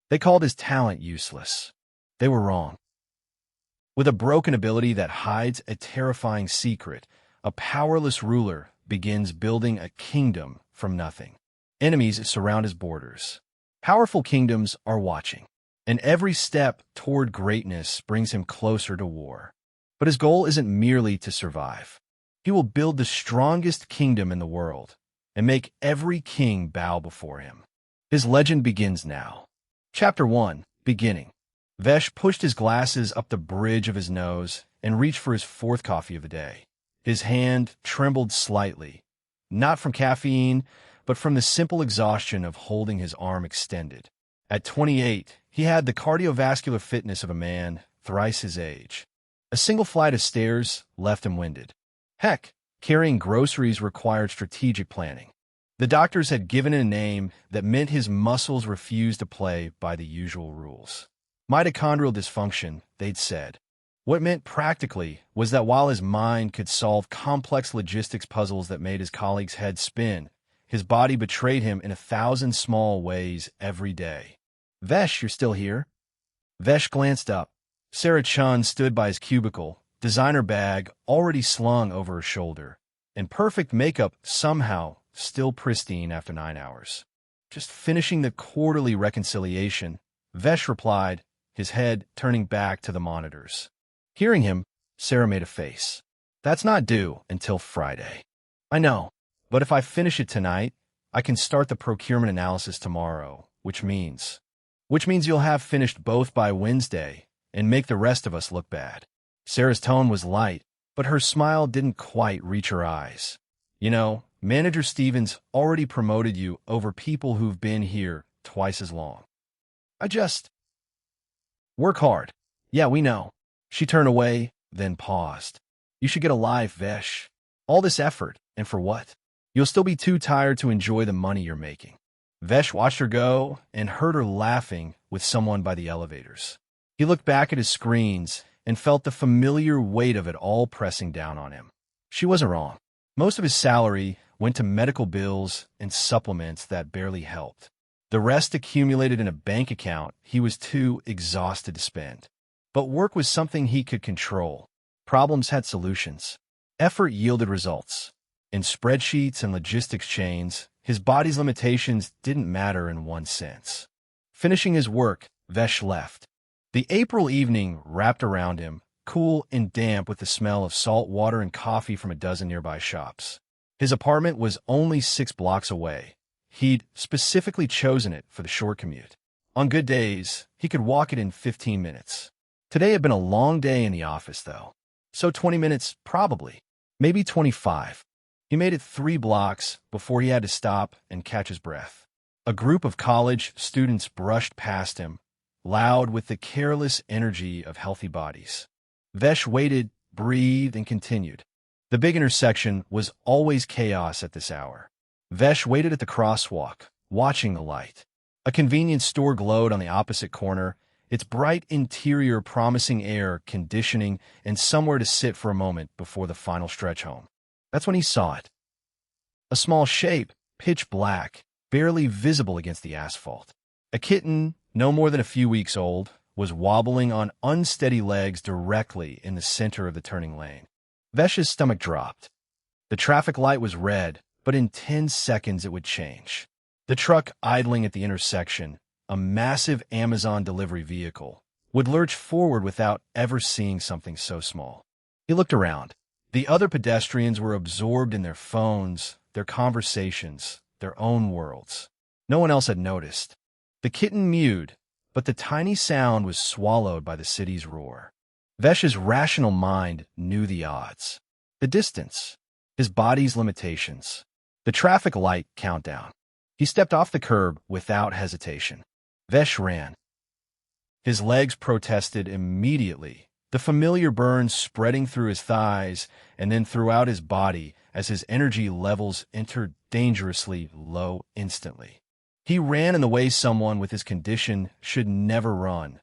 They called his talent useless. They were wrong. With a broken ability that hides a terrifying secret, a powerless ruler begins building a kingdom from nothing. Enemies surround his borders. Powerful kingdoms are watching, and every step toward greatness brings him closer to war. But his goal isn't merely to survive. He will build the strongest kingdom in the world and make every king bow before him. His legend begins now. Chapter 1. Beginning. Vesh pushed his glasses up the bridge of his nose and reached for his fourth coffee of the day. His hand trembled slightly, not from caffeine, but from the simple exhaustion of holding his arm extended. At 28, he had the cardiovascular fitness of a man thrice his age. A single flight of stairs left him winded. Heck, carrying groceries required strategic planning. The doctors had given it a name that meant his muscles refused to play by the usual rules. Mitochondrial dysfunction, they'd said. What it meant practically was that while his mind could solve complex logistics puzzles that made his colleagues' heads spin, his body betrayed him in 1,000 small ways every day. Vesh, you're still here? Vesh glanced up. Sarah Chun stood by his cubicle, designer bag already slung over her shoulder, and perfect makeup somehow still pristine after 9 hours. Just finishing the quarterly reconciliation, Vesh replied, his head turning back to the monitors. Hearing him, Sarah made a face. That's not due until Friday. I know, but if I finish it tonight, I can start the procurement analysis tomorrow, which means you'll have finished both by Wednesday and make the rest of us look bad. Sarah's tone was light, but her smile didn't quite reach her eyes. You know, Manager Stevens already promoted you over people who've been here twice as long. I just work hard. Yeah, we know. She turned away, then paused. You should get a life, Vesh. All this effort, and for what? You'll still be too tired to enjoy the money you're making. Vesh watched her go and heard her laughing with someone by the elevators. He looked back at his screens and felt the familiar weight of it all pressing down on him. She wasn't wrong. Most of his salary went to medical bills and supplements that barely helped. The rest accumulated in a bank account he was too exhausted to spend. But work was something he could control. Problems had solutions. Effort yielded results. In spreadsheets and logistics chains, his body's limitations didn't matter in one sense. Finishing his work, Vesh left. The April evening wrapped around him, cool and damp with the smell of salt water and coffee from a dozen nearby shops. His apartment was only 6 blocks away. He'd specifically chosen it for the short commute. On good days, he could walk it in 15 minutes. Today had been a long day in the office, though. So 20 minutes, probably. Maybe 25. He made it 3 blocks before he had to stop and catch his breath. A group of college students brushed past him, loud with the careless energy of healthy bodies. Vesh waited, breathed, and continued. The big intersection was always chaos at this hour. Vesh waited at the crosswalk, watching the light. A convenience store glowed on the opposite corner, its bright interior promising air conditioning and somewhere to sit for a moment before the final stretch home. That's when he saw it. A small shape, pitch black, barely visible against the asphalt. A kitten, no more than a few weeks old, was wobbling on unsteady legs directly in the center of the turning lane. Vesh's stomach dropped. The traffic light was red, but in 10 seconds it would change. The truck idling at the intersection, a massive Amazon delivery vehicle, would lurch forward without ever seeing something so small. He looked around. The other pedestrians were absorbed in their phones, their conversations, their own worlds. No one else had noticed. The kitten mewed, but the tiny sound was swallowed by the city's roar. Vesh's rational mind knew the odds. The distance, his body's limitations, the traffic light countdown. He stepped off the curb without hesitation. Vesh ran. His legs protested immediately, the familiar burn spreading through his thighs and then throughout his body as his energy levels entered dangerously low instantly. He ran in the way someone with his condition should never run,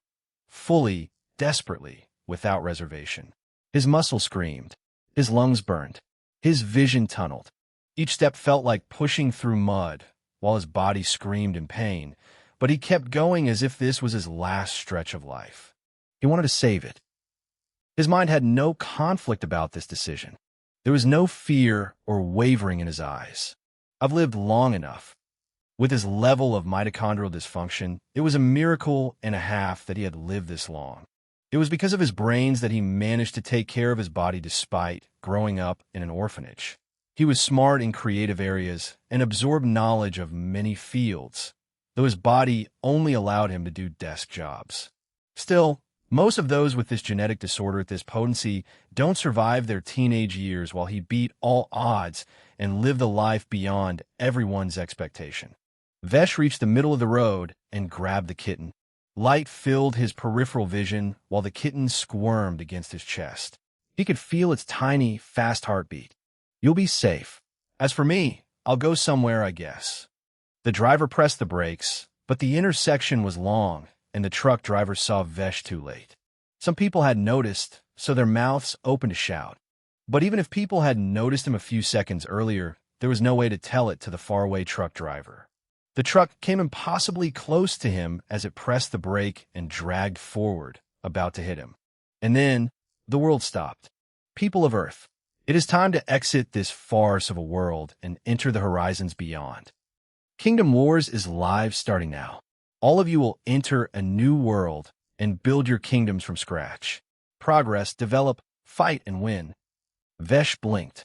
fully, desperately, without reservation. His muscles screamed, his lungs burned, his vision tunneled. Each step felt like pushing through mud, while his body screamed in pain, but he kept going as if this was his last stretch of life. He wanted to save it. His mind had no conflict about this decision. There was no fear or wavering in his eyes. I've lived long enough. With his level of mitochondrial dysfunction, it was a miracle and a half that he had lived this long. It was because of his brains that he managed to take care of his body despite growing up in an orphanage. He was smart in creative areas and absorbed knowledge of many fields, though his body only allowed him to do desk jobs. Still, most of those with this genetic disorder at this potency don't survive their teenage years while he beat all odds and lived a life beyond everyone's expectation. Vesh reached the middle of the road and grabbed the kitten. Light filled his peripheral vision while the kitten squirmed against his chest. He could feel its tiny, fast heartbeat. "You'll be safe. As for me, I'll go somewhere, I guess." The driver pressed the brakes, but the intersection was long, and the truck driver saw Vesh too late. Some people had noticed, so their mouths opened to shout. But even if people had noticed him a few seconds earlier, there was no way to tell it to the faraway truck driver. The truck came impossibly close to him as it pressed the brake and dragged forward, about to hit him. And then, the world stopped. People of Earth, it is time to exit this farce of a world and enter the horizons beyond. Kingdom Wars is live starting now. All of you will enter a new world and build your kingdoms from scratch. Progress, develop, fight, and win. Vesh blinked.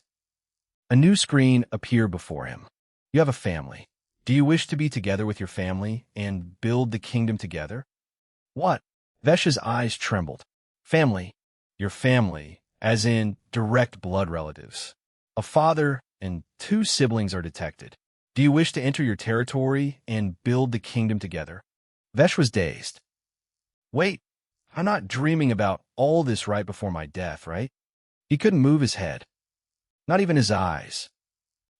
A new screen appeared before him. You have a family. Do you wish to be together with your family and build the kingdom together? What? Vesh's eyes trembled. Family. Your family, as in direct blood relatives. A father and 2 siblings are detected. Do you wish to enter your territory and build the kingdom together? Vesh was dazed. Wait, I'm not dreaming about all this right before my death, right? He couldn't move his head. Not even his eyes.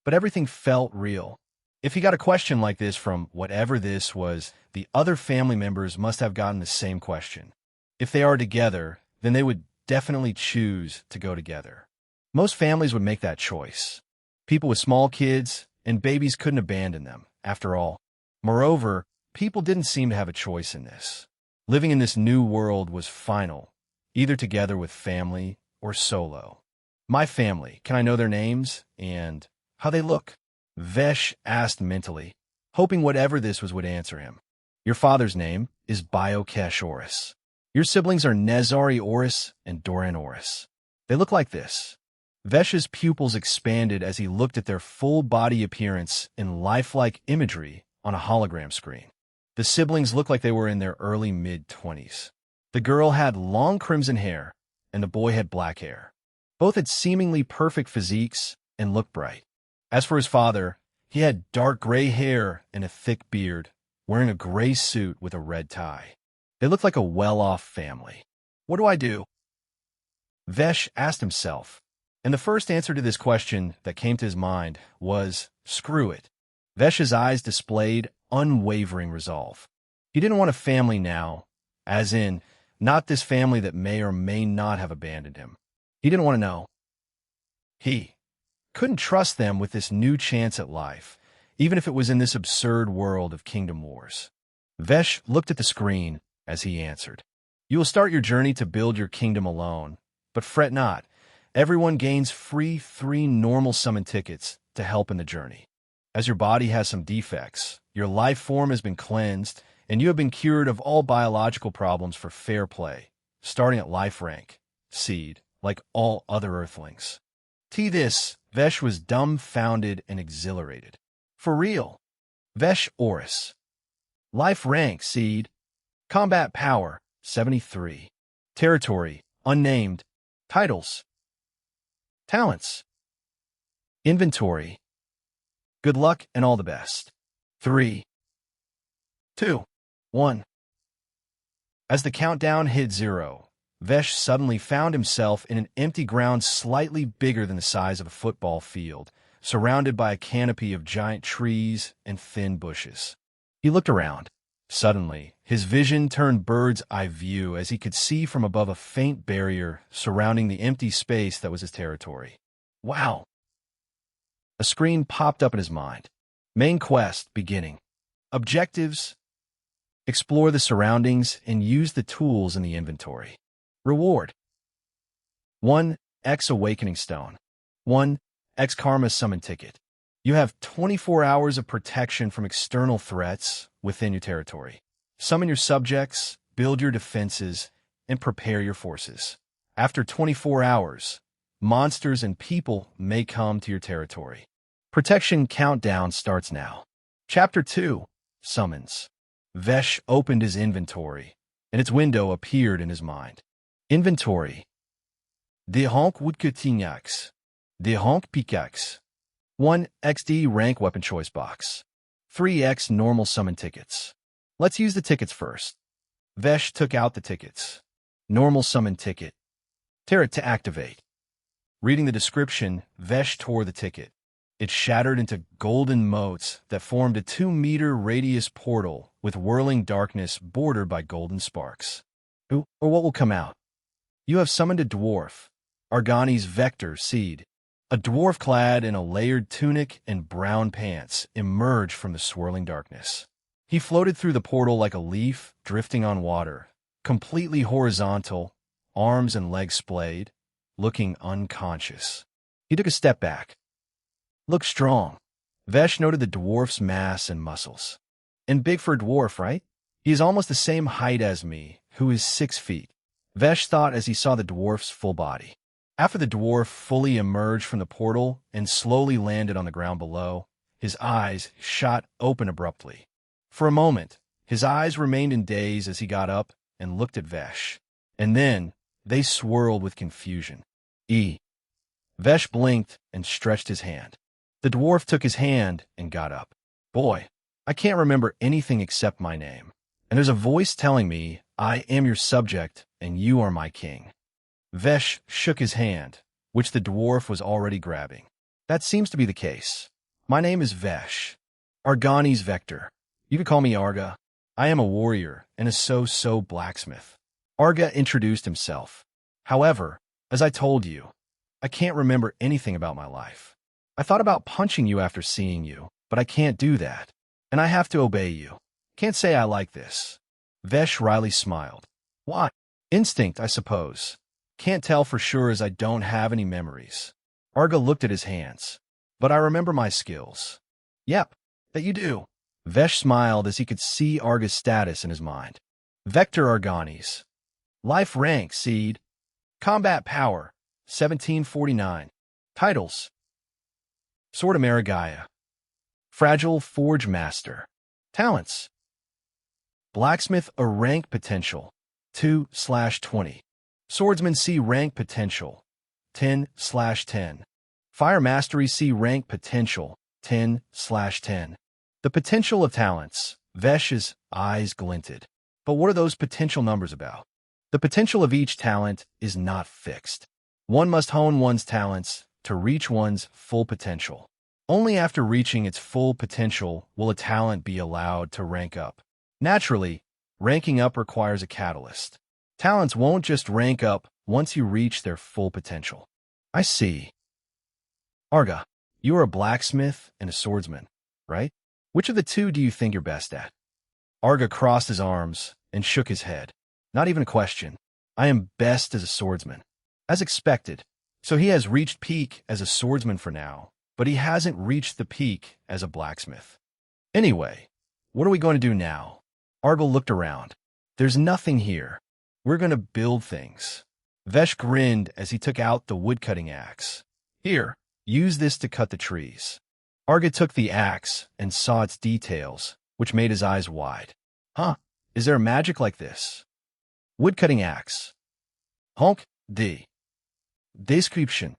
But everything felt real. If he got a question like this from whatever this was, the other family members must have gotten the same question. If they are together, then they would definitely choose to go together. Most families would make that choice. People with small kids and babies couldn't abandon them, after all. Moreover, people didn't seem to have a choice in this. Living in this new world was final, either together with family or solo. My family, can I know their names and how they look? Vesh asked mentally, hoping whatever this was would answer him. Your father's name is Biokesh Oris. Your siblings are Nezari Oris and Doran Oris. They look like this. Vesh's pupils expanded as he looked at their full body appearance in lifelike imagery on a hologram screen. The siblings looked like they were in their early mid-20s. The girl had long crimson hair, and the boy had black hair. Both had seemingly perfect physiques and looked bright. As for his father, he had dark gray hair and a thick beard, wearing a gray suit with a red tie. They looked like a well-off family. What do I do? Vesh asked himself, and the first answer to this question that came to his mind was, screw it. Vesh's eyes displayed unwavering resolve. He didn't want a family now, as in, not this family that may or may not have abandoned him. He didn't want to know. He couldn't trust them with this new chance at life, even if it was in this absurd world of Kingdom Wars. Vesh looked at the screen as he answered. You will start your journey to build your kingdom alone, but fret not. Everyone gains free 3 normal summon tickets to help in the journey. As your body has some defects, your life form has been cleansed, and you have been cured of all biological problems for fair play, starting at life rank, seed, like all other Earthlings. To this, Vesh was dumbfounded and exhilarated. For real. Vesh Oris. Life rank, seed. Combat power, 73. Territory, unnamed. Titles. Talents. Inventory. Good luck and all the best. 3, 2, 1. As the countdown hit 0, Vesh suddenly found himself in an empty ground slightly bigger than the size of a football field, surrounded by a canopy of giant trees and thin bushes. He looked around. Suddenly, his vision turned bird's eye view as he could see from above a faint barrier surrounding the empty space that was his territory. Wow! A screen popped up in his mind. Main quest beginning. Objectives: Explore the surroundings and use the tools in the inventory. Reward: 1 X Awakening Stone. 1 X Karma Summon Ticket. You have 24 hours of protection from external threats within your territory. Summon your subjects, build your defenses, and prepare your forces. After 24 hours, monsters and people may come to your territory. Protection countdown starts now. Chapter 2. Summons. Vesh opened his inventory, and its window appeared in his mind. Inventory. De Honk Woodcutignax. De Honk Pickaxe. 1 XD Rank Weapon Choice Box. 3X Normal Summon Tickets. Let's use the tickets first. Vesh took out the tickets. Normal Summon Ticket. Tear it to activate. Reading the description, Vesh tore the ticket. It shattered into golden motes that formed a 2-meter radius portal with whirling darkness bordered by golden sparks. Or what will come out? You have summoned a dwarf, Argani's Vector Seed. A dwarf clad in a layered tunic and brown pants emerged from the swirling darkness. He floated through the portal like a leaf drifting on water, completely horizontal, arms and legs splayed, looking unconscious. He took a step back. Look strong. Vesh noted the dwarf's mass and muscles. And big for a dwarf, right? He is almost the same height as me, who is 6 feet. Vesh thought as he saw the dwarf's full body. After the dwarf fully emerged from the portal and slowly landed on the ground below, his eyes shot open abruptly. For a moment, his eyes remained in daze as he got up and looked at Vesh. And then, they swirled with confusion. Vesh blinked and stretched his hand. The dwarf took his hand and got up. Boy, I can't remember anything except my name. And there's a voice telling me I am your subject and you are my king. Vesh shook his hand, which the dwarf was already grabbing. That seems to be the case. My name is Vesh, Argani's Vector. You can call me Arga. I am a warrior and a so-so blacksmith. Arga introduced himself. However, as I told you, I can't remember anything about my life. I thought about punching you after seeing you, but I can't do that. And I have to obey you. Can't say I like this. Vesh wryly smiled. Why? Instinct, I suppose. Can't tell for sure as I don't have any memories. Arga looked at his hands. But I remember my skills. Yep, that you do. Vesh smiled as he could see Arga's status in his mind. Vector Arganis. Life rank, Seed. Combat power, 1749. Titles: Sword of Maragaya. Fragile Forge Master. Talents: Blacksmith A rank potential, 2/20. Swordsman C rank potential, 10/10. Fire Mastery C rank potential, 10/10. The potential of talents. Vesh's eyes glinted. But what are those potential numbers about? The potential of each talent is not fixed. One must hone one's talents to reach one's full potential. Only after reaching its full potential will a talent be allowed to rank up. Naturally, ranking up requires a catalyst. Talents won't just rank up once you reach their full potential. I see. Arga, you are a blacksmith and a swordsman, right? Which of the two do you think you're best at? Arga crossed his arms and shook his head. Not even a question. I am best as a swordsman. As expected. So he has reached peak as a swordsman for now, but he hasn't reached the peak as a blacksmith. Anyway, what are we going to do now? Arga looked around. There's nothing here. We're going to build things. Vesh grinned as he took out the woodcutting axe. Here, use this to cut the trees. Arga took the axe and saw its details, which made his eyes wide. Huh, is there magic like this? Woodcutting axe. Honk D. Description.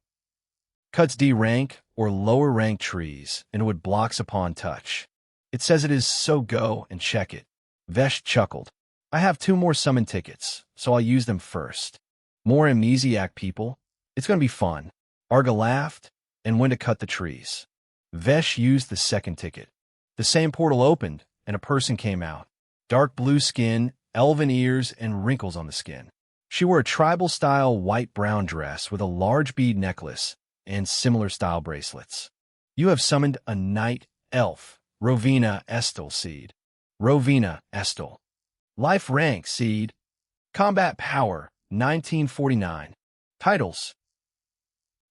Cuts D rank or lower rank trees into wood blocks upon touch. It says it is, so go and check it. Vesh chuckled. I have 2 more summon tickets, so I'll use them first. More amnesiac people? It's going to be fun. Arga laughed and went to cut the trees. Vesh used the second ticket. The same portal opened and a person came out. Dark blue skin, elven ears, and wrinkles on the skin. She wore a tribal-style white-brown dress with a large bead necklace and similar-style bracelets. You have summoned a night elf, Rovina Estel Seed. Rovina Estel. Life rank Seed. Combat Power 1949. Titles: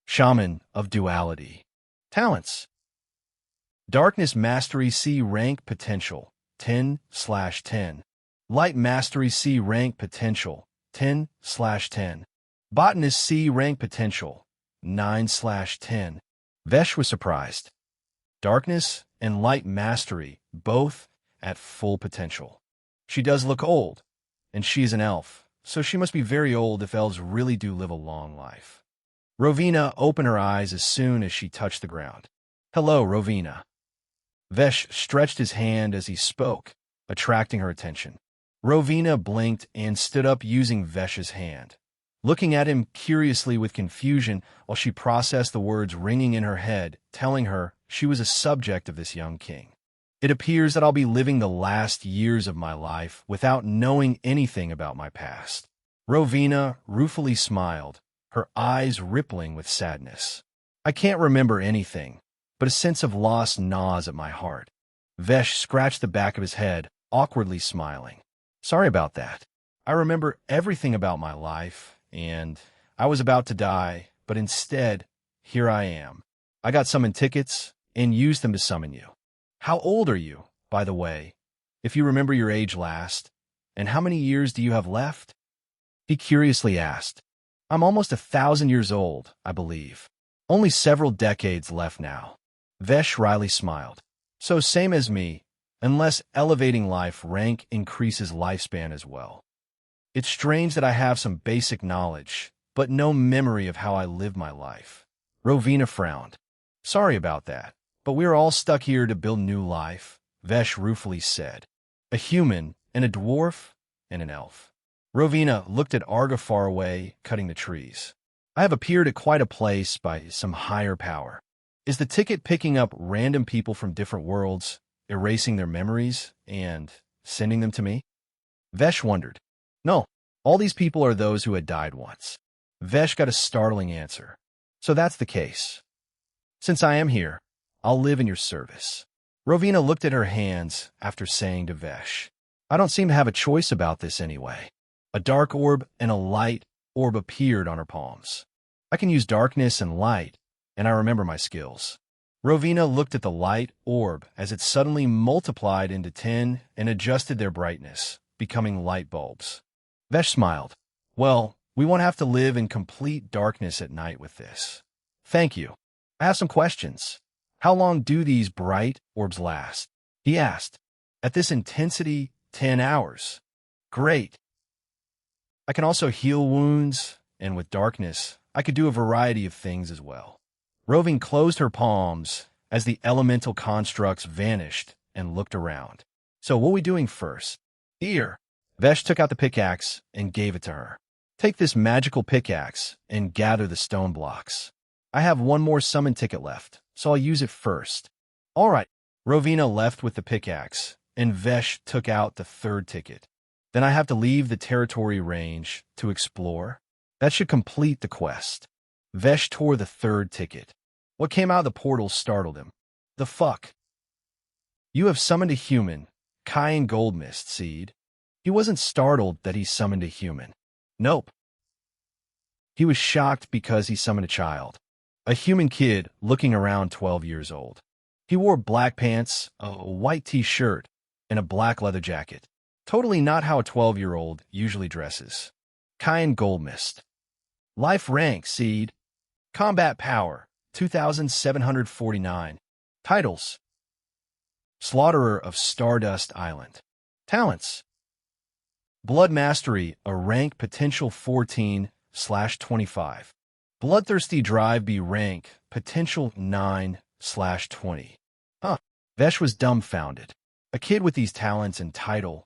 Shaman of Duality. Talents: Darkness Mastery C rank potential 10/10. Light Mastery C rank potential 10/10. Botanist C rank potential 9/10. Vesh was surprised. Darkness and Light Mastery, both at full potential. She does look old, and she's an elf, so she must be very old if elves really do live a long life. Rovina opened her eyes as soon as she touched the ground. Hello, Rovina. Vesh stretched his hand as he spoke, attracting her attention. Rovina blinked and stood up using Vesh's hand, looking at him curiously with confusion while she processed the words ringing in her head, telling her she was a subject of this young king. It appears that I'll be living the last years of my life without knowing anything about my past. Rovina ruefully smiled, her eyes rippling with sadness. I can't remember anything, but a sense of loss gnaws at my heart. Vesh scratched the back of his head, awkwardly smiling. Sorry about that. I remember everything about my life, and I was about to die, but instead, here I am. I got summoned tickets and used them to summon you. How old are you, by the way, if you remember your age last, and how many years do you have left? He curiously asked. I'm almost 1,000 years old, I believe. Only several decades left now. Vesh wryly smiled. So same as me, unless elevating life rank increases lifespan as well. It's strange that I have some basic knowledge, but no memory of how I lived my life. Rovina frowned. Sorry about that, but we're all stuck here to build new life, Vesh ruefully said. A human, and a dwarf, and an elf. Rovina looked at Arga far away, cutting the trees. I have appeared at quite a place by some higher power. Is the ticket picking up random people from different worlds, erasing their memories, and sending them to me? Vesh wondered. No, all these people are those who had died once. Vesh got a startling answer. So that's the case. Since I am here, I'll live in your service. Rovina looked at her hands after saying to Vesh, I don't seem to have a choice about this anyway. A dark orb and a light orb appeared on her palms. I can use darkness and light, and I remember my skills. Rovina looked at the light orb as it suddenly multiplied into 10 and adjusted their brightness, becoming light bulbs. Vesh smiled. Well, we won't have to live in complete darkness at night with this. Thank you. I have some questions. How long do these bright orbs last? He asked. At this intensity, 10 hours. Great. I can also heal wounds, and with darkness, I could do a variety of things as well. Roving closed her palms as the elemental constructs vanished and looked around. So what are we doing first? Here. Vesh took out the pickaxe and gave it to her. Take this magical pickaxe and gather the stone blocks. I have one more summon ticket left, so I'll use it first. All right. Rovina left with the pickaxe, and Vesh took out the third ticket. Then I have to leave the territory range to explore. That should complete the quest. Vesh tore the third ticket. What came out of the portal startled him. The fuck? You have summoned a human, Kyan Goldmist, Seed. He wasn't startled that he summoned a human. Nope. He was shocked because he summoned a child. A human kid looking around 12 years old. He wore black pants, a white t-shirt, and a black leather jacket. Totally not how a 12-year-old usually dresses. Kyan Goldmist. Life rank, Seed. Combat Power, 2,749. Titles: Slaughterer of Stardust Island. Talents: Blood Mastery, a rank potential 14/25. Bloodthirsty Drive B rank potential 9/20. Huh. Vesh was dumbfounded. A kid with these talents and title.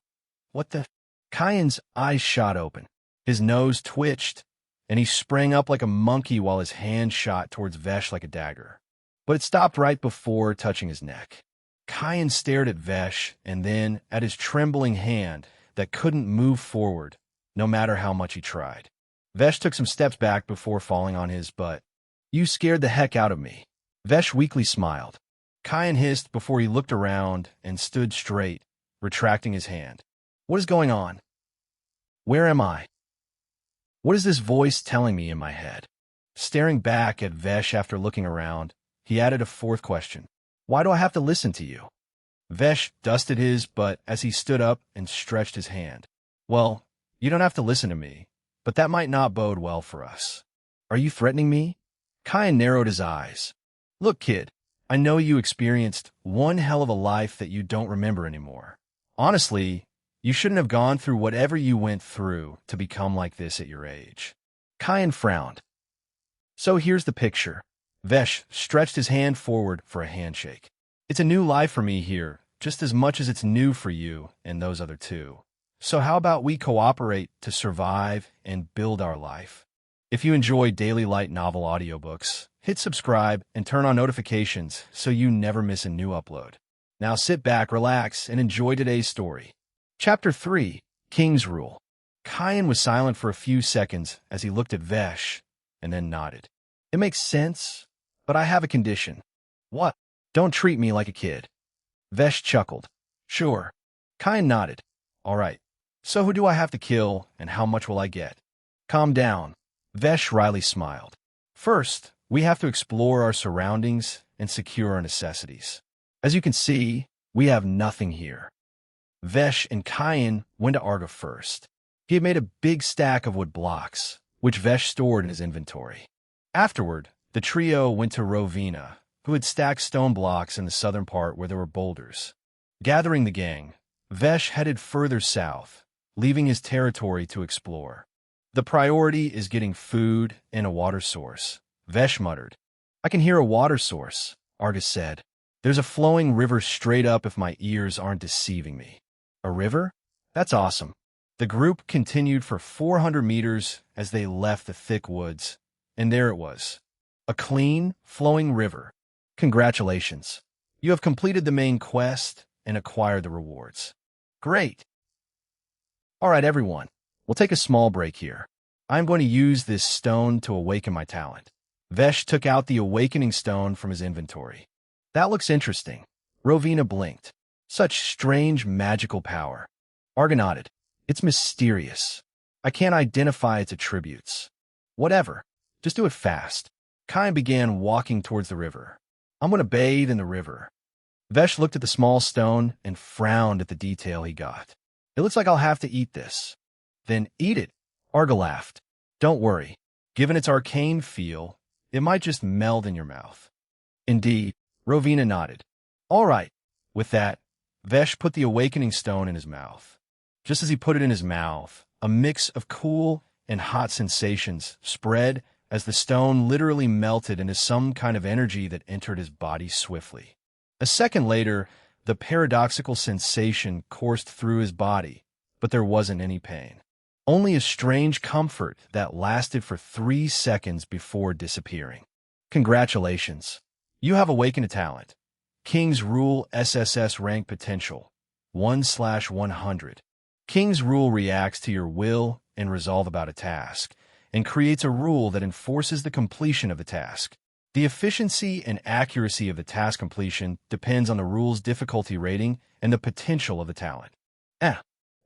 What the? Kyan's eyes shot open. His nose twitched, and he sprang up like a monkey while his hand shot towards Vesh like a dagger. But it stopped right before touching his neck. Kyan stared at Vesh and then at his trembling hand that couldn't move forward, no matter how much he tried. Vesh took some steps back before falling on his butt. You scared the heck out of me. Vesh weakly smiled. Kyan hissed before he looked around and stood straight, retracting his hand. What is going on? Where am I? What is this voice telling me in my head? Staring back at Vesh after looking around, he added a fourth question. Why do I have to listen to you? Vesh dusted his butt as he stood up and stretched his hand. Well, you don't have to listen to me, but that might not bode well for us. Are you threatening me? Kyan narrowed his eyes. Look, kid, I know you experienced one hell of a life that you don't remember anymore. Honestly, you shouldn't have gone through whatever you went through to become like this at your age. Kyan frowned. So here's the picture. Vesh stretched his hand forward for a handshake. It's a new life for me here, just as much as it's new for you and those other two. So how about we cooperate to survive and build our life? If you enjoy daily light novel audiobooks, hit subscribe and turn on notifications so you never miss a new upload. Now sit back, relax, and enjoy today's story. Chapter 3, King's Rule. Kyan was silent for a few seconds as he looked at Vesh, and then nodded. It makes sense, but I have a condition. What? Don't treat me like a kid. Vesh chuckled. Sure. Kyan nodded. All right. So who do I have to kill, and how much will I get? Calm down. Vesh wryly smiled. First, we have to explore our surroundings and secure our necessities. As you can see, we have nothing here. Vesh and Kyan went to Arga first. He had made a big stack of wood blocks, which Vesh stored in his inventory. Afterward, the trio went to Rovina, who had stacked stone blocks in the southern part where there were boulders. Gathering the gang, Vesh headed further south, leaving his territory to explore. The priority is getting food and a water source, Vesh muttered. I can hear a water source, Argus said. There's a flowing river straight up if my ears aren't deceiving me. A river? That's awesome. The group continued for 400 meters as they left the thick woods, and there it was. A clean, flowing river. Congratulations. You have completed the main quest and acquired the rewards. Great. All right, everyone. We'll take a small break here. I'm going to use this stone to awaken my talent. Vesh took out the awakening stone from his inventory. That looks interesting. Rovina blinked. Such strange magical power. Arga nodded. It's mysterious. I can't identify its attributes. Whatever. Just do it fast. Kyan began walking towards the river. I'm going to bathe in the river. Vesh looked at the small stone and frowned at the detail he got. It looks like I'll have to eat this. Then eat it. Arga laughed. Don't worry. Given its arcane feel, it might just meld in your mouth. Indeed. Rovina nodded. All right. With that, Vesh put the awakening stone in his mouth. Just as he put it in his mouth, a mix of cool and hot sensations spread as the stone literally melted into some kind of energy that entered his body swiftly. A second later, the paradoxical sensation coursed through his body, but there wasn't any pain. Only a strange comfort that lasted for 3 seconds before disappearing. Congratulations. You have awakened a talent. King's Rule SSS rank potential, 1/100. King's Rule reacts to your will and resolve about a task, and creates a rule that enforces the completion of the task. The efficiency and accuracy of the task completion depends on the rule's difficulty rating and the potential of the talent.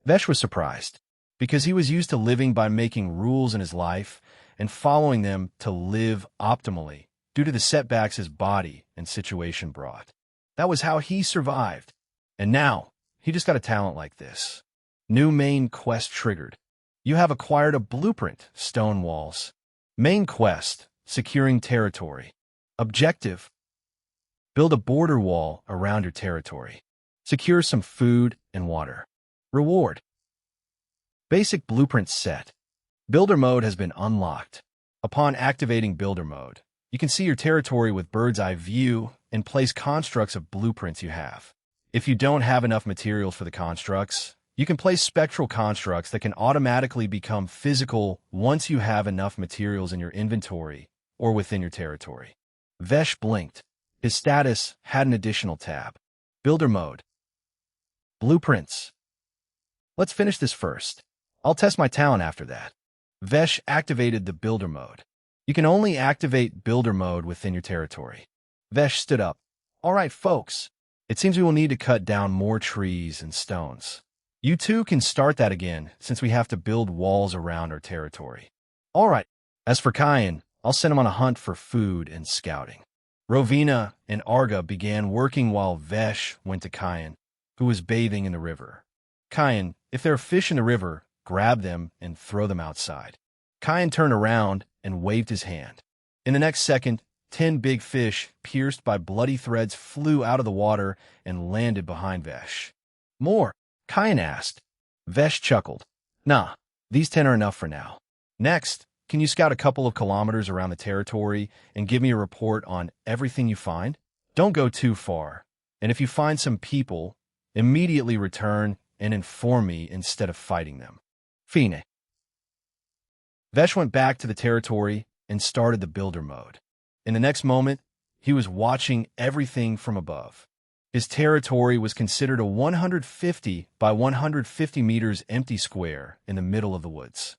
Vesh was surprised, because he was used to living by making rules in his life and following them to live optimally due to the setbacks his body and situation brought. That was how he survived. And now, he just got a talent like this. New main quest triggered. You have acquired a blueprint, Stone Walls. Main quest, securing territory. Objective, build a border wall around your territory. Secure some food and water. Reward, basic blueprint set. Builder mode has been unlocked. Upon activating builder mode, you can see your territory with bird's eye view and place constructs of blueprints you have. If you don't have enough materials for the constructs, you can place spectral constructs that can automatically become physical once you have enough materials in your inventory or within your territory. Vesh blinked. His status had an additional tab. Builder mode. Blueprints. Let's finish this first. I'll test my talent after that. Vesh activated the builder mode. You can only activate builder mode within your territory. Vesh stood up. All right, folks. It seems we will need to cut down more trees and stones. You two can start that again, since we have to build walls around our territory. All right. As for Kyan, I'll send him on a hunt for food and scouting. Rovina and Arga began working while Vesh went to Kyan, who was bathing in the river. Kyan, if there are fish in the river, grab them and throw them outside. Kyan turned around and waved his hand. In the next second, 10 big fish, pierced by bloody threads, flew out of the water and landed behind Vesh. More? Kyan asked. Vesh chuckled. Nah, these 10 are enough for now. Next, can you scout a couple of kilometers around the territory and give me a report on everything you find? Don't go too far, and if you find some people, immediately return and inform me instead of fighting them. Fine. Vesh went back to the territory and started the builder mode. In the next moment, he was watching everything from above. His territory was considered a 150 by 150 meters empty square in the middle of the woods.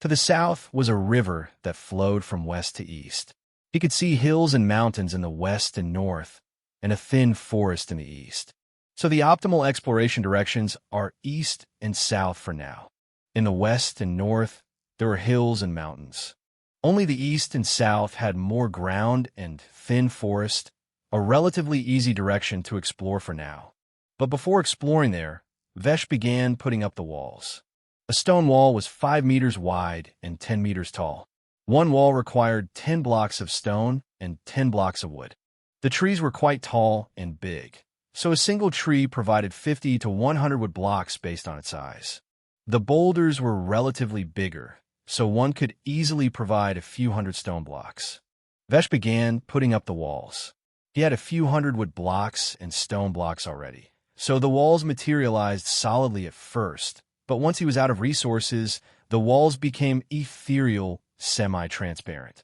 To the south was a river that flowed from west to east. He could see hills and mountains in the west and north, and a thin forest in the east. So the optimal exploration directions are east and south for now. In the west and north, there were hills and mountains. Only the east and south had more ground and thin forest, a relatively easy direction to explore for now. But before exploring there, Vesh began putting up the walls. A stone wall was 5 meters wide and 10 meters tall. One wall required 10 blocks of stone and 10 blocks of wood. The trees were quite tall and big, so a single tree provided 50 to 100 wood blocks based on its size. The boulders were relatively bigger, so one could easily provide a few hundred stone blocks. Vesh began putting up the walls. He had a few hundred wood blocks and stone blocks already, so the walls materialized solidly at first, but once he was out of resources, the walls became ethereal, semi-transparent.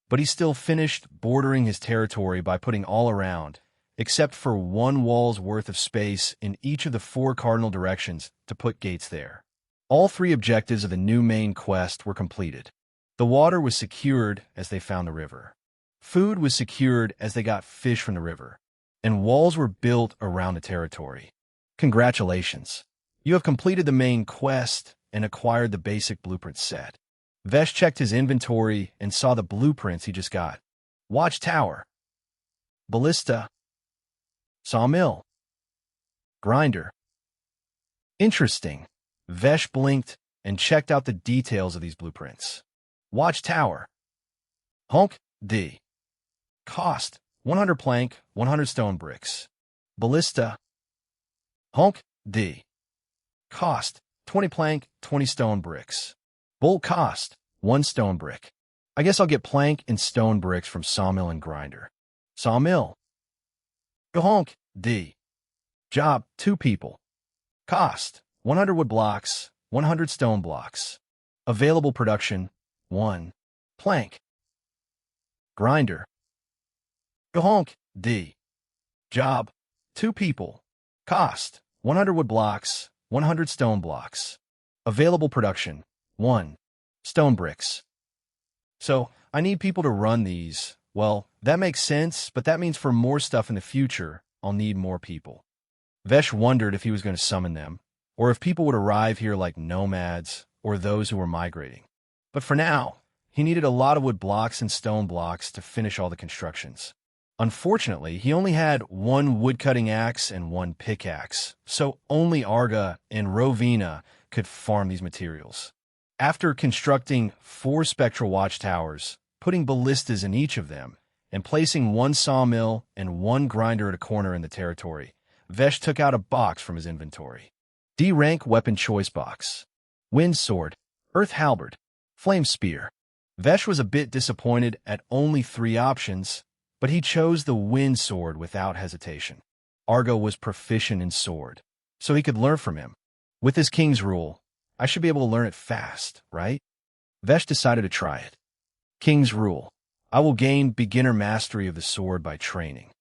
But he still finished bordering his territory by putting all around, except for one wall's worth of space in each of the 4 cardinal directions to put gates there. All 3 objectives of the new main quest were completed. The water was secured as they found the river. Food was secured as they got fish from the river. And walls were built around the territory. Congratulations. You have completed the main quest and acquired the basic blueprint set. Vesh checked his inventory and saw the blueprints he just got. Watchtower, ballista, sawmill, grinder. Interesting. Vesh blinked and checked out the details of these blueprints. Watchtower. Honk D. Cost 100 plank, 100 stone bricks. Ballista. Honk D. Cost 20 plank, 20 stone bricks. Bolt cost 1 stone brick. I guess I'll get plank and stone bricks from sawmill and grinder. Sawmill. Honk D. Job 2 people. Cost 100 wood blocks, 100 stone blocks. Available production 1 plank. Grinder. Honk D. Job 2 people. Cost 100 wood blocks, 100 stone blocks. Available production 1 stone bricks. So I need people to run these. Well, that makes sense, but that means for more stuff in the future, I'll need more people. Vesh wondered if he was going to summon them, or if people would arrive here like nomads or those who were migrating. But for now, he needed a lot of wood blocks and stone blocks to finish all the constructions. Unfortunately, he only had 1 woodcutting axe and 1 pickaxe, so only Arga and Rovina could farm these materials. After constructing 4 spectral watchtowers, putting ballistas in each of them, and placing 1 sawmill and 1 grinder at a corner in the territory, Vesh took out a box from his inventory. D-rank weapon choice box. Wind sword, earth halberd, flame spear. Vesh was a bit disappointed at only 3 options, but he chose the wind sword without hesitation. Argo was proficient in sword, so he could learn from him. With his king's rule, I should be able to learn it fast, right? Vesh decided to try it. King's rule. I will gain beginner mastery of the sword by training.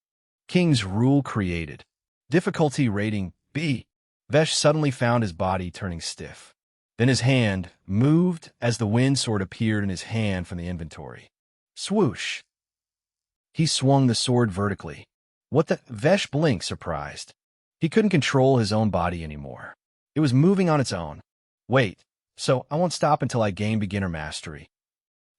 King's rule created. Difficulty rating B. Vesh suddenly found his body turning stiff. Then his hand moved as the wind sword appeared in his hand from the inventory. Swoosh. He swung the sword vertically. What the? Vesh blinked, surprised. He couldn't control his own body anymore. It was moving on its own. Wait, so I won't stop until I gain beginner mastery.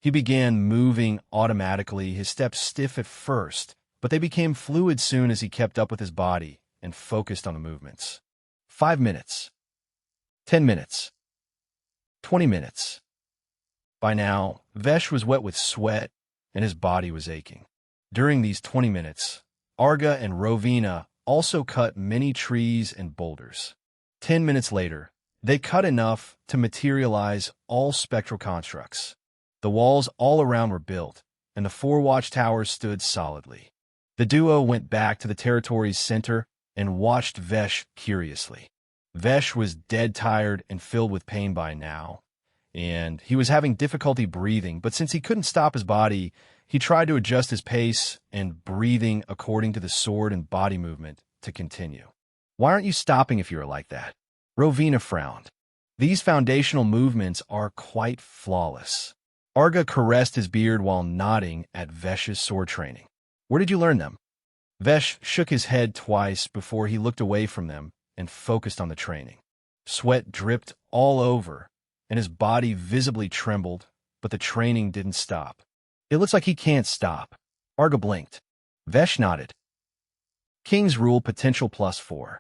He began moving automatically, his steps stiff at first, but they became fluid soon as he kept up with his body and focused on the movements. 5 minutes. 10 minutes. 20 minutes. By now, Vesh was wet with sweat and his body was aching. During these 20 minutes, Arga and Rovina also cut many trees and boulders. 10 minutes later, they cut enough to materialize all spectral constructs. The walls all around were built, and the 4 watchtowers stood solidly. The duo went back to the territory's center and watched Vesh curiously. Vesh was dead tired and filled with pain by now, and he was having difficulty breathing, but since he couldn't stop his body, he tried to adjust his pace and breathing according to the sword and body movement to continue. Why aren't you stopping if you are like that? Rovina frowned. These foundational movements are quite flawless. Arga caressed his beard while nodding at Vesh's sword training. Where did you learn them? Vesh shook his head twice before he looked away from them and focused on the training. Sweat dripped all over, and his body visibly trembled, but the training didn't stop. It looks like he can't stop. Arga blinked. Vesh nodded. King's Rule Potential +4.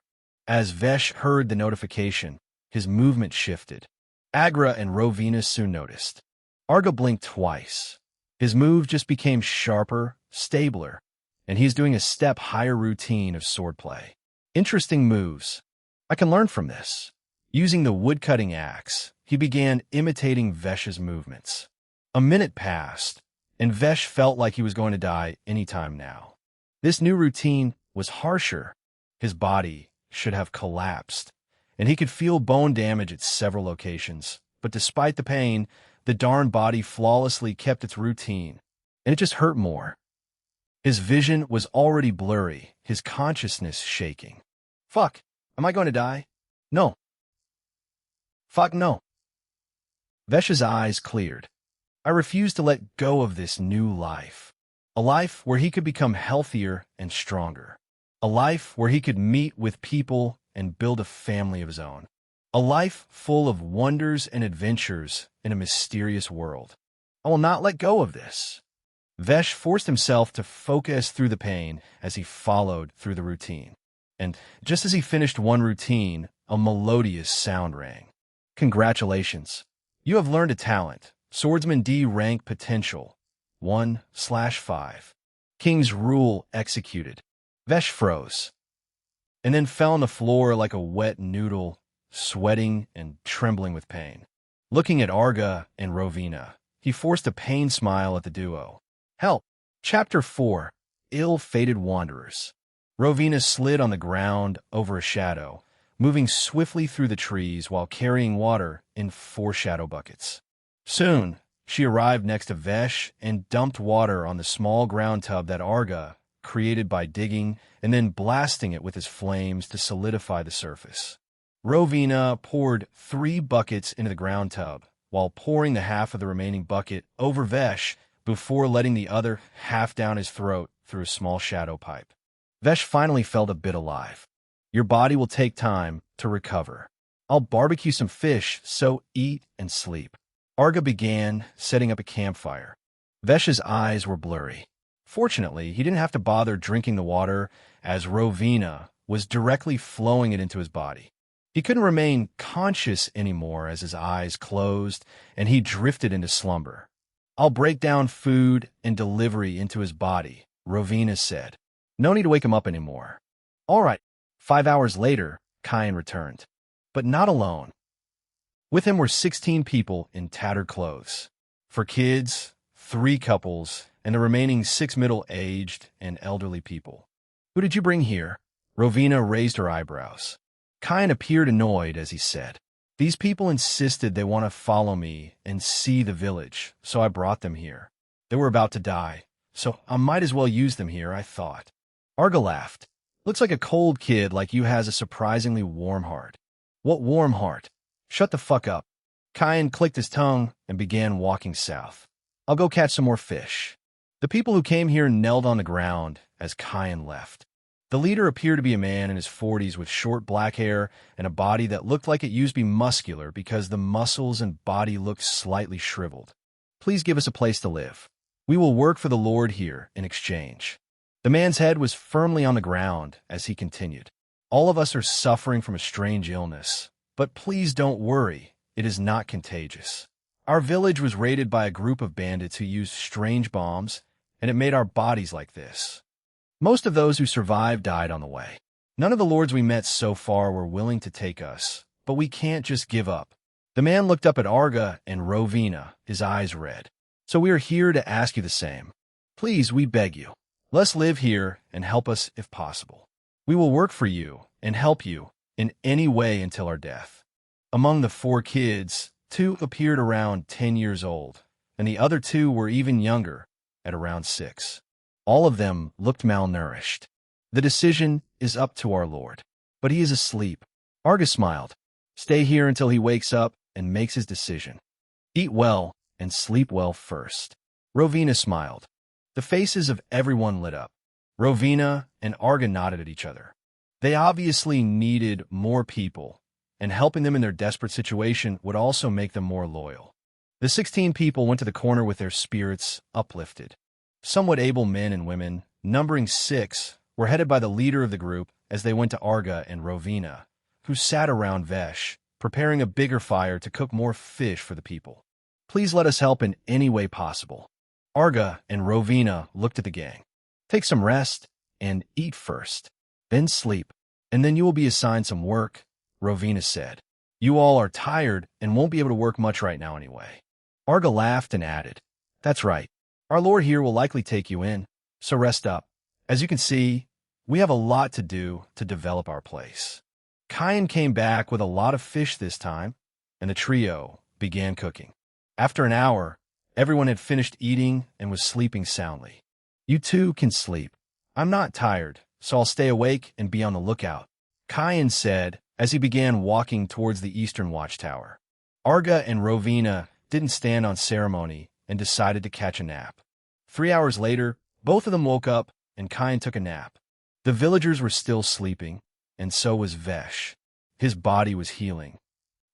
As Vesh heard the notification, his movement shifted. Agra and Rovina soon noticed. Arga blinked twice. His move just became sharper, stabler, and he's doing a step higher routine of swordplay. Interesting moves. I can learn from this. Using the woodcutting axe, he began imitating Vesh's movements. A minute passed, and Vesh felt like he was going to die any time now. This new routine was harsher. His body should have collapsed, and he could feel bone damage at several locations. But despite the pain, the darn body flawlessly kept its routine, and it just hurt more. His vision was already blurry, his consciousness shaking. Fuck, am I going to die? No. Fuck no. Vesh's eyes cleared. I refuse to let go of this new life. A life where he could become healthier and stronger. A life where he could meet with people and build a family of his own. A life full of wonders and adventures in a mysterious world. I will not let go of this. Vesh forced himself to focus through the pain as he followed through the routine. And just as he finished one routine, a melodious sound rang. Congratulations. You have learned a talent. Swordsman D rank potential. 1/5. King's Rule executed. Vesh froze, and then fell on the floor like a wet noodle, sweating and trembling with pain. Looking at Arga and Rovina, he forced a pained smile at the duo. Help! Chapter 4. Ill-Fated Wanderers. Rovina slid on the ground over a shadow, moving swiftly through the trees while carrying water in 4 shadow buckets. Soon, she arrived next to Vesh and dumped water on the small ground tub that Arga created by digging and then blasting it with his flames to solidify the surface. Rovina poured 3 buckets into the ground tub, while pouring the half of the remaining bucket over Vesh before letting the other half down his throat through a small shadow pipe. Vesh finally felt a bit alive. Your body will take time to recover. I'll barbecue some fish, so eat and sleep. Arga began setting up a campfire. Vesh's eyes were blurry. Fortunately, he didn't have to bother drinking the water, as Rovina was directly flowing it into his body. He couldn't remain conscious anymore as his eyes closed, and he drifted into slumber. I'll break down food and delivery into his body, Rovina said. No need to wake him up anymore. All right. 5 hours later, Kyan returned, but not alone. With him were 16 people in tattered clothes. For kids, 3 couples, and the remaining 6 middle-aged and elderly people. Who did you bring here? Rovina raised her eyebrows. Kyan appeared annoyed as he said, These people insisted they want to follow me and see the village, so I brought them here. They were about to die, so I might as well use them here, I thought. Arga laughed. Looks like a cold kid like you has a surprisingly warm heart. What warm heart? Shut the fuck up. Kyan clicked his tongue and began walking south. I'll go catch some more fish. The people who came here knelt on the ground as Kyan left. The leader appeared to be a man in his 40s with short black hair and a body that looked like it used to be muscular because the muscles and body looked slightly shriveled. Please give us a place to live. We will work for the Lord here in exchange. The man's head was firmly on the ground as he continued. All of us are suffering from a strange illness, but please don't worry, it is not contagious. Our village was raided by a group of bandits who used strange bombs, and it made our bodies like this. Most of those who survived died on the way. None of the lords we met so far were willing to take us, but we can't just give up. The man looked up at Arga and Rovina, his eyes red. So we are here to ask you the same. Please, we beg you. Let's live here and help us if possible. We will work for you and help you in any way until our death. Among the 4 kids, 2 appeared around 10 years old, and the other 2 were even younger, at around 6. All of them looked malnourished. The decision is up to our Lord, but he is asleep. Arga smiled. Stay here until he wakes up and makes his decision. Eat well and sleep well first. Rovina smiled. The faces of everyone lit up. Rovina and Arga nodded at each other. They obviously needed more people, and helping them in their desperate situation would also make them more loyal. The 16 people went to the corner with their spirits uplifted. Somewhat able men and women, numbering 6, were headed by the leader of the group as they went to Arga and Rovina, who sat around Vesh, preparing a bigger fire to cook more fish for the people. Please let us help in any way possible. Arga and Rovina looked at the gang. Take some rest and eat first, then sleep, and then you will be assigned some work, Rovina said. You all are tired and won't be able to work much right now anyway. Arga laughed and added, That's right. Our Lord here will likely take you in, so rest up. As you can see, we have a lot to do to develop our place. Kyan came back with a lot of fish this time, and the trio began cooking. After an hour, everyone had finished eating and was sleeping soundly. You too can sleep. I'm not tired, so I'll stay awake and be on the lookout, Kyan said as he began walking towards the eastern watchtower. Arga and Rovina didn't stand on ceremony and decided to catch a nap. 3 hours later, both of them woke up and Kyan took a nap. The villagers were still sleeping, and so was Vesh. His body was healing.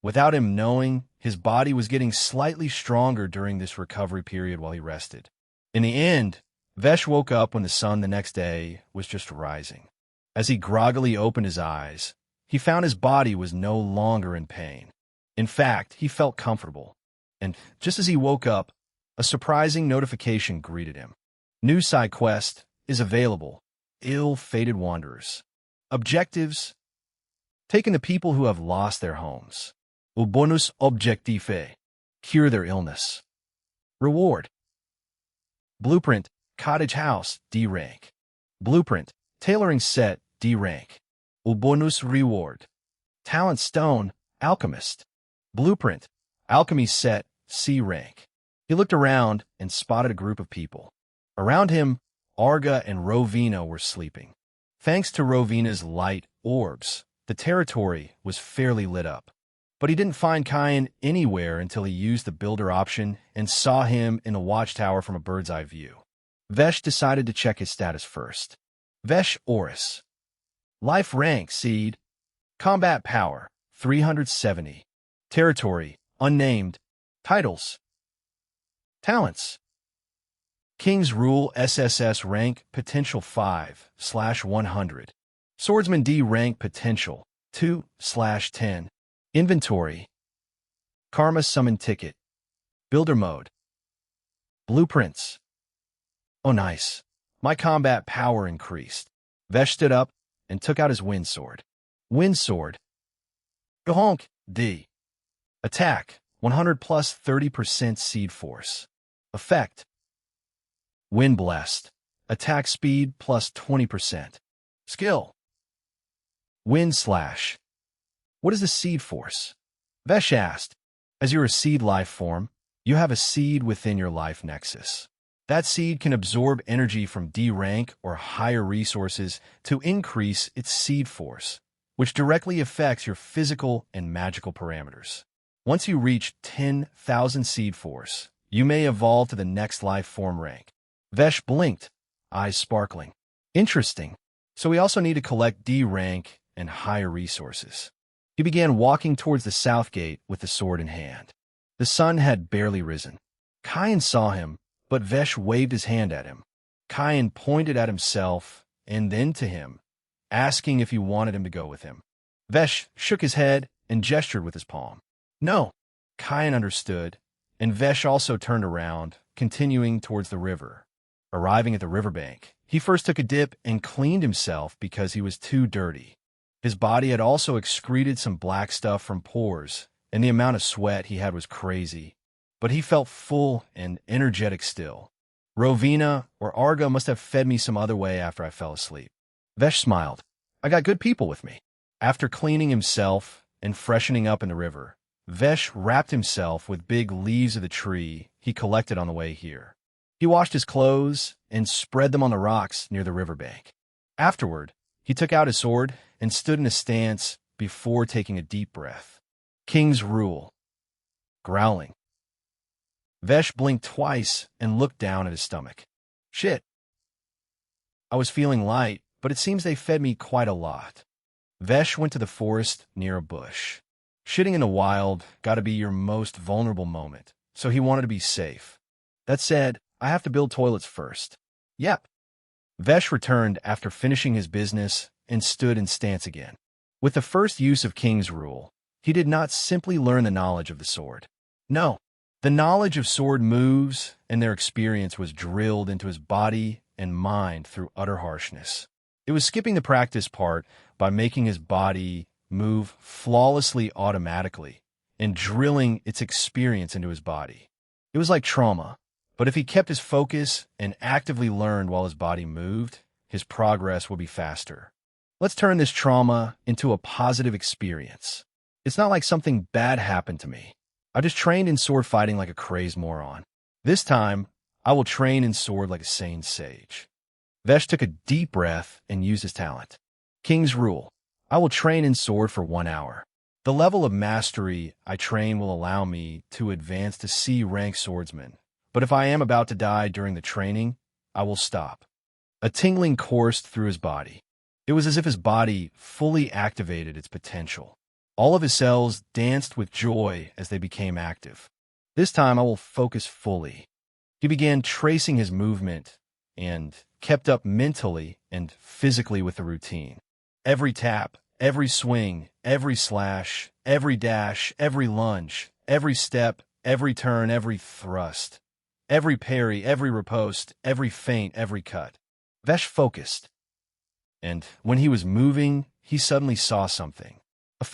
Without him knowing, his body was getting slightly stronger during this recovery period while he rested. In the end, Vesh woke up when the sun the next day was just rising. As he groggily opened his eyes, he found his body was no longer in pain. In fact, he felt comfortable. And just as he woke up, a surprising notification greeted him. New side quest is available. Ill-fated wanderers. Objectives: taking the people who have lost their homes. O bonus objective: cure their illness. Reward: blueprint, cottage house, D rank. Blueprint, tailoring set, D rank. O bonus reward: talent stone, alchemist. Blueprint, alchemy set, C rank. He looked around and spotted a group of people. Around him, Arga and Rovina were sleeping. Thanks to Rovina's light orbs, the territory was fairly lit up. But he didn't find Kyan anywhere until he used the builder option and saw him in a watchtower from a bird's eye view. Vesh decided to check his status first. Vesh Oris. Life rank seed. Combat power 370. Territory unnamed. Titles. Talents. King's Rule SSS rank potential 5/100. Swordsman D rank potential 2/10. Inventory. Karma summon ticket. Builder mode. Blueprints. Oh nice. My combat power increased. Vesh stood up and took out his wind sword. Wind sword. Gahonk D. Attack 100 plus 30% seed force. Effect. Wind Blast. Attack speed plus 20%. Skill. Wind Slash. What is the seed force? Vesh asked. As you're a seed life form, you have a seed within your life nexus. That seed can absorb energy from D rank or higher resources to increase its seed force, which directly affects your physical and magical parameters. Once you reach 10,000 seed force, you may evolve to the next life form rank. Vesh blinked, eyes sparkling. Interesting. So we also need to collect D rank and higher resources. He began walking towards the south gate with the sword in hand. The sun had barely risen. Kayan saw him, but Vesh waved his hand at him. Kayan pointed at himself and then to him, asking if he wanted him to go with him. Vesh shook his head and gestured with his palm. No. Kayan understood, and Vesh also turned around, continuing towards the river. Arriving at the riverbank, he first took a dip and cleaned himself because he was too dirty. His body had also excreted some black stuff from pores, and the amount of sweat he had was crazy. But he felt full and energetic still. Rovina or Arga must have fed me some other way after I fell asleep. Vesh smiled. I got good people with me. After cleaning himself and freshening up in the river, Vesh wrapped himself with big leaves of the tree he collected on the way here. He washed his clothes and spread them on the rocks near the riverbank. Afterward, he took out his sword and stood in a stance before taking a deep breath. King's rule. Growling. Vesh blinked twice and looked down at his stomach. Shit. I was feeling light, but it seems they fed me quite a lot. Vesh went to the forest near a bush. Shitting in the wild gotta be your most vulnerable moment, so he wanted to be safe. That said, I have to build toilets first. Yep. Vesh returned after finishing his business and stood in stance again. With the first use of King's Rule, he did not simply learn the knowledge of the sword. No, the knowledge of sword moves and their experience was drilled into his body and mind through utter harshness. It was skipping the practice part by making his body move flawlessly automatically and drilling its experience into his body. It was like trauma, but if he kept his focus and actively learned while his body moved, his progress would be faster. Let's turn this trauma into a positive experience. It's not like something bad happened to me. I just trained in sword fighting like a crazed moron. This time, I will train in sword like a sane sage. Vesh took a deep breath and used his talent. King's Rule. I will train in sword for 1 hour. The level of mastery I train will allow me to advance to C-rank swordsman. But if I am about to die during the training, I will stop. A tingling coursed through his body. It was as if his body fully activated its potential. All of his cells danced with joy as they became active. This time I will focus fully. He began tracing his movement and kept up mentally and physically with the routine. Every tap, every swing, every slash, every dash, every lunge, every step, every turn, every thrust, every parry, every riposte, every feint, every cut. Vesh focused. And when he was moving, he suddenly saw something. A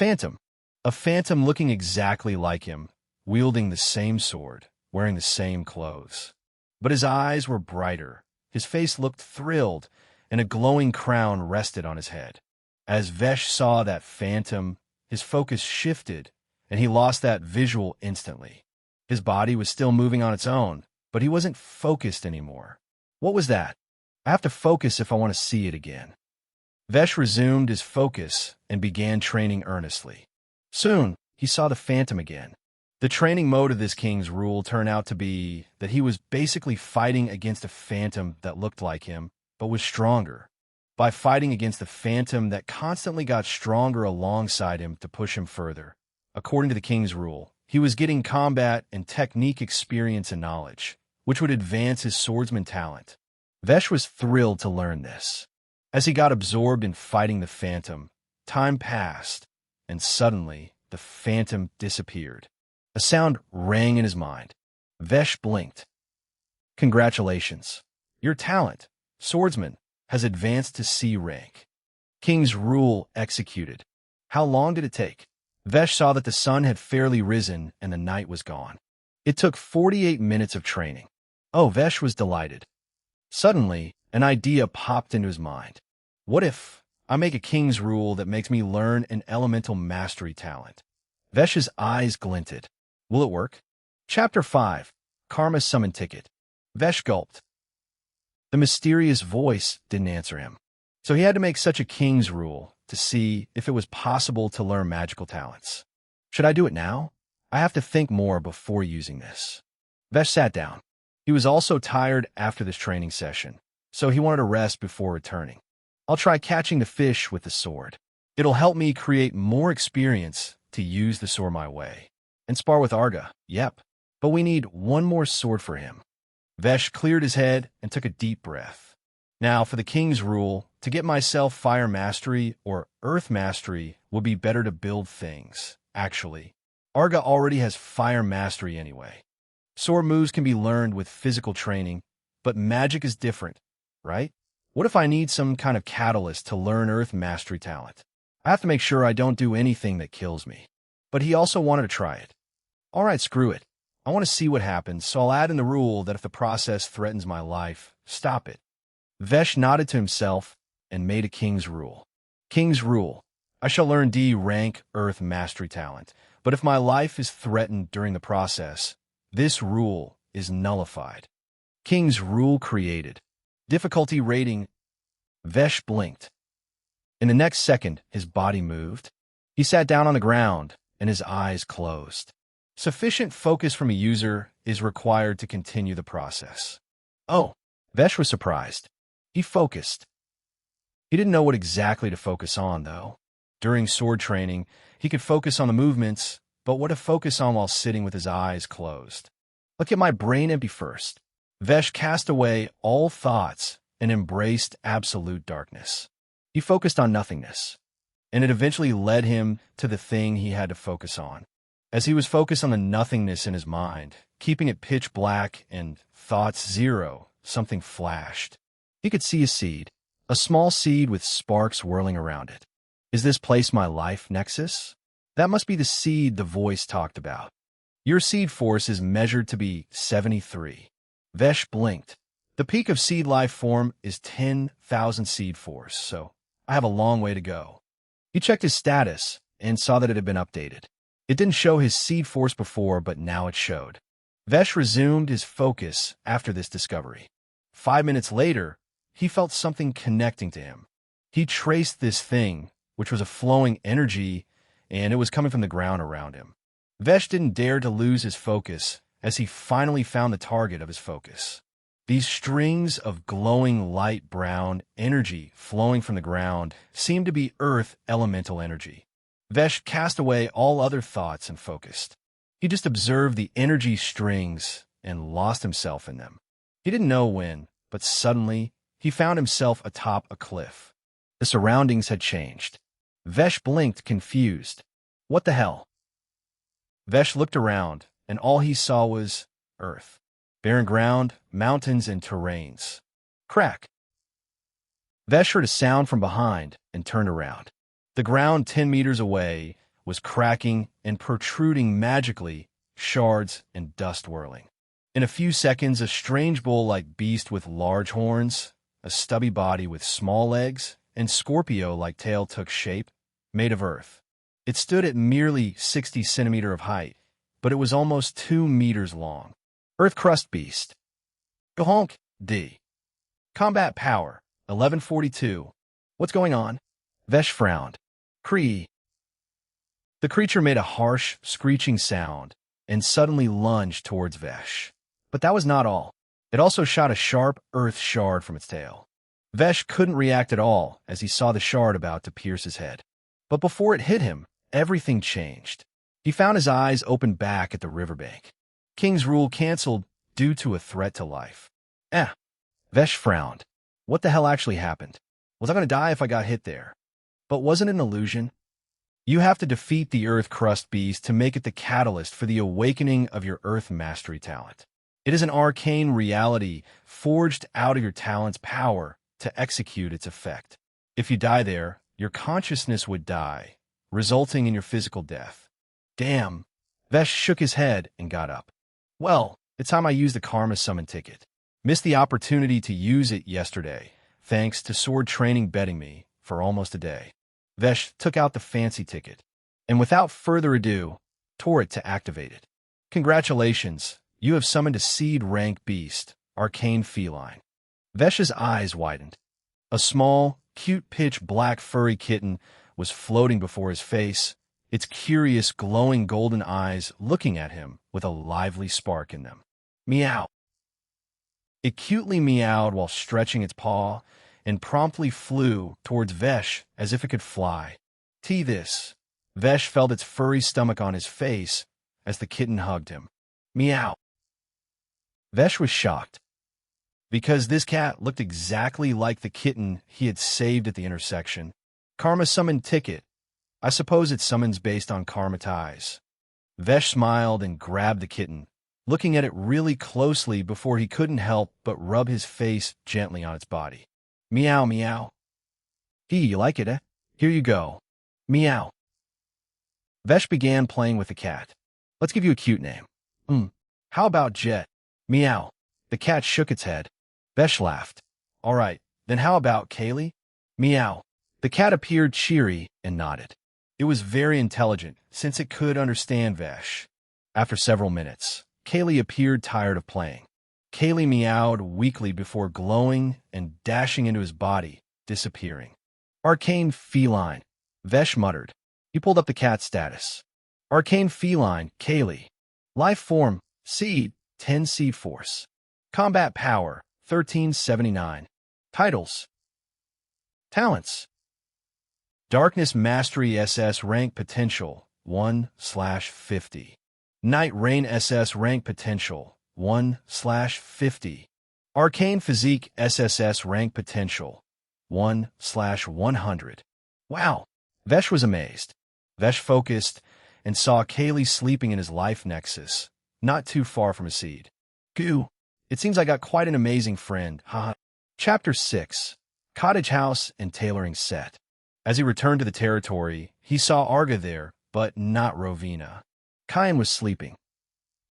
phantom looking exactly like him, wielding the same sword, wearing the same clothes. But his eyes were brighter, his face looked thrilled, and a glowing crown rested on his head. As Vesh saw that phantom, his focus shifted, and he lost that visual instantly. His body was still moving on its own, but he wasn't focused anymore. What was that? I have to focus if I want to see it again. Vesh resumed his focus and began training earnestly. Soon, he saw the phantom again. The training mode of this King's Rule turned out to be that he was basically fighting against a phantom that looked like him, but was stronger. By fighting against the phantom that constantly got stronger alongside him to push him further. According to the King's Rule, he was getting combat and technique experience and knowledge, which would advance his swordsman talent. Vesh was thrilled to learn this. As he got absorbed in fighting the phantom, time passed, and suddenly the phantom disappeared. A sound rang in his mind. Vesh blinked. Congratulations. Your talent, swordsman, has advanced to C rank. King's Rule executed. How long did it take? Vesh saw that the sun had fairly risen and the night was gone. It took 48 minutes of training. Oh, Vesh was delighted. Suddenly, an idea popped into his mind. What if I make a King's Rule that makes me learn an elemental mastery talent? Vesh's eyes glinted. Will it work? Chapter 5. Karma's Summon Ticket. Vesh gulped. The mysterious voice didn't answer him. So he had to make such a King's Rule to see if it was possible to learn magical talents. Should I do it now? I have to think more before using this. Vesh sat down. He was also tired after this training session, so he wanted to rest before returning. I'll try catching the fish with the sword. It'll help me create more experience to use the sword my way. And spar with Arga, yep. But we need one more sword for him. Vesh cleared his head and took a deep breath. Now, for the king's rule, to get myself fire mastery or earth mastery would be better to build things, actually. Arga already has fire mastery anyway. Sword moves can be learned with physical training, but magic is different, right? What if I need some kind of catalyst to learn earth mastery talent? I have to make sure I don't do anything that kills me. But he also wanted to try it. All right, screw it. I want to see what happens, so I'll add in the rule that if the process threatens my life, stop it. Vesh nodded to himself and made a king's rule. King's rule. I shall learn D rank earth mastery talent, but if my life is threatened during the process, this rule is nullified. King's rule created. Difficulty rating. Vesh blinked. In the next second, his body moved. He sat down on the ground, and his eyes closed. Sufficient focus from a user is required to continue the process. Oh, Vesh was surprised. He focused. He didn't know what exactly to focus on, though. During sword training, he could focus on the movements, but what to focus on while sitting with his eyes closed? Look at my brain empty first. Vesh cast away all thoughts and embraced absolute darkness. He focused on nothingness, and it eventually led him to the thing he had to focus on. As he was focused on the nothingness in his mind, keeping it pitch black and thoughts zero, something flashed. He could see a seed, a small seed with sparks whirling around it. Is this place my life nexus? That must be the seed the voice talked about. Your seed force is measured to be 73. Vesh blinked. The peak of seed life form is 10,000 seed force, so I have a long way to go. He checked his status and saw that it had been updated. It didn't show his seed force before, but now it showed. Vesh resumed his focus after this discovery. 5 minutes later, he felt something connecting to him. He traced this thing, which was a flowing energy, and it was coming from the ground around him. Vesh didn't dare to lose his focus as he finally found the target of his focus. These strings of glowing light brown energy flowing from the ground seemed to be earth elemental energy. Vesh cast away all other thoughts and focused. He just observed the energy strings and lost himself in them. He didn't know when, but suddenly he found himself atop a cliff. The surroundings had changed. Vesh blinked, confused. What the hell? Vesh looked around, and all he saw was earth. Barren ground, mountains, and terrains. Crack. Vesh heard a sound from behind and turned around. The ground 10 meters away was cracking and protruding magically, shards and dust whirling. In a few seconds, a strange bull-like beast with large horns, a stubby body with small legs, and Scorpio-like tail took shape, made of earth. It stood at merely 60 centimeters of height, but it was almost 2 meters long. Earth crust beast. Gahonk, D. Combat power, 1142. What's going on? Vesh frowned. Cree. The creature made a harsh, screeching sound and suddenly lunged towards Vesh. But that was not all. It also shot a sharp earth shard from its tail. Vesh couldn't react at all as he saw the shard about to pierce his head. But before it hit him, everything changed. He found his eyes open back at the riverbank. King's rule canceled due to a threat to life. Vesh frowned. What the hell actually happened? Was I going to die if I got hit there? But wasn't it an illusion? You have to defeat the Earth Crust Beast to make it the catalyst for the awakening of your Earth Mastery talent. It is an arcane reality forged out of your talent's power to execute its effect. If you die there, your consciousness would die, resulting in your physical death. Damn. Vesh shook his head and got up. Well, it's time I used the Karma Summon ticket. Missed the opportunity to use it yesterday, thanks to sword training betting me for almost a day. Vesh took out the fancy ticket, and without further ado, tore it to activate it. Congratulations, you have summoned a seed rank beast, arcane feline. Vesh's eyes widened. A small, cute pitch black furry kitten was floating before his face, its curious glowing golden eyes looking at him with a lively spark in them. Meow. It cutely meowed while stretching its paw, and promptly flew towards Vesh as if it could fly. This. Vesh felt its furry stomach on his face as the kitten hugged him. Meow. Vesh was shocked, because this cat looked exactly like the kitten he had saved at the intersection. Karma summoned Ticket. I suppose it summons based on karma ties. Vesh smiled and grabbed the kitten, looking at it really closely before he couldn't help but rub his face gently on its body. Meow, meow. You like it, eh? Here you go. Meow. Vesh began playing with the cat. Let's give you a cute name. How about Jet? Meow. The cat shook its head. Vesh laughed. All right, then how about Kaylee? Meow. The cat appeared cheery and nodded. It was very intelligent, since it could understand Vesh. After several minutes, Kaylee appeared tired of playing. Kaylee meowed weakly before glowing and dashing into his body, disappearing. Arcane Feline. Vesh muttered. He pulled up the cat status. Arcane Feline, Kaylee. Life Form, Seed, 10 Seed Force. Combat Power, 1379. Titles. Talents. Darkness Mastery SS Rank Potential, 1/50. Night Rain SS Rank Potential, 1/50. Arcane Physique SSS Rank Potential, 1/100. Wow! Vesh was amazed. Vesh focused and saw Kaylee sleeping in his life nexus, not too far from a seed. Goo! It seems I got quite an amazing friend, haha. Chapter 6. Cottage House and Tailoring Set. As he returned to the territory, he saw Arga there, but not Rovina. Kyan was sleeping.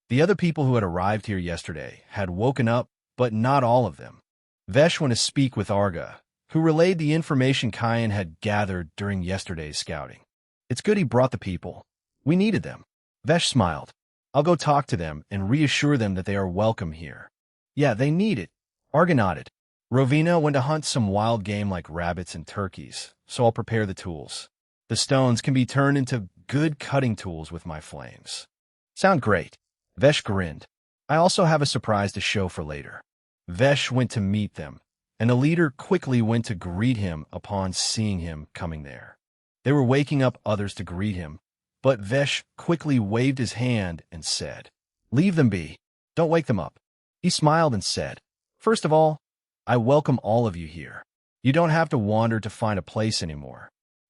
The other people who had arrived here yesterday had woken up, but not all of them. Vesh went to speak with Arga, who relayed the information Kyan had gathered during yesterday's scouting. It's good he brought the people. We needed them. Vesh smiled. I'll go talk to them and reassure them that they are welcome here. Yeah, they need it. Arga nodded. Rovina went to hunt some wild game like rabbits and turkeys, so I'll prepare the tools. The stones can be turned into good cutting tools with my flames. Sound great. Vesh grinned. I also have a surprise to show for later. Vesh went to meet them, and the leader quickly went to greet him upon seeing him coming there. They were waking up others to greet him, but Vesh quickly waved his hand and said, Leave them be. Don't wake them up. He smiled and said, First of all, I welcome all of you here. You don't have to wander to find a place anymore.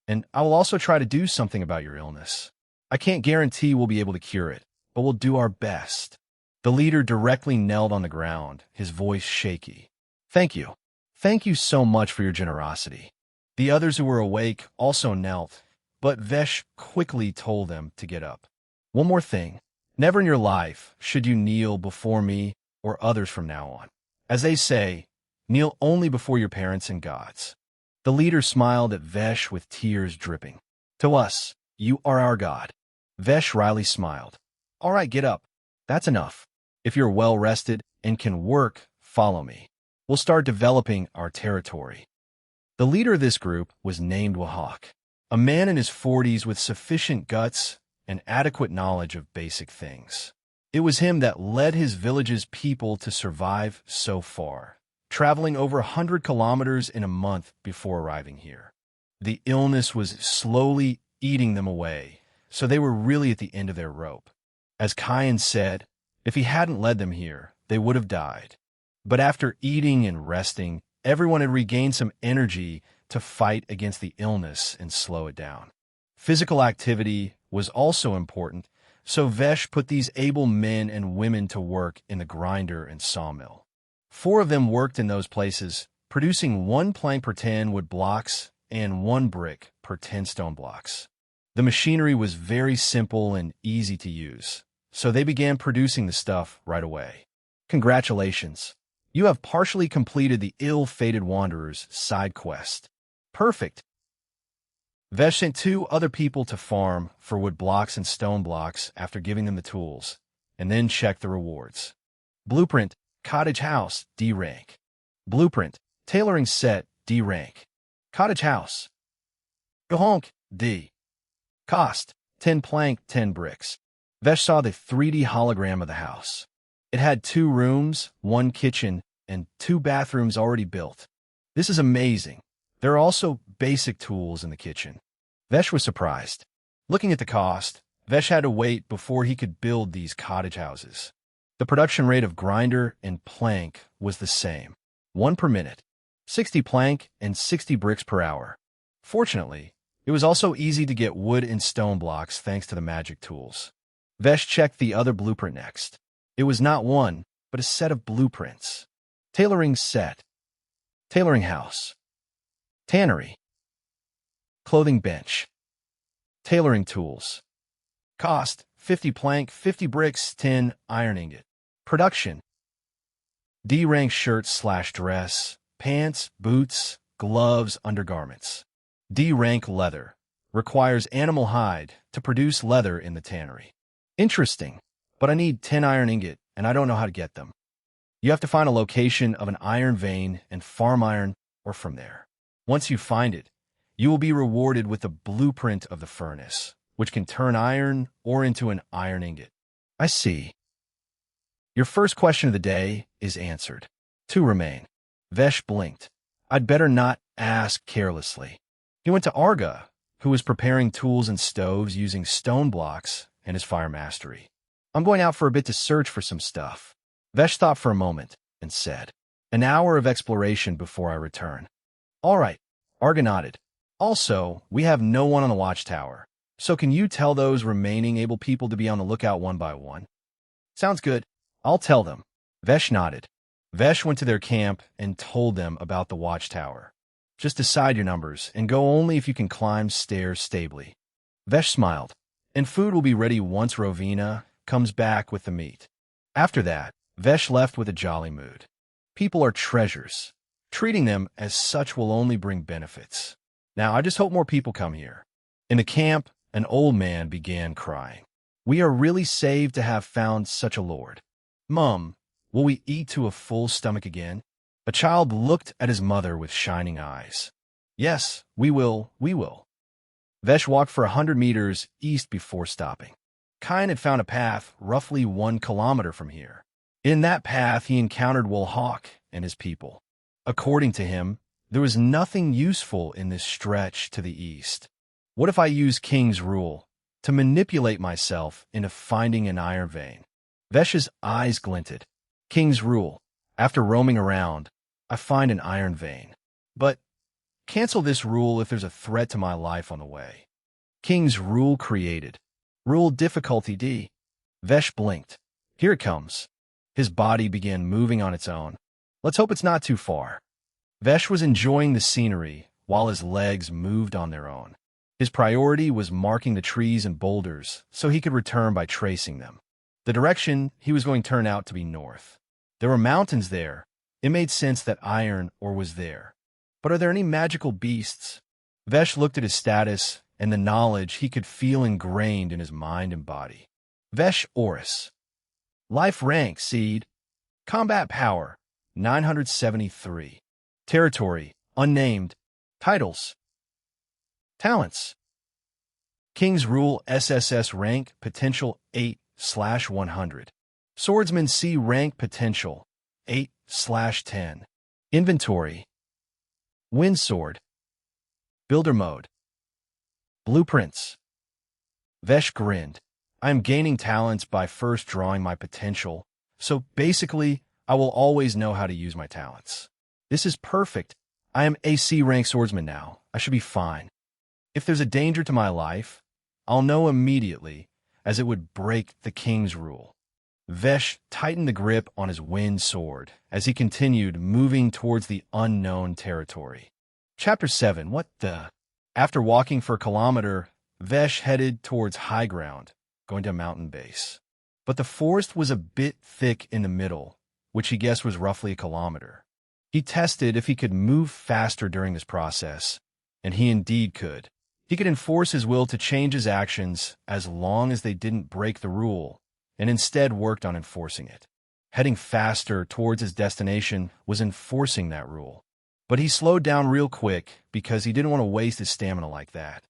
And I will also try to do something about your illness. I can't guarantee we'll be able to cure it, but we'll do our best. The leader directly knelt on the ground, his voice shaky. Thank you. Thank you so much for your generosity. The others who were awake also knelt, but Vesh quickly told them to get up. One more thing. Never in your life should you kneel before me or others from now on. As they say, kneel only before your parents and gods. The leader smiled at Vesh with tears dripping. To us, you are our god. Vesh wryly smiled. All right, get up. That's enough. If you're well rested and can work, follow me. We'll start developing our territory. The leader of this group was named Wahak, a man in his 40s with sufficient guts and adequate knowledge of basic things. It was him that led his village's people to survive so far, traveling over 100 kilometers in a month before arriving here. The illness was slowly eating them away, so they were really at the end of their rope. As Kyan said, if he hadn't led them here, they would have died. But after eating and resting, everyone had regained some energy to fight against the illness and slow it down. Physical activity was also important, so Vesh put these able men and women to work in the grinder and sawmill. 4 of them worked in those places, producing 1 plank per 10 wood blocks and 1 brick per 10 stone blocks. The machinery was very simple and easy to use, so they began producing the stuff right away. Congratulations! You have partially completed the Ill-Fated Wanderer's side quest. Perfect! Vesh sent 2 other people to farm for wood blocks and stone blocks after giving them the tools, and then checked the rewards. Blueprint, Cottage House, D rank. Blueprint, Tailoring Set, D rank. Cottage House. Gahonk, D. Cost, 10 plank, 10 bricks. Vesh saw the 3D hologram of the house. It had 2 rooms, 1 kitchen, and 2 bathrooms already built. This is amazing. There are also basic tools in the kitchen. Vesh was surprised. Looking at the cost, Vesh had to wait before he could build these cottage houses. The production rate of grinder and plank was the same, 1 per minute, 60 plank and 60 bricks per hour. Fortunately, it was also easy to get wood and stone blocks thanks to the magic tools. Vesh checked the other blueprint next. It was not one, but a set of blueprints. Tailoring set. Tailoring house. Tannery. Clothing bench. Tailoring tools. Cost, 50 plank, 50 bricks, 10 iron ingot. Production. D-rank shirt/dress, pants, boots, gloves, undergarments. D-rank leather. Requires animal hide to produce leather in the tannery. Interesting, but I need 10 iron ingot, and I don't know how to get them. You have to find a location of an iron vein and farm iron, or from there. Once you find it, you will be rewarded with the blueprint of the furnace, which can turn iron ore into an iron ingot. I see. Your first question of the day is answered. 2 remain. Vesh blinked. I'd better not ask carelessly. He went to Arga, who was preparing tools and stoves using stone blocks and his fire mastery. I'm going out for a bit to search for some stuff. Vesh thought for a moment and said, an hour of exploration before I return. All right, Arga nodded. Also, we have no one on the watchtower, so can you tell those remaining able people to be on the lookout one by one? Sounds good. I'll tell them. Vesh nodded. Vesh went to their camp and told them about the watchtower. Just decide your numbers and go only if you can climb stairs stably. Vesh smiled. And food will be ready once Rovina comes back with the meat. After that, Vesh left with a jolly mood. People are treasures. Treating them as such will only bring benefits. Now, I just hope more people come here. In the camp, an old man began crying. We are really saved to have found such a lord. Mum, will we eat to a full stomach again? A child looked at his mother with shining eyes. Yes, we will. Vesh walked for 100 meters east before stopping. Kine had found a path roughly 1 kilometer from here. In that path, he encountered Wolhawk and his people. According to him, there was nothing useful in this stretch to the east. What if I use King's Rule to manipulate myself into finding an iron vein? Vesh's eyes glinted. King's Rule. After roaming around, I find an iron vein. But cancel this rule if there's a threat to my life on the way. King's Rule created. Rule difficulty D. Vesh blinked. Here it comes. His body began moving on its own. Let's hope it's not too far. Vesh was enjoying the scenery while his legs moved on their own. His priority was marking the trees and boulders so he could return by tracing them. The direction he was going turned out to be north. There were mountains there. It made sense that iron ore was there. But are there any magical beasts? Vesh looked at his status and the knowledge he could feel ingrained in his mind and body. Vesh Oris. Life rank, Seed. Combat power, 973. Territory, unnamed. Titles. Talents. King's Rule SSS rank, potential 8/100. Swordsman C rank, potential 8/10. Inventory. Wind Sword. Builder mode. Blueprints. Vesh grinned. I am gaining talents by first drawing my potential, so basically, I will always know how to use my talents. This is perfect. I am a C rank swordsman now. I should be fine. If there's a danger to my life, I'll know immediately, as it would break the King's Rule. Vesh tightened the grip on his wind sword as he continued moving towards the unknown territory. Chapter 7. What the? After walking for a kilometer, Vesh headed towards high ground, going to a mountain base. But the forest was a bit thick in the middle, which he guessed was roughly a kilometer. He tested if he could move faster during this process, and he indeed could. He could enforce his will to change his actions as long as they didn't break the rule, and instead worked on enforcing it. Heading faster towards his destination was enforcing that rule. But he slowed down real quick because he didn't want to waste his stamina like that.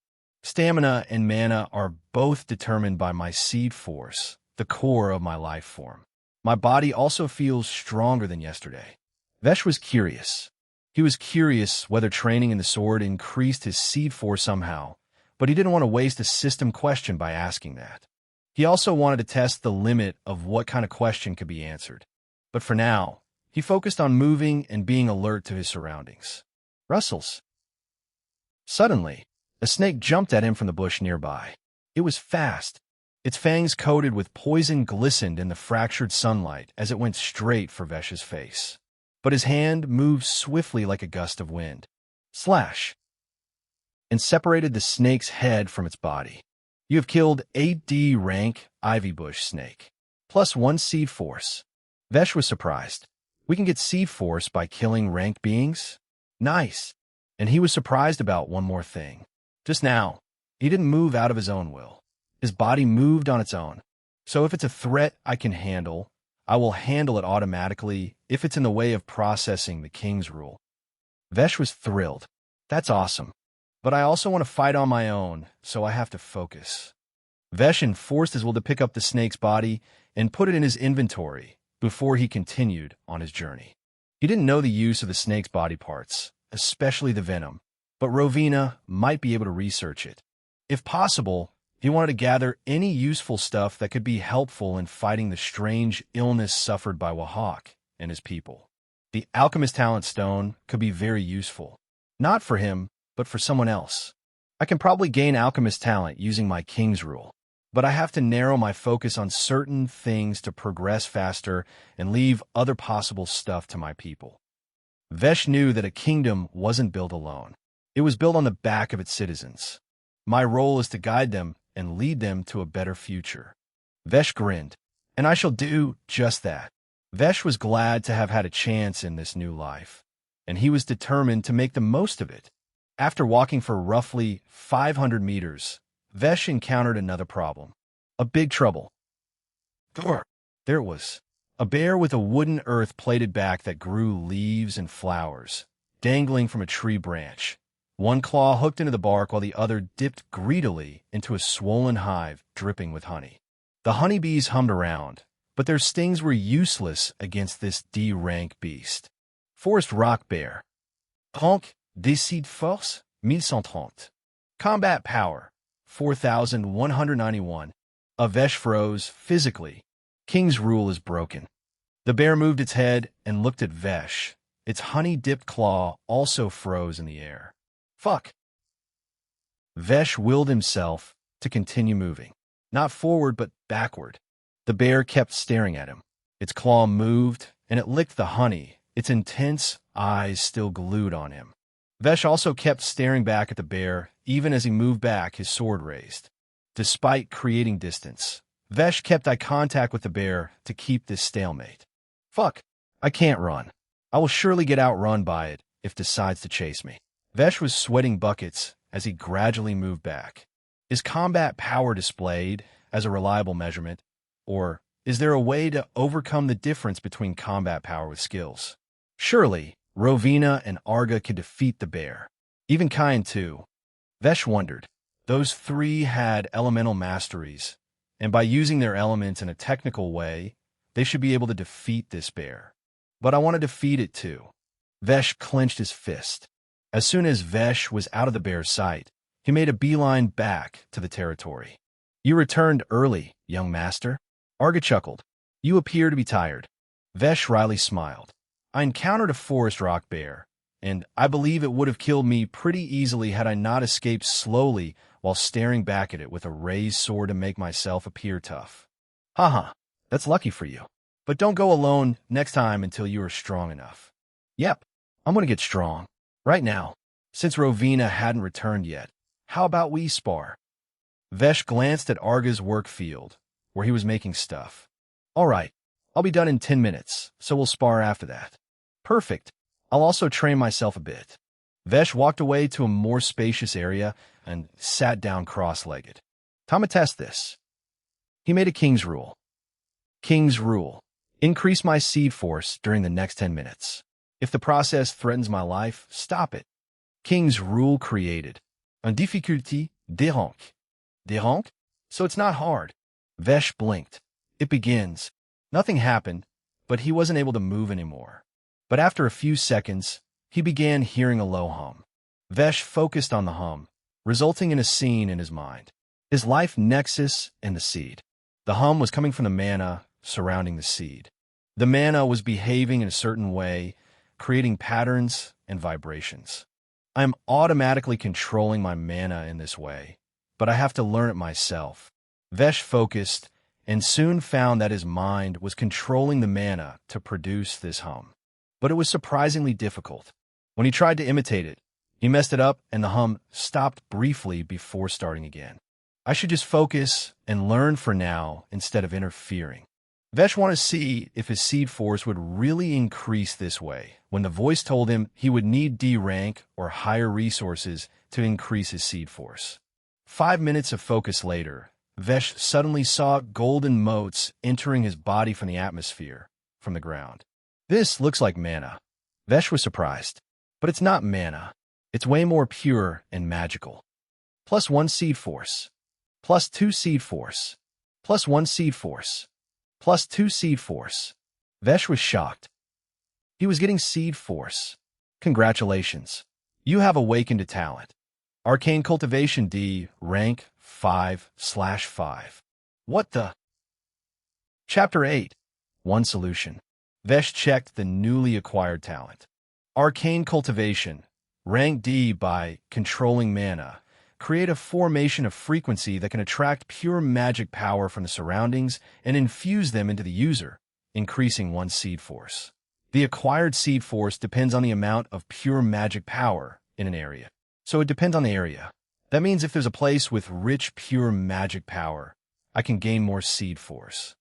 Stamina and mana are both determined by my seed force, the core of my life form. My body also feels stronger than yesterday. Vesh was curious. He was curious whether training in the sword increased his seed force somehow, but he didn't want to waste a system question by asking that. He also wanted to test the limit of what kind of question could be answered. But for now, he focused on moving and being alert to his surroundings. Rustles. Suddenly, a snake jumped at him from the bush nearby. It was fast. Its fangs coated with poison glistened in the fractured sunlight as it went straight for Vesh's face. But his hand moved swiftly like a gust of wind. Slash! And separated the snake's head from its body. You have killed 8D rank Ivy Bush snake. +1 seed force. Vesh was surprised. We can get seed force by killing ranked beings? Nice. And he was surprised about one more thing. Just now, he didn't move out of his own will. His body moved on its own. So if it's a threat I can handle, I will handle it automatically if it's in the way of processing the king's rule. Vesh was thrilled. That's awesome. But I also want to fight on my own, so I have to focus. Vesh enforced his will to pick up the snake's body and put it in his inventory before he continued on his journey. He didn't know the use of the snake's body parts, especially the venom, but Rowena might be able to research it. If possible, he wanted to gather any useful stuff that could be helpful in fighting the strange illness suffered by Wahak and his people. The alchemist talent stone could be very useful. Not for him, but for someone else. I can probably gain alchemist talent using my king's rule, but I have to narrow my focus on certain things to progress faster and leave other possible stuff to my people. Vesh knew that a kingdom wasn't built alone. It was built on the back of its citizens. My role is to guide them and lead them to a better future. Vesh grinned, and I shall do just that. Vesh was glad to have had a chance in this new life, and he was determined to make the most of it. After walking for roughly 500 meters, Vesh encountered another problem. A big trouble. There it was. A bear with a wooden earth-plated back that grew leaves and flowers, dangling from a tree branch. One claw hooked into the bark while the other dipped greedily into a swollen hive dripping with honey. The honeybees hummed around, but their stings were useless against this D-rank beast. Forest rock bear. Honk. Décide force, 1130. Combat power, 4191. Vesh froze physically. King's rule is broken. The bear moved its head and looked at Vesh. Its honey-dipped claw also froze in the air. Fuck. Vesh willed himself to continue moving. Not forward, but backward. The bear kept staring at him. Its claw moved, and it licked the honey, its intense eyes still glued on him. Vesh also kept staring back at the bear, even as he moved back, his sword raised. Despite creating distance, Vesh kept eye contact with the bear to keep this stalemate. Fuck, I can't run. I will surely get outrun by it if it decides to chase me. Vesh was sweating buckets as he gradually moved back. Is combat power displayed as a reliable measurement, or is there a way to overcome the difference between combat power with skills? Surely, Rowena and Arga could defeat the bear. Even Kyan too. Vesh wondered. Those three had elemental masteries, and by using their elements in a technical way, they should be able to defeat this bear. But I want to defeat it too. Vesh clenched his fist. As soon as Vesh was out of the bear's sight, he made a beeline back to the territory. You returned early, young master. Arga chuckled. You appear to be tired. Vesh wryly smiled. I encountered a forest rock bear, and I believe it would have killed me pretty easily had I not escaped slowly while staring back at it with a raised sword to make myself appear tough. Haha, that's lucky for you. But don't go alone next time until you are strong enough. Yep, I'm going to get strong. Right now, since Rowena hadn't returned yet, how about we spar? Vesh glanced at Arga's work field, where he was making stuff. All right, I'll be done in 10 minutes, so we'll spar after that. Perfect. I'll also train myself a bit. Vesh walked away to a more spacious area and sat down cross-legged. Time to test this. He made a king's rule. King's rule. Increase my seed force during the next 10 minutes. If the process threatens my life, stop it. King's rule created. Un difficulté, des rank. Des rank? So it's not hard. Vesh blinked. It begins. Nothing happened, but he wasn't able to move anymore. But after a few seconds, he began hearing a low hum. Vesh focused on the hum, resulting in a scene in his mind. His life nexus and the seed. The hum was coming from the mana surrounding the seed. The mana was behaving in a certain way, creating patterns and vibrations. I am automatically controlling my mana in this way, but I have to learn it myself. Vesh focused and soon found that his mind was controlling the mana to produce this hum. But it was surprisingly difficult. When he tried to imitate it, he messed it up and the hum stopped briefly before starting again. I should just focus and learn for now instead of interfering. Vesh wanted to see if his seed force would really increase this way, when the voice told him he would need D rank or higher resources to increase his seed force. 5 minutes of focus later, Vesh suddenly saw golden motes entering his body from the atmosphere, from the ground. This looks like mana. Vesh was surprised. But it's not mana. It's way more pure and magical. +1 seed force. +2 seed force. +1 seed force. +2 seed force. Vesh was shocked. He was getting seed force. Congratulations. You have awakened a talent. Arcane Cultivation D, rank 5/5. What the? Chapter 8. One solution. Vesh checked the newly acquired talent. Arcane Cultivation, rank D by controlling mana. Create a formation of frequency that can attract pure magic power from the surroundings and infuse them into the user, increasing one's seed force. The acquired seed force depends on the amount of pure magic power in an area. So it depends on the area. That means if there's a place with rich pure magic power, I can gain more seed force.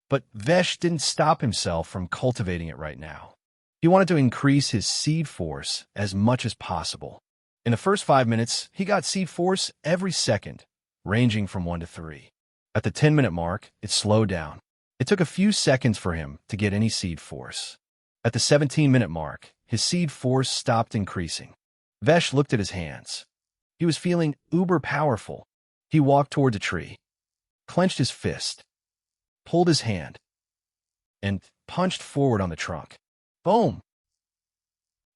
But Vesh didn't stop himself from cultivating it right now. He wanted to increase his seed force as much as possible. In the first 5 minutes, he got seed force every second, ranging from 1 to 3. At the 10-minute mark, it slowed down. It took a few seconds for him to get any seed force. At the 17-minute mark, his seed force stopped increasing. Vesh looked at his hands. He was feeling uber powerful. He walked towards a tree, clenched his fist, pulled his hand, and punched forward on the trunk. Boom!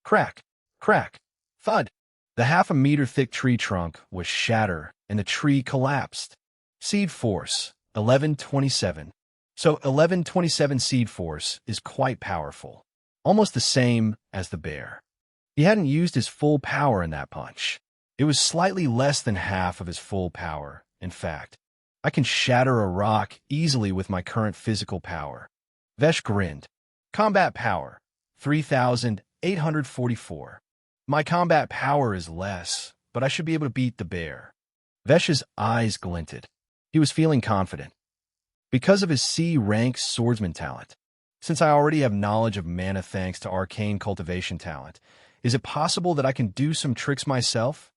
Crack, crack, thud. The half-a-meter-thick tree trunk was shattered, and the tree collapsed. Seed force, 1127. So 1127 seed force is quite powerful. Almost the same as the bear. He hadn't used his full power in that punch. It was slightly less than half of his full power, in fact. I can shatter a rock easily with my current physical power. Vesh grinned. Combat power, 3,844. My combat power is less, but I should be able to beat the bear. Vesh's eyes glinted. He was feeling confident. Because of his C-rank swordsman talent. Since I already have knowledge of mana thanks to Arcane Cultivation talent, is it possible that I can do some tricks myself?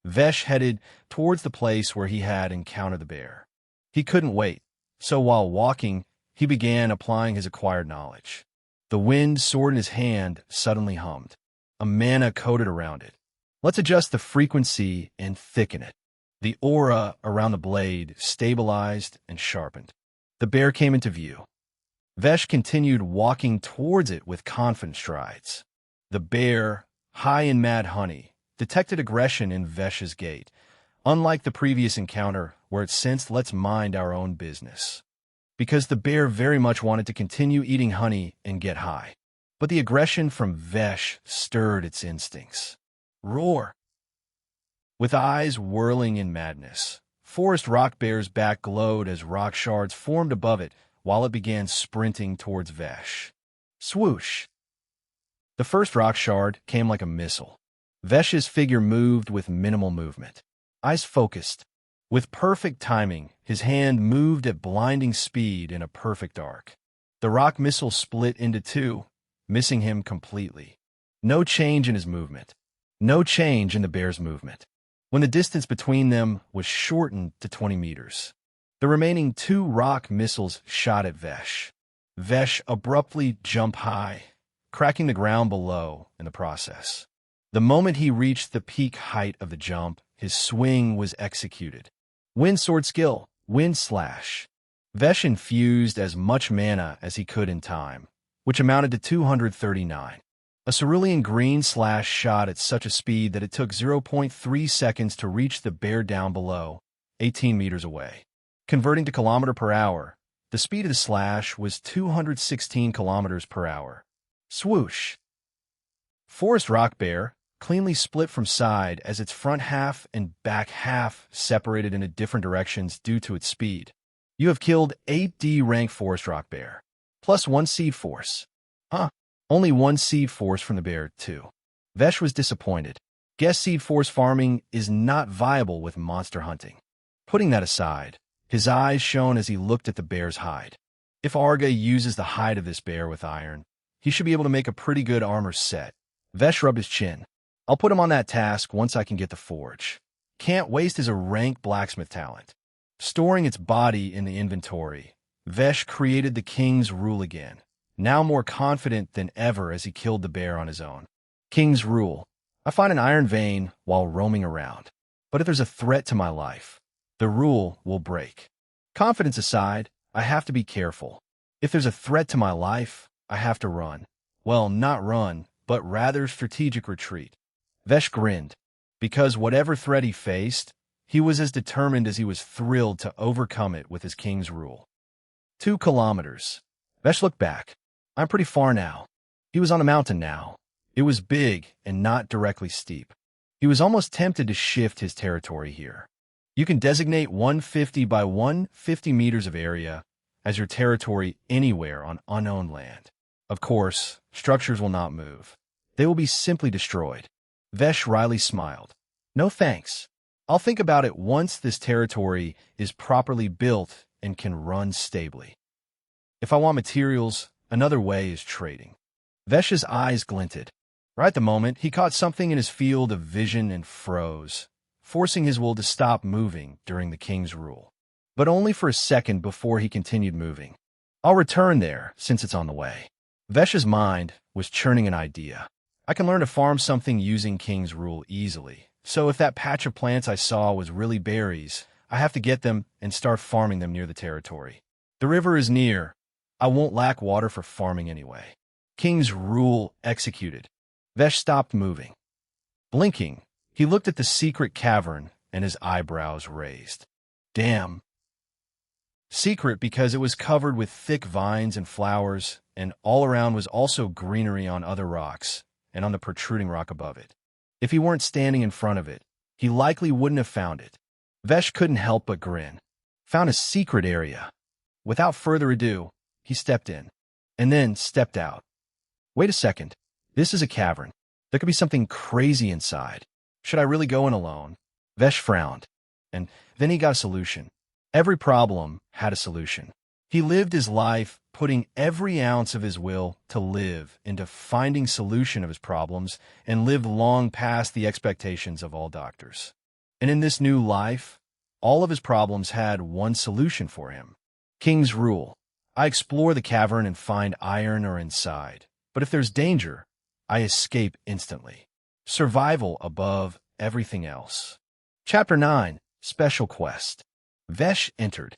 Vesh headed towards the place where he had encountered the bear. He couldn't wait, so while walking, he began applying his acquired knowledge. The wind sword in his hand suddenly hummed. A mana coated around it. Let's adjust the frequency and thicken it. The aura around the blade stabilized and sharpened. The bear came into view. Vesh continued walking towards it with confident strides. The bear, high in mad honey, detected aggression in Vesh's gait, unlike the previous encounter where it sensed let's mind our own business. Because the bear very much wanted to continue eating honey and get high. But the aggression from Vesh stirred its instincts. Roar! With eyes whirling in madness, Forest Rock Bear's back glowed as rock shards formed above it while it began sprinting towards Vesh. Swoosh! The first rock shard came like a missile. Vesh's figure moved with minimal movement. Eyes focused. With perfect timing, his hand moved at blinding speed in a perfect arc. The rock missile split into two, missing him completely. No change in his movement. No change in the bear's movement. When the distance between them was shortened to 20 meters. The remaining two rock missiles shot at Vesh. Vesh abruptly jumped high, cracking the ground below in the process. The moment he reached the peak height of the jump, his swing was executed. Wind sword skill, wind slash. Vesh infused as much mana as he could in time, which amounted to 239. A cerulean green slash shot at such a speed that it took 0.3 seconds to reach the bear down below, 18 meters away. Converting to kilometer per hour, the speed of the slash was 216 kilometers per hour. Swoosh! Forest rock bear, cleanly split from side as its front half and back half separated into different directions due to its speed. You have killed 8D rank forest rock bear, plus 1 seed force. Huh? Only 1 seed force from the bear, too. Vesh was disappointed. Guess seed force farming is not viable with monster hunting. Putting that aside, his eyes shone as he looked at the bear's hide. If Arga uses the hide of this bear with iron, he should be able to make a pretty good armor set. Vesh rubbed his chin. I'll put him on that task once I can get the forge. Can't waste his rank blacksmith talent. Storing its body in the inventory, Vesh created the King's Rule again, now more confident than ever as he killed the bear on his own. King's Rule. I find an iron vein while roaming around. But if there's a threat to my life, the rule will break. Confidence aside, I have to be careful. If there's a threat to my life, I have to run. Well, not run, but rather strategic retreat. Vesh grinned, because whatever threat he faced, he was as determined as he was thrilled to overcome it with his King's Rule. 2 kilometers. Vesh looked back. I'm pretty far now. He was on a mountain now. It was big and not directly steep. He was almost tempted to shift his territory here. You can designate 150 by 150 meters of area as your territory anywhere on unowned land. Of course, structures will not move. They will be simply destroyed. Vesh wryly smiled. No thanks. I'll think about it once this territory is properly built and can run stably. If I want materials, another way is trading. Vesh's eyes glinted. Right at the moment, he caught something in his field of vision and froze, forcing his will to stop moving during the King's Rule. But only for a second before he continued moving. I'll return there, since it's on the way. Vesh's mind was churning an idea. I can learn to farm something using King's Rule easily. So if that patch of plants I saw was really berries, I have to get them and start farming them near the territory. The river is near. I won't lack water for farming anyway. King's Rule executed. Vesh stopped moving. Blinking, he looked at the secret cavern and his eyebrows raised. Damn. Secret because it was covered with thick vines and flowers, and all around was also greenery on other rocks and on the protruding rock above it. If he weren't standing in front of it, he likely wouldn't have found it. Vesh couldn't help but grin. Found a secret area. Without further ado, he stepped in, and then stepped out. Wait a second. This is a cavern. There could be something crazy inside. Should I really go in alone? Vesh frowned, and then he got a solution. Every problem had a solution. He lived his life putting every ounce of his will to live into finding solution of his problems and lived long past the expectations of all doctors. And in this new life, all of his problems had one solution for him. King's Rule. I explore the cavern and find iron or inside. But if there's danger, I escape instantly. Survival above everything else. Chapter 9. Special Quest. Vesh entered.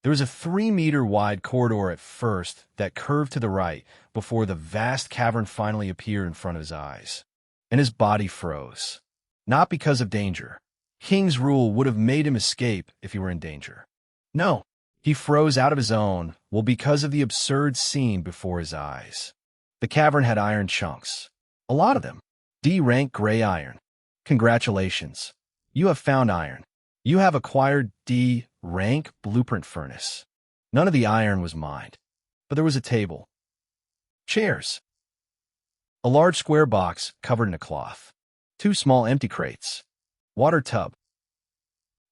There was a 3-meter-wide corridor at first that curved to the right before the vast cavern finally appeared in front of his eyes. And his body froze. Not because of danger. King's Rule would have made him escape if he were in danger. No, he froze out of his own will because of the absurd scene before his eyes. The cavern had iron chunks. A lot of them. D-rank gray iron. Congratulations. You have found iron. You have acquired D-rank blueprint furnace. None of the iron was mined, but there was a table. Chairs. A large square box covered in a cloth. 2 small empty crates. Water tub.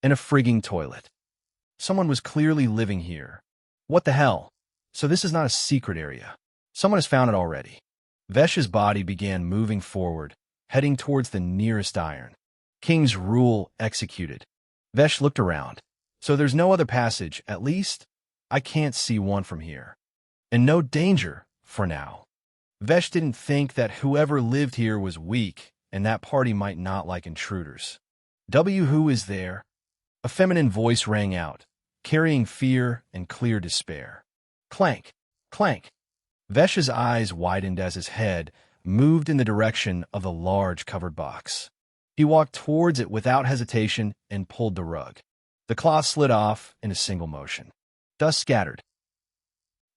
And a frigging toilet. Someone was clearly living here. What the hell? So this is not a secret area. Someone has found it already. Vesh's body began moving forward, heading towards the nearest iron. King's Rule executed. Vesh looked around. So there's no other passage, at least I can't see one from here. And no danger, for now. Vesh didn't think that whoever lived here was weak, and that party might not like intruders. Who is there? A feminine voice rang out, carrying fear and clear despair. Clank, clank. Vesh's eyes widened as his head, moved in the direction of the large covered box. He walked towards it without hesitation and pulled the rug. The cloth slid off in a single motion. Dust scattered.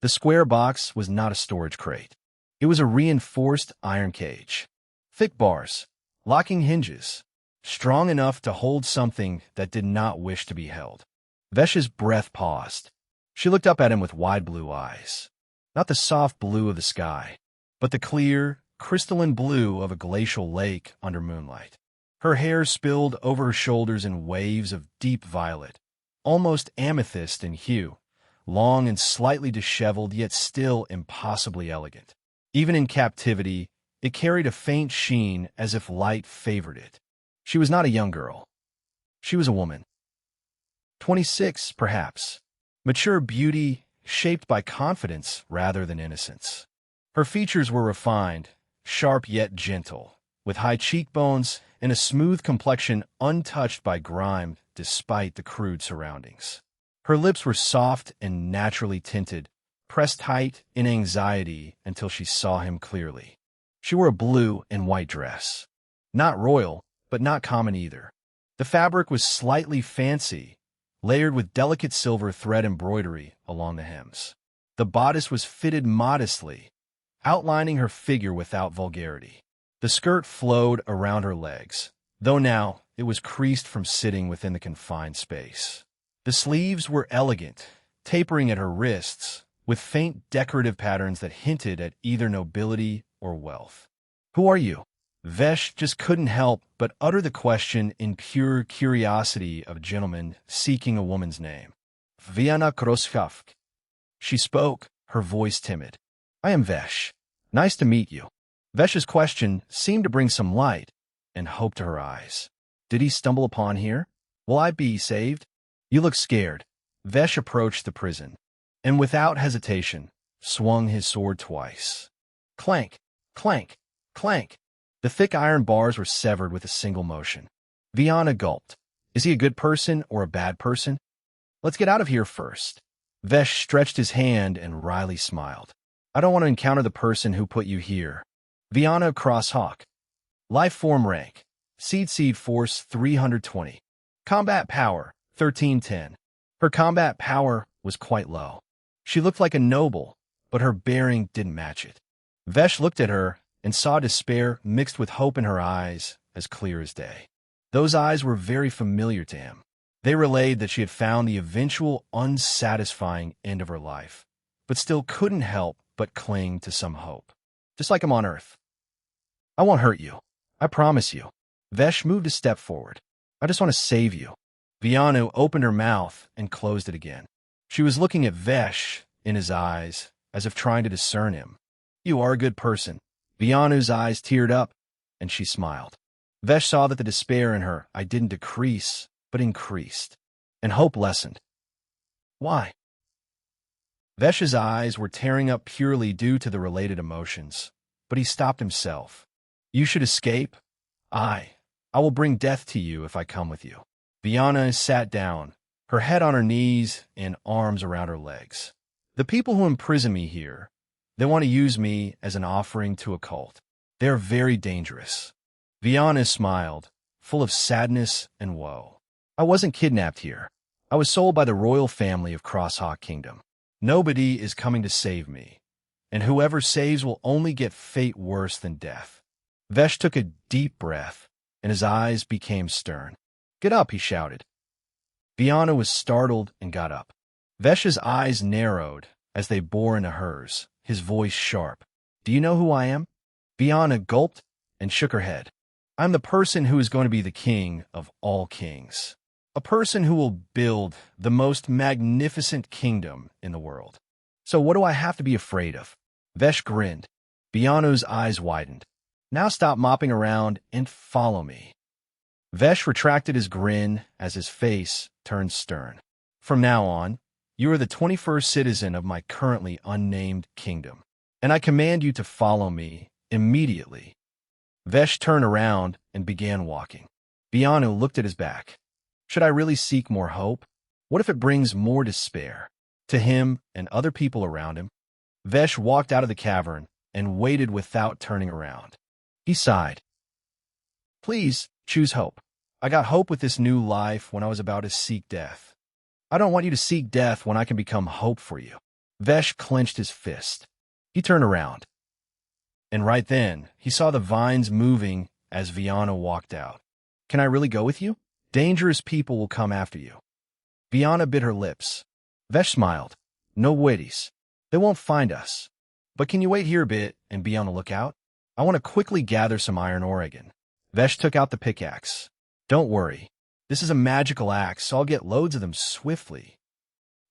The square box was not a storage crate. It was a reinforced iron cage. Thick bars, locking hinges, strong enough to hold something that did not wish to be held. Vesh's breath paused. She looked up at him with wide blue eyes. Not the soft blue of the sky, but the clear, crystalline blue of a glacial lake under moonlight. Her hair spilled over her shoulders in waves of deep violet, almost amethyst in hue, long and slightly disheveled, yet still impossibly elegant. Even in captivity, it carried a faint sheen as if light favored it. She was not a young girl. She was a woman. 26, perhaps. Mature beauty shaped by confidence rather than innocence. Her features were refined, sharp yet gentle, with high cheekbones and a smooth complexion untouched by grime despite the crude surroundings. Her lips were soft and naturally tinted, pressed tight in anxiety until she saw him clearly. She wore a blue and white dress. Not royal, but not common either. The fabric was slightly fancy, layered with delicate silver thread embroidery along the hems. The bodice was fitted modestly, outlining her figure without vulgarity. The skirt flowed around her legs, though now it was creased from sitting within the confined space. The sleeves were elegant, tapering at her wrists, with faint decorative patterns that hinted at either nobility or wealth. "Who are you?" Vesh just couldn't help but utter the question in pure curiosity of a gentleman seeking a woman's name. "Viana Kroshavk." She spoke, her voice timid. "I am Vesh. Nice to meet you." Vesh's question seemed to bring some light and hope to her eyes. "Did he stumble upon here? Will I be saved?" "You look scared." Vesh approached the prison, and without hesitation, swung his sword twice. Clank, clank, clank. The thick iron bars were severed with a single motion. Viana gulped. "Is he a good person or a bad person?" "Let's get out of here first." Vesh stretched his hand and wryly smiled. "I don't want to encounter the person who put you here." Viana Crosshawk. Life form rank. Seed force 320. Combat power 1310. Her combat power was quite low. She looked like a noble, but her bearing didn't match it. Vesh looked at her and saw despair mixed with hope in her eyes, as clear as day. Those eyes were very familiar to him. They relayed that she had found the eventual unsatisfying end of her life, but still couldn't help but cling to some hope. Just like him on Earth. "I won't hurt you. I promise you." Vesh moved a step forward. "I just want to save you." Vianu opened her mouth and closed it again. She was looking at Vesh in his eyes, as if trying to discern him. "You are a good person." Vianu's eyes teared up, and she smiled. Vesh saw that the despair in her eye didn't decrease, but increased, and hope lessened. "Why?" Vesh's eyes were tearing up purely due to the related emotions, but he stopped himself. "You should escape. I will bring death to you if I come with you." Viana sat down, her head on her knees and arms around her legs. "The people who imprison me here, they want to use me as an offering to a cult. They are very dangerous." Viana smiled, full of sadness and woe. "I wasn't kidnapped here. I was sold by the royal family of Crosshawk Kingdom. Nobody is coming to save me, and whoever saves will only get fate worse than death." Vesh took a deep breath, and his eyes became stern. "Get up," he shouted. Viana was startled and got up. Vesh's eyes narrowed as they bore into hers, his voice sharp. "Do you know who I am?" Viana gulped and shook her head. "I'm the person who is going to be the king of all kings. A person who will build the most magnificent kingdom in the world. So what do I have to be afraid of?" Vesh grinned. Vianu's eyes widened. "Now stop mopping around and follow me." Vesh retracted his grin as his face turned stern. "From now on, you are the 21st citizen of my currently unnamed kingdom, and I command you to follow me immediately." Vesh turned around and began walking. Vianu looked at his back. Should I really seek more hope? What if it brings more despair to him and other people around him? Vesh walked out of the cavern and waited without turning around. He sighed. Please, choose hope. I got hope with this new life when I was about to seek death. I don't want you to seek death when I can become hope for you. Vesh clenched his fist. He turned around. And right then, he saw the vines moving as Viana walked out. Can I really go with you? Dangerous people will come after you. Viana bit her lips. Vesh smiled. No worries. They won't find us. But can you wait here a bit and be on the lookout? I want to quickly gather some iron ore again. Vesh took out the pickaxe. Don't worry. This is a magical axe, so I'll get loads of them swiftly.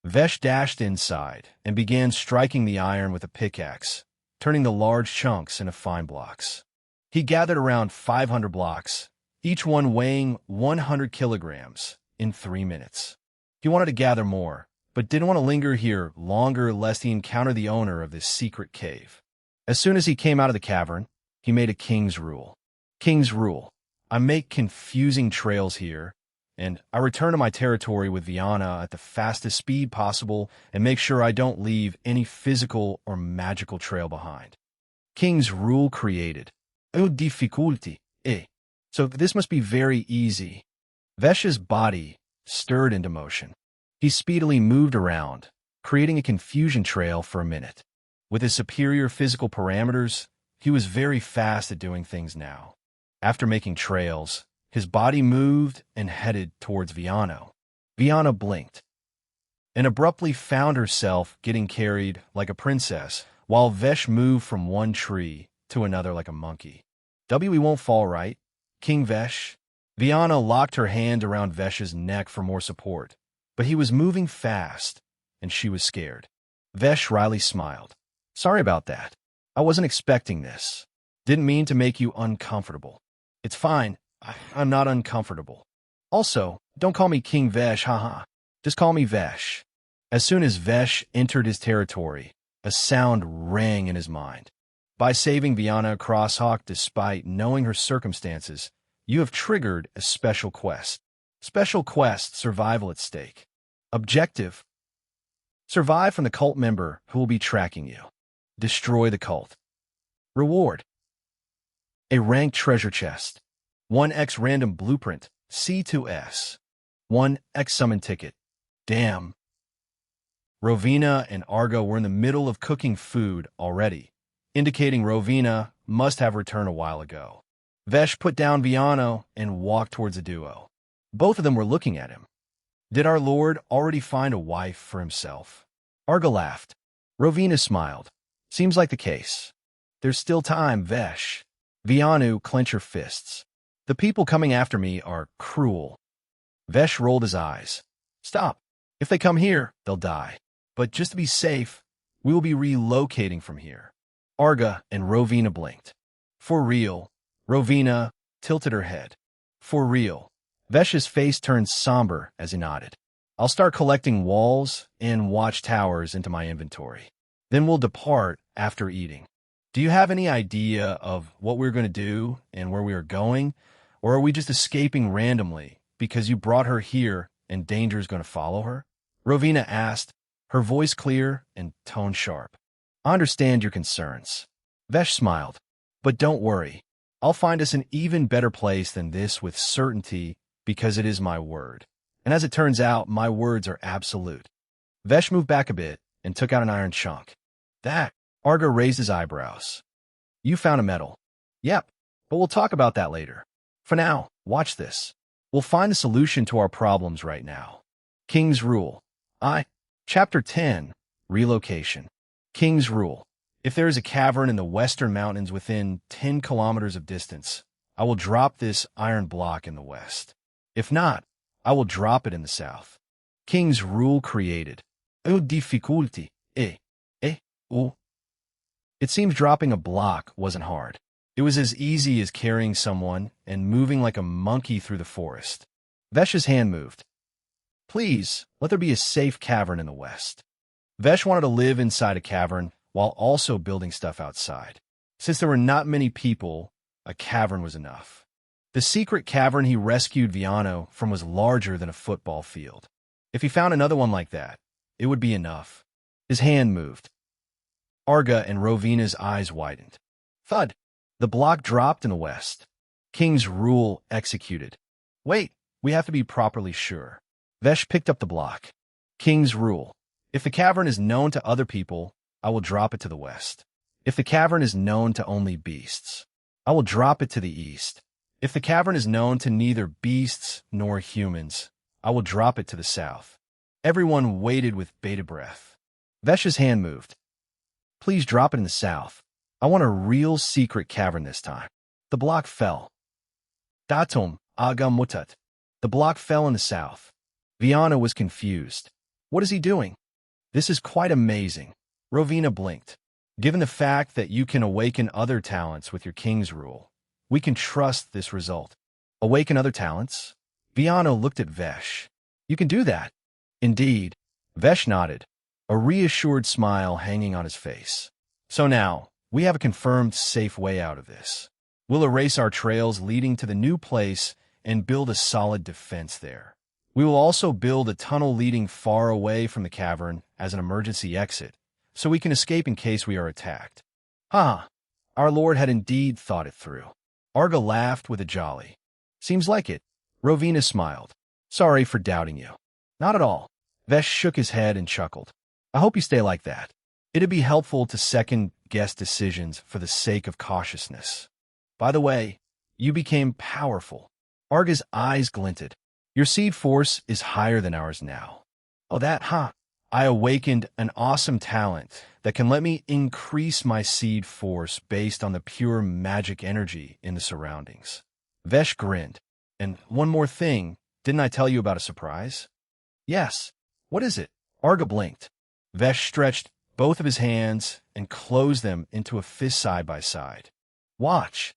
Vesh dashed inside and began striking the iron with a pickaxe, turning the large chunks into fine blocks. He gathered around 500 blocks, each one weighing 100 kilograms, in 3 minutes. He wanted to gather more, but didn't want to linger here longer lest he encounter the owner of this secret cave. As soon as he came out of the cavern, he made a king's rule. King's rule. I make confusing trails here, and I return to my territory with Viana at the fastest speed possible and make sure I don't leave any physical or magical trail behind. King's rule created. Oh, difficulty. So this must be very easy. Vesh's body stirred into motion. He speedily moved around, creating a confusion trail for a minute. With his superior physical parameters, he was very fast at doing things now. After making trails, his body moved and headed towards Viana. Viana blinked and abruptly found herself getting carried like a princess, while Vesh moved from one tree to another like a monkey. We won't fall, right? King Vesh? Viana locked her hand around Vesh's neck for more support, but he was moving fast, and she was scared. Vesh wryly smiled. Sorry about that. I wasn't expecting this. Didn't mean to make you uncomfortable. It's fine. I'm not uncomfortable. Also, don't call me King Vesh, haha. Just call me Vesh. As soon as Vesh entered his territory, a sound rang in his mind. By saving Viana Crosshawk despite knowing her circumstances, you have triggered a special quest. Special quest, survival at stake. Objective: survive from the cult member who will be tracking you. Destroy the cult. Reward: a ranked treasure chest. 1x random blueprint, C2S. 1x summon ticket. Damn. Rovina and Arga were in the middle of cooking food already, indicating Rovina must have returned a while ago. Vesh put down Viana and walked towards the duo. Both of them were looking at him. Did our lord already find a wife for himself? Arga laughed. Rovina smiled. Seems like the case. There's still time, Vesh. Viana clenched her fists. The people coming after me are cruel. Vesh rolled his eyes. Stop. If they come here, they'll die. But just to be safe, we will be relocating from here. Arga and Rovina blinked. For real. Rovina tilted her head. For real. Vesh's face turned somber as he nodded. I'll start collecting walls and watchtowers into my inventory. Then we'll depart after eating. Do you have any idea of what we're going to do and where we are going? Or are we just escaping randomly because you brought her here and danger is going to follow her? Rovina asked, her voice clear and tone sharp. I understand your concerns. Vesh smiled. But don't worry. I'll find us an even better place than this with certainty because it is my word. And as it turns out, my words are absolute. Vesh moved back a bit and took out an iron chunk. That? Arga raised his eyebrows. You found a metal. Yep, but we'll talk about that later. For now, watch this. We'll find a solution to our problems right now. King's Rule. Chapter 10, Relocation. King's Rule. If there is a cavern in the western mountains within 10 kilometers of distance, I will drop this iron block in the west. If not, I will drop it in the south. King's Rule created. Oh, difficulty. Oh. It seems dropping a block wasn't hard. It was as easy as carrying someone and moving like a monkey through the forest. Vesh's hand moved. Please, let there be a safe cavern in the west. Vesh wanted to live inside a cavern while also building stuff outside. Since there were not many people, a cavern was enough. The secret cavern he rescued Viana from was larger than a football field. If he found another one like that, it would be enough. His hand moved. Arga and Rovina's eyes widened. Thud. The block dropped in the west. King's rule executed. Wait, we have to be properly sure. Vesh picked up the block. King's rule. If the cavern is known to other people, I will drop it to the west. If the cavern is known to only beasts, I will drop it to the east. If the cavern is known to neither beasts nor humans, I will drop it to the south. Everyone waited with bated breath. Vesh's hand moved. Please drop it in the south. I want a real secret cavern this time. The block fell. Datum aga mutat. The block fell in the south. Viana was confused. What is he doing? This is quite amazing. Rovina blinked. Given the fact that you can awaken other talents with your king's rule, we can trust this result. Awaken other talents? Viana looked at Vesh. You can do that. Indeed. Vesh nodded, a reassured smile hanging on his face. So now, we have a confirmed safe way out of this. We'll erase our trails leading to the new place and build a solid defense there. We will also build a tunnel leading far away from the cavern as an emergency exit, so we can escape in case we are attacked. Our lord had indeed thought it through. Arga laughed with a jolly. Seems like it. Rovina smiled. Sorry for doubting you. Not at all. Vesh shook his head and chuckled. I hope you stay like that. It'd be helpful to second-guess decisions for the sake of cautiousness. By the way, you became powerful. Arga's eyes glinted. Your seed force is higher than ours now. Oh, that. I awakened an awesome talent that can let me increase my seed force based on the pure magic energy in the surroundings. Vesh grinned. And one more thing, didn't I tell you about a surprise? Yes. What is it? Arga blinked. Vesh stretched both of his hands and closed them into a fist side by side. Watch.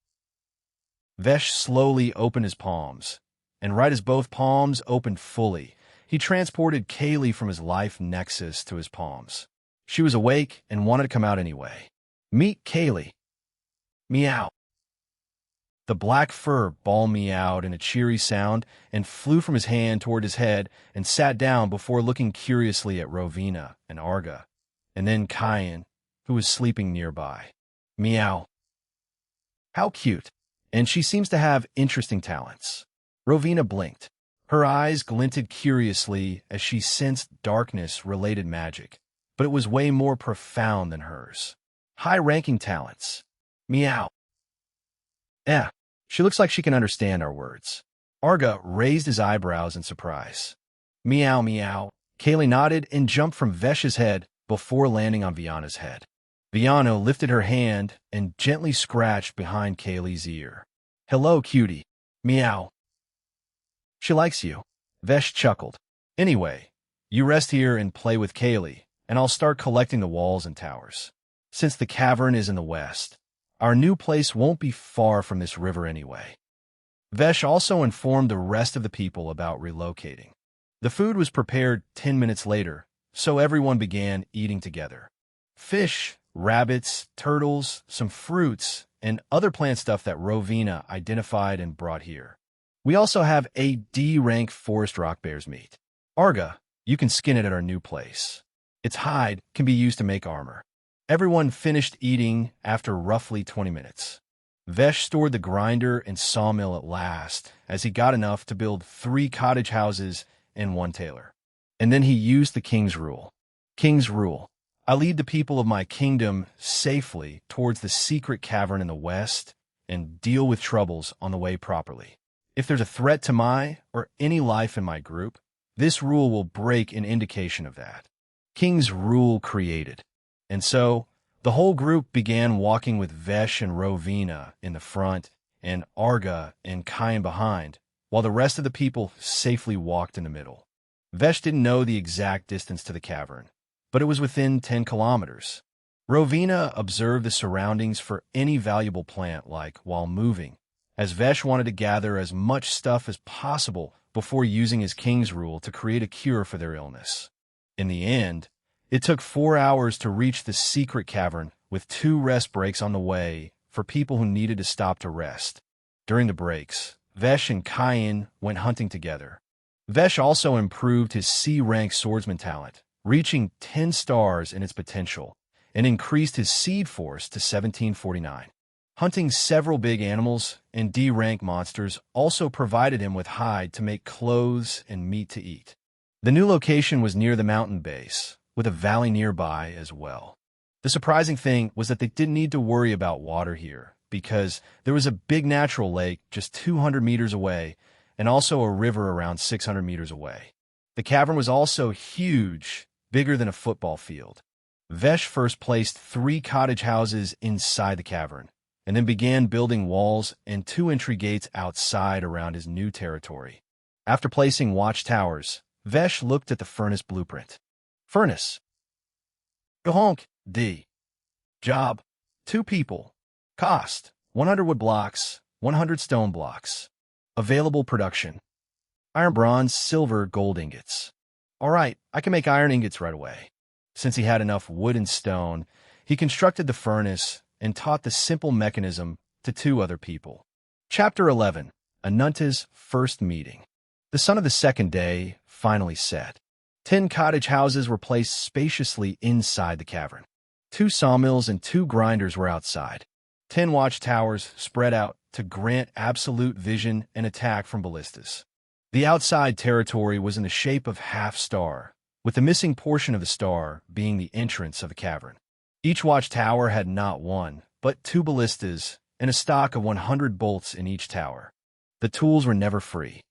Vesh slowly opened his palms, and right as both palms opened fully, he transported Kaylee from his life nexus to his palms. She was awake and wanted to come out anyway. Meet Kaylee. Meow. The black fur ball meowed in a cheery sound and flew from his hand toward his head and sat down before looking curiously at Rovina and Arga, and then Kyan, who was sleeping nearby. Meow. How cute. And she seems to have interesting talents. Rovina blinked. Her eyes glinted curiously as she sensed darkness-related magic, but it was way more profound than hers. High-ranking talents. Meow. She looks like she can understand our words. Arga raised his eyebrows in surprise. Meow, meow. Kaylee nodded and jumped from Vesh's head before landing on Viana's head. Viana lifted her hand and gently scratched behind Kaylee's ear. Hello, cutie. Meow. She likes you. Vesh chuckled. Anyway, you rest here and play with Kaylee, and I'll start collecting the walls and towers. Since the cavern is in the west, our new place won't be far from this river anyway. Vesh also informed the rest of the people about relocating. The food was prepared 10 minutes later, so everyone began eating together. Fish, rabbits, turtles, some fruits, and other plant stuff that Rovina identified and brought here. We also have a D-rank forest rock bear's meat. Arga, you can skin it at our new place. Its hide can be used to make armor. Everyone finished eating after roughly 20 minutes. Vesh stored the grinder and sawmill at last, as he got enough to build 3 cottage houses and 1 tailor. And then he used the king's rule. King's rule. I lead the people of my kingdom safely towards the secret cavern in the west and deal with troubles on the way properly. If there's a threat to my or any life in my group, this rule will break an indication of that. King's rule created. And so, the whole group began walking with Vesh and Rovina in the front and Arga and Kyan behind, while the rest of the people safely walked in the middle. Vesh didn't know the exact distance to the cavern, but it was within 10 kilometers. Rovina observed the surroundings for any valuable plant while moving, as Vesh wanted to gather as much stuff as possible before using his king's rule to create a cure for their illness. In the end, it took 4 hours to reach the secret cavern with 2 rest breaks on the way for people who needed to stop to rest. During the breaks, Vesh and Kyan went hunting together. Vesh also improved his C-rank swordsman talent, reaching 10 stars in its potential, and increased his seed force to 1749. Hunting several big animals and D-rank monsters also provided him with hide to make clothes and meat to eat. The new location was near the mountain base, with a valley nearby as well. The surprising thing was that they didn't need to worry about water here, because there was a big natural lake just 200 meters away and also a river around 600 meters away. The cavern was also huge, bigger than a football field. Vesh first placed 3 cottage houses inside the cavern, and then began building walls and 2 entry gates outside around his new territory. After placing watchtowers, Vesh looked at the furnace blueprint. Furnace. Gahonk, D. Job. 2 people. Cost. 100 wood blocks, 100 stone blocks. Available production. Iron, bronze, silver, gold ingots. All right, I can make iron ingots right away. Since he had enough wood and stone, he constructed the furnace and taught the simple mechanism to 2 other people. Chapter 11. Anunta's First Meeting. The sun of the second day finally set. 10 cottage houses were placed spaciously inside the cavern. 2 sawmills and 2 grinders were outside. 10 watchtowers spread out to grant absolute vision and attack from ballistas. The outside territory was in the shape of half-star, with the missing portion of the star being the entrance of the cavern. Each watchtower had not 1, but 2 ballistas and a stock of 100 bolts in each tower. The tools were never free.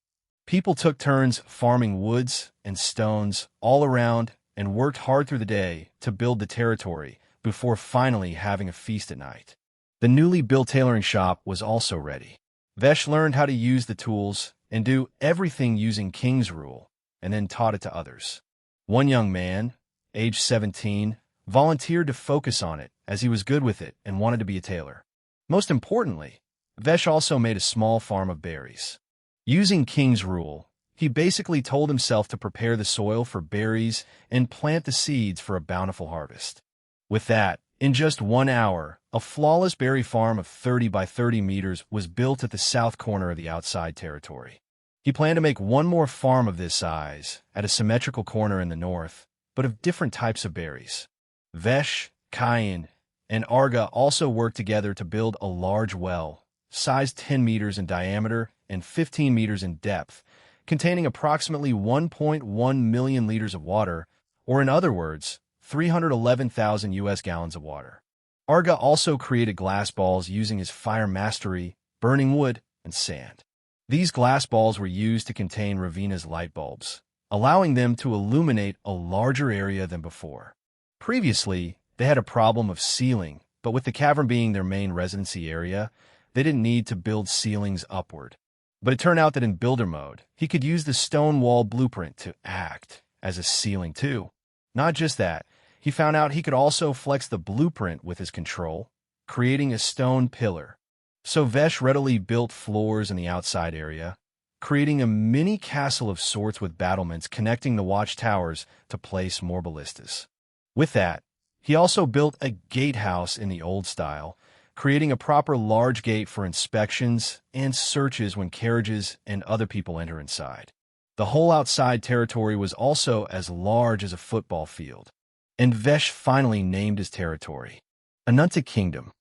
People took turns farming woods and stones all around and worked hard through the day to build the territory before finally having a feast at night. The newly built tailoring shop was also ready. Vesh learned how to use the tools and do everything using King's rule, and then taught it to others. One young man, age 17, volunteered to focus on it as he was good with it and wanted to be a tailor. Most importantly, Vesh also made a small farm of berries. Using King's rule, he basically told himself to prepare the soil for berries and plant the seeds for a bountiful harvest. With that, in just 1 hour, a flawless berry farm of 30 by 30 meters was built at the south corner of the outside territory. He planned to make 1 more farm of this size at a symmetrical corner in the north, but of different types of berries. Vesh, Kayan, and Arga also worked together to build a large well, sized 10 meters in diameter and 15 meters in depth, containing approximately 1.1 million liters of water, or in other words, 311,000 U.S. gallons of water. Arga also created glass balls using his fire mastery, burning wood, and sand. These glass balls were used to contain Ravina's light bulbs, allowing them to illuminate a larger area than before. Previously, they had a problem of ceiling, but with the cavern being their main residency area, they didn't need to build ceilings upward. But it turned out that in builder mode, he could use the stone wall blueprint to act as a ceiling too. Not just that, he found out he could also flex the blueprint with his control, creating a stone pillar. So Vesh readily built floors in the outside area, creating a mini castle of sorts with battlements connecting the watchtowers to place more ballistas. With that, he also built a gatehouse in the old style, creating a proper large gate for inspections and searches when carriages and other people enter inside. The whole outside territory was also as large as a football field. And Vesh finally named his territory Anunta Kingdom.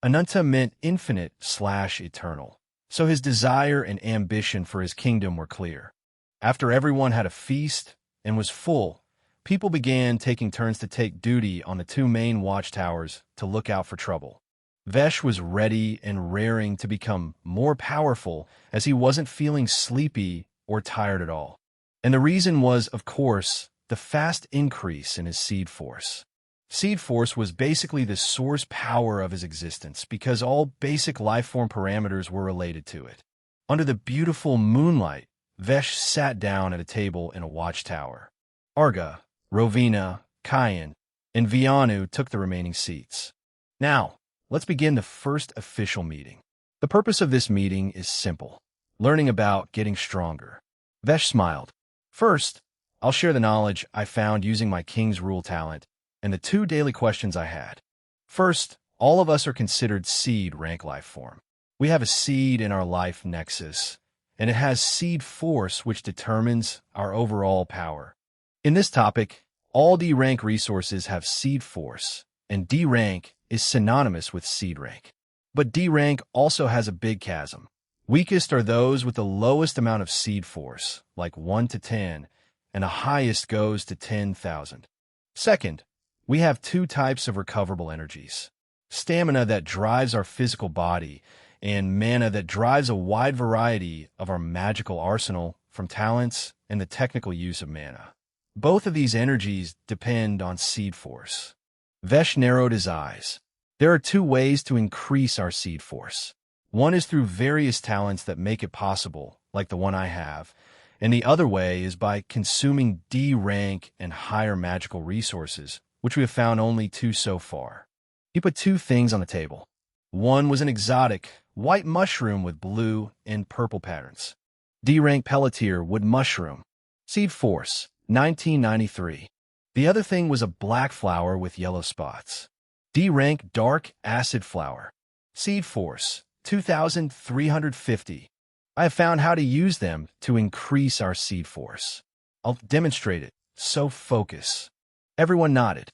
Anunta meant infinite/eternal, so his desire and ambition for his kingdom were clear. After everyone had a feast and was full, people began taking turns to take duty on the 2 main watchtowers to look out for trouble. Vesh was ready and raring to become more powerful as he wasn't feeling sleepy or tired at all. And the reason was, of course, the fast increase in his seed force. Seed force was basically the source power of his existence because all basic lifeform parameters were related to it. Under the beautiful moonlight, Vesh sat down at a table in a watchtower. Arga, Rovina, Kayan, and Vianu took the remaining seats. Now, let's begin the first official meeting. The purpose of this meeting is simple: learning about getting stronger. Vesh smiled. First, I'll share the knowledge I found using my King's Rule talent and the 2 daily questions I had. First, all of us are considered seed rank life form. We have a seed in our life nexus, and it has seed force which determines our overall power. In this topic, all D rank resources have seed force, and D rank is synonymous with seed rank. But D rank also has a big chasm. Weakest are those with the lowest amount of seed force, like 1 to 10, and the highest goes to 10,000. Second, we have two types of recoverable energies: stamina that drives our physical body, and mana that drives a wide variety of our magical arsenal, from talents and the technical use of mana. Both of these energies depend on seed force. Vesh narrowed his eyes. There are two ways to increase our seed force. One is through various talents that make it possible, like the one I have, and the other way is by consuming D rank and higher magical resources, which we have found only two so far. He put two things on the table. One was an exotic, white mushroom with blue and purple patterns. D rank Pelletier Wood Mushroom. Seed Force, 1993. The other thing was a black flower with yellow spots. D rank Dark Acid Flower. Seed Force, 2,350. I have found how to use them to increase our seed force. I'll demonstrate it, so focus. Everyone nodded.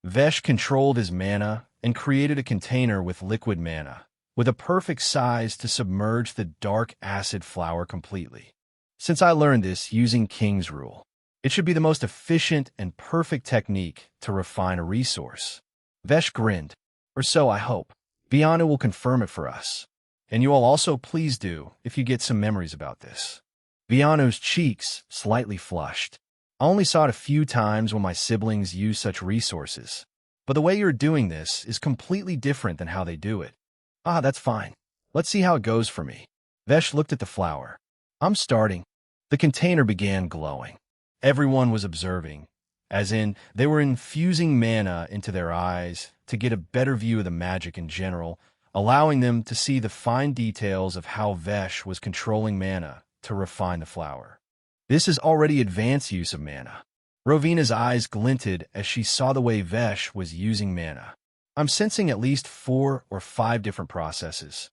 Vesh controlled his mana and created a container with liquid mana, with a perfect size to submerge the dark acid flower completely. Since I learned this using King's Rule, it should be the most efficient and perfect technique to refine a resource. Vesh grinned. Or so I hope. Viana will confirm it for us. And you all also please do if you get some memories about this. Viano's cheeks slightly flushed. I only saw it a few times when my siblings use such resources. But the way you're doing this is completely different than how they do it. Ah, that's fine. Let's see how it goes for me. Vesh looked at the flower. I'm starting. The container began glowing. Everyone was observing, as in they were infusing mana into their eyes to get a better view of the magic in general, allowing them to see the fine details of how Vesh was controlling mana to refine the flower. This is already advanced use of mana. Rovina's eyes glinted as she saw the way Vesh was using mana. I'm sensing at least 4 or 5 different processes.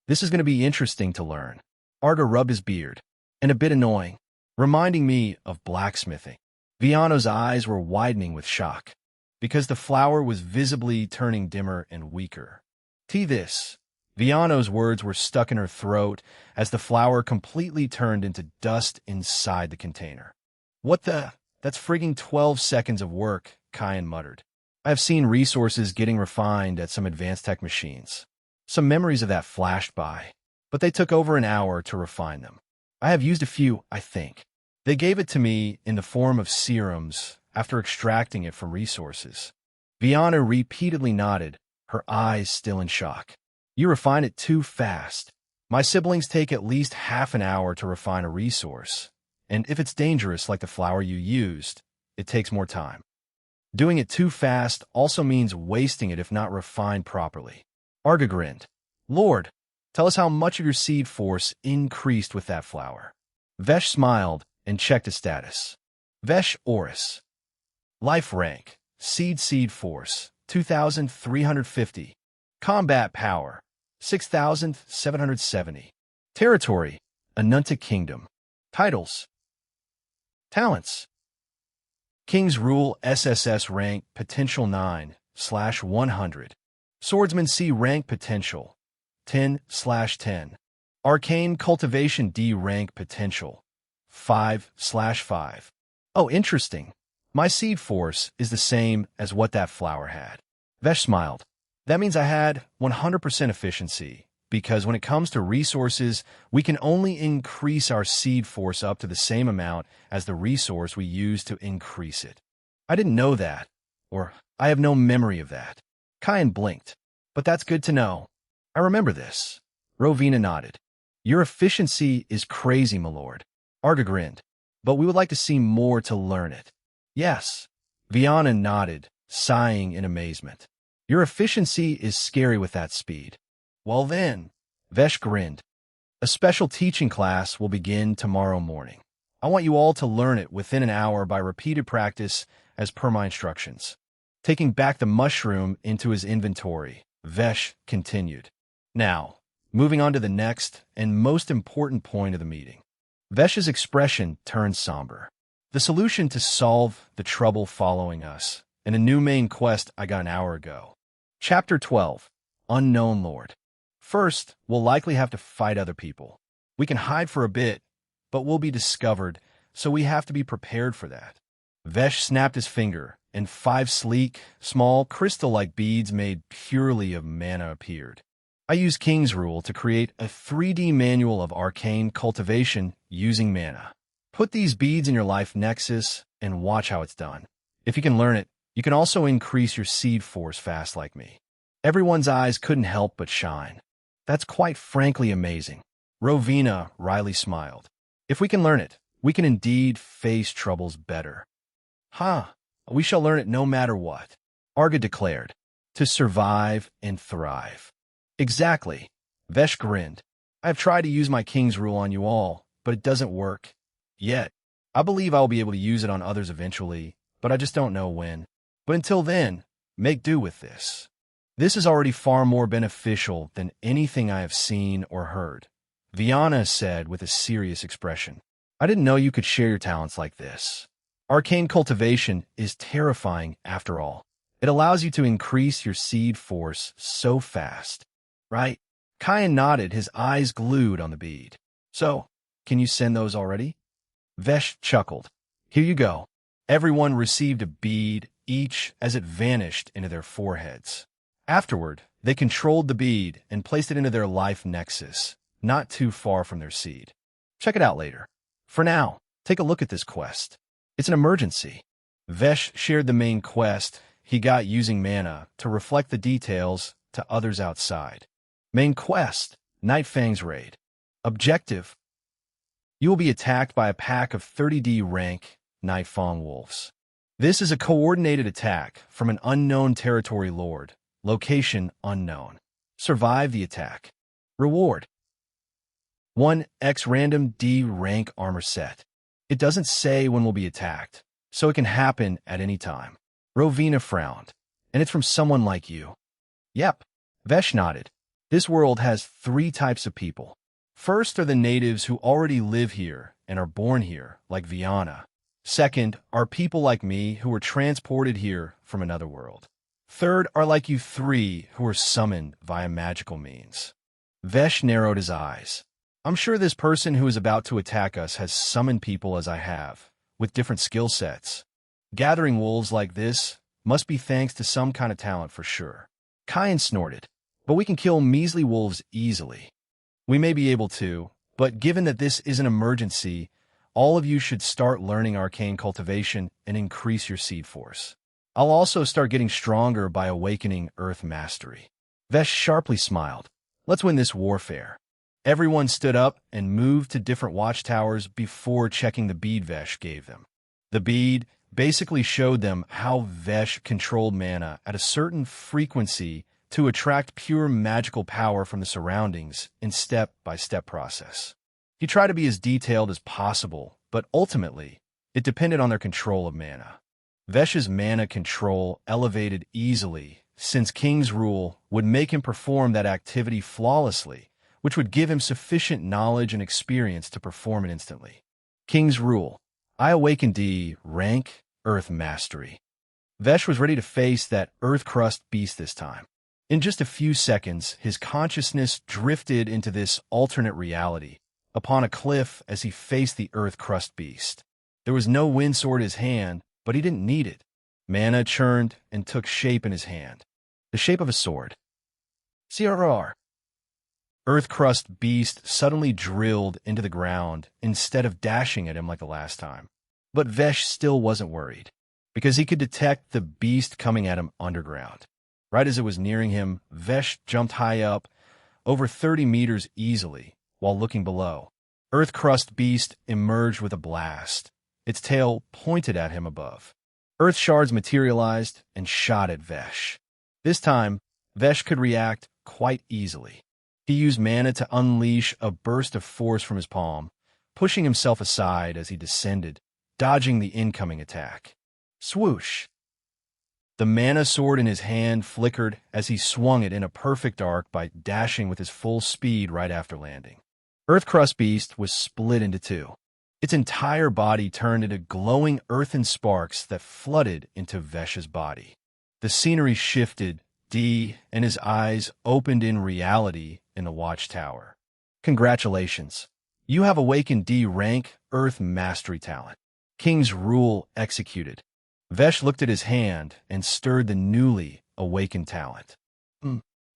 This is going to be interesting to learn. Arga rubbed his beard, and a bit annoying, reminding me of blacksmithing. Viano's eyes were widening with shock, because the flower was visibly turning dimmer and weaker. This. Viano's words were stuck in her throat as the flower completely turned into dust inside the container. What the? That's frigging 12 seconds of work, Kyan muttered. I have seen resources getting refined at some advanced tech machines. Some memories of that flashed by, but they took over an hour to refine them. I have used a few, I think. They gave it to me in the form of serums after extracting it from resources. Viana repeatedly nodded, her eyes still in shock. You refine it too fast. My siblings take at least half an hour to refine a resource, and if it's dangerous like the flower you used, it takes more time. Doing it too fast also means wasting it if not refined properly. Arga grinned. Lord, tell us how much of your seed force increased with that flower. Vesh smiled and checked his status. Vesh Oris. Life rank, seed force, 2,350. Combat power, 6,770. Territory, Anunta Kingdom. Titles. Talents. King's Rule SSS rank potential 9/100. Swordsman C rank potential 10/10. Arcane Cultivation D rank potential 5/5. Oh, interesting. My seed force is the same as what that flower had. Vesh smiled. That means I had 100% efficiency, because when it comes to resources, we can only increase our seed force up to the same amount as the resource we use to increase it. I didn't know that, or I have no memory of that. Kyan blinked. But that's good to know. I remember this. Rovina nodded. Your efficiency is crazy, my lord. Arga grinned. But we would like to see more to learn it. Yes. Viana nodded, sighing in amazement. Your efficiency is scary with that speed. Well then, Vesh grinned. A special teaching class will begin tomorrow morning. I want you all to learn it within an hour by repeated practice as per my instructions. Taking back the mushroom into his inventory, Vesh continued. Now, moving on to the next and most important point of the meeting. Vesh's expression turned somber. The solution to solve the trouble following us and a new main quest I got an hour ago. Chapter 12. Unknown Lord. First, we'll likely have to fight other people. We can hide for a bit, but we'll be discovered, so we have to be prepared for that. Vesh snapped his finger, and 5 sleek, small, crystal-like beads made purely of mana appeared. I used King's Rule to create a 3D manual of arcane cultivation using mana. Put these beads in your life nexus and watch how it's done. If you can learn it, you can also increase your seed force fast like me. Everyone's eyes couldn't help but shine. That's quite frankly amazing. Rowena wryly smiled. If we can learn it, we can indeed face troubles better. We shall learn it no matter what, Arga declared. To survive and thrive. Exactly. Vesh grinned. I have tried to use my King's Rule on you all, but it doesn't work. Yet. I believe I'll be able to use it on others eventually, but I just don't know when. But until then, make do with this. This is already far more beneficial than anything I have seen or heard, Viana said with a serious expression. I didn't know you could share your talents like this. Arcane cultivation is terrifying after all. It allows you to increase your seed force so fast. Right? Kyan nodded, his eyes glued on the bead. So, can you send those already? Vesh chuckled. Here you go. Everyone received a bead each as it vanished into their foreheads. Afterward, they controlled the bead and placed it into their life nexus, not too far from their seed. Check it out later. For now, take a look at this quest. It's an emergency. Vesh shared the main quest he got using mana to reflect the details to others outside. Main quest, Nightfang's Raid. Objective: you will be attacked by a pack of 30D rank Nightfang wolves. This is a coordinated attack from an unknown territory lord. Location unknown. Survive the attack. Reward: 1x random D rank armor set. It doesn't say when we'll be attacked, so it can happen at any time. Rowena frowned. And it's from someone like you. Yep. Vesh nodded. This world has 3 types of people. First are the natives who already live here and are born here, like Viana. Second are people like me who were transported here from another world. Third are like you 3 who were summoned via magical means. Vesh narrowed his eyes. I'm sure this person who is about to attack us has summoned people as I have, with different skill sets. Gathering wolves like this must be thanks to some kind of talent for sure. Kyan snorted. But we can kill measly wolves easily. We may be able to, but given that this is an emergency, all of you should start learning arcane cultivation and increase your seed force. I'll also start getting stronger by awakening Earth Mastery. Vesh sharply smiled. Let's win this warfare. Everyone stood up and moved to different watchtowers before checking the bead Vesh gave them. The bead basically showed them how Vesh controlled mana at a certain frequency to attract pure magical power from the surroundings in step-by-step process. He tried to be as detailed as possible, but ultimately, it depended on their control of mana. Vesh's mana control elevated easily, since King's Rule would make him perform that activity flawlessly, which would give him sufficient knowledge and experience to perform it instantly. King's Rule. I awakened D rank Earth Mastery. Vesh was ready to face that Earth Crust beast this time. In just a few seconds, his consciousness drifted into this alternate reality, upon a cliff as he faced the Earth Crust beast. There was no wind sword in his hand, but he didn't need it. Mana churned and took shape in his hand. The shape of a sword. CRR. Earth Crust beast suddenly drilled into the ground instead of dashing at him like the last time. But Vesh still wasn't worried, because he could detect the beast coming at him underground. Right as it was nearing him, Vesh jumped high up, over 30 meters easily, while looking below. Earth Crust beast emerged with a blast. Its tail pointed at him above. Earth shards materialized and shot at Vesh. This time, Vesh could react quite easily. He used mana to unleash a burst of force from his palm, pushing himself aside as he descended, dodging the incoming attack. Swoosh! The mana sword in his hand flickered as he swung it in a perfect arc by dashing with his full speed right after landing. Earth Crust Beast was split into 2. Its entire body turned into glowing earthen sparks that flooded into Vesh's body. The scenery shifted, and his eyes opened in reality in the watchtower. Congratulations. You have awakened D rank Earth Mastery talent. King's rule executed. Vesh looked at his hand and stirred the newly awakened talent.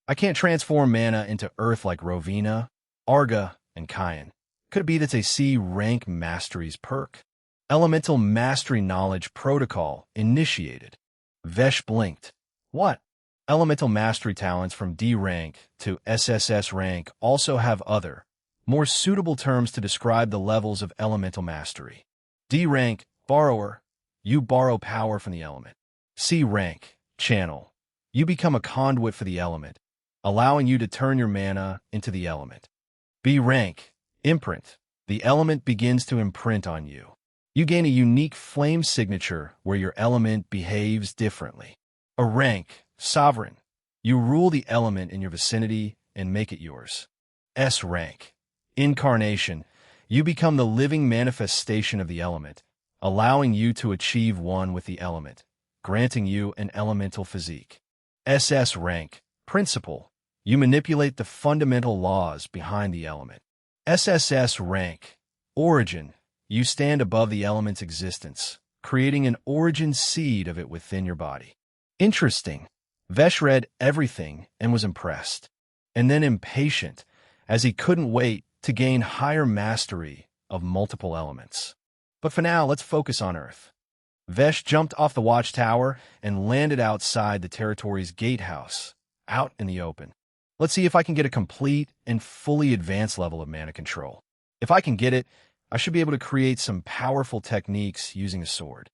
I can't transform mana into Earth like Rovina, Arga, and Kyan. Could it be that's a C rank Mastery's perk? Elemental Mastery Knowledge Protocol initiated. Vesh blinked. What? Elemental Mastery talents from D rank to SSS rank also have other, more suitable terms to describe the levels of elemental mastery. D rank, borrower, you borrow power from the element. C rank, channel, you become a conduit for the element, allowing you to turn your mana into the element. B rank, imprint, the element begins to imprint on you. You gain a unique flame signature where your element behaves differently. A rank, sovereign, you rule the element in your vicinity and make it yours. S rank, incarnation, you become the living manifestation of the element, allowing you to achieve one with the element, granting you an elemental physique. SS rank, principle, you manipulate the fundamental laws behind the element. SSS rank, origin, you stand above the element's existence, creating an origin seed of it within your body. Interesting. Vesh read everything and was impressed, and then impatient, as he couldn't wait to gain higher mastery of multiple elements. But for now, let's focus on Earth. Vesh jumped off the watchtower and landed outside the territory's gatehouse, out in the open. Let's see if I can get a complete and fully advanced level of mana control. If I can get it, I should be able to create some powerful techniques using a sword.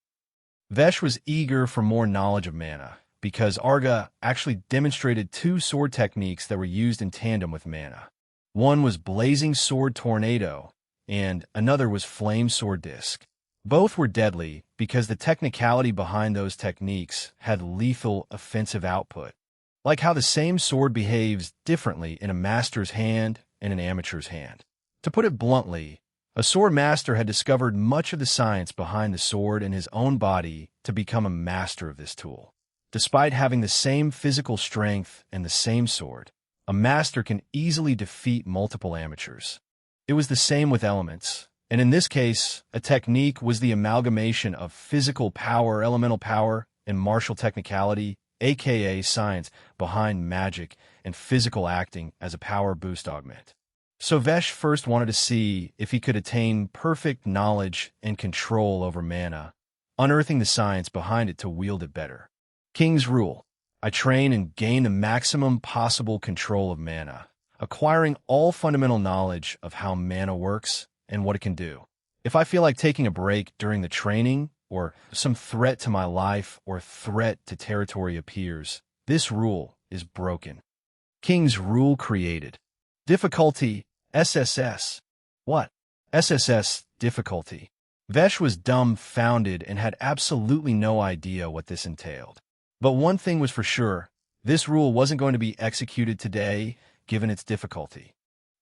Vesh was eager for more knowledge of mana, because Arga actually demonstrated 2 sword techniques that were used in tandem with mana. One was Blazing Sword Tornado, and another was Flame Sword Disc. Both were deadly because the technicality behind those techniques had lethal offensive output, like how the same sword behaves differently in a master's hand and an amateur's hand. To put it bluntly, a sword master had discovered much of the science behind the sword in his own body to become a master of this tool. Despite having the same physical strength and the same sword, a master can easily defeat multiple amateurs. It was the same with elements, and in this case, a technique was the amalgamation of physical power, elemental power, and martial technicality, aka science, behind magic and physical acting as a power boost augment. So Vesh first wanted to see if he could attain perfect knowledge and control over mana, unearthing the science behind it to wield it better. King's rule. I train and gain the maximum possible control of mana, acquiring all fundamental knowledge of how mana works and what it can do. If I feel like taking a break during the training, or some threat to my life or threat to territory appears, this rule is broken. King's rule created. Difficulty, SSS. What? SSS difficulty. Vesh was dumbfounded and had absolutely no idea what this entailed. But one thing was for sure, this rule wasn't going to be executed today, given its difficulty.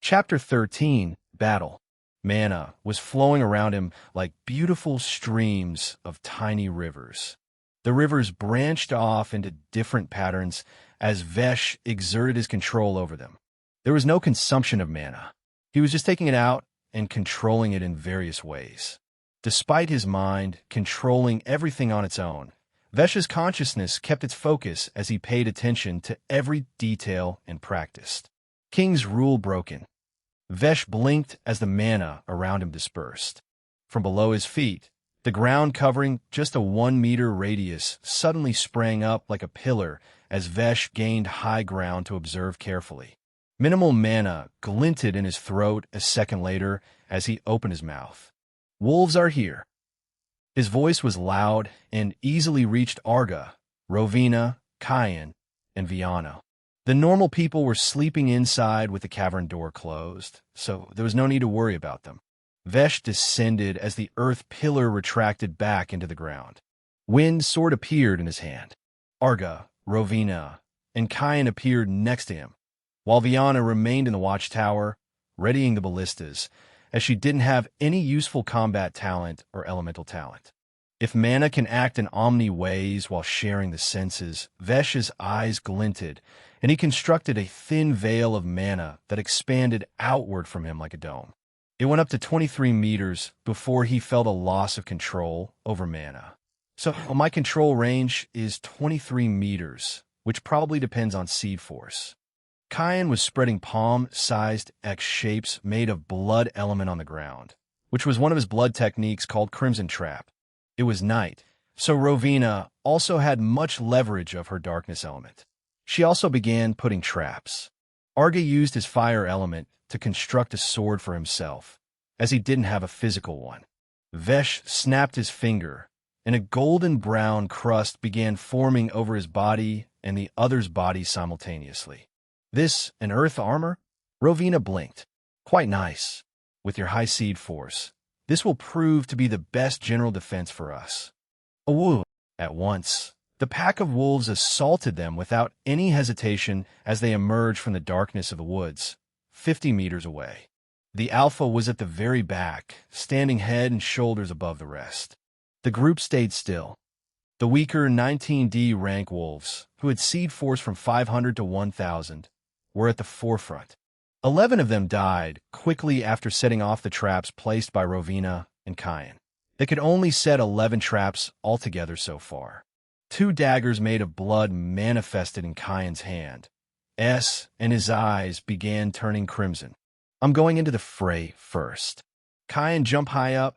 Chapter 13, Battle. Mana was flowing around him like beautiful streams of tiny rivers. The rivers branched off into different patterns as Vesh exerted his control over them. There was no consumption of mana. He was just taking it out and controlling it in various ways. Despite his mind controlling everything on its own, Vesh's consciousness kept its focus as he paid attention to every detail and practiced. King's rule broken. Vesh blinked as the mana around him dispersed. From below his feet, the ground covering just a 1-meter radius suddenly sprang up like a pillar as Vesh gained high ground to observe carefully. Minimal mana glinted in his throat a second later as he opened his mouth. Wolves are here. His voice was loud and easily reached Arga, Rovina, Kyan, and Viana. The normal people were sleeping inside with the cavern door closed, so there was no need to worry about them. Vesh descended as the earth pillar retracted back into the ground. Wind sword appeared in his hand. Arga, Rovina, and Kyan appeared next to him, while Viana remained in the watchtower, readying the ballistas, as she didn't have any useful combat talent or elemental talent. If mana can act in omni ways while sharing the senses, Vesh's eyes glinted, and he constructed a thin veil of mana that expanded outward from him like a dome. It went up to 23 meters before he felt a loss of control over mana. So my control range is 23 meters, which probably depends on seed force. Kyan was spreading palm-sized X shapes made of blood element on the ground, which was one of his blood techniques called Crimson Trap. It was night, so Rovina also had much leverage of her darkness element. She also began putting traps. Arga used his fire element to construct a sword for himself, as he didn't have a physical one. Vesh snapped his finger, and a golden-brown crust began forming over his body and the other's body simultaneously. This, an earth armor? Rovina blinked. Quite nice. With your high seed force, this will prove to be the best general defense for us. Awoo! At once, the pack of wolves assaulted them without any hesitation as they emerged from the darkness of the woods, 50 meters away. The alpha was at the very back, standing head and shoulders above the rest. The group stayed still. The weaker 19D rank wolves, who had seed force from 500 to 1,000, were at the forefront. 11 of them died quickly after setting off the traps placed by Rovina and Kyan. They could only set 11 traps altogether so far. 2 daggers made of blood manifested in Kyan's hand, and his eyes began turning crimson. I'm going into the fray first. Kyan jumped high up,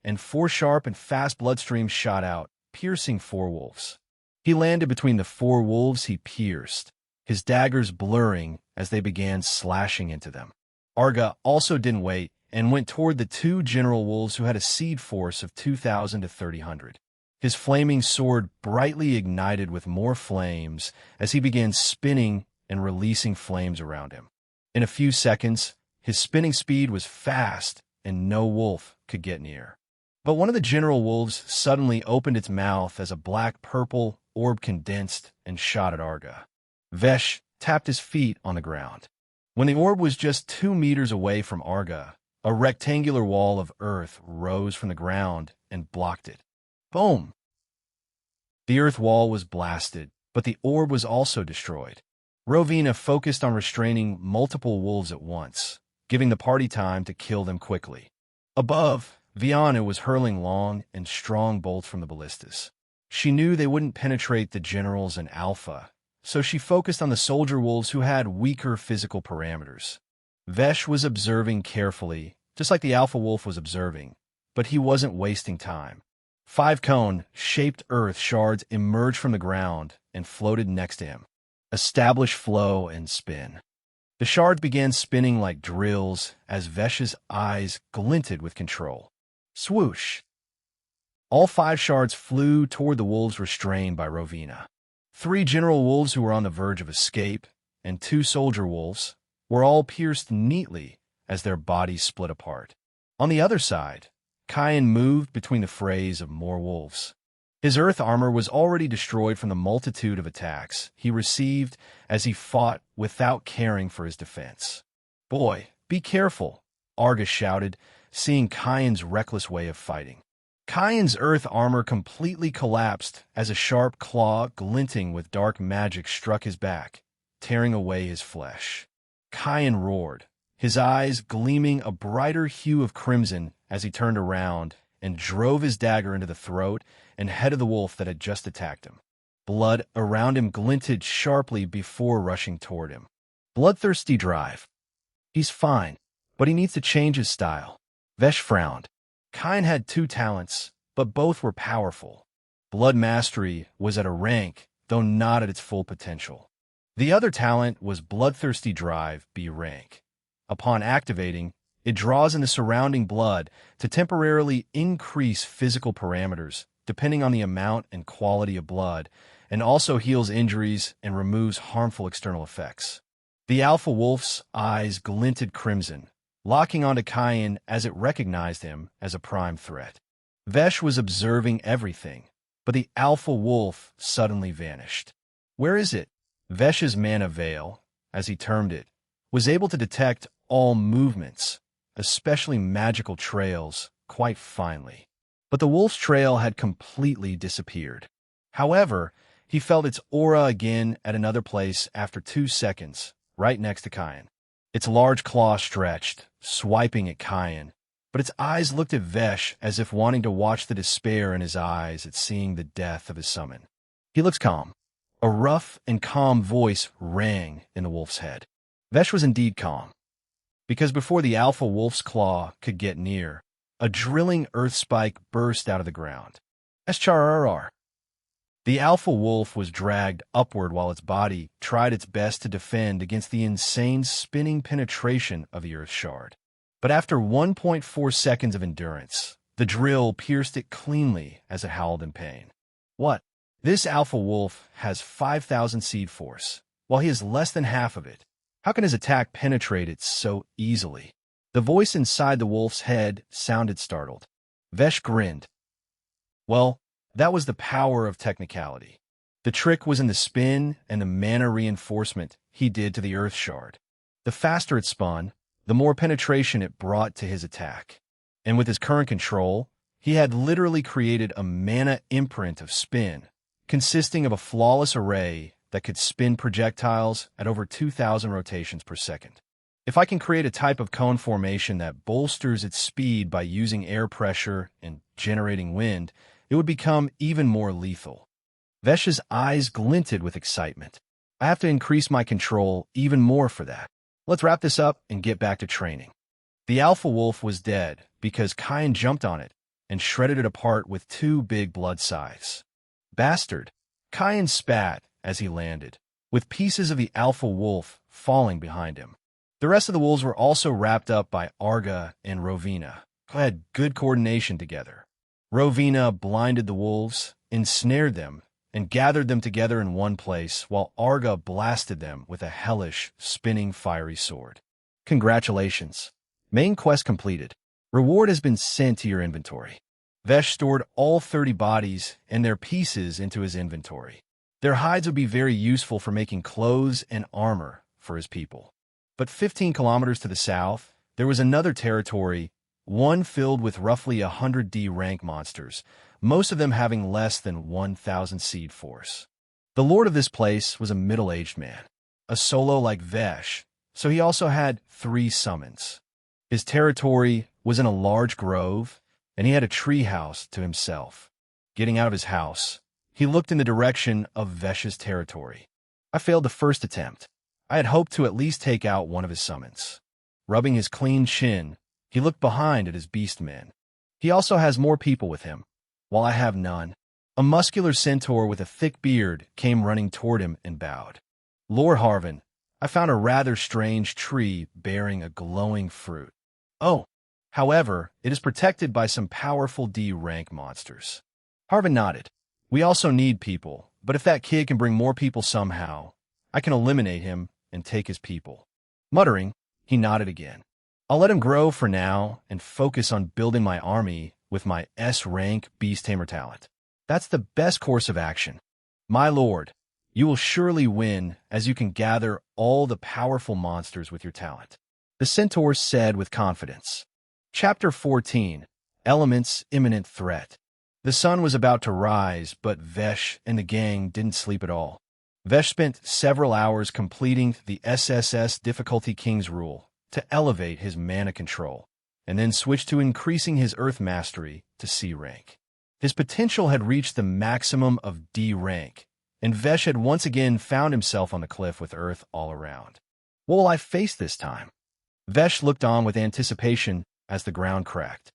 and 4 sharp and fast bloodstreams shot out, piercing 4 wolves. He landed between the 4 wolves he pierced, his daggers blurring as they began slashing into them. Arga also didn't wait and went toward the 2 general wolves who had a seed force of 2,000 to 3,000. His flaming sword brightly ignited with more flames as he began spinning and releasing flames around him. In a few seconds, his spinning speed was fast and no wolf could get near. But one of the general wolves suddenly opened its mouth as a black-purple orb condensed and shot at Arga. Vesh tapped his feet on the ground. When the orb was just 2 meters away from Arga, a rectangular wall of earth rose from the ground and blocked it. Boom! The earth wall was blasted, but the orb was also destroyed. Rovina focused on restraining multiple wolves at once, giving the party time to kill them quickly. Above, Viana was hurling long and strong bolts from the ballistas. She knew they wouldn't penetrate the generals and Alpha, so she focused on the soldier wolves who had weaker physical parameters. Vesh was observing carefully, just like the Alpha wolf was observing, but he wasn't wasting time. 5 cone-shaped earth shards emerged from the ground and floated next to him. Establish flow and spin. The shards began spinning like drills as Vesh's eyes glinted with control. Swoosh! All 5 shards flew toward the wolves restrained by Rovina. 3 general wolves who were on the verge of escape, and 2 soldier wolves, were all pierced neatly as their bodies split apart. On the other side, Kyan moved between the frays of more wolves. His earth armor was already destroyed from the multitude of attacks he received as he fought without caring for his defense. Boy, be careful, Arga shouted, seeing Kyan's reckless way of fighting. Kyan's earth armor completely collapsed as a sharp claw glinting with dark magic struck his back, tearing away his flesh. Kyan roared, his eyes gleaming a brighter hue of crimson as he turned around and drove his dagger into the throat and head of the wolf that had just attacked him. Blood around him glinted sharply before rushing toward him. Bloodthirsty drive. He's fine, but he needs to change his style. Vesh frowned. Kyan had 2 talents, but both were powerful. Blood Mastery was at a rank, though not at its full potential. The other talent was Bloodthirsty Drive B rank. Upon activating, it draws in the surrounding blood to temporarily increase physical parameters depending on the amount and quality of blood, and also heals injuries and removes harmful external effects. The Alpha Wolf's eyes glinted crimson, locking onto Kyan as it recognized him as a prime threat. Vesh was observing everything, but the Alpha Wolf suddenly vanished. Where is it? Vesh's mana veil, as he termed it, was able to detect all movements, especially magical trails, quite finely. But the wolf's trail had completely disappeared. However, he felt its aura again at another place after 2 seconds, right next to Kyan. Its large claw stretched, swiping at Kyan, but its eyes looked at Vesh as if wanting to watch the despair in his eyes at seeing the death of his summon. He looks calm. A rough and calm voice rang in the wolf's head. Vesh was indeed calm, because before the alpha wolf's claw could get near, a drilling earth spike burst out of the ground. SCHRRR. The alpha wolf was dragged upward while its body tried its best to defend against the insane spinning penetration of the earth shard. But after 1.4 seconds of endurance, the drill pierced it cleanly as it howled in pain. What? This alpha wolf has 5,000 seed force, while he has less than half of it. How can his attack penetrate it so easily? The voice inside the wolf's head sounded startled. Vesh grinned. Well, that was the power of technicality. The trick was in the spin and the mana reinforcement he did to the earth shard. The faster it spun, the more penetration it brought to his attack. And with his current control, he had literally created a mana imprint of spin, consisting of a flawless array that could spin projectiles at over 2,000 rotations per second. If I can create a type of cone formation that bolsters its speed by using air pressure and generating wind, it would become even more lethal. Vesh's eyes glinted with excitement. I have to increase my control even more for that. Let's wrap this up and get back to training. The alpha wolf was dead because Kyan jumped on it and shredded it apart with 2 big blood scythes. Bastard! Kyan spat as he landed, with pieces of the alpha wolf falling behind him. The rest of the wolves were also wrapped up by Arga and Rovina, who had good coordination together. Rovina blinded the wolves, ensnared them, and gathered them together in one place, while Arga blasted them with a hellish, spinning fiery sword. Congratulations. Main quest completed. Reward has been sent to your inventory. Vesh stored all 30 bodies and their pieces into his inventory. Their hides would be very useful for making clothes and armor for his people. But 15 kilometers to the south, there was another territory, one filled with roughly 100 D rank monsters, most of them having less than 1,000 seed force. The lord of this place was a middle-aged man, a solo like Vesh, so he also had 3 summons. His territory was in a large grove, and he had a tree house to himself. Getting out of his house, he looked in the direction of Vesh's territory. I failed the first attempt. I had hoped to at least take out one of his summons. Rubbing his clean chin, he looked behind at his beast men. He also has more people with him, while I have none. A muscular centaur with a thick beard came running toward him and bowed. Lord Harvin, I found a rather strange tree bearing a glowing fruit. Oh, however, it is protected by some powerful D-rank monsters. Harvin nodded. We also need people, but if that kid can bring more people somehow, I can eliminate him and take his people. Muttering, he nodded again. I'll let him grow for now and focus on building my army with my S-rank beast tamer talent. That's the best course of action. My lord, you will surely win as you can gather all the powerful monsters with your talent. The centaur said with confidence. Chapter 14. Elements Imminent Threat. The sun was about to rise, but Vesh and the gang didn't sleep at all. Vesh spent several hours completing the SSS Difficulty King's Rule to elevate his mana control, and then switched to increasing his Earth Mastery to C rank. His potential had reached the maximum of D rank, and Vesh had once again found himself on the cliff with Earth all around. What will I face this time? Vesh looked on with anticipation as the ground cracked.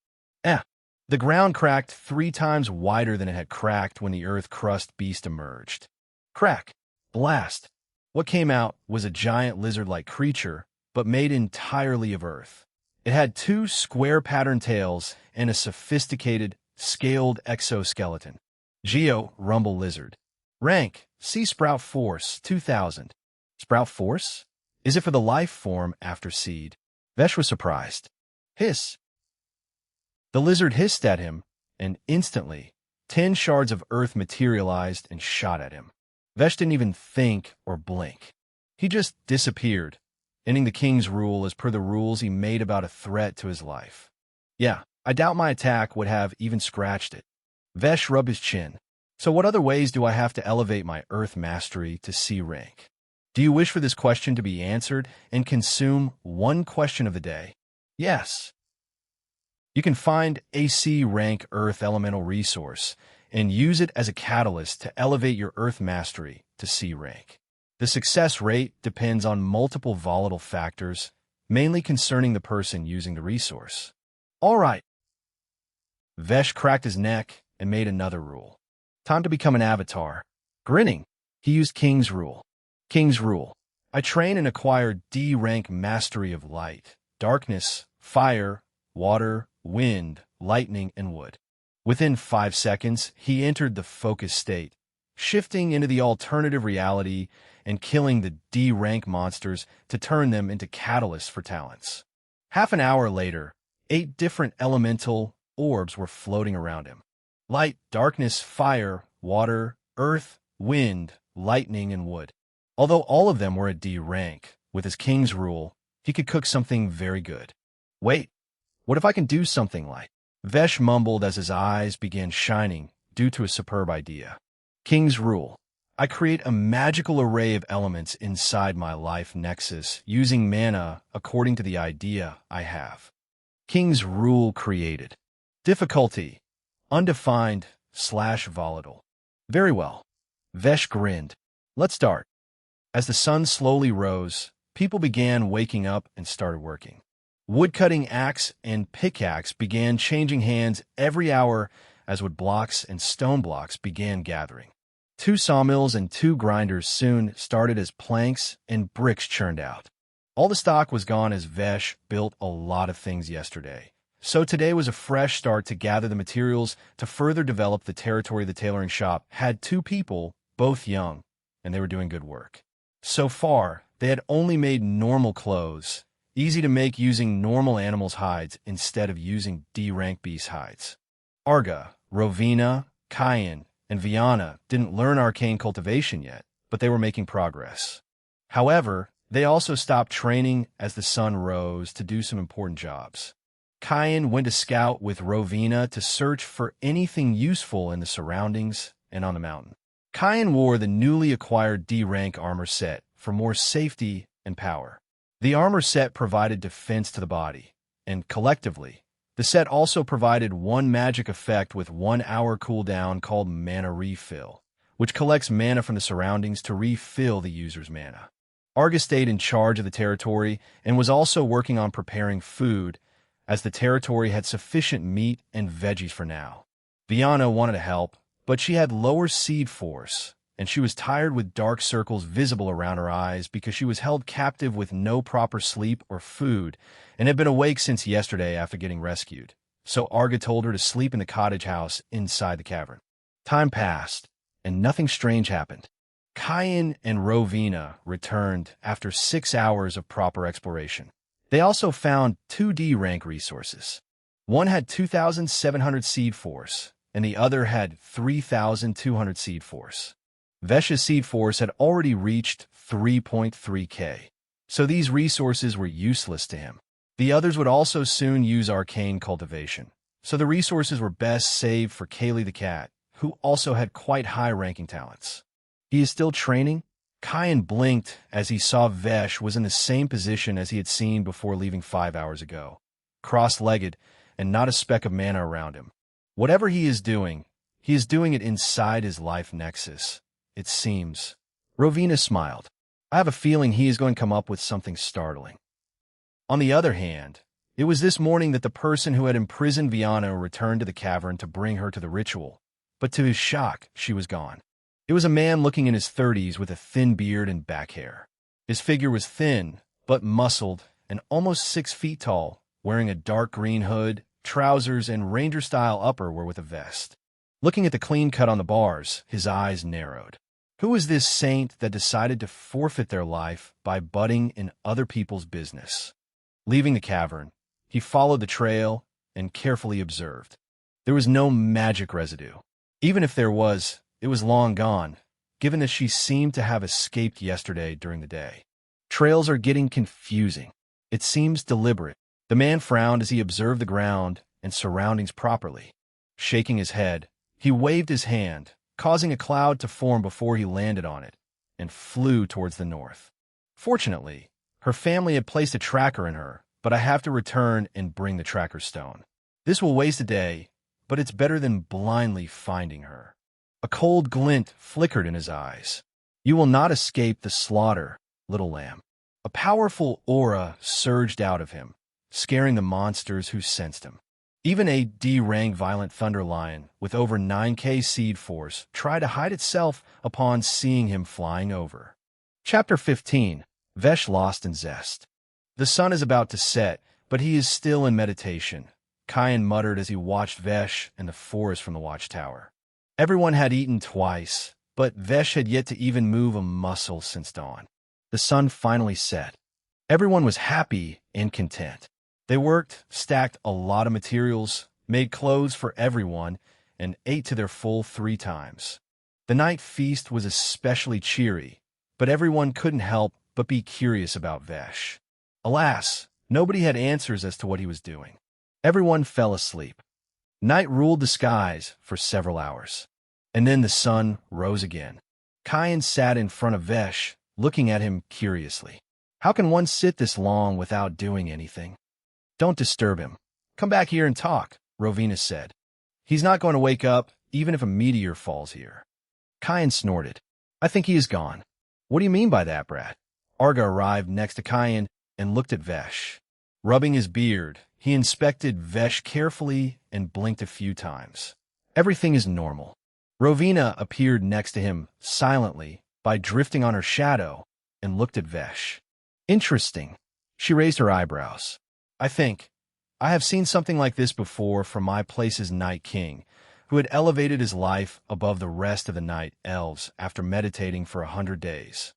The ground cracked 3 times wider than it had cracked when the Earth crust beast emerged. Crack! Blast! What came out was a giant lizard-like creature, but made entirely of earth. It had 2 square-patterned tails and a sophisticated, scaled exoskeleton. Geo, Rumble Lizard. Rank, Sea Sprout Force, 2000. Sprout Force? Is it for the life form after seed? Vesh was surprised. Hiss! The lizard hissed at him, and instantly, 10 shards of earth materialized and shot at him. Vesh didn't even think or blink. He just disappeared, ending the king's rule as per the rules he made about a threat to his life. Yeah, I doubt my attack would have even scratched it. Vesh rubbed his chin. So what other ways do I have to elevate my Earth mastery to C rank? Do you wish for this question to be answered and consume one question of the day? Yes. You can find a C rank Earth elemental resource and use it as a catalyst to elevate your Earth mastery to C rank. The success rate depends on multiple volatile factors, mainly concerning the person using the resource. All right. Vesh cracked his neck and made another rule. Time to become an avatar. Grinning, he used King's Rule. King's Rule. I train and acquire D rank mastery of light, darkness, fire, water, wind, lightning, and wood. Within 5 seconds, he entered the focus state, shifting into the alternative reality and killing the D rank monsters to turn them into catalysts for talents. Half an hour later, 8 different elemental orbs were floating around him. Light, darkness, fire, water, earth, wind, lightning, and wood. Although all of them were at D rank, with his King's Rule, he could cook something very good. Wait, what if I can do something like? Vesh mumbled as his eyes began shining due to a superb idea. King's Rule. I create a magical array of elements inside my life nexus using mana according to the idea I have. King's Rule created. Difficulty. Undefined/volatile. Very well. Vesh grinned. Let's start. As the sun slowly rose, people began waking up and started working. Woodcutting axe and pickaxe began changing hands every hour as wood blocks and stone blocks began gathering. 2 sawmills and 2 grinders soon started as planks and bricks churned out. All the stock was gone as Vesh built a lot of things yesterday. So today was a fresh start to gather the materials to further develop the territory. The tailoring shop had 2 people, both young, and they were doing good work. So far, they had only made normal clothes, easy to make using normal animals' hides instead of using D-rank beast hides. Arga, Rovina, Cayenne, and Viana didn't learn arcane cultivation yet, but they were making progress. However, they also stopped training as the sun rose to do some important jobs. Cayenne went to scout with Rovina to search for anything useful in the surroundings and on the mountain. Cayenne wore the newly acquired D-rank armor set for more safety and power. The armor set provided defense to the body, and collectively, the set also provided one magic effect with 1 hour cooldown called Mana Refill, which collects mana from the surroundings to refill the user's mana. Arga stayed in charge of the territory and was also working on preparing food, as the territory had sufficient meat and veggies for now. Viana wanted to help, but she had lower seed force, and she was tired with dark circles visible around her eyes because she was held captive with no proper sleep or food and had been awake since yesterday after getting rescued. So Arga told her to sleep in the cottage house inside the cavern. Time passed, and nothing strange happened. Cayenne and Rovina returned after 6 hours of proper exploration. They also found 2 D-rank resources. One had 2,700 seed force, and the other had 3,200 seed force. Vesh's seed force had already reached 3.3k, so these resources were useless to him. The others would also soon use arcane cultivation, so the resources were best saved for Kaylee the cat, who also had quite high-ranking talents. He is still training? Cayenne blinked as he saw Vesh was in the same position as he had seen before leaving 5 hours ago, cross-legged and not a speck of mana around him. Whatever he is doing it inside his life nexus, it seems. Rovina smiled. I have a feeling he is going to come up with something startling. On the other hand, it was this morning that the person who had imprisoned Viana returned to the cavern to bring her to the ritual, but to his shock, she was gone. It was a man looking in his 30s with a thin beard and back hair. His figure was thin, but muscled, and almost 6 feet tall, wearing a dark green hood, trousers, and ranger-style upper were with a vest. Looking at the clean cut on the bars, his eyes narrowed. Who was this saint that decided to forfeit their life by butting in other people's business? Leaving the cavern, he followed the trail and carefully observed. There was no magic residue. Even if there was, it was long gone, given that she seemed to have escaped yesterday during the day. Trails are getting confusing. It seems deliberate. The man frowned as he observed the ground and surroundings properly. Shaking his head, he waved his hand, causing a cloud to form before he landed on it, and flew towards the north. Fortunately, her family had placed a tracker in her, but I have to return and bring the tracker stone. This will waste a day, but it's better than blindly finding her. A cold glint flickered in his eyes. You will not escape the slaughter, little lamb. A powerful aura surged out of him, scaring the monsters who sensed him. Even a D-rank violent thunder lion with over 9k seed force tried to hide itself upon seeing him flying over. Chapter 15. Vesh lost in zest. The sun is about to set, but he is still in meditation, Kyan muttered as he watched Vesh and the forest from the watchtower. Everyone had eaten twice, but Vesh had yet to even move a muscle since dawn. The sun finally set. Everyone was happy and content. They worked, stacked a lot of materials, made clothes for everyone, and ate to their full 3 times. The night feast was especially cheery, but everyone couldn't help but be curious about Vesh. Alas, nobody had answers as to what he was doing. Everyone fell asleep. Night ruled the skies for several hours. And then the sun rose again. Kyan sat in front of Vesh, looking at him curiously. How can one sit this long without doing anything? Don't disturb him. Come back here and talk, Rovina said. He's not going to wake up, even if a meteor falls here. Kyan snorted. I think he is gone. What do you mean by that, Brad? Arga arrived next to Kyan and looked at Vesh. Rubbing his beard, he inspected Vesh carefully and blinked a few times. Everything is normal. Rovina appeared next to him silently by drifting on her shadow and looked at Vesh. Interesting. She raised her eyebrows. I have seen something like this before from my place's Night King, who had elevated his life above the rest of the Night Elves after meditating for 100 days.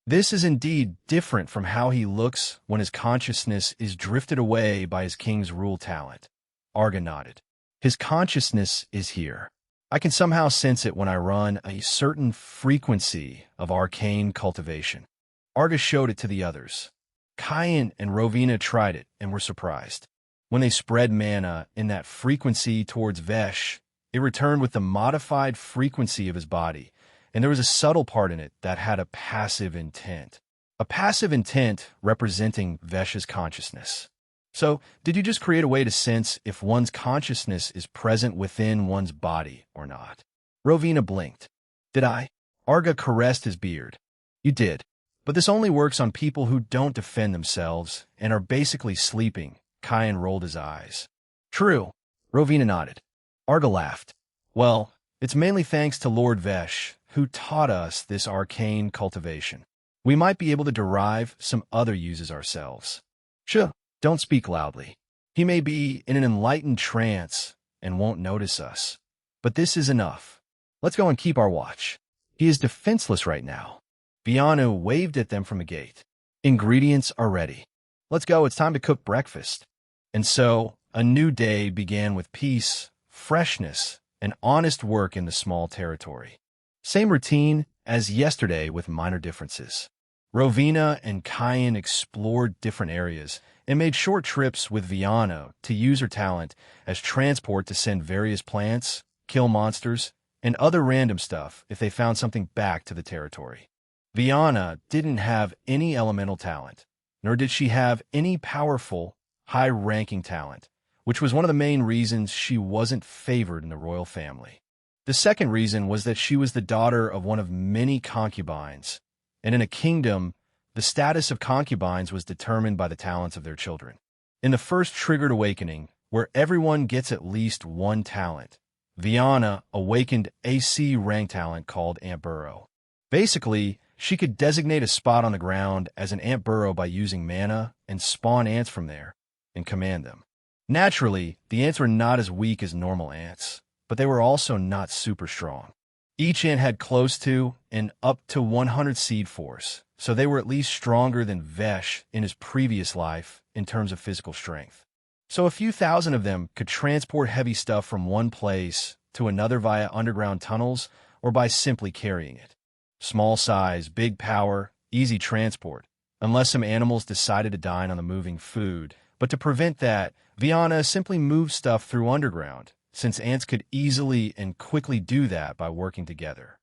This is indeed different from how he looks when his consciousness is drifted away by his king's rule talent. Arga nodded. His consciousness is here. I can somehow sense it when I run a certain frequency of arcane cultivation. Arga showed it to the others. Kyan and Rovina tried it and were surprised. When they spread mana in that frequency towards Vesh, it returned with the modified frequency of his body, and there was a subtle part in it that had a passive intent. A passive intent representing Vesh's consciousness. So, did you just create a way to sense if one's consciousness is present within one's body or not? Rovina blinked. Did I? Arga caressed his beard. You did. But this only works on people who don't defend themselves and are basically sleeping. Kyan rolled his eyes. True. Rovina nodded. Arga laughed. Well, it's mainly thanks to Lord Vesh, who taught us this arcane cultivation. We might be able to derive some other uses ourselves. Sure. Don't speak loudly. He may be in an enlightened trance and won't notice us. But this is enough. Let's go and keep our watch. He is defenseless right now. Vianu waved at them from the gate. Ingredients are ready. Let's go, it's time to cook breakfast. And so, a new day began with peace, freshness, and honest work in the small territory. Same routine as yesterday with minor differences. Rovina and Kyan explored different areas and made short trips with Viana to use her talent as transport to send various plants, kill monsters, and other random stuff if they found something back to the territory. Viana didn't have any elemental talent, nor did she have any powerful, high-ranking talent, which was one of the main reasons she wasn't favored in the royal family. The second reason was that she was the daughter of one of many concubines, and in a kingdom, the status of concubines was determined by the talents of their children. In the first triggered awakening, where everyone gets at least one talent, Viana awakened a C-rank talent called Ant Burrow. Basically, she could designate a spot on the ground as an ant burrow by using mana and spawn ants from there and command them. Naturally, the ants were not as weak as normal ants, but they were also not super strong. Each ant had close to and up to 100 seed force, so they were at least stronger than Vesh in his previous life in terms of physical strength. So a few thousand of them could transport heavy stuff from one place to another via underground tunnels or by simply carrying it. Small size, big power, easy transport. unless some animals decided to dine on the moving food. But to prevent that, Viana simply moved stuff through underground, since ants could easily and quickly do that by working together.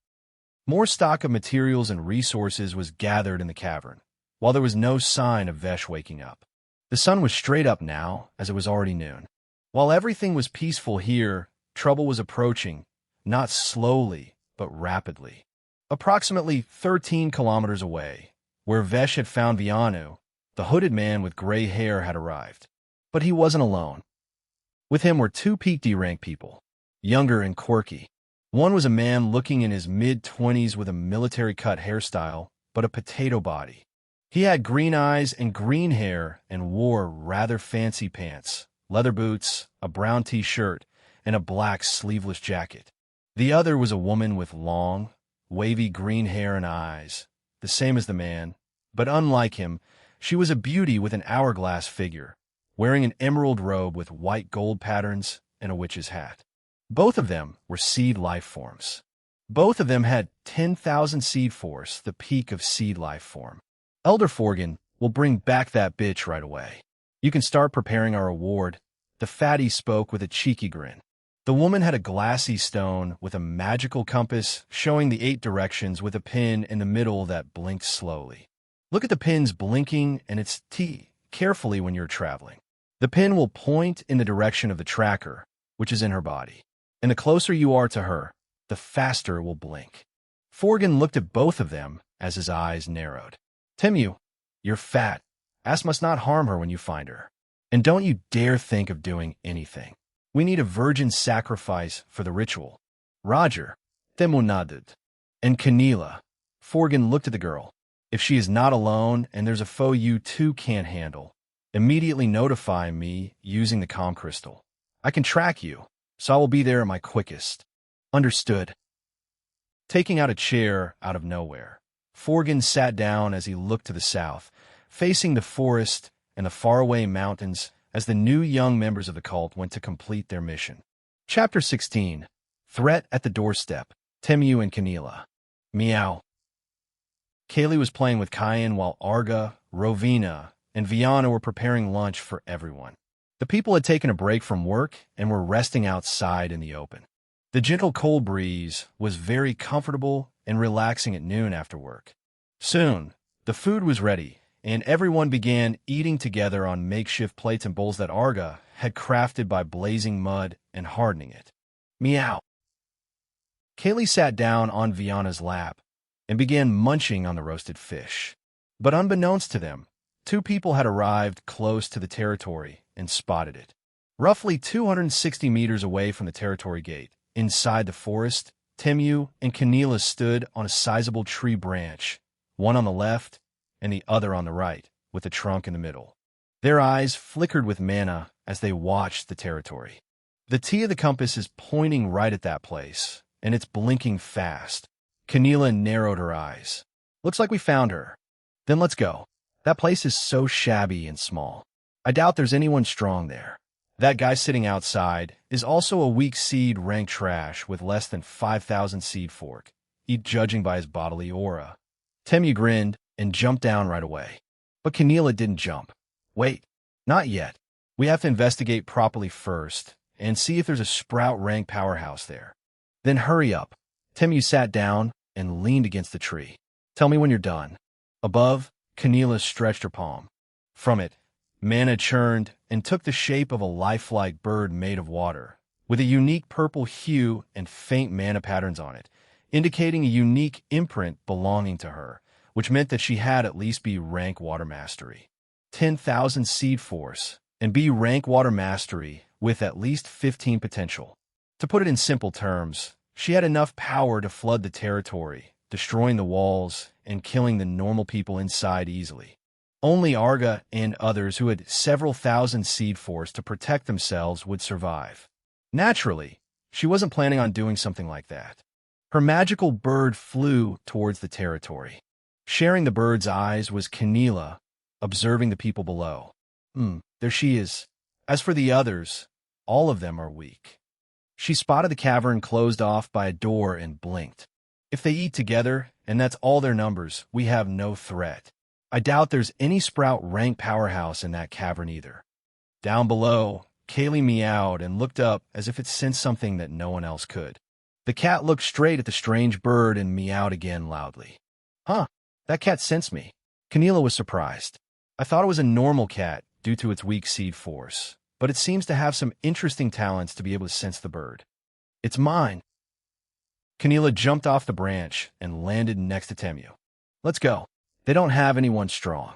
More stock of materials and resources was gathered in the cavern, while there was no sign of Vesh waking up. The sun was straight up now, as it was already noon. While everything was peaceful here, trouble was approaching, not slowly, but rapidly. Approximately 13 kilometers away, where Vesh had found Vianu, the hooded man with gray hair had arrived. But he wasn't alone. With him were two peak D-rank people, younger and quirky. One was a man looking in his mid-20s with a military-cut hairstyle, but a potato body. He had green eyes and green hair and wore rather fancy pants, leather boots, a brown t-shirt, and a black sleeveless jacket. The other was a woman with long, wavy green hair and eyes, the same as the man, but unlike him, she was a beauty with an hourglass figure, wearing an emerald robe with white gold patterns and a witch's hat. Both of them were seed life forms. Both of them had 10,000 seed force, the peak of seed life form. Elder Forgan will bring back that bitch right away. You can start preparing our reward. The fatty spoke with a cheeky grin. The woman had a glassy stone with a magical compass showing the 8 directions with a pin in the middle that blinked slowly. Look at the pins blinking and its T carefully when you're traveling. The pin will point in the direction of the tracker, which is in her body. And the closer you are to her, the faster it will blink. Forgan looked at both of them as his eyes narrowed. Timu, you're fat. Ass must not harm her when you find her. And don't you dare think of doing anything. We need a virgin sacrifice for the ritual. Roger, Timu nodded. And Kanila. Forgan looked at the girl. If she is not alone and there's a foe you too can't handle, immediately notify me using the comm crystal. I can track you, so I will be there at my quickest. Understood. Taking out a chair out of nowhere, Forgan sat down as he looked to the south, facing the forest and the faraway mountains as the new young members of the cult went to complete their mission. Chapter 16. Threat at the Doorstep. Temu and Kanila. Meow. Kaylee was playing with Kyan while Arga, Rovina, and Viana were preparing lunch for everyone. The people had taken a break from work and were resting outside in the open. The gentle cold breeze was very comfortable and relaxing at noon after work. Soon, the food was ready, and everyone began eating together on makeshift plates and bowls that Arga had crafted by blazing mud and hardening it. Meow. Kaylee sat down on Viana's lap and began munching on the roasted fish. But unbeknownst to them, 2 people had arrived close to the territory and spotted it. Roughly 260 meters away from the territory gate, inside the forest, Temu and Kanila stood on a sizable tree branch, one on the left and the other on the right, with the trunk in the middle. Their eyes flickered with mana as they watched the territory. The T of the compass is pointing right at that place, and it's blinking fast. Kanila narrowed her eyes. Looks like we found her. Then let's go. That place is so shabby and small. I doubt there's anyone strong there. That guy sitting outside is also a weak seed rank trash with less than 5,000 seed fork, judging by his bodily aura. Temu grinned and jumped down right away. But Kanila didn't jump. Wait, not yet. We have to investigate properly first and see if there's a sprout rank powerhouse there. Then hurry up. Temu sat down and leaned against the tree. Tell me when you're done. Above, Kanila stretched her palm. From it, mana churned and took the shape of a lifelike bird made of water, with a unique purple hue and faint mana patterns on it, indicating a unique imprint belonging to her, which meant that she had at least B rank water mastery. 10,000 seed force, and B rank water mastery with at least 15 potential. To put it in simple terms, she had enough power to flood the territory, destroying the walls and killing the normal people inside easily. Only Arga and others who had several thousand seed force to protect themselves would survive. Naturally, she wasn't planning on doing something like that. Her magical bird flew towards the territory. Sharing the bird's eyes was Kanila, observing the people below. There she is. As for the others, all of them are weak. She spotted the cavern closed off by a door and blinked. If they eat together, and that's all their numbers, we have no threat. I doubt there's any sprout rank powerhouse in that cavern either. Down below, Kaylee meowed and looked up as if it sensed something that no one else could. The cat looked straight at the strange bird and meowed again loudly. Huh, that cat sensed me. Keneela was surprised. I thought it was a normal cat due to its weak seed force, but it seems to have some interesting talents to be able to sense the bird. It's mine. Keneela jumped off the branch and landed next to Temu. Let's go. They don't have anyone strong.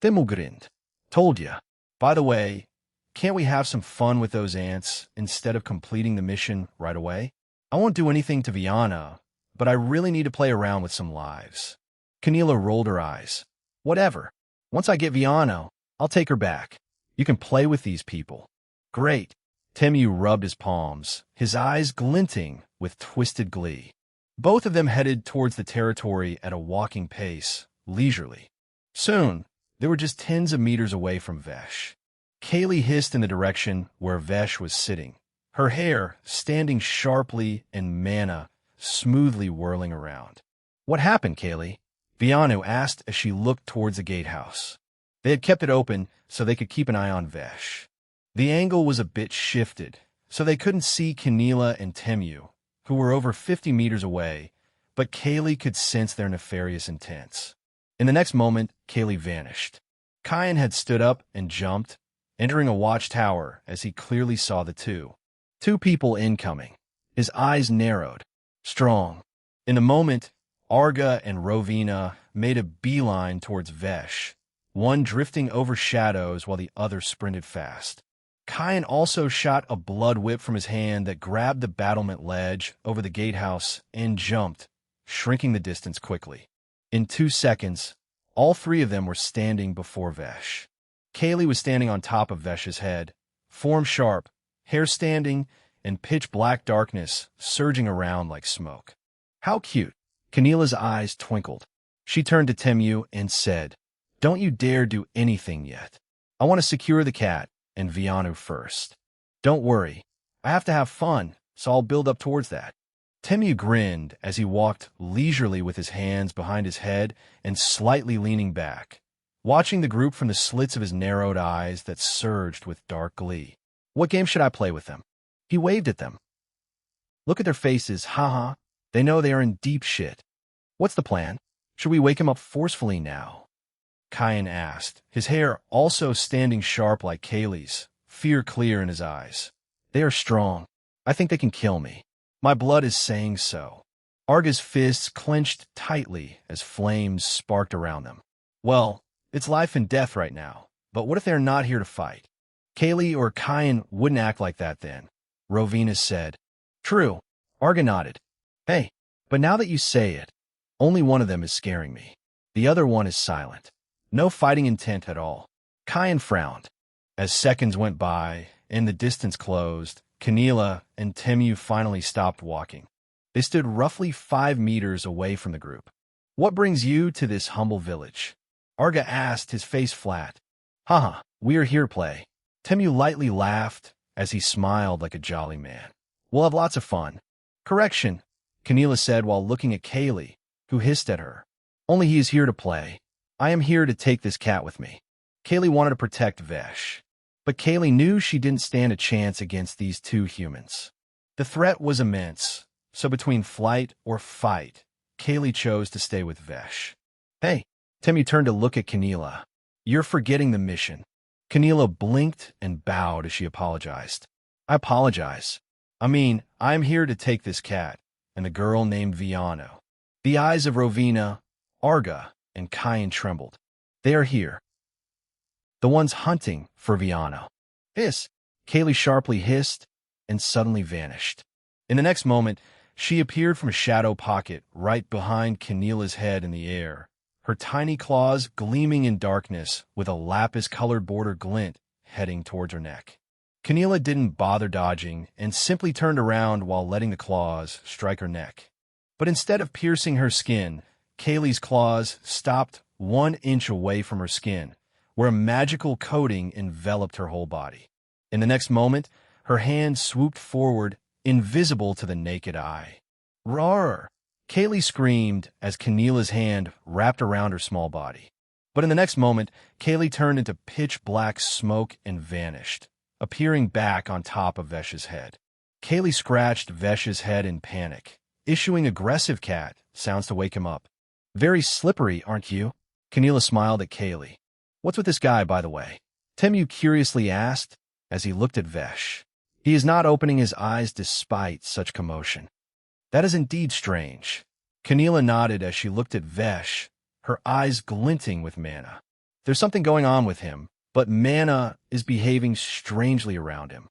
Temu grinned. Told ya. By the way, can't we have some fun with those ants instead of completing the mission right away? I won't do anything to Viana, but I really need to play around with some lives. Keneela rolled her eyes. Whatever. Once I get Viana, I'll take her back. You can play with these people. Great. Temu rubbed his palms, his eyes glinting with twisted glee. Both of them headed towards the territory at a walking pace, leisurely. Soon, they were just tens of meters away from Vesh. Kaylee hissed in the direction where Vesh was sitting, her hair standing sharply and mana smoothly whirling around. What happened, Kaylee? Vianu asked as she looked towards the gatehouse. They had kept it open so they could keep an eye on Vesh. The angle was a bit shifted, so they couldn't see Keneela and Temu, who were over 50 meters away, but Kaylee could sense their nefarious intents. In the next moment, Kaylee vanished. Kyan had stood up and jumped, entering a watchtower as he clearly saw the two people incoming. His eyes narrowed. Strong. In a moment, Arga and Rovina made a beeline towards Vesh, one drifting over shadows while the other sprinted fast. Kyan also shot a blood whip from his hand that grabbed the battlement ledge over the gatehouse and jumped, shrinking the distance quickly. In 2 seconds, all three of them were standing before Vesh. Kaylee was standing on top of Vesh's head, form sharp, hair standing, and pitch-black darkness surging around like smoke. How cute! Keneela's eyes twinkled. She turned to Temu and said, Don't you dare do anything yet. I want to secure the cat and Vianu first. Don't worry. I have to have fun, so I'll build up towards that. Temu grinned as he walked leisurely with his hands behind his head and slightly leaning back, watching the group from the slits of his narrowed eyes that surged with dark glee. What game should I play with them? He waved at them. Look at their faces, haha. They know they are in deep shit. What's the plan? Should we wake him up forcefully now? Kyan asked, his hair also standing sharp like Kaylee's, fear clear in his eyes. They are strong. I think they can kill me. My blood is saying so. Arga's fists clenched tightly as flames sparked around them. Well, it's life and death right now, but what if they're not here to fight? Kaylee or Kyan wouldn't act like that then, Rovina said. True, Arga nodded. Hey, but now that you say it, only one of them is scaring me. The other one is silent. No fighting intent at all. Kyan frowned. As seconds went by and the distance closed, Keneela and Temu finally stopped walking. They stood roughly 5 meters away from the group. What brings you to this humble village? Arga asked, his face flat. Haha, we are here to play. Temu lightly laughed as he smiled like a jolly man. We'll have lots of fun. Correction, Keneela said while looking at Kaylee, who hissed at her. Only he is here to play. I am here to take this cat with me. Kaylee wanted to protect Vesh, but Kaylee knew she didn't stand a chance against these two humans. The threat was immense, so between flight or fight, Kaylee chose to stay with Vesh. Hey, Temu turned to look at Keneela. You're forgetting the mission. Keneela blinked and bowed as she apologized. I apologize. I'm here to take this cat and the girl named Viano. The eyes of Rovina, Arga, and Kyan trembled. They are here. The ones hunting for Viano. Hiss! Kaylee sharply hissed and suddenly vanished. In the next moment, she appeared from a shadow pocket right behind Keneela's head in the air, her tiny claws gleaming in darkness with a lapis-colored border glint heading towards her neck. Keneela didn't bother dodging and simply turned around while letting the claws strike her neck. But instead of piercing her skin, Kaylee's claws stopped 1 inch away from her skin, where a magical coating enveloped her whole body. In the next moment, her hand swooped forward, invisible to the naked eye. Roar! Kaylee screamed as Keneela's hand wrapped around her small body. But in the next moment, Kaylee turned into pitch-black smoke and vanished, appearing back on top of Vesh's head. Kaylee scratched Vesh's head in panic, issuing aggressive cat sounds to wake him up. "Very slippery, aren't you?" Keneela smiled at Kaylee. "What's with this guy, by the way?" Temu curiously asked as he looked at Vesh. "He is not opening his eyes despite such commotion." "That is indeed strange." Keneela nodded as she looked at Vesh, her eyes glinting with mana. "There's something going on with him, but mana is behaving strangely around him."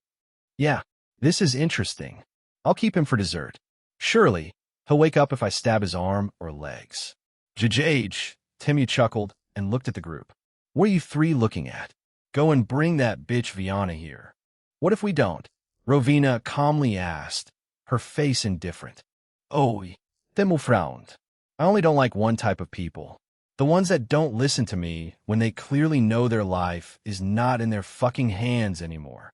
"Yeah, this is interesting. I'll keep him for dessert. Surely, he'll wake up if I stab his arm or legs." "Jajage," Temu chuckled and looked at the group. "What are you three looking at? Go and bring that bitch Viana here." "What if we don't?" Rovina calmly asked, her face indifferent. "Oi, Temu frowned. "I only don't like one type of people. The ones that don't listen to me when they clearly know their life is not in their fucking hands anymore."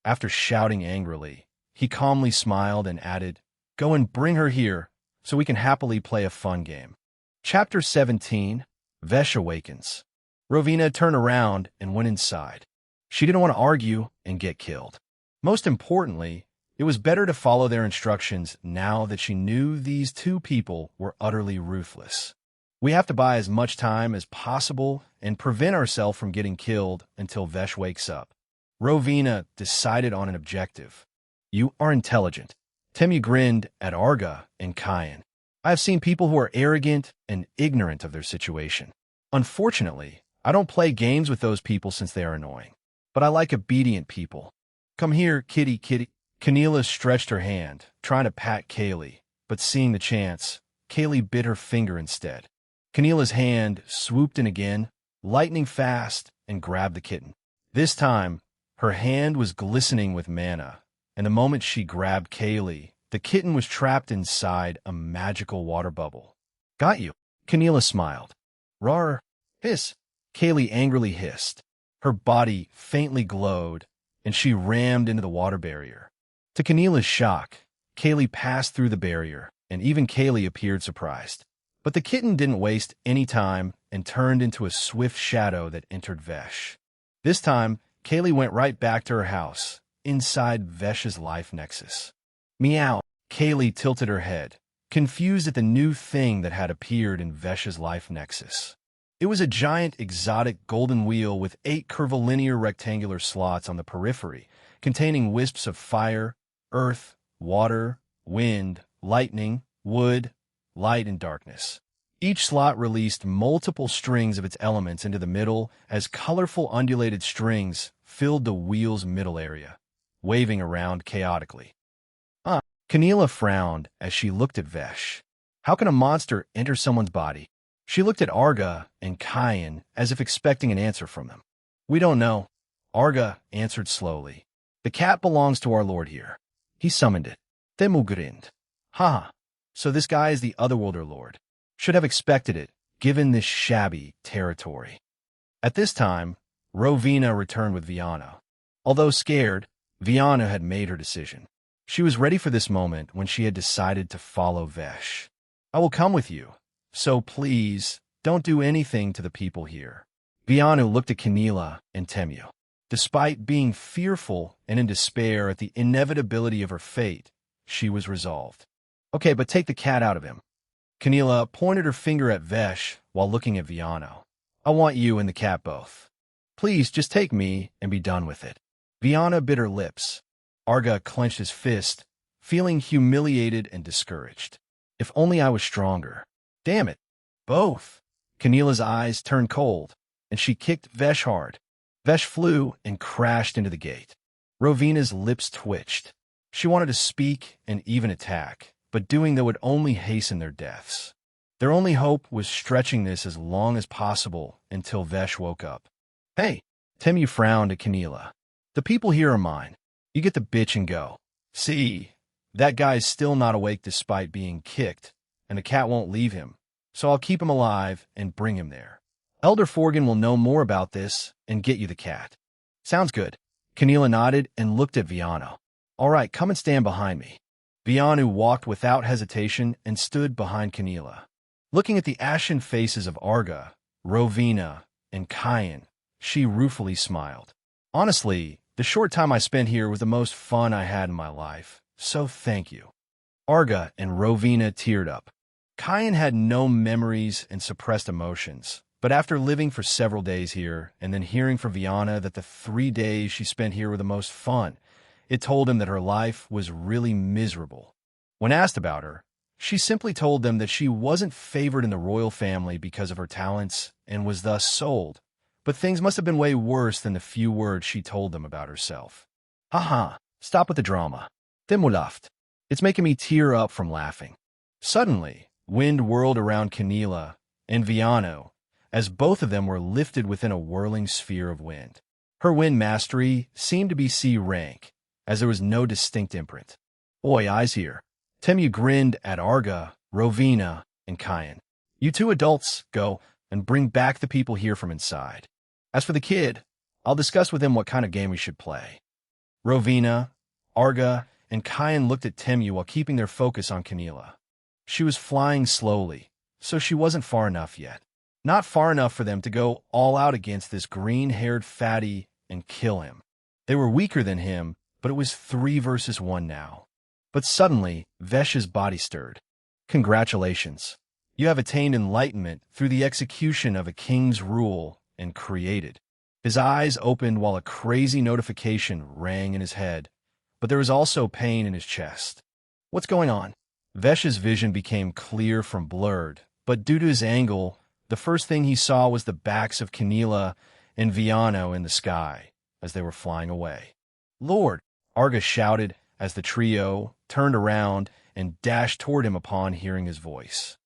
After shouting angrily, he calmly smiled and added, "Go and bring her here so we can happily play a fun game." Chapter 17, Vesh Awakens. Rovina turned around and went inside. She didn't want to argue and get killed. Most importantly, it was better to follow their instructions now that she knew these two people were utterly ruthless. We have to buy as much time as possible and prevent ourselves from getting killed until Vesh wakes up. Rovina decided on an objective. "You are intelligent." Temu grinned at Arga and Kyan. "I have seen people who are arrogant and ignorant of their situation. Unfortunately, I don't play games with those people since they are annoying. But I like obedient people. Come here, kitty kitty." Keneela stretched her hand, trying to pat Kaylee, but seeing the chance, Kaylee bit her finger instead. Keneela's hand swooped in again, lightning fast, and grabbed the kitten. This time, her hand was glistening with mana, and the moment she grabbed Kaylee, the kitten was trapped inside a magical water bubble. "Got you," Keneela smiled. "Rawr, hiss," Kaylee angrily hissed. Her body faintly glowed, and she rammed into the water barrier. To Keneela's shock, Kaylee passed through the barrier, and even Kaylee appeared surprised. But the kitten didn't waste any time and turned into a swift shadow that entered Vesh. This time, Kaylee went right back to her house, inside Vesh's life nexus. "Meow." Kaylee tilted her head, confused at the new thing that had appeared in Vesh's life nexus. It was a giant exotic golden wheel with 8 curvilinear rectangular slots on the periphery, containing wisps of fire, earth, water, wind, lightning, wood, light, and darkness. Each slot released multiple strings of its elements into the middle as colorful undulated strings filled the wheel's middle area, waving around chaotically. Keneela frowned as she looked at Vesh. How can a monster enter someone's body? She looked at Arga and Kyan as if expecting an answer from them. "We don't know," Arga answered slowly. "The cat belongs to our lord here. He summoned it." Temu grinned. "Ha! So this guy is the Otherworlder Lord. Should have expected it, given this shabby territory." At this time, Rovina returned with Viana. Although scared, Viana had made her decision. She was ready for this moment when she had decided to follow Vesh. "I will come with you, so please don't do anything to the people here." Viana looked at Keneela and Temu. Despite being fearful and in despair at the inevitability of her fate, she was resolved. "Okay, but take the cat out of him." Keneela pointed her finger at Vesh while looking at Viana. "I want you and the cat both. Please just take me and be done with it." Viana bit her lips. Arga clenched his fist, feeling humiliated and discouraged. "If only I was stronger. Damn it, both." Keneela's eyes turned cold, and she kicked Vesh hard. Vesh flew and crashed into the gate. Rovina's lips twitched. She wanted to speak and even attack, but doing that would only hasten their deaths. Their only hope was stretching this as long as possible until Vesh woke up. "Hey," Temu frowned at Keneela. "The people here are mine. You get the bitch and go." "See, that guy's still not awake despite being kicked, and the cat won't leave him, so I'll keep him alive and bring him there. Elder Forgan will know more about this and get you the cat." "Sounds good." Keneela nodded and looked at Viana. "All right, come and stand behind me." Viana walked without hesitation and stood behind Keneela. Looking at the ashen faces of Arga, Rovina, and Kyan, she ruefully smiled. Honestly, the short time I spent here was the most fun I had in my life, so thank you. Arga and Rovina teared up. Kyan had no memories and suppressed emotions, but after living for several days here and then hearing from Viana that the 3 days she spent here were the most fun, it told him that her life was really miserable. When asked about her, she simply told them that she wasn't favored in the royal family because of her talents and was thus sold, but things must have been way worse than the few words she told them about herself. Haha, stop with the drama. Timulaft. It's making me tear up from laughing. Suddenly, wind whirled around Canila and Viano, as both of them were lifted within a whirling sphere of wind. Her wind mastery seemed to be C rank, as there was no distinct imprint. Oi, eyes here. Temu grinned at Arga, Rovina, and Kyan. You two adults go and bring back the people here from inside. As for the kid, I'll discuss with him what kind of game we should play. Rovina, Arga, and Kyan looked at Temu while keeping their focus on Canila. She was flying slowly, so she wasn't far enough yet. Not far enough for them to go all out against this green-haired fatty and kill him. They were weaker than him, but it was 3 versus 1 now. But suddenly, Vesh's body stirred. Congratulations. You have attained enlightenment through the execution of a king's rule and created. His eyes opened while a crazy notification rang in his head, but there was also pain in his chest. What's going on? Vesh's vision became clear from blurred, but due to his angle, the first thing he saw was the backs of Canila and Viano in the sky as they were flying away. Lord! Arga shouted as the trio turned around and dashed toward him upon hearing his voice.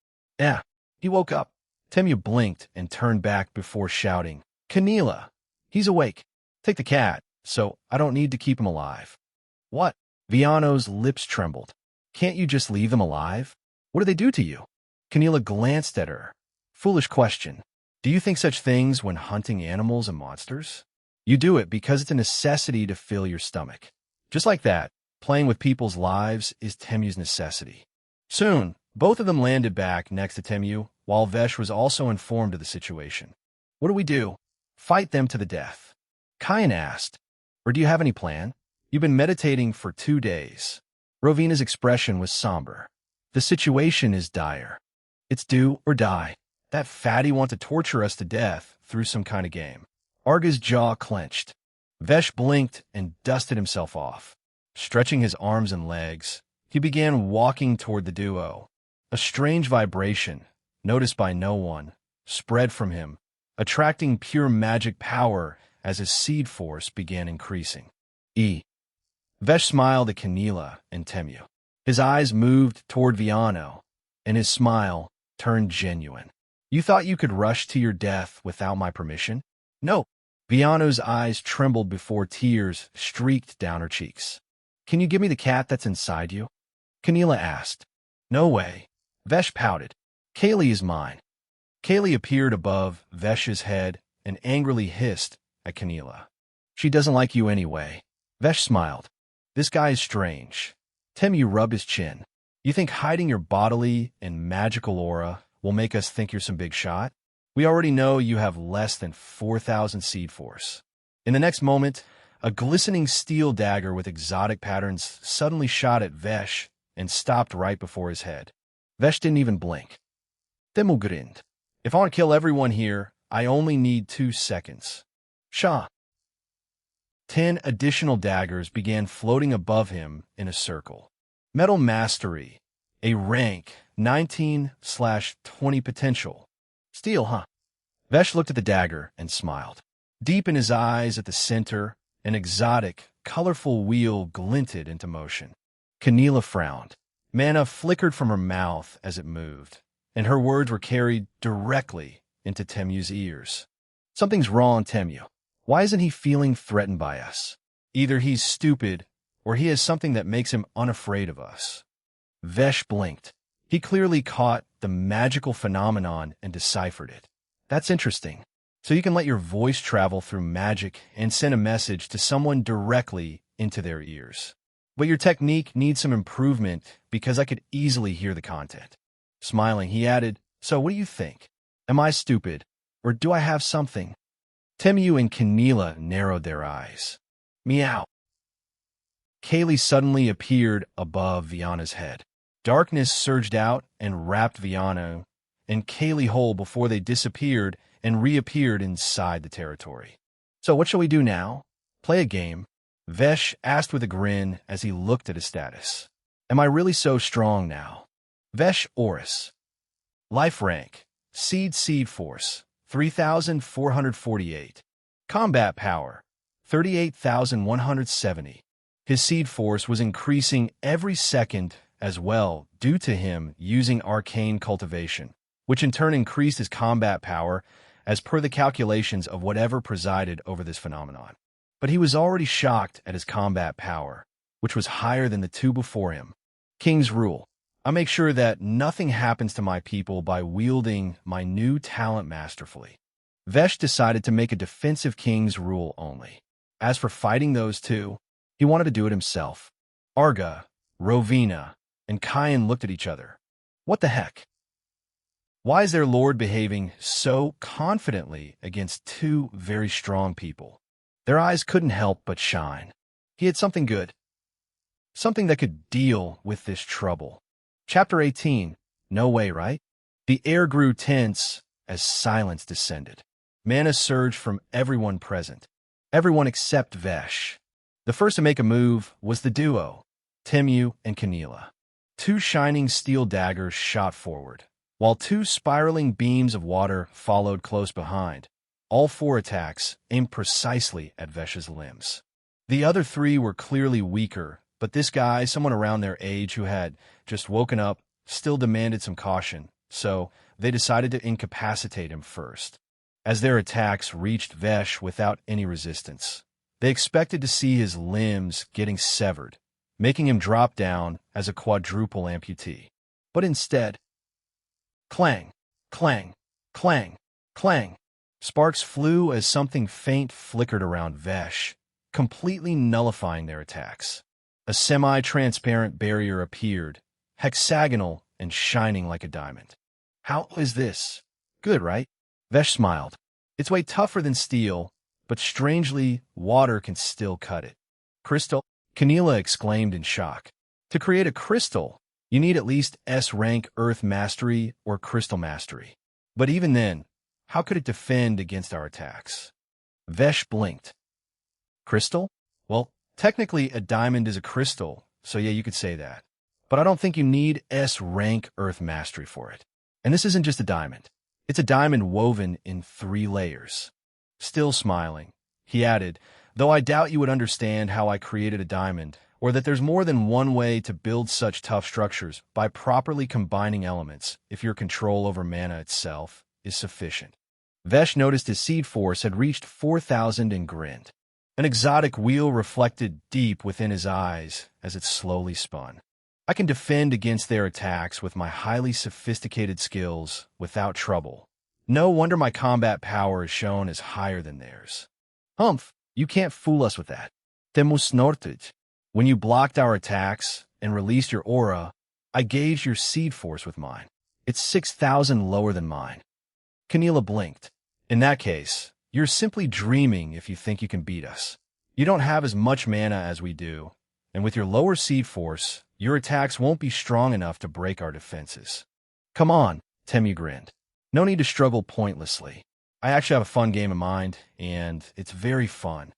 He woke up. Temu blinked and turned back before shouting, Canila! He's awake. Take the cat, so I don't need to keep him alive. What? Viano's lips trembled. Can't you just leave them alive? What do they do to you? Canila glanced at her. Foolish question. Do you think such things when hunting animals and monsters? You do it because it's a necessity to fill your stomach. Just like that, playing with people's lives is Temu's necessity. Soon, both of them landed back next to Temu, while Vesh was also informed of the situation. What do we do? Fight them to the death. Kyan asked, or do you have any plan? You've been meditating for 2 days. Rovina's expression was somber. The situation is dire. It's do or die. That fatty wants to torture us to death through some kind of game. Arga's jaw clenched. Vesh blinked and dusted himself off. Stretching his arms and legs, he began walking toward the duo. A strange vibration, noticed by no one, spread from him, attracting pure magic power as his seed force began increasing. Vesh smiled at Canila and Temu. His eyes moved toward Viano, and his smile turned genuine. You thought you could rush to your death without my permission? No. Viano's eyes trembled before tears streaked down her cheeks. Can you give me the cat that's inside you? Canila asked. No way. Vesh pouted. Kaylee is mine. Kaylee appeared above Vesh's head and angrily hissed at Canila. She doesn't like you anyway. Vesh smiled. This guy is strange. Temu rubbed his chin. You think hiding your bodily and magical aura will make us think you're some big shot? We already know you have less than 4,000 seed force. In the next moment, a glistening steel dagger with exotic patterns suddenly shot at Vesh and stopped right before his head. Vesh didn't even blink. Temu grinned. If I want to kill everyone here, I only need 2 seconds. Shah. 10 additional daggers began floating above him in a circle. Metal Mastery, a rank 19/20 potential. Steel, huh? Vesh looked at the dagger and smiled. Deep in his eyes at the center, an exotic, colorful wheel glinted into motion. Canila frowned. Mana flickered from her mouth as it moved, and her words were carried directly into Temu's ears. Something's wrong, Temu. Why isn't he feeling threatened by us? Either he's stupid, or he has something that makes him unafraid of us. Vesh blinked. He clearly caught the magical phenomenon and deciphered it. That's interesting. So you can let your voice travel through magic and send a message to someone directly into their ears. But your technique needs some improvement because I could easily hear the content. Smiling, he added, so what do you think? Am I stupid? Or do I have something? Temu and Keneela narrowed their eyes. Meow. Kaylee suddenly appeared above Viana's head. Darkness surged out and wrapped Viana and Kaylee whole before they disappeared and reappeared inside the territory. So what shall we do now? Play a game? Vesh asked with a grin as he looked at his status. Am I really so strong now? Vesh Oris. Life rank. Seed Force. 3,448. Combat power. 38,170. His seed force was increasing every second as well due to him using arcane cultivation, which in turn increased his combat power as per the calculations of whatever presided over this phenomenon. But he was already shocked at his combat power, which was higher than the two before him. King's Rule. I make sure that nothing happens to my people by wielding my new talent masterfully. Vesh decided to make a defensive King's Rule only. As for fighting those two, he wanted to do it himself. Arga, Rovina, and Kyan looked at each other. What the heck? Why is their lord behaving so confidently against two very strong people? Their eyes couldn't help but shine. He had something good. Something that could deal with this trouble. Chapter 18. No way, right? The air grew tense as silence descended. Mana surged from everyone present. Everyone except Vesh. The first to make a move was the duo, Temu and Keneela. Two shining steel daggers shot forward, while two spiraling beams of water followed close behind. All four attacks aimed precisely at Vesh's limbs. The other three were clearly weaker, but this guy, someone around their age who had just woken up, still demanded some caution, so they decided to incapacitate him first. As their attacks reached Vesh without any resistance, they expected to see his limbs getting severed, making him drop down as a quadruple amputee. But instead, clang, clang, clang, clang. Sparks flew as something faint flickered around Vesh, completely nullifying their attacks. A semi-transparent barrier appeared, hexagonal and shining like a diamond. How is this? Good, right? Vesh smiled. It's way tougher than steel, but strangely, water can still cut it. Crystal? Keneela exclaimed in shock. To create a crystal, you need at least S-rank Earth Mastery or Crystal Mastery. But even then, how could it defend against our attacks? Vesh blinked. Crystal? Well, technically a diamond is a crystal, so yeah, you could say that. But I don't think you need S-rank Earth Mastery for it. And this isn't just a diamond. It's a diamond woven in 3 layers. Still smiling, he added, though I doubt you would understand how I created a diamond, or that there's more than one way to build such tough structures by properly combining elements if your control over mana itself is sufficient. Vesh noticed his seed force had reached 4,000 and grinned. An exotic wheel reflected deep within his eyes as it slowly spun. I can defend against their attacks with my highly sophisticated skills without trouble. No wonder my combat power is shown as higher than theirs. Humph, you can't fool us with that. Temos snorted. When you blocked our attacks and released your aura, I gauged your seed force with mine. It's 6,000 lower than mine. Keneela blinked. In that case, you're simply dreaming if you think you can beat us. You don't have as much mana as we do, and with your lower seed force, your attacks won't be strong enough to break our defenses. Come on, Temu grinned. No need to struggle pointlessly. I actually have a fun game in mind, and it's very fun.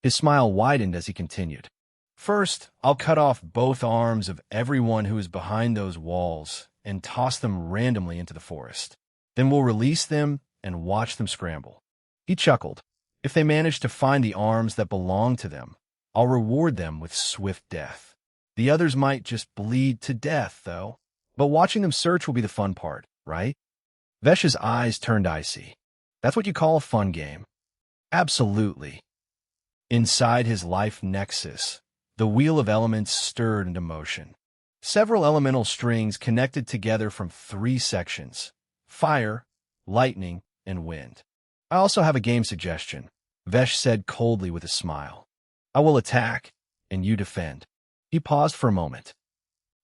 His smile widened as he continued. First, I'll cut off both arms of everyone who is behind those walls and toss them randomly into the forest. Then we'll release them and watch them scramble. He chuckled. If they manage to find the arms that belong to them, I'll reward them with swift death. The others might just bleed to death, though. But watching them search will be the fun part, right? Vesh's eyes turned icy. That's what you call a fun game? Absolutely. Inside his life nexus, the wheel of elements stirred into motion. Several elemental strings connected together from 3 sections: fire, lightning, and wind. I also have a game suggestion, Vesh said coldly with a smile. I will attack, and you defend. He paused for a moment.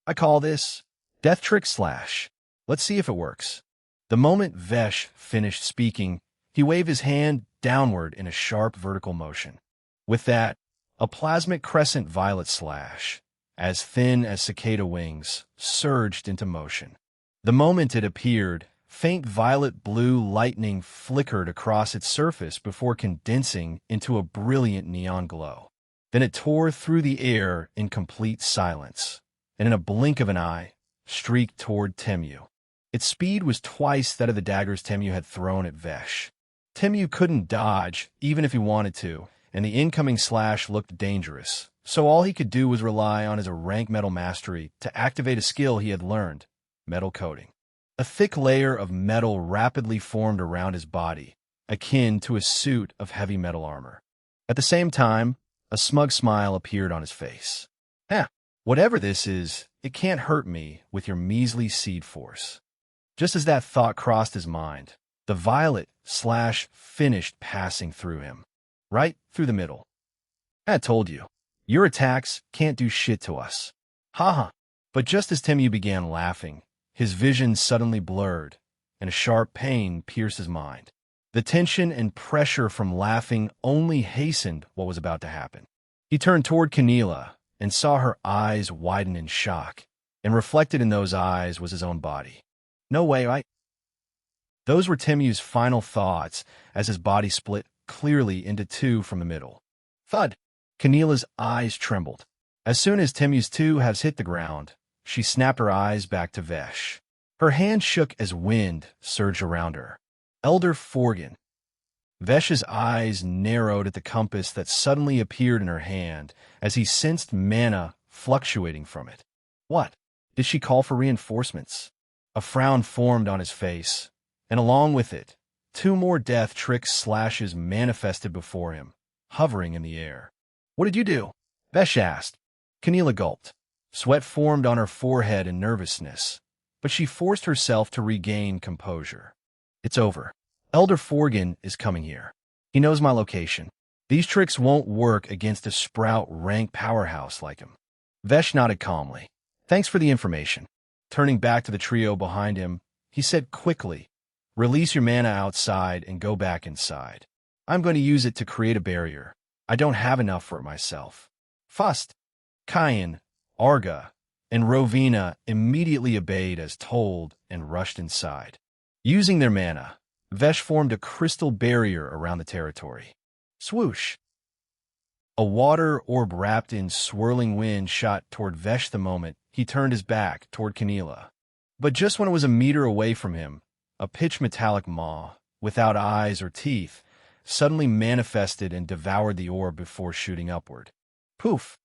I call this Death Trick Slash. Let's see if it works. The moment Vesh finished speaking, He waved his hand downward in a sharp vertical motion. With that, a plasmic crescent violet slash, as thin as cicada wings, surged into motion. The moment it appeared, faint violet-blue lightning flickered across its surface before condensing into a brilliant neon glow. Then it tore through the air in complete silence, and in a blink of an eye, streaked toward Temu. Its speed was twice that of the daggers Temu had thrown at Vesh. Temu couldn't dodge, even if he wanted to, and the incoming slash looked dangerous, so all he could do was rely on his rank metal mastery to activate a skill he had learned, metal coating. A thick layer of metal rapidly formed around his body, akin to a suit of heavy metal armor. At the same time, a smug smile appeared on his face. Whatever this is, it can't hurt me with your measly seed force. Just as that thought crossed his mind, the violet slash finished passing through him, right through the middle. I told you, your attacks can't do shit to us. Haha. But just as Temu began laughing, his vision suddenly blurred, and a sharp pain pierced his mind. The tension and pressure from laughing only hastened what was about to happen. He turned toward Keneela and saw her eyes widen in shock, and reflected in those eyes was his own body. No way, right? Those were Temu's final thoughts as his body split clearly into two from the middle. Thud! Keneela's eyes trembled. As soon as Temu's two halves hit the ground, she snapped her eyes back to Vesh. Her hand shook as wind surged around her. Elder Forgan. Vesh's eyes narrowed at the compass that suddenly appeared in her hand as he sensed mana fluctuating from it. What? Did she call for reinforcements? A frown formed on his face, and along with it, two more death trick slashes manifested before him, hovering in the air. What did you do? Vesh asked. Keneela gulped. Sweat formed on her forehead in nervousness, but she forced herself to regain composure. It's over. Elder Forgan is coming here. He knows my location. These tricks won't work against a sprout rank powerhouse like him. Vesh nodded calmly. Thanks for the information. Turning back to the trio behind him, he said quickly, release your mana outside and go back inside. I'm going to use it to create a barrier. I don't have enough for it myself. Fust, Kyan, Arga, and Rovina immediately obeyed as told and rushed inside. Using their mana, Vesh formed a crystal barrier around the territory. Swoosh! A water orb wrapped in swirling wind shot toward Vesh the moment he turned his back toward Keneela. But just when it was a meter away from him, a pitch-metallic maw, without eyes or teeth, suddenly manifested and devoured the orb before shooting upward. Poof!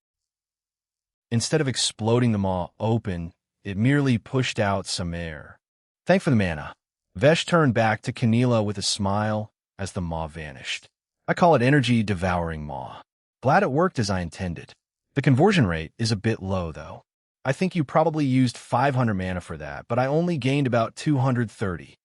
Instead of exploding the maw open, it merely pushed out some air. Thanks for the mana. Vesh turned back to Keneela with a smile as the maw vanished. I call it energy-devouring maw. Glad it worked as I intended. The conversion rate is a bit low, though. I think you probably used 500 mana for that, but I only gained about 230.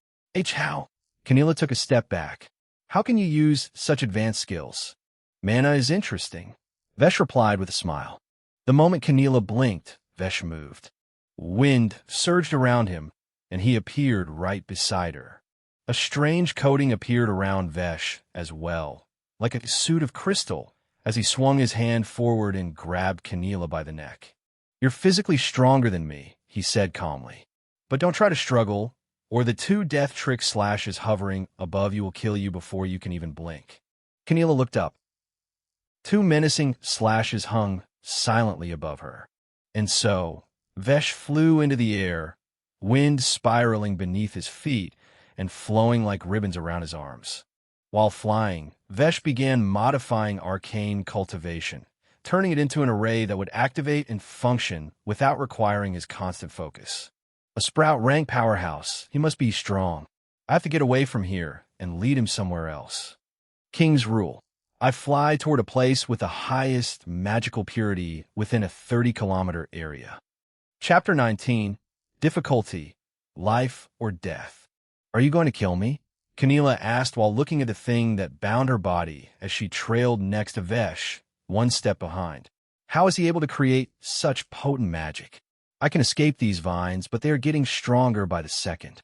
How? Keneela took a step back. How can you use such advanced skills? Mana is interesting. Vesh replied with a smile. The moment Keneela blinked, Vesh moved. Wind surged around him, and he appeared right beside her. A strange coating appeared around Vesh as well, like a suit of crystal, as he swung his hand forward and grabbed Keneela by the neck. You're physically stronger than me, he said calmly. But don't try to struggle, or the two death trick slashes hovering above you will kill you before you can even blink. Keneela looked up. Two menacing slashes hung silently above her. And so, Vesh flew into the air, wind spiraling beneath his feet and flowing like ribbons around his arms. While flying, Vesh began modifying arcane cultivation, turning it into an array that would activate and function without requiring his constant focus. A sprout rank powerhouse, he must be strong. I have to get away from here and lead him somewhere else. King's Rule. I fly toward a place with the highest magical purity within a 30-kilometer area. Chapter 19. Difficulty. Life or death. Are you going to kill me? Keneela asked while looking at the thing that bound her body as she trailed next to Vesh, one step behind. How is he able to create such potent magic? I can escape these vines, but they are getting stronger by the second.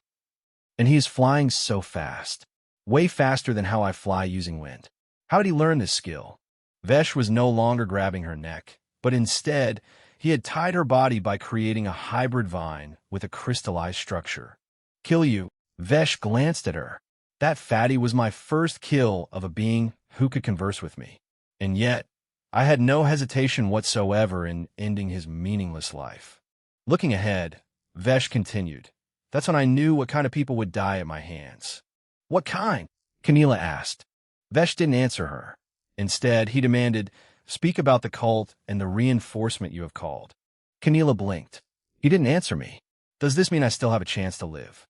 And he is flying so fast. way faster than how I fly using wind. How did he learn this skill? Vesh was no longer grabbing her neck, but instead, he had tied her body by creating a hybrid vine with a crystallized structure. Kill you. Vesh glanced at her. That fatty was my first kill of a being who could converse with me. And yet, I had no hesitation whatsoever in ending his meaningless life. Looking ahead, Vesh continued. That's when I knew what kind of people would die at my hands. What kind? Keneela asked. Vesh didn't answer her. Instead, he demanded, speak about the cult and the reinforcement you have called. Keneela blinked. He didn't answer me. Does this mean I still have a chance to live?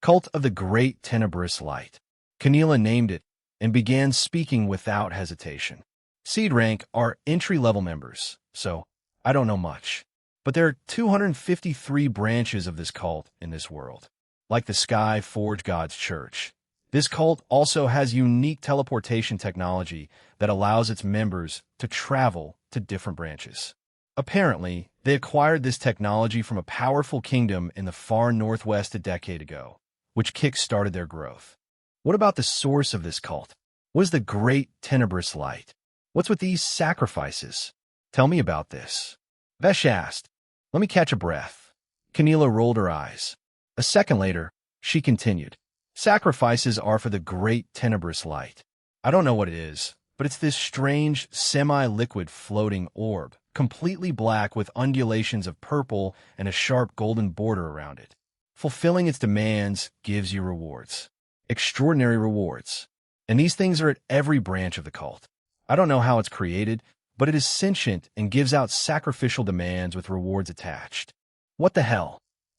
Cult of the Great Tenebrous Light. Keneela named it and began speaking without hesitation. Seed rank are entry-level members, so I don't know much. But there are 253 branches of this cult in this world. Like the Sky Forge God's Church, this cult also has unique teleportation technology that allows its members to travel to different branches. Apparently, they acquired this technology from a powerful kingdom in the far northwest a decade ago, which kick-started their growth. What about the source of this cult? What is the Great Tenebrous Light? What's with these sacrifices? Tell me about this. Vesh asked. Let me catch a breath. Keneela rolled her eyes. A second later, she continued. Sacrifices are for the Great Tenebrous Light. I don't know what it is, but it's this strange, semi-liquid floating orb, completely black with undulations of purple and a sharp golden border around it. Fulfilling its demands gives you rewards. Extraordinary rewards. And these things are at every branch of the cult. I don't know how it's created, but it is sentient and gives out sacrificial demands with rewards attached. What the hell?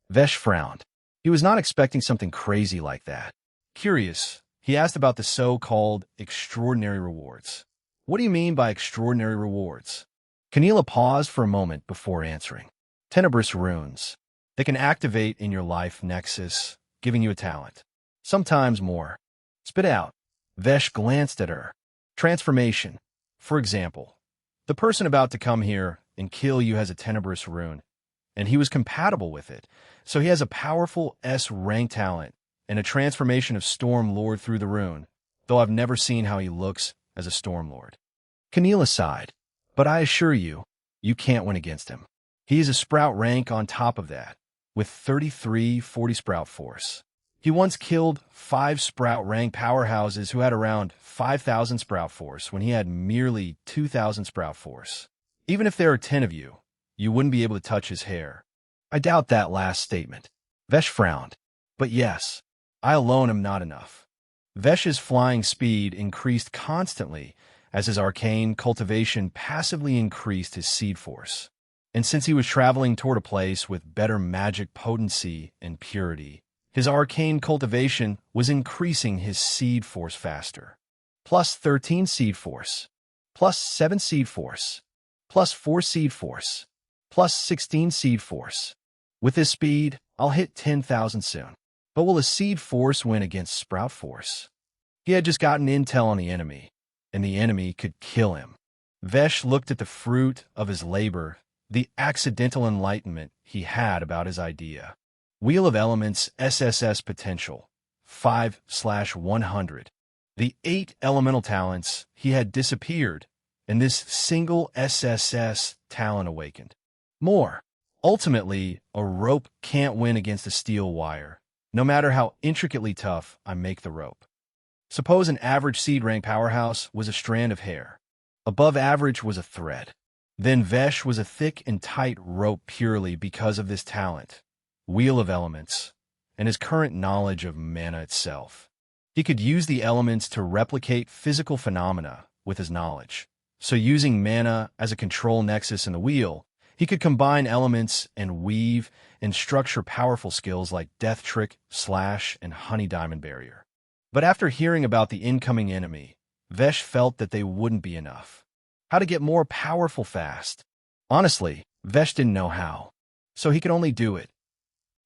Vesh frowned. He was not expecting something crazy like that. Curious, he asked about the so-called extraordinary rewards. What do you mean by extraordinary rewards? Keneela paused for a moment before answering. Tenebrous runes. They can activate in your life nexus, giving you a talent. Sometimes more. Spit out. Vesh glanced at her. Transformation. For example, the person about to come here and kill you has a tenebrous rune, and he was compatible with it, so he has a powerful S-rank talent and a transformation of Storm Lord through the rune, though I've never seen how he looks as a Storm Lord. Keneela sighed, but I assure you, you can't win against him. He is a Sprout rank on top of that, with 40 Sprout force. He once killed 5 Sprout rank powerhouses who had around 5,000 Sprout force when he had merely 2,000 Sprout force. Even if there are 10 of you, you wouldn't be able to touch his hair. I doubt that last statement. Vesh frowned. But yes, I alone am not enough. Vesh's flying speed increased constantly as his arcane cultivation passively increased his seed force. And since he was traveling toward a place with better magic potency and purity, his arcane cultivation was increasing his seed force faster. Plus 13 seed force, plus 7 seed force, plus 4 seed force, plus 16 seed force. With this speed, I'll hit 10,000 soon. But will a seed force win against Sprout force? He had just gotten intel on the enemy, and the enemy could kill him. Vesh looked at the fruit of his labor, the accidental enlightenment he had about his idea. Wheel of Elements SSS Potential 5/100. The 8 elemental talents he had disappeared, and this single SSS talent awakened. More. Ultimately, a rope can't win against a steel wire, no matter how intricately tough I make the rope. Suppose an average seed rank powerhouse was a strand of hair. Above average was a thread. Then Vesh was a thick and tight rope purely because of this talent, Wheel of Elements, and his current knowledge of mana itself. He could use the elements to replicate physical phenomena with his knowledge. So using mana as a control nexus in the wheel, he could combine elements and weave and structure powerful skills like Death Trick, Slash, and Honey Diamond Barrier. But after hearing about the incoming enemy, Vesh felt that they wouldn't be enough. How to get more powerful fast? Honestly, Vesh didn't know how, so he could only do it.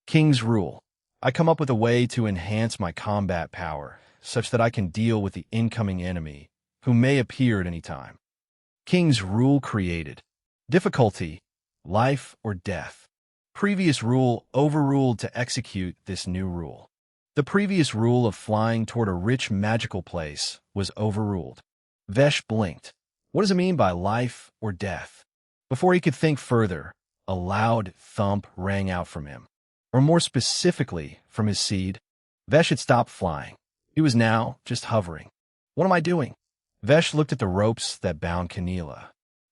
King's Rule. I come up with a way to enhance my combat power such that I can deal with the incoming enemy, who may appear at any time. King's Rule created. Difficulty, life or death. Previous rule overruled to execute this new rule. The previous rule of flying toward a rich, magical place was overruled. Vesh blinked. What does it mean by life or death? Before he could think further, a loud thump rang out from him, or more specifically, from his seed. Vesh had stopped flying. He was now just hovering. What am I doing? Vesh looked at the ropes that bound Keneela.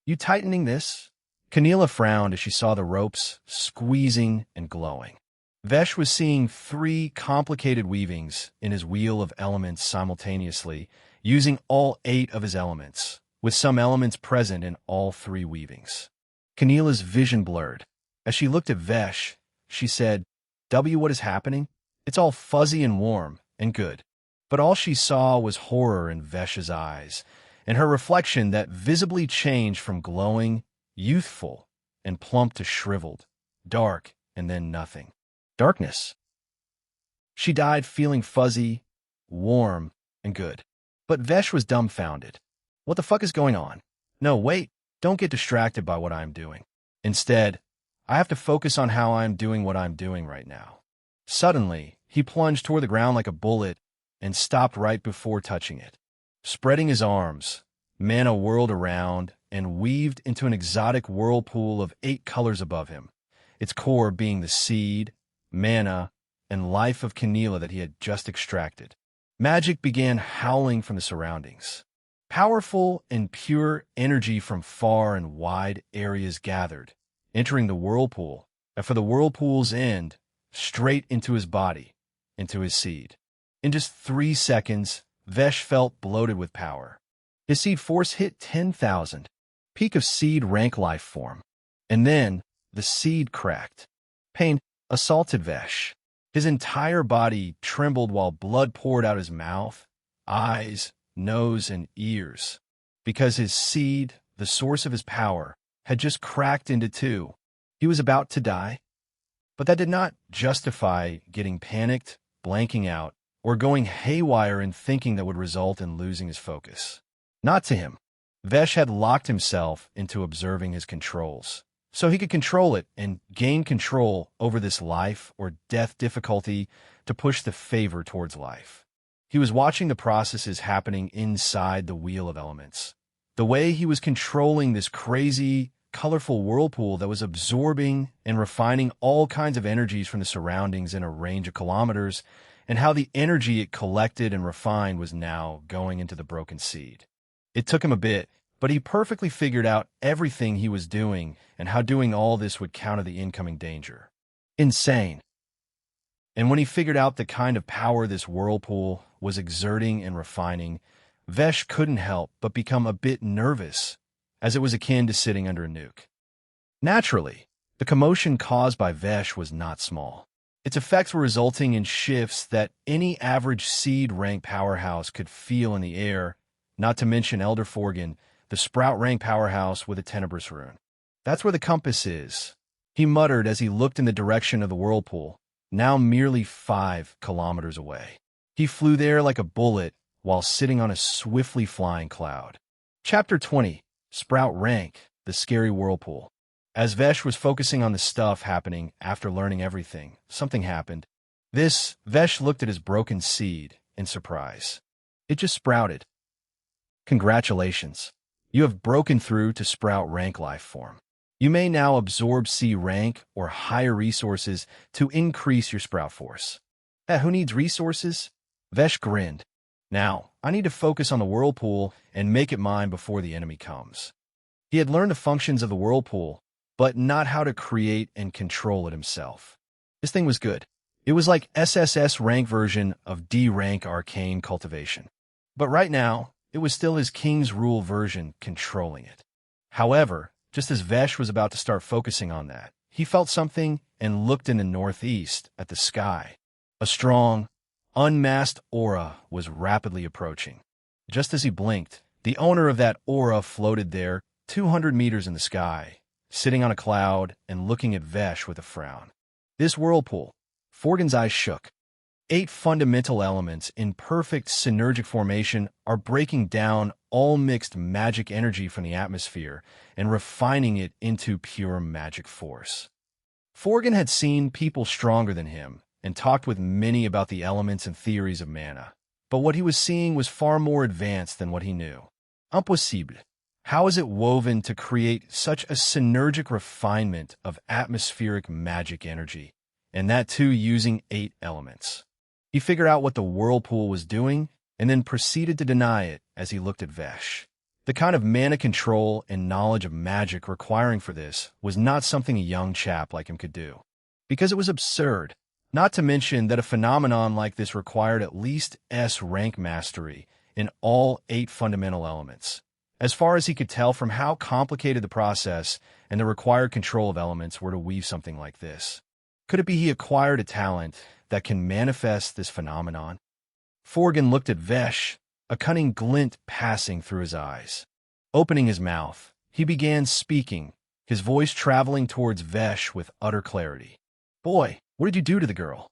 You tightening this? Keneela frowned as she saw the ropes squeezing and glowing. Vesh was seeing 3 complicated weavings in his wheel of elements simultaneously, using all 8 of his elements, with some elements present in all 3 weavings. Keneela's vision blurred. As she looked at Vesh, she said, what is happening? It's all fuzzy and warm and good. But all she saw was horror in Vesh's eyes, and her reflection that visibly changed from glowing, youthful, and plump to shriveled, dark, and then nothing. Darkness. She died feeling fuzzy, warm, and good. But Vesh was dumbfounded. What the fuck is going on? No, wait, don't get distracted by what I'm doing. Instead, I have to focus on how I'm doing what I'm doing right now. Suddenly, he plunged toward the ground like a bullet and stopped right before touching it. Spreading his arms, mana whirled around and weaved into an exotic whirlpool of 8 colors above him, its core being the seed, mana, and life of Keneela that he had just extracted. Magic began howling from the surroundings. Powerful and pure energy from far and wide areas gathered, entering the whirlpool, and for the whirlpool's end, straight into his body, into his seed. In just 3 seconds, Vesh felt bloated with power. His seed force hit 10,000, peak of seed rank life form. And then, the seed cracked. Pain assaulted Vesh. His entire body trembled while blood poured out his mouth, eyes, nose, and ears, because his seed, the source of his power, had just cracked into 2. He was about to die. But that did not justify getting panicked, blanking out, or going haywire in thinking that would result in losing his focus. Not to him. Vesh had locked himself into observing his controls, so he could control it and gain control over this life or death difficulty to push the favor towards life. He was watching the processes happening inside the wheel of elements. The way he was controlling this crazy, colorful whirlpool that was absorbing and refining all kinds of energies from the surroundings in a range of kilometers, and how the energy it collected and refined was now going into the broken seed. It took him a bit, but he perfectly figured out everything he was doing and how doing all this would counter the incoming danger. Insane. And when he figured out the kind of power this whirlpool was exerting and refining, Vesh couldn't help but become a bit nervous, as it was akin to sitting under a nuke. Naturally, the commotion caused by Vesh was not small. Its effects were resulting in shifts that any average seed rank powerhouse could feel in the air, not to mention Elder Forgan, the sprout rank powerhouse with a tenebrous rune. That's where the compass is, he muttered as he looked in the direction of the whirlpool, now merely 5 kilometers away. He flew there like a bullet while sitting on a swiftly flying cloud. Chapter 20. Sprout Rank, the Scary Whirlpool. As Vesh was focusing on the stuff happening after learning everything, something happened. Vesh looked at his broken seed in surprise. It just sprouted. Congratulations. You have broken through to Sprout Rank life form. You may now absorb C rank or higher resources to increase your Sprout force. Who needs resources? Vesh grinned. Now, I need to focus on the whirlpool and make it mine before the enemy comes. He had learned the functions of the whirlpool, but not how to create and control it himself. This thing was good. It was like SSS rank version of D rank arcane cultivation. But right now, it was still his King's Rule version controlling it. However, just as Vesh was about to start focusing on that, he felt something and looked in the northeast at the sky. A strong, unmasked aura was rapidly approaching. Just as he blinked, the owner of that aura floated there, 200 meters in the sky, sitting on a cloud and looking at Vesh with a frown. This whirlpool, Forgan's eyes shook. 8 fundamental elements in perfect synergic formation are breaking down all mixed magic energy from the atmosphere and refining it into pure magic force. Forgan had seen people stronger than him and talked with many about the elements and theories of mana. But what he was seeing was far more advanced than what he knew. Impossible. How is it woven to create such a synergic refinement of atmospheric magic energy, and that too using 8 elements? He figured out what the whirlpool was doing, and then proceeded to deny it as he looked at Vesh. The kind of mana control and knowledge of magic requiring for this was not something a young chap like him could do, because it was absurd, not to mention that a phenomenon like this required at least S rank mastery in all 8 fundamental elements. As far as he could tell from how complicated the process and the required control of elements were to weave something like this. Could it be he acquired a talent that can manifest this phenomenon? Forgan looked at Vesh, a cunning glint passing through his eyes. Opening his mouth, he began speaking, his voice traveling towards Vesh with utter clarity. "Boy, what did you do to the girl?"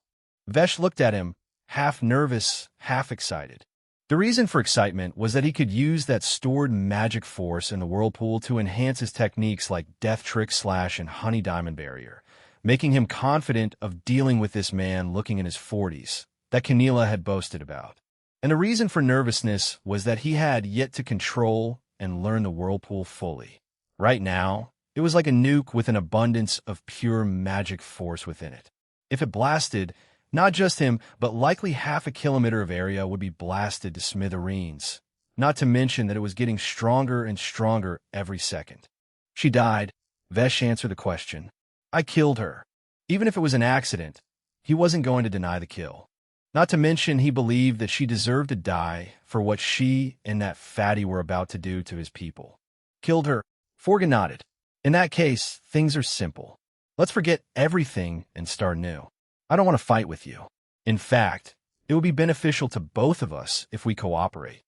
Vesh looked at him, half nervous, half excited. The reason for excitement was that he could use that stored magic force in the whirlpool to enhance his techniques like Death Trick Slash and Honey Diamond Barrier, making him confident of dealing with this man looking in his 40s that Keneela had boasted about. And the reason for nervousness was that he had yet to control and learn the whirlpool fully. Right now, it was like a nuke with an abundance of pure magic force within it. If it blasted, not just him, but likely half a kilometer of area would be blasted to smithereens, not to mention that it was getting stronger and stronger every second. "She died," Vesh answered the question. "I killed her." Even if it was an accident, he wasn't going to deny the kill. Not to mention he believed that she deserved to die for what she and that fatty were about to do to his people. "Killed her," Forgan nodded. "In that case, things are simple. Let's forget everything and start new. I don't want to fight with you. In fact, it would be beneficial to both of us if we cooperate."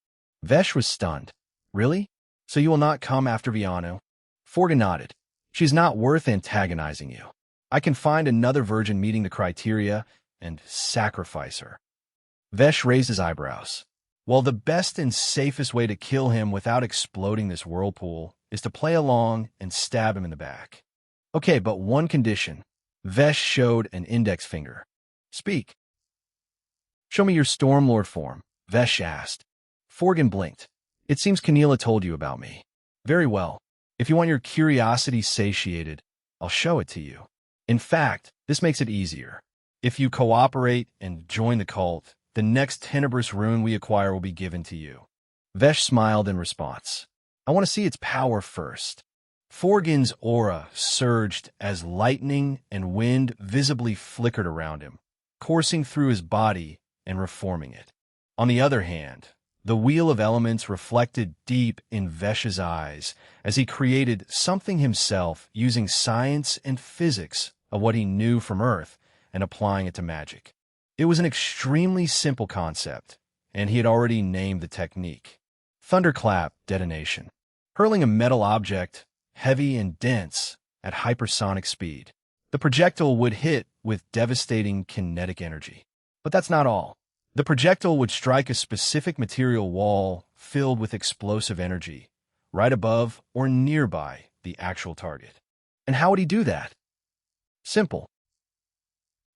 Vesh was stunned. "Really? So you will not come after Viano?" Forgan nodded. "She's not worth antagonizing you. I can find another virgin meeting the criteria and sacrifice her." Vesh raised his eyebrows. "Well, the best and safest way to kill him without exploding this whirlpool is to play along and stab him in the back." "Okay, but one condition." Vesh showed an index finger. "Speak." "Show me your Stormlord form," Vesh asked. Forgan blinked. "It seems Keneela told you about me." "Very well. If you want your curiosity satiated, I'll show it to you. In fact, this makes it easier. If you cooperate and join the cult, the next tenebrous rune we acquire will be given to you." Vesh smiled in response. "I want to see its power first." Forgan's aura surged as lightning and wind visibly flickered around him, coursing through his body and reforming it. On the other hand, the wheel of elements reflected deep in Vesh's eyes as he created something himself using science and physics of what he knew from Earth and applying it to magic. It was an extremely simple concept, and he had already named the technique. Thunderclap detonation. Hurling a metal object, heavy and dense, at hypersonic speed. The projectile would hit with devastating kinetic energy. But that's not all. The projectile would strike a specific material wall filled with explosive energy, right above or nearby the actual target. And how would he do that? Simple.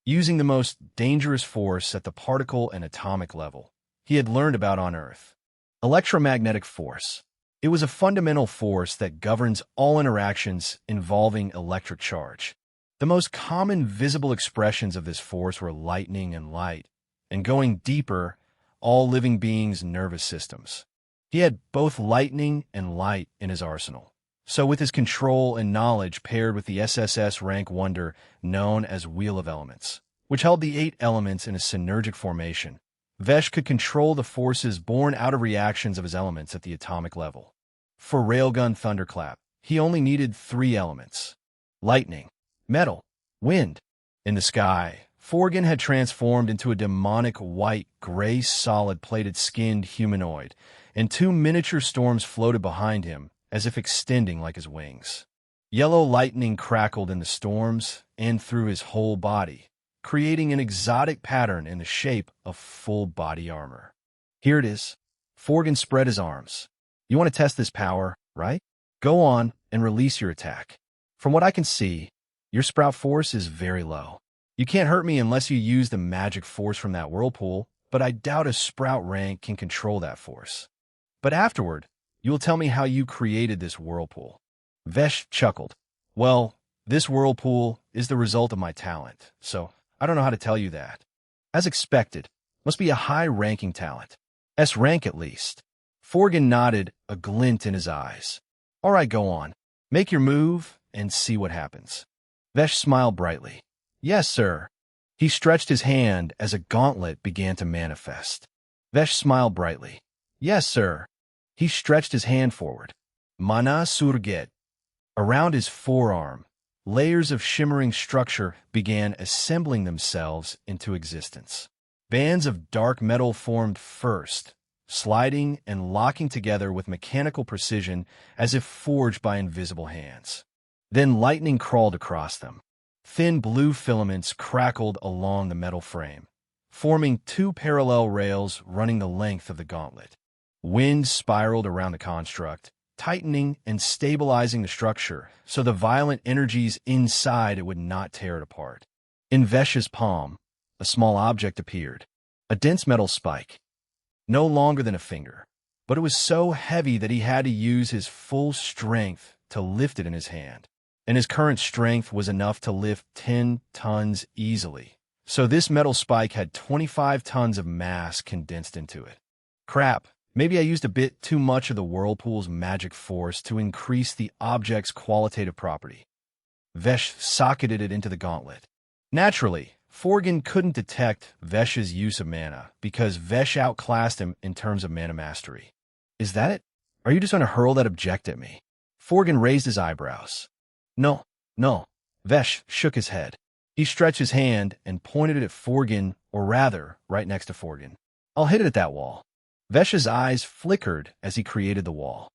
Using the most dangerous force at the particle and atomic level he had learned about on Earth. Electromagnetic force. It was a fundamental force that governs all interactions involving electric charge. The most common visible expressions of this force were lightning and light, and going deeper, all living beings' nervous systems. He had both lightning and light in his arsenal. So with his control and knowledge paired with the SSS rank wonder known as Wheel of Elements, which held the 8 elements in a synergic formation, Vesh could control the forces born out of reactions of his elements at the atomic level. For Railgun Thunderclap, he only needed 3 elements: lightning, metal, wind. In the sky, Forgan had transformed into a demonic white, gray, solid-plated skinned humanoid, and 2 miniature storms floated behind him, as if extending like his wings. Yellow lightning crackled in the storms and through his whole body, creating an exotic pattern in the shape of full body armor. Here it is. Forgan spread his arms. "You want to test this power, right? Go on and release your attack. From what I can see, your sprout force is very low. You can't hurt me unless you use the magic force from that whirlpool, but I doubt a sprout rank can control that force. But afterward, you will tell me how you created this whirlpool. Vesh chuckled. Well, this whirlpool is the result of my talent, so I don't know how to tell you that. As expected, must be a high-ranking talent. S rank at least. Forgan nodded, a glint in his eyes. All right, go on. Make your move and see what happens. Vesh smiled brightly. Yes, sir. He stretched his hand as a gauntlet began to manifest. Vesh smiled brightly. Yes, sir. He stretched his hand forward. Mana surget. Around his forearm, layers of shimmering structure began assembling themselves into existence. Bands of dark metal formed first, sliding and locking together with mechanical precision as if forged by invisible hands. Then lightning crawled across them. Thin blue filaments crackled along the metal frame, forming two parallel rails running the length of the gauntlet. Wind spiraled around the construct, tightening and stabilizing the structure so the violent energies inside it would not tear it apart. In Vesh's palm, a small object appeared, a dense metal spike, no longer than a finger, but it was so heavy that he had to use his full strength to lift it in his hand, and his current strength was enough to lift 10 tons easily. So this metal spike had 25 tons of mass condensed into it. Crap. Maybe I used a bit too much of the whirlpool's magic force to increase the object's qualitative property. Vesh socketed it into the gauntlet. Naturally, Forgan couldn't detect Vesh's use of mana because Vesh outclassed him in terms of mana mastery. Is that it? Are you just going to hurl that object at me? Forgan raised his eyebrows. No. Vesh shook his head. He stretched his hand and pointed it at Forgan, or rather, right next to Forgan. I'll hit it at that wall. Vesh's eyes flickered as he created the wall.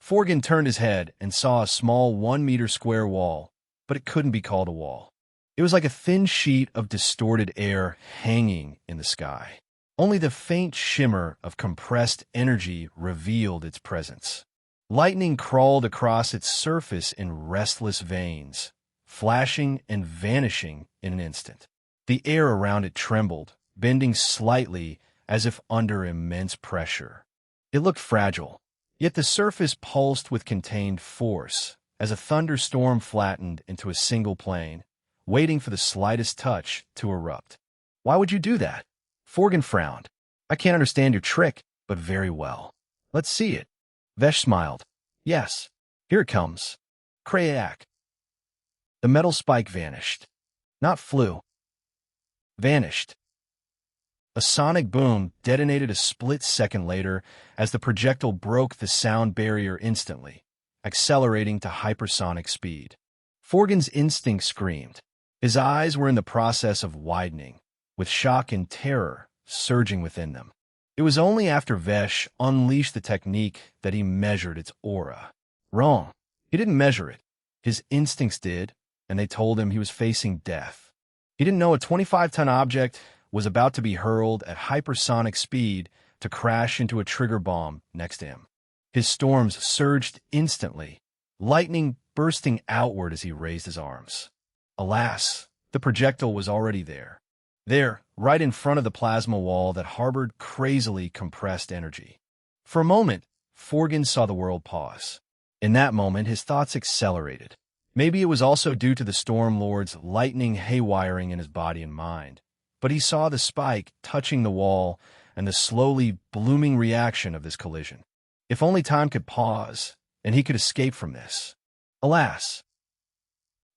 Forgan turned his head and saw a small 1-meter square wall, but it couldn't be called a wall. It was like a thin sheet of distorted air hanging in the sky. Only the faint shimmer of compressed energy revealed its presence. Lightning crawled across its surface in restless veins, flashing and vanishing in an instant. The air around it trembled, bending slightly as if under immense pressure. It looked fragile, yet the surface pulsed with contained force as a thunderstorm flattened into a single plane, waiting for the slightest touch to erupt. Why would you do that? Forgan frowned. I can't understand your trick, but very well. Let's see it. Vesh smiled. Yes, here it comes. Krayak. The metal spike vanished. Not flew. Vanished. A sonic boom detonated a split second later as the projectile broke the sound barrier instantly, accelerating to hypersonic speed. Forgan's instinct screamed. His eyes were in the process of widening, with shock and terror surging within them. It was only after Vesh unleashed the technique that he measured its aura. Wrong. He didn't measure it. His instincts did, and they told him he was facing death. He didn't know a 25-ton object was about to be hurled at hypersonic speed to crash into a trigger bomb next to him. His storms surged instantly, lightning bursting outward as he raised his arms. Alas, the projectile was already there. There, right in front of the plasma wall that harbored crazily compressed energy. For a moment, Forgan saw the world pause. In that moment, his thoughts accelerated. Maybe it was also due to the Storm Lord's lightning haywiring in his body and mind. But he saw the spike touching the wall and the slowly blooming reaction of this collision. If only time could pause, and he could escape from this. Alas.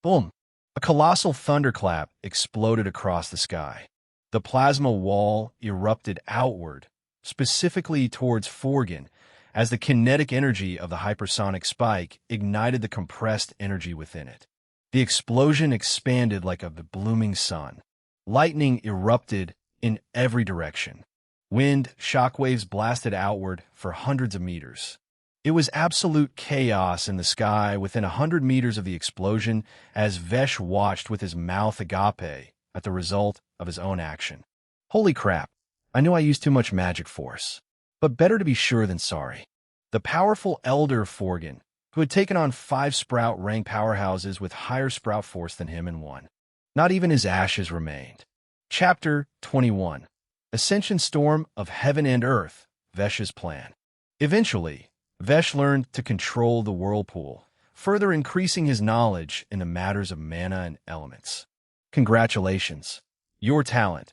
Boom. A colossal thunderclap exploded across the sky. The plasma wall erupted outward, specifically towards Forgan, as the kinetic energy of the hypersonic spike ignited the compressed energy within it. The explosion expanded like a blooming sun. Lightning erupted in every direction. Wind shockwaves blasted outward for hundreds of meters. It was absolute chaos in the sky within 100 meters of the explosion as Vesh watched with his mouth agape at the result of his own action. Holy crap, I knew I used too much magic force. But better to be sure than sorry. The powerful Elder Forgan, who had taken on 5 Sprout rank powerhouses with higher Sprout force than him and won. Not even his ashes remained. Chapter 21. Ascension Storm of Heaven and Earth, Vesh's Plan. Eventually, Vesh learned to control the whirlpool, further increasing his knowledge in the matters of mana and elements. Congratulations! Your talent,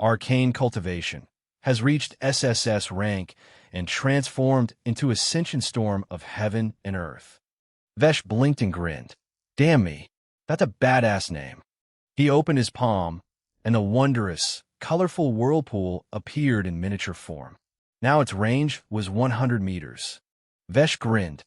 Arcane Cultivation, has reached SSS rank and transformed into Ascension Storm of Heaven and Earth. Vesh blinked and grinned. Damn me, that's a badass name. He opened his palm, and a wondrous, colorful whirlpool appeared in miniature form. Now its range was 100 meters. Vesh grinned.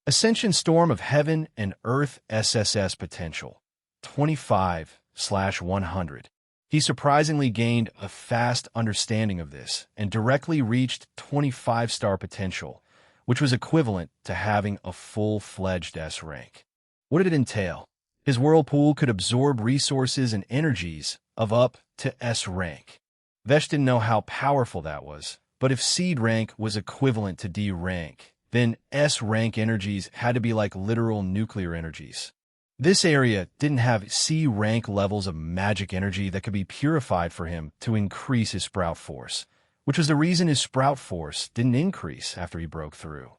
Ascension Storm of Heaven and Earth SSS Potential, 25/100. He surprisingly gained a fast understanding of this and directly reached 25-star potential, which was equivalent to having a full-fledged S rank. What did it entail? His whirlpool could absorb resources and energies of up to S rank. Vesh didn't know how powerful that was, but if seed rank was equivalent to D rank, then S rank energies had to be like literal nuclear energies. This area didn't have C rank levels of magic energy that could be purified for him to increase his sprout force, which was the reason his sprout force didn't increase after he broke through.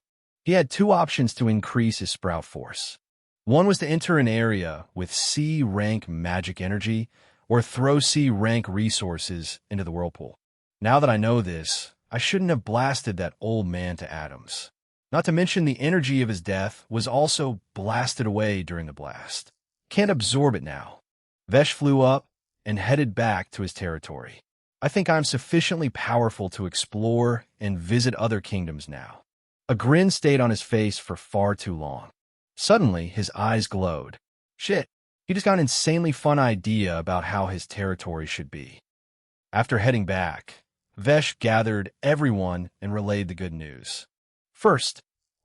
He had two options to increase his sprout force. One was to enter an area with C rank magic energy or throw C rank resources into the whirlpool. Now that I know this, I shouldn't have blasted that old man to atoms. Not to mention the energy of his death was also blasted away during the blast. Can't absorb it now. Vesh flew up and headed back to his territory. I think I'm sufficiently powerful to explore and visit other kingdoms now. A grin stayed on his face for far too long. Suddenly, his eyes glowed. Shit, he just got an insanely fun idea about how his territory should be. After heading back, Vesh gathered everyone and relayed the good news. First,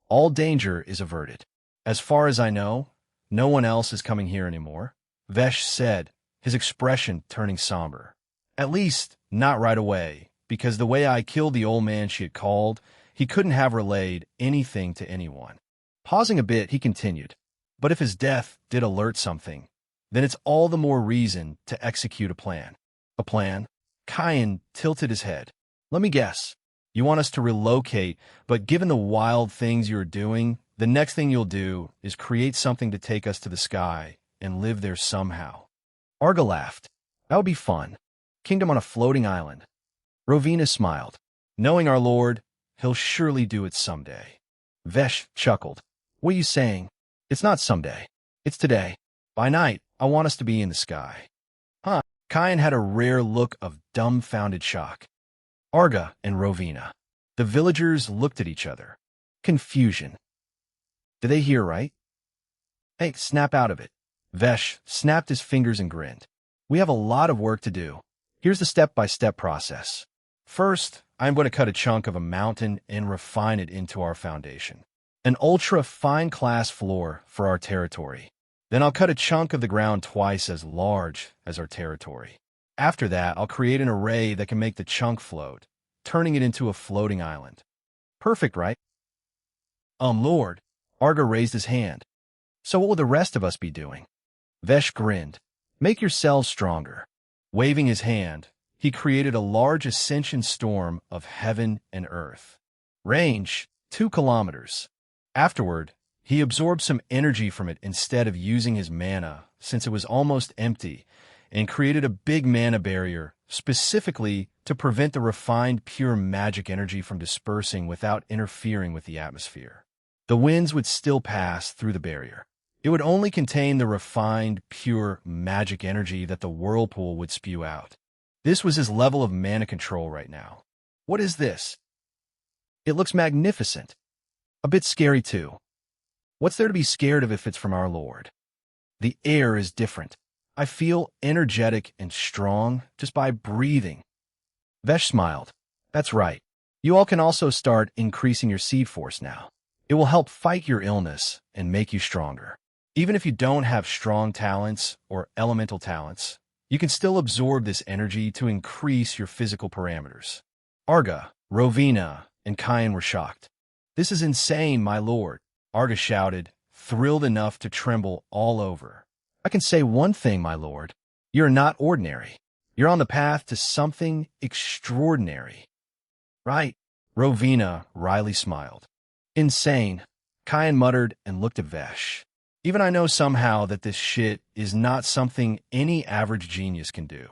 all danger is averted. As far as I know, no one else is coming here anymore, Vesh said, his expression turning somber. At least, not right away, because the way I killed the old man she had called, he couldn't have relayed anything to anyone. Pausing a bit, he continued, but if his death did alert something, then it's all the more reason to execute a plan. A plan? Kyan tilted his head. Let me guess. You want us to relocate, but given the wild things you're doing, the next thing you'll do is create something to take us to the sky and live there somehow. Arga laughed. That would be fun. Kingdom on a floating island. Rovina smiled. Knowing our lord, he'll surely do it someday. Vesh chuckled. What are you saying? It's not someday. It's today. By night, I want us to be in the sky. Huh? Kyan had a rare look of dumbfounded shock. Arga and Rovina. The villagers looked at each other. Confusion. Did they hear right? Hey, snap out of it. Vesh snapped his fingers and grinned. We have a lot of work to do. Here's the step-by-step process. First, I'm going to cut a chunk of a mountain and refine it into our foundation. An ultra-fine class floor for our territory. Then I'll cut a chunk of the ground twice as large as our territory. After that, I'll create an array that can make the chunk float, turning it into a floating island. Perfect, right? Lord. Arga raised his hand. So what will the rest of us be doing? Vesh grinned. Make yourselves stronger. Waving his hand, he created a large ascension storm of heaven and earth. Range, 2 kilometers. Afterward, he absorbed some energy from it instead of using his mana, since it was almost empty, and created a big mana barrier, specifically to prevent the refined pure magic energy from dispersing without interfering with the atmosphere. The winds would still pass through the barrier. It would only contain the refined, pure magic energy that the whirlpool would spew out. This was his level of mana control right now. What is this? It looks magnificent. A bit scary, too. What's there to be scared of if it's from our Lord? The air is different. I feel energetic and strong just by breathing. Vesh smiled. That's right. You all can also start increasing your seed force now. It will help fight your illness and make you stronger. Even if you don't have strong talents or elemental talents, you can still absorb this energy to increase your physical parameters. Arga, Rovina, and Kyan were shocked. This is insane, my lord, Arga shouted, thrilled enough to tremble all over. I can say one thing, my lord. You're not ordinary. You're on the path to something extraordinary. Right? Rowena wryly smiled. Insane, Kyan muttered and looked at Vesh. Even I know somehow that this shit is not something any average genius can do.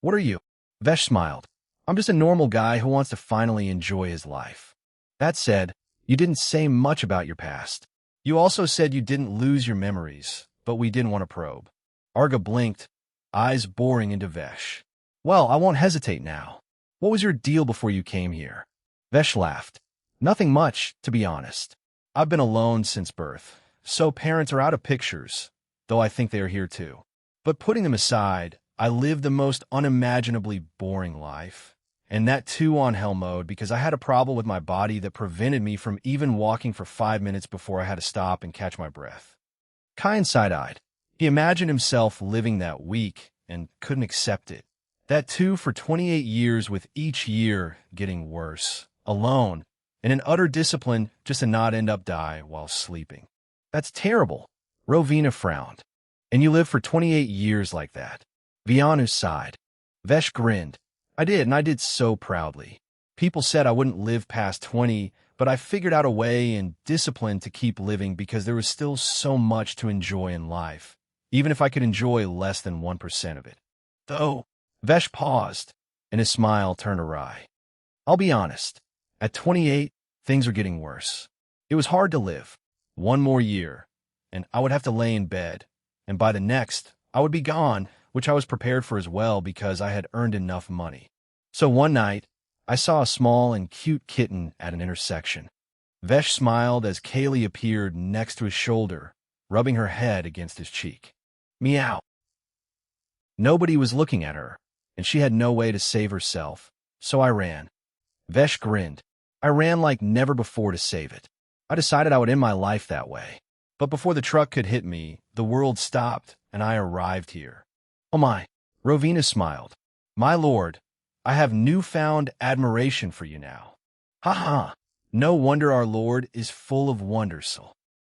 What are you? Vesh smiled. I'm just a normal guy who wants to finally enjoy his life. That said, you didn't say much about your past. You also said you didn't lose your memories, but we didn't want to probe. Arga blinked, eyes boring into Vesh. Well, I won't hesitate now. What was your deal before you came here? Vesh laughed. Nothing much, to be honest. I've been alone since birth, so parents are out of pictures, though I think they are here too. But putting them aside, I lived the most unimaginably boring life. And that too on hell mode because I had a problem with my body that prevented me from even walking for 5 minutes before I had to stop and catch my breath. Kyan side-eyed. He imagined himself living that week and couldn't accept it. That too for 28 years with each year getting worse. Alone, in an utter discipline just to not end up die while sleeping. That's terrible. Rowena frowned. And you lived for 28 years like that. Vianu sighed. Vesh grinned. I did, and I did so proudly. People said I wouldn't live past 20, but I figured out a way and discipline to keep living because there was still so much to enjoy in life, even if I could enjoy less than 1% of it. Though, Vesh paused, and his smile turned awry. I'll be honest. At 28, things were getting worse. It was hard to live. One more year, and I would have to lay in bed, and by the next, I would be gone, which I was prepared for as well because I had earned enough money. So one night, I saw a small and cute kitten at an intersection. Vesh smiled as Kaylee appeared next to his shoulder, rubbing her head against his cheek. Meow. Nobody was looking at her, and she had no way to save herself, so I ran. Vesh grinned. I ran like never before to save it. I decided I would end my life that way. But before the truck could hit me, the world stopped, and I arrived here. Oh my, Rowena smiled. My lord, I have newfound admiration for you now. Ha ha, no wonder our lord is full of wonders.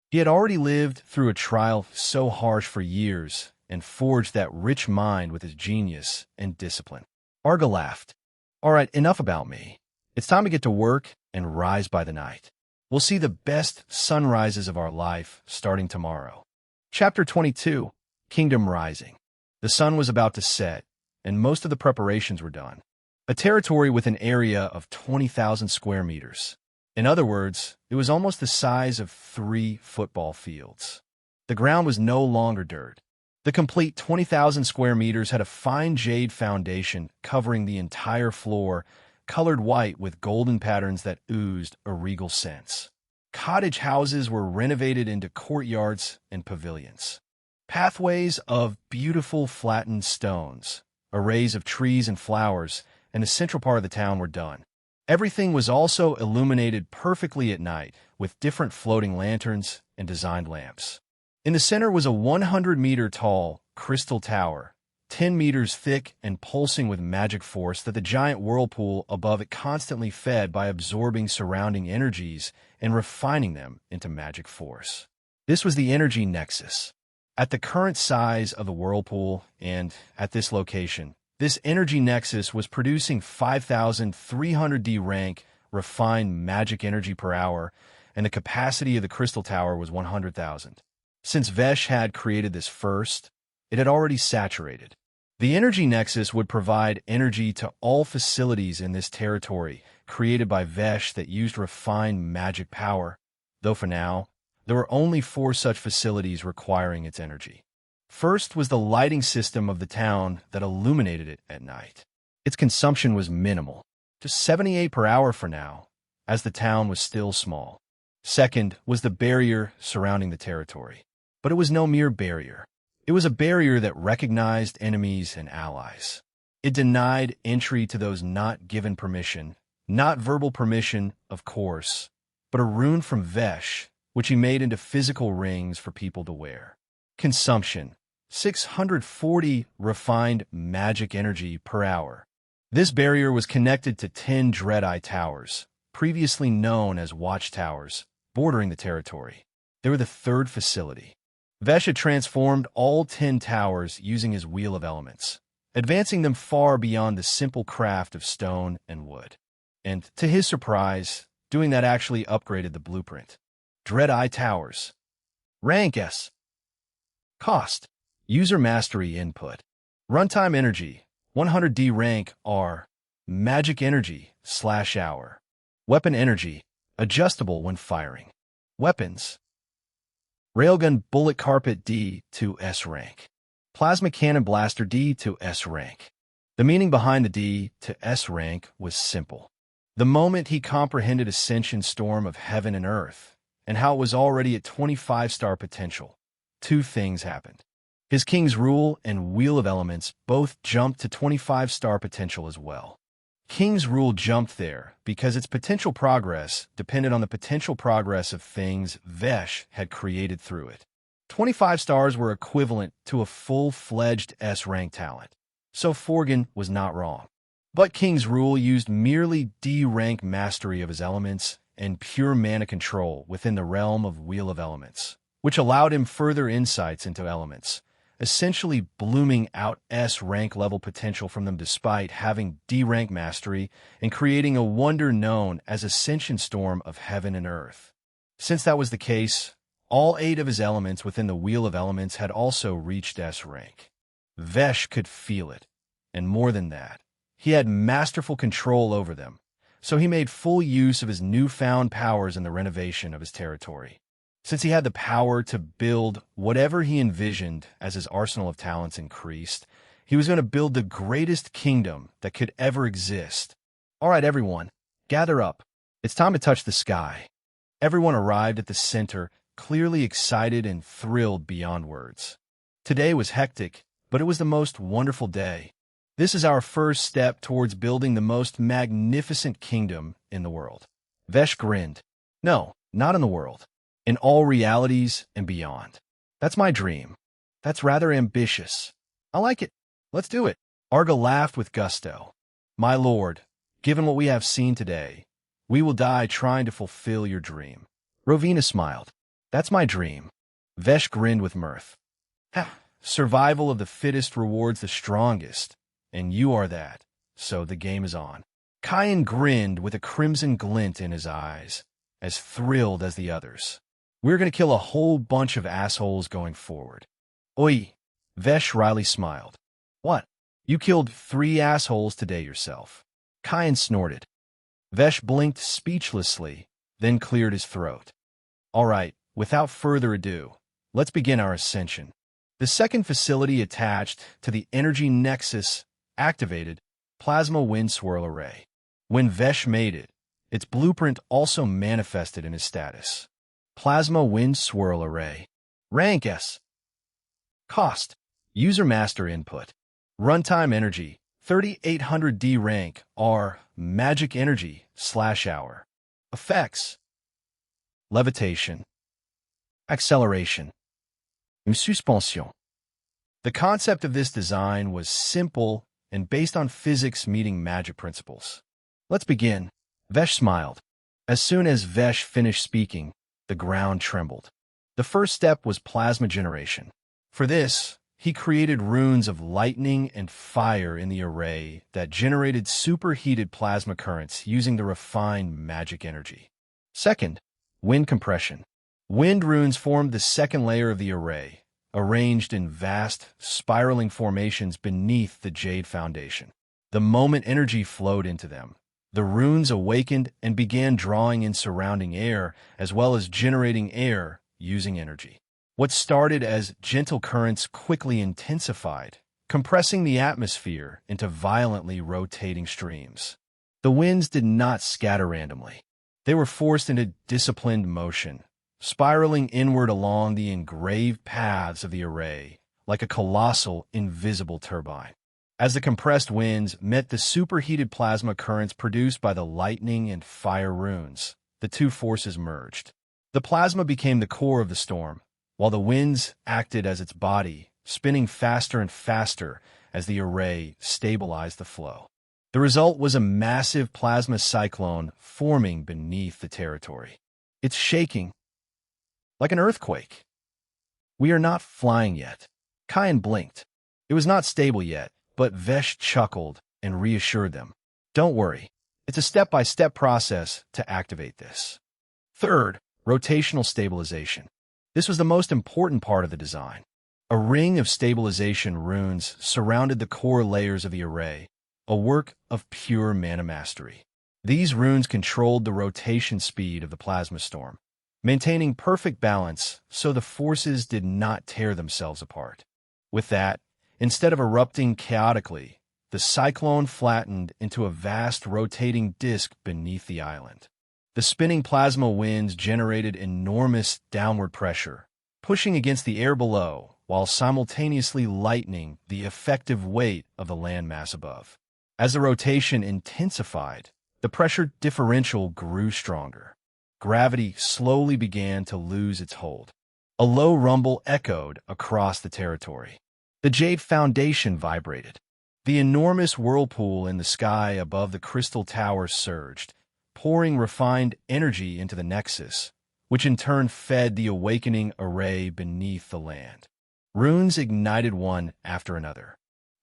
He had already lived through a trial so harsh for years and forged that rich mind with his genius and discipline. Arga laughed. All right, enough about me. It's time to get to work and rise by the night. We'll see the best sunrises of our life starting tomorrow. Chapter 22, Kingdom Rising. The sun was about to set, and most of the preparations were done. A territory with an area of 20,000 square meters. In other words, it was almost the size of 3 football fields. The ground was no longer dirt. The complete 20,000 square meters had a fine jade foundation covering the entire floor, colored white with golden patterns that oozed a regal sense. Cottage houses were renovated into courtyards and pavilions. Pathways of beautiful flattened stones, arrays of trees and flowers, and the central part of the town were done. Everything was also illuminated perfectly at night with different floating lanterns and designed lamps. In the center was a 100-meter-tall crystal tower, 10 meters thick and pulsing with magic force that the giant whirlpool above it constantly fed by absorbing surrounding energies and refining them into magic force. This was the energy nexus. At the current size of the whirlpool and at this location, this energy nexus was producing 5,300D rank refined magic energy per hour, and the capacity of the crystal tower was 100,000. Since Vesh had created this first, it had already saturated. The energy nexus would provide energy to all facilities in this territory created by Vesh that used refined magic power, though for now, there were only 4 such facilities requiring its energy. First was the lighting system of the town that illuminated it at night. Its consumption was minimal, just 78 per hour for now, as the town was still small. Second was the barrier surrounding the territory. But it was no mere barrier. It was a barrier that recognized enemies and allies. It denied entry to those not given permission, not verbal permission, of course, but a rune from Vesh, which he made into physical rings for people to wear. Consumption, 640 refined magic energy per hour. This barrier was connected to 10 Dread-Eye Towers, previously known as watchtowers, bordering the territory. They were the third facility. Vesh had transformed all 10 towers using his Wheel of Elements, advancing them far beyond the simple craft of stone and wood. And, to his surprise, doing that actually upgraded the blueprint. Dread-Eye Towers. Rank S. Cost. User Mastery Input. Runtime Energy. 100D Rank R. Magic Energy /hour. Weapon Energy. Adjustable when firing. Weapons. Railgun Bullet Carpet D to S rank. Plasma Cannon Blaster D to S rank. The meaning behind the D to S rank was simple. The moment he comprehended Ascension Storm of Heaven and Earth, and how it was already at 25-star potential, two things happened. His King's Rule and Wheel of Elements both jumped to 25-star potential as well. King's Rule jumped there because its potential progress depended on the potential progress of things Vesh had created through it. 25 stars were equivalent to a full-fledged S-rank talent, so Forgan was not wrong. But King's Rule used merely D-rank mastery of his elements and pure mana control within the realm of Wheel of Elements, which allowed him further insights into elements, essentially blooming out S-rank level potential from them despite having D-rank mastery and creating a wonder known as Ascension Storm of Heaven and Earth. Since that was the case, all 8 of his elements within the Wheel of Elements had also reached S-rank. Vesh could feel it, and more than that, he had masterful control over them, so he made full use of his newfound powers in the renovation of his territory. Since he had the power to build whatever he envisioned as his arsenal of talents increased, he was going to build the greatest kingdom that could ever exist. All right, everyone, gather up. It's time to touch the sky. Everyone arrived at the center, clearly excited and thrilled beyond words. Today was hectic, but it was the most wonderful day. This is our first step towards building the most magnificent kingdom in the world. Vesh grinned. No, not in the world. In all realities and beyond. That's my dream. That's rather ambitious. I like it. Let's do it. Arga laughed with gusto. My lord, given what we have seen today, we will die trying to fulfill your dream. Rovina smiled. That's my dream. Vesh grinned with mirth. Ha! Survival of the fittest rewards the strongest, and you are that, so the game is on. Kyan grinned with a crimson glint in his eyes, as thrilled as the others. We're going to kill a whole bunch of assholes going forward. Oi! Vesh wryly smiled. What? You killed 3 assholes today yourself. Kyan snorted. Vesh blinked speechlessly, then cleared his throat. All right, without further ado, let's begin our ascension. The second facility attached to the Energy Nexus activated Plasma Wind Swirl Array. When Vesh made it, its blueprint also manifested in his status. Plasma Wind Swirl Array. Rank S. Cost. User Master Input. Runtime Energy. 3800D Rank R. Magic Energy /hour. Effects. Levitation. Acceleration. Suspension. The concept of this design was simple and based on physics meeting magic principles. Let's begin. Vesh smiled. As soon as Vesh finished speaking, the ground trembled. The first step was plasma generation. For this, he created runes of lightning and fire in the array that generated superheated plasma currents using the refined magic energy. Second, wind compression. Wind runes formed the second layer of the array, arranged in vast, spiraling formations beneath the jade foundation. The moment energy flowed into them, the runes awakened and began drawing in surrounding air, as well as generating air using energy. What started as gentle currents quickly intensified, compressing the atmosphere into violently rotating streams. The winds did not scatter randomly. They were forced into disciplined motion, spiraling inward along the engraved paths of the array, like a colossal, invisible turbine. As the compressed winds met the superheated plasma currents produced by the lightning and fire runes, the two forces merged. The plasma became the core of the storm, while the winds acted as its body, spinning faster and faster as the array stabilized the flow. The result was a massive plasma cyclone forming beneath the territory. It's shaking, like an earthquake. We are not flying yet. Kyan blinked. It was not stable yet, but Vesh chuckled and reassured them. Don't worry. It's a step-by-step process to activate this. Third, rotational stabilization. This was the most important part of the design. A ring of stabilization runes surrounded the core layers of the array, a work of pure mana mastery. These runes controlled the rotation speed of the plasma storm, maintaining perfect balance so the forces did not tear themselves apart. With that, instead of erupting chaotically, the cyclone flattened into a vast rotating disk beneath the island. The spinning plasma winds generated enormous downward pressure, pushing against the air below while simultaneously lightening the effective weight of the landmass above. As the rotation intensified, the pressure differential grew stronger. Gravity slowly began to lose its hold. A low rumble echoed across the territory. The Jade Foundation vibrated. The enormous whirlpool in the sky above the crystal tower surged, pouring refined energy into the nexus, which in turn fed the awakening array beneath the land. Runes ignited one after another.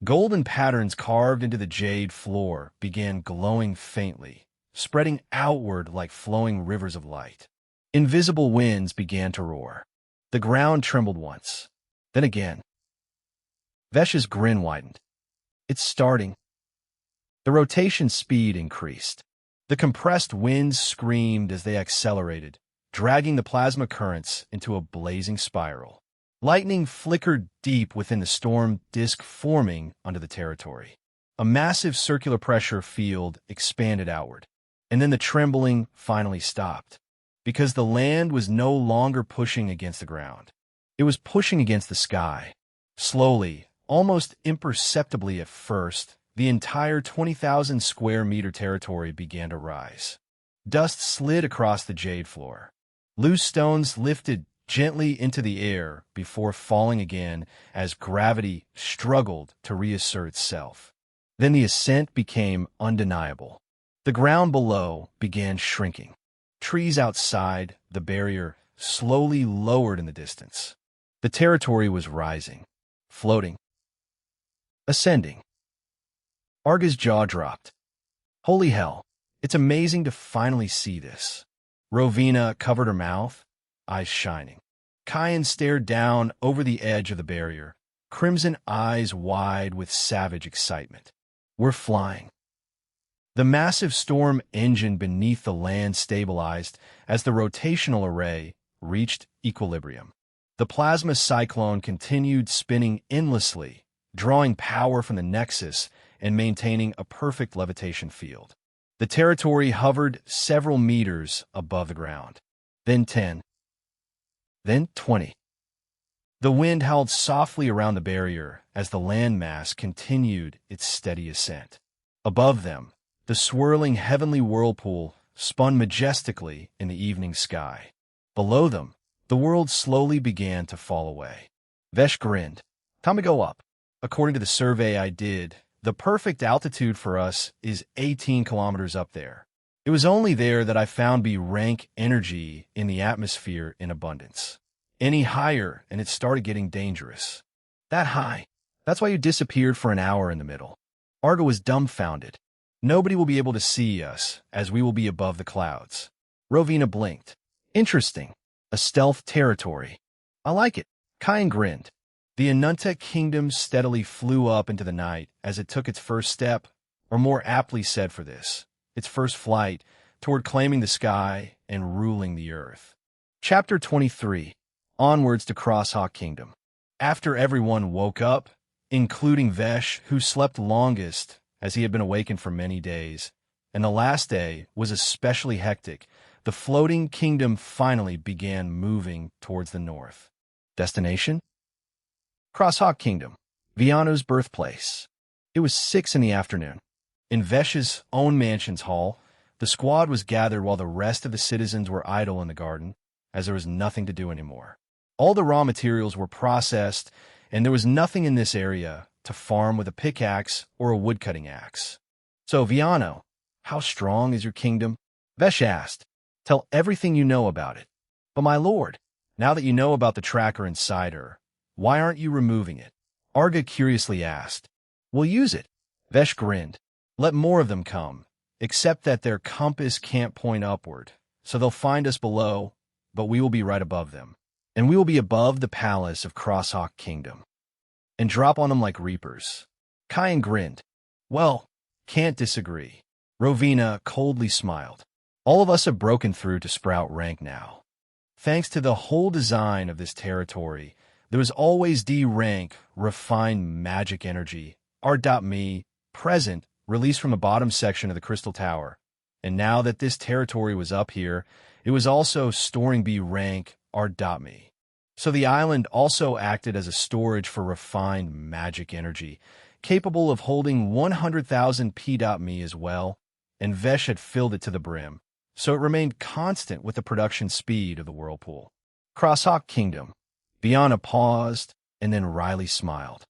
Golden patterns carved into the jade floor began glowing faintly, spreading outward like flowing rivers of light. Invisible winds began to roar. The ground trembled once, then again. Vesh's grin widened. It's starting. The rotation speed increased. The compressed winds screamed as they accelerated, dragging the plasma currents into a blazing spiral. Lightning flickered deep within the storm disk forming under the territory. A massive circular pressure field expanded outward, and then the trembling finally stopped, because the land was no longer pushing against the ground. It was pushing against the sky. Slowly, almost imperceptibly at first, the entire 20,000 square meter territory began to rise. Dust slid across the jade floor. Loose stones lifted gently into the air before falling again as gravity struggled to reassert itself. Then the ascent became undeniable. The ground below began shrinking. Trees outside the barrier slowly lowered in the distance. The territory was rising, floating, ascending. Arga's jaw dropped. Holy hell, it's amazing to finally see this. Rovina covered her mouth, eyes shining. Kyan stared down over the edge of the barrier, crimson eyes wide with savage excitement. We're flying. The massive storm engine beneath the land stabilized as the rotational array reached equilibrium. The plasma cyclone continued spinning endlessly, drawing power from the nexus and maintaining a perfect levitation field. The territory hovered several meters above the ground. Then 10. Then 20. The wind howled softly around the barrier as the landmass continued its steady ascent. Above them, the swirling heavenly whirlpool spun majestically in the evening sky. Below them, the world slowly began to fall away. Vesh grinned. Time to go up. According to the survey I did, the perfect altitude for us is 18 kilometers up there. It was only there that I found rank energy in the atmosphere in abundance. Any higher, and it started getting dangerous. That high. That's why you disappeared for an hour in the middle. Arga was dumbfounded. Nobody will be able to see us, as we will be above the clouds. Rovina blinked. Interesting. A stealth territory. I like it. Kyan grinned. The Anunta kingdom steadily flew up into the night as it took its first step, or more aptly said for this, its first flight, toward claiming the sky and ruling the earth. Chapter 23. Onwards to Crosshawk Kingdom. After everyone woke up, including Vesh, who slept longest as he had been awakened for many days, and the last day was especially hectic, the floating kingdom finally began moving towards the north. Destination? Crosshawk Kingdom, Viano's birthplace. It was 6 in the afternoon. In Vesh's own mansion's hall, the squad was gathered while the rest of the citizens were idle in the garden, as there was nothing to do anymore. All the raw materials were processed, and there was nothing in this area to farm with a pickaxe or a woodcutting axe. So, Viano, how strong is your kingdom? Vesh asked. Tell everything you know about it. But my lord, Now that you know about the tracker inside her, why aren't you removing it? Arga curiously asked. We'll use it. Vesh grinned. Let more of them come, except that their compass can't point upward, so they'll find us below, but we will be right above them. And we will be above the palace of Crosshawk Kingdom. And drop on them like reapers. Kyan grinned. Well, can't disagree. Rovina coldly smiled. All of us have broken through to Sprout rank now. Thanks to the whole design of this territory, there was always D rank, refined magic energy, R.me, present, released from the bottom section of the Crystal Tower. And now that this territory was up here, it was also storing B rank, R.me. So the island also acted as a storage for refined magic energy, capable of holding 100,000 P.me as well, and Vesh had filled it to the brim, so it remained constant with the production speed of the whirlpool. Crosshawk Kingdom. Biana paused, and then Riley smiled.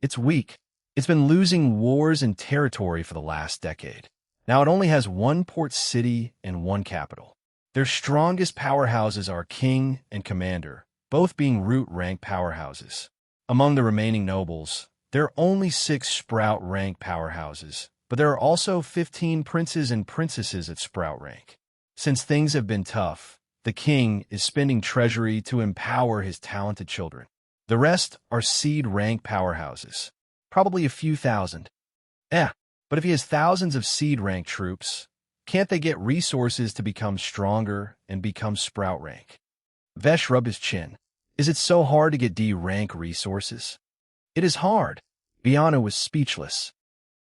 It's weak. It's been losing wars and territory for the last decade. Now it only has one port city and one capital. Their strongest powerhouses are King and Commander, both being root rank powerhouses. Among the remaining nobles, there are only 6 Sprout rank powerhouses, but there are also 15 princes and princesses at Sprout rank. Since things have been tough, the king is spending treasury to empower his talented children. The rest are seed rank powerhouses, probably a few thousand. But if he has thousands of seed rank troops, can't they get resources to become stronger and become Sprout rank? Vesh rubbed his chin. Is it so hard to get D rank resources? It is hard. Biana was speechless.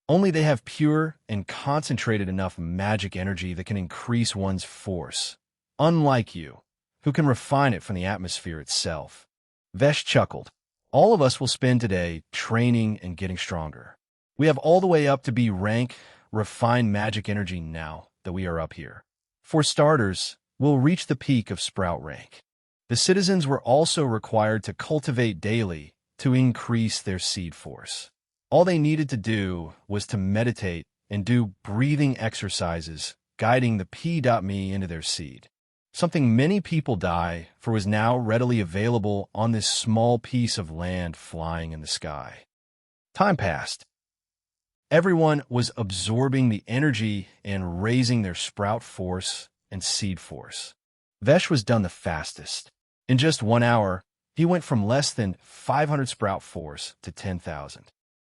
Only they have pure and concentrated enough magic energy that can increase one's force. Unlike you, who can refine it from the atmosphere itself. Vesh chuckled. All of us will spend today training and getting stronger. We have all the way up to B rank, refined magic energy now that we are up here. For starters, we'll reach the peak of Sprout rank. The citizens were also required to cultivate daily to increase their seed force. All they needed to do was to meditate and do breathing exercises, guiding the P.me into their seed. Something many people die for was now readily available on this small piece of land flying in the sky. Time passed. Everyone was absorbing the energy and raising their sprout force and seed force. Vesh was done the fastest. In just 1 hour, he went from less than 500 sprout force to 10,000.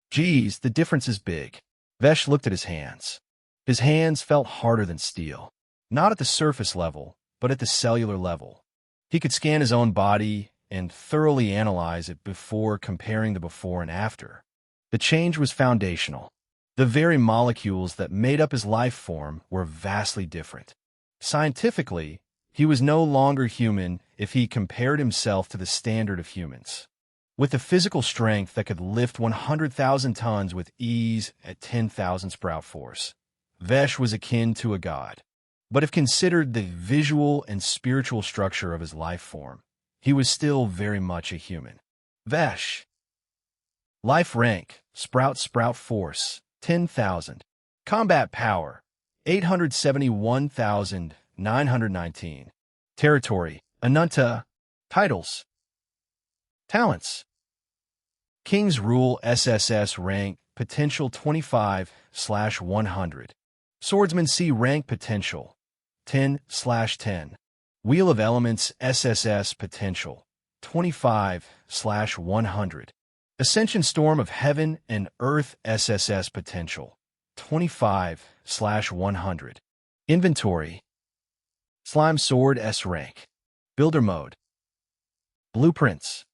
Geez, the difference is big. Vesh looked at his hands. His hands felt harder than steel. Not at the surface level, but at the cellular level. He could scan his own body and thoroughly analyze it before comparing the before and after. The change was foundational. The very molecules that made up his life form were vastly different. Scientifically, he was no longer human if he compared himself to the standard of humans. With the physical strength that could lift 100,000 tons with ease at 10,000 sprout force, Vesh was akin to a god. But if considered the visual and spiritual structure of his life form, he was still very much a human. Vesh. Life rank, sprout force, 10,000. Combat power, 871,919. Territory, Anunta. Titles. Talents. King's Rule SSS rank, potential 25/100. Swordsman C rank potential, 10/10. Wheel of Elements SSS potential, 25/100. Ascension Storm of Heaven and Earth SSS potential, 25/100. Inventory. Slime Sword S rank. Builder mode. Blueprints.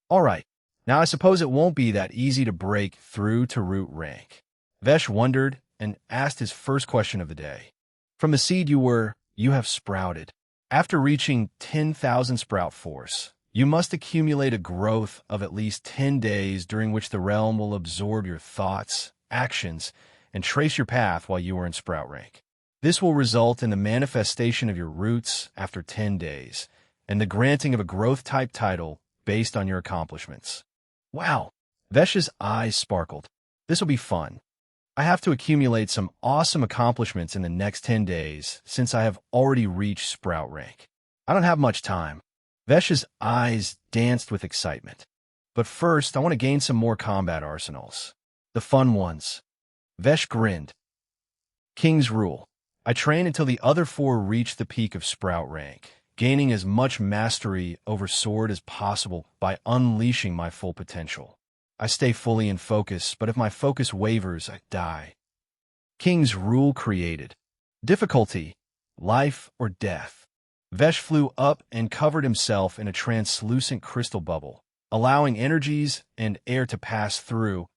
Alright, now I suppose it won't be that easy to break through to root rank. Vesh wondered and asked his first question of the day. From the seed you have sprouted. After reaching 10,000 sprout force, you must accumulate a growth of at least 10 days during which the realm will absorb your thoughts, actions, and trace your path while you are in sprout rank. This will result in the manifestation of your roots after 10 days, and the granting of a growth-type title based on your accomplishments. Wow! Vesh's eyes sparkled. This will be fun. I have to accumulate some awesome accomplishments in the next 10 days since I have already reached sprout rank. I don't have much time. Vesh's eyes danced with excitement. But first, I want to gain some more combat arsenals. The fun ones. Vesh grinned. King's Rule. I train until the other four reach the peak of Sprout rank, gaining as much mastery over sword as possible by unleashing my full potential. I stay fully in focus, but if my focus wavers, I die. King's Rule created. Difficulty: life or death. Vesh flew up and covered himself in a translucent crystal bubble, allowing energies and air to pass through,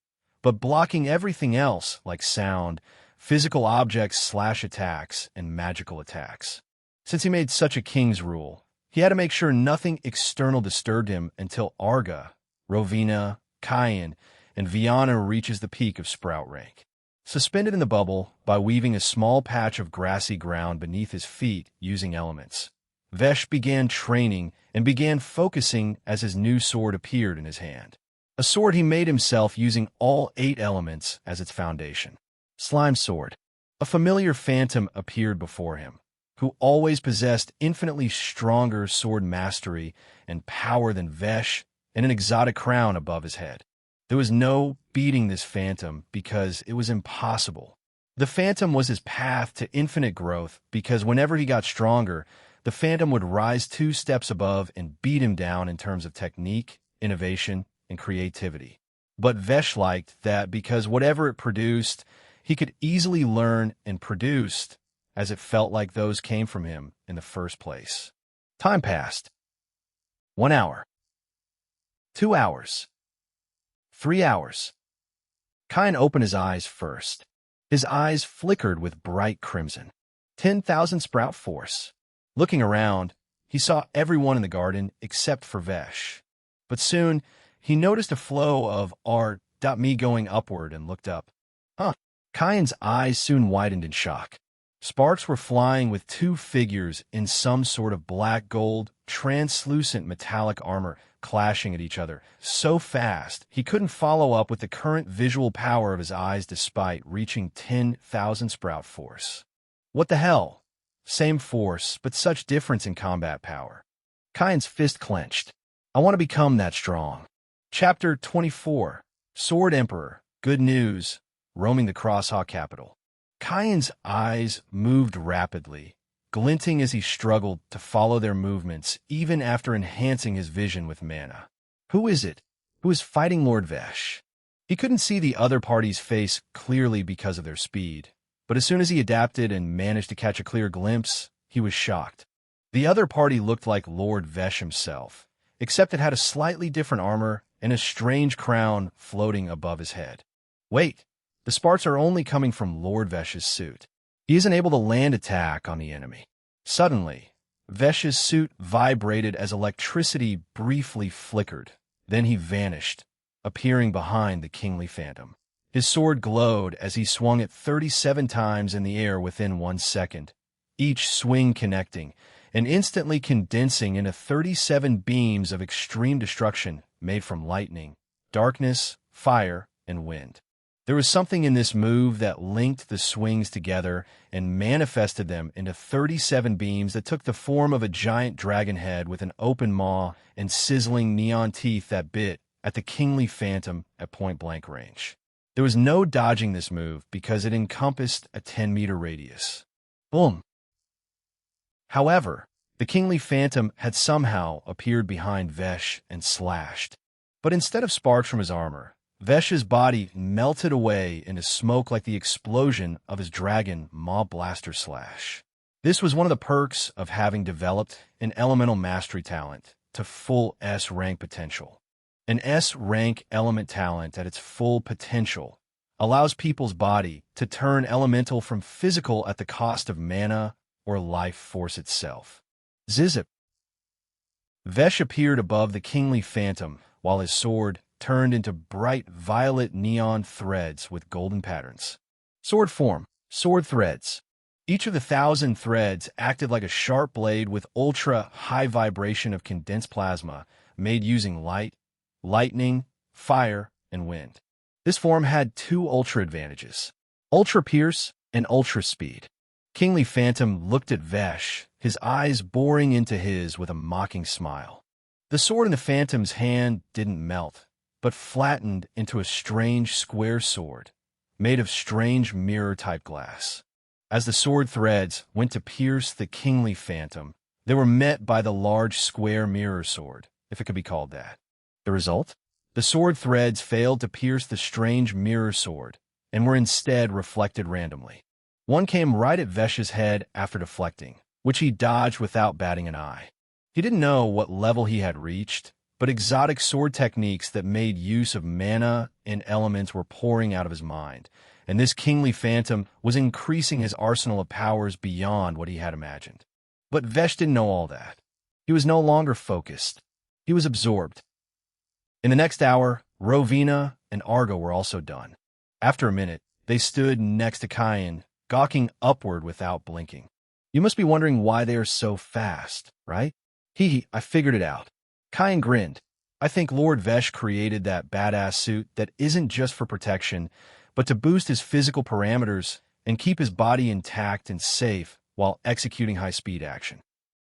but blocking everything else like sound, physical objects, attacks, and magical attacks. Since he made such a King's Rule, he had to make sure nothing external disturbed him until Arga, Rovina, Cayenne, and Viana reaches the peak of Sprout rank. Suspended in the bubble by weaving a small patch of grassy ground beneath his feet using elements, Vesh began training and began focusing as his new sword appeared in his hand. A sword he made himself using all 8 elements as its foundation. Slime Sword. A familiar phantom appeared before him, who always possessed infinitely stronger sword mastery and power than Vesh, and an exotic crown above his head. There was no beating this phantom because it was impossible. The phantom was his path to infinite growth because whenever he got stronger, the phantom would rise 2 steps above and beat him down in terms of technique, innovation, and creativity. But Vesh liked that because whatever it produced, he could easily learn and produce, as it felt like those came from him in the first place. Time passed. 1 hour. 2 hours. 3 hours. Cayenne opened his eyes first. His eyes flickered with bright crimson. 10,000 sprout force. Looking around, he saw everyone in the garden except for Vesh. But soon, he noticed a flow of R.me going upward and looked up. Cayenne's eyes soon widened in shock. Sparks were flying with 2 figures in some sort of black-gold, translucent metallic armor clashing at each other so fast he couldn't follow up with the current visual power of his eyes despite reaching 10,000 sprout force. What the hell? Same force, but such difference in combat power. Cayenne's fist clenched. I want to become that strong. Chapter 24. Sword Emperor. Good news. Roaming the Crosshawk capital. Cayenne's eyes moved rapidly, glinting as he struggled to follow their movements even after enhancing his vision with mana. Who is it? Who is fighting Lord Vesh? He couldn't see the other party's face clearly because of their speed, but as soon as he adapted and managed to catch a clear glimpse, he was shocked. The other party looked like Lord Vesh himself, except it had a slightly different armor and a strange crown floating above his head. Wait, the sparks are only coming from Lord Vesh's suit. He isn't able to land attack on the enemy. Suddenly, Vesh's suit vibrated as electricity briefly flickered. Then he vanished, appearing behind the kingly phantom. His sword glowed as he swung it 37 times in the air within 1 second, each swing connecting and instantly condensing into 37 beams of extreme destruction made from lightning, darkness, fire, and wind. There was something in this move that linked the swings together and manifested them into 37 beams that took the form of a giant dragon head with an open maw and sizzling neon teeth that bit at the kingly phantom at point-blank range. There was no dodging this move because it encompassed a 10-meter radius. Boom! However, the kingly phantom had somehow appeared behind Vesh and slashed. But instead of sparks from his armor, Vesh's body melted away into smoke like the explosion of his dragon Maw Blaster Slash. This was one of the perks of having developed an elemental mastery talent to full S-rank potential. An S-rank element talent at its full potential allows people's body to turn elemental from physical at the cost of mana or life force itself. Zizip. Vesh appeared above the kingly phantom while his sword turned into bright violet neon threads with golden patterns. Sword form. Sword threads. Each of the 1,000 threads acted like a sharp blade with ultra-high vibration of condensed plasma made using light, lightning, fire, and wind. This form had 2 ultra advantages: Ultra Pierce and Ultra Speed. Kingly Phantom looked at Vesh, his eyes boring into his with a mocking smile. The sword in the Phantom's hand didn't melt, but flattened into a strange square sword, made of strange mirror-type glass. As the sword threads went to pierce the Kingly Phantom, they were met by the large square mirror sword, if it could be called that. The result? The sword threads failed to pierce the strange mirror sword, and were instead reflected randomly. One came right at Vesh's head after deflecting, which he dodged without batting an eye. He didn't know what level he had reached, but exotic sword techniques that made use of mana and elements were pouring out of his mind, and this Kingly Phantom was increasing his arsenal of powers beyond what he had imagined. But Vesh didn't know all that. He was no longer focused. He was absorbed. In the next hour, Rovina and Argo were also done. After a minute, they stood next to Kyan, gawking upward without blinking. You must be wondering why they are so fast, right? I figured it out. Kyan grinned. I think Lord Vesh created that badass suit that isn't just for protection, but to boost his physical parameters and keep his body intact and safe while executing high-speed action.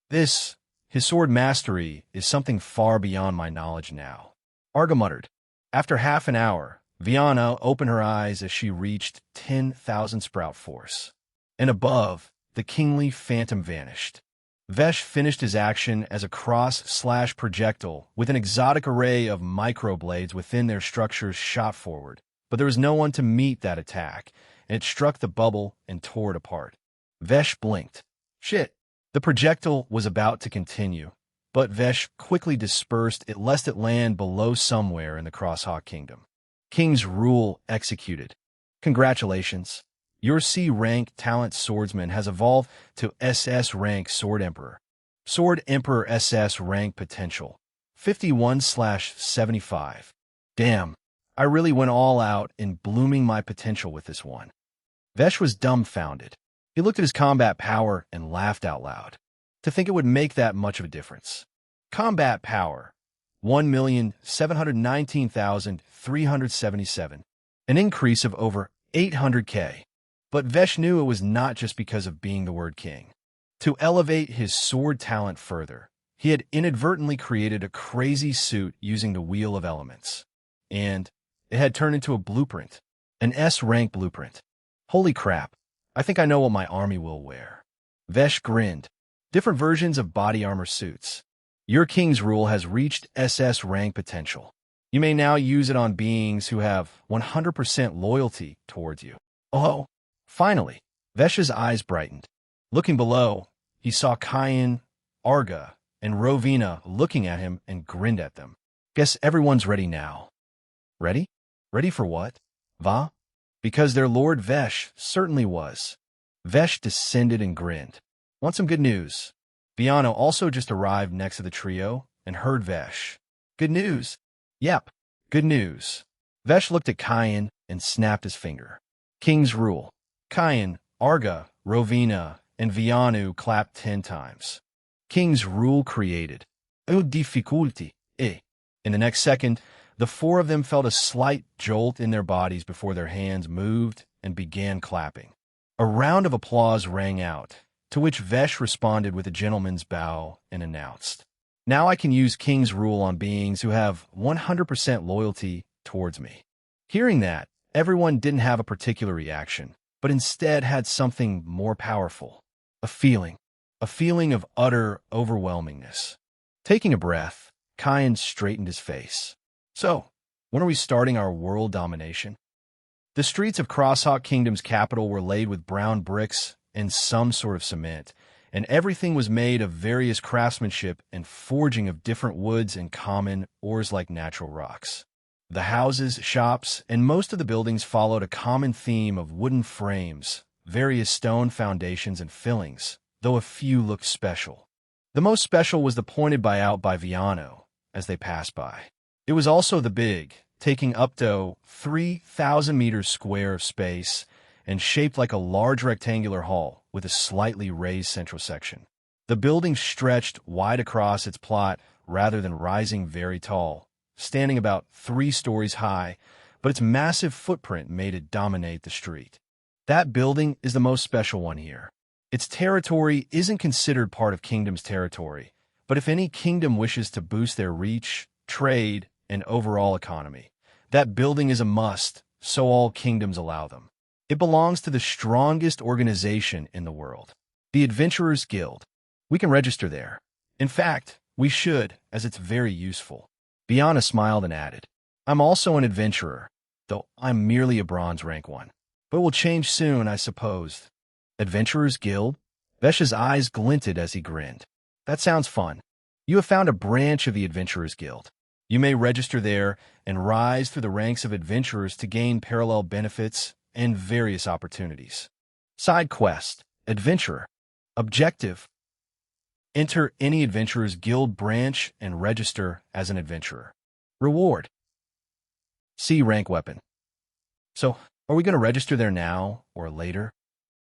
His sword mastery, is something far beyond my knowledge now. Arga muttered. After half an hour, Viana opened her eyes as she reached 10,000 sprout force. And above, the Kingly Phantom vanished. Vesh finished his action as a cross/projectile with an exotic array of microblades within their structures shot forward, but there was no one to meet that attack, and it struck the bubble and tore it apart. Vesh blinked. Shit! The projectile was about to continue, but Vesh quickly dispersed it lest it land below somewhere in the Crosshawk Kingdom. King's Rule executed. Congratulations. Your C-rank talent swordsman has evolved to SS rank Sword Emperor. Sword Emperor SS rank potential. 51/75. Damn, I really went all out in blooming my potential with this one. Vesh was dumbfounded. He looked at his combat power and laughed out loud. To think it would make that much of a difference. Combat power. 1,719,377. An increase of over 800k. But Vesh knew it was not just because of being the word king. To elevate his sword talent further, he had inadvertently created a crazy suit using the Wheel of Elements. And it had turned into a blueprint. An S-rank blueprint. Holy crap, I think I know what my army will wear. Vesh grinned. Different versions of body armor suits. Your King's Rule has reached SS rank potential. You may now use it on beings who have 100% loyalty towards you. Oh, finally, Vesh's eyes brightened. Looking below, he saw Kyan, Arga, and Rovina looking at him and grinned at them. Guess everyone's ready now. Ready? Ready for what? Va? Because their Lord Vesh certainly was. Vesh descended and grinned. Want some good news? Viano also just arrived next to the trio and heard Vesh. Good news? Yep, good news. Vesh looked at Kyan and snapped his finger. King's Rule. Kyan, Arga, Rovina, and Vianu clapped 10 times. King's Rule created. Oh, difficulty, eh. In the next second, the four of them felt a slight jolt in their bodies before their hands moved and began clapping. A round of applause rang out, to which Vesh responded with a gentleman's bow and announced, Now I can use King's Rule on beings who have 100% loyalty towards me. Hearing that, everyone didn't have a particular reaction, but instead had something more powerful. A feeling of utter overwhelmingness. Taking a breath, Kyan straightened his face. So, when are we starting our world domination? The streets of Crosshawk Kingdom's capital were laid with brown bricks and some sort of cement, and everything was made of various craftsmanship and forging of different woods and common ores like natural rocks. The houses, shops, and most of the buildings followed a common theme of wooden frames, various stone foundations and fillings, though a few looked special. The most special was the pointed out by Viano as they passed by. It was also the big, taking up to 3,000 meters square of space and shaped like a large rectangular hall with a slightly raised central section. The building stretched wide across its plot rather than rising very tall, standing about 3 stories high, but its massive footprint made it dominate the street. That building is the most special one here. Its territory isn't considered part of kingdom's territory, but if any kingdom wishes to boost their reach, trade, and overall economy, that building is a must, so all kingdoms allow them. It belongs to the strongest organization in the world, the Adventurers Guild. We can register there. In fact, we should, as it's very useful. Biana smiled and added, I'm also an adventurer, though I'm merely a bronze rank one. But it will change soon, I suppose. Adventurers Guild? Vesh's eyes glinted as he grinned. That sounds fun. You have found a branch of the Adventurers Guild. You may register there and rise through the ranks of adventurers to gain parallel benefits and various opportunities. Side quest, adventurer. Objective. Enter any Adventurers Guild branch and register as an adventurer. Reward. C rank weapon. So, are we going to register there now or later?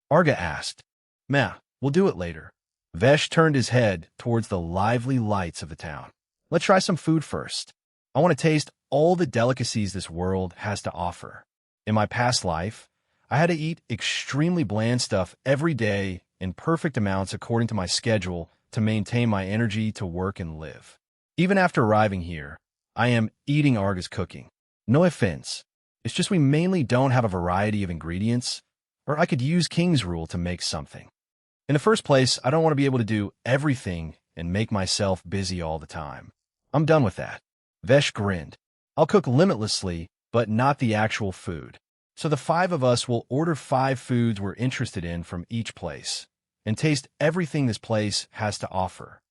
Arga asked. Meh, we'll do it later. Vesh turned his head towards the lively lights of the town. Let's try some food first. I want to taste all the delicacies this world has to offer. In my past life, I had to eat extremely bland stuff every day in perfect amounts according to my schedule to maintain my energy to work and live. Even after arriving here, I am eating Arga's cooking. No offense. It's just we mainly don't have a variety of ingredients, or I could use King's Rule to make something. In the first place, I don't want to be able to do everything and make myself busy all the time. I'm done with that. Vesh grinned. I'll cook limitlessly, but not the actual food. So the 5 of us will order 5 foods we're interested in from each place, and taste everything this place has to offer.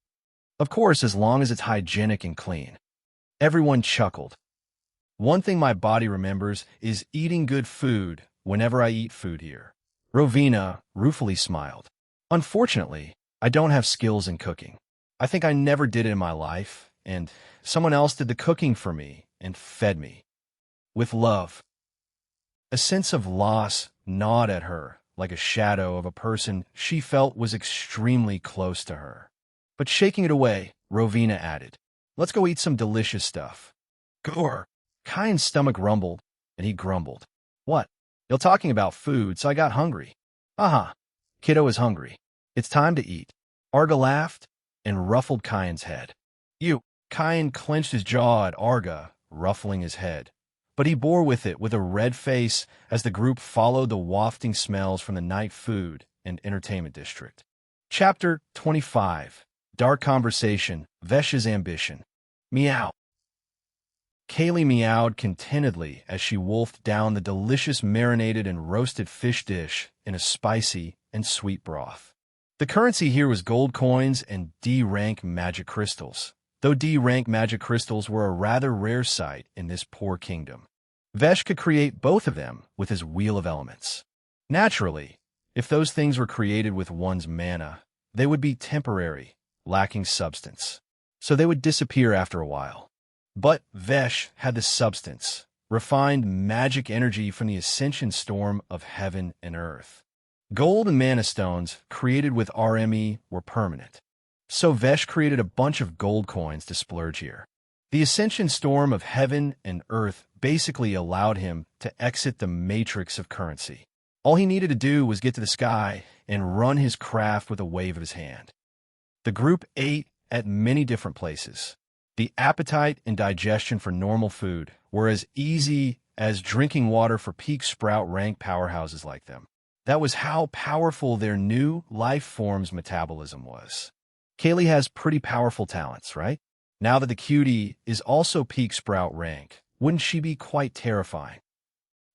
Of course, as long as it's hygienic and clean. Everyone chuckled. One thing my body remembers is eating good food whenever I eat food here. Rovina ruefully smiled. Unfortunately, I don't have skills in cooking. I think I never did it in my life, and someone else did the cooking for me and fed me. With love. A sense of loss gnawed at her like a shadow of a person she felt was extremely close to her. But shaking it away, Rovina added, Let's go eat some delicious stuff. Gore. Kyan's stomach rumbled, and he grumbled. What? You're talking about food, so I got hungry. Aha. Kiddo is hungry. It's time to eat. Arga laughed and ruffled Kyan's head. You. Kyan clenched his jaw at Arga, ruffling his head. But he bore with it with a red face as the group followed the wafting smells from the night food and entertainment district. Chapter 25. Dark Conversation, Vesh's Ambition. Meow. Kaylee meowed contentedly as she wolfed down the delicious marinated and roasted fish dish in a spicy and sweet broth. The currency here was gold coins and D-rank magic crystals, though D-rank magic crystals were a rather rare sight in this poor kingdom. Vesh could create both of them with his Wheel of Elements. Naturally, if those things were created with one's mana, they would be temporary, lacking substance, so they would disappear after a while. But Vesh had the substance, refined magic energy from the ascension storm of heaven and earth. Gold and mana stones created with RME were permanent, so Vesh created a bunch of gold coins to splurge here. The ascension storm of heaven and earth basically allowed him to exit the matrix of currency. All he needed to do was get to the sky and run his craft with a wave of his hand. The group ate at many different places. The appetite and digestion for normal food were as easy as drinking water for peak sprout rank powerhouses like them. That was how powerful their new life form's metabolism was. Kaylee has pretty powerful talents, right? Now that the cutie is also peak sprout rank, wouldn't she be quite terrifying?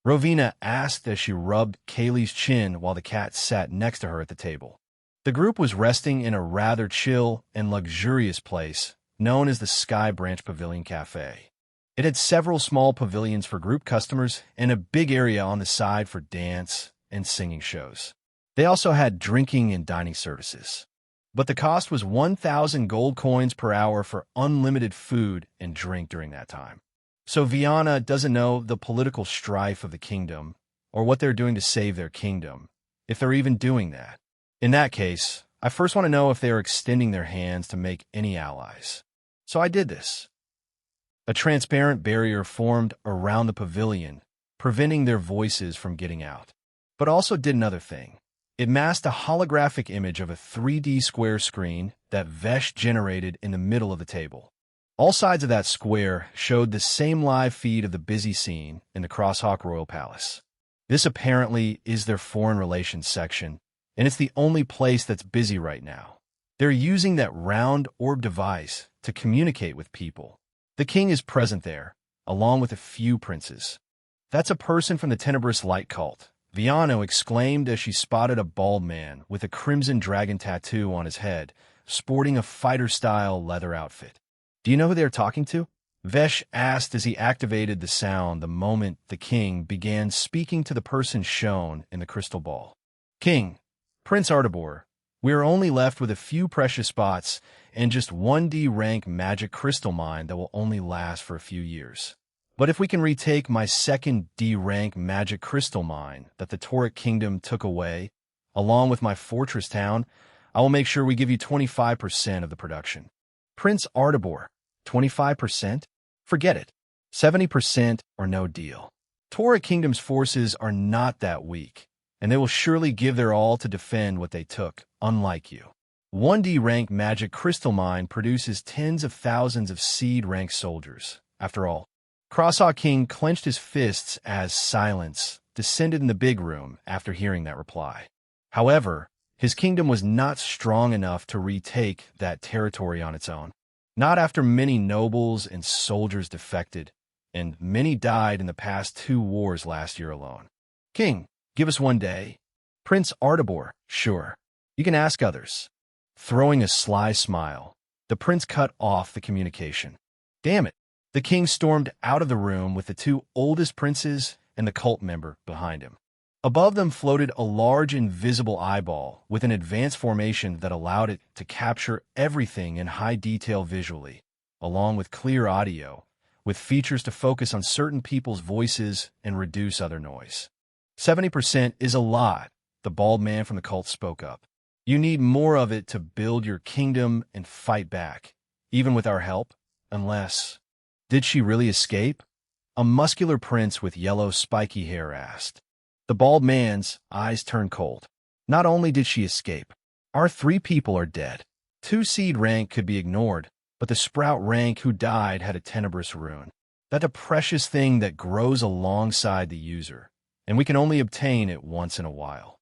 Rovina asked as she rubbed Kaylee's chin while the cat sat next to her at the table. The group was resting in a rather chill and luxurious place known as the Sky Branch Pavilion Cafe. It had several small pavilions for group customers and a big area on the side for dance and singing shows. They also had drinking and dining services. But the cost was 1,000 gold coins per hour for unlimited food and drink during that time. So Viana doesn't know the political strife of the kingdom or what they're doing to save their kingdom, if they're even doing that. In that case, I first want to know if they are extending their hands to make any allies. So I did this. A transparent barrier formed around the pavilion, preventing their voices from getting out. But also did another thing. It masked a holographic image of a 3D square screen that Vesh generated in the middle of the table. All sides of that square showed the same live feed of the busy scene in the Crosshawk Royal Palace. This apparently is their foreign relations section, and it's the only place that's busy right now. They're using that round orb device to communicate with people. The king is present there, along with a few princes. That's a person from the Tenebrous Light cult, Viano exclaimed as she spotted a bald man with a crimson dragon tattoo on his head, sporting a fighter-style leather outfit. Do you know who they're talking to? Vesh asked as he activated the sound the moment the king began speaking to the person shown in the crystal ball. King, Prince Artibor, we are only left with a few precious spots and just 1D rank magic crystal mine that will only last for a few years. But if we can retake my second D rank magic crystal mine that the Tauric Kingdom took away, along with my fortress town, I will make sure we give you 25% of the production. Prince Artibor, 25%? Forget it. 70% or no deal. Tauric Kingdom's forces are not that weak, and they will surely give their all to defend what they took, unlike you. 1D rank magic crystal mine produces tens of thousands of seed rank soldiers. After all, Crosshawk King clenched his fists as silence descended in the big room after hearing that reply. However, his kingdom was not strong enough to retake that territory on its own. Not after many nobles and soldiers defected, and many died in the past 2 wars last year alone. King, give us 1 day. Prince Artibor, sure. You can ask others. Throwing a sly smile, the prince cut off the communication. Damn it. The king stormed out of the room with the 2 oldest princes and the cult member behind him. Above them floated a large invisible eyeball with an advanced formation that allowed it to capture everything in high detail visually, along with clear audio, with features to focus on certain people's voices and reduce other noise. 70% is a lot, the bald man from the cult spoke up. You need more of it to build your kingdom and fight back, even with our help, unless... Did she really escape? A muscular prince with yellow spiky hair asked. The bald man's eyes turned cold. Not only did she escape, our 3 people are dead. 2 seed rank could be ignored, but the sprout rank who died had a tenebrous rune. That's a precious thing that grows alongside the user, and we can only obtain it once in a while.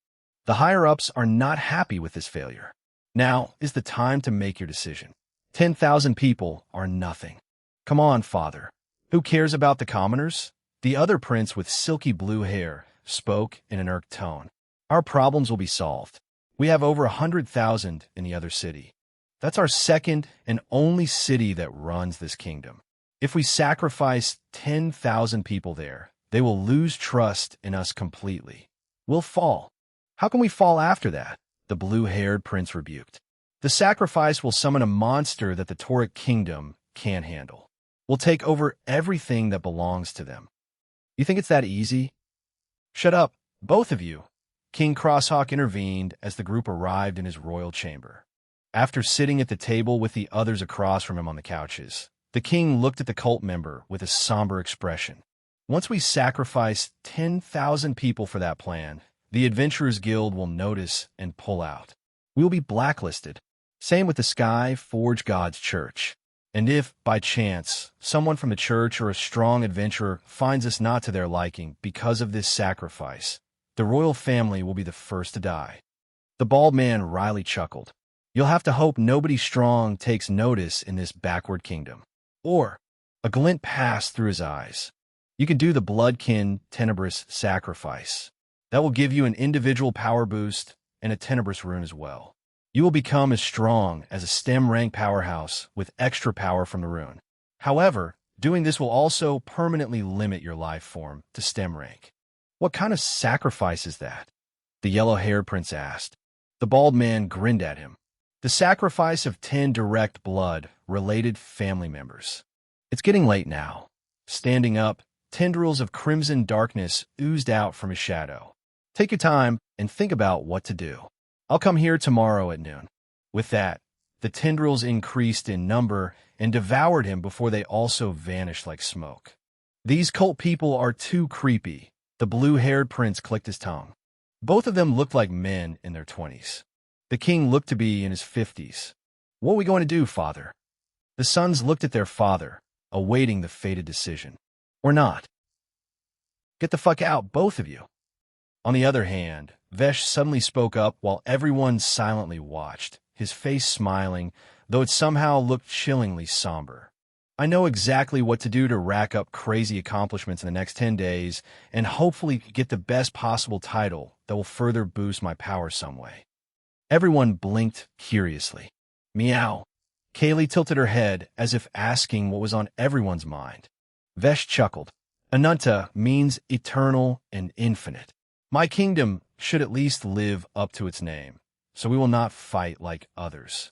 The higher-ups are not happy with this failure. Now is the time to make your decision. 10,000 people are nothing. Come on, father. Who cares about the commoners? The other prince with silky blue hair spoke in an irked tone. Our problems will be solved. We have over 100,000 in the other city. That's our second and only city that runs this kingdom. If we sacrifice 10,000 people there, they will lose trust in us completely. We'll fall. How can we fall after that? The blue-haired prince rebuked. The sacrifice will summon a monster that the Tauric Kingdom can't handle. We'll take over everything that belongs to them. You think it's that easy? Shut up, both of you. King Crosshawk intervened as the group arrived in his royal chamber. After sitting at the table with the others across from him on the couches, the king looked at the cult member with a somber expression. Once we sacrifice 10,000 people for that plan, the Adventurers Guild will notice and pull out. We will be blacklisted. Same with the Sky Forge God's Church. And if, by chance, someone from the church or a strong adventurer finds us not to their liking because of this sacrifice, the royal family will be the first to die. The bald man wryly chuckled. You'll have to hope nobody strong takes notice in this backward kingdom. Or, a glint passed through his eyes. You can do the Bloodkin Tenebrous sacrifice. That will give you an individual power boost and a Tenebrous rune as well. You will become as strong as a STEM rank powerhouse with extra power from the rune. However, doing this will also permanently limit your life form to STEM rank. What kind of sacrifice is that? The yellow-haired prince asked. The bald man grinned at him. The sacrifice of 10 direct blood-related family members. It's getting late now. Standing up, tendrils of crimson darkness oozed out from his shadow. Take your time and think about what to do. I'll come here tomorrow at noon. With that, the tendrils increased in number and devoured him before they also vanished like smoke. These cult people are too creepy. The blue-haired prince clicked his tongue. Both of them looked like men in their 20s. The king looked to be in his 50s. "What are we going to do, father?" The sons looked at their father, awaiting the fated decision. "Or not. Get the fuck out, both of you." On the other hand, Vesh suddenly spoke up while everyone silently watched, his face smiling, though it somehow looked chillingly somber. "I know exactly what to do to rack up crazy accomplishments in the next 10 days and hopefully get the best possible title that will further boost my power some way." Everyone blinked curiously. "Meow." Kaylee tilted her head as if asking what was on everyone's mind. Vesh chuckled. "Ananta means eternal and infinite. My kingdom should at least live up to its name, so we will not fight like others.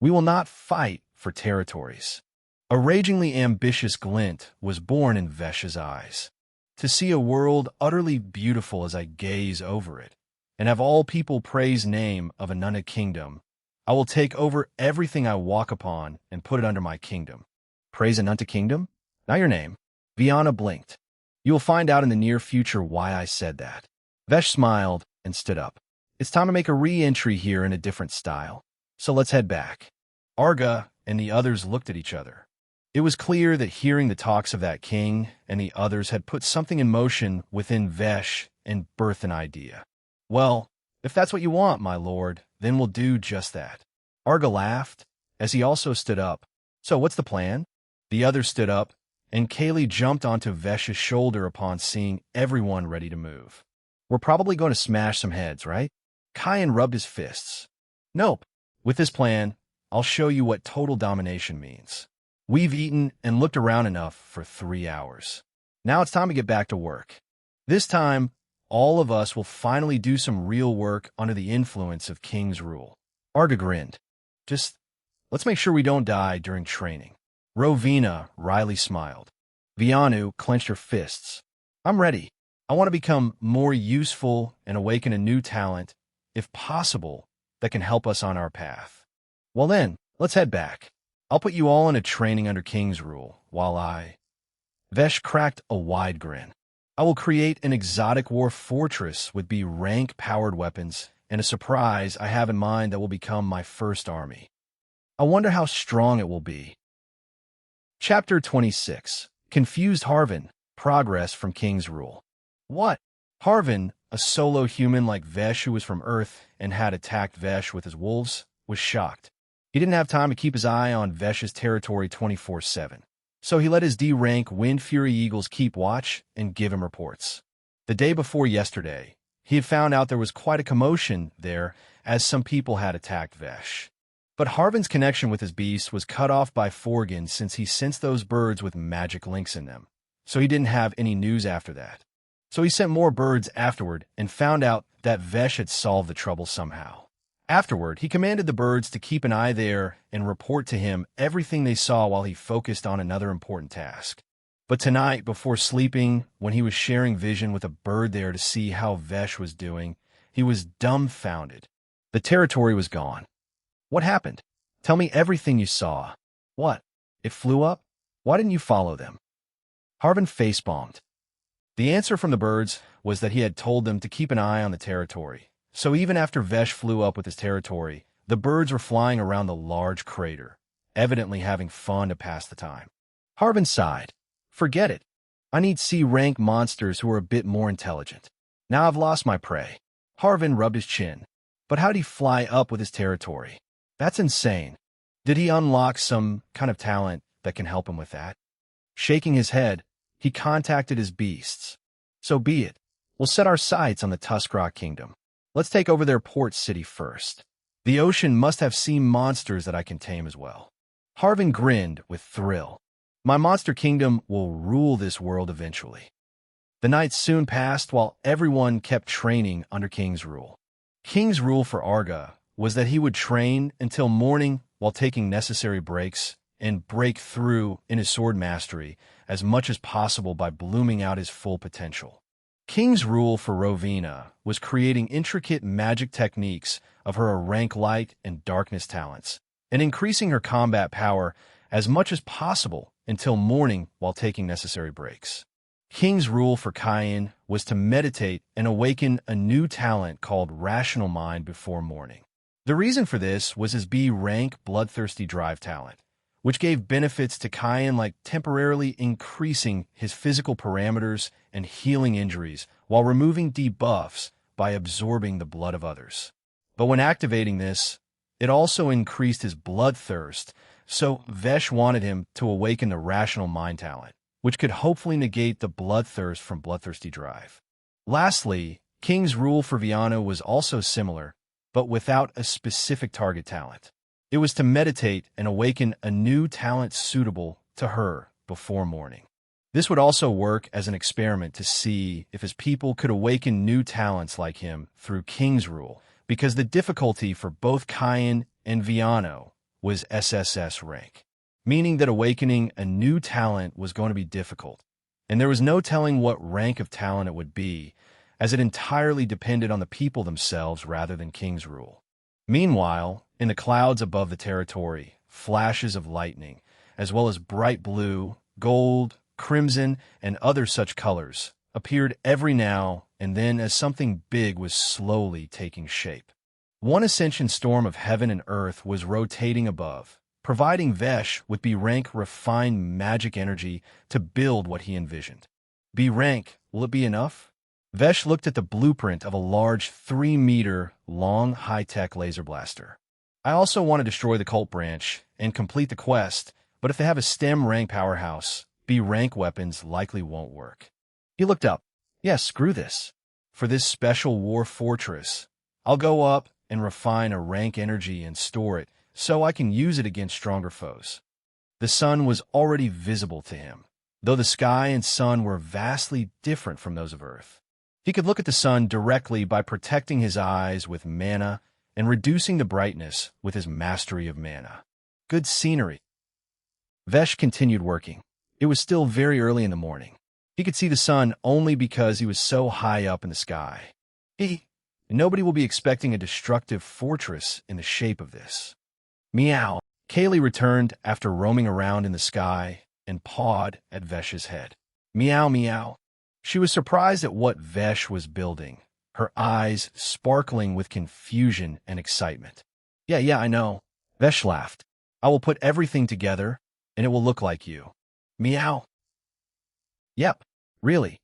We will not fight for territories." A ragingly ambitious glint was born in Vesh's eyes. "To see a world utterly beautiful as I gaze over it, and have all people praise name of Ananta kingdom, I will take over everything I walk upon and put it under my kingdom." "Praise Ananta kingdom? Not your name." Viana blinked. "You will find out in the near future why I said that." Vesh smiled and stood up. "It's time to make a re-entry here in a different style. So let's head back." Arga and the others looked at each other. It was clear that hearing the talks of that king and the others had put something in motion within Vesh and birthed an idea. "Well, if that's what you want, my lord, then we'll do just that." Arga laughed, as he also stood up. "So what's the plan?" The others stood up, and Kaylee jumped onto Vesh's shoulder upon seeing everyone ready to move. "We're probably going to smash some heads, right?" Kyan rubbed his fists. "Nope. With this plan, I'll show you what total domination means. We've eaten and looked around enough for 3 hours. Now it's time to get back to work. This time, all of us will finally do some real work under the influence of King's rule." Arga grinned. "Just, let's make sure we don't die during training." Rovina wryly smiled. Vianu clenched her fists. "I'm ready. I want to become more useful and awaken a new talent, if possible, that can help us on our path." "Well then, let's head back. I'll put you all in a training under King's rule, while I—" Vesh cracked a wide grin. "I will create an exotic war fortress with B-rank-powered weapons and a surprise I have in mind that will become my first army. I wonder how strong it will be." Chapter 26. Confused Harvin. Progress from King's Rule. "What?" Harvin, a solo human like Vesh who was from Earth and had attacked Vesh with his wolves, was shocked. He didn't have time to keep his eye on Vesh's territory 24/7, so he let his D-rank Wind Fury Eagles keep watch and give him reports. The day before yesterday, he had found out there was quite a commotion there as some people had attacked Vesh. But Harvin's connection with his beast was cut off by Forgan since he sensed those birds with magic links in them, so he didn't have any news after that. So he sent more birds afterward and found out that Vesh had solved the trouble somehow. Afterward, he commanded the birds to keep an eye there and report to him everything they saw while he focused on another important task. But tonight, before sleeping, when he was sharing vision with a bird there to see how Vesh was doing, he was dumbfounded. The territory was gone. "What happened? Tell me everything you saw." "What? It flew up? Why didn't you follow them?" Harvin face-bombed. The answer from the birds was that he had told them to keep an eye on the territory. So even after Vesh flew up with his territory, the birds were flying around the large crater, evidently having fun to pass the time. Harvin sighed. "Forget it. I need C-rank monsters who are a bit more intelligent. Now I've lost my prey." Harvin rubbed his chin. "But how'd he fly up with his territory? That's insane. Did he unlock some kind of talent that can help him with that?" Shaking his head, he contacted his beasts. "So be it. We'll set our sights on the Tuskra Kingdom. Let's take over their port city first. The ocean must have sea monsters that I can tame as well." Harvin grinned with thrill. "My monster kingdom will rule this world eventually." The nights soon passed while everyone kept training under King's rule. King's rule for Arga was that he would train until morning while taking necessary breaks and break through in his sword mastery as much as possible by blooming out his full potential. King's rule for Rovina was creating intricate magic techniques of her rank light and darkness talents, and increasing her combat power as much as possible until morning while taking necessary breaks. King's rule for Cain was to meditate and awaken a new talent called rational mind before morning. The reason for this was his B rank bloodthirsty drive talent, which gave benefits to Cain like temporarily increasing his physical parameters and healing injuries while removing debuffs by absorbing the blood of others. But when activating this, it also increased his bloodthirst, so Vesh wanted him to awaken the rational mind talent, which could hopefully negate the bloodthirst from bloodthirsty drive. Lastly, King's rule for Viano was also similar, but without a specific target talent. It was to meditate and awaken a new talent suitable to her before morning. This would also work as an experiment to see if his people could awaken new talents like him through King's rule, because the difficulty for both Cain and Viano was SSS rank, meaning that awakening a new talent was going to be difficult, and there was no telling what rank of talent it would be, as it entirely depended on the people themselves rather than King's rule. Meanwhile, in the clouds above the territory, flashes of lightning, as well as bright blue, gold, crimson, and other such colors, appeared every now and then as something big was slowly taking shape. One ascension storm of heaven and earth was rotating above, providing Vesh with B-rank refined magic energy to build what he envisioned. B-rank, will it be enough? Vesh looked at the blueprint of a large 3-meter long high-tech laser blaster. I also want to destroy the cult branch and complete the quest, but if they have a STEM rank powerhouse, B-rank weapons likely won't work. He looked up. Yeah, screw this. For this special war fortress, I'll go up and refine a rank energy and store it so I can use it against stronger foes. The sun was already visible to him, though the sky and sun were vastly different from those of Earth. He could look at the sun directly by protecting his eyes with mana and reducing the brightness with his mastery of mana. Good scenery. Vesh continued working. It was still very early in the morning. He could see the sun only because he was so high up in the sky. Nobody will be expecting a destructive fortress in the shape of this. Meow. Kaylee returned after roaming around in the sky and pawed at Vesh's head. Meow, meow. She was surprised at what Vesh was building, her eyes sparkling with confusion and excitement. Yeah, I know. Vesh laughed. I will put everything together, and it will look like you. Meow. Yep, really.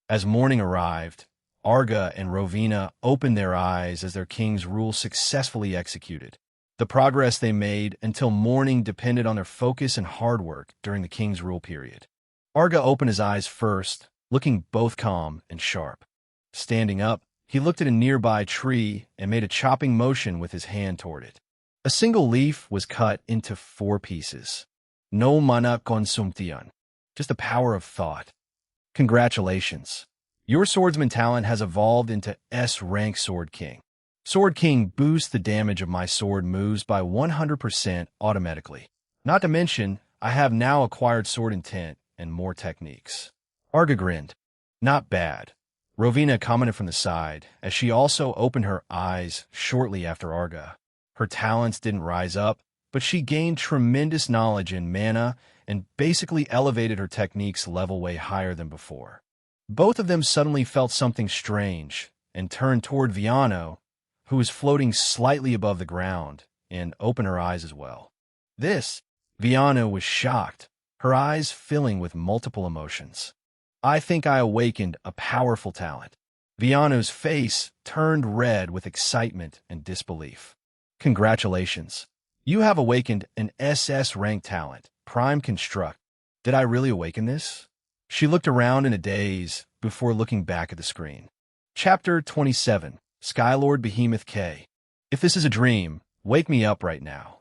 As morning arrived, Arga and Rovina opened their eyes as their king's rule successfully executed. The progress they made until morning depended on their focus and hard work during the king's rule period. Arga opened his eyes first, looking both calm and sharp. Standing up, he looked at a nearby tree and made a chopping motion with his hand toward it. A single leaf was cut into 4 pieces. No mana consumption. Just the power of thought. Congratulations. Your swordsman talent has evolved into S-rank Sword King. Sword King boosts the damage of my sword moves by 100% automatically. Not to mention, I have now acquired sword intent and more techniques. Arga grinned. Not bad. Rovina commented from the side, as she also opened her eyes shortly after Arga. Her talents didn't rise up, but she gained tremendous knowledge in mana and basically elevated her techniques level way higher than before. Both of them suddenly felt something strange and turned toward Viano, who was floating slightly above the ground, and opened her eyes as well. Viano was shocked, her eyes filling with multiple emotions. I think I awakened a powerful talent. Viano's face turned red with excitement and disbelief. Congratulations. You have awakened an SS rank talent, Prime Construct. Did I really awaken this? She looked around in a daze before looking back at the screen. Chapter 27, Skylord Behemoth K. If this is a dream, wake me up right now,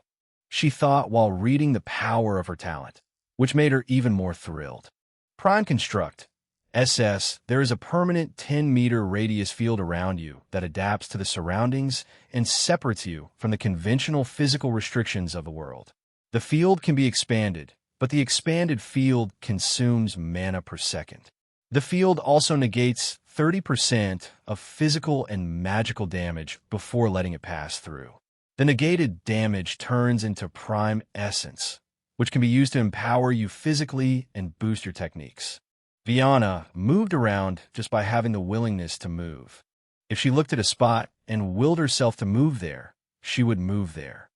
she thought while reading the power of her talent, which made her even more thrilled. Prime Construct. SS, there is a permanent 10-meter radius field around you that adapts to the surroundings and separates you from the conventional physical restrictions of the world. The field can be expanded, but the expanded field consumes mana per second. The field also negates 30% of physical and magical damage before letting it pass through. The negated damage turns into Prime Essence, which can be used to empower you physically and boost your techniques. Viana moved around just by having the willingness to move. If she looked at a spot and willed herself to move there, she would move there.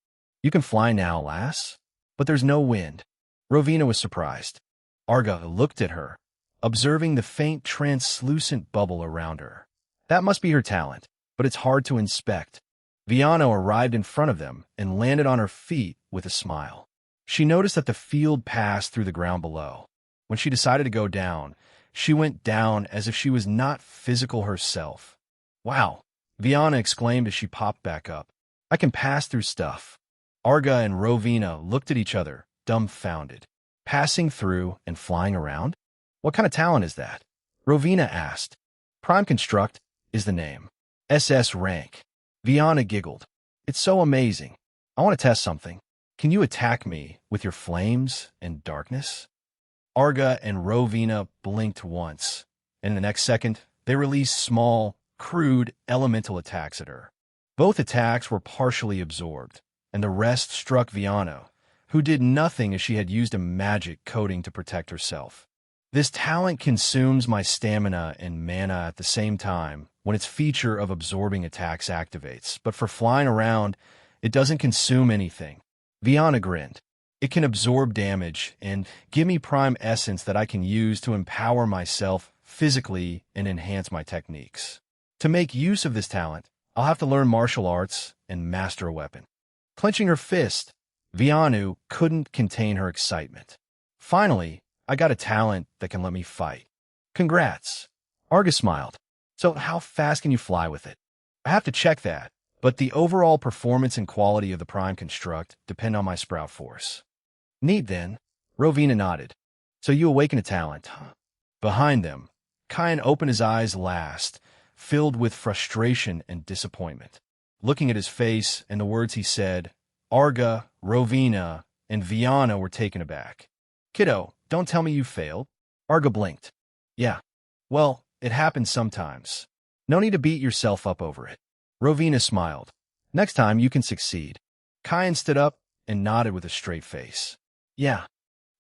You can fly now, lass. But there's no wind. Rowena was surprised. Arga looked at her, observing the faint translucent bubble around her. That must be her talent, but it's hard to inspect. Viana arrived in front of them and landed on her feet with a smile. She noticed that the field passed through the ground below. When she decided to go down, she went down as if she was not physical herself. Wow, Viana exclaimed as she popped back up. I can pass through stuff. Arga and Rowena looked at each other, dumbfounded. Passing through and flying around? What kind of talent is that? Rowena asked. Prime Construct is the name. SS rank. Viana giggled. It's so amazing. I want to test something. Can you attack me with your flames and darkness? Arga and Rowena blinked once, and the next second, they released small, crude, elemental attacks at her. Both attacks were partially absorbed, and the rest struck Viana, who did nothing as she had used a magic coating to protect herself. This talent consumes my stamina and mana at the same time when its feature of absorbing attacks activates, but for flying around, it doesn't consume anything. Viana grinned. It can absorb damage and give me prime essence that I can use to empower myself physically and enhance my techniques. To make use of this talent, I'll have to learn martial arts and master a weapon. Clenching her fist, Viana couldn't contain her excitement. Finally, I got a talent that can let me fight. Congrats. Arga smiled. So how fast can you fly with it? I have to check that, but the overall performance and quality of the Prime Construct depend on my sprout force. Neat then. Rowena nodded. So you awaken a talent, huh? Behind them, Kyan opened his eyes last, filled with frustration and disappointment. Looking at his face and the words he said, Arga, Rowena, and Viana were taken aback. Kiddo, don't tell me you failed. Arga blinked. Yeah. Well, it happens sometimes. No need to beat yourself up over it. Rowena smiled. Next time you can succeed. Kyan stood up and nodded with a straight face. Yeah.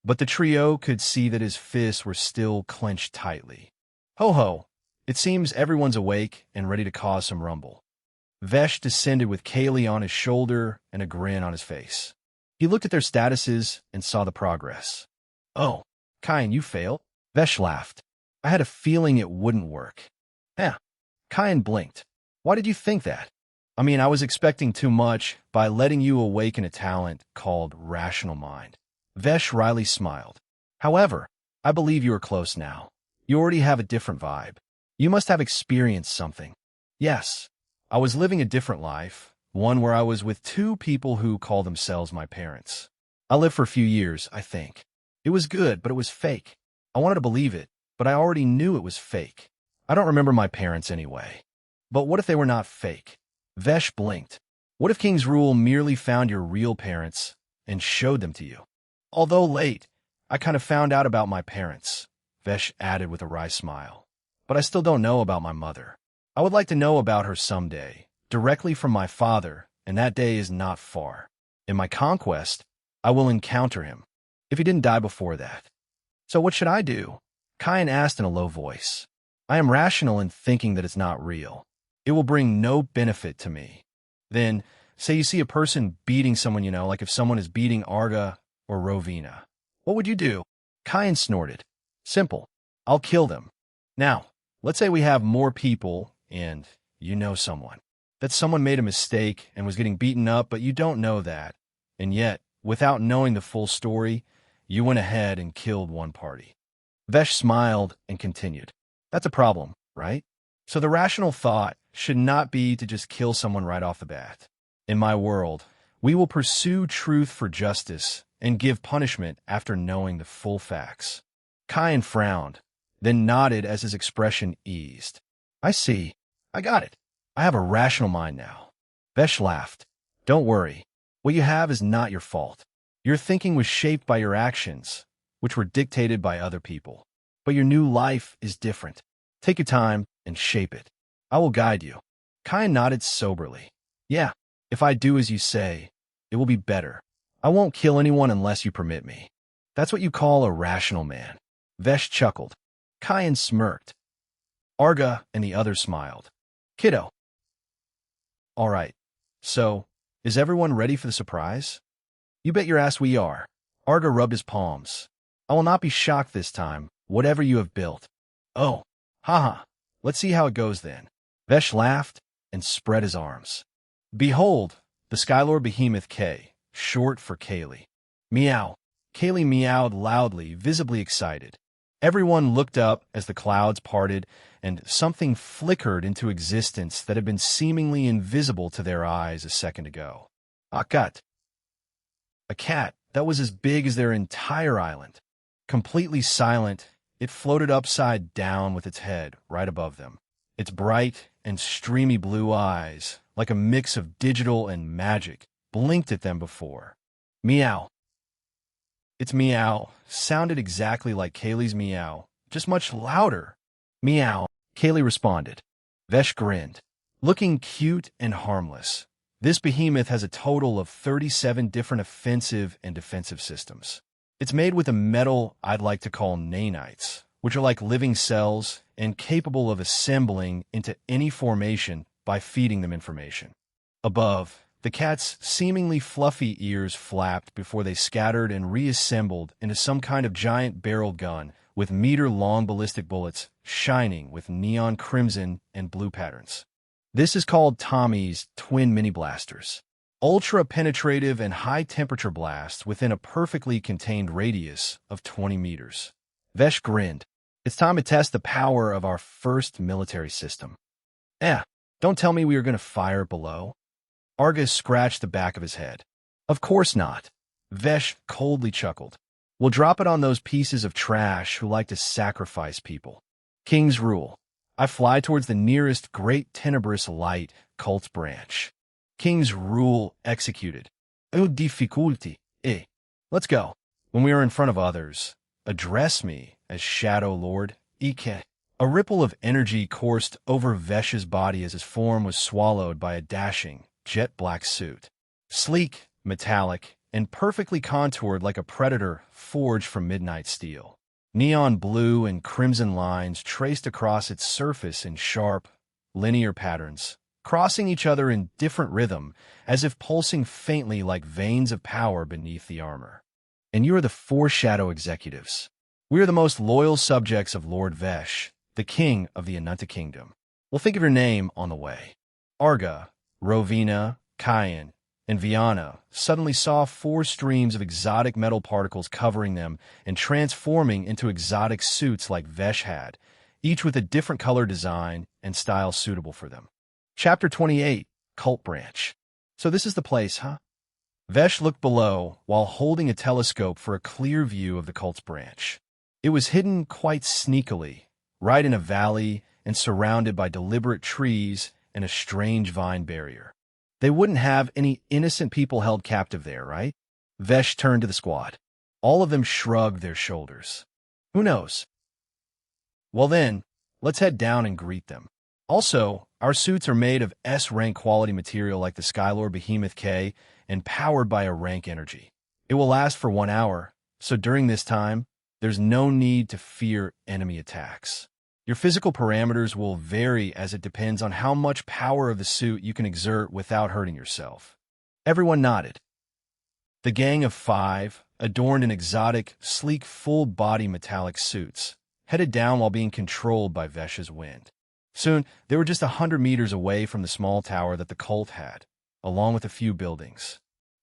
But the trio could see that his fists were still clenched tightly. Ho-ho. It seems everyone's awake and ready to cause some rumble. Vesh descended with Kaylee on his shoulder and a grin on his face. He looked at their statuses and saw the progress. Oh, Kyan, you failed? Vesh laughed. I had a feeling it wouldn't work. Yeah. Kyan blinked. Why did you think that? I mean, I was expecting too much by letting you awaken a talent called Rational Mind. Vesh wryly smiled. However, I believe you are close now. You already have a different vibe. You must have experienced something. Yes, I was living a different life, one where I was with two people who call themselves my parents. I lived for a few years, I think. It was good, but it was fake. I wanted to believe it, but I already knew it was fake. I don't remember my parents anyway. But what if they were not fake? Vesh blinked. What if King's Rule merely found your real parents and showed them to you? Although late, I kind of found out about my parents, Vesh added with a wry smile. But I still don't know about my mother. I would like to know about her someday, directly from my father, and that day is not far. In my conquest, I will encounter him, if he didn't die before that. So what should I do? Kyan asked in a low voice. I am rational in thinking that it's not real. It will bring no benefit to me. Then, say you see a person beating someone you know, like if someone is beating Arga or Rowena. What would you do? Kyan snorted. Simple. I'll kill them. Now, let's say we have more people and you know someone. That someone made a mistake and was getting beaten up, but you don't know that. And yet, without knowing the full story, you went ahead and killed one party. Vesh smiled and continued. That's a problem, right? So the rational thought should not be to just kill someone right off the bat. In my world, we will pursue truth for justice and give punishment after knowing the full facts. Kyan frowned, then nodded as his expression eased. I see. I got it. I have a rational mind now. Vesh laughed. Don't worry. What you have is not your fault. Your thinking was shaped by your actions, which were dictated by other people. But your new life is different. Take your time and shape it. I will guide you. Kyan nodded soberly. Yeah, if I do as you say, it will be better. I won't kill anyone unless you permit me. That's what you call a rational man. Vesh chuckled. Kyan smirked. Arga and the others smiled. Kiddo. All right. So, is everyone ready for the surprise? You bet your ass we are. Arga rubbed his palms. I will not be shocked this time, whatever you have built. Oh, haha. Let's see how it goes then. Vesh laughed and spread his arms. Behold, the Skylord Behemoth K, short for Kaylee. Meow. Kaylee meowed loudly, visibly excited. Everyone looked up as the clouds parted and something flickered into existence that had been seemingly invisible to their eyes a second ago. A cat. A cat that was as big as their entire island. Completely silent, it floated upside down with its head right above them. Its bright and streamy blue eyes, like a mix of digital and magic, blinked at them before. Meow. Its meow sounded exactly like Kaylee's meow, just much louder. Meow, Kaylee responded. Vesh grinned. Looking cute and harmless, this behemoth has a total of 37 different offensive and defensive systems. It's made with a metal I'd like to call nanites, which are like living cells and capable of assembling into any formation by feeding them information. Above, the cat's seemingly fluffy ears flapped before they scattered and reassembled into some kind of giant barrel gun with meter-long ballistic bullets shining with neon crimson and blue patterns. This is called Tommy's twin mini-blasters. Ultra-penetrative and high-temperature blasts within a perfectly contained radius of 20 meters. Vesh grinned. It's time to test the power of our first military system. Don't tell me we are going to fire below. Argus scratched the back of his head. Of course not. Vesh coldly chuckled. We'll drop it on those pieces of trash who like to sacrifice people. King's rule. I fly towards the nearest great tenebrous light, cult's branch. King's rule executed. Oh, difficulty. Let's go. When we are in front of others, address me as Shadow Lord Ike. A ripple of energy coursed over Vesh's body as his form was swallowed by a dashing, jet-black suit. Sleek, metallic, and perfectly contoured like a predator forged from midnight steel. Neon blue and crimson lines traced across its surface in sharp, linear patterns, crossing each other in different rhythm, as if pulsing faintly like veins of power beneath the armor. And you are the four Shadow Executives. We are the most loyal subjects of Lord Vesh, the king of the Anunta Kingdom. We'll think of your name on the way. Arga, Rovina, Kyan, and Viana suddenly saw 4 streams of exotic metal particles covering them and transforming into exotic suits like Vesh had, each with a different color design and style suitable for them. Chapter 28, Cult Branch. So this is the place, huh? Vesh looked below while holding a telescope for a clear view of the cult's branch. It was hidden quite sneakily, right in a valley and surrounded by deliberate trees and a strange vine barrier. They wouldn't have any innocent people held captive there, right? Vesh turned to the squad. All of them shrugged their shoulders. Who knows? Well then, let's head down and greet them. Also, our suits are made of S-rank quality material like the Skylord Behemoth K and powered by a rank energy. It will last for 1 hour, so during this time, there's no need to fear enemy attacks. Your physical parameters will vary as it depends on how much power of the suit you can exert without hurting yourself. Everyone nodded. The gang of 5, adorned in exotic, sleek, full-body metallic suits, headed down while being controlled by Vesh's wind. Soon, they were just 100 meters away from the small tower that the cult had, along with a few buildings.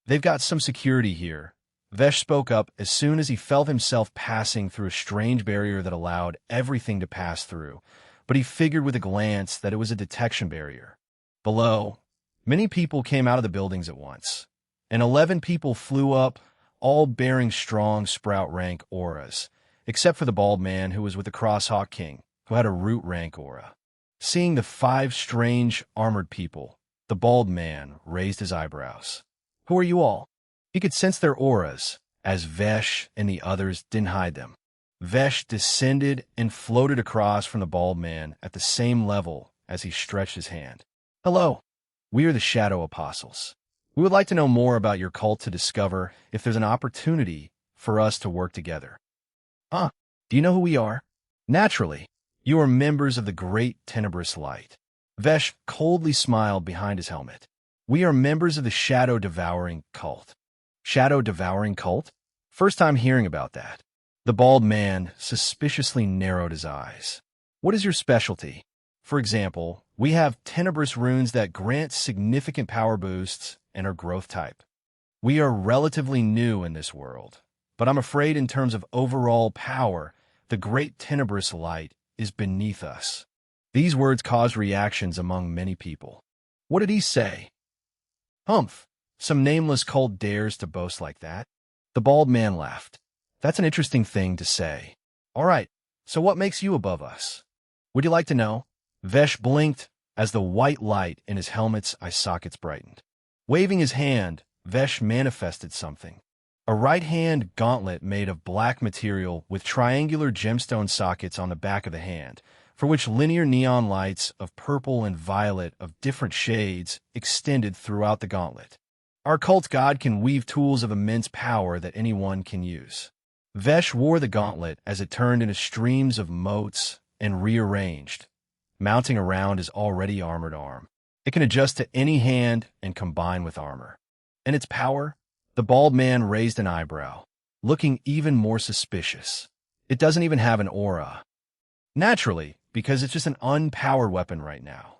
They've got some security here. Vesh spoke up as soon as he felt himself passing through a strange barrier that allowed everything to pass through, but he figured with a glance that it was a detection barrier. Below, many people came out of the buildings at once, and 11 people flew up, all bearing strong sprout rank auras, except for the bald man who was with the Crosshawk King, who had a root rank aura. Seeing the 5 strange, armored people, the bald man raised his eyebrows. Who are you all? He could sense their auras, as Vesh and the others didn't hide them. Vesh descended and floated across from the bald man at the same level as he stretched his hand. Hello, we are the Shadow Apostles. We would like to know more about your cult to discover if there's an opportunity for us to work together. Do you know who we are? Naturally, you are members of the great tenebrous light. Vesh coldly smiled behind his helmet. We are members of the shadow-devouring cult. Shadow-devouring cult? First time hearing about that. The bald man suspiciously narrowed his eyes. What is your specialty? For example, we have tenebrous runes that grant significant power boosts and are growth type. We are relatively new in this world, but I'm afraid in terms of overall power, the great tenebrous light is beneath us. These words caused reactions among many people. What did he say? Humph, some nameless cult dares to boast like that? The bald man laughed. That's an interesting thing to say. All right, so what makes you above us? Would you like to know? Vesh blinked as the white light in his helmet's eye sockets brightened. Waving his hand, Vesh manifested something. A right-hand gauntlet made of black material with triangular gemstone sockets on the back of the hand, for which linear neon lights of purple and violet of different shades extended throughout the gauntlet. Our cult god can weave tools of immense power that anyone can use. Vesh wore the gauntlet as it turned into streams of motes and rearranged, mounting around his already armored arm. It can adjust to any hand and combine with armor. And its power? The bald man raised an eyebrow, looking even more suspicious. It doesn't even have an aura. Naturally, because it's just an unpowered weapon right now.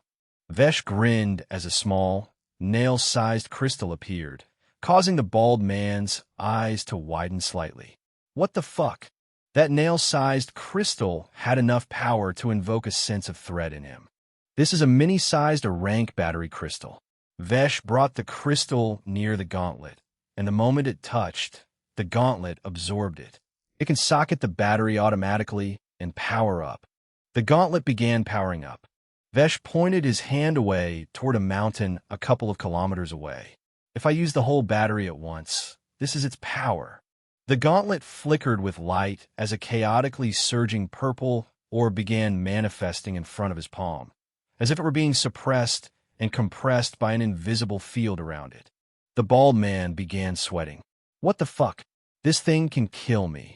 Vesh grinned as a small, nail-sized crystal appeared, causing the bald man's eyes to widen slightly. What the fuck? That nail-sized crystal had enough power to invoke a sense of threat in him. This is a mini-sized rank battery crystal. Vesh brought the crystal near the gauntlet, and the moment it touched, the gauntlet absorbed it. It can socket the battery automatically and power up. The gauntlet began powering up. Vesh pointed his hand away toward a mountain a couple of kilometers away. If I use the whole battery at once, this is its power. The gauntlet flickered with light as a chaotically surging purple orb began manifesting in front of his palm, as if it were being suppressed and compressed by an invisible field around it. The bald man began sweating. What the fuck? This thing can kill me.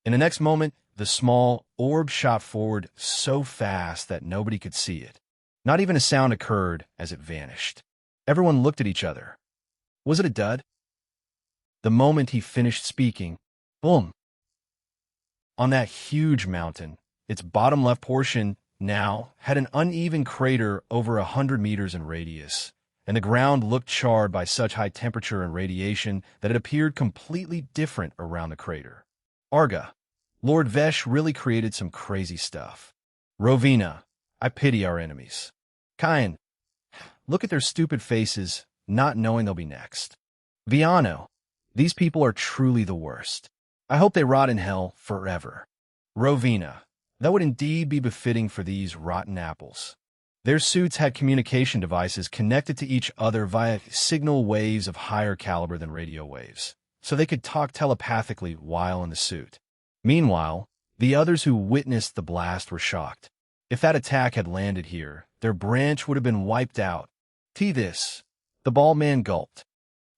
In the next moment, the small orb shot forward so fast that nobody could see it. Not even a sound occurred as it vanished. Everyone looked at each other. Was it a dud? The moment he finished speaking, boom! On that huge mountain, its bottom left portion now had an uneven crater over 100 meters in radius, and the ground looked charred by such high temperature and radiation that it appeared completely different around the crater. Arga, Lord Vesh really created some crazy stuff. Rovina, I pity our enemies. Kain, look at their stupid faces, not knowing they'll be next. Viano, these people are truly the worst. I hope they rot in hell forever. Rovina, that would indeed be befitting for these rotten apples. Their suits had communication devices connected to each other via signal waves of higher caliber than radio waves, so they could talk telepathically while in the suit. Meanwhile, the others who witnessed the blast were shocked. If that attack had landed here, their branch would have been wiped out. This, the bald man gulped.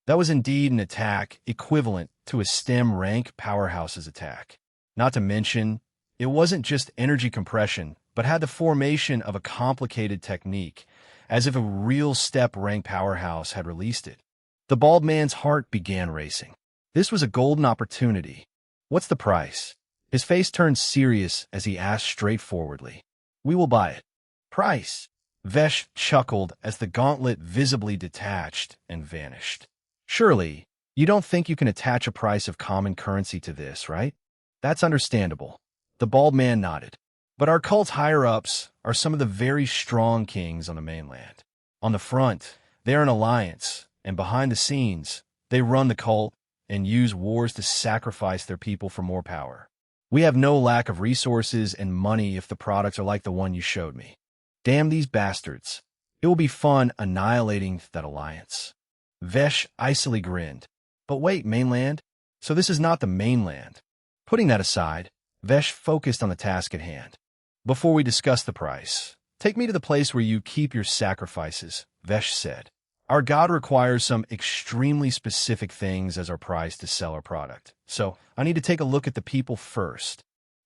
That was indeed an attack equivalent to a STEM rank powerhouse's attack. Not to mention, it wasn't just energy compression, but had the formation of a complicated technique, as if a real step rank powerhouse had released it. The bald man's heart began racing. This was a golden opportunity. What's the price? His face turned serious as he asked straightforwardly. We will buy it. Price? Vesh chuckled as the gauntlet visibly detached and vanished. Surely, you don't think you can attach a price of common currency to this, right? That's understandable. The bald man nodded. But our cult's higher-ups are some of the very strong kings on the mainland. On the front, they're an alliance, and behind the scenes, they run the cult and use wars to sacrifice their people for more power. We have no lack of resources and money if the products are like the one you showed me. Damn these bastards. It will be fun annihilating that alliance. Vesh icily grinned. But wait, mainland? So this is not the mainland. Putting that aside, Vesh focused on the task at hand. Before we discuss the price, take me to the place where you keep your sacrifices, Vesh said. Our god requires some extremely specific things as our price to sell our product, so I need to take a look at the people first.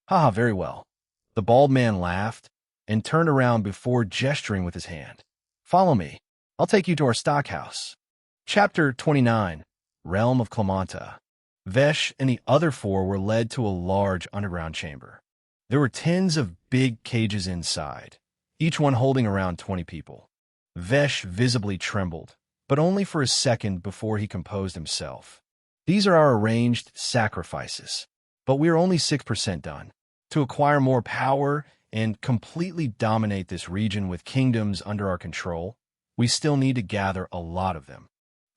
Haha, very well. The bald man laughed and turned around before gesturing with his hand. Follow me. I'll take you to our stockhouse. Chapter 29, Realm of Clementa. Vesh and the other four were led to a large underground chamber. There were tens of big cages inside, each one holding around 20 people. Vesh visibly trembled, but only for a second before he composed himself. These are our arranged sacrifices, but we are only 6% done. To acquire more power and completely dominate this region with kingdoms under our control, we still need to gather a lot of them.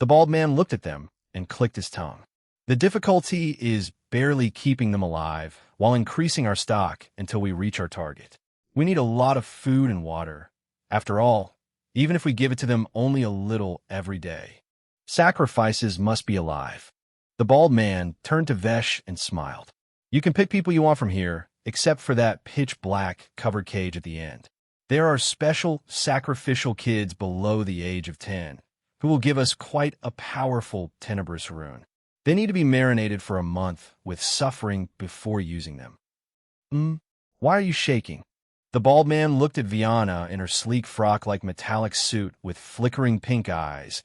The bald man looked at them and clicked his tongue. The difficulty is barely keeping them alive while increasing our stock until we reach our target. We need a lot of food and water. After all, even if we give it to them only a little every day. Sacrifices must be alive. The bald man turned to Vesh and smiled. You can pick people you want from here, except for that pitch-black covered cage at the end. There are special sacrificial kids below the age of 10 who will give us quite a powerful tenebrous rune. They need to be marinated for a month with suffering before using them. Why are you shaking? The bald man looked at Viana in her sleek frock-like metallic suit with flickering pink eyes,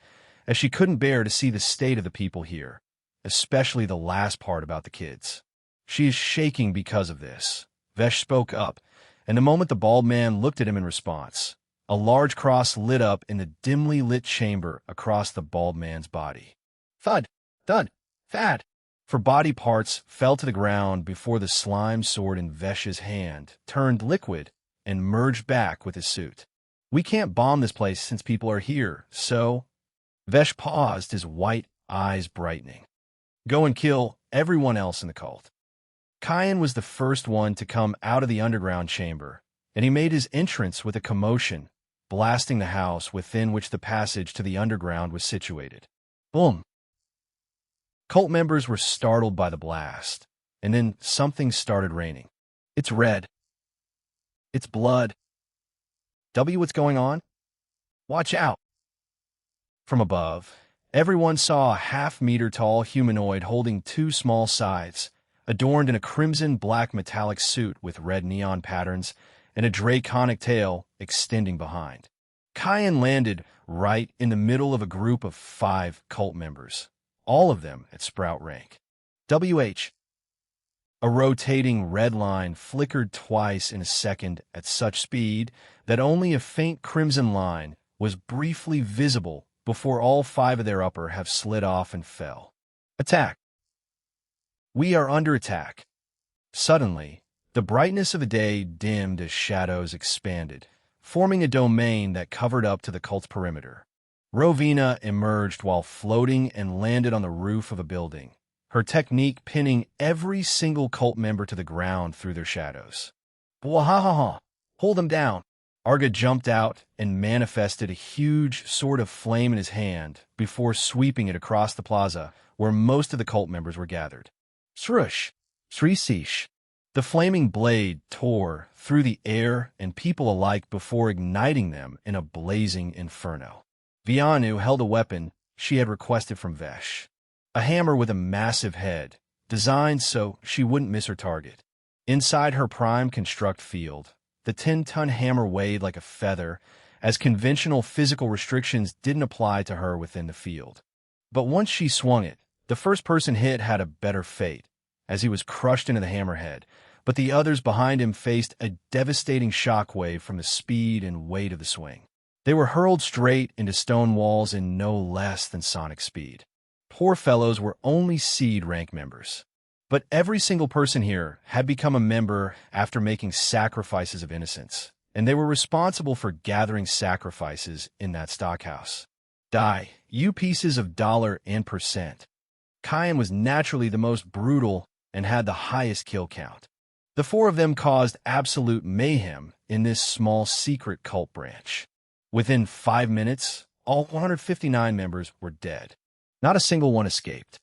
as she couldn't bear to see the state of the people here, especially the last part about the kids. She is shaking because of this. Vesh spoke up, and the moment the bald man looked at him in response, a large cross lit up in the dimly lit chamber across the bald man's body. Thud! Thud! Thad! For body parts fell to the ground before the slime sword in Vesh's hand turned liquid and merged back with his suit. We can't bomb this place since people are here, so... Vesh paused, his white eyes brightening. Go and kill everyone else in the cult. Kyan was the first one to come out of the underground chamber, and he made his entrance with a commotion, blasting the house within which the passage to the underground was situated. Boom! Cult members were startled by the blast, and then something started raining. It's red. It's blood. What's going on? Watch out! From above, everyone saw a half-meter-tall humanoid holding two small scythes, adorned in a crimson-black metallic suit with red neon patterns and a draconic tail extending behind. Kyan landed right in the middle of a group of 5 cult members, all of them at sprout rank. WH. A rotating red line flickered twice in a second at such speed that only a faint crimson line was briefly visible before all 5 of their upper have slid off and fell. Attack! We are under attack. Suddenly, the brightness of the day dimmed as shadows expanded, forming a domain that covered up to the cult's perimeter. Rovina emerged while floating and landed on the roof of a building, her technique pinning every single cult member to the ground through their shadows. Bwahahaha! Hold them down! Arga jumped out and manifested a huge sword of flame in his hand before sweeping it across the plaza where most of the cult members were gathered. Srush! Srisish! The flaming blade tore through the air and people alike before igniting them in a blazing inferno. Vianu held a weapon she had requested from Vesh, a hammer with a massive head, designed so she wouldn't miss her target. Inside her prime construct field, the 10-ton hammer weighed like a feather, as conventional physical restrictions didn't apply to her within the field. But once she swung it, the first person hit had a better fate, as he was crushed into the hammerhead, but the others behind him faced a devastating shockwave from the speed and weight of the swing. They were hurled straight into stone walls in no less than sonic speed. Poor fellows were only seed rank members. But every single person here had become a member after making sacrifices of innocence, and they were responsible for gathering sacrifices in that stockhouse. Die, you pieces of dollar and percent. Kyan was naturally the most brutal and had the highest kill count. The 4 of them caused absolute mayhem in this small secret cult branch. Within 5 minutes, all 159 members were dead. Not a single one escaped.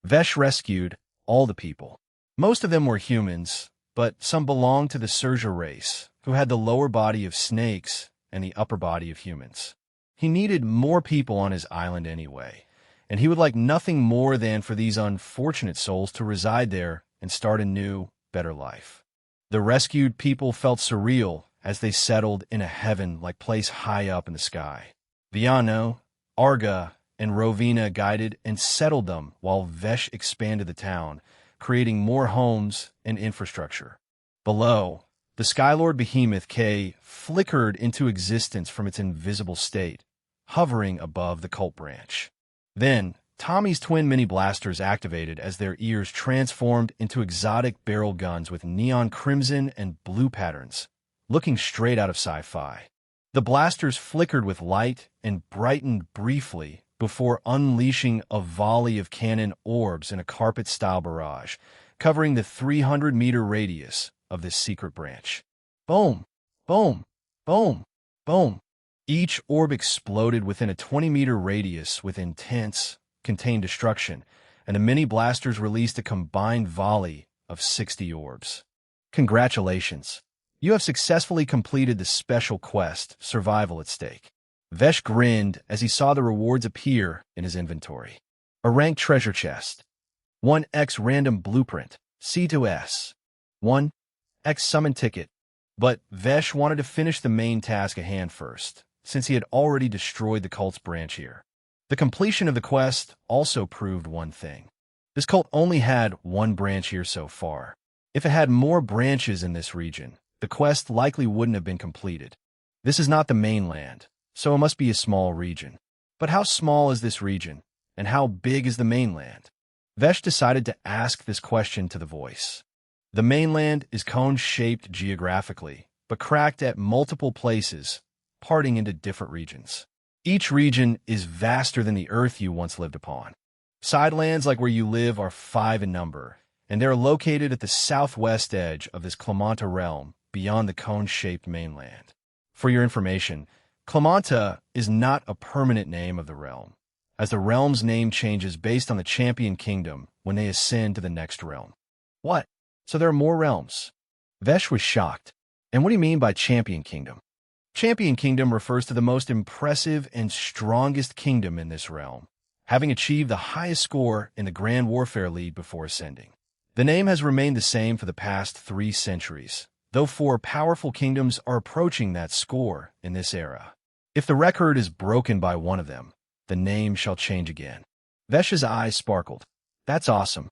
Vesh rescued all the people. Most of them were humans, but some belonged to the Surja race, who had the lower body of snakes and the upper body of humans. He needed more people on his island anyway, and he would like nothing more than for these unfortunate souls to reside there and start a new, better life. The rescued people felt surreal as they settled in a heaven-like place high up in the sky. Viano, Arga, and Rovina guided and settled them while Vesh expanded the town, creating more homes and infrastructure. Below, the Skylord Behemoth K flickered into existence from its invisible state, hovering above the cult branch. Then, Tommy's twin mini-blasters activated as their ears transformed into exotic barrel guns with neon crimson and blue patterns, looking straight out of sci-fi. The blasters flickered with light and brightened briefly before unleashing a volley of cannon orbs in a carpet-style barrage, covering the 300-meter radius of this secret branch. Boom! Boom! Boom! Boom! Each orb exploded within a 20-meter radius with intense, contained destruction, and the mini-blasters released a combined volley of 60 orbs. Congratulations! You have successfully completed the special quest, Survival at Stake. Vesh grinned as he saw the rewards appear in his inventory. A ranked treasure chest. 1x random blueprint, C2S. 1x summon ticket. But Vesh wanted to finish the main task at hand first, since he had already destroyed the cult's branch here. The completion of the quest also proved one thing. This cult only had one branch here so far. If it had more branches in this region, the quest likely wouldn't have been completed. This is not the mainland, so it must be a small region. But how small is this region, and how big is the mainland? Vesh decided to ask this question to the voice. The mainland is cone-shaped geographically, but cracked at multiple places, parting into different regions. Each region is vaster than the Earth you once lived upon. Sidelands like where you live are 5 in number, and they are located at the southwest edge of this Clementa realm, beyond the cone-shaped mainland. For your information, Clementa is not a permanent name of the realm, as the realm's name changes based on the champion kingdom when they ascend to the next realm. What? So there are more realms? Vesh was shocked. And what do you mean by champion kingdom? Champion kingdom refers to the most impressive and strongest kingdom in this realm, having achieved the highest score in the Grand Warfare League before ascending. The name has remained the same for the past 3 centuries, though 4 powerful kingdoms are approaching that score in this era. If the record is broken by one of them, the name shall change again. Vesh's eyes sparkled. That's awesome.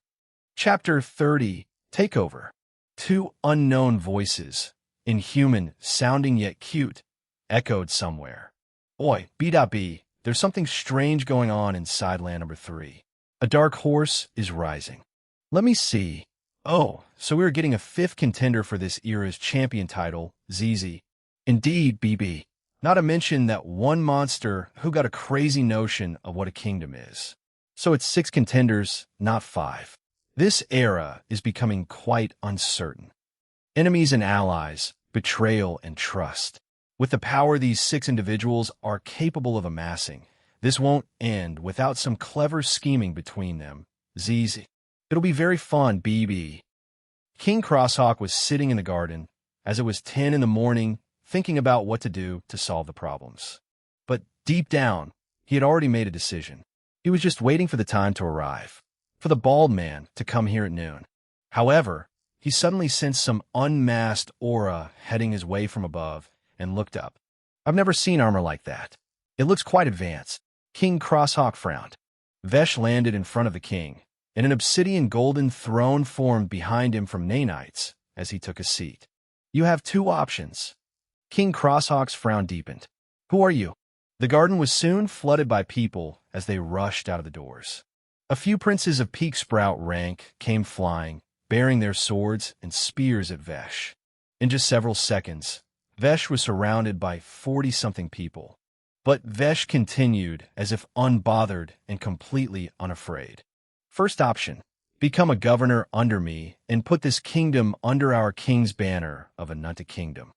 Chapter 30, Takeover. 2 unknown voices, inhuman, sounding yet cute, echoed somewhere. Oi, B.B, there's something strange going on in Sideland number 3. A dark horse is rising. Let me see. Oh, so we're getting a 5th contender for this era's champion title, ZZ. Indeed, BB. Not to mention that one monster who got a crazy notion of what a kingdom is. So it's 6 contenders, not 5. This era is becoming quite uncertain. Enemies and allies, betrayal and trust. With the power these 6 individuals are capable of amassing, this won't end without some clever scheming between them. ZZ. It'll be very fun, BB. King Crosshawk was sitting in the garden, as it was 10 in the morning, thinking about what to do to solve the problems. But deep down, he had already made a decision. He was just waiting for the time to arrive, for the bald man to come here at noon. However, he suddenly sensed some unmasked aura heading his way from above and looked up. I've never seen armor like that. It looks quite advanced. King Crosshawk frowned. Vesh landed in front of the king, and an obsidian golden throne formed behind him from nanites as he took a seat. You have 2 options. King Crosshawk's frown deepened. Who are you? The garden was soon flooded by people as they rushed out of the doors. A few princes of Peak Sprout rank came flying, bearing their swords and spears at Vesh. In just several seconds, Vesh was surrounded by 40-something people. But Vesh continued as if unbothered and completely unafraid. First option, become a governor under me and put this kingdom under our king's banner of a Nunta kingdom.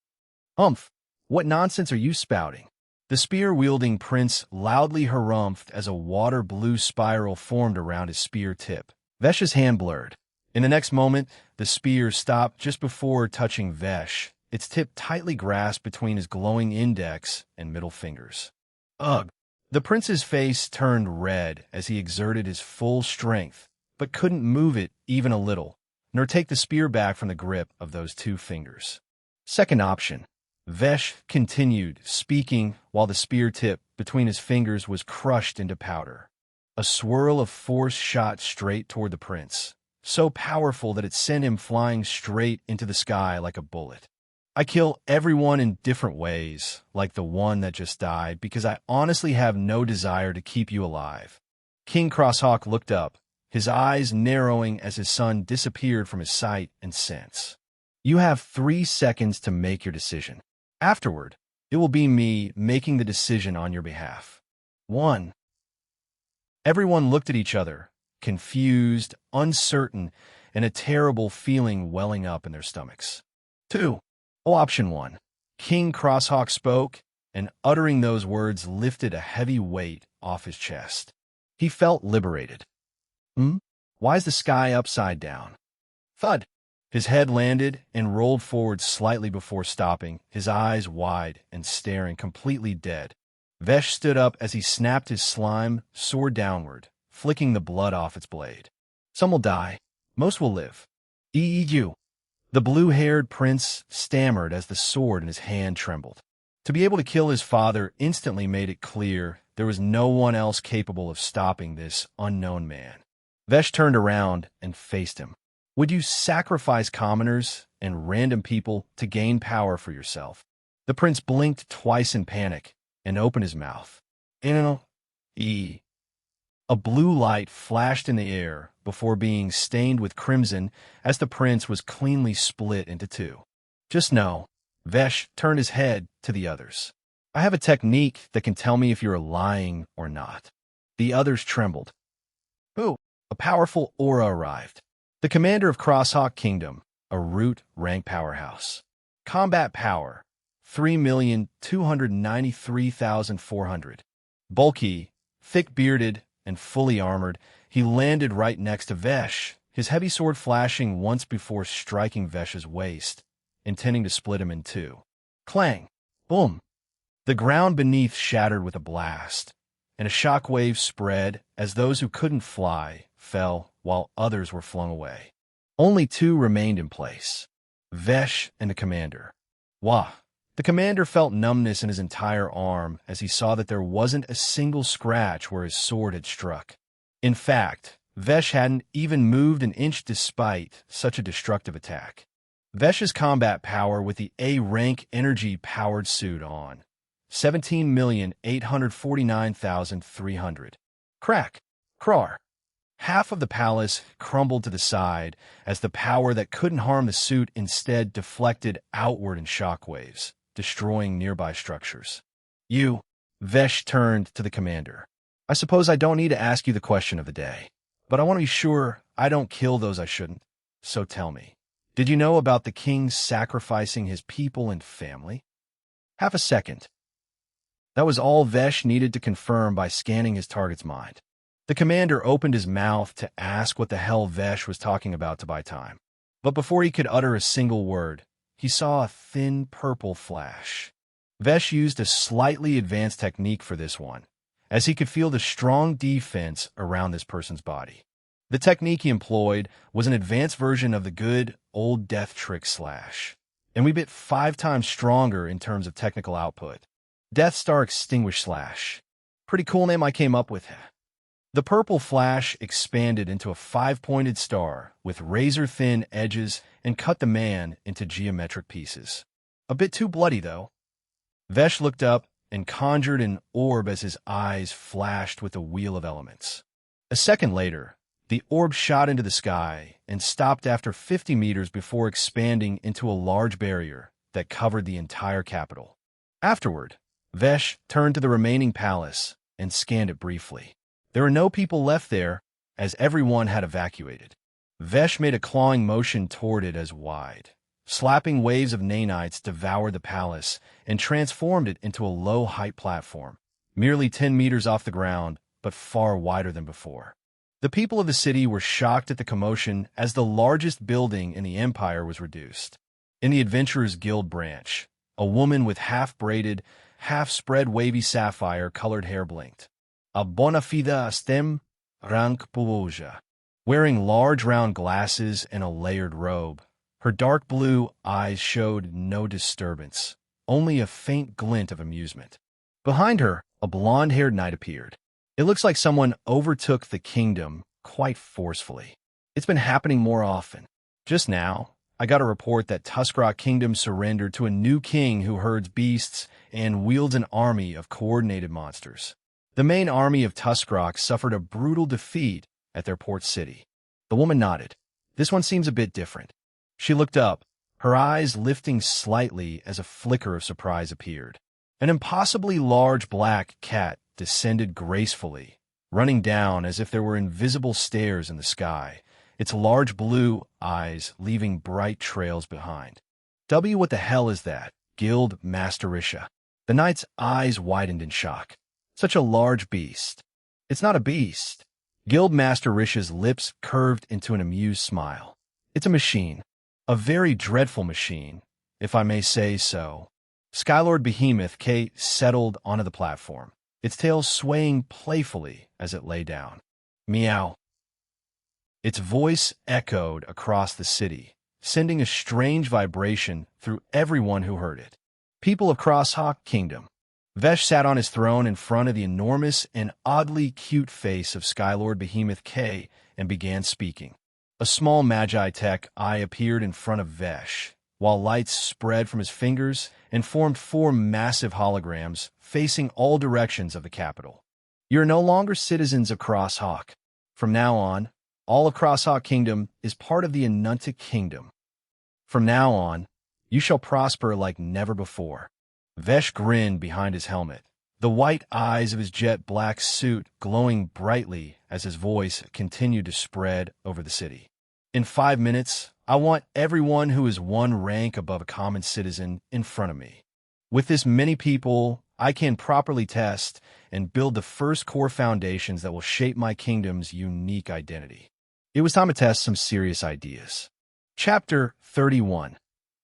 Humph, what nonsense are you spouting? The spear-wielding prince loudly harumphed as a water-blue spiral formed around his spear tip. Vesh's hand blurred. In the next moment, the spear stopped just before touching Vesh, its tip tightly grasped between his glowing index and middle fingers. Ugh! The prince's face turned red as he exerted his full strength, but couldn't move it even a little. nor take the spear back from the grip of those two fingers. Second option. Vesh continued, speaking while the spear tip between his fingers was crushed into powder. A swirl of force shot straight toward the prince, so powerful that it sent him flying straight into the sky like a bullet. I kill everyone in different ways, like the one that just died, because I honestly have no desire to keep you alive. King Crosshawk looked up, his eyes narrowing as his son disappeared from his sight and sense. You have 3 seconds to make your decision. Afterward, it will be me making the decision on your behalf. 1. Everyone looked at each other, confused, uncertain, and a terrible feeling welling up in their stomachs. 2. Option 1. King Crosshawk spoke, and uttering those words lifted a heavy weight off his chest. He felt liberated. Why is the sky upside down? Thud. His head landed and rolled forward slightly before stopping, his eyes wide and staring completely dead. Vesh stood up as he snapped his slime sword downward, flicking the blood off its blade. Some will die. Most will live. EEU. The blue-haired prince stammered as the sword in his hand trembled. To be able to kill his father instantly made it clear there was no one else capable of stopping this unknown man. Vesh turned around and faced him. Would you sacrifice commoners and random people to gain power for yourself? The prince blinked twice in panic and opened his mouth. A blue light flashed in the air before being stained with crimson as the prince was cleanly split into 2. Just know, Vesh turned his head to the others. I have a technique that can tell me if you're lying or not. The others trembled. Ooh, a powerful aura arrived. The commander of Crosshawk Kingdom, a root rank powerhouse. Combat power, 3,293,400. Bulky, thick-bearded, and fully armored, he landed right next to Vesh, his heavy sword flashing once before striking Vesh's waist, intending to split him in 2. Clang! Boom! The ground beneath shattered with a blast, and a shockwave spread as those who couldn't fly fell while others were flung away. Only 2 remained in place, Vesh and the commander. Wah! The commander felt numbness in his entire arm as he saw that there wasn't a single scratch where his sword had struck. In fact, Vesh hadn't even moved an inch despite such a destructive attack. Vesh's combat power with the A-rank energy-powered suit on. 17,849,300. Crack! Crar! Half of the palace crumbled to the side as the power that couldn't harm the suit instead deflected outward in shockwaves, destroying nearby structures. You, Vesh turned to the commander. I suppose I don't need to ask you the question of the day, but I want to be sure I don't kill those I shouldn't. So tell me, did you know about the king sacrificing his people and family? Half a second. That was all Vesh needed to confirm by scanning his target's mind. The commander opened his mouth to ask what the hell Vesh was talking about to buy time. But before he could utter a single word, he saw a thin purple flash. Vesh used a slightly advanced technique for this one, as he could feel the strong defense around this person's body. The technique he employed was an advanced version of the good old death trick slash, and we bit 5 times stronger in terms of technical output. Death Star Extinguish Slash. Pretty cool name I came up with. The purple flash expanded into a 5-pointed star with razor-thin edges and cut the man into geometric pieces. A bit too bloody, though. Vesh looked up and conjured an orb as his eyes flashed with a wheel of elements. A second later, the orb shot into the sky and stopped after 50 meters before expanding into a large barrier that covered the entire capital. Afterward, Vesh turned to the remaining palace and scanned it briefly. There were no people left there, as everyone had evacuated. Vesh made a clawing motion toward it as wide. Slapping waves of nanites devoured the palace and transformed it into a low-height platform, merely 10 meters off the ground, but far wider than before. The people of the city were shocked at the commotion as the largest building in the empire was reduced. In the Adventurers Guild branch, a woman with half-braided, half-spread wavy sapphire-colored hair blinked. A bona fide stem, rank puoja. Wearing large round glasses and a layered robe, her dark blue eyes showed no disturbance, only a faint glint of amusement. Behind her, a blonde-haired knight appeared. It looks like someone overtook the kingdom quite forcefully. It's been happening more often. Just now, I got a report that Tuskrock Kingdom surrendered to a new king who herds beasts and wields an army of coordinated monsters. The main army of Tuskrock suffered a brutal defeat at their port city. The woman nodded. This one seems a bit different. She looked up, her eyes lifting slightly as a flicker of surprise appeared. An impossibly large black cat descended gracefully, running down as if there were invisible stairs in the sky, its large blue eyes leaving bright trails behind. What the hell is that? Guild Master Risha. The knight's eyes widened in shock. Such a large beast. It's not a beast. Guild Master Risha's lips curved into an amused smile. It's a machine. A very dreadful machine, if I may say so. Skylord Behemoth K settled onto the platform, its tail swaying playfully as it lay down. Meow. Its voice echoed across the city, sending a strange vibration through everyone who heard it. People of Crosshawk Kingdom. Vesh sat on his throne in front of the enormous and oddly cute face of Skylord Behemoth K and began speaking. A small Magi Tech eye appeared in front of Vesh, while lights spread from his fingers and formed 4 massive holograms facing all directions of the capital. You are no longer citizens of Crosshawk. From now on, all of Crosshawk Kingdom is part of the Anunta Kingdom. From now on, you shall prosper like never before. Vesh grinned behind his helmet, the white eyes of his jet black suit glowing brightly as his voice continued to spread over the city. In 5 minutes, I want everyone who is 1 rank above a common citizen in front of me. With this many people, I can properly test and build the first core foundations that will shape my kingdom's unique identity. It was time to test some serious ideas. Chapter 31.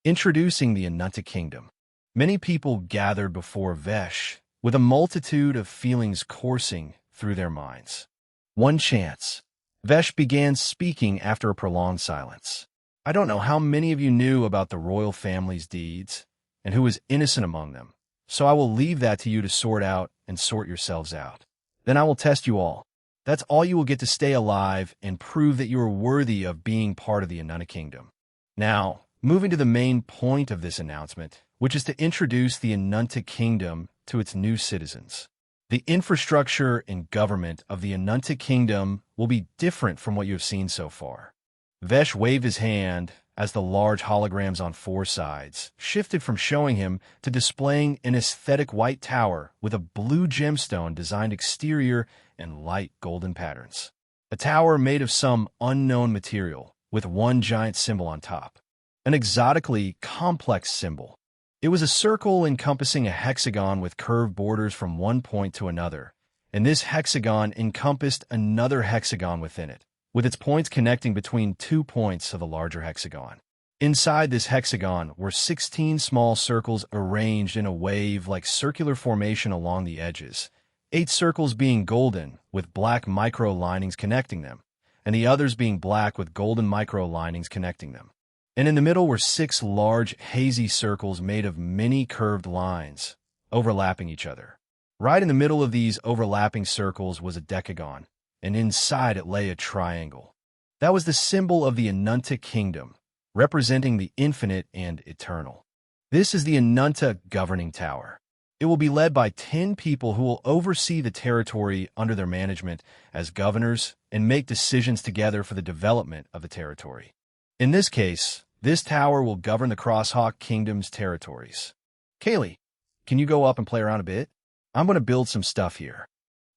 Introducing the Anunta Kingdom. Many people gathered before Vesh, with a multitude of feelings coursing through their minds. One chance. Vesh began speaking after a prolonged silence. I don't know how many of you knew about the royal family's deeds, and who was innocent among them, so I will leave that to you to sort out and sort yourselves out. Then I will test you all. That's all you will get to stay alive and prove that you are worthy of being part of the Anunta Kingdom. Now, moving to the main point of this announcement, which is to introduce the Anunta Kingdom to its new citizens. The infrastructure and government of the Anunta Kingdom will be different from what you have seen so far. Vesh waved his hand as the large holograms on 4 sides shifted from showing him to displaying an aesthetic white tower with a blue gemstone designed exterior and light golden patterns. A tower made of some unknown material with 1 giant symbol on top. An exotically complex symbol. It was a circle encompassing a hexagon with curved borders from one point to another, and this hexagon encompassed another hexagon within it, with its points connecting between 2 points of the larger hexagon. Inside this hexagon were 16 small circles arranged in a wave-like circular formation along the edges, 8 circles being golden with black micro-linings connecting them, and the others being black with golden micro-linings connecting them. And in the middle were 6 large, hazy circles made of many curved lines, overlapping each other. Right in the middle of these overlapping circles was a decagon, and inside it lay a triangle. That was the symbol of the Anunta Kingdom, representing the infinite and eternal. This is the Anunta Governing Tower. It will be led by 10 people who will oversee the territory under their management as governors and make decisions together for the development of the territory. In this case, this tower will govern the Crosshawk Kingdom's territories. Kaylee, can you go up and play around a bit? I'm going to build some stuff here.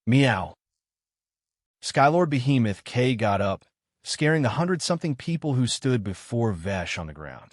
Meow. Skylord Behemoth K got up, scaring the 100-something people who stood before Vesh on the ground.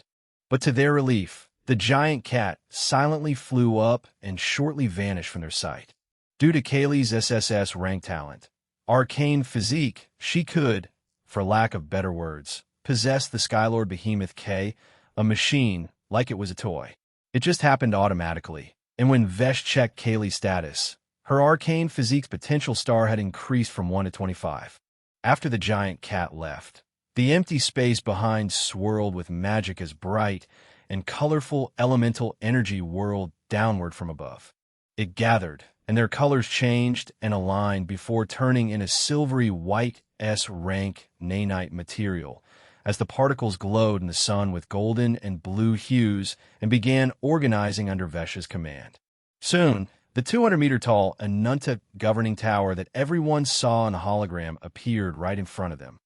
But to their relief, the giant cat silently flew up and shortly vanished from their sight. Due to Kaylee's SSS rank talent, arcane physique, she could, for lack of better words, possess the Skylord Behemoth K, a machine, like it was a toy. It just happened automatically, and when Vesh checked Kaylee's status, her arcane physique's potential star had increased from 1 to 25. After the giant cat left, the empty space behind swirled with magic as bright and colorful elemental energy whirled downward from above. It gathered, and their colors changed and aligned before turning in a silvery white S-rank nanite material as the particles glowed in the sun with golden and blue hues and began organizing under Vesh's command. Soon, the 200-meter-tall Anunta governing tower that everyone saw in the hologram appeared right in front of them.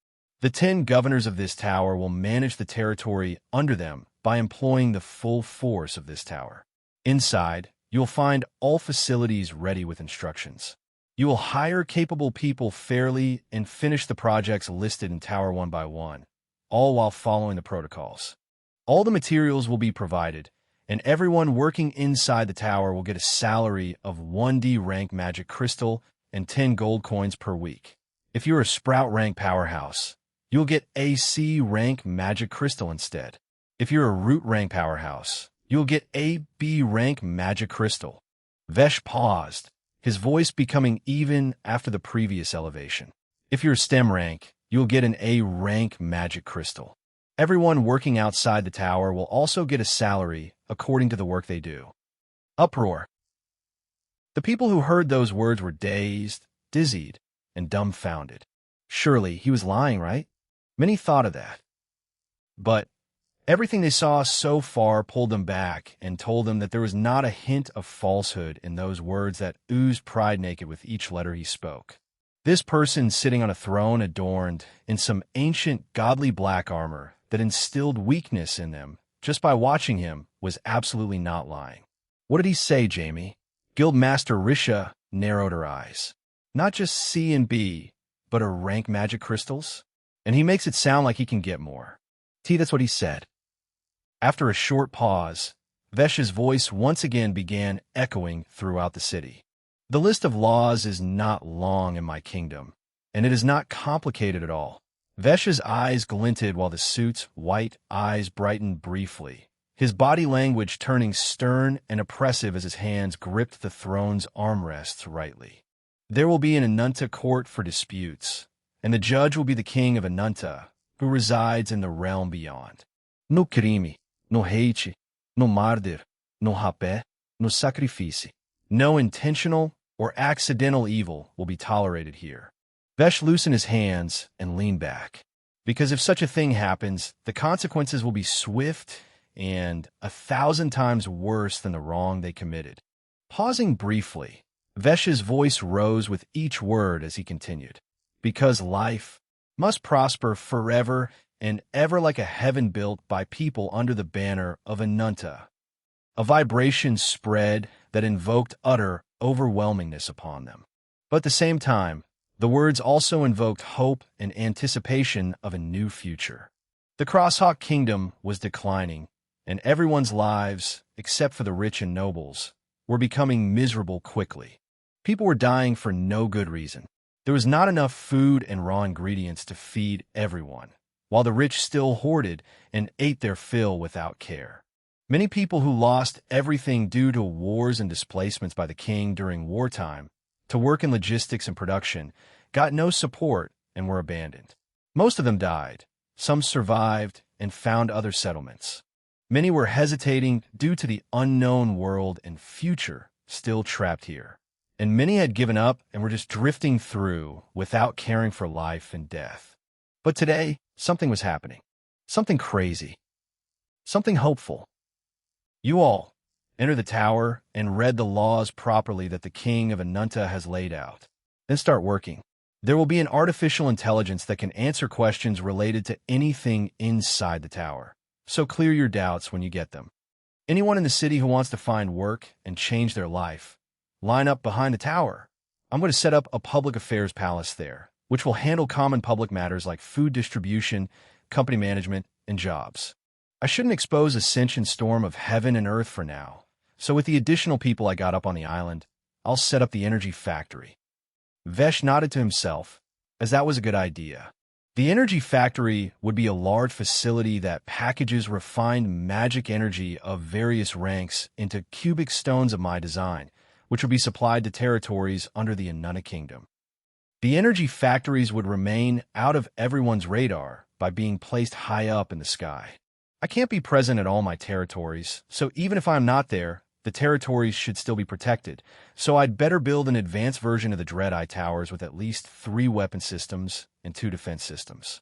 The 10 governors of this tower will manage the territory under them by employing the full force of this tower. Inside, you'll find all facilities ready with instructions. You will hire capable people fairly and finish the projects listed in Tower one by one, all while following the protocols. All the materials will be provided, and everyone working inside the tower will get a salary of 1D rank magic crystal and 10 gold coins per week. If you're a Sprout rank powerhouse, you'll get AC rank magic crystal instead. If you're a Root rank powerhouse, you'll get AB rank magic crystal. Vesh paused, his voice becoming even after the previous elevation. If you're a STEM rank, you'll get an A rank magic crystal. Everyone working outside the tower will also get a salary according to the work they do. Uproar. The people who heard those words were dazed, dizzied, and dumbfounded. Surely he was lying, right? Many thought of that. But everything they saw so far pulled them back and told them that there was not a hint of falsehood in those words that oozed pride naked with each letter he spoke. This person sitting on a throne adorned in some ancient godly black armor that instilled weakness in them just by watching him was absolutely not lying. What did he say, Jamie? Guildmaster Risha narrowed her eyes. Not just C and B, but a rank magic crystals? And he makes it sound like he can get more. That's what he said. After a short pause, Vesh's voice once again began echoing throughout the city. The list of laws is not long in my kingdom, and it is not complicated at all. Vesh's eyes glinted while the suit's white eyes brightened briefly, his body language turning stern and oppressive as his hands gripped the throne's armrests rightly. There will be an Anunta court for disputes, and the judge will be the king of Anunta, who resides in the realm beyond. No crime, no hate, no murder, no rapé, no sacrifice. No intentional or accidental evil will be tolerated here. Vesh loosened his hands and leaned back, because if such a thing happens, the consequences will be swift and 1,000 times worse than the wrong they committed. Pausing briefly, Vesh's voice rose with each word as he continued, because life must prosper forever and ever like a heaven built by people under the banner of Anunta. A vibration spread that invoked utter overwhelmingness upon them. But at the same time, the words also invoked hope and anticipation of a new future. The Crosshawk Kingdom was declining, and everyone's lives, except for the rich and nobles, were becoming miserable quickly. People were dying for no good reason. There was not enough food and raw ingredients to feed everyone, while the rich still hoarded and ate their fill without care. Many people who lost everything due to wars and displacements by the king during wartime to work in logistics and production got no support and were abandoned. Most of them died. Some survived and found other settlements. Many were hesitating due to the unknown world and future still trapped here. And many had given up and were just drifting through without caring for life and death. But today, something was happening. Something crazy. Something hopeful. You all enter the tower and read the laws properly that the king of Anunta has laid out. Then start working. There will be an artificial intelligence that can answer questions related to anything inside the tower. So clear your doubts when you get them. Anyone in the city who wants to find work and change their life, line up behind the tower. I'm going to set up a public affairs palace there, which will handle common public matters like food distribution, company management, and jobs. I shouldn't expose a sentient storm of heaven and earth for now, so with the additional people I got up on the island, I'll set up the energy factory. Vesh nodded to himself, as that was a good idea. The energy factory would be a large facility that packages refined magic energy of various ranks into cubic stones of my design, which would be supplied to territories under the Anunta Kingdom. The energy factories would remain out of everyone's radar by being placed high up in the sky. I can't be present at all my territories, so even if I'm not there, the territories should still be protected. So I'd better build an advanced version of the Dread-Eye Towers with at least 3 weapon systems and 2 defense systems.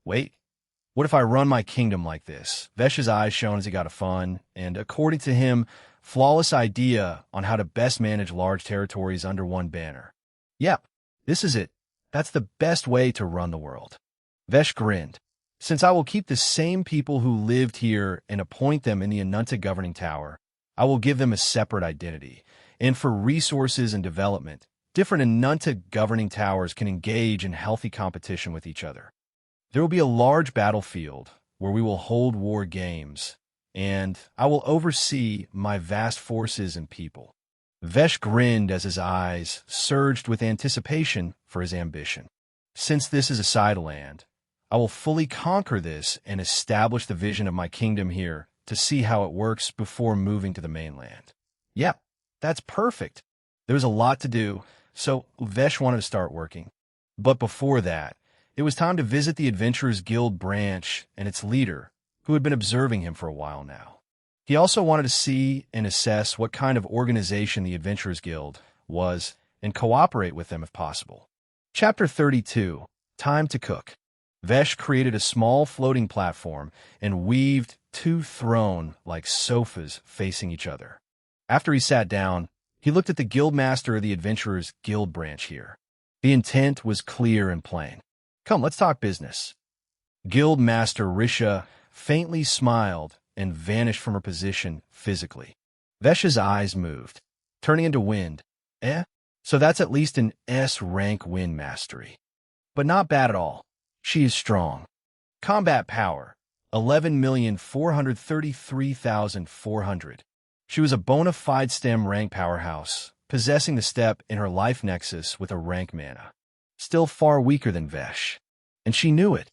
Wait. What if I run my kingdom like this? Vesh's eyes shone as he got a fun, and according to him, flawless idea on how to best manage large territories under one banner. Yep, this is it. That's the best way to run the world. Vesh grinned. Since I will keep the same people who lived here and appoint them in the Anunta Governing Tower, I will give them a separate identity. And for resources and development, different Anunta Governing Towers can engage in healthy competition with each other. There will be a large battlefield where we will hold war games, and I will oversee my vast forces and people. Vesh grinned as his eyes surged with anticipation for his ambition. Since this is a sideland, I will fully conquer this and establish the vision of my kingdom here to see how it works before moving to the mainland. Yep, that's perfect. There was a lot to do, so Vesh wanted to start working. But before that, it was time to visit the Adventurers Guild branch and its leader, who had been observing him for a while now. He also wanted to see and assess what kind of organization the Adventurers Guild was and cooperate with them if possible. Chapter 32, Time to Cook. Vesh created a small floating platform and weaved 2 throne-like sofas facing each other. After he sat down, he looked at the guildmaster of the Adventurers Guild branch here. The intent was clear and plain. Come, let's talk business. Guildmaster Risha faintly smiled and vanished from her position physically. Vesh's eyes moved, turning into wind. So that's at least an S-rank wind mastery. But not bad at all. She is strong. Combat power, 11,433,400. She was a bona fide STEM rank powerhouse, possessing the step in her life nexus with a rank mana. Still far weaker than Vesh, and she knew it.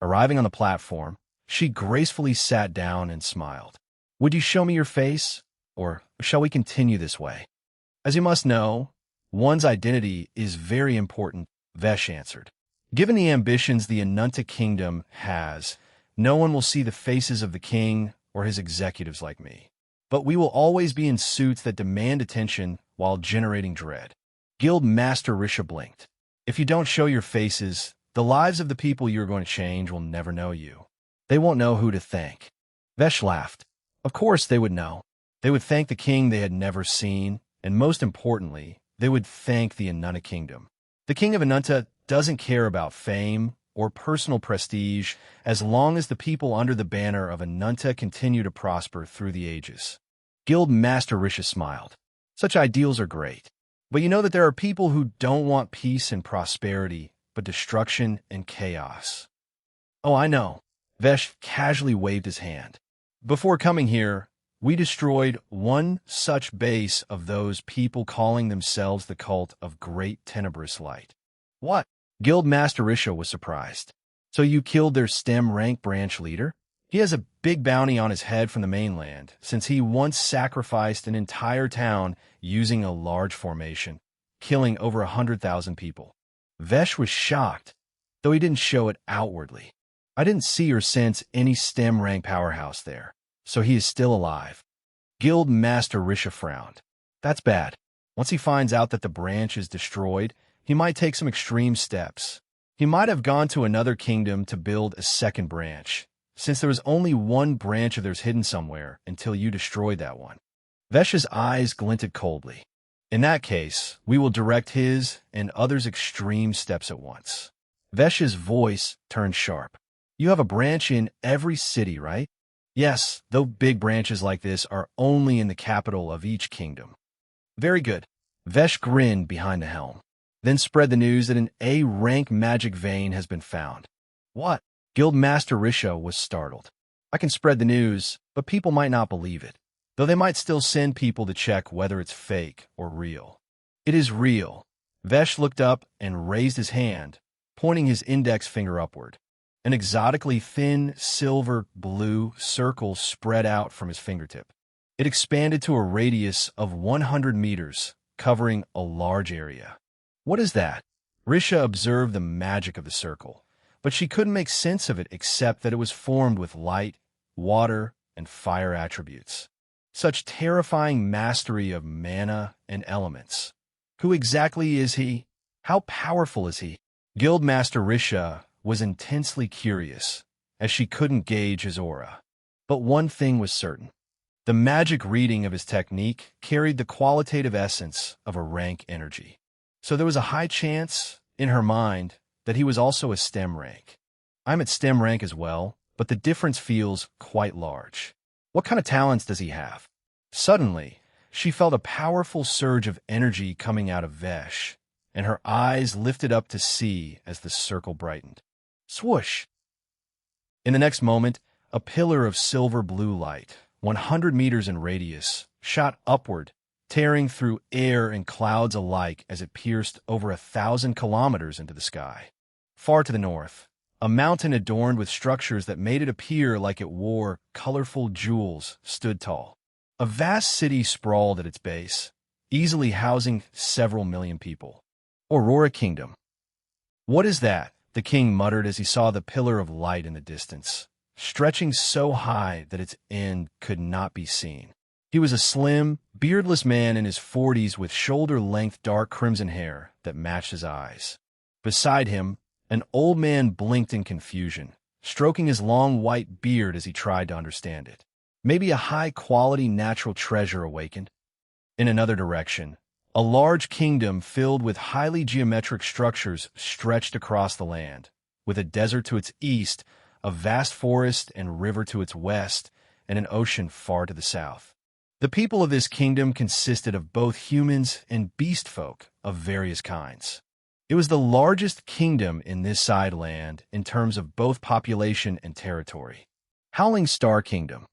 Arriving on the platform, she gracefully sat down and smiled. Would you show me your face, or shall we continue this way? As you must know, one's identity is very important, Vesh answered. Given the ambitions the Anunta Kingdom has, no one will see the faces of the king or his executives like me. But we will always be in suits that demand attention while generating dread. Guild Master Risha blinked. If you don't show your faces, the lives of the people you're going to change will never know you. They won't know who to thank. Vesh laughed. Of course they would know. They would thank the king they had never seen, and most importantly, they would thank the Anunta Kingdom. The king of Anunta doesn't care about fame or personal prestige as long as the people under the banner of Anunta continue to prosper through the ages. Guild Master Risha smiled. Such ideals are great. But you know that there are people who don't want peace and prosperity, but destruction and chaos. Oh, I know. Vesh casually waved his hand. Before coming here, we destroyed one such base of those people calling themselves the cult of Great Tenebrous Light. What? Guild Master Risha was surprised. So you killed their STEM rank branch leader? He has a big bounty on his head from the mainland, since he once sacrificed an entire town using a large formation, killing over 100,000 people. Vesh was shocked, though he didn't show it outwardly. I didn't see or sense any STEM rank powerhouse there, so he is still alive. Guild Master Risha frowned. That's bad. Once he finds out that the branch is destroyed, he might take some extreme steps. He might have gone to another kingdom to build a second branch, since there was only one branch of theirs hidden somewhere until you destroyed that one. Vesh's eyes glinted coldly. In that case, we will direct his and others' extreme steps at once. Vesh's voice turned sharp. You have a branch in every city, right? Yes, though big branches like this are only in the capital of each kingdom. Very good. Vesh grinned behind the helm, then spread the news that an A-rank magic vein has been found. What? Guildmaster Risha was startled. I can spread the news, but people might not believe it, though they might still send people to check whether it's fake or real. It is real. Vesh looked up and raised his hand, pointing his index finger upward. An exotically thin, silver-blue circle spread out from his fingertip. It expanded to a radius of 100 meters, covering a large area. What is that? Risha observed the magic of the circle, but she couldn't make sense of it except that it was formed with light, water, and fire attributes. Such terrifying mastery of mana and elements. Who exactly is he? How powerful is he? Guildmaster Risha was intensely curious, as she couldn't gauge his aura. But one thing was certain. The magic reading of his technique carried the qualitative essence of a rank energy. So there was a high chance, in her mind, that he was also a STEM rank. I'm at STEM rank as well, but the difference feels quite large. What kind of talents does he have? Suddenly, she felt a powerful surge of energy coming out of Vesh, and her eyes lifted up to see as the circle brightened. Swoosh! In the next moment, a pillar of silver blue light, 100 meters in radius, shot upward, tearing through air and clouds alike as it pierced over 1,000 kilometers into the sky. Far to the north, a mountain adorned with structures that made it appear like it wore colorful jewels stood tall. A vast city sprawled at its base, easily housing several million people. Aurora Kingdom. What is that? The king muttered as he saw the pillar of light in the distance, stretching so high that its end could not be seen. He was a slim, beardless man in his 40s with shoulder-length dark crimson hair that matched his eyes. Beside him, an old man blinked in confusion, stroking his long white beard as he tried to understand it. Maybe a high-quality natural treasure awakened. In another direction, a large kingdom filled with highly geometric structures stretched across the land, with a desert to its east, a vast forest and river to its west, and an ocean far to the south. The people of this kingdom consisted of both humans and beast folk of various kinds. It was the largest kingdom in this side land in terms of both population and territory. Howling Star Kingdom.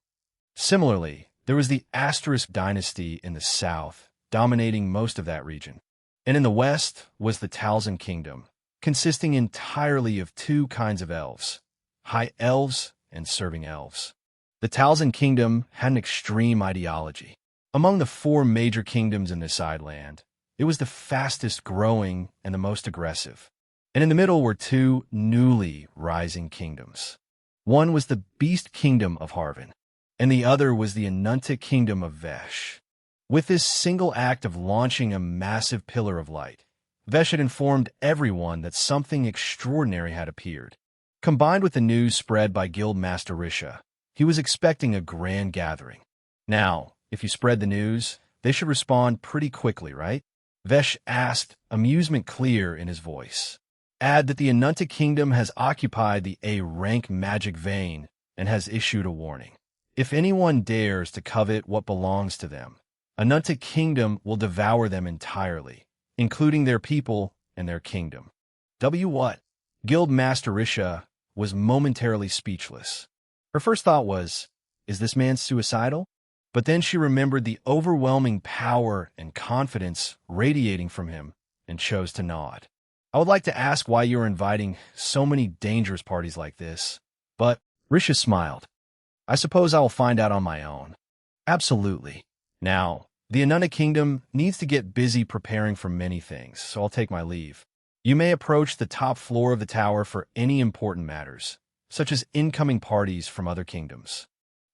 Similarly, there was the Asterisk dynasty in the south, dominating most of that region. And in the west was the Talzin Kingdom, consisting entirely of two kinds of elves, high elves and serving elves. The Talzin Kingdom had an extreme ideology. Among the four major kingdoms in this side land, it was the fastest growing and the most aggressive. And in the middle were two newly rising kingdoms. One was the Beast Kingdom of Harvin, and the other was the Anunta Kingdom of Vesh. With this single act of launching a massive pillar of light, Vesh had informed everyone that something extraordinary had appeared. Combined with the news spread by Guildmaster Risha, he was expecting a grand gathering. Now, if you spread the news, they should respond pretty quickly, right? Vesh asked, amusement clear in his voice. Add that the Anunta Kingdom has occupied the A-rank magic vein and has issued a warning. If anyone dares to covet what belongs to them, Anunta Kingdom will devour them entirely, including their people and their kingdom. What? Guildmaster Risha was momentarily speechless. Her first thought was, is this man suicidal? But then she remembered the overwhelming power and confidence radiating from him and chose to nod. I would like to ask why you're inviting so many dangerous parties like this, but Risha smiled. I suppose I will find out on my own. Absolutely. Now, the Anunta Kingdom needs to get busy preparing for many things, so I'll take my leave. You may approach the top floor of the tower for any important matters, such as incoming parties from other kingdoms.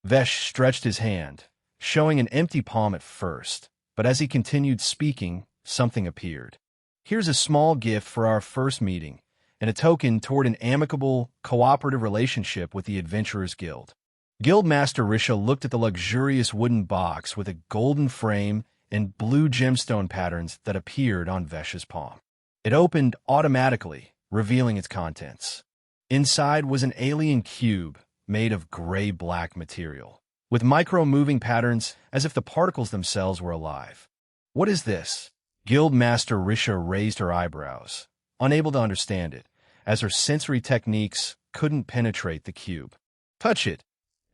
Vesh stretched his hand, showing an empty palm at first, but as he continued speaking, something appeared. Here's a small gift for our first meeting, and a token toward an amicable, cooperative relationship with the Adventurers Guild. Guildmaster Risha looked at the luxurious wooden box with a golden frame and blue gemstone patterns that appeared on Vesh's palm. It opened automatically, revealing its contents. Inside was an alien cube made of gray-black material, with micro-moving patterns as if the particles themselves were alive. What is this? Guildmaster Risha raised her eyebrows, unable to understand it, as her sensory techniques couldn't penetrate the cube. Touch it,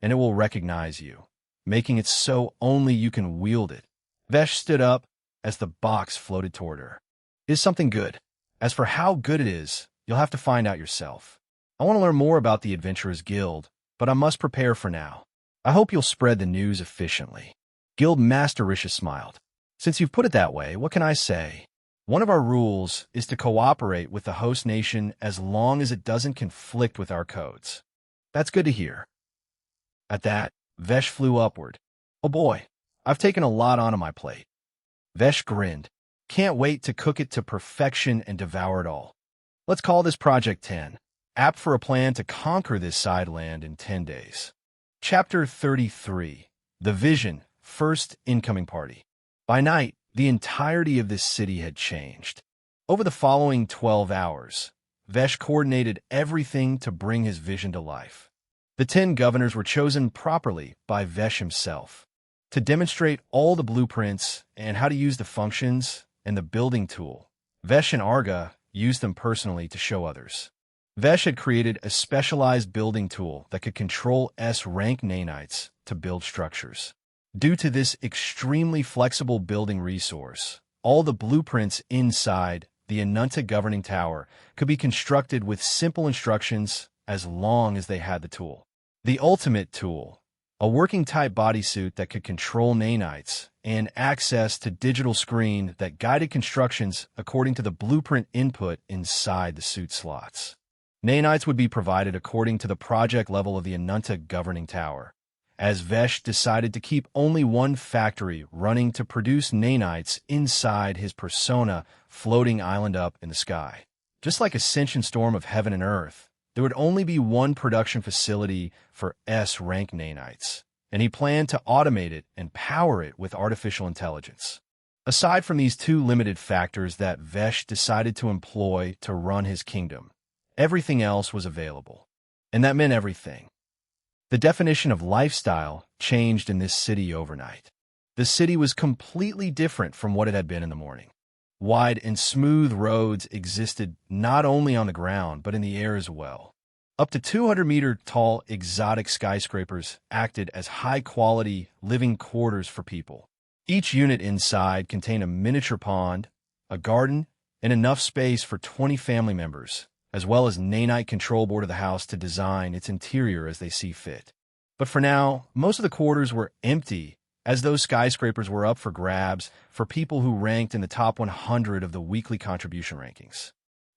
and it will recognize you, making it so only you can wield it. Vesh stood up as the box floated toward her. Is something good? As for how good it is, you'll have to find out yourself. I want to learn more about the Adventurers Guild, but I must prepare for now. I hope you'll spread the news efficiently. Guildmaster Risha smiled. Since you've put it that way, what can I say? One of our rules is to cooperate with the host nation as long as it doesn't conflict with our codes. That's good to hear. At that, Vesh flew upward. Oh boy, I've taken a lot onto my plate. Vesh grinned. Can't wait to cook it to perfection and devour it all. Let's call this Project 10, apt for a plan to conquer this side land in 10 days. Chapter 33. The Vision, First Incoming Party. By night, the entirety of this city had changed. Over the following 12 hours, Vesh coordinated everything to bring his vision to life. The 10 governors were chosen properly by Vesh himself to demonstrate all the blueprints and how to use the functions and the building tool. Vesh and Arga used them personally to show others. Vesh had created a specialized building tool that could control S-rank nanites to build structures. Due to this extremely flexible building resource, all the blueprints inside the Anunta governing tower could be constructed with simple instructions as long as they had the tool. The ultimate tool, a working-type bodysuit that could control nanites and access to digital screen that guided constructions according to the blueprint input inside the suit slots. Nanites would be provided according to the project level of the Anunta governing tower, as Vesh decided to keep only one factory running to produce nanites inside his persona floating island up in the sky. Just like Ascension Storm of Heaven and Earth, there would only be one production facility for S-rank nanites, and he planned to automate it and power it with artificial intelligence. Aside from these two limited factors that Vesh decided to employ to run his kingdom, everything else was available. And that meant everything. The definition of lifestyle changed in this city overnight. The city was completely different from what it had been in the morning. Wide and smooth roads existed not only on the ground, but in the air as well. Up to 200-meter-tall exotic skyscrapers acted as high-quality living quarters for people. Each unit inside contained a miniature pond, a garden, and enough space for 20 family members, as well as nanite control board of the house to design its interior as they see fit. But for now, most of the quarters were empty, as those skyscrapers were up for grabs for people who ranked in the top 100 of the weekly contribution rankings.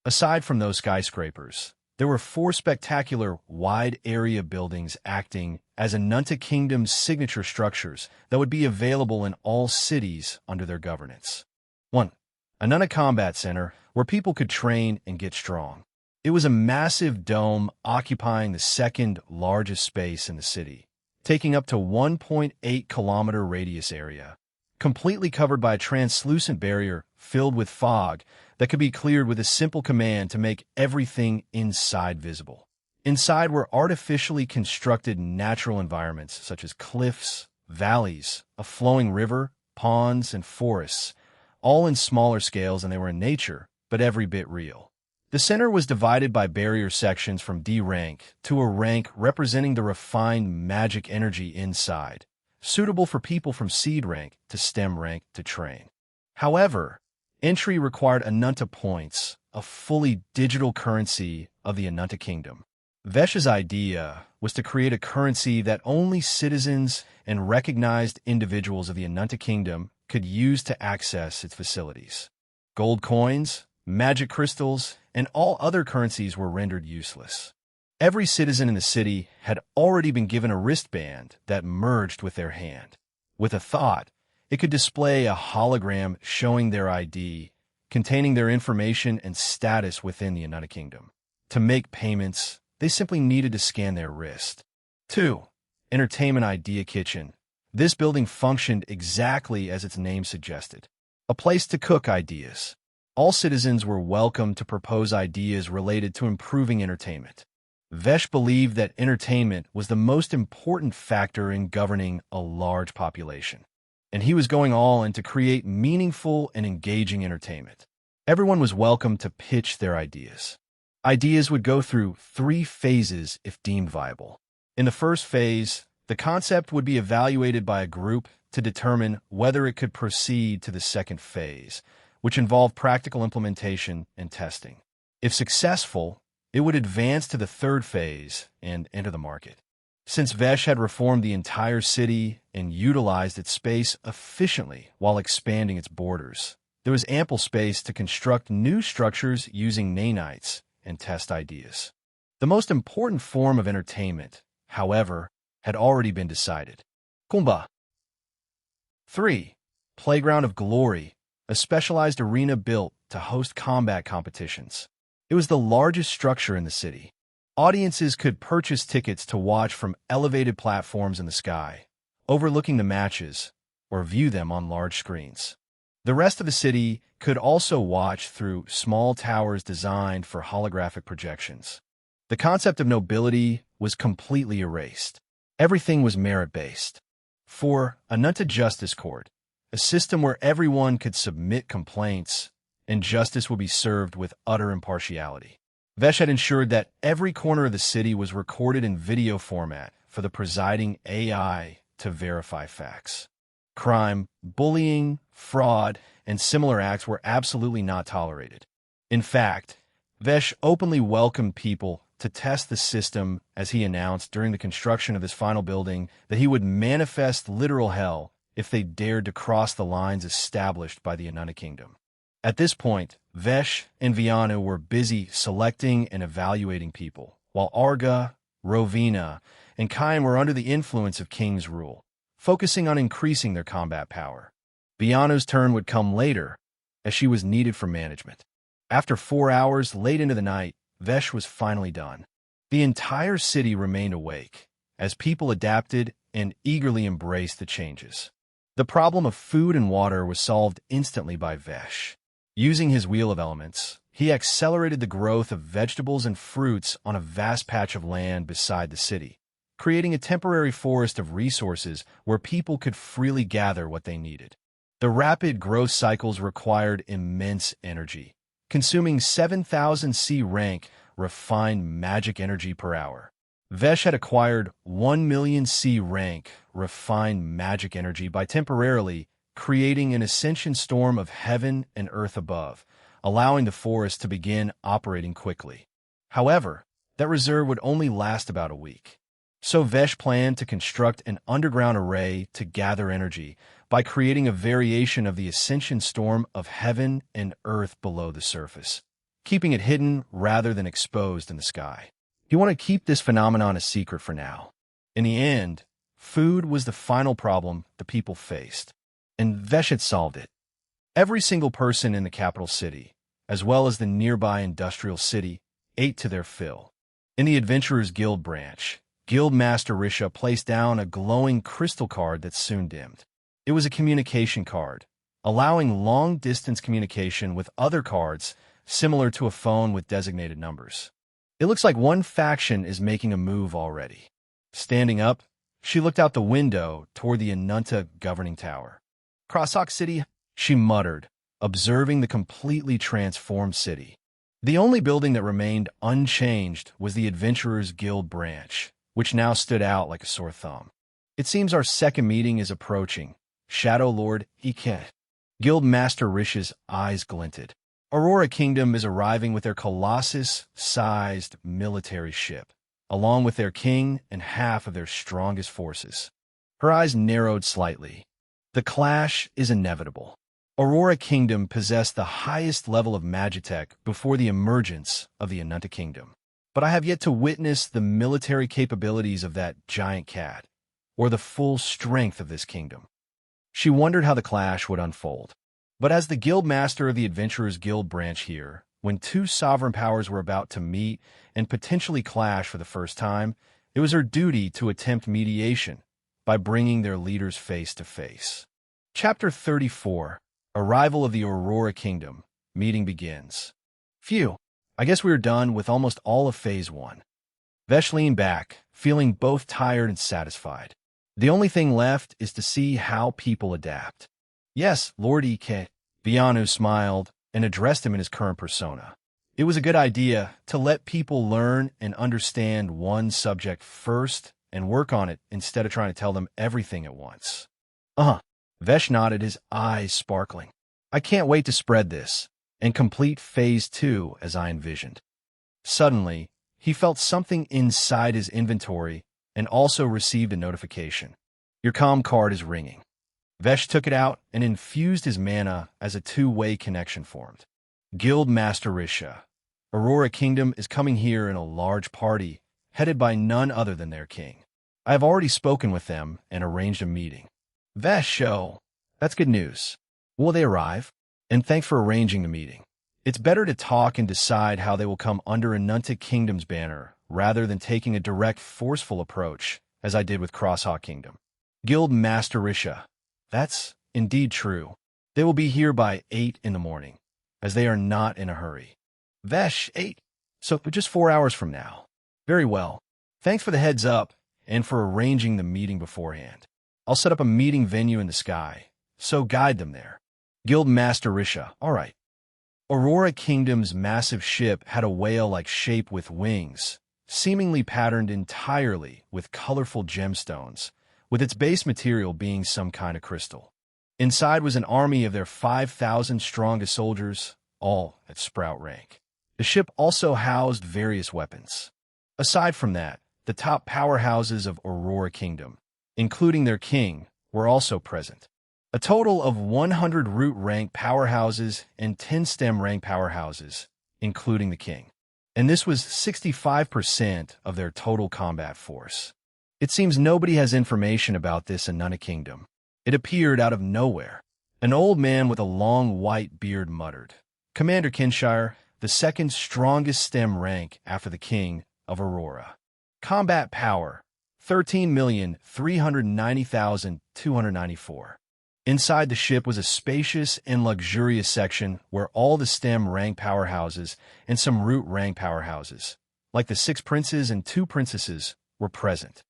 Aside from those skyscrapers, there were 4 spectacular wide-area buildings acting as Anunta Kingdom's signature structures that would be available in all cities under their governance. 1. Anunta Combat Center, where people could train and get strong. It was a massive dome occupying the second largest space in the city, taking up to 1.8-kilometer radius area, completely covered by a translucent barrier filled with fog that could be cleared with a simple command to make everything inside visible. Inside were artificially constructed natural environments such as cliffs, valleys, a flowing river, ponds, and forests, all in smaller scales than they were in nature, but every bit real. The center was divided by barrier sections from D rank to a rank representing the refined magic energy inside, suitable for people from seed rank to stem rank to train. However, entry required Anunta points, a fully digital currency of the Anunta Kingdom. Vesh's idea was to create a currency that only citizens and recognized individuals of the Anunta Kingdom could use to access its facilities. Gold coins, magic crystals, and all other currencies were rendered useless. Every citizen in the city had already been given a wristband that merged with their hand. With a thought, it could display a hologram showing their ID, containing their information and status within the Anunta Kingdom. To make payments, they simply needed to scan their wrist. 2. Entertainment Idea Kitchen. This building functioned exactly as its name suggested. A place to cook ideas. All citizens were welcome to propose ideas related to improving entertainment. Vesh believed that entertainment was the most important factor in governing a large population, and he was going all in to create meaningful and engaging entertainment. Everyone was welcome to pitch their ideas. Ideas would go through 3 phases if deemed viable. In the first phase, the concept would be evaluated by a group to determine whether it could proceed to the second phase, which involved practical implementation and testing. If successful, it would advance to the third phase and enter the market. Since Vesh had reformed the entire city and utilized its space efficiently while expanding its borders, There was ample space to construct new structures using nanites and test ideas. The most important form of entertainment, however, had already been decided. Kumba. 3. Playground of Glory, a specialized arena built to host combat competitions. It was the largest structure in the city. Audiences could purchase tickets to watch from elevated platforms in the sky, overlooking the matches, or view them on large screens. The rest of the city could also watch through small towers designed for holographic projections. The concept of nobility was completely erased. Everything was merit-based. 4. Ananta Justice Court, a system where everyone could submit complaints and justice would be served with utter impartiality. Vesh had ensured that every corner of the city was recorded in video format for the presiding AI to verify facts. Crime, bullying, fraud, and similar acts were absolutely not tolerated. In fact, Vesh openly welcomed people to test the system as he announced during the construction of his final building that he would manifest literal hell if they dared to cross the lines established by the Ananta Kingdom. At this point, Vesh and Vianu were busy selecting and evaluating people, while Arga, Rovina, and Kain were under the influence of King's rule, focusing on increasing their combat power. Vianu's turn would come later, as she was needed for management. After 4 hours late into the night, Vesh was finally done. The entire city remained awake, as people adapted and eagerly embraced the changes. The problem of food and water was solved instantly by Vesh. Using his Wheel of Elements, he accelerated the growth of vegetables and fruits on a vast patch of land beside the city, creating a temporary forest of resources where people could freely gather what they needed. The rapid growth cycles required immense energy, consuming 7,000 C rank refined magic energy per hour. Vesh had acquired 1 million C rank refined magic energy by temporarily creating an ascension storm of heaven and earth above, allowing the forest to begin operating quickly. However, that reserve would only last about a week. So Vesh planned to construct an underground array to gather energy by creating a variation of the ascension storm of heaven and earth below the surface, keeping it hidden rather than exposed in the sky. He wanted to keep this phenomenon a secret for now. In the end, food was the final problem the people faced, and Vesh had solved it. Every single person in the capital city, as well as the nearby industrial city, ate to their fill. In the Adventurers Guild branch, Guild Master Risha placed down a glowing crystal card that soon dimmed. It was a communication card, allowing long-distance communication with other cards similar to a phone with designated numbers. It looks like one faction is making a move already. Standing up, she looked out the window toward the Ananta governing tower. Krasok City, she muttered, observing the completely transformed city. The only building that remained unchanged was the Adventurers Guild branch, which now stood out like a sore thumb. It seems our second meeting is approaching. Shadow Lord Ike. Guild Master Rish's eyes glinted. Aurora Kingdom is arriving with their colossus-sized military ship, along with their king and half of their strongest forces. Her eyes narrowed slightly. The clash is inevitable. Aurora Kingdom possessed the highest level of magitech before the emergence of the Ananta Kingdom. But I have yet to witness the military capabilities of that giant cat, or the full strength of this kingdom. She wondered how the clash would unfold. But as the Guild Master of the Adventurers Guild branch here, when two sovereign powers were about to meet and potentially clash for the first time, it was her duty to attempt mediation by bringing their leaders face to face. Chapter 34, Arrival of the Aurora Kingdom. Meeting begins. Phew, I guess we are done with almost all of Phase 1. Vesh leaned back, feeling both tired and satisfied. The only thing left is to see how people adapt. Yes, Lord Ike. Vianu smiled and addressed him in his current persona. It was a good idea to let people learn and understand one subject first and work on it instead of trying to tell them everything at once. Vesh nodded, his eyes sparkling. I can't wait to spread this and complete Phase 2 as I envisioned. Suddenly, he felt something inside his inventory and also received a notification. Your comm card is ringing. Vesh took it out and infused his mana as a two-way connection formed. Guild Master Risha. Aurora Kingdom is coming here in a large party, headed by none other than their king. I have already spoken with them and arranged a meeting. Vesh, oh, that's good news. Will they arrive? And thanks for arranging the meeting. It's better to talk and decide how they will come under Anuntic Kingdom's banner, rather than taking a direct, forceful approach, as I did with Crosshawk Kingdom. Guild Master Risha. That's indeed true. They will be here by 8 in the morning, as they are not in a hurry. Vesh, 8. So just 4 hours from now. Very well. Thanks for the heads up and for arranging the meeting beforehand. I'll set up a meeting venue in the sky, so guide them there. Guild Master Risha. All right. Aurora Kingdom's massive ship had a whale-like shape with wings, seemingly patterned entirely with colorful gemstones, with its base material being some kind of crystal. Inside was an army of their 5,000 strongest soldiers, all at Sprout rank. The ship also housed various weapons. Aside from that, the top powerhouses of Aurora Kingdom, including their king, were also present. A total of 100 root rank powerhouses and 10 stem rank powerhouses, including the king. And this was 65% of their total combat force. It seems nobody has information about this in Nunna Kingdom. It appeared out of nowhere. An old man with a long white beard muttered, Commander Kinshire, the second strongest stem rank after the king of Aurora. Combat power, 13,390,294. Inside the ship was a spacious and luxurious section where all the stem rank powerhouses and some root rank powerhouses, like the 6 princes and 2 princesses, were present.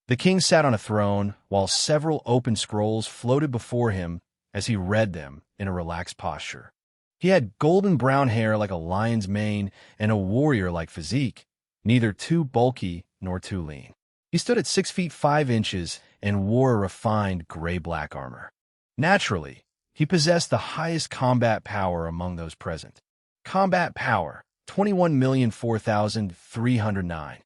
The king sat on a throne, while several open scrolls floated before him as he read them in a relaxed posture. He had golden brown hair like a lion's mane and a warrior-like physique, neither too bulky nor too lean. He stood at 6 feet 5 inches and wore a refined gray-black armor. Naturally, he possessed the highest combat power among those present. Combat power, 21,004,309.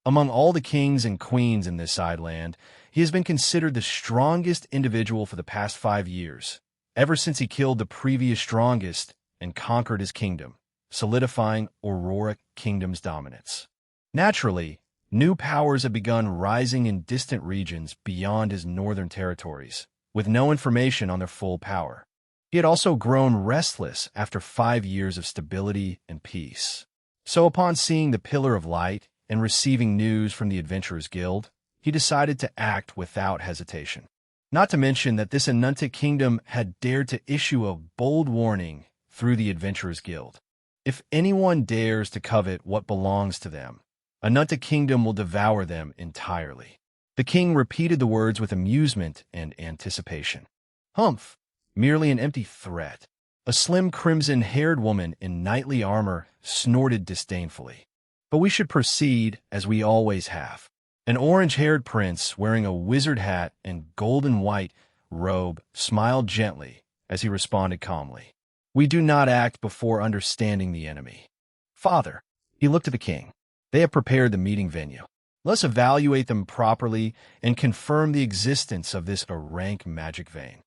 Among all the kings and queens in this side land, he has been considered the strongest individual for the past 5 years, ever since he killed the previous strongest and conquered his kingdom, solidifying Aurora Kingdom's dominance. Naturally, new powers have begun rising in distant regions beyond his northern territories, with no information on their full power. He had also grown restless after 5 years of stability and peace. So upon seeing the Pillar of Light and receiving news from the Adventurers Guild, he decided to act without hesitation. Not to mention that this Anuntic Kingdom had dared to issue a bold warning through the Adventurers Guild. If anyone dares to covet what belongs to them, Anuntic Kingdom will devour them entirely. The king repeated the words with amusement and anticipation. Humph! Merely an empty threat. A slim crimson-haired woman in knightly armor snorted disdainfully. But we should proceed as we always have. An orange-haired prince wearing a wizard hat and golden-white robe smiled gently as he responded calmly. We do not act before understanding the enemy. Father, he looked at the king. They have prepared the meeting venue. Let's evaluate them properly and confirm the existence of this rank magic vein.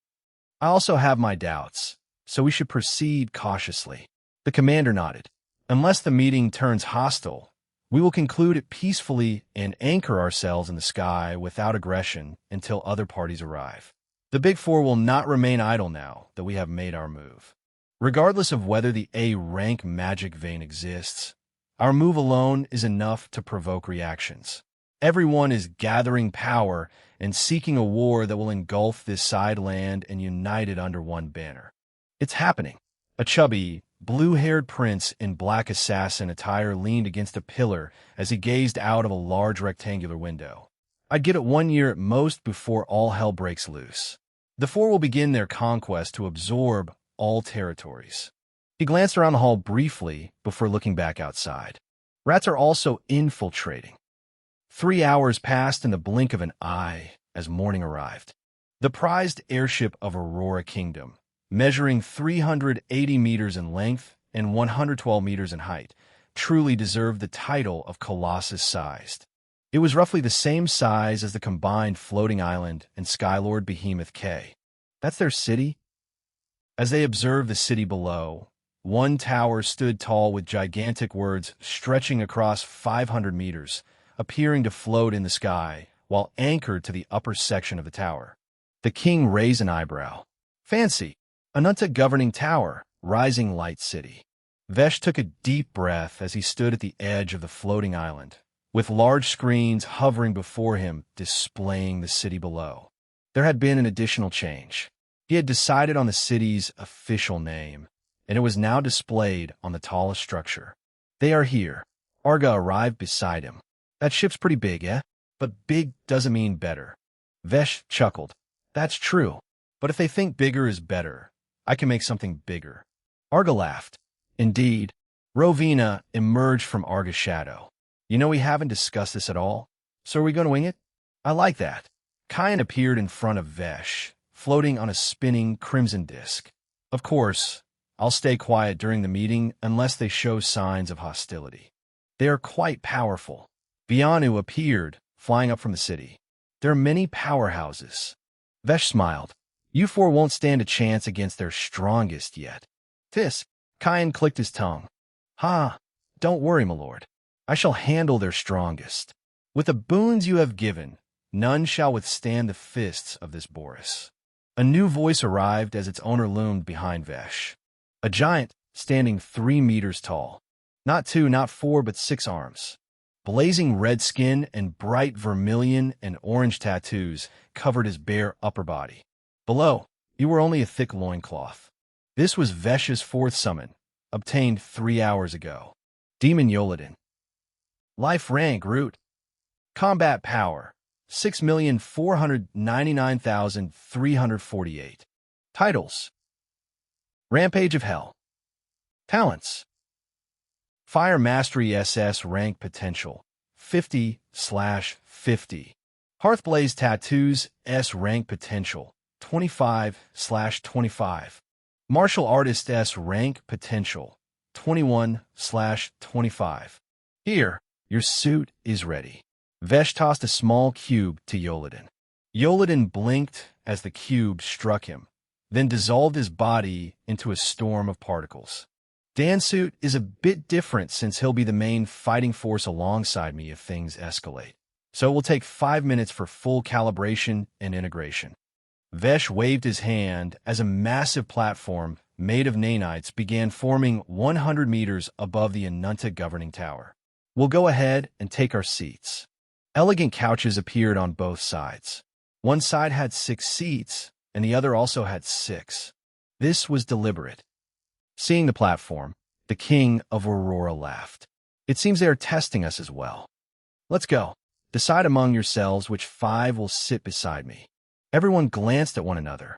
I also have my doubts, so we should proceed cautiously. The commander nodded. Unless the meeting turns hostile, we will conclude it peacefully and anchor ourselves in the sky without aggression until other parties arrive. The Big Four will not remain idle now that we have made our move. Regardless of whether the A-rank magic vein exists, our move alone is enough to provoke reactions. Everyone is gathering power and seeking a war that will engulf this side land and unite it under one banner. It's happening. A chubby, blue-haired prince in black assassin attire leaned against a pillar as he gazed out of a large rectangular window. I'd give it 1 year at most before all hell breaks loose. The Four will begin their conquest to absorb all territories. He glanced around the hall briefly before looking back outside. Rats are also infiltrating. 3 hours passed in the blink of an eye as morning arrived. The prized airship of Aurora Kingdom, measuring 380 meters in length and 112 meters in height, truly deserved the title of Colossus-sized. It was roughly the same size as the combined floating island and Skylord Behemoth K. That's their city? As they observed the city below, one tower stood tall with gigantic words stretching across 500 meters, appearing to float in the sky, while anchored to the upper section of the tower. The king raised an eyebrow. Fancy, Anunta governing tower, rising light city. Vesh took a deep breath as he stood at the edge of the floating island, with large screens hovering before him displaying the city below. There had been an additional change. He had decided on the city's official name, and it was now displayed on the tallest structure. They are here. Arga arrived beside him. That ship's pretty big, eh? But big doesn't mean better. Vesh chuckled. That's true. But if they think bigger is better, I can make something bigger. Arga laughed. Indeed. Rovina emerged from Arga's shadow. You know, we haven't discussed this at all, so are we going to wing it? I like that. Kyan appeared in front of Vesh, floating on a spinning crimson disk. Of course, I'll stay quiet during the meeting unless they show signs of hostility. They are quite powerful. Vianu appeared, flying up from the city. There are many powerhouses. Vesh smiled. You four won't stand a chance against their strongest yet. Tis. Kyan clicked his tongue. Ha! Don't worry, my lord. I shall handle their strongest. With the boons you have given, none shall withstand the fists of this Boris. A new voice arrived as its owner loomed behind Vesh. A giant, standing 3 meters tall. Not 2, not 4, but 6 arms. Blazing red skin and bright vermilion and orange tattoos covered his bare upper body. Below, you were only a thick loincloth. This was Vesh's 4th summon, obtained 3 hours ago. Demon Yoladin. Life rank root. Combat power. 6,499,348. Titles. Rampage of Hell. Talents. Fire Mastery SS rank potential. 50/50. Hearthblaze Tattoos S rank potential. 25/25. Martial Artist S rank potential. 21/25. Here, your suit is ready. Vesh tossed a small cube to Yoladin. Yoladin blinked as the cube struck him, then dissolved his body into a storm of particles. Dan's suit is a bit different since he'll be the main fighting force alongside me if things escalate. So it will take 5 minutes for full calibration and integration. Vesh waved his hand as a massive platform made of nanites began forming 100 meters above the Anunta governing tower. We'll go ahead and take our seats. Elegant couches appeared on both sides. One side had 6 seats, and the other also had 6. This was deliberate. Seeing the platform, the king of Aurora laughed. It seems they are testing us as well. Let's go. Decide among yourselves which 5 will sit beside me. Everyone glanced at one another.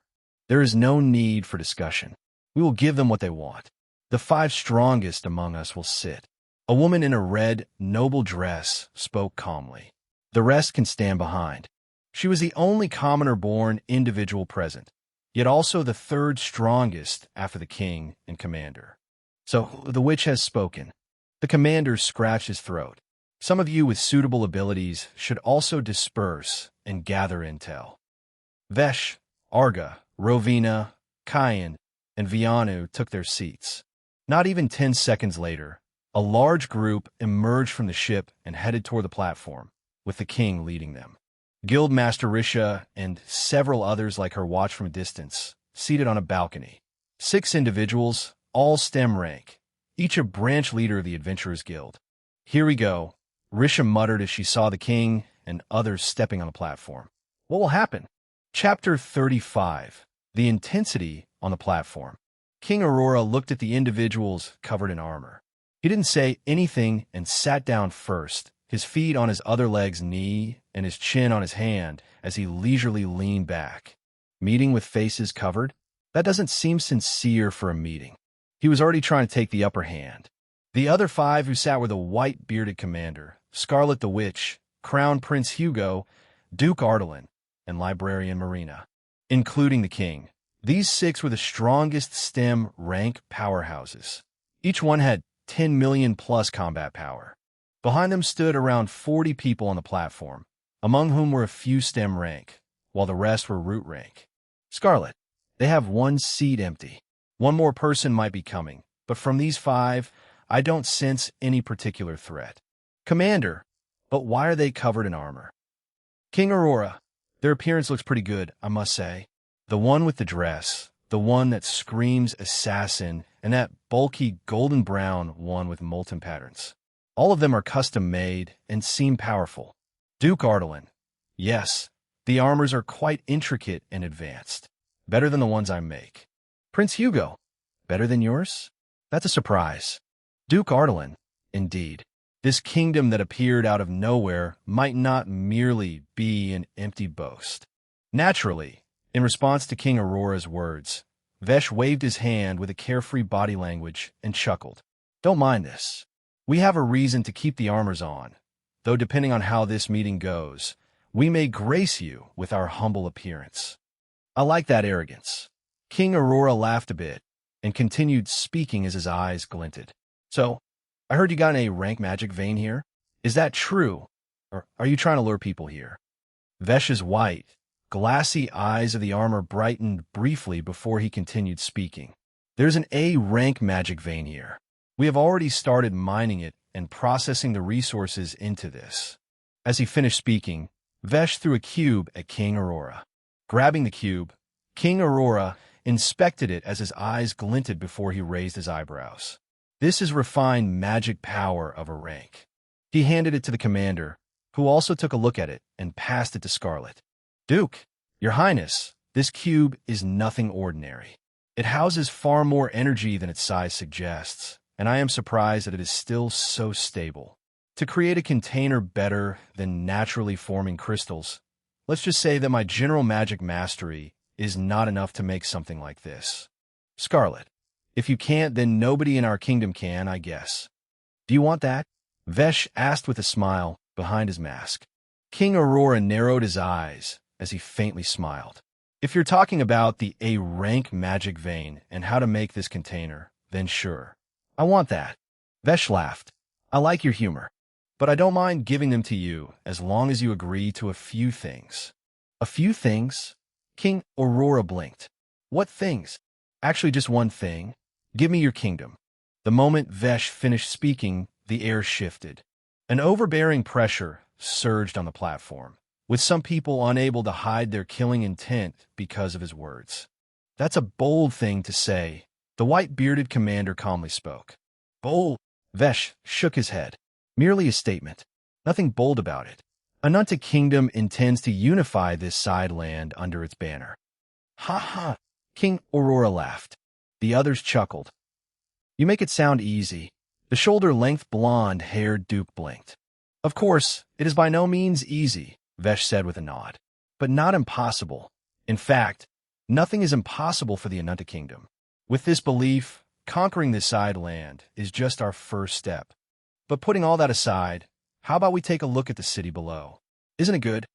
There is no need for discussion. We will give them what they want. The 5 strongest among us will sit. A woman in a red, noble dress spoke calmly. The rest can stand behind. She was the only commoner-born individual present, yet also the 3rd strongest after the king and commander. So the witch has spoken. The commander scratched his throat. Some of you with suitable abilities should also disperse and gather intel. Vesh, Arga, Rovina, Kyan, and Vianu took their seats. Not even 10 seconds later, a large group emerged from the ship and headed toward the platform, with the king leading them. Guildmaster Risha and several others like her watched from a distance, seated on a balcony. 6 individuals, all STEM rank, each a branch leader of the Adventurers Guild. Here we go, Risha muttered as she saw the king and others stepping on the platform. What will happen? Chapter 35. The Intensity on the Platform. King Aurora looked at the individuals covered in armor. He didn't say anything and sat down first, his feet on his other leg's knee and his chin on his hand as he leisurely leaned back. Meeting with faces covered? That doesn't seem sincere for a meeting. He was already trying to take the upper hand. The other 5 who sat were the white-bearded commander, Scarlet the Witch, Crown Prince Hugo, Duke Ardelin, and Librarian Marina, including the king. These 6 were the strongest STEM rank powerhouses. Each one had 10 million plus combat power. Behind them stood around 40 people on the platform, among whom were a few STEM rank, while the rest were root rank. Scarlet, They have one seat empty. One more person might be coming, but from these 5, I don't sense any particular threat. Commander, but why are they covered in armor? King Aurora, their appearance looks pretty good, I must say. The one with the dress, the one that screams assassin, and that bulky golden brown one with molten patterns. All of them are custom-made and seem powerful. Duke Ardalan. Yes, the armors are quite intricate and advanced. Better than the ones I make. Prince Hugo. Better than yours? That's a surprise. Duke Ardalan. Indeed. This kingdom that appeared out of nowhere might not merely be an empty boast. Naturally, in response to King Aurora's words, Vesh waved his hand with a carefree body language and chuckled. Don't mind this. We have a reason to keep the armors on, though depending on how this meeting goes, we may grace you with our humble appearance. I like that arrogance. King Aurora laughed a bit and continued speaking as his eyes glinted. So, I heard you got a rank magic vein here. Is that true, or are you trying to lure people here? Vesh's white, glassy eyes of the armor brightened briefly before he continued speaking. There's an A-rank magic vein here. We have already started mining it and processing the resources into this. As he finished speaking, Vesh threw a cube at King Aurora. Grabbing the cube, King Aurora inspected it as his eyes glinted before he raised his eyebrows. This is refined magic power of a rank. He handed it to the commander, who also took a look at it and passed it to Scarlet. Duke, Your Highness, this cube is nothing ordinary. It houses far more energy than its size suggests, and I am surprised that it is still so stable. To create a container better than naturally forming crystals, let's just say that my general magic mastery is not enough to make something like this. Scarlet, if you can't, then nobody in our kingdom can, I guess. Do you want that? Vesh asked with a smile behind his mask. King Aurora narrowed his eyes as he faintly smiled. If you're talking about the A-rank magic vein and how to make this container, then sure. I want that. Vesh laughed. I like your humor, but I don't mind giving them to you as long as you agree to a few things. A few things? King Aurora blinked. What things? Actually, just one thing. Give me your kingdom. The moment Vesh finished speaking, the air shifted. An overbearing pressure surged on the platform, with some people unable to hide their killing intent because of his words. That's a bold thing to say, the white-bearded commander calmly spoke. Bold? Vesh shook his head. Merely a statement. Nothing bold about it. Anunta Kingdom intends to unify this side land under its banner. Ha ha! King Aurora laughed. The others chuckled. You make it sound easy. The shoulder-length blonde-haired Duke blinked. Of course, it is by no means easy, Vesh said with a nod. But not impossible. In fact, nothing is impossible for the Anunta Kingdom. With this belief, conquering this side land is just our first step. But putting all that aside, how about we take a look at the city below? Isn't it good?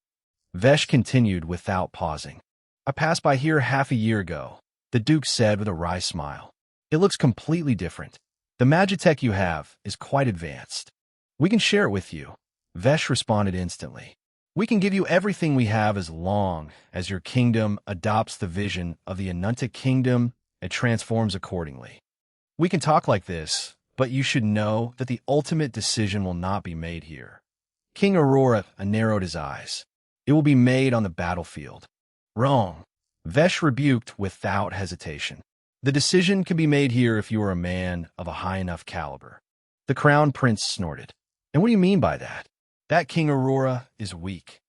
Vesh continued without pausing. I passed by here half a year ago, the Duke said with a wry smile. It looks completely different. The magitech you have is quite advanced. We can share it with you. Vesh responded instantly. We can give you everything we have as long as your kingdom adopts the vision of the Anunta Kingdom and transforms accordingly. We can talk like this, but you should know that the ultimate decision will not be made here. King Aurora narrowed his eyes. It will be made on the battlefield. Wrong. Vesh rebuked without hesitation. The decision can be made here if you are a man of a high enough caliber. The Crown Prince snorted. And what do you mean by that? That King Aurora is weak.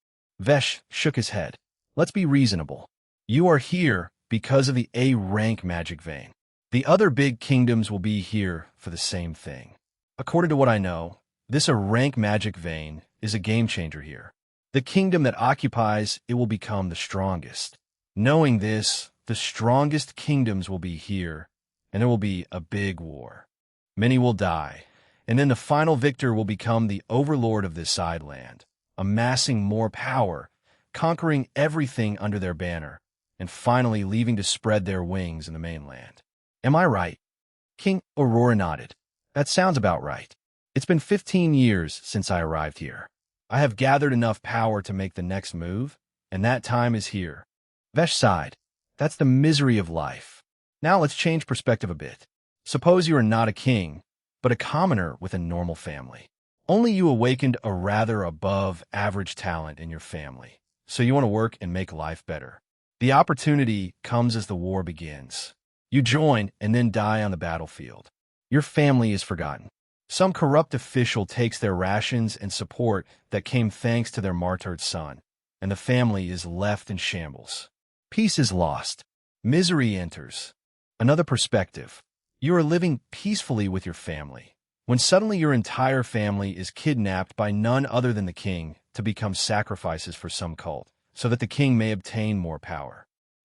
Vesh shook his head. Let's be reasonable. You are here because of the A-rank magic vein. The other big kingdoms will be here for the same thing. According to what I know, this A-rank magic vein is a game-changer here. The kingdom that occupies it will become the strongest. Knowing this, the strongest kingdoms will be here, and there will be a big war. Many will die, and then the final victor will become the overlord of this side land, amassing more power, conquering everything under their banner, and finally leaving to spread their wings in the mainland. Am I right? King Aurora nodded. That sounds about right. It's been 15 years since I arrived here. I have gathered enough power to make the next move, and that time is here. Vesh sighed. That's the misery of life. Now let's change perspective a bit. Suppose you are not a king, but a commoner with a normal family. Only you awakened a rather above-average talent in your family, so you want to work and make life better. The opportunity comes as the war begins. You join and then die on the battlefield. Your family is forgotten. Some corrupt official takes their rations and support that came thanks to their martyred son, and the family is left in shambles. Peace is lost. Misery enters. Another perspective. You are living peacefully with your family, when suddenly your entire family is kidnapped by none other than the king to become sacrifices for some cult, so that the king may obtain more power.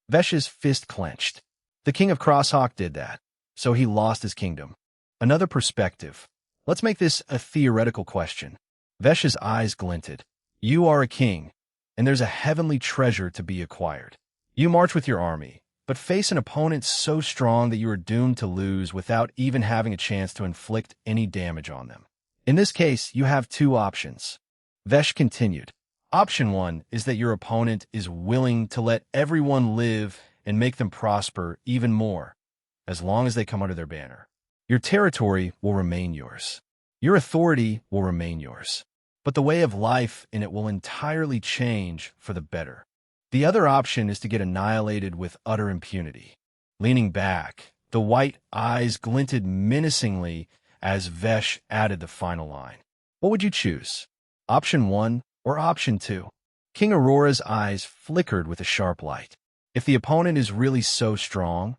Vesh's fist clenched. The king of Crosshawk did that, so he lost his kingdom. Another perspective. Let's make this a theoretical question. Vesh's eyes glinted. You are a king, and there's a heavenly treasure to be acquired. You march with your army, but face an opponent so strong that you are doomed to lose without even having a chance to inflict any damage on them. In this case, you have two options. Vesh continued. Option 1 is that your opponent is willing to let everyone live and make them prosper even more, as long as they come under their banner. Your territory will remain yours. Your authority will remain yours. But the way of life in it will entirely change for the better. The other option is to get annihilated with utter impunity. Leaning back, the white eyes glinted menacingly as Vesh added the final line. What would you choose? Option 1 or Option 2? King Aurora's eyes flickered with a sharp light. If the opponent is really so strong,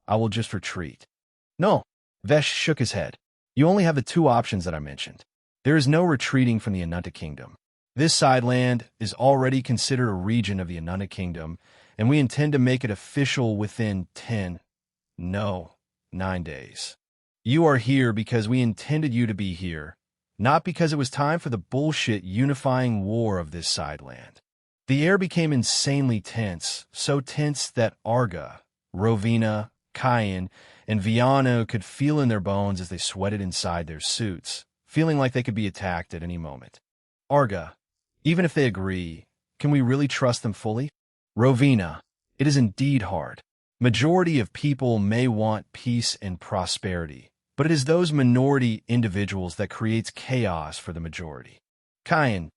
I will just retreat. No, Vesh shook his head. You only have the two options that I mentioned. There is no retreating from the Anunta Kingdom. This side land is already considered a region of the Anunta Kingdom, and we intend to make it official within 9 days. You are here because we intended you to be here, not because it was time for the bullshit unifying war of this side land. The air became insanely tense, so tense that Arga, Rovina, Cayenne, and Viano could feel in their bones as they sweated inside their suits, feeling like they could be attacked at any moment. Arga, even if they agree, can we really trust them fully? Rovina, it is indeed hard. Majority of people may want peace and prosperity, but it is those minority individuals that creates chaos for the majority. Cayenne,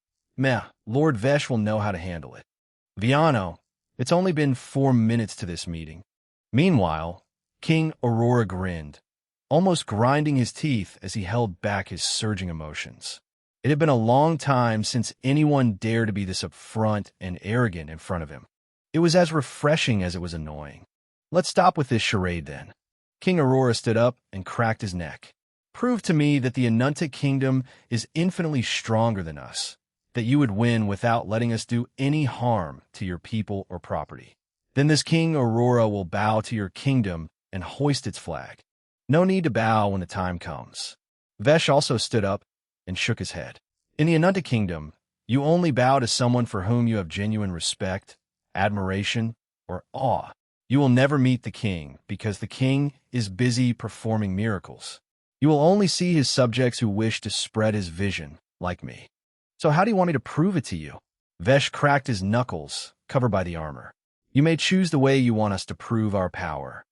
Lord Vesh will know how to handle it. Viano, it's only been 4 minutes to this meeting. Meanwhile, King Aurora grinned, almost grinding his teeth as he held back his surging emotions. It had been a long time since anyone dared to be this upfront and arrogant in front of him. It was as refreshing as it was annoying. Let's stop with this charade then. King Aurora stood up and cracked his neck. Prove to me that the Anunta Kingdom is infinitely stronger than us, that you would win without letting us do any harm to your people or property. Then this King Aurora will bow to your kingdom and hoist its flag. No need to bow when the time comes. Vesh also stood up and shook his head. In the Anunta Kingdom, you only bow to someone for whom you have genuine respect, admiration, or awe. You will never meet the king because the king is busy performing miracles. You will only see his subjects who wish to spread his vision, like me. So how do you want me to prove it to you? Vesh cracked his knuckles, covered by the armor. You may choose the way you want us to prove our power.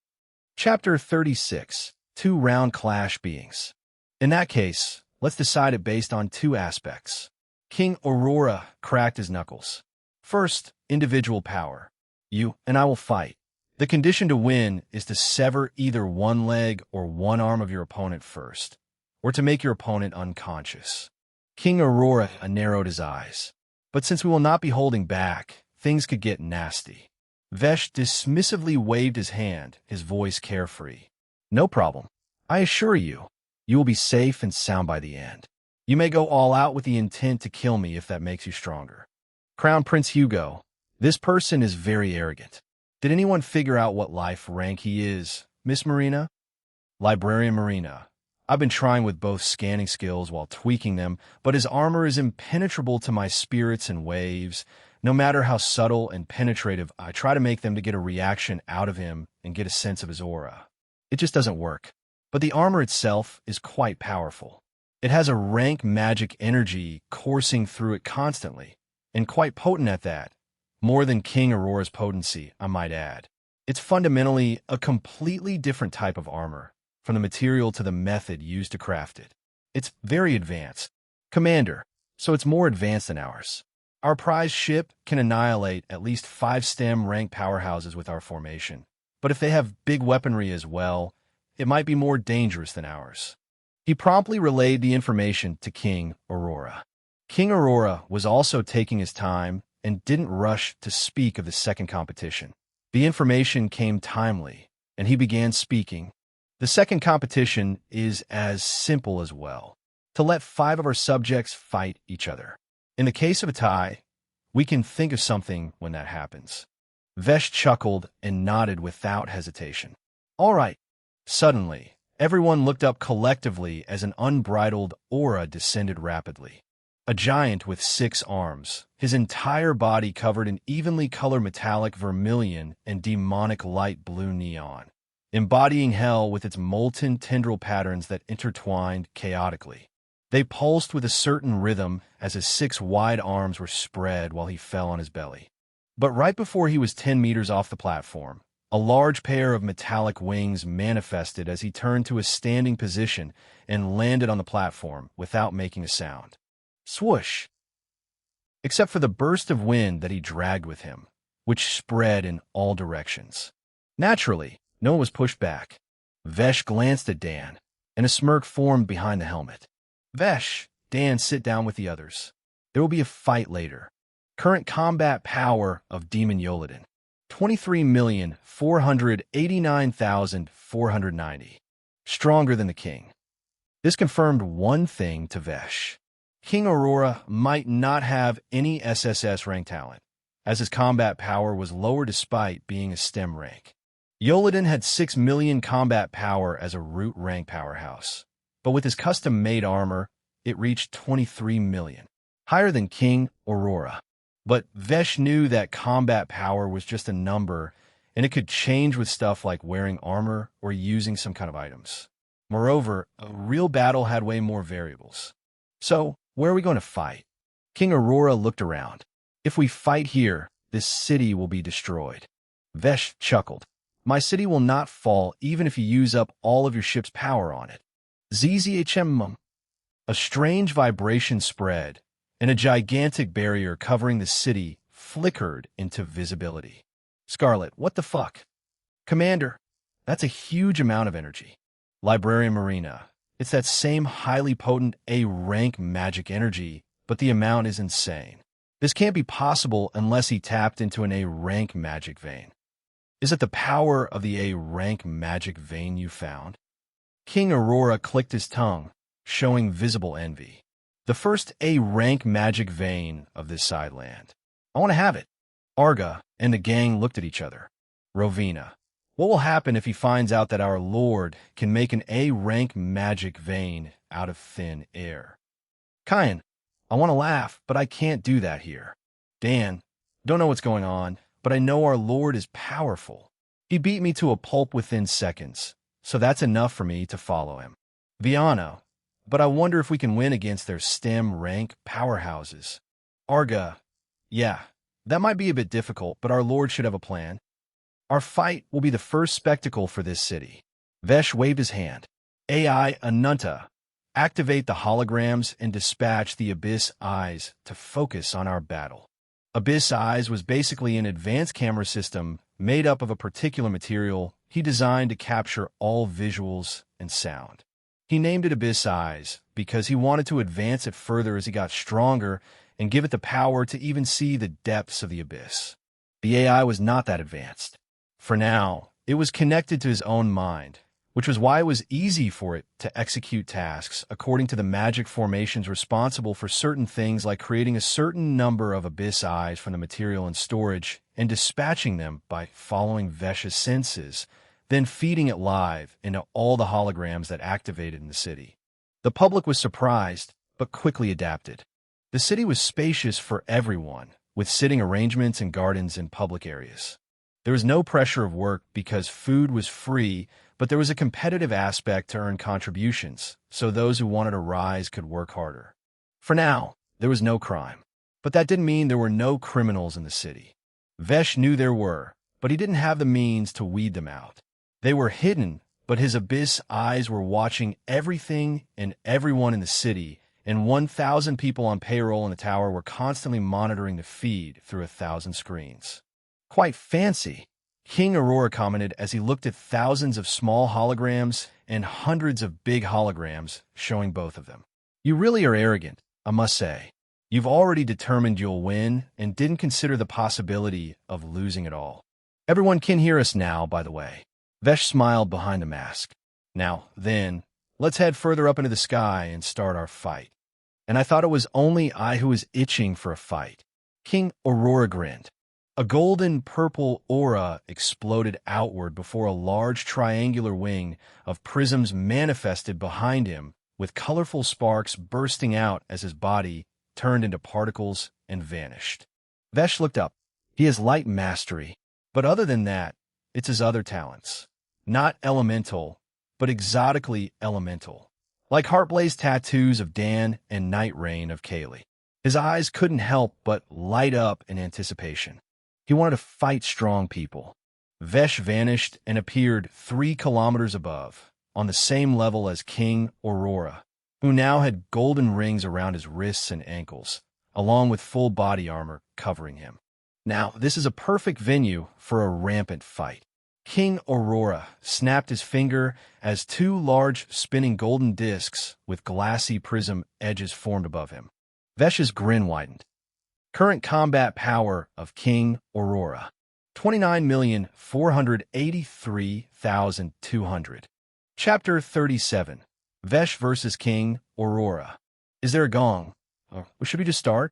Chapter 36. 2 Round Clash Beings. In that case, let's decide it based on 2 aspects. King Aurora cracked his knuckles. First, individual power. You and I will fight. The condition to win is to sever either one leg or one arm of your opponent first, or to make your opponent unconscious. King Aurora narrowed his eyes. But since we will not be holding back, things could get nasty. Vesh dismissively waved his hand, his voice carefree. No problem. I assure you, you will be safe and sound by the end. You may go all out with the intent to kill me if that makes you stronger. Crown Prince Hugo, this person is very arrogant. Did anyone figure out what life rank he is, Miss Marina? Librarian Marina. I've been trying with both scanning skills while tweaking them, but his armor is impenetrable to my spirits and waves. No matter how subtle and penetrative I try to make them to get a reaction out of him and get a sense of his aura. It just doesn't work. But the armor itself is quite powerful. It has a rank magic energy coursing through it constantly, and quite potent at that. More than King Aurora's potency, I might add. It's fundamentally a completely different type of armor, from the material to the method used to craft it. It's very advanced. Commander, so it's more advanced than ours. Our prize ship can annihilate at least 5 STEM rank powerhouses with our formation. But if they have big weaponry as well, it might be more dangerous than ours. He promptly relayed the information to King Aurora. King Aurora was also taking his time and didn't rush to speak of the second competition. The information came timely, and he began speaking. The second competition is as simple as well. To let 5 of our subjects fight each other. In the case of a tie, we can think of something when that happens. Vesh chuckled and nodded without hesitation. All right. Suddenly, everyone looked up collectively as an unbridled aura descended rapidly. A giant with 6 arms, his entire body covered in evenly colored metallic vermilion and demonic light blue neon, embodying hell with its molten tendril patterns that intertwined chaotically. They pulsed with a certain rhythm as his 6 wide arms were spread while he fell on his belly. But right before he was 10 meters off the platform, a large pair of metallic wings manifested as he turned to a standing position and landed on the platform without making a sound. Swoosh! Except for the burst of wind that he dragged with him, which spread in all directions. Naturally, no one was pushed back. Vesh glanced at Dan, and a smirk formed behind the helmet. Vesh, Dan, sit down with the others. There will be a fight later. Current combat power of Demon Yoladin, 23,489,490. Stronger than the king. This confirmed one thing to Vesh. King Aurora might not have any SSS rank talent, as his combat power was lower despite being a STEM rank. Yoladin had 6 million combat power as a root rank powerhouse, but with his custom-made armor, it reached 23 million, higher than King Aurora. But Vesh knew that combat power was just a number, and it could change with stuff like wearing armor or using some kind of items. Moreover, a real battle had way more variables. So, where are we going to fight? King Aurora looked around. If we fight here, this city will be destroyed. Vesh chuckled. My city will not fall even if you use up all of your ship's power on it. ZZHM. A strange vibration spread, and a gigantic barrier covering the city flickered into visibility. Scarlet, what the fuck? Commander, that's a huge amount of energy. Librarian Marina, it's that same highly potent A-rank magic energy, but the amount is insane. This can't be possible unless he tapped into an A-rank magic vein. Is it the power of the A-rank magic vein you found? King Aurora clicked his tongue, showing visible envy. The first A-rank magic vein of this side land. I want to have it. Arga and the gang looked at each other. Rovina, what will happen if he finds out that our Lord can make an A-rank magic vein out of thin air? Kyan, I want to laugh, but I can't do that here. Dan, don't know what's going on, but I know our Lord is powerful. He beat me to a pulp within seconds, so that's enough for me to follow him. Viano, but I wonder if we can win against their STEM rank powerhouses. Arga, yeah, that might be a bit difficult, but our Lord should have a plan. Our fight will be the first spectacle for this city. Vesh waved his hand. AI Anunta, activate the holograms and dispatch the Abyss Eyes to focus on our battle. Abyss Eyes was basically an advanced camera system made up of a particular material he designed to capture all visuals and sound. He named it Abyss Eyes because he wanted to advance it further as he got stronger and give it the power to even see the depths of the abyss. The AI was not that advanced. For now, it was connected to his own mind, which was why it was easy for it to execute tasks according to the magic formations responsible for certain things like creating a certain number of Abyss Eyes from the material in storage and dispatching them by following Vesh's senses, then feeding it live into all the holograms that activated in the city. The public was surprised, but quickly adapted. The city was spacious for everyone, with sitting arrangements and gardens in public areas. There was no pressure of work because food was free, but there was a competitive aspect to earn contributions, so those who wanted to rise could work harder. For now, there was no crime, but that didn't mean there were no criminals in the city. Vesh knew there were, but he didn't have the means to weed them out. They were hidden, but his abyss eyes were watching everything and everyone in the city, and 1,000 people on payroll in the tower were constantly monitoring the feed through 1,000 screens. Quite fancy, King Aurora commented as he looked at thousands of small holograms and hundreds of big holograms showing both of them. You really are arrogant, I must say. You've already determined you'll win and didn't consider the possibility of losing it all. Everyone can hear us now, by the way. Vesh smiled behind the mask. Now, then, let's head further up into the sky and start our fight. And I thought it was only I who was itching for a fight. King Aurora grinned. A golden-purple aura exploded outward before a large triangular wing of prisms manifested behind him, with colorful sparks bursting out as his body turned into particles and vanished. Vesh looked up. He has light mastery, but other than that, it's his other talents. Not elemental, but exotically elemental. Like Heartblaze tattoos of Dan and Night Rain of Kaylee. His eyes couldn't help but light up in anticipation. He wanted to fight strong people. Vesh vanished and appeared 3 kilometers above, on the same level as King Aurora, who now had golden rings around his wrists and ankles, along with full body armor covering him. Now, this is a perfect venue for a rampant fight. King Aurora snapped his finger as 2 large spinning golden discs with glassy prism edges formed above him. Vesh's grin widened. Current combat power of King Aurora, 29,483,200. Chapter 37. Vesh versus King Aurora. Is there a gong? Or should we just start?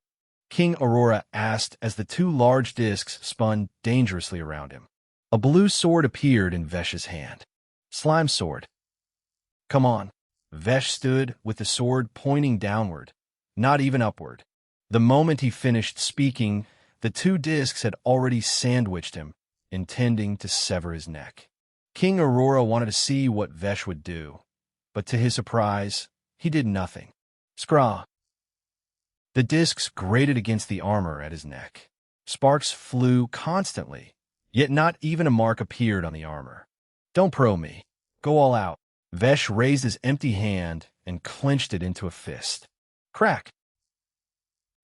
King Aurora asked as the 2 large discs spun dangerously around him. A blue sword appeared in Vesh's hand. Slime sword. Come on. Vesh stood with the sword pointing downward, not even upward. The moment he finished speaking, the 2 discs had already sandwiched him, intending to sever his neck. King Aurora wanted to see what Vesh would do, but to his surprise, he did nothing. Scraw. The discs grated against the armor at his neck. Sparks flew constantly, yet not even a mark appeared on the armor. Don't pro me. Go all out. Vesh raised his empty hand and clenched it into a fist. Crack.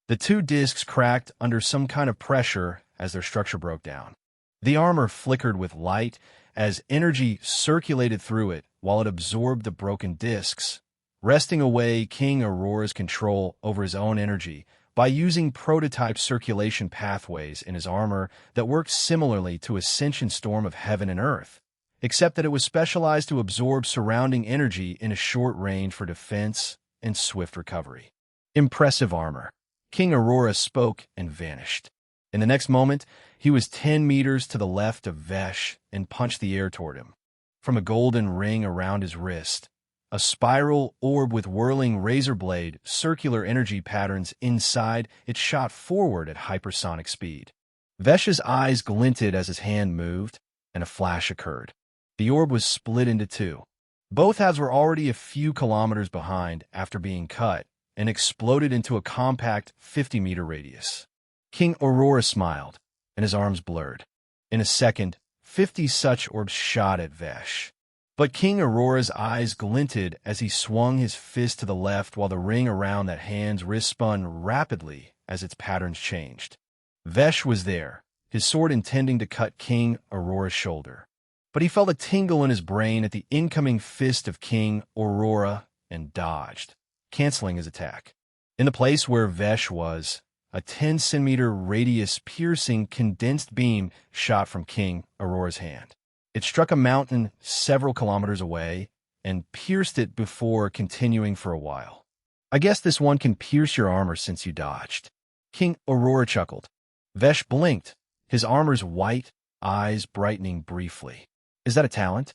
The 2 discs cracked under some kind of pressure as their structure broke down. The armor flickered with light as energy circulated through it while it absorbed the broken discs, wresting away King Aurora's control over his own energy by using prototype circulation pathways in his armor that worked similarly to Ascension Storm of Heaven and Earth, except that it was specialized to absorb surrounding energy in a short range for defense and swift recovery. Impressive armor. King Aurora spoke and vanished. In the next moment, he was 10 meters to the left of Vesh and punched the air toward him. From a golden ring around his wrist, a spiral orb with whirling razor blade, circular energy patterns inside, it shot forward at hypersonic speed. Vesh's eyes glinted as his hand moved, and a flash occurred. The orb was split into 2. Both halves were already a few kilometers behind after being cut, and exploded into a compact 50-meter radius. King Aurora smiled, and his arms blurred. In a second, 50 such orbs shot at Vesh. But King Aurora's eyes glinted as he swung his fist to the left while the ring around that hand's wrist spun rapidly as its patterns changed. Vesh was there, his sword intending to cut King Aurora's shoulder. But he felt a tingle in his brain at the incoming fist of King Aurora and dodged, canceling his attack. In the place where Vesh was, a 10-centimeter radius piercing condensed beam shot from King Aurora's hand. It struck a mountain several kilometers away and pierced it before continuing for a while. I guess this one can pierce your armor since you dodged. King Aurora chuckled. Vesh blinked, his armor's white eyes brightening briefly. Is that a talent?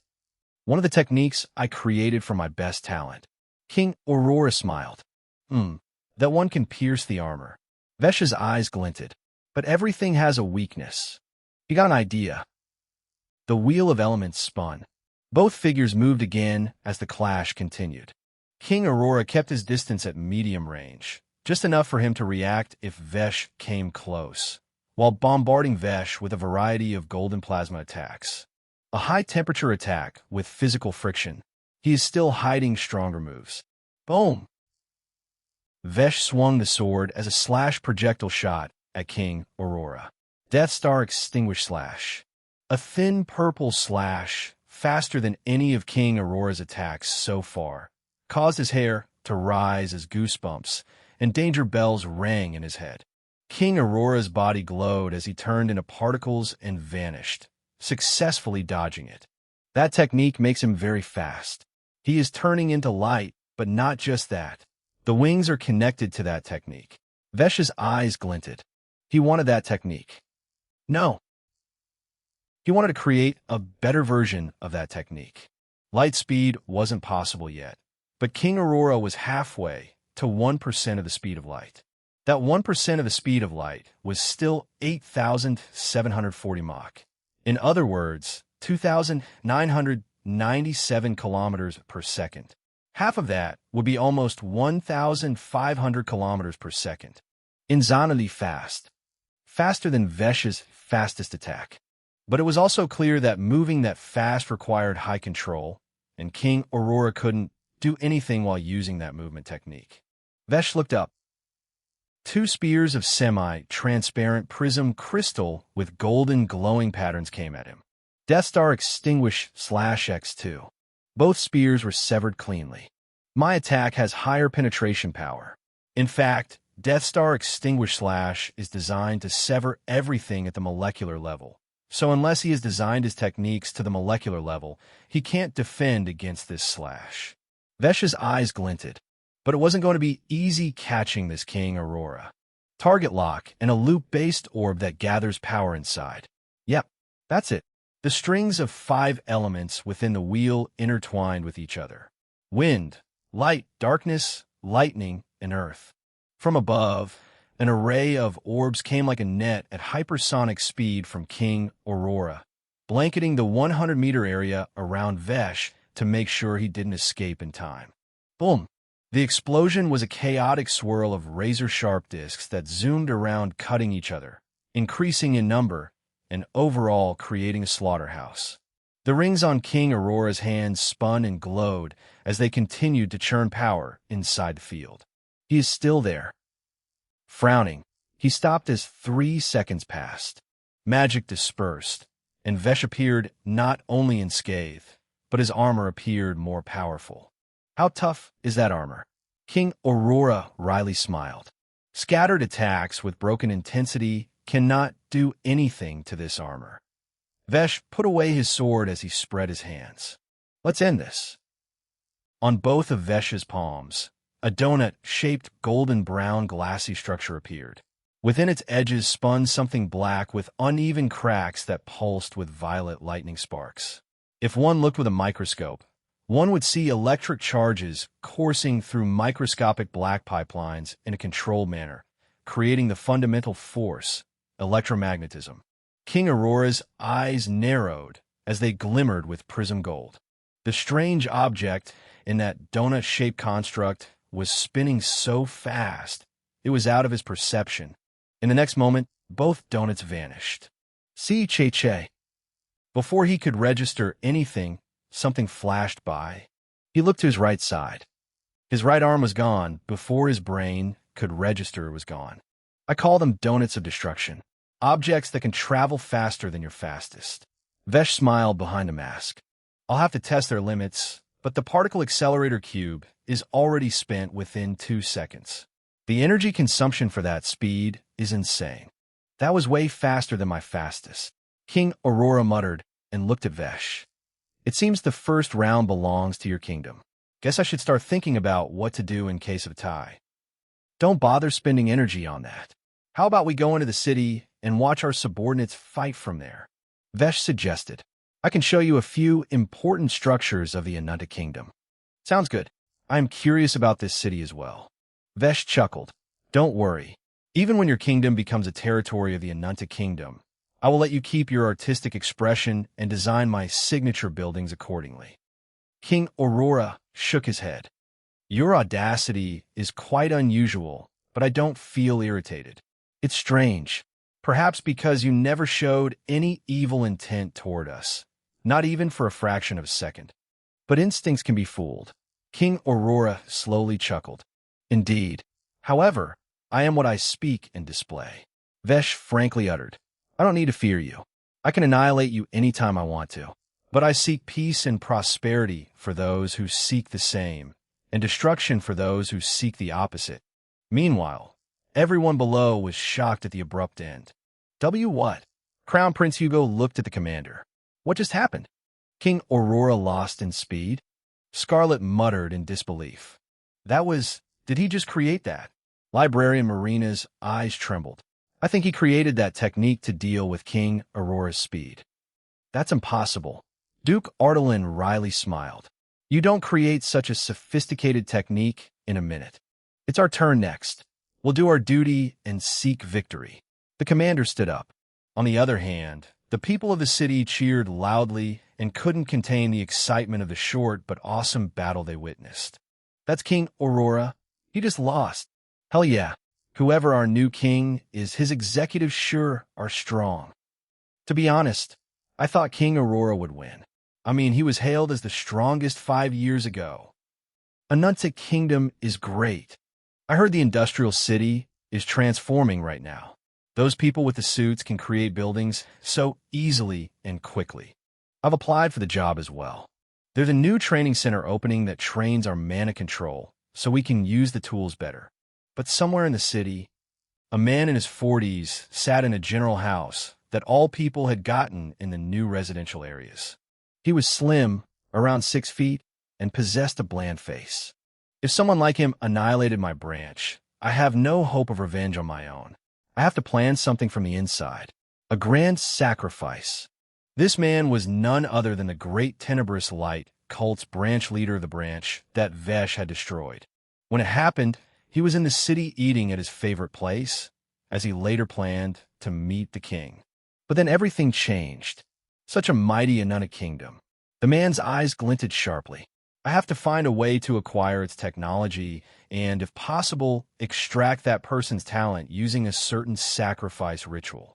One of the techniques I created for my best talent. King Aurora smiled. That one can pierce the armor. Vesh's eyes glinted. But everything has a weakness. He got an idea. The wheel of elements spun. Both figures moved again as the clash continued. King Aurora kept his distance at medium range, just enough for him to react if Vesh came close, while bombarding Vesh with a variety of golden plasma attacks. A high-temperature attack with physical friction. He is still hiding stronger moves. Boom! Vesh swung the sword as a slash projectile shot at King Aurora. Death Star Extinguish Slash. A thin purple slash, faster than any of King Aurora's attacks so far, caused his hair to rise as goosebumps and danger bells rang in his head. King Aurora's body glowed as he turned into particles and vanished, successfully dodging it. That technique makes him very fast. He is turning into light, but not just that. The wings are connected to that technique. Vesh's eyes glinted. He wanted that technique. No. He wanted to create a better version of that technique. Light speed wasn't possible yet, but King Aurora was halfway to 1% of the speed of light. That 1% of the speed of light was still 8,740 Mach. In other words, 2,997 kilometers per second. Half of that would be almost 1,500 kilometers per second. Insanely fast. Faster than Vesh's fastest attack. But it was also clear that moving that fast required high control, and King Aurora couldn't do anything while using that movement technique. Vesh looked up. Two spears of semi-transparent prism crystal with golden glowing patterns came at him. Death Star Extinguish /X2. Both spears were severed cleanly. My attack has higher penetration power. In fact, Death Star Extinguish / is designed to sever everything at the molecular level. So unless he has designed his techniques to the molecular level, he can't defend against this slash. Vesh's eyes glinted. But it wasn't going to be easy catching this King Aurora. Target lock and a loop-based orb that gathers power inside. Yep, that's it. The strings of 5 elements within the wheel intertwined with each other. Wind, light, darkness, lightning, and earth. From above, an array of orbs came like a net at hypersonic speed from King Aurora, blanketing the 100-meter area around Vesh to make sure he didn't escape in time. Boom! The explosion was a chaotic swirl of razor-sharp discs that zoomed around, cutting each other, increasing in number, and overall creating a slaughterhouse. The rings on King Aurora's hands spun and glowed as they continued to churn power inside the field. He is still there. Frowning, he stopped as 3 seconds passed. Magic dispersed, and Vesh appeared not only unscathed, but his armor appeared more powerful. How tough is that armor? King Aurora wryly smiled. Scattered attacks with broken intensity cannot do anything to this armor. Vesh put away his sword as he spread his hands. Let's end this. On both of Vesh's palms, a donut-shaped golden-brown glassy structure appeared. Within its edges spun something black with uneven cracks that pulsed with violet lightning sparks. If one looked with a microscope, one would see electric charges coursing through microscopic black pipelines in a controlled manner, creating the fundamental force, electromagnetism. King Aurora's eyes narrowed as they glimmered with prism gold. The strange object in that donut-shaped construct was spinning so fast, it was out of his perception. In the next moment, both donuts vanished. See, Che. Before he could register anything, something flashed by. He looked to his right side. His right arm was gone before his brain could register it was gone. I call them donuts of destruction. Objects that can travel faster than your fastest. Vesh smiled behind a mask. I'll have to test their limits, but the particle accelerator cube is already spent within 2 seconds. The energy consumption for that speed is insane. That was way faster than my fastest. King Aurora muttered and looked at Vesh. It seems the first round belongs to your kingdom. Guess I should start thinking about what to do in case of a tie. Don't bother spending energy on that. How about we go into the city and watch our subordinates fight from there? Vesh suggested. I can show you a few important structures of the Ananta Kingdom. Sounds good. I am curious about this city as well. Vesh chuckled. Don't worry. Even when your kingdom becomes a territory of the Ananta Kingdom, I will let you keep your artistic expression and design my signature buildings accordingly. King Aurora shook his head. Your audacity is quite unusual, but I don't feel irritated. It's strange. Perhaps because you never showed any evil intent toward us, not even for a fraction of a second. But instincts can be fooled. King Aurora slowly chuckled. Indeed. However, I am what I speak and display. Vesh frankly uttered. I don't need to fear you. I can annihilate you anytime I want to. But I seek peace and prosperity for those who seek the same, and destruction for those who seek the opposite. Meanwhile, everyone below was shocked at the abrupt end. What? Crown Prince Hugo looked at the commander. What just happened? King Aurora lost in speed? Scarlet muttered in disbelief. Did he just create that? Librarian Marina's eyes trembled. I think he created that technique to deal with King Aurora's speed. That's impossible. Duke Artelin wryly smiled. You don't create such a sophisticated technique in a minute. It's our turn next. We'll do our duty and seek victory. The commander stood up. On the other hand, the people of the city cheered loudly and couldn't contain the excitement of the short but awesome battle they witnessed. That's King Aurora. He just lost. Hell yeah. Whoever our new king is, his executives sure are strong. To be honest, I thought King Aurora would win. I mean, he was hailed as the strongest 5 years ago. Anuntic Kingdom is great. I heard the industrial city is transforming right now. Those people with the suits can create buildings so easily and quickly. I've applied for the job as well. There's a new training center opening that trains our mana control so we can use the tools better. But somewhere in the city, a man in his 40s sat in a general house that all people had gotten in the new residential areas. He was slim, around 6 feet, and possessed a bland face. If someone like him annihilated my branch, I have no hope of revenge on my own. I have to plan something from the inside. A grand sacrifice. This man was none other than the great Tenebrous Light cult's branch leader of the branch that Vesh had destroyed. When it happened, he was in the city eating at his favorite place, as he later planned to meet the king. But then everything changed. Such a mighty Anunna kingdom. The man's eyes glinted sharply. I have to find a way to acquire its technology and, if possible, extract that person's talent using a certain sacrifice ritual.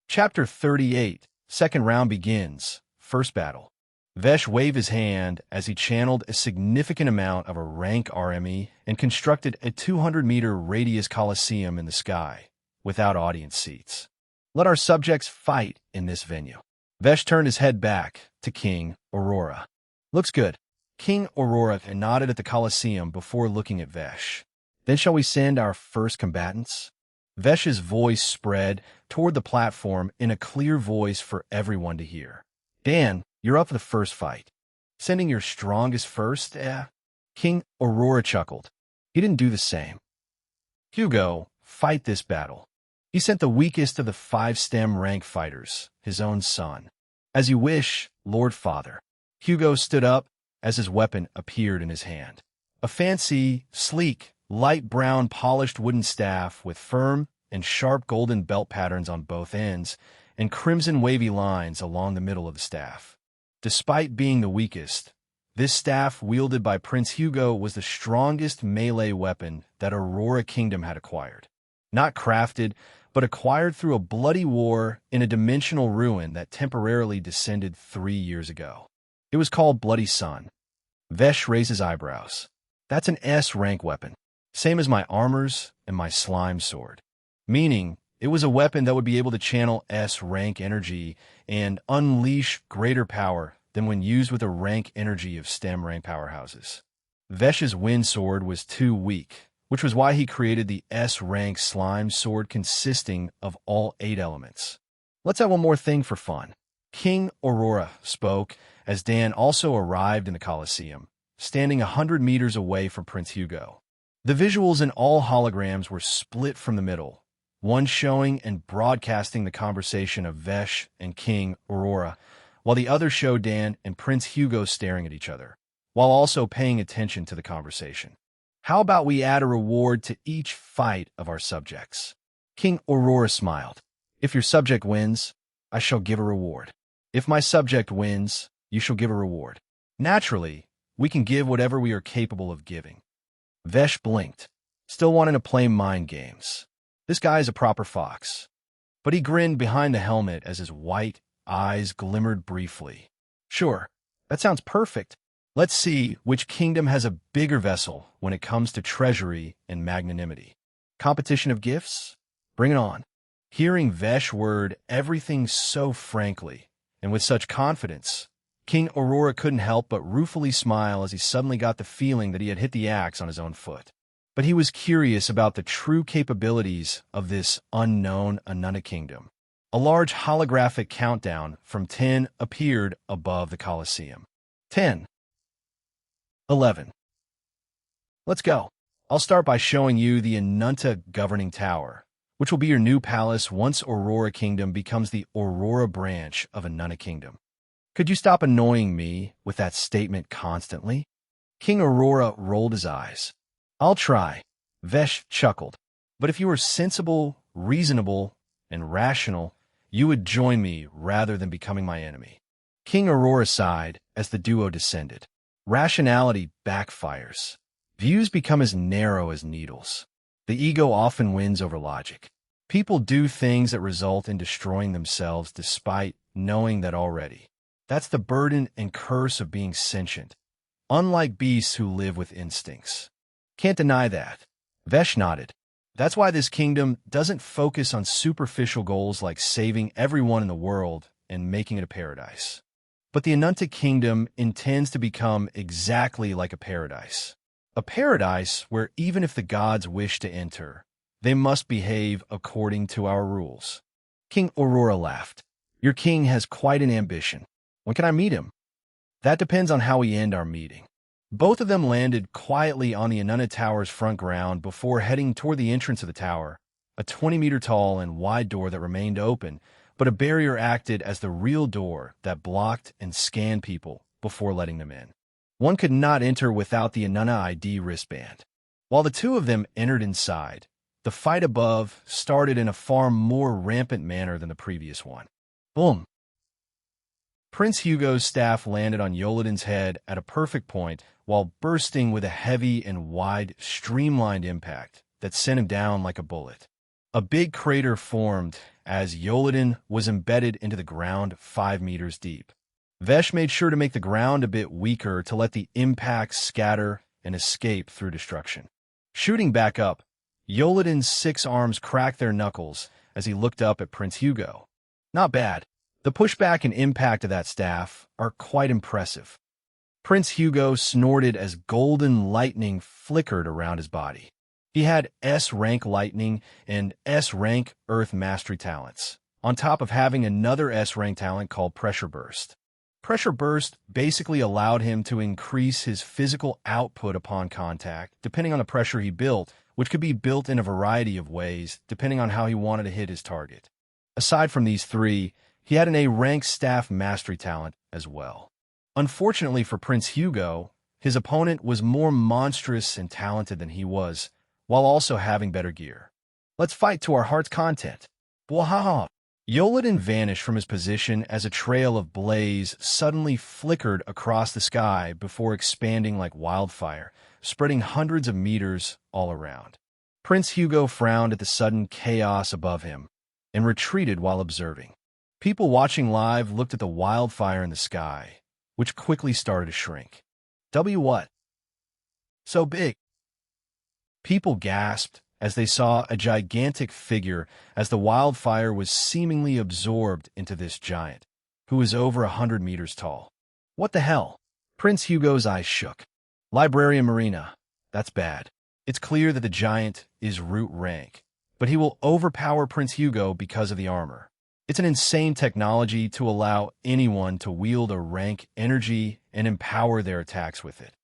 Chapter 38, Second Round begins. First Battle. Vesh waved his hand as he channeled a significant amount of a rank RME and constructed a 200-meter radius coliseum in the sky, without audience seats. Let our subjects fight in this venue. Vesh turned his head back to King Aurora. Looks good. King Aurora nodded at the Colosseum before looking at Vesh. Then shall we send our first combatants? Vesh's voice spread toward the platform in a clear voice for everyone to hear. Dan, you're up for the first fight. Sending your strongest first, eh? King Aurora chuckled. He didn't do the same. Hugo, fight this battle. He sent the weakest of the 5-stem rank fighters, his own son. As you wish, Lord Father. Hugo stood up as his weapon appeared in his hand. A fancy, sleek, light brown polished wooden staff with firm and sharp golden belt patterns on both ends and crimson wavy lines along the middle of the staff. Despite being the weakest, this staff wielded by Prince Hugo was the strongest melee weapon that Aurora Kingdom had acquired. Not crafted, but acquired through a bloody war in a dimensional ruin that temporarily descended 3 years ago. It was called Bloody Sun. Vesh raised his eyebrows. That's an S-rank weapon, same as my armors and my slime sword. Meaning, it was a weapon that would be able to channel S-rank energy and unleash greater power than when used with a rank energy of STEM rank powerhouses. Vesh's wind sword was too weak, which was why he created the S-rank slime sword consisting of all 8 elements. Let's have one more thing for fun. King Aurora spoke as Dan also arrived in the Colosseum, standing 100 meters away from Prince Hugo. The visuals in all holograms were split from the middle, one showing and broadcasting the conversation of Vesh and King Aurora, while the other showed Dan and Prince Hugo staring at each other, while also paying attention to the conversation. How about we add a reward to each fight of our subjects? King Aurora smiled. If your subject wins, I shall give a reward. If my subject wins, you shall give a reward. Naturally, we can give whatever we are capable of giving. Vesh blinked, still wanting to play mind games. This guy is a proper fox. but he grinned behind the helmet as his white eyes glimmered briefly. Sure, that sounds perfect. Let's see which kingdom has a bigger vessel when it comes to treasury and magnanimity. Competition of gifts? Bring it on. Hearing Vesh word everything so frankly and with such confidence, King Aurora couldn't help but ruefully smile as he suddenly got the feeling that he had hit the axe on his own foot. But he was curious about the true capabilities of this unknown Anunna kingdom. A large holographic countdown from 10 appeared above the Colosseum. 10. 11. Let's go. I'll start by showing you the Anunta Governing Tower, which will be your new palace once Aurora Kingdom becomes the Aurora branch of Anunna Kingdom. Could you stop annoying me with that statement constantly? King Aurora rolled his eyes. I'll try, Vesh chuckled. But if you were sensible, reasonable, and rational, you would join me rather than becoming my enemy. King Aurora sighed as the duo descended. Rationality backfires. Views become as narrow as needles. The ego often wins over logic. People do things that result in destroying themselves despite knowing that already. That's the burden and curse of being sentient, unlike beasts who live with instincts. Can't deny that. Vesh nodded. That's why this kingdom doesn't focus on superficial goals like saving everyone in the world and making it a paradise. But the Anunta kingdom intends to become exactly like a paradise. A paradise where even if the gods wish to enter, they must behave according to our rules. King Aurora laughed. Your king has quite an ambition. When can I meet him? That depends on how we end our meeting. Both of them landed quietly on the Anunna Tower's front ground before heading toward the entrance of the tower, a 20-meter-tall and wide door that remained open, but a barrier acted as the real door that blocked and scanned people before letting them in. One could not enter without the Anunna ID wristband. While the two of them entered inside, the fight above started in a far more rampant manner than the previous one. Boom! Prince Hugo's staff landed on Yoladin's head at a perfect point while bursting with a heavy and wide, streamlined impact that sent him down like a bullet. A big crater formed as Yoladin was embedded into the ground 5 meters deep. Vesh made sure to make the ground a bit weaker to let the impact scatter and escape through destruction. Shooting back up, Yoladin's 6 arms cracked their knuckles as he looked up at Prince Hugo. Not bad. The pushback and impact of that staff are quite impressive. Prince Hugo snorted as golden lightning flickered around his body. He had S-rank lightning and S-rank earth mastery talents, on top of having another S-rank talent called Pressure Burst. Pressure Burst basically allowed him to increase his physical output upon contact, depending on the pressure he built, which could be built in a variety of ways, depending on how he wanted to hit his target. Aside from these 3, he had an A-rank staff mastery talent as well. Unfortunately for Prince Hugo, his opponent was more monstrous and talented than he was, while also having better gear. Let's fight to our heart's content. Bwahaha! Yoladin vanished from his position as a trail of blaze suddenly flickered across the sky before expanding like wildfire, spreading hundreds of meters all around. Prince Hugo frowned at the sudden chaos above him and retreated while observing. People watching live looked at the wildfire in the sky, which quickly started to shrink. What? So big. People gasped as they saw a gigantic figure as the wildfire was seemingly absorbed into this giant, who was over 100 meters tall. What the hell? Prince Hugo's eyes shook. Librarian Marina, that's bad. It's clear that the giant is root rank, but he will overpower Prince Hugo because of the armor. It's an insane technology to allow anyone to wield a rank energy and empower their attacks with it.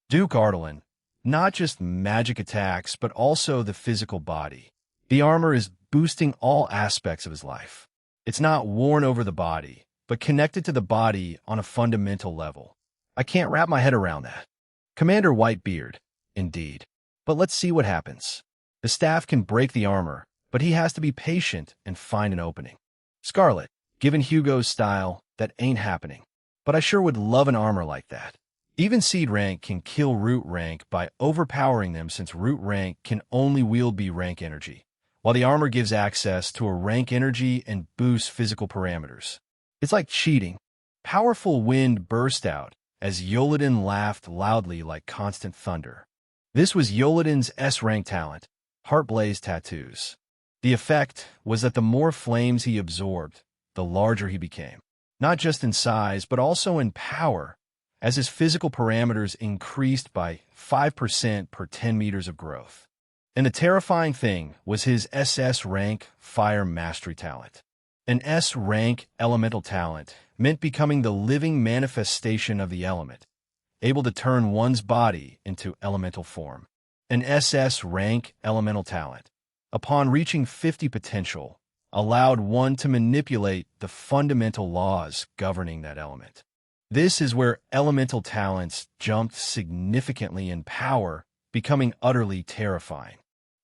Duke Ardalan, not just magic attacks, but also the physical body. The armor is boosting all aspects of his life. It's not worn over the body, but connected to the body on a fundamental level. I can't wrap my head around that. Commander Whitebeard, indeed. But let's see what happens. The staff can break the armor, but he has to be patient and find an opening. Scarlet, given Hugo's style, that ain't happening. But I sure would love an armor like that. Even Seed rank can kill Root rank by overpowering them since Root rank can only wield B rank energy, while the armor gives access to a rank energy and boosts physical parameters. It's like cheating. Powerful wind burst out as Yoladin laughed loudly like constant thunder. This was Yoladin's S-rank talent, Heartblaze Tattoos. The effect was that the more flames he absorbed, the larger he became. Not just in size, but also in power, as his physical parameters increased by 5% per 10 meters of growth. And the terrifying thing was his SS rank Fire Mastery talent. An S rank elemental talent meant becoming the living manifestation of the element, able to turn one's body into elemental form. An SS rank elemental talent, upon reaching 50 potential, allowed one to manipulate the fundamental laws governing that element. This is where elemental talents jumped significantly in power, becoming utterly terrifying.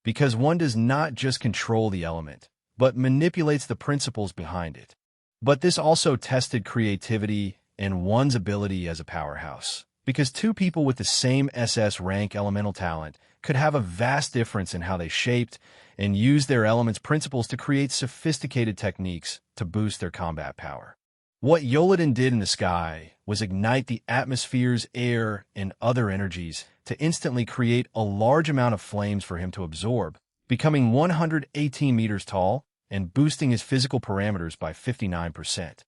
Because one does not just control the element, but manipulates the principles behind it. But this also tested creativity and one's ability as a powerhouse. Because two people with the same SS rank elemental talent could have a vast difference in how they shaped and used their element's principles to create sophisticated techniques to boost their combat power. What Yoladin did in the sky was ignite the atmosphere's air and other energies to instantly create a large amount of flames for him to absorb, becoming 118 meters tall and boosting his physical parameters by 59%.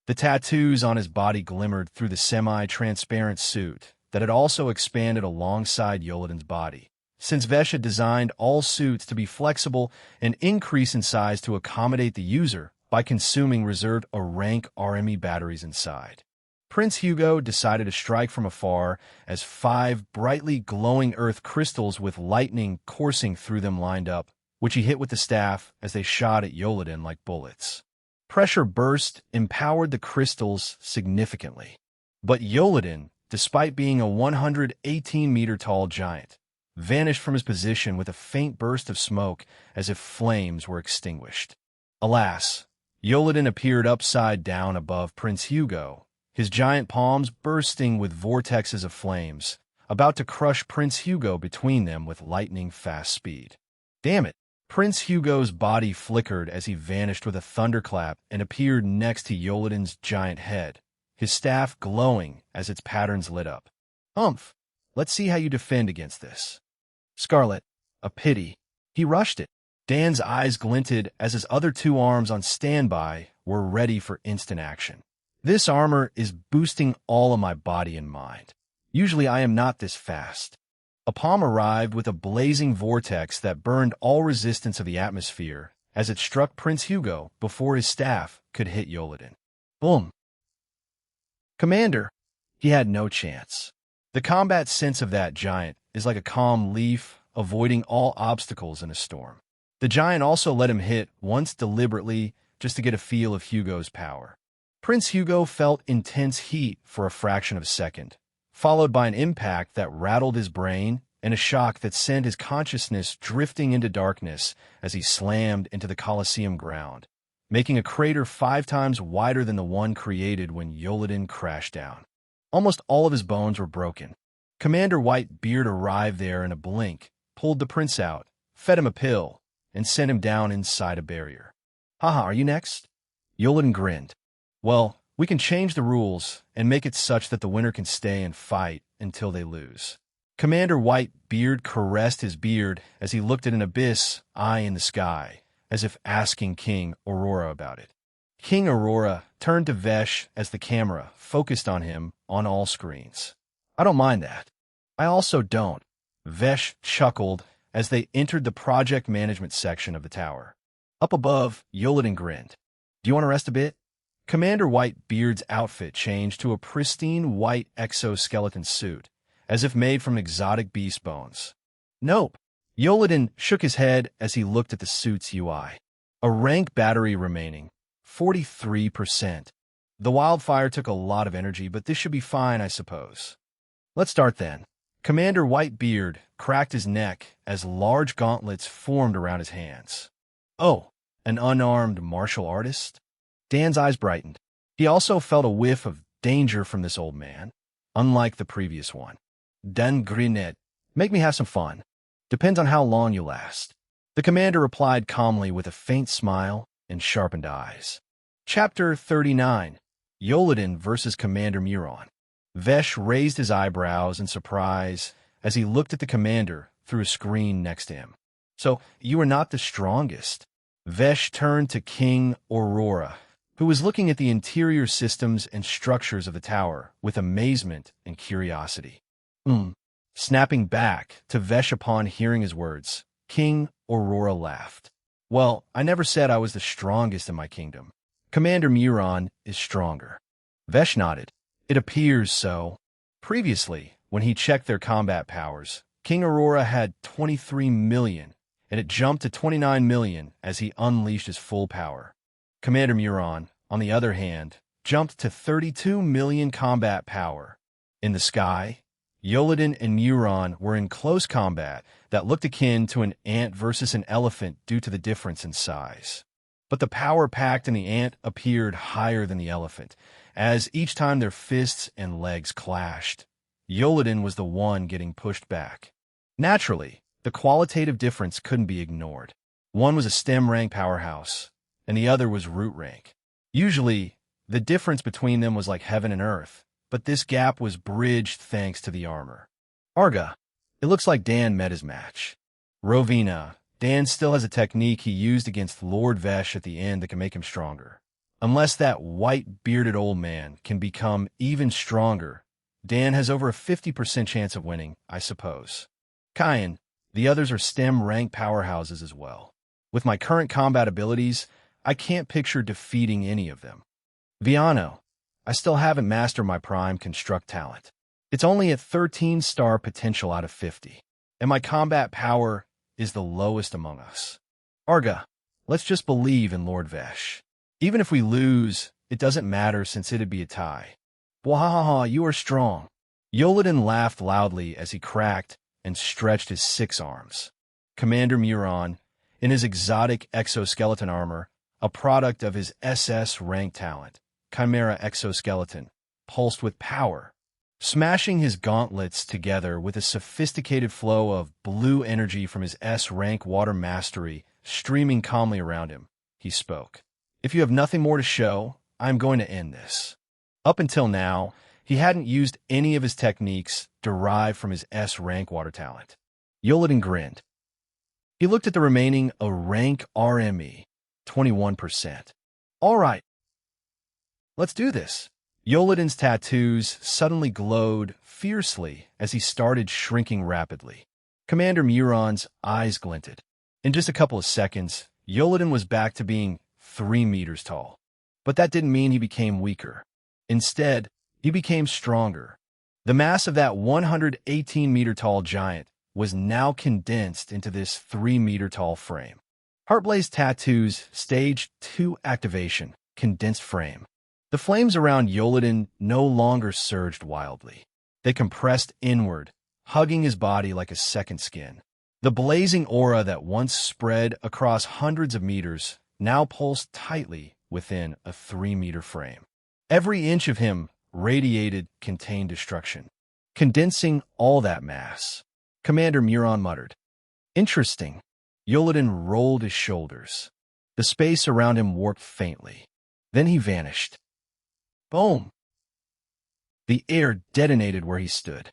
The tattoos on his body glimmered through the semi-transparent suit that had also expanded alongside Yoladin's body, since Vesh had designed all suits to be flexible and increase in size to accommodate the user by consuming reserved rank RME batteries inside. Prince Hugo decided to strike from afar as 5 brightly glowing earth crystals with lightning coursing through them lined up, which he hit with the staff as they shot at Yoladin like bullets. Pressure burst empowered the crystals significantly. But Yoladin, despite being a 118-meter-tall giant, vanished from his position with a faint burst of smoke as if flames were extinguished. Alas, Yoladin appeared upside down above Prince Hugo, his giant palms bursting with vortexes of flames, about to crush Prince Hugo between them with lightning-fast speed. Damn it! Prince Hugo's body flickered as he vanished with a thunderclap and appeared next to Yoladin's giant head, his staff glowing as its patterns lit up. Humph! Let's see how you defend against this. Scarlet, a pity. He rushed it. Dan's eyes glinted as his other 2 arms on standby were ready for instant action. This armor is boosting all of my body and mind. Usually I am not this fast. Apam arrived with a blazing vortex that burned all resistance of the atmosphere as it struck Prince Hugo before his staff could hit Yoladin. Boom! Commander! He had no chance. The combat sense of that giant is like a calm leaf avoiding all obstacles in a storm. The giant also let him hit once deliberately just to get a feel of Hugo's power. Prince Hugo felt intense heat for a fraction of a second, followed by an impact that rattled his brain and a shock that sent his consciousness drifting into darkness as he slammed into the Colosseum ground, making a crater 5 times wider than the one created when Yoladin crashed down. Almost all of his bones were broken. Commander Whitebeard arrived there in a blink, pulled the prince out, fed him a pill, and sent him down inside a barrier. Haha, are you next? Yoladin grinned. Well, we can change the rules and make it such that the winner can stay and fight until they lose. Commander Whitebeard caressed his beard as he looked at an abyss eye in the sky, as if asking King Aurora about it. King Aurora turned to Vesh as the camera focused on him on all screens. I don't mind that. I also don't. Vesh chuckled as they entered the project management section of the tower. Up above, Yoladin grinned. Do you want to rest a bit? Commander Whitebeard's outfit changed to a pristine white exoskeleton suit, as if made from exotic beast bones. Nope. Yoladin shook his head as he looked at the suit's UI. A rank battery remaining, 43%. The wildfire took a lot of energy, but this should be fine, I suppose. Let's start then. Commander Whitebeard cracked his neck as large gauntlets formed around his hands. Oh, an unarmed martial artist? Dan's eyes brightened. He also felt a whiff of danger from this old man, unlike the previous one. Dan grinned. Make me have some fun. Depends on how long you last. The The commander replied calmly with a faint smile and sharpened eyes. Chapter 39. Yoladin versus Commander Muron. Vesh raised his eyebrows in surprise as he looked at the commander through a screen next to him. So, you are not the strongest. Vesh turned to King Aurora, who was looking at the interior systems and structures of the tower with amazement and curiosity. Snapping back to Vesh upon hearing his words, King Aurora laughed. Well, I never said I was the strongest in my kingdom. Commander Muron is stronger. Vesh nodded. It appears so. Previously, when he checked their combat powers, King Aurora had 23 million, and it jumped to 29 million as he unleashed his full power. Commander Muron, on the other hand, jumped to 32 million combat power. In the sky, Yoladin and Muron were in close combat that looked akin to an ant versus an elephant due to the difference in size. But the power packed in the ant appeared higher than the elephant, as each time their fists and legs clashed. Yoladin was the one getting pushed back. Naturally, the qualitative difference couldn't be ignored. One was a STEM rank powerhouse, and the other was root rank. Usually, the difference between them was like heaven and earth, but this gap was bridged thanks to the armor. Arga, it looks like Dan met his match. Rovina, Dan still has a technique he used against Lord Vesh at the end that can make him stronger. Unless that white, bearded old man can become even stronger, Dan has over a 50% chance of winning, I suppose. Kyan, the others are STEM rank powerhouses as well. With my current combat abilities, I can't picture defeating any of them. Viano, I still haven't mastered my prime construct talent. It's only at 13-star potential out of 50, and my combat power is the lowest among us. Arga, let's just believe in Lord Vesh. Even if we lose, it doesn't matter since it'd be a tie. Wahaha, you are strong. Yoladin laughed loudly as he cracked and stretched his 6 arms. Commander Muron, in his exotic exoskeleton armor, a product of his SS rank talent, Chimera exoskeleton, pulsed with power. Smashing his gauntlets together with a sophisticated flow of blue energy from his S-rank water mastery streaming calmly around him, he spoke. If you have nothing more to show, I'm going to end this. Up until now, he hadn't used any of his techniques derived from his S-rank water talent. Yoladin grinned. He looked at the remaining A-rank RME, 21%. All right, let's do this. Yoladin's tattoos suddenly glowed fiercely as he started shrinking rapidly. Commander Muron's eyes glinted. In just a couple of seconds, Yoladin was back to being 3 meters tall. But that didn't mean he became weaker. Instead, he became stronger. The mass of that 118-meter-tall giant was now condensed into this 3-meter-tall frame. Heartblaze Tattoos Stage 2 Activation, Condensed Frame. The flames around Yoladin no longer surged wildly. They compressed inward, hugging his body like a second skin. The blazing aura that once spread across hundreds of meters now pulsed tightly within a 3-meter frame. Every inch of him radiated contained destruction, condensing all that mass. Commander Muron muttered. Interesting. Yoladin rolled his shoulders. The space around him warped faintly. Then he vanished. Boom! The air detonated where he stood.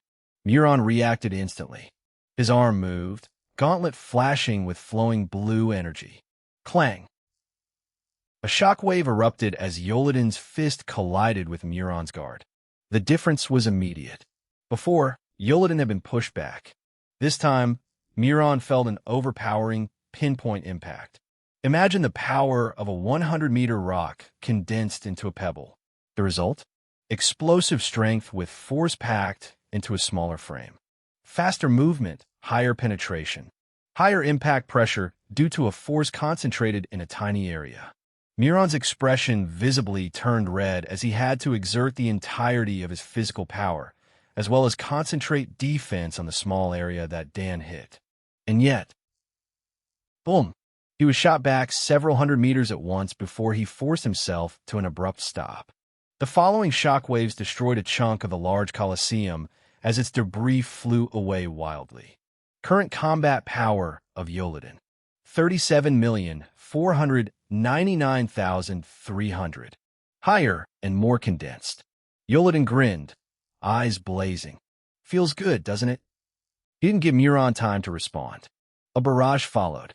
Muron reacted instantly. His arm moved, gauntlet flashing with flowing blue energy. Clang! A shockwave erupted as Yoladin's fist collided with Muron's guard. The difference was immediate. Before, Yoladin had been pushed back. This time, Muron felt an overpowering, pinpoint impact. Imagine the power of a 100-meter rock condensed into a pebble. The result? Explosive strength with force packed into a smaller frame. Faster movement, higher penetration. Higher impact pressure due to a force concentrated in a tiny area. Muron's expression visibly turned red as he had to exert the entirety of his physical power, as well as concentrate defense on the small area that Dan hit. And yet, boom, he was shot back several hundred meters at once before he forced himself to an abrupt stop. The following shockwaves destroyed a chunk of the large Colosseum as its debris flew away wildly. Current combat power of Yoladin, 37,499,300. Higher and more condensed. Yoladin grinned, eyes blazing. Feels good, doesn't it? He didn't give Muron time to respond. A barrage followed.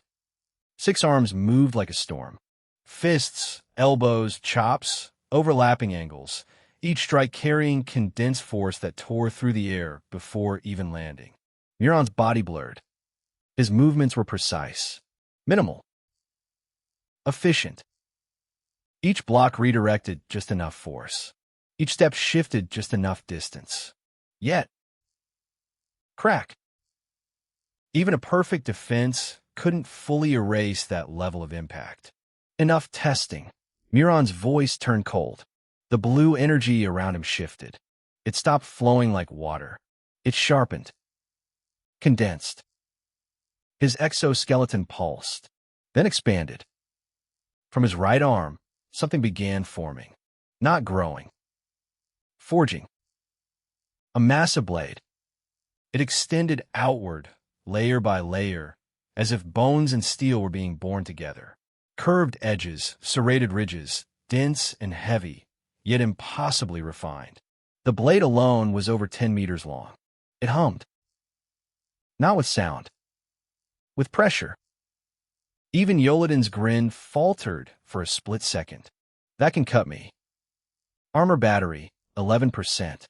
6 arms moved like a storm. Fists, elbows, chops, overlapping angles, each strike carrying condensed force that tore through the air before even landing. Muron's body blurred. His movements were precise, minimal, efficient. Each block redirected just enough force. Each step shifted just enough distance. Yet, crack. Even a perfect defense couldn't fully erase that level of impact. Enough testing. Muron's voice turned cold. The blue energy around him shifted. It stopped flowing like water. It sharpened. Condensed. His exoskeleton pulsed, then expanded. From his right arm, something began forming. Not growing. Forging. A massive blade. It extended outward, layer by layer, as if bones and steel were being born together. Curved edges, serrated ridges, dense and heavy, yet impossibly refined. The blade alone was over 10 meters long. It hummed. Not with sound. With pressure. Even Yoladin's grin faltered for a split second. That can cut me. Armor battery, 11%.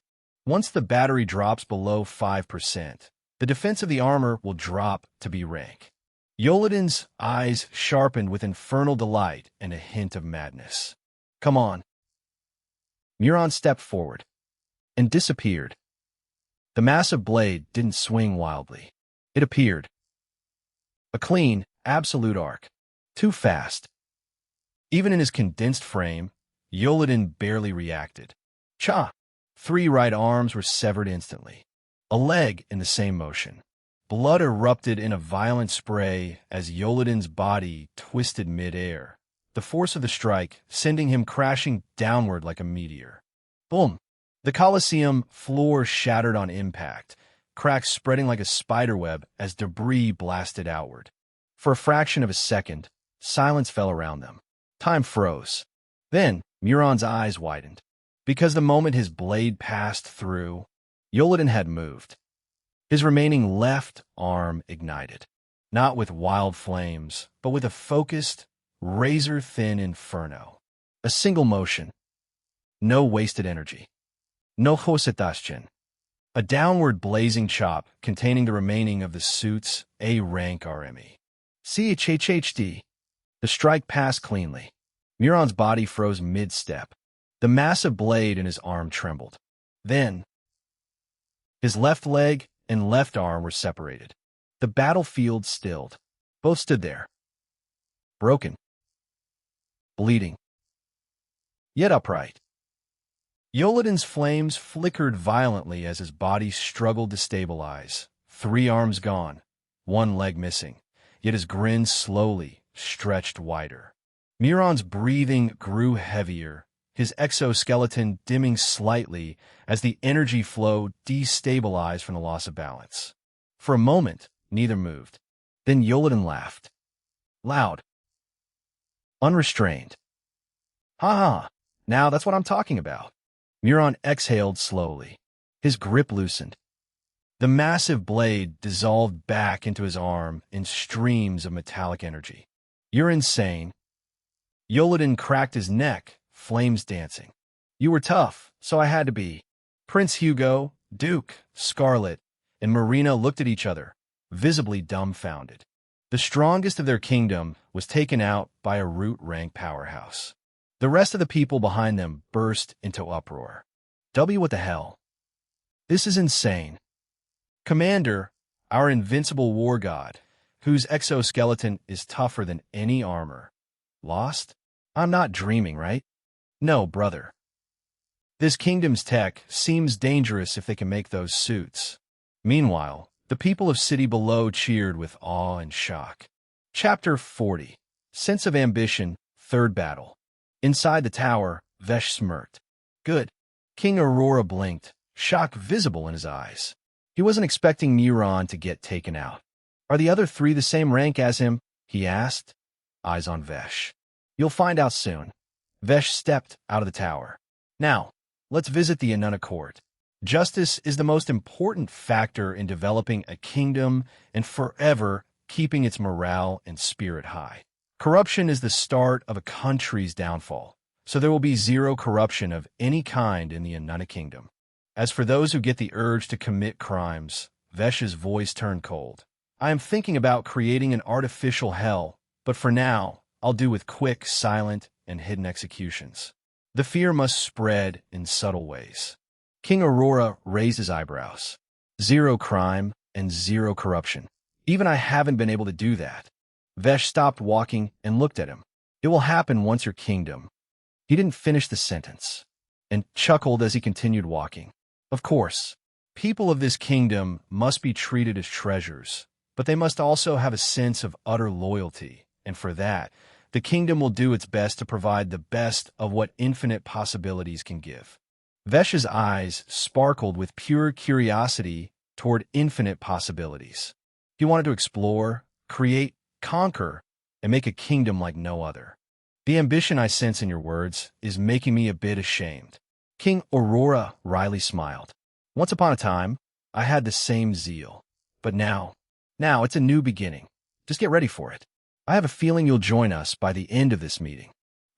Once the battery drops below 5%, the defense of the armor will drop to B rank. Yoladin's eyes sharpened with infernal delight and a hint of madness. Come on. Muron stepped forward and disappeared. The massive blade didn't swing wildly. It appeared. A clean, absolute arc. Too fast. Even in his condensed frame, Yoladin barely reacted. Cha! 3 right arms were severed instantly. A leg in the same motion. Blood erupted in a violent spray as Yoladin's body twisted mid-air, the force of the strike sending him crashing downward like a meteor. Boom! The Colosseum floor shattered on impact, cracks spreading like a spiderweb as debris blasted outward. For a fraction of a second, silence fell around them. Time froze. Then, Muron's eyes widened. Because the moment his blade passed through, Yoladin had moved. His remaining left arm ignited, not with wild flames, but with a focused, razor-thin inferno. A single motion. No wasted energy. No hosetashchen. A downward blazing chop containing the remaining of the suit's A-rank RME. CHHHD. The strike passed cleanly. Muron's body froze mid-step. The massive blade in his arm trembled. Then, his left leg and left arm were separated. The battlefield stilled. Both stood there. Broken. Bleeding. Yet upright. Yoladin's flames flickered violently as his body struggled to stabilize. 3 arms gone, 1 leg missing, yet his grin slowly stretched wider. Muron's breathing grew heavier, his exoskeleton dimming slightly as the energy flow destabilized from the loss of balance. For a moment, neither moved. Then Yoladin laughed. Loud. Unrestrained. Ha-ha, now that's what I'm talking about. Muron exhaled slowly. His grip loosened. The massive blade dissolved back into his arm in streams of metallic energy. You're insane. Yoladin cracked his neck, flames dancing. You were tough, so I had to be. Prince Hugo, Duke, Scarlet, and Marina looked at each other, visibly dumbfounded. The strongest of their kingdom was taken out by a root-rank powerhouse. The rest of the people behind them burst into uproar. What the hell? This is insane. Commander, our invincible war god, whose exoskeleton is tougher than any armor. Lost? I'm not dreaming, right? No, brother. This kingdom's tech seems dangerous if they can make those suits. Meanwhile, the people of City Below cheered with awe and shock. Chapter 40. Sense of Ambition, Third Battle. Inside the tower, Vesh smirked. Good. King Aurora blinked, shock visible in his eyes. He wasn't expecting Muron to get taken out. Are the other 3 the same rank as him? he asked, eyes on Vesh. You'll find out soon. Vesh stepped out of the tower. Now, let's visit the Inanna court. Justice is the most important factor in developing a kingdom and forever keeping its morale and spirit high. Corruption is the start of a country's downfall, so there will be zero corruption of any kind in the Inanna kingdom. As for those who get the urge to commit crimes, Vesh's voice turned cold. I am thinking about creating an artificial hell, but for now, I'll do with quick, silent, and hidden executions. The fear must spread in subtle ways. King Aurora raised his eyebrows. Zero crime and zero corruption. Even I haven't been able to do that. Vesh stopped walking and looked at him. It will happen once your kingdom. He didn't finish the sentence, and chuckled as he continued walking. Of course, people of this kingdom must be treated as treasures, but they must also have a sense of utter loyalty, and for that, the kingdom will do its best to provide the best of what infinite possibilities can give. Vesh's eyes sparkled with pure curiosity toward infinite possibilities. He wanted to explore, create, conquer, and make a kingdom like no other. The ambition I sense in your words is making me a bit ashamed. King Aurora wryly smiled. Once upon a time, I had the same zeal. But now it's a new beginning. Just get ready for it. I have a feeling you'll join us by the end of this meeting.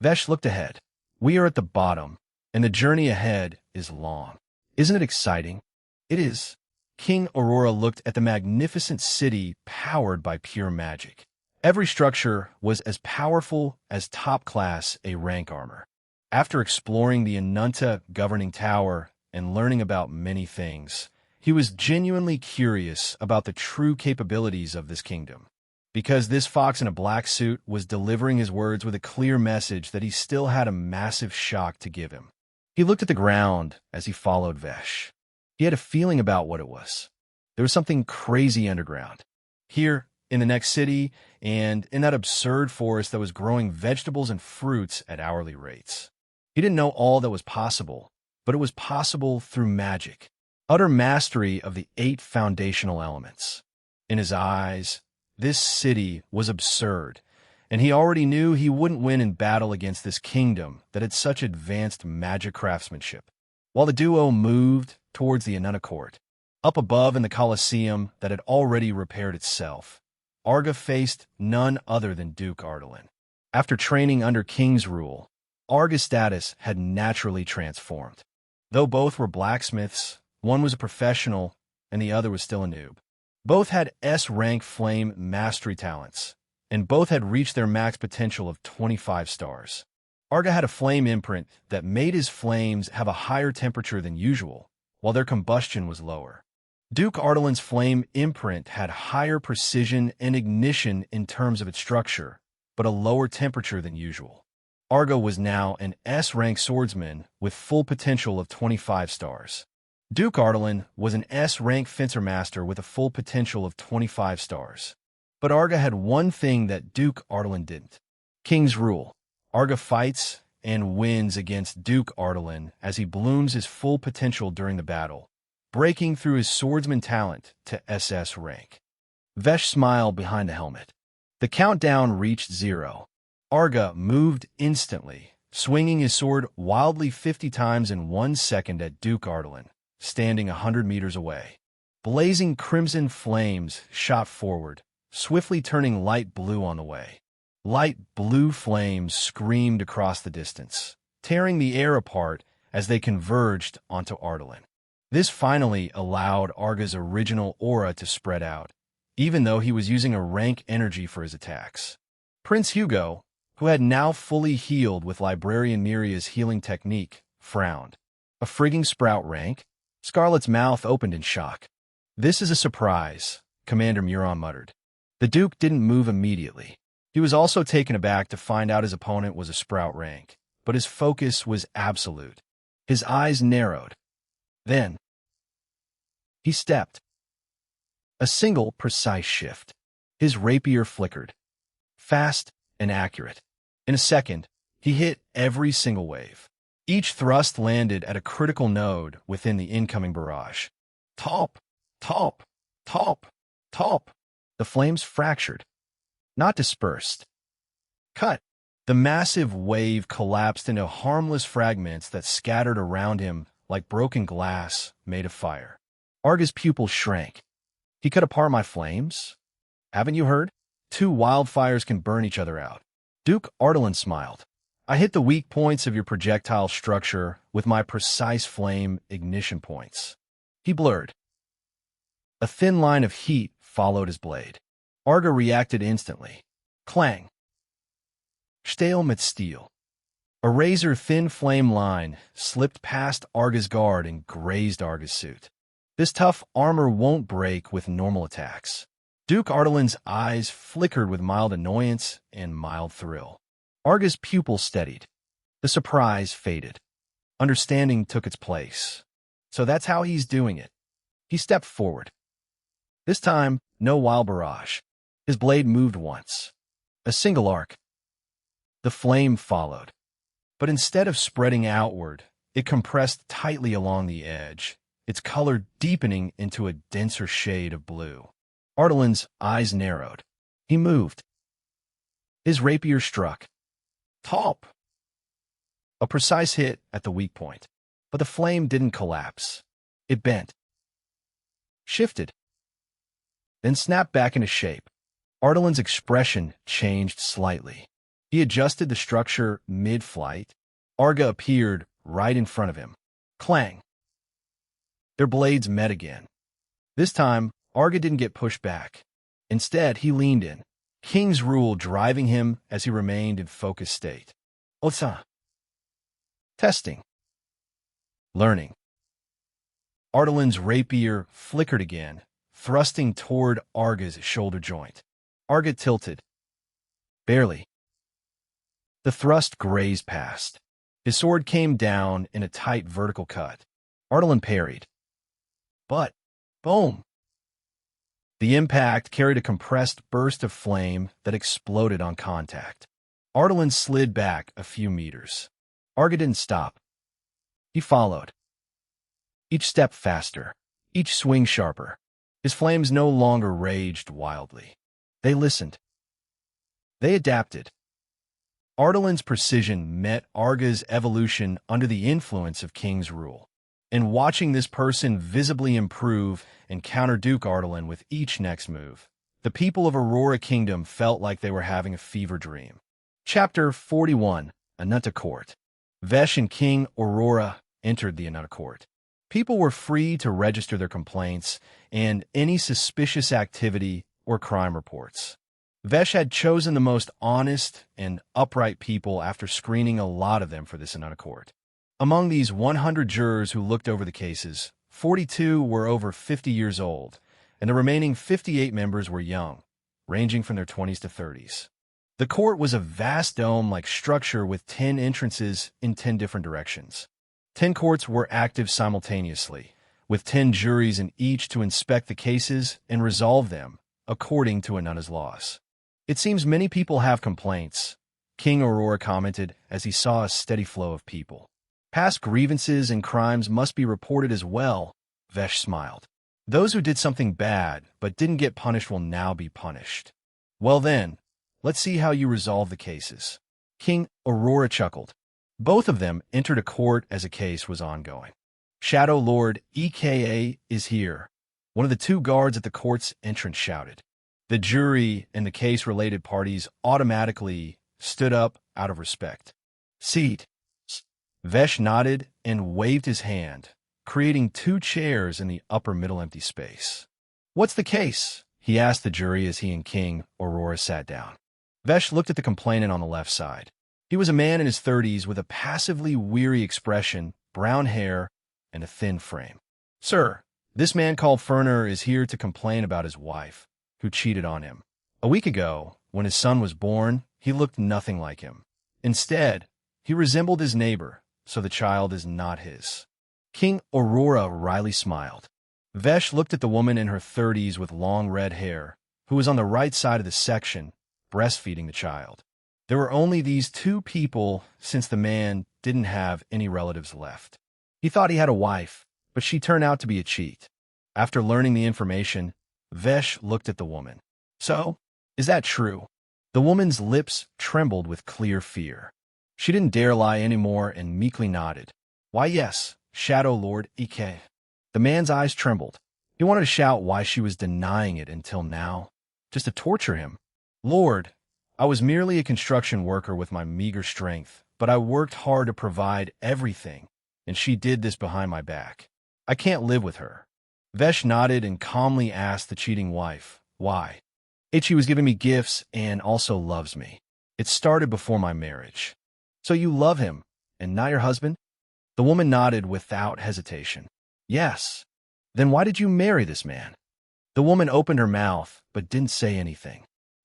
Vesh looked ahead. We are at the bottom, and the journey ahead is long. Isn't it exciting? It is. King Aurora looked at the magnificent city powered by pure magic. Every structure was as powerful as top-class A-rank armor. After exploring the Inanna governing tower and learning about many things, he was genuinely curious about the true capabilities of this kingdom. Because this fox in a black suit was delivering his words with a clear message that he still had a massive shock to give him. He looked at the ground as he followed Vesh. He had a feeling about what it was. There was something crazy underground. Here, in the next city, and in that absurd forest that was growing vegetables and fruits at hourly rates. He didn't know all that was possible, but it was possible through magic. Utter mastery of the 8 foundational elements. In his eyes, this city was absurd, and he already knew he wouldn't win in battle against this kingdom that had such advanced magic craftsmanship. While the duo moved towards the Inanna court, up above in the Colosseum that had already repaired itself, Arga faced none other than Duke Ardalan. After training under King's rule, Arga's status had naturally transformed. Though both were blacksmiths, one was a professional and the other was still a noob. Both had S-rank flame mastery talents, and both had reached their max potential of 25 stars. Arga had a flame imprint that made his flames have a higher temperature than usual, while their combustion was lower. Duke Ardalan's flame imprint had higher precision and ignition in terms of its structure, but a lower temperature than usual. Arga was now an S-rank swordsman with full potential of 25 stars. Duke Ardalan was an S-rank fencer master with a full potential of 25 stars. But Arga had one thing that Duke Ardalan didn't. King's rule. Arga fights and wins against Duke Ardalan as he blooms his full potential during the battle, breaking through his swordsman talent to SS rank. Vesh smiled behind the helmet. The countdown reached 0. Arga moved instantly, swinging his sword wildly 50 times in 1 second at Duke Ardalan, standing 100 meters away. Blazing crimson flames shot forward, swiftly turning light blue on the way. Light blue flames screamed across the distance, tearing the air apart as they converged onto Ardalan. This finally allowed Arga's original aura to spread out, even though he was using a rank energy for his attacks. Prince Hugo, who had now fully healed with Librarian Miria's healing technique, frowned. A frigging sprout rank? Scarlet's mouth opened in shock. This is a surprise, Commander Muron muttered. The Duke didn't move immediately. He was also taken aback to find out his opponent was a sprout rank, but his focus was absolute. His eyes narrowed. Then, he stepped. A single precise shift. His rapier flickered. Fast and accurate. In a second, he hit every single wave. Each thrust landed at a critical node within the incoming barrage. Top, top, top, top. The flames fractured. not dispersed. Cut. The massive wave collapsed into harmless fragments that scattered around him like broken glass made of fire. Arga's pupils shrank. He cut apart my flames? Haven't you heard? 2 wildfires can burn each other out. Duke Ardalan smiled. I hit the weak points of your projectile structure with my precise flame ignition points. He blurred. A thin line of heat followed his blade. Arga reacted instantly. Clang. Stahl met steel. A razor-thin flame line slipped past Arga's guard and grazed Arga's suit. This tough armor won't break with normal attacks. Duke Ardalan's eyes flickered with mild annoyance and mild thrill. Arga's pupils steadied. The surprise faded. Understanding took its place. So that's how he's doing it. He stepped forward. This time, no wild barrage. His blade moved once. A single arc. The flame followed. But instead of spreading outward, it compressed tightly along the edge, its color deepening into a denser shade of blue. Ardalan's eyes narrowed. He moved. His rapier struck. Top! A precise hit at the weak point. But the flame didn't collapse. It bent. Shifted. Then snapped back into shape. Ardalan's expression changed slightly. He adjusted the structure mid-flight. Arga appeared right in front of him. Clang. Their blades met again. This time, Arga didn't get pushed back. Instead, he leaned in, King's rule driving him as he remained in focused state. Otsa. Testing. Learning. Ardalan's rapier flickered again, thrusting toward Arga's shoulder joint. Arga tilted. Barely. The thrust grazed past. His sword came down in a tight vertical cut. Ardalan parried. But, boom! The impact carried a compressed burst of flame that exploded on contact. Ardalan slid back a few meters. Arga didn't stop. He followed. Each step faster, each swing sharper. His flames no longer raged wildly. They listened. They adapted. Ardalan's precision met Arga's evolution under the influence of King's rule. And watching this person visibly improve and counter Duke Ardalan with each next move, the people of Aurora Kingdom felt like they were having a fever dream. Chapter 41, Ananta Court. Vesh and King Aurora entered the Ananta Court. People were free to register their complaints and any suspicious activity or crime reports. Vesh had chosen the most honest and upright people after screening a lot of them for this Ananta Court. Among these 100 jurors who looked over the cases, 42 were over 50 years old, and the remaining 58 members were young, ranging from their 20s to 30s. The court was a vast dome-like structure with 10 entrances in 10 different directions. 10 courts were active simultaneously, with 10 juries in each to inspect the cases and resolve them according to Ananta's laws. It seems many people have complaints, King Aurora commented as he saw a steady flow of people. Past grievances and crimes must be reported as well, Vesh smiled. Those who did something bad but didn't get punished will now be punished. Well then, let's see how you resolve the cases. King Aurora chuckled. Both of them entered a court as a case was ongoing. Shadow Lord EKA is here, one of the 2 guards at the court's entrance shouted. The jury and the case-related parties automatically stood up out of respect. Seat. Vesh nodded and waved his hand, creating 2 chairs in the upper middle empty space. What's the case? He asked the jury as he and King Aurora sat down. Vesh looked at the complainant on the left side. He was a man in his 30s with a passively weary expression, brown hair, and a thin frame. Sir, this man called Ferner is here to complain about his wife, who cheated on him. A week ago, when his son was born, he looked nothing like him. Instead, he resembled his neighbor, so the child is not his. King Aurora wryly smiled. Vesh looked at the woman in her 30s with long red hair, who was on the right side of the section, breastfeeding the child. There were only these 2 people since the man didn't have any relatives left. He thought he had a wife, but she turned out to be a cheat. After learning the information, Vesh looked at the woman. So, is that true? The woman's lips trembled with clear fear. She didn't dare lie anymore and meekly nodded. Why, yes, Shadow Lord Ike. The man's eyes trembled. He wanted to shout why she was denying it until now, just to torture him. Lord, I was merely a construction worker with my meager strength, but I worked hard to provide everything, and she did this behind my back. I can't live with her. Vesh nodded and calmly asked the cheating wife, why? Ichi was giving me gifts and also loves me. It started before my marriage. So you love him, and not your husband? The woman nodded without hesitation. Yes. Then why did you marry this man? The woman opened her mouth, but didn't say anything.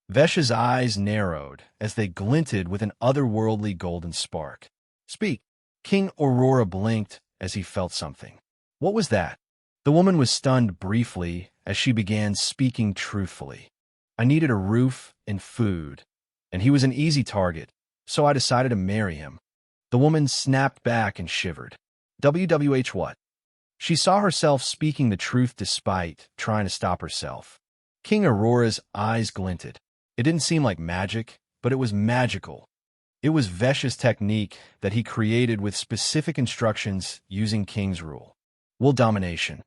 Vesh's eyes narrowed as they glinted with an otherworldly golden spark. Speak. King Aurora blinked as he felt something. What was that? The woman was stunned briefly as she began speaking truthfully. I needed a roof and food, and he was an easy target, so I decided to marry him. The woman snapped back and shivered. WWH what? She saw herself speaking the truth despite trying to stop herself. King Aurora's eyes glinted. It didn't seem like magic, but it was magical. It was Vesh's technique that he created with specific instructions using King's rule. Will domination.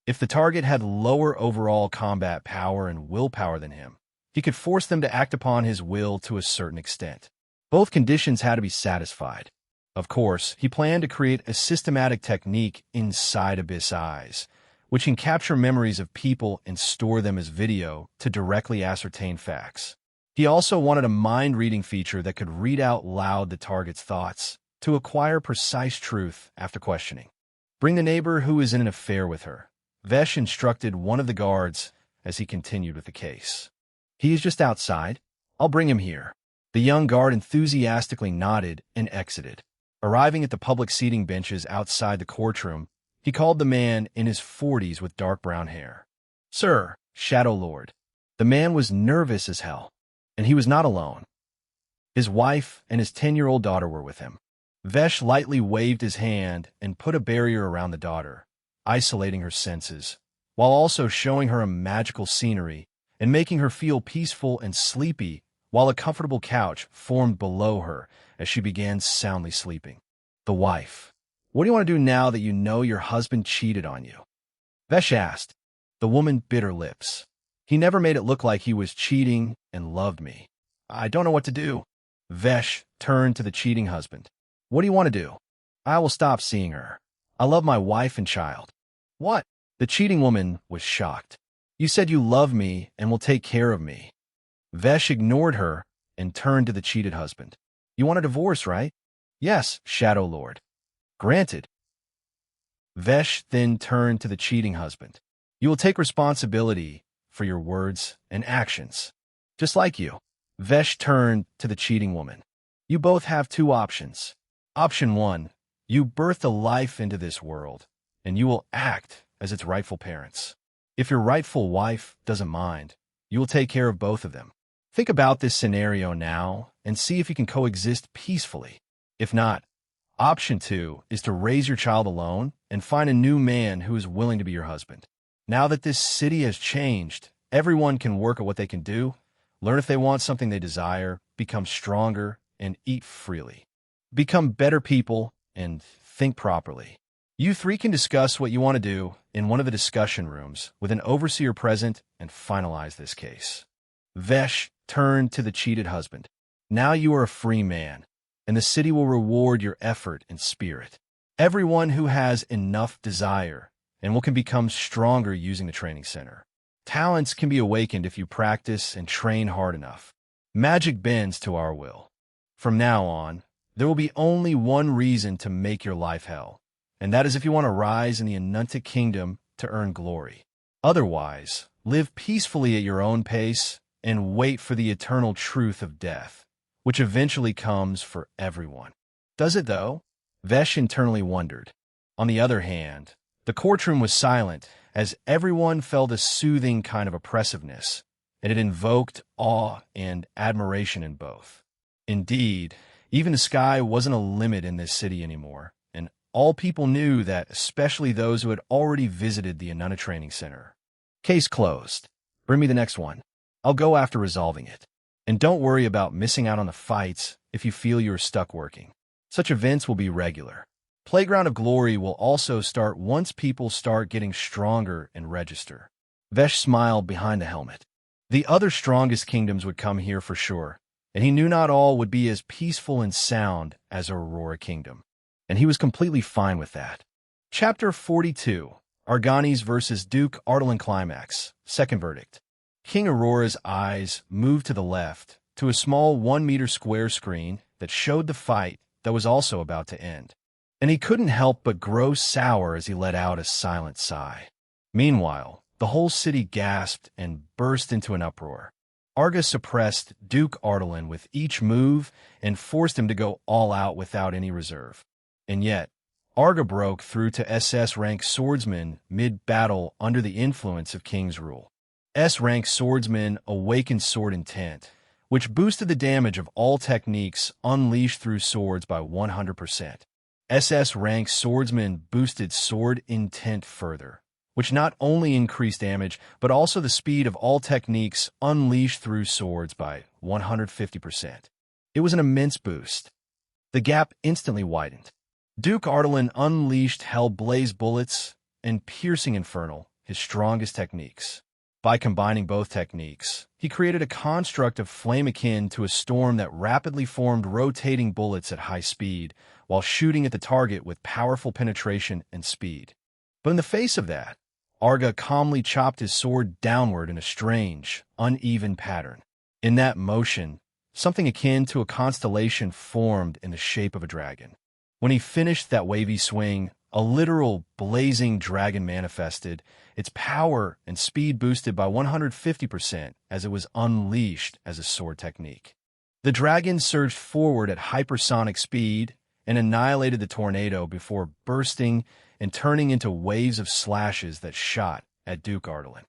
If the target had lower overall combat power and willpower than him, he could force them to act upon his will to a certain extent. Both conditions had to be satisfied. Of course, he planned to create a systematic technique inside Abyss Eyes, which can capture memories of people and store them as video to directly ascertain facts. He also wanted a mind-reading feature that could read out loud the target's thoughts to acquire precise truth after questioning. Bring the neighbor who is in an affair with her. Vesh instructed one of the guards as he continued with the case. He is just outside. I'll bring him here. The young guard enthusiastically nodded and exited. Arriving at the public seating benches outside the courtroom, he called the man in his 40s with dark brown hair. Sir, Shadow Lord. The man was nervous as hell, and he was not alone. His wife and his 10-year-old daughter were with him. Vesh lightly waved his hand and put a barrier around the daughter, isolating her senses, while also showing her a magical scenery and making her feel peaceful and sleepy while a comfortable couch formed below her as she began soundly sleeping. The wife. What do you want to do now that you know your husband cheated on you? Vesh asked. The woman bit her lips. He never made it look like he was cheating and loved me. I don't know what to do. Vesh turned to the cheating husband. What do you want to do? I will stop seeing her. I love my wife and child. What? The cheating woman was shocked. You said you love me and will take care of me. Vesh ignored her and turned to the cheated husband. You want a divorce, right? Yes, Shadow Lord. Granted. Vesh then turned to the cheating husband. You will take responsibility for your words and actions. Just like you. Vesh turned to the cheating woman. You both have two options. Option 1. You birth a life into this world, and you will act as its rightful parents. If your rightful wife doesn't mind, you will take care of both of them. Think about this scenario now and see if you can coexist peacefully. If not, option 2 is to raise your child alone and find a new man who is willing to be your husband. Now that this city has changed, everyone can work at what they can do, learn if they want something they desire, become stronger, and eat freely. Become better people and think properly. You three can discuss what you want to do in one of the discussion rooms with an overseer present and finalize this case. Vesh turned to the cheated husband. Now you are a free man, and the city will reward your effort and spirit. Everyone who has enough desire and can become stronger using the training center. Talents can be awakened if you practice and train hard enough. Magic bends to our will. From now on, there will be only one reason to make your life hell, and that is if you want to rise in the Anuntic Kingdom to earn glory. Otherwise, live peacefully at your own pace and wait for the eternal truth of death, which eventually comes for everyone. Does it, though? Vesh internally wondered. On the other hand, the courtroom was silent as everyone felt a soothing kind of oppressiveness, and it invoked awe and admiration in both. Indeed, even the sky wasn't a limit in this city anymore, and all people knew that, especially those who had already visited the Anuna Training Center. Case closed. Bring me the next one. I'll go after resolving it. And don't worry about missing out on the fights if you feel you're stuck working. Such events will be regular. Playground of Glory will also start once people start getting stronger and register. Vesh smiled behind the helmet. The other strongest kingdoms would come here for sure, and he knew not all would be as peaceful and sound as Aurora Kingdom. And he was completely fine with that. Chapter 42, Arganes versus Duke Ardalan Climax, Second Verdict. King Aurora's eyes moved to the left, to a small 1-meter square screen that showed the fight that was also about to end. And he couldn't help but grow sour as he let out a silent sigh. Meanwhile, the whole city gasped and burst into an uproar. Arga suppressed Duke Ardalan with each move and forced him to go all out without any reserve. And yet, Arga broke through to SS-rank swordsman mid-battle under the influence of King's rule. S-rank swordsman awakened sword intent, which boosted the damage of all techniques unleashed through swords by 100%. SS-rank swordsman boosted sword intent further, which not only increased damage, but also the speed of all techniques unleashed through swords by 150%. It was an immense boost. The gap instantly widened. Duke Ardalan unleashed Hellblaze bullets and Piercing Infernal, his strongest techniques. By combining both techniques, he created a construct of flame akin to a storm that rapidly formed rotating bullets at high speed, while shooting at the target with powerful penetration and speed. But in the face of that, Arga calmly chopped his sword downward in a strange, uneven pattern. In that motion, something akin to a constellation formed in the shape of a dragon. When he finished that wavy swing, a literal blazing dragon manifested, its power and speed boosted by 150% as it was unleashed as a sword technique. The dragon surged forward at hypersonic speed and annihilated the tornado before bursting and turning into waves of slashes that shot at Duke Ardalan.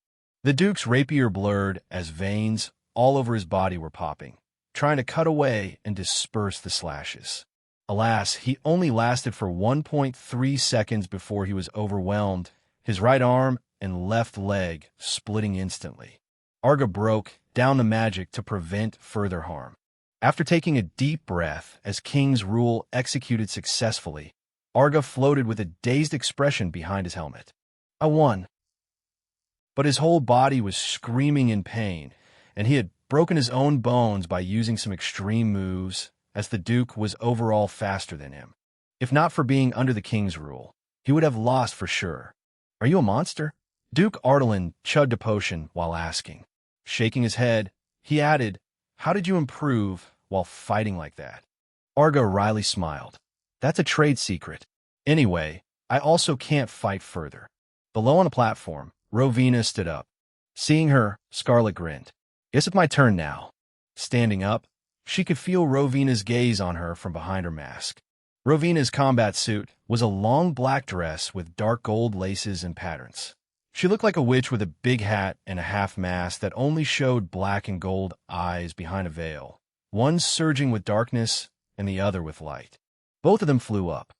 The Duke's rapier blurred as veins all over his body were popping, trying to cut away and disperse the slashes. Alas, he only lasted for 1.3 seconds before he was overwhelmed, his right arm and left leg splitting instantly. Arga broke down the magic to prevent further harm. After taking a deep breath as King's rule executed successfully, Arga floated with a dazed expression behind his helmet. I won. But his whole body was screaming in pain, and he had broken his own bones by using some extreme moves, as the Duke was overall faster than him. If not for being under the King's rule, he would have lost for sure. Are you a monster? Duke Ardalan chugged a potion while asking. Shaking his head, he added, How did you improve while fighting like that? Arga wryly smiled. That's a trade secret. Anyway, I also can't fight further. Below on the platform, Rowena stood up. Seeing her, Scarlet grinned. Guess it's my turn now. Standing up, she could feel Rowena's gaze on her from behind her mask. Rowena's combat suit was a long black dress with dark gold laces and patterns. She looked like a witch with a big hat and a half mask that only showed black and gold eyes behind a veil, one surging with darkness and the other with light. Both of them flew up.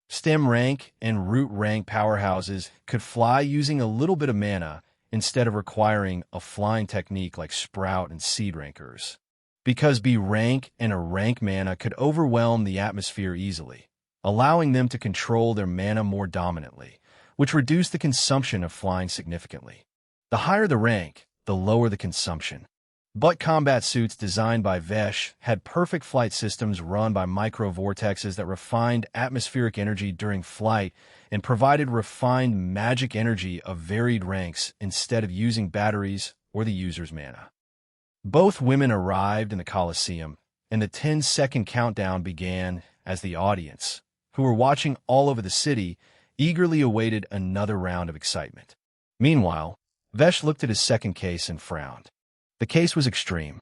Stem rank and root rank powerhouses could fly using a little bit of mana instead of requiring a flying technique like Sprout and Seed Rankers. Because B rank and a rank mana could overwhelm the atmosphere easily, allowing them to control their mana more dominantly, which reduced the consumption of flying significantly. The higher the rank, the lower the consumption. But combat suits designed by Vesh had perfect flight systems run by micro-vortexes that refined atmospheric energy during flight and provided refined magic energy of varied ranks instead of using batteries or the user's mana. Both women arrived in the Colosseum, and the 10-second countdown began as the audience, who were watching all over the city, eagerly awaited another round of excitement. Meanwhile, Vesh looked at his second case and frowned. The case was extreme.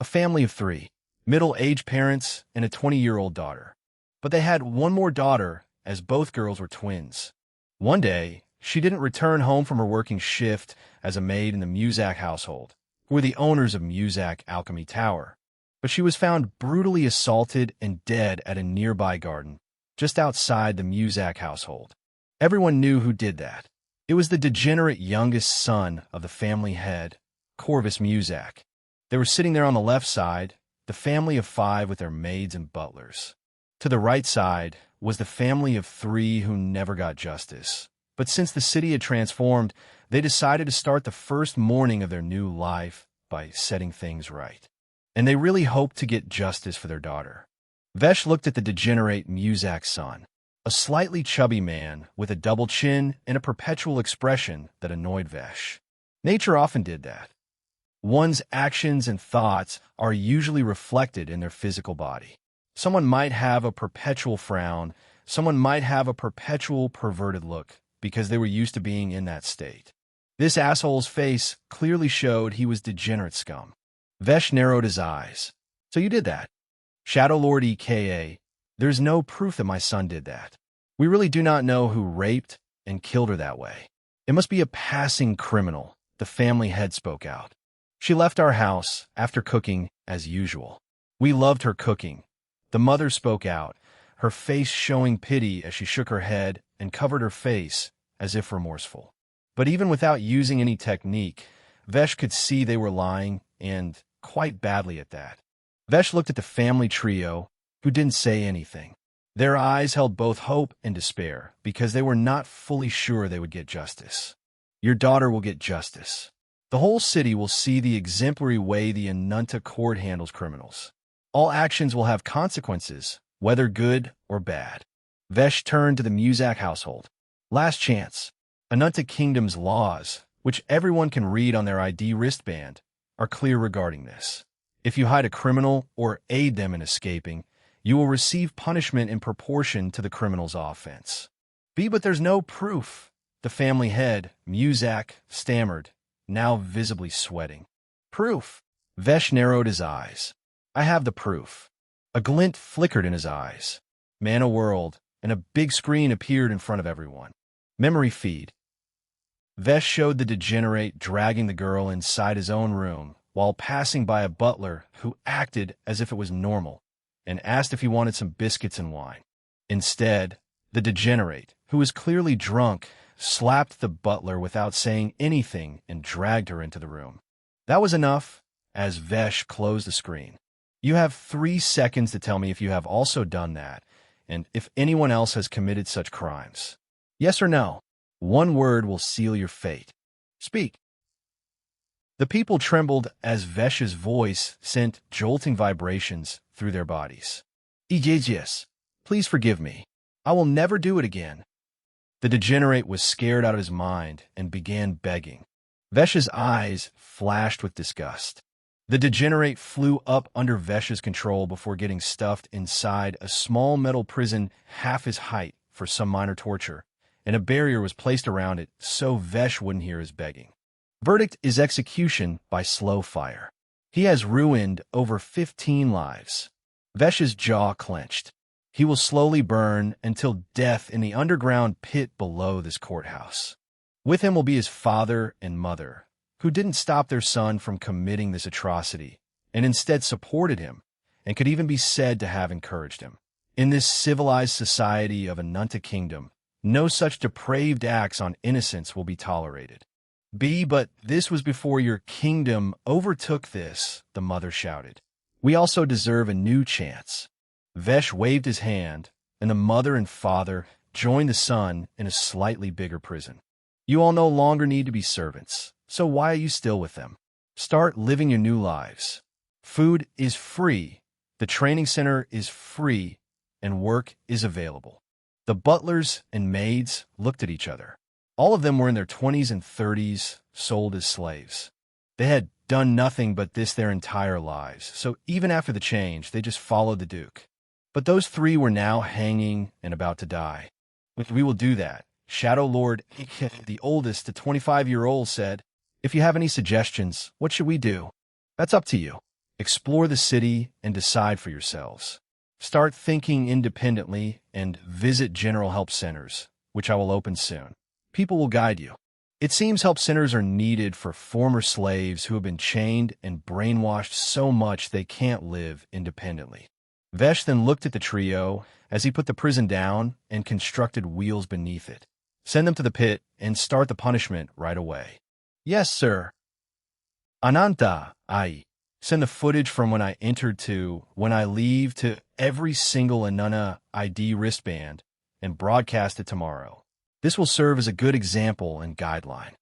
A family of 3, middle-aged parents and a 20-year-old daughter. But they had one more daughter, as both girls were twins. One day, she didn't return home from her working shift as a maid in the Muzak household, who were the owners of Muzak Alchemy Tower, but she was found brutally assaulted and dead at a nearby garden, just outside the Muzak household. Everyone knew who did that. It was the degenerate youngest son of the family head, Corvus Muzak. They were sitting there on the left side, the family of 5 with their maids and butlers. To the right side was the family of 3 who never got justice. But since the city had transformed, they decided to start the first morning of their new life by setting things right. And they really hoped to get justice for their daughter. Vesh looked at the degenerate Muzak's son, a slightly chubby man with a double chin and a perpetual expression that annoyed Vesh. Nature often did that. One's actions and thoughts are usually reflected in their physical body. Someone might have a perpetual frown, someone might have a perpetual perverted look because they were used to being in that state. This asshole's face clearly showed he was degenerate scum. Vesh narrowed his eyes. So you did that? Shadow Lord EKA, there's no proof that my son did that. We really do not know who raped and killed her that way. It must be a passing criminal, the family head spoke out. She left our house after cooking as usual. We loved her cooking. The mother spoke out, her face showing pity as she shook her head and covered her face as if remorseful. But even without using any technique, Vesh could see they were lying, and quite badly at that. Vesh looked at the family trio, who didn't say anything. Their eyes held both hope and despair, because they were not fully sure they would get justice. Your daughter will get justice. The whole city will see the exemplary way the Anunta court handles criminals. All actions will have consequences, whether good or bad. Vesh turned to the Muzak household. Last chance. Anunta Kingdom's laws, which everyone can read on their ID wristband, are clear regarding this. If you hide a criminal or aid them in escaping, you will receive punishment in proportion to the criminal's offense. But there's no proof. The family head, Muzak, stammered, now visibly sweating. Proof. Vesh narrowed his eyes. I have the proof. A glint flickered in his eyes. Man o' world, and a big screen appeared in front of everyone. Memory feed. Vesh showed the degenerate dragging the girl inside his own room while passing by a butler who acted as if it was normal and asked if he wanted some biscuits and wine. Instead, the degenerate, who was clearly drunk, slapped the butler without saying anything and dragged her into the room. That was enough, as Vesh closed the screen. You have 3 seconds to tell me if you have also done that, and if anyone else has committed such crimes. Yes or no? One word will seal your fate. Speak. The people trembled as Vesh's voice sent jolting vibrations through their bodies. Yes, please forgive me. I will never do it again. The degenerate was scared out of his mind and began begging. Vesh's eyes flashed with disgust. The degenerate flew up under Vesh's control before getting stuffed inside a small metal prison half his height for some minor torture, and a barrier was placed around it so Vesh wouldn't hear his begging. Verdict is execution by slow fire. He has ruined over 15 lives. Vesh's jaw clenched. He will slowly burn until death in the underground pit below this courthouse. With him will be his father and mother, who didn't stop their son from committing this atrocity, and instead supported him, and could even be said to have encouraged him. In this civilized society of Anunta Kingdom, no such depraved acts on innocents will be tolerated. But this was before your kingdom overtook this, the mother shouted. We also deserve a new chance. Vesh waved his hand, and the mother and father joined the son in a slightly bigger prison. You all no longer need to be servants, so why are you still with them? Start living your new lives. Food is free, the training center is free, and work is available. The butlers and maids looked at each other. All of them were in their 20s and 30s, sold as slaves. They had done nothing but this their entire lives, so even after the change, they just followed the Duke. But those 3 were now hanging and about to die. We will do that. Shadow Lord, the oldest, the 25-year-old, said, If you have any suggestions, what should we do? That's up to you. Explore the city and decide for yourselves. Start thinking independently and visit general help centers, which I will open soon. People will guide you. It seems help centers are needed for former slaves who have been chained and brainwashed so much they can't live independently. Vesh then looked at the trio as he put the prison down and constructed wheels beneath it. Send them to the pit and start the punishment right away. Yes, sir. Ananta, ai. Send the footage from when I entered to when I leave to every single Anuna ID wristband and broadcast it tomorrow. This will serve as a good example and guideline.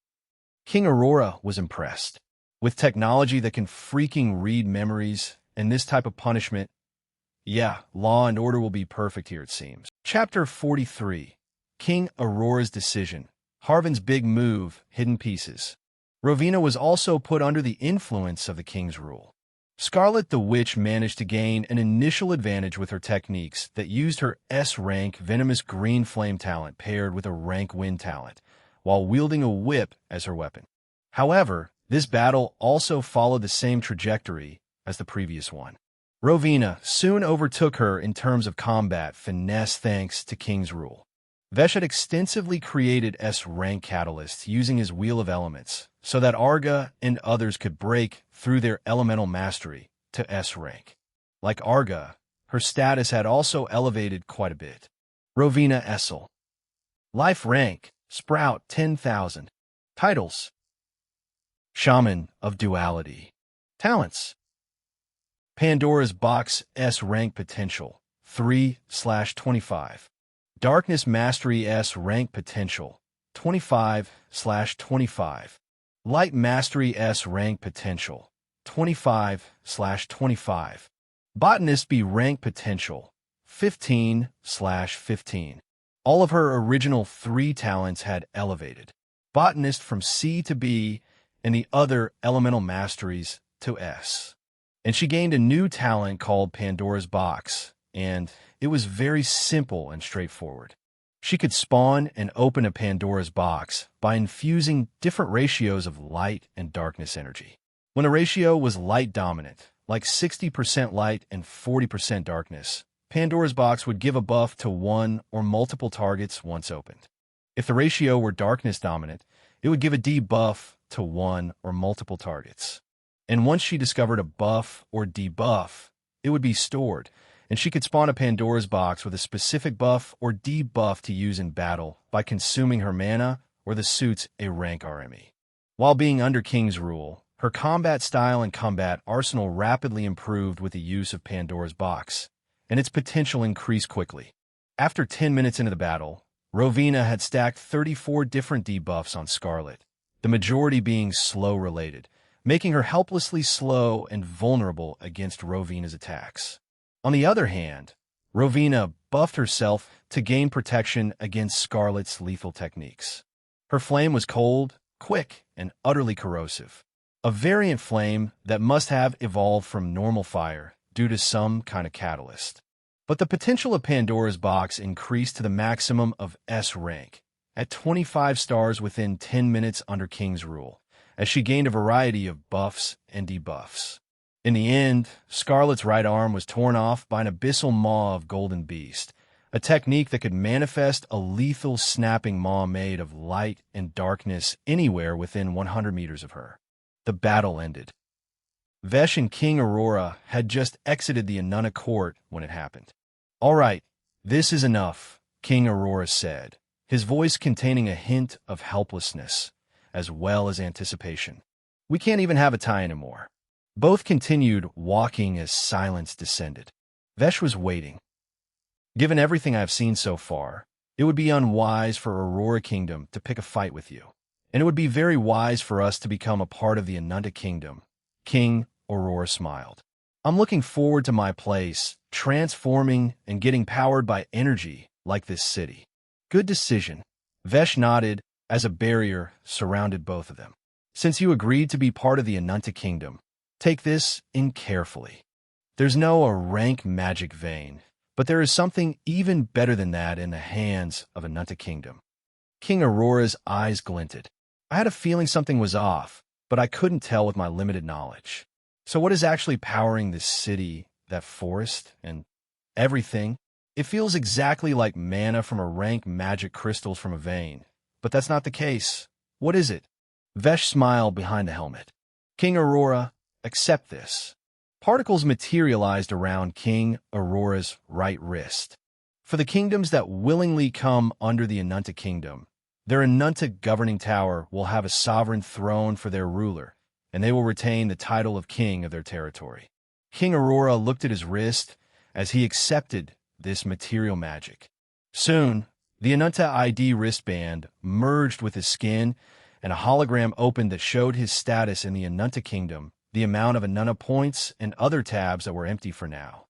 King Aurora was impressed. With technology that can freaking read memories and this type of punishment, yeah, law and order will be perfect here, it seems. Chapter 43. King Aurora's Decision. Harvin's Big Move, Hidden Pieces. Rowena was also put under the influence of the king's rule. Scarlet the Witch managed to gain an initial advantage with her techniques that used her S-rank Venomous Green Flame talent paired with a rank Wind talent, while wielding a whip as her weapon. However, this battle also followed the same trajectory as the previous one. Rowena soon overtook her in terms of combat finesse thanks to King's rule. Vesh had extensively created S-rank catalysts using his Wheel of Elements, so that Arga and others could break through their elemental mastery to S-rank. Like Arga, her status had also elevated quite a bit. Rowena Essel. Life rank, Sprout 10,000. Titles: Shaman of Duality. Talents: Pandora's Box S-rank potential, 3/25. Darkness Mastery S-rank potential, 25/25. Light Mastery S-rank potential, 25/25. Botanist B rank potential, 15/15. All of her original 3 talents had elevated. Botanist from C to B and the other elemental masteries to S. And she gained a new talent called Pandora's Box, and it was very simple and straightforward. She could spawn and open a Pandora's Box by infusing different ratios of light and darkness energy. When a ratio was light dominant, like 60% light and 40% darkness, Pandora's Box would give a buff to one or multiple targets once opened. If the ratio were darkness dominant, it would give a debuff to one or multiple targets. And once she discovered a buff or debuff, it would be stored, and she could spawn a Pandora's Box with a specific buff or debuff to use in battle by consuming her mana or the suit's A-rank RME. While being under King's rule, her combat style and combat arsenal rapidly improved with the use of Pandora's Box, and its potential increased quickly. After 10 minutes into the battle, Rowena had stacked 34 different debuffs on Scarlet, the majority being slow-related, making her helplessly slow and vulnerable against Rowena's attacks. On the other hand, Rowena buffed herself to gain protection against Scarlet's lethal techniques. Her flame was cold, quick, and utterly corrosive, a variant flame that must have evolved from normal fire due to some kind of catalyst. But the potential of Pandora's Box increased to the maximum of S rank, at 25 stars within 10 minutes under King's rule, as she gained a variety of buffs and debuffs. In the end, Scarlet's right arm was torn off by an abyssal maw of Golden Beast, a technique that could manifest a lethal snapping maw made of light and darkness anywhere within 100 meters of her. The battle ended. Vesh and King Aurora had just exited the Anuna court when it happened. "All right, this is enough," King Aurora said, his voice containing a hint of helplessness, as well as anticipation. "We can't even have a tie anymore." Both continued walking as silence descended. Vesh was waiting. "Given everything I've seen so far, it would be unwise for Aurora Kingdom to pick a fight with you, and it would be very wise for us to become a part of the Anuna Kingdom." King Aurora smiled. "I'm looking forward to my place, transforming and getting powered by energy like this city." "Good decision." Vesh nodded as a barrier surrounded both of them. "Since you agreed to be part of the Anuna Kingdom, take this in carefully. There's no rank magic vein, but there is something even better than that in the hands of Anuna Kingdom." King Aurora's eyes glinted. "I had a feeling something was off, but I couldn't tell with my limited knowledge. So what is actually powering this city, that forest, and everything? It feels exactly like mana from a rank magic crystals from a vein, but that's not the case. What is it?" Vesh smiled behind the helmet. "King Aurora, accept this." Particles materialized around King Aurora's right wrist. For the kingdoms that willingly come under the Anuna Kingdom, their Anuna governing tower will have a sovereign throne for their ruler, and they will retain the title of king of their territory. King Aurora looked at his wrist as he accepted this material magic. Soon, the Anunta ID wristband merged with his skin, and a hologram opened that showed his status in the Anunta kingdom, the amount of Anunta points, and other tabs that were empty for now.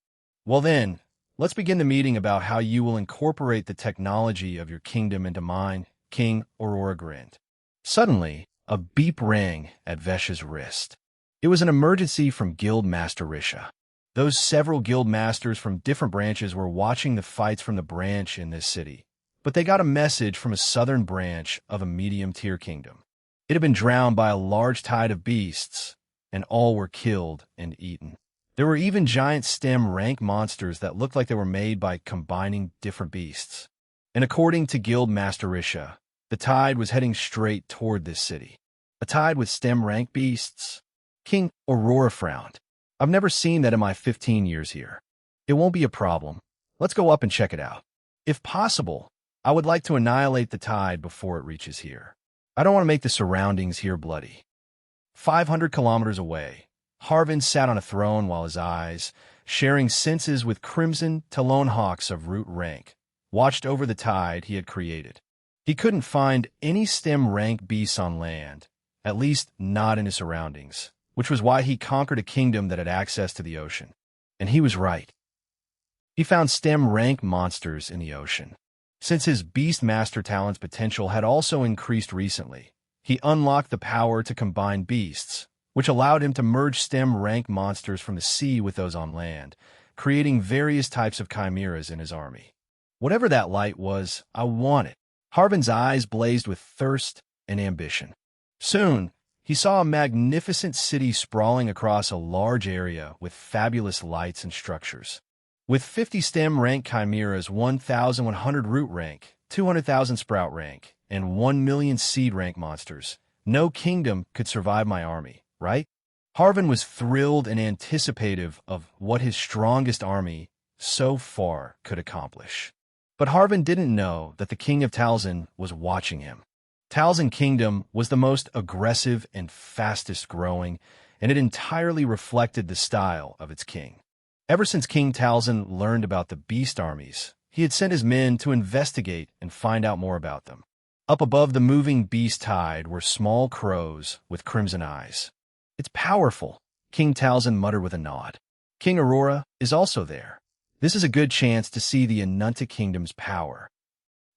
Well then, let's begin the meeting about how you will incorporate the technology of your kingdom into mine, King Aurora grinned. Suddenly, a beep rang at Vesh's wrist. It was an emergency from Guild Master Risha. Those several guild masters from different branches were watching the fights from the branch in this city, but they got a message from a southern branch of a medium-tier kingdom. It had been drowned by a large tide of beasts, and all were killed and eaten. There were even giant stem rank monsters that looked like they were made by combining different beasts. And according to Guild Master Risha, the tide was heading straight toward this city. A tide with stem rank beasts? King Aurora frowned. I've never seen that in my 15 years here. It won't be a problem. Let's go up and check it out. If possible, I would like to annihilate the tide before it reaches here. I don't want to make the surroundings here bloody. 500 kilometers away, Harvin sat on a throne while his eyes, sharing senses with crimson Talon hawks of root rank, watched over the tide he had created. He couldn't find any stem rank beasts on land, at least not in his surroundings, which was why he conquered a kingdom that had access to the ocean. And he was right. He found stem rank monsters in the ocean. Since his Beast Master talent's potential had also increased recently, he unlocked the power to combine beasts, which allowed him to merge stem rank monsters from the sea with those on land, creating various types of chimeras in his army. Whatever that light was, I want it. Harvin's eyes blazed with thirst and ambition. Soon, he saw a magnificent city sprawling across a large area with fabulous lights and structures. With 50 stem rank chimeras, 1,100 root rank, 200,000 sprout rank, and 1 million seed rank monsters, no kingdom could survive my army, right? Harvin was thrilled and anticipative of what his strongest army so far could accomplish. But Harvin didn't know that the king of Talzin was watching him. Talzin Kingdom was the most aggressive and fastest growing, and it entirely reflected the style of its king. Ever since King Talzin learned about the beast armies, he had sent his men to investigate and find out more about them. Up above the moving beast tide were small crows with crimson eyes. It's powerful, King Talzin muttered with a nod. King Aurora is also there. This is a good chance to see the Anunta Kingdom's power.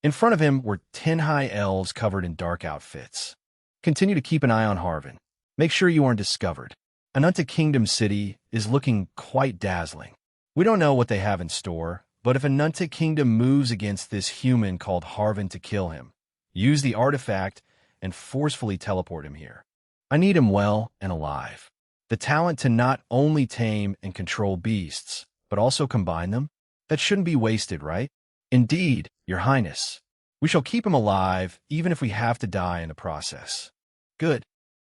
In front of him were 10 high elves covered in dark outfits. Continue to keep an eye on Harvin. Make sure you aren't discovered. Anunta Kingdom City is looking quite dazzling. We don't know what they have in store, but if Anunta Kingdom moves against this human called Harvin to kill him, use the artifact and forcefully teleport him here. I need him well and alive. The talent to not only tame and control beasts, but also combine them? That shouldn't be wasted, right? Indeed, Your Highness. We shall keep him alive, even if we have to die in the process. Good.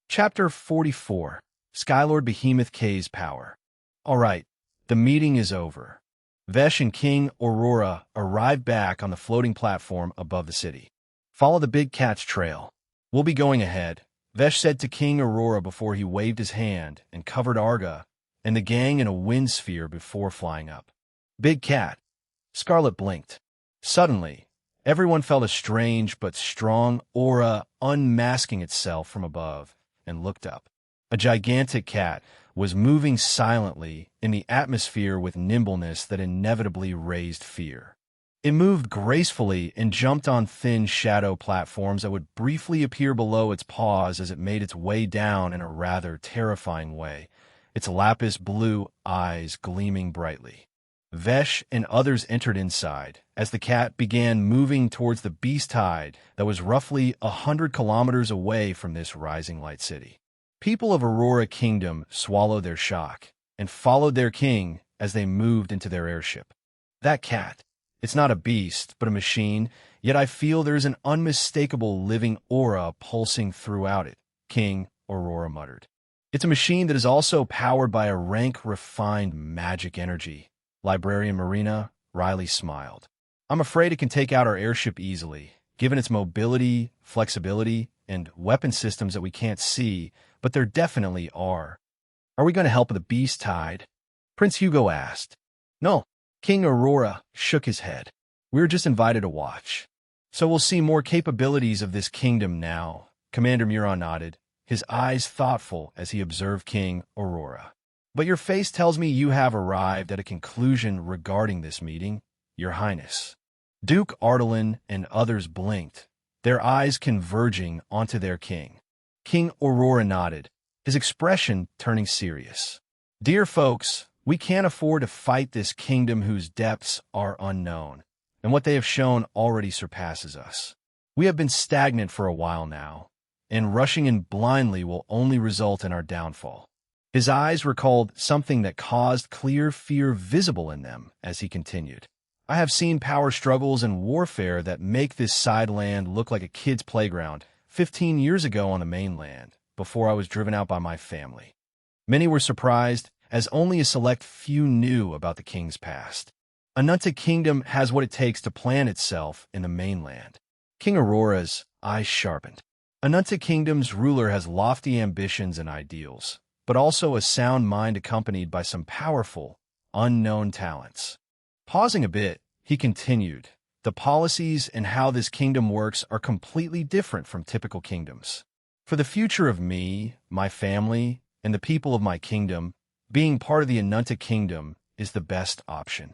Chapter 44. Skylord Behemoth K's Power. All right, the meeting is over. Vesh and King Aurora arrived back on the floating platform above the city. Follow the big cat's trail. We'll be going ahead, Vesh said to King Aurora before he waved his hand and covered Arga and the gang in a wind sphere before flying up. Big cat. Scarlet blinked. Suddenly, everyone felt a strange but strong aura unmasking itself from above and looked up. A gigantic cat was moving silently in the atmosphere with nimbleness that inevitably raised fear. It moved gracefully and jumped on thin shadow platforms that would briefly appear below its paws as it made its way down in a rather terrifying way, its lapis blue eyes gleaming brightly. Vesh and others entered inside as the cat began moving towards the beast tide that was roughly 100 kilometers away from this rising light city. People of Aurora Kingdom swallowed their shock and followed their king as they moved into their airship. That cat, it's not a beast, but a machine, yet I feel there is an unmistakable living aura pulsing throughout it, King Aurora muttered. It's a machine that is also powered by a rank-refined magic energy. Librarian Marina Riley smiled. I'm afraid it can take out our airship easily, given its mobility, flexibility, and weapon systems that we can't see, but there definitely are. Are we going to help the beast tide? Prince Hugo asked. No. King Aurora shook his head. We're just invited to watch. So we'll see more capabilities of this kingdom now. Commander Muron nodded, his eyes thoughtful as he observed King Aurora. But your face tells me you have arrived at a conclusion regarding this meeting, Your Highness. Duke Ardalan and others blinked, their eyes converging onto their king. King Aurora nodded, his expression turning serious. Dear folks, we can't afford to fight this kingdom whose depths are unknown, and what they have shown already surpasses us. We have been stagnant for a while now, and rushing in blindly will only result in our downfall. His eyes recalled something that caused clear fear visible in them as he continued. I have seen power struggles and warfare that make this side land look like a kid's playground 15 years ago on the mainland, before I was driven out by my family. Many were surprised, as only a select few knew about the king's past. Anunta Kingdom has what it takes to plant itself in the mainland. King Aurora's eyes sharpened. Anunta Kingdom's ruler has lofty ambitions and ideals, but also a sound mind accompanied by some powerful, unknown talents. Pausing a bit, he continued, the policies and how this kingdom works are completely different from typical kingdoms. For the future of me, my family, and the people of my kingdom, being part of the Anunta Kingdom is the best option.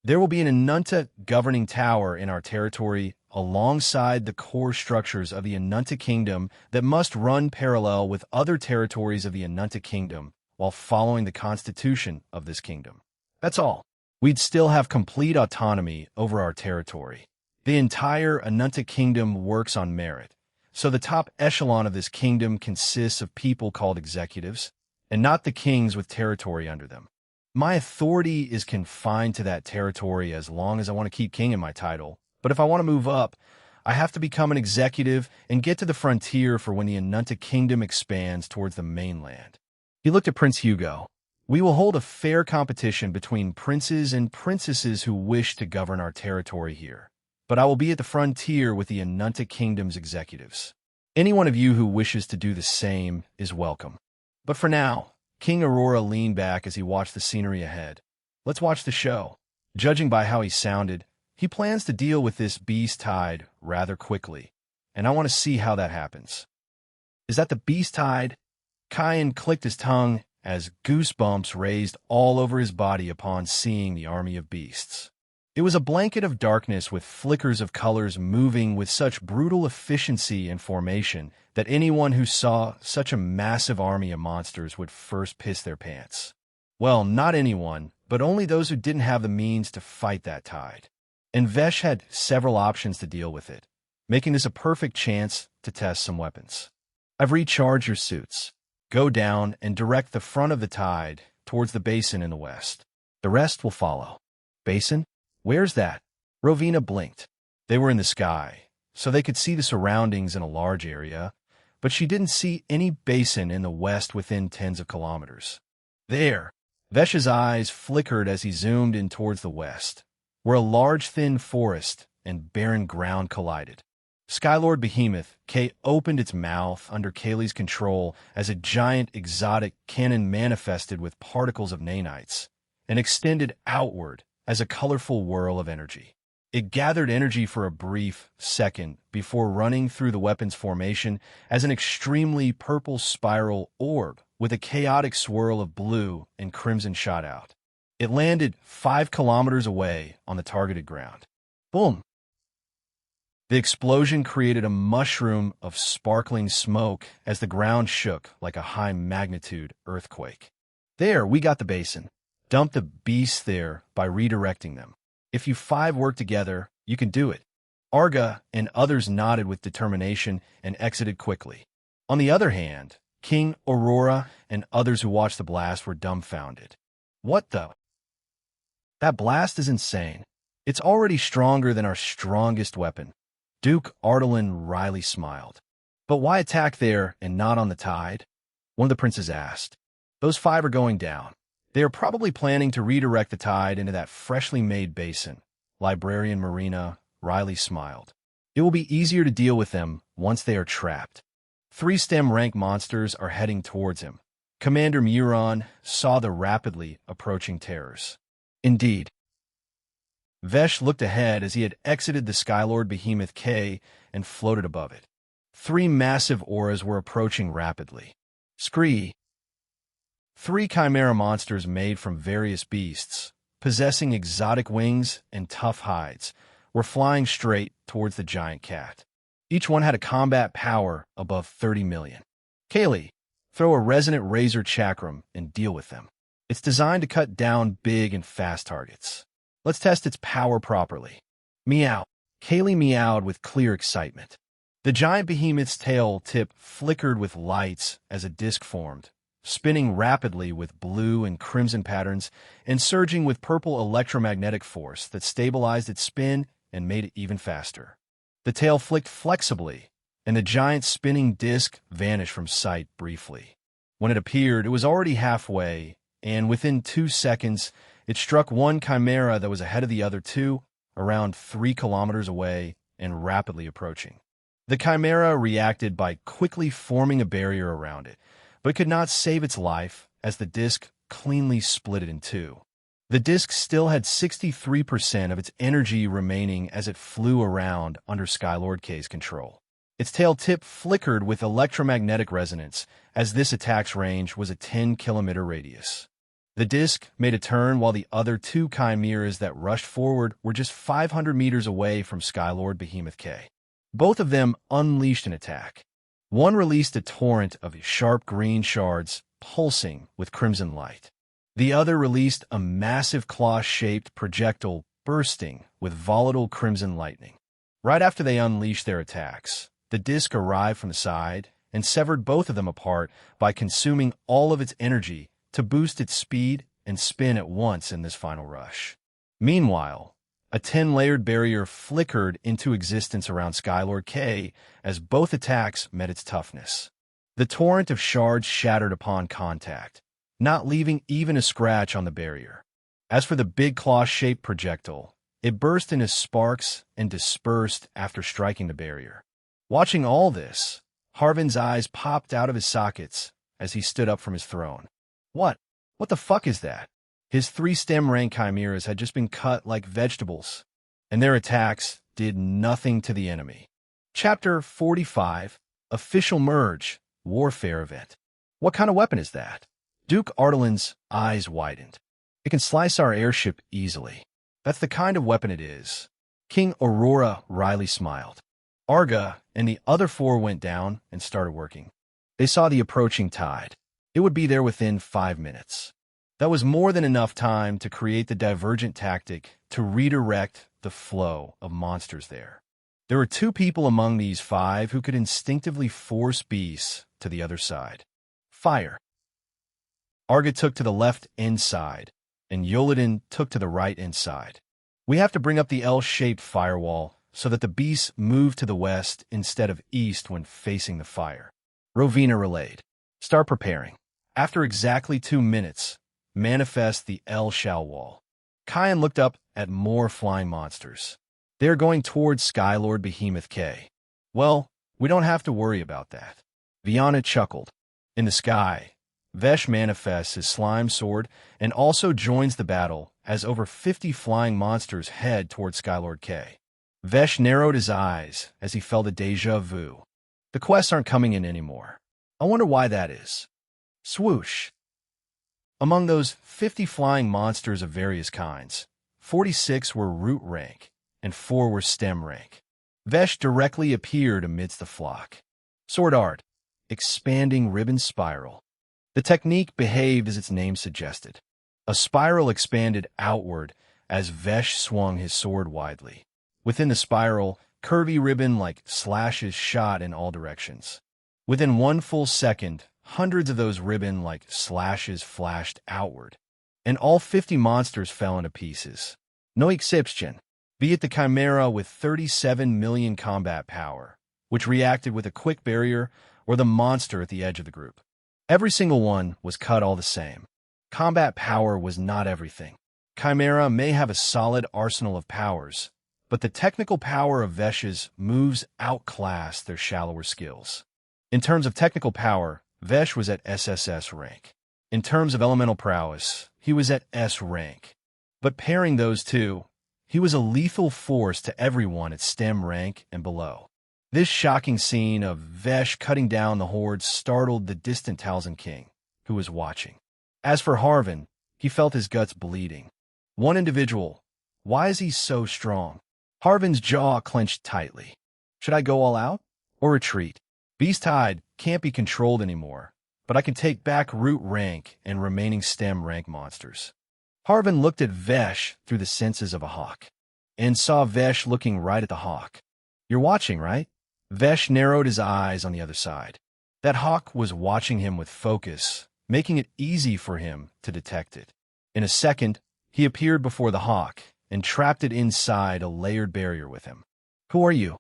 There will be an Anunta governing tower in our territory alongside the core structures of the Anunta Kingdom that must run parallel with other territories of the Anunta Kingdom while following the constitution of this kingdom. That's all. We'd still have complete autonomy over our territory. The entire Anunta Kingdom works on merit, so the top echelon of this kingdom consists of people called executives, and not the kings with territory under them. My authority is confined to that territory as long as I want to keep king in my title, but if I want to move up, I have to become an executive and get to the frontier for when the Anunta Kingdom expands towards the mainland. He looked at Prince Hugo. We will hold a fair competition between princes and princesses who wish to govern our territory here, but I will be at the frontier with the Anunta Kingdom's executives. Any one of you who wishes to do the same is welcome. But for now, King Aurora leaned back as he watched the scenery ahead. Let's watch the show. Judging by how he sounded, he plans to deal with this beast tide rather quickly, and I want to see how that happens. Is that the beast tide? Kyan clicked his tongue as goosebumps raised all over his body upon seeing the army of beasts. It was a blanket of darkness with flickers of colors moving with such brutal efficiency and formation that anyone who saw such a massive army of monsters would first piss their pants. Well, not anyone, but only those who didn't have the means to fight that tide. And Vesh had several options to deal with it, making this a perfect chance to test some weapons. I've recharged your suits. Go down and direct the front of the tide towards the basin in the west. The rest will follow. Basin? Where's that? Rowena blinked. They were in the sky, so they could see the surroundings in a large area, but she didn't see any basin in the west within tens of kilometers. There! Vesh's eyes flickered as he zoomed in towards the west, where a large thin forest and barren ground collided. Skylord Behemoth, K opened its mouth under Kaylee's control as a giant exotic cannon manifested with particles of nanites and extended outward as a colorful whirl of energy. It gathered energy for a brief second before running through the weapon's formation as an extremely purple spiral orb with a chaotic swirl of blue and crimson shot out. It landed 5 kilometers away on the targeted ground. Boom! The explosion created a mushroom of sparkling smoke as the ground shook like a high-magnitude earthquake. There, we got the basin. Dump the beasts there by redirecting them. If you 5 work together, you can do it. Arga and others nodded with determination and exited quickly. On the other hand, King Aurora and others who watched the blast were dumbfounded. What the? That blast is insane. It's already stronger than our strongest weapon. Duke Ardalan wryly smiled. But why attack there and not on the tide? One of the princes asked. Those 5 are going down. They are probably planning to redirect the tide into that freshly made basin. Librarian Marina wryly smiled. It will be easier to deal with them once they are trapped. Three STEM-rank monsters are heading towards him. Commander Muron saw the rapidly approaching terrors. Indeed, Vesh looked ahead as he had exited the Skylord Behemoth K and floated above it. Three massive auras were approaching rapidly. Scree! Three chimera monsters made from various beasts, possessing exotic wings and tough hides, were flying straight towards the giant cat. Each one had a combat power above 30 million. Kaylee, throw a resonant razor chakram and deal with them. It's designed to cut down big and fast targets. Let's test its power properly. Meow. Kaylee meowed with clear excitement. The giant behemoth's tail tip flickered with lights as a disc formed, spinning rapidly with blue and crimson patterns and surging with purple electromagnetic force that stabilized its spin and made it even faster. The tail flicked flexibly, and the giant spinning disc vanished from sight briefly. When it appeared, it was already halfway, and within 2 seconds, it struck one chimera that was ahead of the other two, around 3 kilometers away and rapidly approaching. The chimera reacted by quickly forming a barrier around it, but could not save its life as the disc cleanly split it in two. The disc still had 63% of its energy remaining as it flew around under Skylord K's control. Its tail tip flickered with electromagnetic resonance, as this attack's range was a 10-kilometer radius. The disc made a turn while the other two chimeras that rushed forward were just 500 meters away from Skylord Behemoth K. Both of them unleashed an attack. One released a torrent of sharp green shards, pulsing with crimson light. The other released a massive claw-shaped projectile bursting with volatile crimson lightning. Right after they unleashed their attacks, the disc arrived from the side and severed both of them apart by consuming all of its energy to boost its speed and spin at once in this final rush. Meanwhile, a 10-layered barrier flickered into existence around Skylord K as both attacks met its toughness. The torrent of shards shattered upon contact, not leaving even a scratch on the barrier. As for the big claw-shaped projectile, it burst into sparks and dispersed after striking the barrier. Watching all this, Harvin's eyes popped out of his sockets as he stood up from his throne. What the fuck is that? His 3 STEM-rank chimeras had just been cut like vegetables, and their attacks did nothing to the enemy. Chapter 45, Official Merge, Warfare Event. What kind of weapon is that? Duke Ardalin's eyes widened. It can slice our airship easily. That's the kind of weapon it is. King Aurora wryly smiled. Arga and the other 4 went down and started working. They saw the approaching tide. It would be there within 5 minutes. That was more than enough time to create the divergent tactic to redirect the flow of monsters there. There were 2 people among these 5 who could instinctively force beasts to the other side. Fire. Arga took to the left inside, and Yoladin took to the right inside. We have to bring up the L-shaped firewall so that the beasts move to the west instead of east when facing the fire. Rovina relayed. Start preparing. After exactly 2 minutes, manifest the L-shell wall. Kyan looked up at more flying monsters. They are going towards Skylord Behemoth K. Well, we don't have to worry about that. Viana chuckled. In the sky, Vesh manifests his slime sword and also joins the battle as over 50 flying monsters head towards Skylord K. Vesh narrowed his eyes as he felt a déjà vu. The quests aren't coming in anymore. I wonder why that is. Swoosh. Among those 50 flying monsters of various kinds, 46 were root rank and 4 were stem rank. Vesh directly appeared amidst the flock. Sword art, expanding ribbon spiral. The technique behaved as its name suggested. A spiral expanded outward as Vesh swung his sword widely. Within the spiral, curvy ribbon like slashes shot in all directions. Within 1 full second, hundreds of those ribbon like slashes flashed outward, and all 50 monsters fell into pieces. No exception, be it the Chimera with 37 million combat power, which reacted with a quick barrier, or the monster at the edge of the group. Every single one was cut all the same. Combat power was not everything. Chimera may have a solid arsenal of powers, but the technical power of Vesh's moves outclassed their shallower skills. In terms of technical power, Vesh was at SSS rank. In terms of elemental prowess, he was at S rank. But pairing those two, he was a lethal force to everyone at STEM rank and below. This shocking scene of Vesh cutting down the horde startled the distant Talzin king, who was watching. As for Harvin, he felt his guts bleeding. One individual. Why is he so strong? Harvin's jaw clenched tightly. Should I go all out or retreat? Beast Tide can't be controlled anymore, but I can take back root rank and remaining stem rank monsters. Harvin looked at Vesh through the senses of a hawk and saw Vesh looking right at the hawk. You're watching, right? Vesh narrowed his eyes on the other side. That hawk was watching him with focus, making it easy for him to detect it. In a second, he appeared before the hawk and trapped it inside a layered barrier with him. Who are you?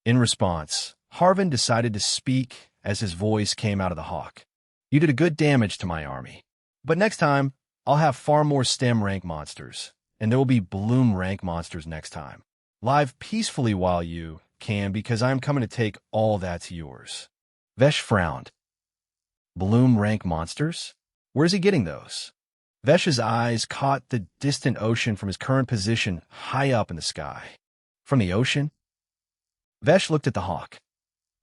In response, Harvin decided to speak as his voice came out of the hawk. You did a good damage to my army. But next time, I'll have far more stem rank monsters, and there will be bloom rank monsters next time. Live peacefully while you can, because I'm coming to take all that's yours. Vesh frowned. Bloom rank monsters? Where's he getting those? Vesh's eyes caught the distant ocean from his current position high up in the sky. From the ocean? Vesh looked at the hawk.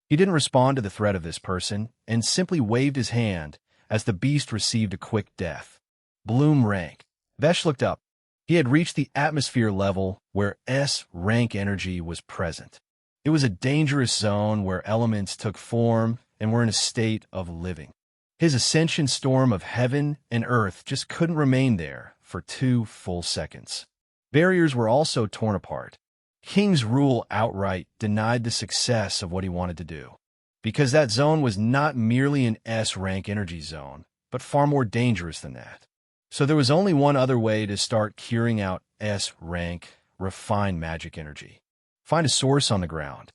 He didn't respond to the threat of this person and simply waved his hand as the beast received a quick death. Bloom rank. Vesh looked up. He had reached the atmosphere level where S rank energy was present. It was a dangerous zone where elements took form and were in a state of living. His ascension storm of heaven and earth just couldn't remain there for 2 full seconds. Barriers were also torn apart. King's rule outright denied the success of what he wanted to do, because that zone was not merely an S-rank energy zone, but far more dangerous than that. So there was only one other way to start curing out S-rank refined magic energy. Find a source on the ground.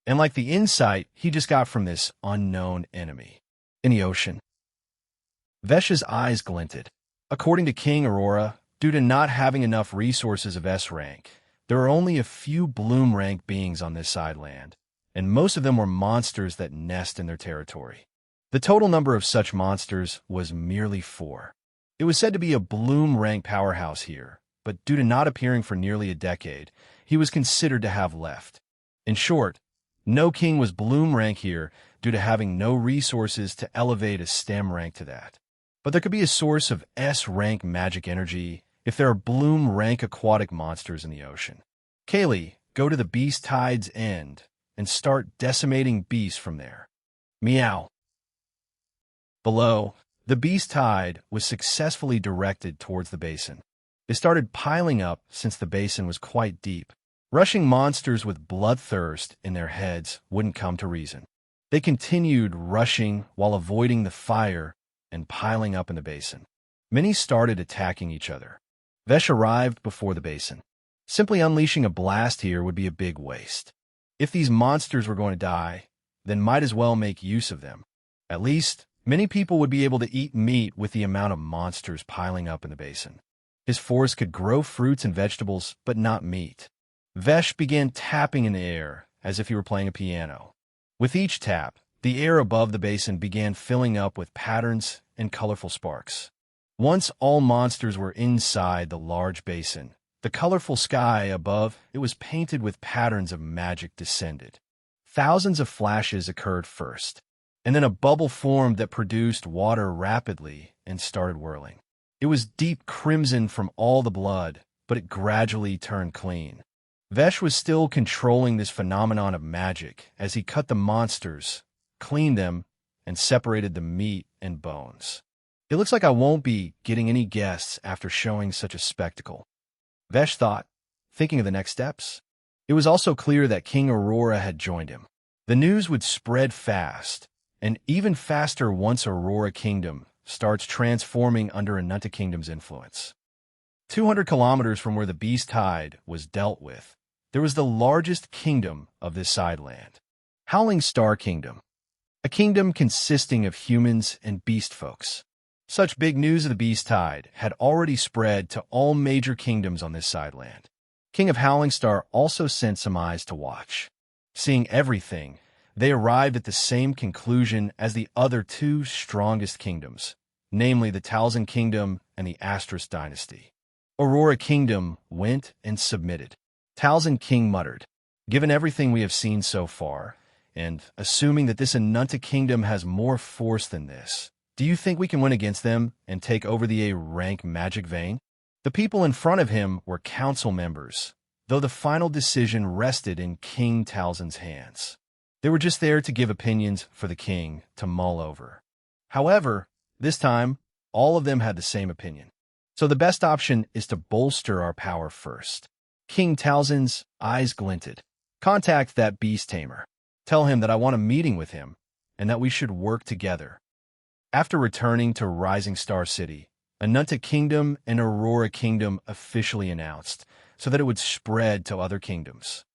And like the insight he just got from this unknown enemy. In the ocean. Vesh's eyes glinted. According to King Aurora, due to not having enough resources of S-rank, there are only a few bloom rank beings on this side land, and most of them were monsters that nest in their territory. The total number of such monsters was merely 4. It was said to be a bloom rank powerhouse here, but due to not appearing for nearly a decade, he was considered to have left. In short, no king was bloom rank here due to having no resources to elevate a stem rank to that. But there could be a source of S-rank magic energy if there are bloom rank aquatic monsters in the ocean. Kaylee, go to the Beast Tide's end and start decimating beasts from there. Meow. Below, the Beast Tide was successfully directed towards the basin. They started piling up since the basin was quite deep. Rushing monsters with bloodthirst in their heads wouldn't come to reason. They continued rushing while avoiding the fire and piling up in the basin. Many started attacking each other. Vesh arrived before the basin. Simply unleashing a blast here would be a big waste. If these monsters were going to die, then might as well make use of them. At least, many people would be able to eat meat with the amount of monsters piling up in the basin. His forest could grow fruits and vegetables, but not meat. Vesh began tapping in the air as if he were playing a piano. With each tap, the air above the basin began filling up with patterns and colorful sparks. Once all monsters were inside the large basin, the colorful sky above it was painted with patterns of magic descended. Thousands of flashes occurred first, and then a bubble formed that produced water rapidly and started whirling. It was deep crimson from all the blood, but it gradually turned clean. Vesh was still controlling this phenomenon of magic as he cut the monsters, cleaned them, and separated the meat and bones. It looks like I won't be getting any guests after showing such a spectacle. Vesh thought, thinking of the next steps. It was also clear that King Aurora had joined him. The news would spread fast, and even faster once Aurora Kingdom starts transforming under Anunta Kingdom's influence. 200 kilometers from where the Beast Tide was dealt with, there was the largest kingdom of this side land, Howling Star Kingdom, a kingdom consisting of humans and beast folks. Such big news of the Beast Tide had already spread to all major kingdoms on this side land. King of Howling Star also sent some eyes to watch. Seeing everything, They arrived at the same conclusion as the other two strongest kingdoms, namely the Talzin Kingdom and the Asterisk Dynasty. Aurora Kingdom went and submitted. Talzin King muttered, "Given everything we have seen so far, and assuming that this Anunta Kingdom has more force than this, do you think we can win against them and take over the A-rank magic vein?" The people in front of him were council members, though the final decision rested in King Talzin's hands. They were just there to give opinions for the king to mull over. However, this time, all of them had the same opinion. So the best option is to bolster our power first. King Talzin's eyes glinted. "Contact that beast tamer. Tell him that I want a meeting with him and that we should work together." After returning to Rising Star City, Anunta Kingdom and Aurora Kingdom officially announced so that it would spread to other kingdoms.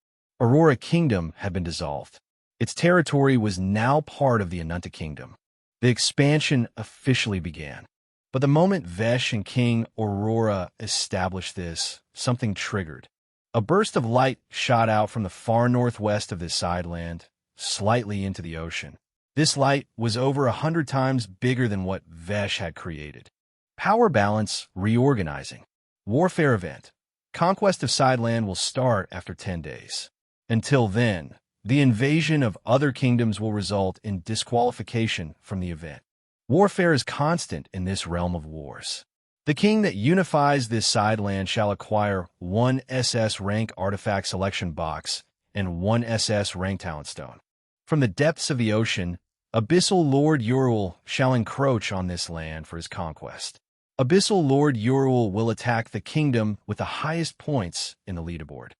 Aurora Kingdom had been dissolved. Its territory was now part of the Anunta Kingdom. The expansion officially began. But the moment Vesh and King Aurora established this, something triggered. A burst of light shot out from the far northwest of this side land, slightly into the ocean. This light was over 100 times bigger than what Vesh had created. Power balance reorganizing. Warfare event. Conquest of Sideland will start after 10 days. Until then, the invasion of other kingdoms will result in disqualification from the event. Warfare is constant in this realm of wars. The king that unifies this sideland shall acquire 1 SS rank artifact selection box and 1 SS rank talent stone. From the depths of the ocean, Abyssal Lord Uriel shall encroach on this land for his conquest. Abyssal Lord Uriel will attack the kingdom with the highest points in the leaderboard.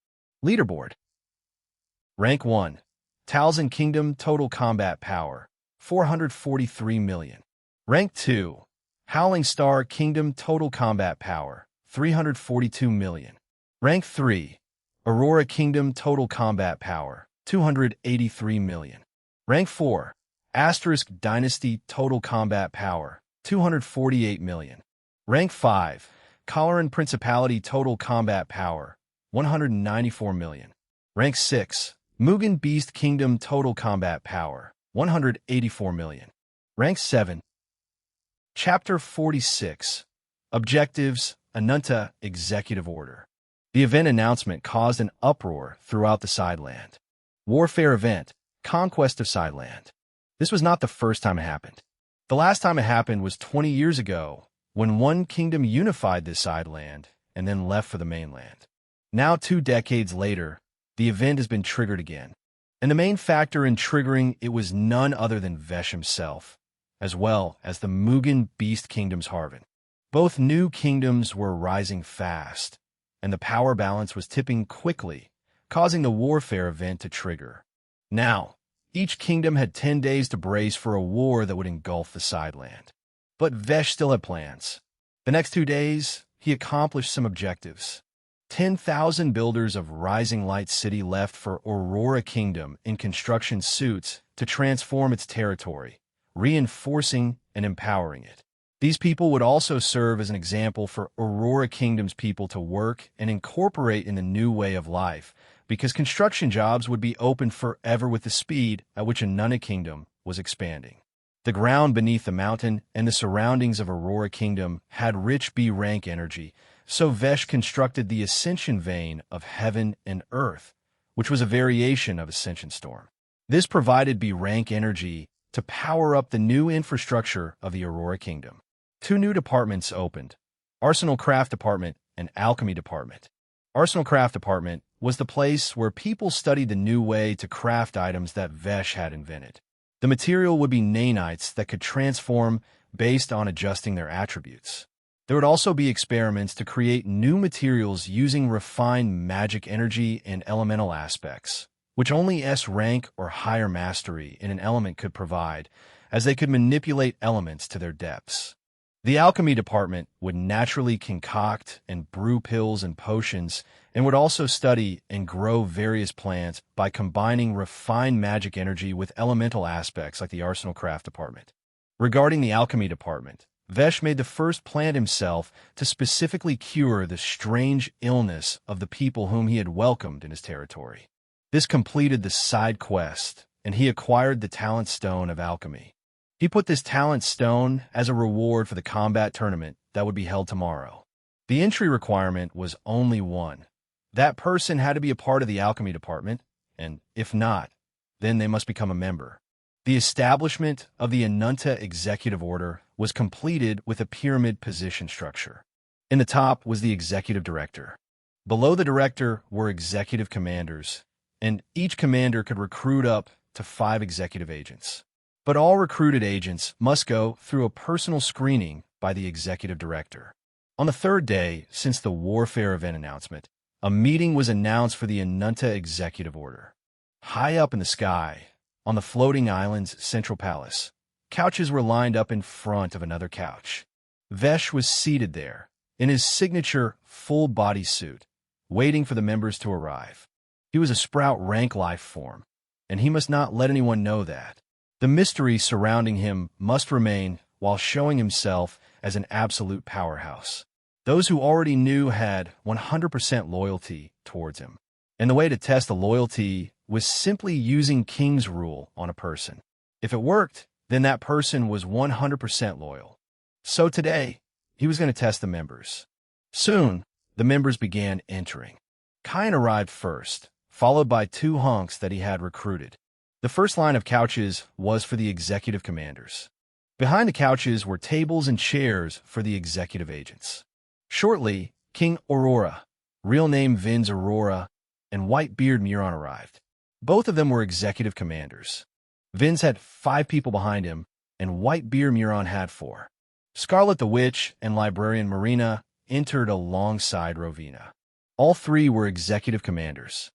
Leaderboard. Rank 1. Talzin Kingdom Total Combat Power, 443 million. Rank 2. Howling Star Kingdom Total Combat Power, 342 million. Rank 3. Aurora Kingdom Total Combat Power, 283 million. Rank 4. Asterisk Dynasty Total Combat Power, 248 million. Rank 5. Coloran Principality Total Combat Power, 194 million. Rank 6. Mugen Beast Kingdom Total Combat Power, 184 million. Rank 7. Chapter 46. Objectives, Anunta Executive Order. The event announcement caused an uproar throughout the Sideland. Warfare event, Conquest of Sideland. This was not the first time it happened. The last time it happened was 20 years ago, when one kingdom unified this Sideland and then left for the mainland. Now 2 decades later, the event has been triggered again. And the main factor in triggering it was none other than Vesh himself, as well as the Mugen Beast Kingdom's Harvin. Both new kingdoms were rising fast, and the power balance was tipping quickly, causing the warfare event to trigger. Now, each kingdom had 10 days to brace for a war that would engulf the Sideland. But Vesh still had plans. The next 2 days, he accomplished some objectives. 10,000 builders of Rising Light City left for Aurora Kingdom in construction suits to transform its territory, reinforcing and empowering it. These people would also serve as an example for Aurora Kingdom's people to work and incorporate in the new way of life, because construction jobs would be open forever with the speed at which Anunta Kingdom was expanding. The ground beneath the mountain and the surroundings of Aurora Kingdom had rich B-rank energy, so Vesh constructed the Ascension Vein of Heaven and Earth, which was a variation of Ascension Storm. This provided B-rank energy to power up the new infrastructure of the Aurora Kingdom. 2 new departments opened, Arsenal Craft Department and Alchemy Department. Arsenal Craft Department was the place where people studied the new way to craft items that Vesh had invented. The material would be nanites that could transform based on adjusting their attributes. There would also be experiments to create new materials using refined magic energy and elemental aspects, which only S rank or higher mastery in an element could provide, as they could manipulate elements to their depths. The alchemy department would naturally concoct and brew pills and potions, and would also study and grow various plants by combining refined magic energy with elemental aspects like the arsenal craft department. Regarding the alchemy department, Vesh made the first plant himself to specifically cure the strange illness of the people whom he had welcomed in his territory. This completed the side quest and he acquired the Talent Stone of Alchemy. He put this Talent Stone as a reward for the combat tournament that would be held tomorrow. The entry requirement was only one. That person had to be a part of the alchemy department, and if not, then they must become a member. The establishment of the Anunta Executive Order was completed with a pyramid position structure. In the top was the executive director. Below the director were executive commanders, and each commander could recruit up to 5 executive agents. But all recruited agents must go through a personal screening by the executive director. On the third day since the warfare event announcement, a meeting was announced for the Anunta Executive Order. High up in the sky, on the floating island's central palace, couches were lined up in front of another couch. Vesh was seated there, in his signature full-body suit, waiting for the members to arrive. He was a Sprout rank life form, and he must not let anyone know that. The mystery surrounding him must remain while showing himself as an absolute powerhouse. Those who already knew had 100% loyalty towards him, and the way to test the loyalty was simply using King's Rule on a person. If it worked, then that person was 100% loyal. So today, he was going to test the members. Soon, the members began entering. Kyan arrived first, followed by 2 hunks that he had recruited. The first line of couches was for the executive commanders. Behind the couches were tables and chairs for the executive agents. Shortly, King Aurora, real name Vinz Aurora, and Whitebeard Muron arrived. Both of them were executive commanders. Vinz had 5 people behind him, and Whitebeard Muron had 4. Scarlet the Witch and Librarian Marina entered alongside Rovina. All 3 were executive commanders.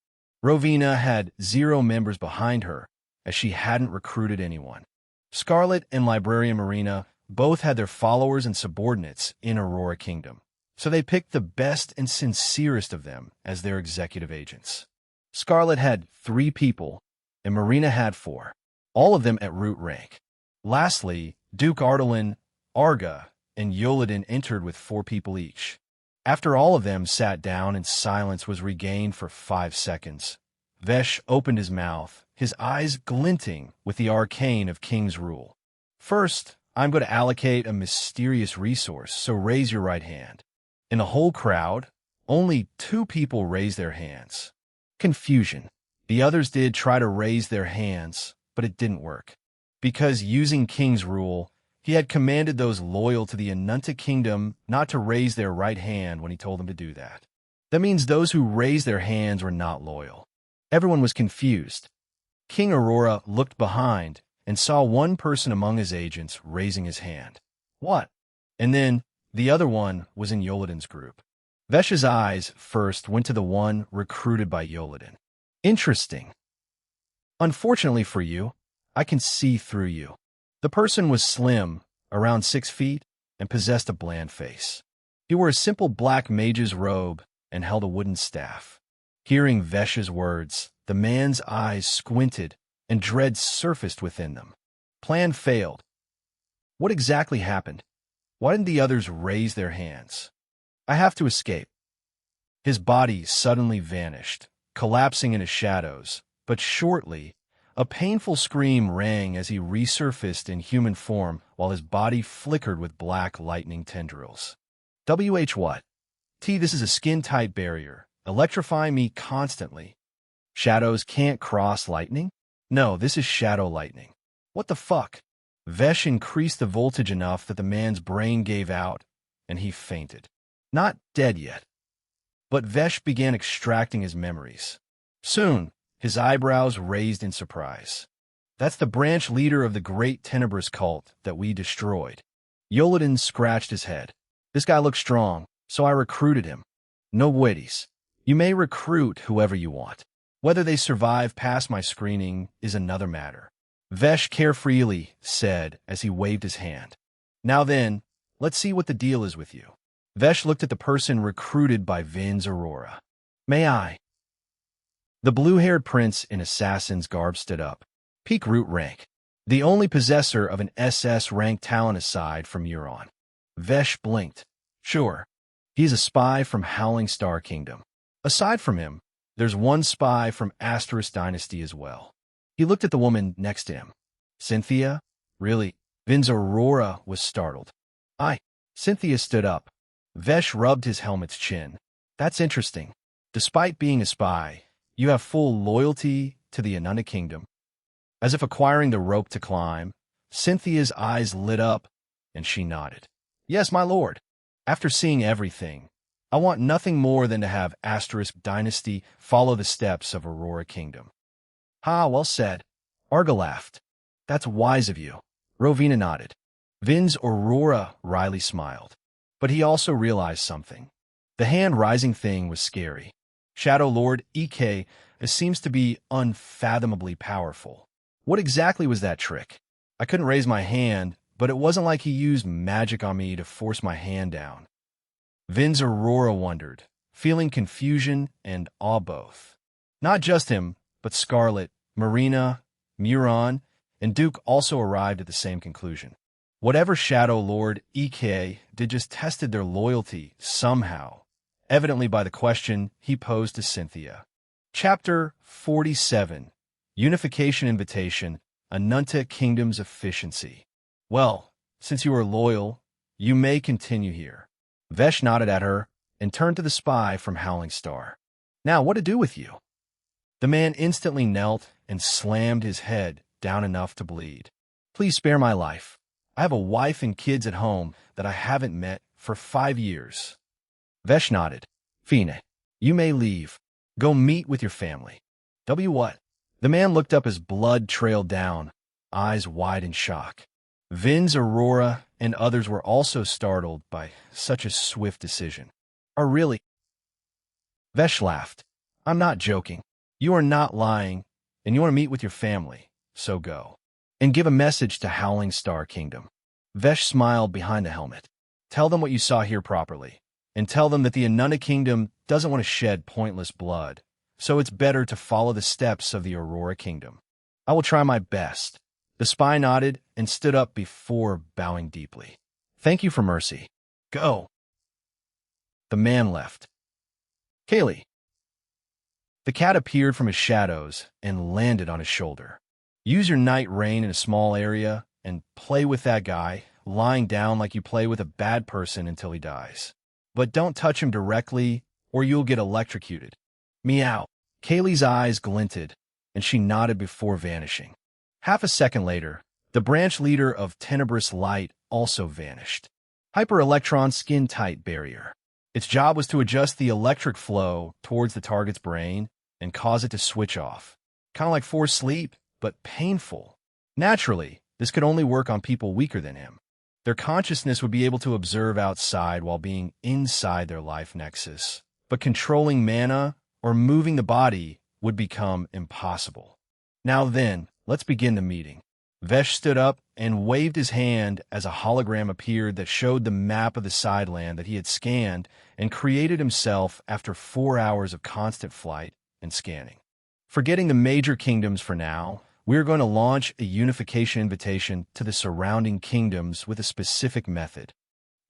Rovina had 0 members behind her, as she hadn't recruited anyone. Scarlet and Librarian Marina both had their followers and subordinates in Aurora Kingdom, so they picked the best and sincerest of them as their executive agents. Scarlet had 3 people, and Marina had 4, all of them at root rank. Lastly, Duke Ardelin, Arga, and Yoladin entered with 4 people each. After all of them sat down and silence was regained for 5 seconds, Vesh opened his mouth, his eyes glinting with the arcane of King's Rule. First, I'm going to allocate a mysterious resource, so raise your right hand. In the whole crowd, only 2 people raised their hands. Confusion. The others did try to raise their hands, but it didn't work. Because using King's Rule, he had commanded those loyal to the Anunta Kingdom not to raise their right hand when he told them to do that. That means those who raised their hands were not loyal. Everyone was confused. King Aurora looked behind and saw one person among his agents raising his hand. What? And then the other one was in Yoladin's group. Vesh's eyes first went to the one recruited by Yoladin. Interesting. Unfortunately for you, I can see through you. The person was slim, around 6 feet, and possessed a bland face. He wore a simple black mage's robe and held a wooden staff. Hearing Vesh's words, the man's eyes squinted and dread surfaced within them. Plan failed. What exactly happened? Why didn't the others raise their hands? I have to escape. His body suddenly vanished, collapsing into shadows, but shortly, a painful scream rang as he resurfaced in human form while his body flickered with black lightning tendrils. What? This is a skin-tight barrier, electrifying me constantly. Shadows can't cross lightning? No, this is shadow lightning. What the fuck? Vesh increased the voltage enough that the man's brain gave out, and he fainted. Not dead yet. But Vesh began extracting his memories. Soon, his eyebrows raised in surprise. That's the branch leader of the great Tenebrous cult that we destroyed. Yoladin scratched his head. This guy looks strong, so I recruited him. No waities. You may recruit whoever you want. Whether they survive past my screening is another matter. Vesh carefreely said as he waved his hand. Now then, let's see what the deal is with you. Vesh looked at the person recruited by Vinz Aurora. May I? The blue-haired prince in assassin's garb stood up. Peak root rank. The only possessor of an SS rank talent aside from Euron. Vesh blinked. Sure. He's a spy from Howling Star Kingdom. Aside from him, there's one spy from Asteris Dynasty as well. He looked at the woman next to him. Cynthia? Really? Vin's Aurora was startled. I. Cynthia stood up. Vesh rubbed his helmet's chin. That's interesting. Despite being a spy, you have full loyalty to the Anunna Kingdom. As if acquiring the rope to climb, Cynthia's eyes lit up, and she nodded. Yes, my lord. After seeing everything, I want nothing more than to have Asterisk Dynasty follow the steps of Aurora Kingdom. Ha, well said. Arga laughed. That's wise of you. Rowena nodded. Vin's Aurora wryly smiled. But he also realized something. The hand-rising thing was scary. Shadow Lord Ek seems to be unfathomably powerful. What exactly was that trick? I couldn't raise my hand, but it wasn't like he used magic on me to force my hand down. Vin's Aurora wondered, feeling confusion and awe both. Not just him, but Scarlet, Marina, Muron, and Duke also arrived at the same conclusion. Whatever Shadow Lord Ek did just tested their loyalty somehow, evidently by the question he posed to Cynthia. Chapter 47. Unification Invitation, Anunta Kingdom's Efficiency. Well, since you are loyal, you may continue here. Vesh nodded at her and turned to the spy from Howling Star. Now, what to do with you? The man instantly knelt and slammed his head down enough to bleed. Please spare my life. I have a wife and kids at home that I haven't met for 5 years. Vesh nodded. Fine, you may leave. Go meet with your family. What? The man looked up as blood trailed down, eyes wide in shock. Vin's Aurora and others were also startled by such a swift decision. Oh, really? Vesh laughed. I'm not joking. You are not lying, and you want to meet with your family, so go. And give a message to Howling Star Kingdom. Vesh smiled behind the helmet. Tell them what you saw here properly, and tell them that the Anunna Kingdom doesn't want to shed pointless blood, so it's better to follow the steps of the Aurora Kingdom. I will try my best. The spy nodded and stood up before bowing deeply. Thank you for mercy. Go. The man left. Kaylee. The cat appeared from his shadows and landed on his shoulder. Use your night rain in a small area and play with that guy, lying down like you play with a bad person until he dies. But don't touch him directly or you'll get electrocuted. Meow. Kaylee's eyes glinted, and she nodded before vanishing. Half a second later, the branch leader of Tenebrous Light also vanished. Hyper-Electron Skin-Tight Barrier. Its job was to adjust the electric flow towards the target's brain and cause it to switch off. Kind of like forced sleep, but painful. Naturally, this could only work on people weaker than him. Their consciousness would be able to observe outside while being inside their life nexus, but controlling mana or moving the body would become impossible. Now then, let's begin the meeting. Vesh stood up and waved his hand as a hologram appeared that showed the map of the sideland that he had scanned and created himself after 4 hours of constant flight and scanning. Forgetting the major kingdoms for now, we're going to launch a unification invitation to the surrounding kingdoms with a specific method.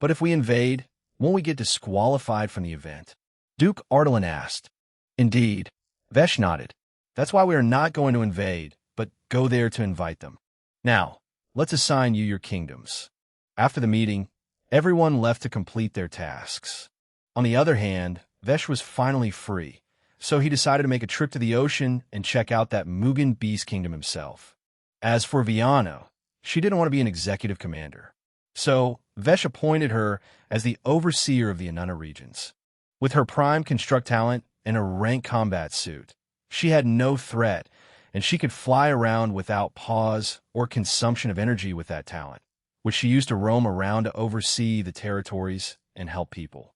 But if we invade, won't we get disqualified from the event? Duke Ardalan asked. Indeed. Vesh nodded. That's why we are not going to invade, but go there to invite them. Now, let's assign you your kingdoms. After the meeting, everyone left to complete their tasks. On the other hand, Vesh was finally free, so he decided to make a trip to the ocean and check out that Mugen Beast Kingdom himself. As for Viana, she didn't want to be an executive commander, so Vesh appointed her as the overseer of the Anunna regions. With her prime construct talent and a rank combat suit, she had no threat, and she could fly around without pause or consumption of energy with that talent, which she used to roam around to oversee the territories and help people.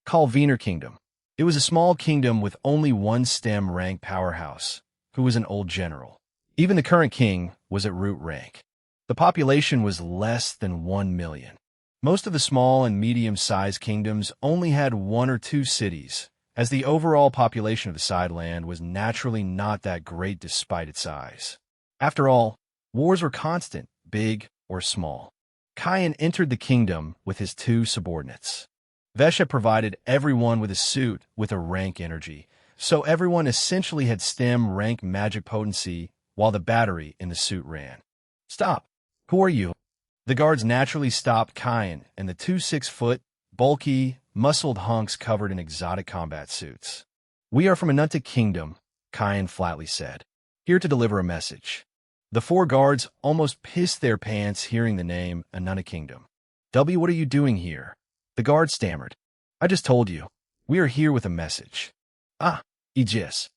Kalvener Kingdom. It was a small kingdom with only one STEM rank powerhouse, who was an old general. Even the current king was at root rank. The population was less than 1 million. Most of the small and medium-sized kingdoms only had 1 or 2 cities, as the overall population of the Sideland was naturally not that great despite its size. After all, wars were constant, big or small. Kyan entered the kingdom with his 2 subordinates. Vesh had provided everyone with a suit with a rank energy, so everyone essentially had STEM rank magic potency while the battery in the suit ran. "Stop! Who are you?" The guards naturally stopped Kyan and the two 6-foot, bulky, muscled hunks covered in exotic combat suits. "We are from Anunta Kingdom," Kyan flatly said, "here to deliver a message." The four guards almost pissed their pants hearing the name Anunta Kingdom. What are you doing here?" The guard stammered. "I just told you. We are here with a message." "Ah, Aegis.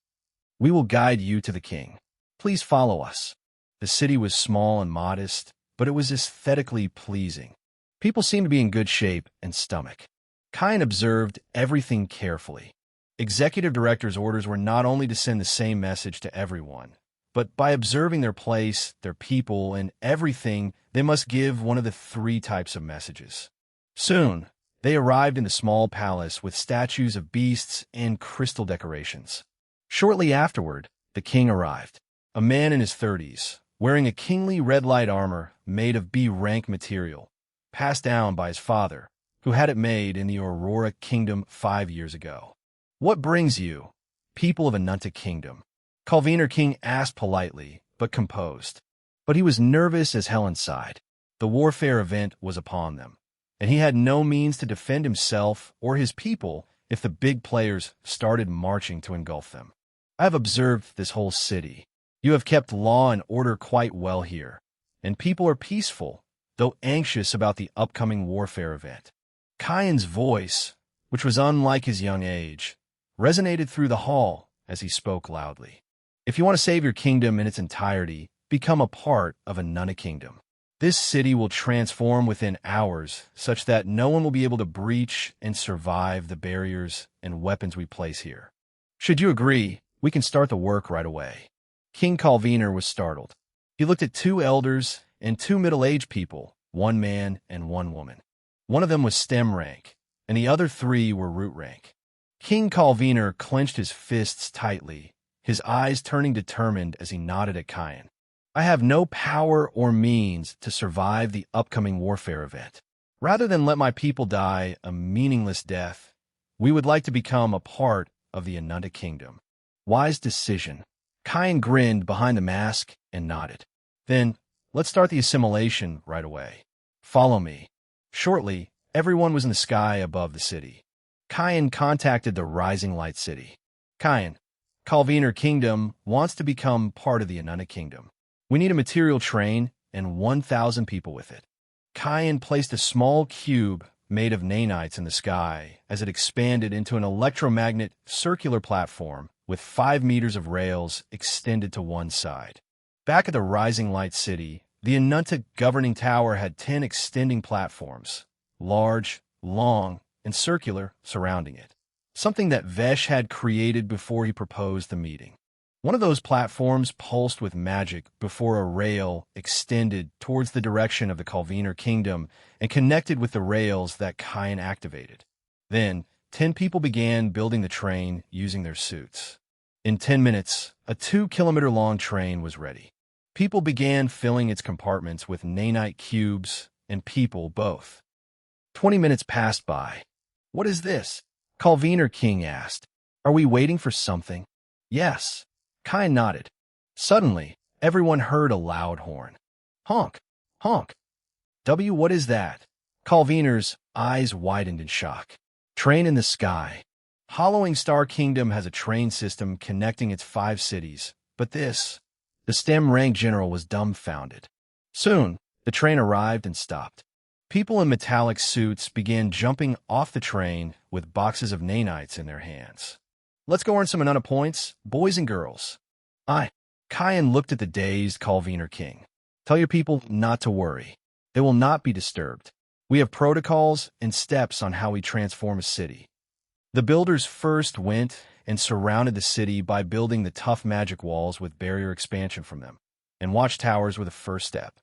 We will guide you to the king. Please follow us." The city was small and modest, but it was aesthetically pleasing. People seemed to be in good shape and stomach. Kyan observed everything carefully. Executive director's orders were not only to send the same message to everyone, but by observing their place, their people, and everything, they must give one of the 3 types of messages. Soon, they arrived in the small palace with statues of beasts and crystal decorations. Shortly afterward, the king arrived, a man in his 30s, wearing a kingly red light armor made of B-rank material, passed down by his father, who had it made in the Aurora Kingdom 5 years ago. "What brings you, people of Anunta Kingdom?" Calviner King asked politely, but composed. But he was nervous as hell inside. The warfare event was upon them, and he had no means to defend himself or his people if the big players started marching to engulf them. "I have observed this whole city. You have kept law and order quite well here, and people are peaceful, though anxious about the upcoming warfare event." Kyan's voice, which was unlike his young age, resonated through the hall as he spoke loudly. "If you want to save your kingdom in its entirety, become a part of Anunta Kingdom. This city will transform within hours such that no one will be able to breach and survive the barriers and weapons we place here. Should you agree, we can start the work right away." King Calviner was startled. He looked at 2 elders and 2 middle-aged people, 1 man and 1 woman. One of them was stem rank, and the other 3 were root rank. King Calviner clenched his fists tightly, his eyes turning determined as he nodded at Kyan. "I have no power or means to survive the upcoming warfare event. Rather than let my people die a meaningless death, we would like to become a part of the Anunta Kingdom." "Wise decision." Kyan grinned behind the mask and nodded. "Then, let's start the assimilation right away. Follow me." Shortly, everyone was in the sky above the city. Kyan contacted the Rising Light City. "Kyan, Calviner Kingdom wants to become part of the Anunta Kingdom. We need a material train and 1,000 people with it." Kyan placed a small cube made of nanites in the sky as it expanded into an electromagnet circular platform with 5 meters of rails extended to one side. Back at the Rising Light City, the Anunta governing tower had 10 extending platforms, large, long, and circular, surrounding it, something that Vesh had created before he proposed the meeting. One of those platforms pulsed with magic before a rail extended towards the direction of the Calviner Kingdom and connected with the rails that Kyan activated. Then, 10 people began building the train using their suits. In 10 minutes, a 2-kilometer-long train was ready. People began filling its compartments with nanite cubes and people both. 20 minutes passed by. "What is this?" Calviner King asked. "Are we waiting for something?" "Yes." Kyan nodded. Suddenly, everyone heard a loud horn. "Honk! Honk! What is that?" Calviner's eyes widened in shock. "Train in the sky. Hollowing Star Kingdom has a train system connecting its 5 cities, but this..." The STEM rank general was dumbfounded. Soon, the train arrived and stopped. People in metallic suits began jumping off the train with boxes of nanites in their hands. "Let's go earn some Anunta points, boys and girls." Kyan looked at the dazed Calviner King. "Tell your people not to worry. They will not be disturbed. We have protocols and steps on how we transform a city." The builders first went and surrounded the city by building the tough magic walls with barrier expansion from them, and watchtowers were the first step.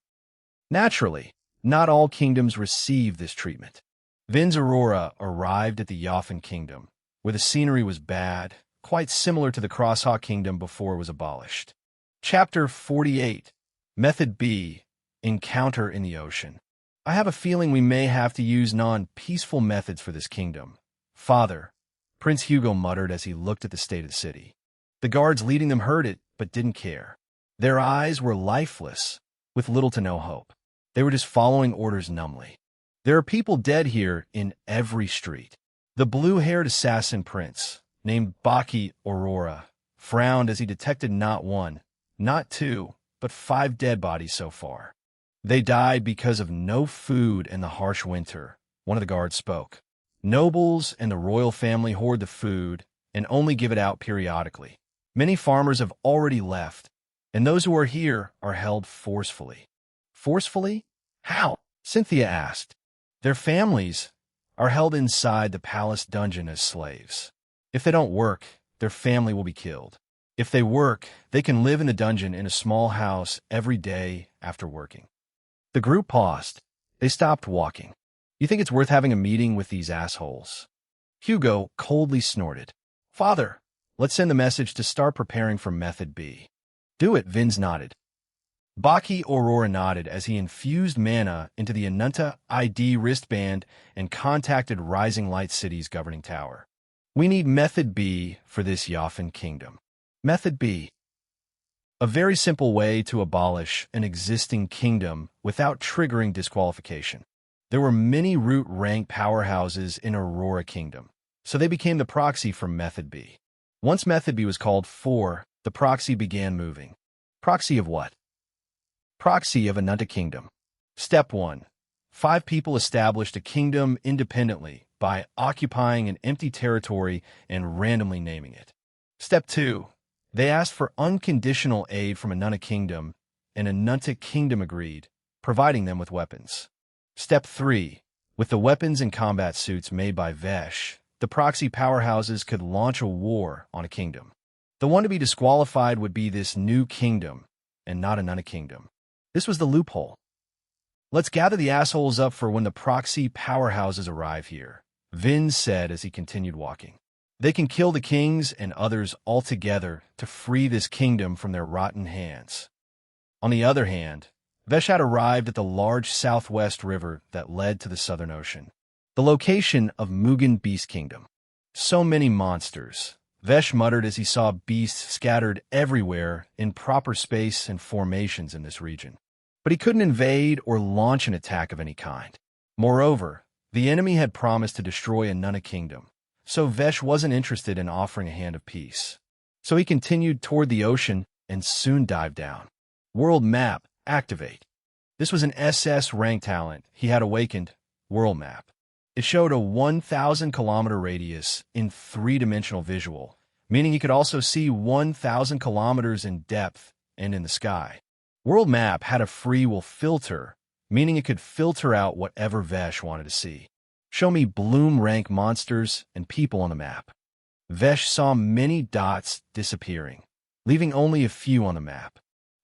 Naturally, not all kingdoms received this treatment. Vin's Aurora arrived at the Yofin Kingdom, where the scenery was bad, quite similar to the Crosshawk Kingdom before it was abolished. Chapter 48, Method B, Encounter in the Ocean. "I have a feeling we may have to use non-peaceful methods for this kingdom, Father," Prince Hugo muttered as he looked at the state of the city. The guards leading them heard it, but didn't care. Their eyes were lifeless, with little to no hope. They were just following orders numbly. There are people dead here in every street. The blue-haired assassin prince, named Baki Aurora, frowned as he detected not one, not two, but 5 dead bodies so far. They died because of no food in the harsh winter, one of the guards spoke. Nobles and the royal family hoard the food and only give it out periodically. Many farmers have already left, and those who are here are held forcefully. Forcefully? How? Cynthia asked. Their families are held inside the palace dungeon as slaves. If they don't work, their family will be killed. If they work, they can live in the dungeon in a small house every day after working. The group paused. They stopped walking. You think it's worth having a meeting with these assholes? Hugo coldly snorted. Father, let's send the message to start preparing for Method B. Do it, Vince nodded. Baki Aurora nodded as he infused mana into the Anunta ID wristband and contacted Rising Light City's governing tower. We need Method B for this Yafan kingdom. Method B. A very simple way to abolish an existing kingdom without triggering disqualification. There were many root rank powerhouses in Aurora Kingdom, so they became the proxy for Method B. Once Method B was called for, the proxy began moving. Proxy of what? Proxy of Anunta Kingdom. Step 1. 5 people established a kingdom independently by occupying an empty territory and randomly naming it. Step 2. They asked for unconditional aid from Anunta Kingdom, and Anunta Kingdom agreed, providing them with weapons. Step 3. With the weapons and combat suits made by Vesh, the proxy powerhouses could launch a war on a kingdom. The one to be disqualified would be this new kingdom, and not Anunta Kingdom. This was the loophole. Let's gather the assholes up for when the proxy powerhouses arrive here, Vin said as he continued walking. They can kill the kings and others altogether to free this kingdom from their rotten hands. On the other hand, Vesh had arrived at the large southwest river that led to the Southern Ocean, the location of Mugen Beast Kingdom. So many monsters, Vesh muttered as he saw beasts scattered everywhere in proper space and formations in this region. But he couldn't invade or launch an attack of any kind. Moreover, the enemy had promised to destroy Anunta Kingdom, so Vesh wasn't interested in offering a hand of peace. So he continued toward the ocean and soon dived down. World map, activate. This was an SS rank talent he had awakened, World Map. It showed a 1,000-kilometer radius in 3-dimensional visual, meaning he could also see 1,000 kilometers in depth and in the sky. World Map had a free will filter, meaning it could filter out whatever Vesh wanted to see. Show me bloom rank monsters and people on the map. Vesh saw many dots disappearing, leaving only a few on the map.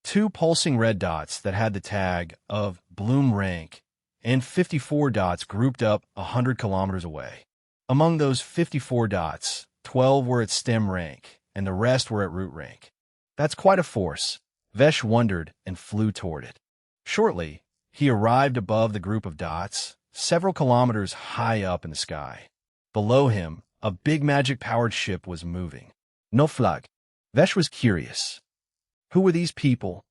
2 pulsing red dots that had the tag of bloom rank and 54 dots grouped up 100 kilometers away. Among those 54 dots, 12 were at stem rank and the rest were at root rank. That's quite a force, Vesh wondered and flew toward it. Shortly, he arrived above the group of dots, several kilometers high up in the sky. Below him, a big magic-powered ship was moving. No flag. Vesh was curious. Who were these people?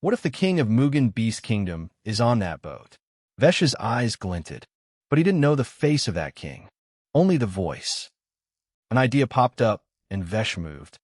What if the king of Mugen Beast Kingdom is on that boat? Vesh's eyes glinted, but he didn't know the face of that king, only the voice. An idea popped up, and Vesh moved.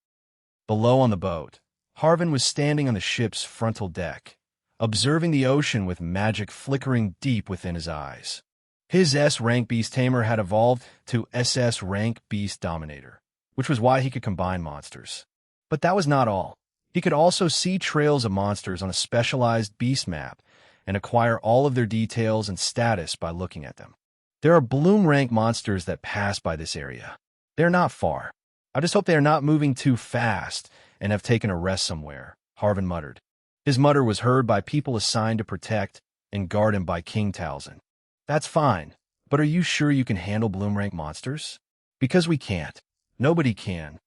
Below on the boat, Harvin was standing on the ship's frontal deck, observing the ocean with magic flickering deep within his eyes. His S-rank Beast Tamer had evolved to SS-rank Beast Dominator, which was why he could combine monsters. But that was not all. He could also see trails of monsters on a specialized beast map and acquire all of their details and status by looking at them. There are bloom rank monsters that pass by this area. They're not far. I just hope they are not moving too fast and have taken a rest somewhere, Harvin muttered. His mutter was heard by people assigned to protect and guard him by King Talzin. That's fine, but are you sure you can handle bloom rank monsters? Because we can't. Nobody can.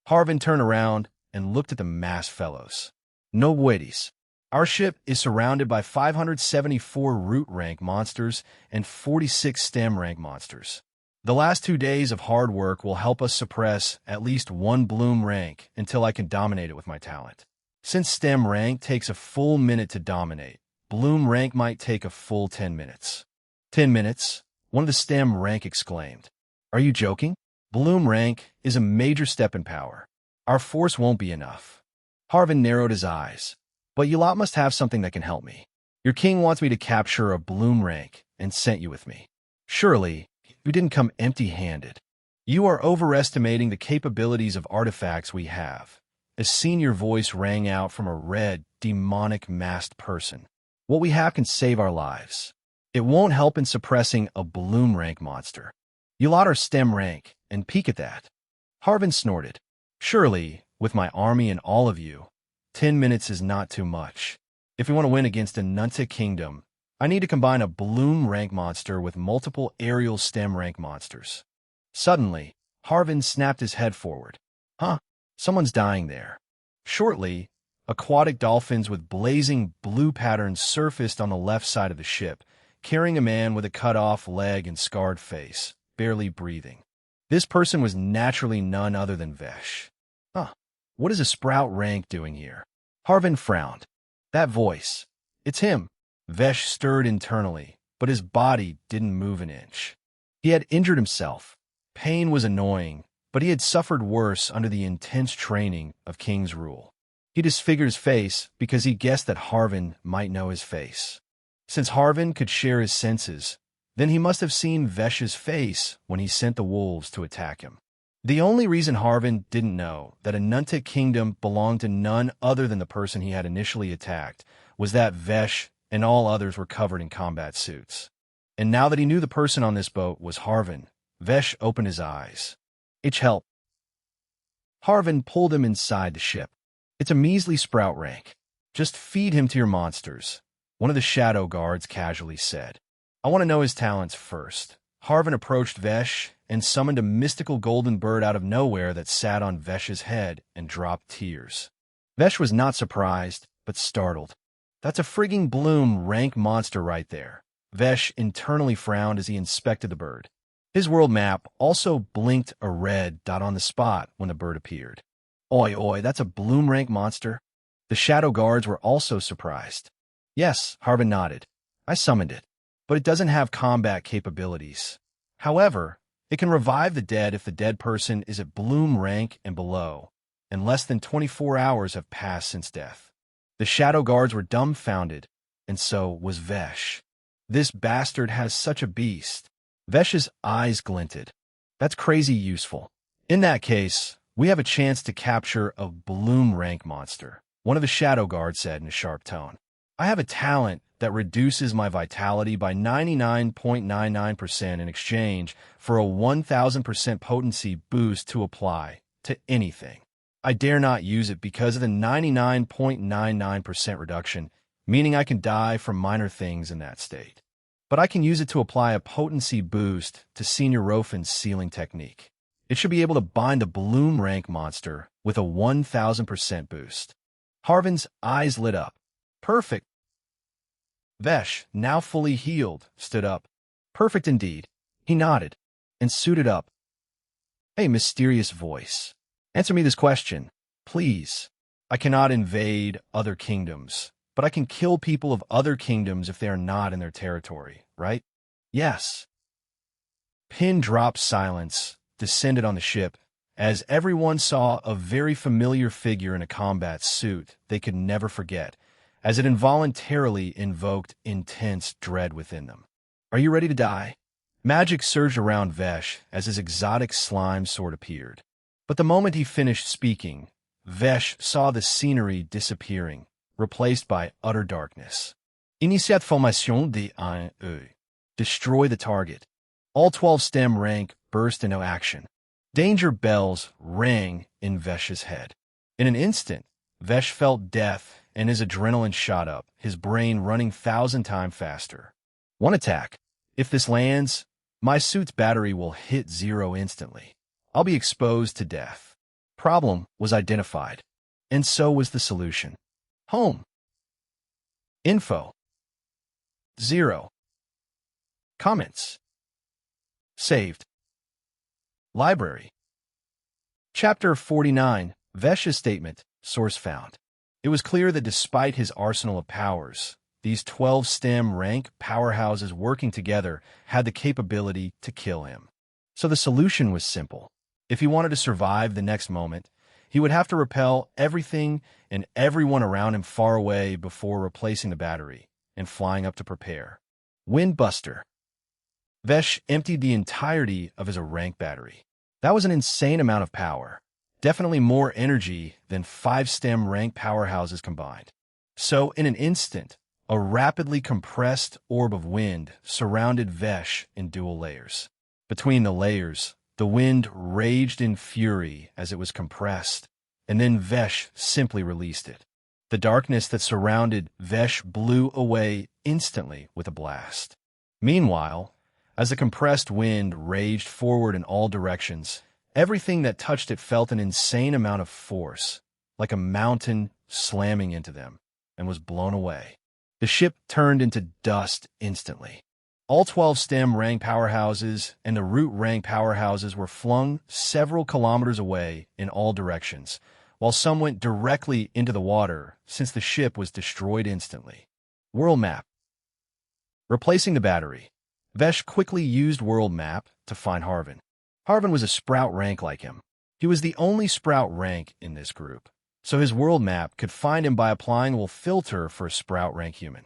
Harvin turned around and looked at the masked fellows. No waities. Our ship is surrounded by 574 root rank monsters and 46 stem rank monsters. The last 2 days of hard work will help us suppress at least 1 bloom rank until I can dominate it with my talent. Since STEM rank takes a full minute to dominate, Bloom rank might take a full 10 minutes. 10 minutes? One of the STEM rank exclaimed. Are you joking? Bloom rank is a major step in power. Our force won't be enough. Harvin narrowed his eyes. But you lot must have something that can help me. Your king wants me to capture a Bloom rank and sent you with me. Surely, you didn't come empty-handed. You are overestimating the capabilities of artifacts we have. A senior voice rang out from a red, demonic masked person. What we have can save our lives. It won't help in suppressing a Bloom rank monster. You lot are STEM rank, and peek at that. Harvin snorted. Surely, with my army and all of you, 10 minutes is not too much. If we want to win against a Nunta kingdom, I need to combine a Bloom rank monster with multiple aerial STEM rank monsters. Suddenly, Harvin snapped his head forward. Huh? Someone's dying there. Shortly, aquatic dolphins with blazing blue patterns surfaced on the left side of the ship, carrying a man with a cut-off leg and scarred face, barely breathing. This person was naturally none other than Vesh. Huh. What is a Sprout rank doing here? Harvin frowned. That voice. It's him. Vesh stirred internally, but his body didn't move an inch. He had injured himself. Pain was annoying, but he had suffered worse under the intense training of King's rule. He disfigured his face because he guessed that Harvin might know his face. Since Harvin could share his senses, then he must have seen Vesh's face when he sent the wolves to attack him. The only reason Harvin didn't know that a Nunta kingdom belonged to none other than the person he had initially attacked was that Vesh and all others were covered in combat suits. And now that he knew the person on this boat was Harvin, Vesh opened his eyes. It's help. Harvin pulled him inside the ship. It's a measly Sprout rank. Just feed him to your monsters, one of the shadow guards casually said. I want to know his talents first. Harvin approached Vesh and summoned a mystical golden bird out of nowhere that sat on Vesh's head and dropped tears. Vesh was not surprised, but startled. That's a frigging Bloom rank monster right there. Vesh internally frowned as he inspected the bird. His world map also blinked a red dot on the spot when the bird appeared. Oi, oi, that's a Bloom rank monster? The shadow guards were also surprised. Yes, Harvin nodded. I summoned it, but it doesn't have combat capabilities. However, it can revive the dead if the dead person is at Bloom rank and below, and less than 24 hours have passed since death. The shadow guards were dumbfounded, and so was Vesh. This bastard has such a beast. Vesh's eyes glinted. That's crazy useful. In that case, we have a chance to capture a Bloom rank monster, one of the shadow guards said in a sharp tone. I have a talent that reduces my vitality by 99.99% in exchange for a 1000% potency boost to apply to anything. I dare not use it because of the 99.99% reduction, meaning I can die from minor things in that state. But I can use it to apply a potency boost to Senior Rofin's sealing technique. It should be able to bind a Bloom rank monster with a 1000% boost. Harvin's eyes lit up. Perfect. Vesh, now fully healed, stood up. Perfect indeed. He nodded and suited up. A mysterious voice. Answer me this question, please. I cannot invade other kingdoms, but I can kill people of other kingdoms if they are not in their territory, right? Yes. Pin-drop silence descended on the ship as everyone saw a very familiar figure in a combat suit they could never forget, as it involuntarily invoked intense dread within them. Are you ready to die? Magic surged around Vesh as his exotic slime sword appeared. But the moment he finished speaking, Vesh saw the scenery disappearing, replaced by utter darkness. Initiate formation de 1E. Destroy the target. All 12 STEM rank burst into action. Danger bells rang in Vesh's head. In an instant, Vesh felt death and his adrenaline shot up, his brain running 1,000 times faster. One attack. If this lands, my suit's battery will hit 0 instantly. I'll be exposed to death. Problem was identified, and so was the solution. Home. Info. 0. Comments. Saved. Library. Chapter 49. Vesh's statement. Source found. It was clear that despite his arsenal of powers, these 12 STEM rank powerhouses working together had the capability to kill him. So the solution was simple. If he wanted to survive the next moment, he would have to repel everything and everyone around him far away before replacing the battery and flying up to prepare. Windbuster. Vesh emptied the entirety of his rank battery. That was an insane amount of power. Definitely more energy than 5 STEM rank powerhouses combined. So, in an instant, a rapidly compressed orb of wind surrounded Vesh in dual layers. Between the layers, the wind raged in fury as it was compressed, and then Vesh simply released it. The darkness that surrounded Vesh blew away instantly with a blast. Meanwhile, as the compressed wind raged forward in all directions, everything that touched it felt an insane amount of force, like a mountain slamming into them, and was blown away. The ship turned into dust instantly. All 12 STEM rank powerhouses and the root rank powerhouses were flung several kilometers away in all directions, while some went directly into the water since the ship was destroyed instantly. World Map. Replacing the battery, Vesh quickly used World Map to find Harvin. Harvin was a Sprout rank like him. He was the only Sprout rank in this group, so his World Map could find him by applying a filter for a Sprout rank human.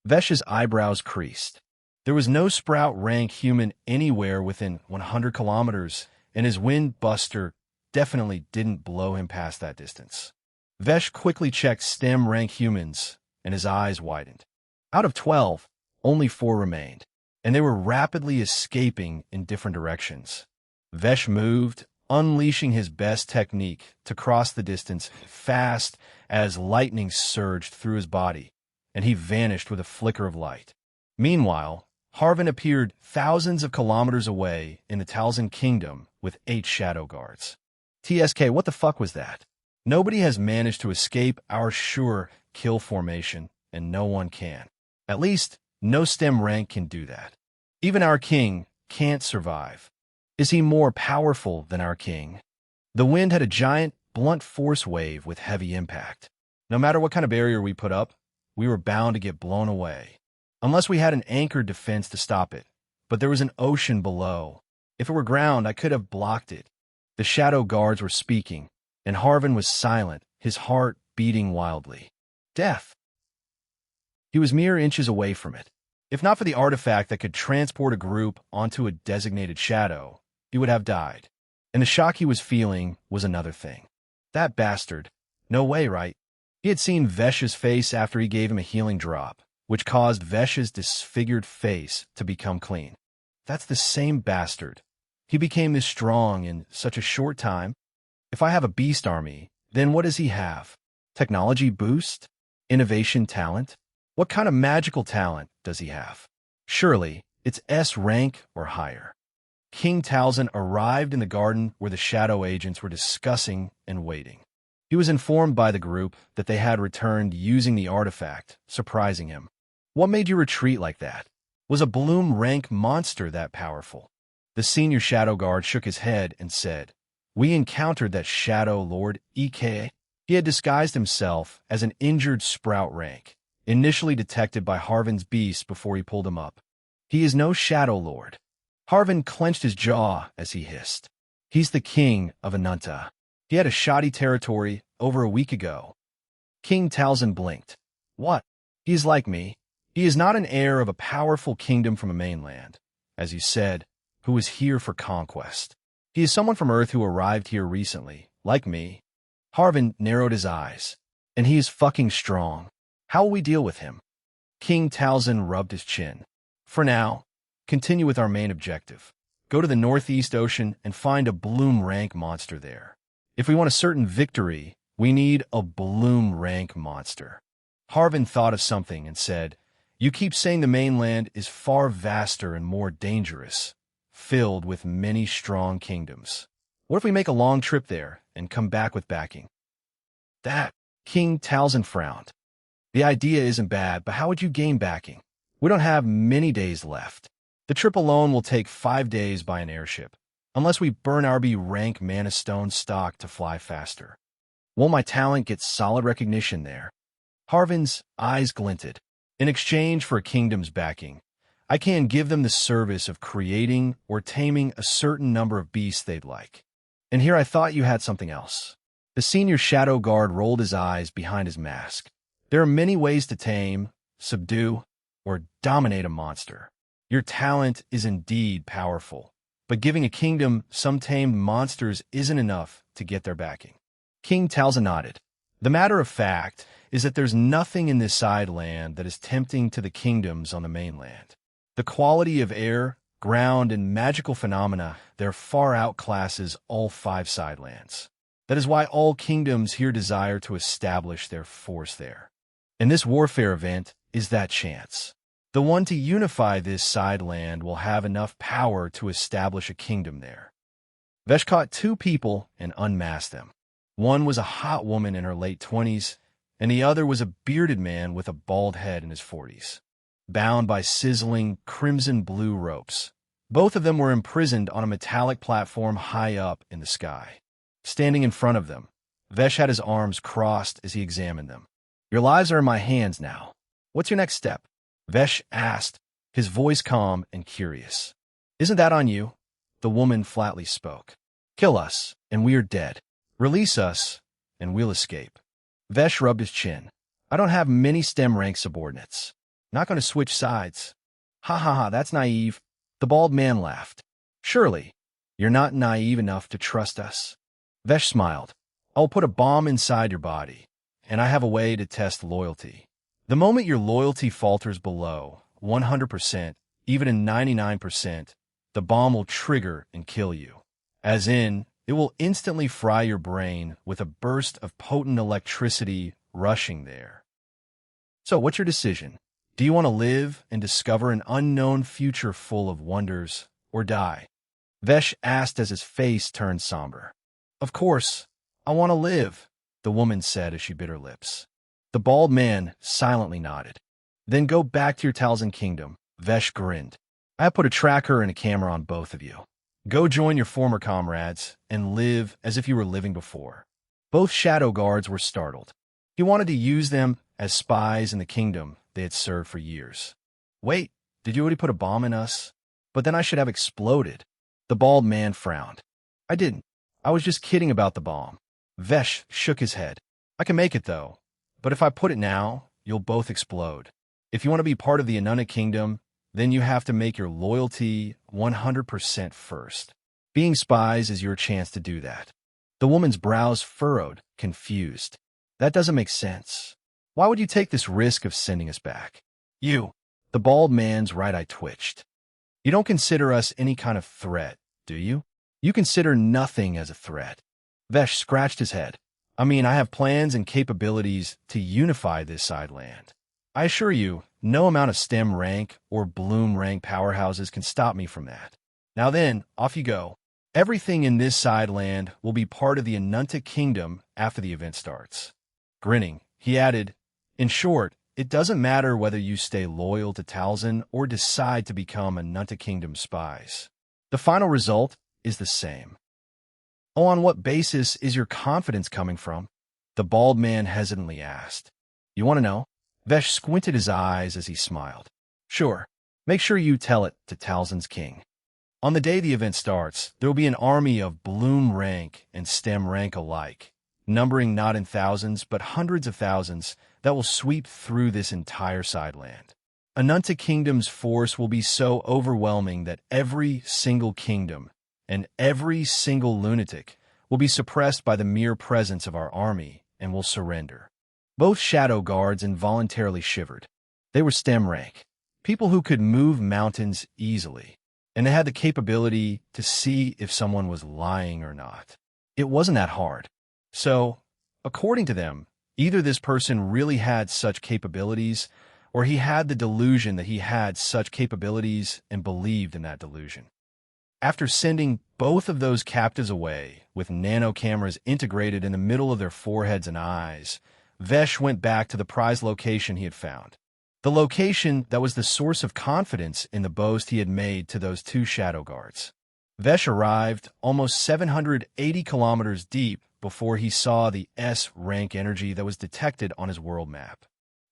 Vesh's eyebrows creased. There was no Sprout rank human anywhere within 100 kilometers, and his wind buster definitely didn't blow him past that distance. Vesh quickly checked STEM rank humans, and his eyes widened. Out of 12, only 4 remained, and they were rapidly escaping in different directions. Vesh moved, unleashing his best technique to cross the distance fast as lightning surged through his body, and he vanished with a flicker of light. Meanwhile, Harvin appeared thousands of kilometers away in the Talzin Kingdom with 8 shadow guards. TSK, what the fuck was that? Nobody has managed to escape our sure kill formation, and no one can. At least, no STEM rank can do that. Even our king can't survive. Is he more powerful than our king? The wind had a giant, blunt force wave with heavy impact. No matter what kind of barrier we put up, we were bound to get blown away. Unless we had an anchored defense to stop it. But there was an ocean below. If it were ground, I could have blocked it. The shadow guards were speaking, and Harvin was silent, his heart beating wildly. Death. He was mere inches away from it. If not for the artifact that could transport a group onto a designated shadow, he would have died. And the shock he was feeling was another thing. That bastard. No way, right? He had seen Vesh's face after he gave him a healing drop, which caused Vesh's disfigured face to become clean. That's the same bastard. He became this strong in such a short time. If I have a beast army, then what does he have? Technology boost? Innovation talent? What kind of magical talent does he have? Surely, it's S rank or higher. King Talzin arrived in the garden where the shadow agents were discussing and waiting. He was informed by the group that they had returned using the artifact, surprising him. What made you retreat like that? Was a Bloom rank monster that powerful? The senior shadow guard shook his head and said, "We encountered that shadow lord, EK. He had disguised himself as an injured Sprout rank, initially detected by Harvin's beast before he pulled him up. He is no shadow lord." Harvin clenched his jaw as he hissed. "He's the king of Ananta. He had a shoddy territory over a week ago." King Talzin blinked. "What? He is like me. He is not an heir of a powerful kingdom from a mainland, as you said, who is here for conquest. He is someone from Earth who arrived here recently, like me." Harvin narrowed his eyes. "And he is fucking strong. How will we deal with him?" King Talzin rubbed his chin. "For now, continue with our main objective. Go to the Northeast Ocean and find a Bloom rank monster there. If we want a certain victory, we need a Bloom rank monster." Harvin thought of something and said, "You keep saying the mainland is far vaster and more dangerous, filled with many strong kingdoms. What if we make a long trip there and come back with backing?" That, King Talzin frowned. "The idea isn't bad, but how would you gain backing? We don't have many days left. The trip alone will take 5 days by an airship, unless we burn our B rank mana stone stock to fly faster." Won't my talent get solid recognition there? Harvin's eyes glinted. In exchange for a kingdom's backing, I can give them the service of creating or taming a certain number of beasts they'd like. And here I thought you had something else. The senior shadow guard rolled his eyes behind his mask. There are many ways to tame, subdue, or dominate a monster. Your talent is indeed powerful, but giving a kingdom some tamed monsters isn't enough to get their backing. King Talzin nodded. The matter of fact is that there's nothing in this side land that is tempting to the kingdoms on the mainland. The quality of air, ground, and magical phenomena there far outclasses all 5 side lands. That is why all kingdoms here desire to establish their force there. And this warfare event is that chance. The one to unify this side land will have enough power to establish a kingdom there. Vesh caught 2 people and unmasked them. One was a hot woman in her late 20s, and the other was a bearded man with a bald head in his 40s, bound by sizzling crimson-blue ropes. Both of them were imprisoned on a metallic platform high up in the sky. Standing in front of them, Vesh had his arms crossed as he examined them. "Your lives are in my hands now. What's your next step?" Vesh asked, his voice calm and curious. "Isn't that on you?" The woman flatly spoke. "Kill us, and we are dead. Release us, and we'll escape." Vesh rubbed his chin. "I don't have many STEM rank subordinates. Not going to switch sides." "Ha ha ha, that's naive." The bald man laughed. "Surely, you're not naive enough to trust us." Vesh smiled. "I'll put a bomb inside your body, and I have a way to test loyalty. The moment your loyalty falters below 100%, even in 99%, the bomb will trigger and kill you. As in, it will instantly fry your brain with a burst of potent electricity rushing there. So what's your decision? Do you want to live and discover an unknown future full of wonders, or die?" Vesh asked as his face turned somber. "Of course, I want to live," the woman said as she bit her lips. The bald man silently nodded. "Then go back to your Talzin kingdom." Vesh grinned. "I have put a tracker and a camera on both of you. Go join your former comrades and live as if you were living before." Both shadow guards were startled. He wanted to use them as spies in the kingdom they had served for years. "Wait, did you already put a bomb in us? But then I should have exploded." The bald man frowned. "I didn't. I was just kidding about the bomb." Vesh shook his head. "I can make it, though. But if I put it now, you'll both explode. If you want to be part of the Anunna kingdom, then you have to make your loyalty 100% first. Being spies is your chance to do that." The woman's brows furrowed, confused. "That doesn't make sense. Why would you take this risk of sending us back?" "You." The bald man's right eye twitched. "You don't consider us any kind of threat, do you? You consider nothing as a threat." Vesh scratched his head. "I mean, I have plans and capabilities to unify this side land. I assure you, no amount of STEM rank or Bloom rank powerhouses can stop me from that. Now then, off you go. Everything in this side land will be part of the Anunta kingdom after the event starts." Grinning, he added, "In short, it doesn't matter whether you stay loyal to Talzin or decide to become Anunta kingdom spies. The final result is the same." "Oh, on what basis is your confidence coming from?" the bald man hesitantly asked. "You want to know?" Vesh squinted his eyes as he smiled. "Sure. Make sure you tell it to Talzin's king. On the day the event starts, there will be an army of Bloom rank and STEM rank alike, numbering not in thousands but hundreds of thousands, that will sweep through this entire side land. Anunta Kingdom's force will be so overwhelming that every single kingdom and every single lunatic will be suppressed by the mere presence of our army and will surrender." Both shadow guards involuntarily shivered. They were STEM rank, people who could move mountains easily, and they had the capability to see if someone was lying or not. It wasn't that hard. So, according to them, either this person really had such capabilities, or he had the delusion that he had such capabilities and believed in that delusion. After sending both of those captives away with nano cameras integrated in the middle of their foreheads and eyes, Vesh went back to the prize location he had found. The location that was the source of confidence in the boast he had made to those 2 shadow guards. Vesh arrived almost 780 kilometers deep before he saw the S-rank energy that was detected on his world map.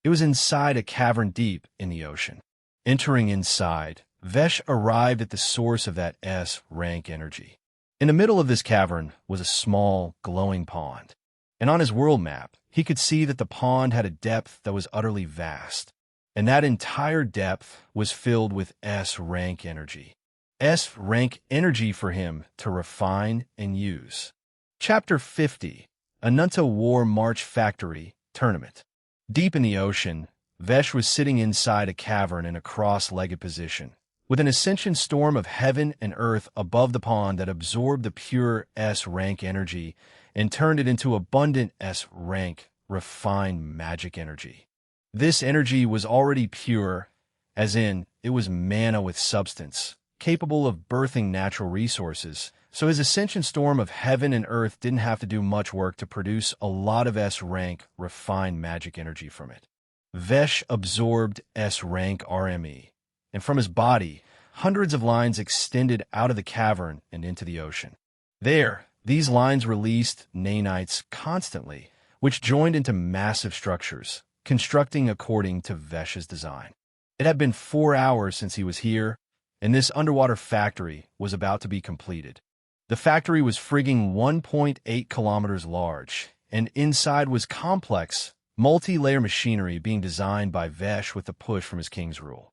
It was inside a cavern deep in the ocean. Entering inside, Vesh arrived at the source of that S-rank energy. In the middle of this cavern was a small, glowing pond. And on his world map, he could see that the pond had a depth that was utterly vast. And that entire depth was filled with S-rank energy. S-rank energy for him to refine and use. Chapter 50, Anunta War March Factory Tournament. Deep in the ocean, Vesh was sitting inside a cavern in a cross-legged position, with an ascension storm of heaven and earth above the pond that absorbed the pure S-rank energy and turned it into abundant S-rank, refined magic energy. This energy was already pure, as in, it was mana with substance, capable of birthing natural resources, so his ascension storm of heaven and earth didn't have to do much work to produce a lot of S-rank, refined magic energy from it. Vesh absorbed S-rank RME, and from his body, hundreds of lines extended out of the cavern and into the ocean. There, these lines released nanites constantly, which joined into massive structures, constructing according to Vesh's design. It had been 4 hours since he was here, and this underwater factory was about to be completed. The factory was frigging 1.8 kilometers large, and inside was complex, multi-layer machinery being designed by Vesh with the push from his king's rule.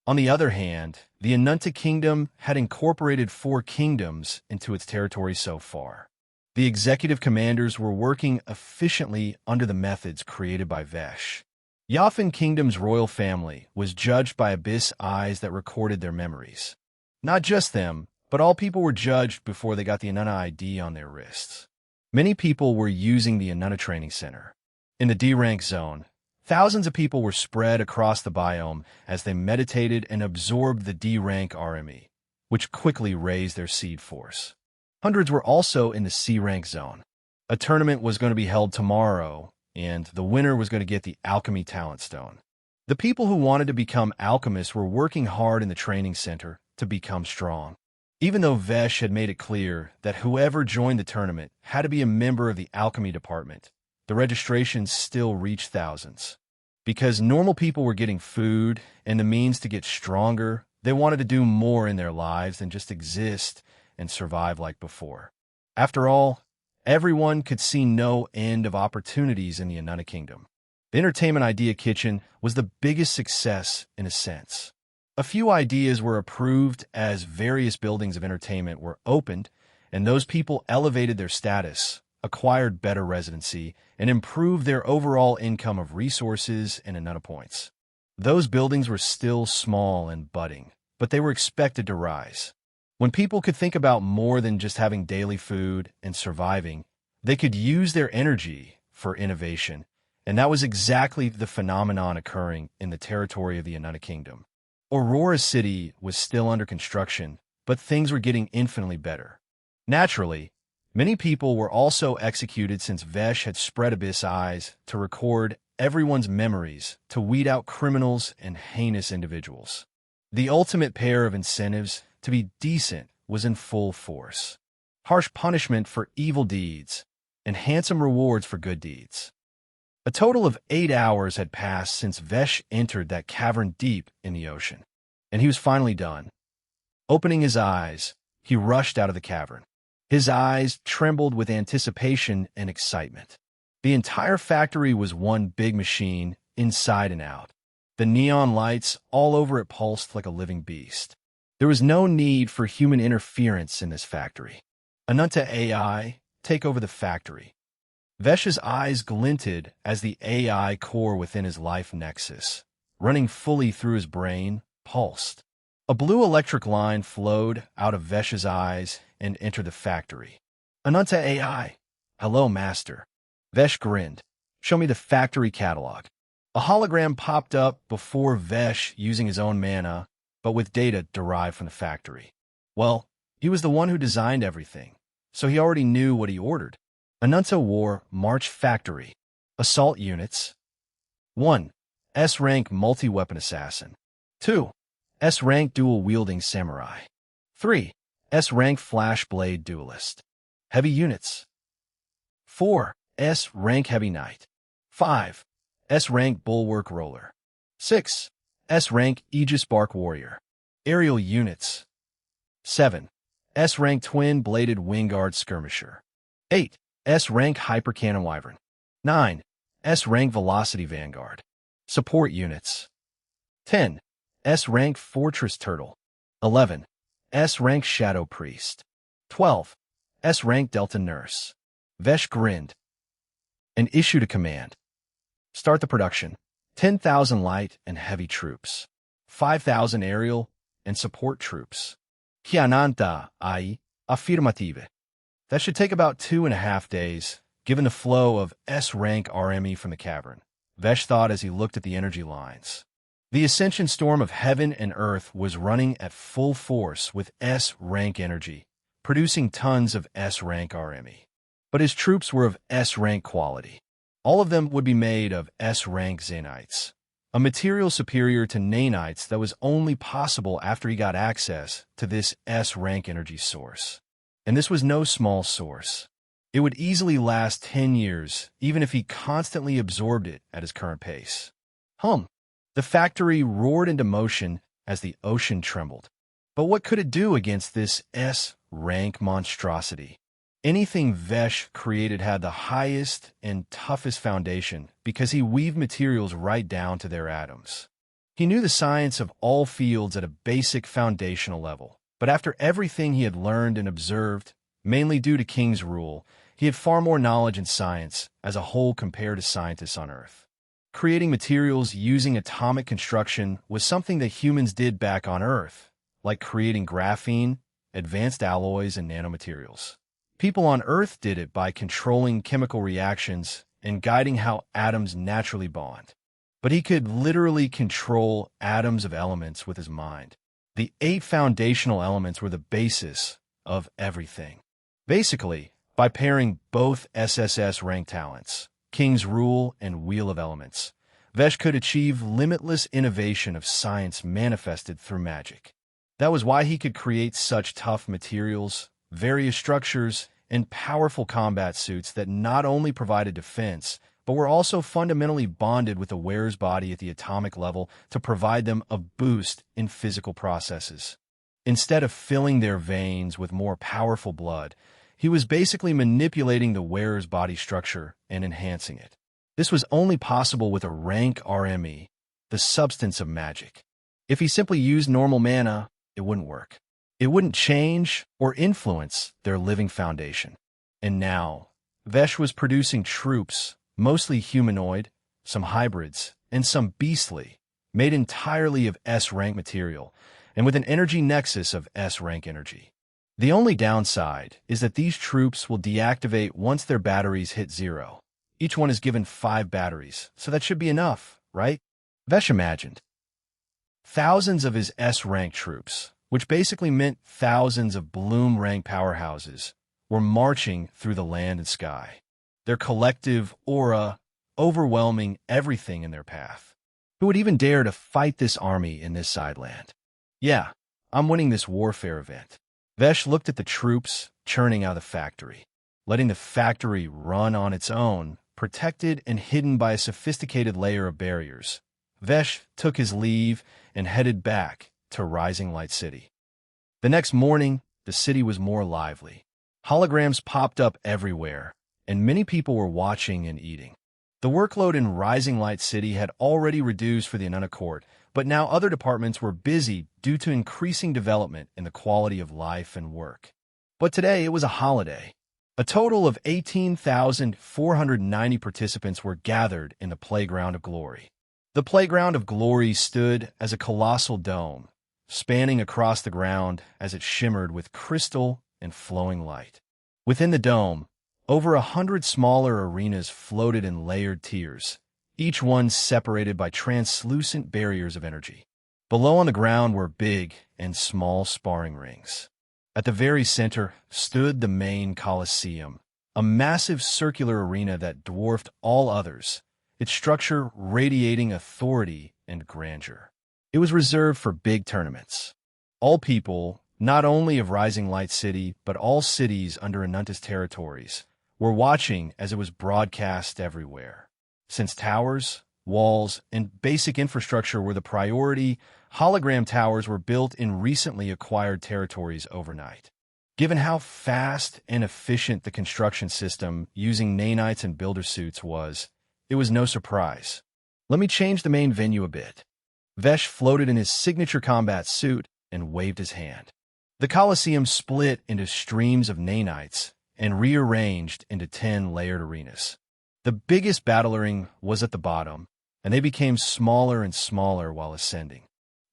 On the other hand, the Anunta Kingdom had incorporated 4 kingdoms into its territory so far. The executive commanders were working efficiently under the methods created by Vesh. Yafin Kingdom's royal family was judged by abyss eyes that recorded their memories. Not just them, but all people were judged before they got the Anunta ID on their wrists. Many people were using the Anunta Training Center. In the D-rank zone, thousands of people were spread across the biome as they meditated and absorbed the D-rank RME, which quickly raised their seed force. Hundreds were also in the C-rank zone. A tournament was going to be held tomorrow, and the winner was going to get the Alchemy Talent Stone. The people who wanted to become alchemists were working hard in the training center to become strong. Even though Vesh had made it clear that whoever joined the tournament had to be a member of the alchemy department, the registrations still reached thousands. Because normal people were getting food and the means to get stronger, they wanted to do more in their lives than just exist and survive like before. After all, everyone could see no end of opportunities in the Anunta Kingdom. The Entertainment Idea Kitchen was the biggest success in a sense. A few ideas were approved as various buildings of entertainment were opened, and those people elevated their status, acquired better residency, and improved their overall income of resources and Anunta points. Those buildings were still small and budding, but they were expected to rise. When people could think about more than just having daily food and surviving, they could use their energy for innovation, and that was exactly the phenomenon occurring in the territory of the Anunta Kingdom. Aurora City was still under construction, but things were getting infinitely better. Naturally, many people were also executed since Vesh had spread abyss eyes to record everyone's memories to weed out criminals and heinous individuals. The ultimate pair of incentives to be decent was in full force. Harsh punishment for evil deeds and handsome rewards for good deeds. A total of 8 hours had passed since Vesh entered that cavern deep in the ocean, and he was finally done. Opening his eyes, he rushed out of the cavern. His eyes trembled with anticipation and excitement. The entire factory was one big machine, inside and out. The neon lights all over it pulsed like a living beast. There was no need for human interference in this factory. Anunta AI, take over the factory. Vesh's eyes glinted as the AI core within his life nexus, running fully through his brain, pulsed. A blue electric line flowed out of Vesh's eyes and entered the factory. Anunta AI. Hello, Master. Vesh grinned. Show me the factory catalog. A hologram popped up before Vesh using his own mana, but with data derived from the factory. Well, he was the one who designed everything, so he already knew what he ordered. Anunta War March Factory. Assault Units. 1. S-Rank Multi-Weapon Assassin. 2. S-Rank Dual-Wielding Samurai. 3. S-Rank Flash Blade Duelist. Heavy Units. 4. S-rank Heavy Knight. 5. S-rank Bulwark Roller. 6. S-rank Aegis Bark Warrior. Aerial Units. 7. S-rank Twin-Bladed Wingguard Skirmisher. 8. S-rank Hypercannon Wyvern. 9. S-rank Velocity Vanguard. Support Units. 10. S-rank Fortress Turtle. 11. S-rank Shadow Priest. 12. S-rank Delta Nurse. Vesh grinned and issued a command. Start the production. 10,000 light and heavy troops. 5,000 aerial and support troops. Chiananta ai affirmative. That should take about 2.5 days, given the flow of S-rank RME from the cavern, Vesh thought as he looked at the energy lines. The ascension storm of heaven and earth was running at full force with S-rank energy, producing tons of S-rank RME. But his troops were of S-rank quality. All of them would be made of S-rank Xanites, a material superior to nanites that was only possible after he got access to this S-rank energy source. And this was no small source. It would easily last 10 years, even if he constantly absorbed it at his current pace. The factory roared into motion as the ocean trembled. But what could it do against this S-rank monstrosity? Anything Vesh created had the highest and toughest foundation because he weaved materials right down to their atoms. He knew the science of all fields at a basic foundational level, but after everything he had learned and observed, mainly due to King's rule, he had far more knowledge in science as a whole compared to scientists on Earth. Creating materials using atomic construction was something that humans did back on Earth, like creating graphene, advanced alloys, and nanomaterials. People on Earth did it by controlling chemical reactions and guiding how atoms naturally bond. But he could literally control atoms of elements with his mind. The 8 foundational elements were the basis of everything. Basically, by pairing both SSS rank talents, King's Rule and Wheel of Elements, Vesh could achieve limitless innovation of science manifested through magic. That was why he could create such tough materials, various structures, and powerful combat suits that not only provided defense, but were also fundamentally bonded with the wearer's body at the atomic level to provide them a boost in physical processes. Instead of filling their veins with more powerful blood, he was basically manipulating the wearer's body structure and enhancing it. This was only possible with a rank RME, the substance of magic. If he simply used normal mana, it wouldn't work. It wouldn't change or influence their living foundation. And now, Vesh was producing troops, mostly humanoid, some hybrids, and some beastly, made entirely of S-rank material, and with an energy nexus of S-rank energy. The only downside is that these troops will deactivate once their batteries hit 0. Each one is given 5 batteries, so that should be enough, right? Vesh imagined. Thousands of his S-rank troops, which basically meant thousands of Bloom-rank powerhouses, were marching through the land and sky, their collective aura overwhelming everything in their path. Who would even dare to fight this army in this side land? Yeah, I'm winning this warfare event. Vesh looked at the troops churning out of the factory, letting the factory run on its own, protected and hidden by a sophisticated layer of barriers. Vesh took his leave and headed back to Rising Light City. The next morning, the city was more lively. Holograms popped up everywhere, and many people were watching and eating. The workload in Rising Light City had already reduced for the Anuna Court, but now other departments were busy due to increasing development in the quality of life and work. But today it was a holiday. A total of 18,490 participants were gathered in the Playground of Glory. The Playground of Glory stood as a colossal dome, spanning across the ground as it shimmered with crystal and flowing light. Within the dome, over 100 smaller arenas floated in layered tiers, each one separated by translucent barriers of energy. Below on the ground were big and small sparring rings. At the very center stood the main Colosseum, a massive circular arena that dwarfed all others, its structure radiating authority and grandeur. It was reserved for big tournaments. All people, not only of Rising Light City, but all cities under Anunta's territories, were watching as it was broadcast everywhere. Since towers, walls, and basic infrastructure were the priority, hologram towers were built in recently acquired territories overnight. Given how fast and efficient the construction system using nanites and builder suits was, it was no surprise. Let me change the main venue a bit. Vesh floated in his signature combat suit and waved his hand. The Colosseum split into streams of nanites and rearranged into 10 layered arenas. The biggest battle ring was at the bottom, and they became smaller and smaller while ascending.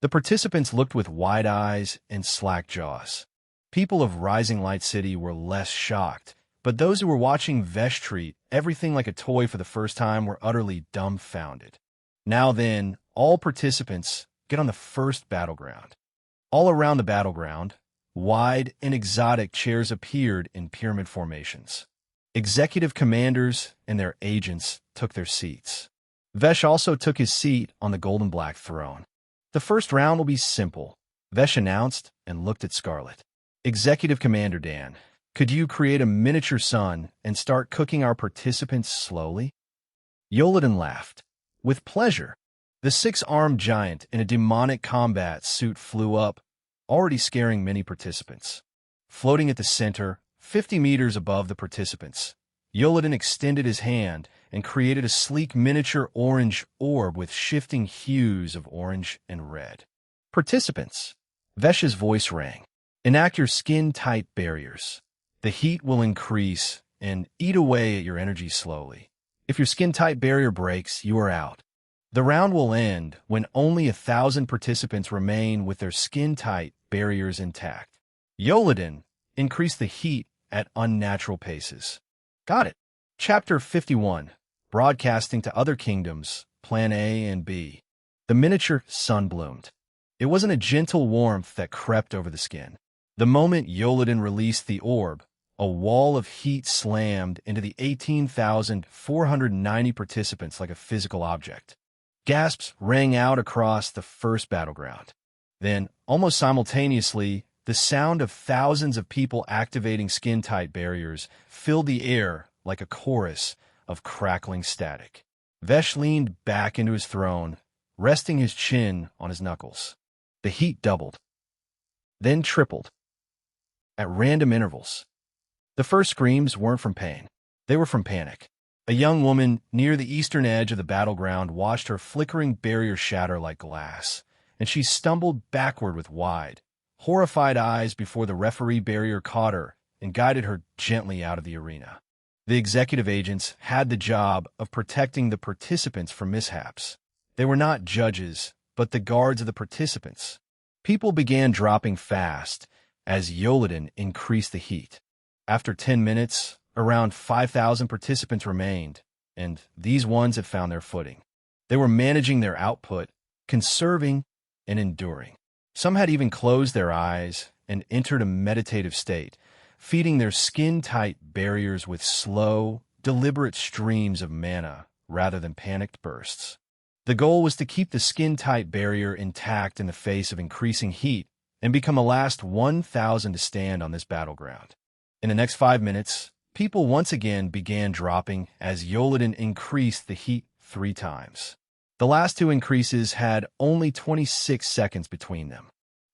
The participants looked with wide eyes and slack jaws. People of Rising Light City were less shocked, but those who were watching Vesh treat everything like a toy for the first time were utterly dumbfounded. Now then, all participants get on the first battleground. All around the battleground, wide and exotic chairs appeared in pyramid formations. Executive commanders and their agents took their seats. Vesh also took his seat on the golden black throne. The first round will be simple, Vesh announced and looked at Scarlet. Executive Commander Dan, could you create a miniature sun and start cooking our participants slowly? Yoladin laughed. With pleasure. The six-armed giant in a demonic combat suit flew up, already scaring many participants. Floating at the center, 50 meters above the participants, Yoladin extended his hand and created a sleek miniature orange orb with shifting hues of orange and red. Participants, Vesh's voice rang. Enact your skin-tight barriers. The heat will increase and eat away at your energy slowly. If your skin-tight barrier breaks, you are out. The round will end when only 1,000 participants remain with their skin-tight barriers intact. Yoladin increased the heat at unnatural paces. Got it. Chapter 51. Broadcasting to Other Kingdoms, Plan A and B. The miniature sun bloomed. It wasn't a gentle warmth that crept over the skin. The moment Yoladin released the orb, a wall of heat slammed into the 18,490 participants like a physical object. Gasps rang out across the first battleground. Then, almost simultaneously, the sound of thousands of people activating skin-tight barriers filled the air like a chorus of crackling static. Vesh leaned back into his throne, resting his chin on his knuckles. The heat doubled, then tripled, at random intervals. The first screams weren't from pain. They were from panic. A young woman near the eastern edge of the battleground watched her flickering barrier shatter like glass, and she stumbled backward with wide, horrified eyes before the referee barrier caught her and guided her gently out of the arena. The executive agents had the job of protecting the participants from mishaps. They were not judges, but the guards of the participants. People began dropping fast as Yoladin increased the heat. After 10 minutes, around 5,000 participants remained, and these ones had found their footing. They were managing their output, conserving, and enduring. Some had even closed their eyes and entered a meditative state, feeding their skin-tight barriers with slow, deliberate streams of mana rather than panicked bursts. The goal was to keep the skin-tight barrier intact in the face of increasing heat and become the last 1,000 to stand on this battleground. In the next 5 minutes, people once again began dropping as Yoladin increased the heat 3 times. The last 2 increases had only 26 seconds between them.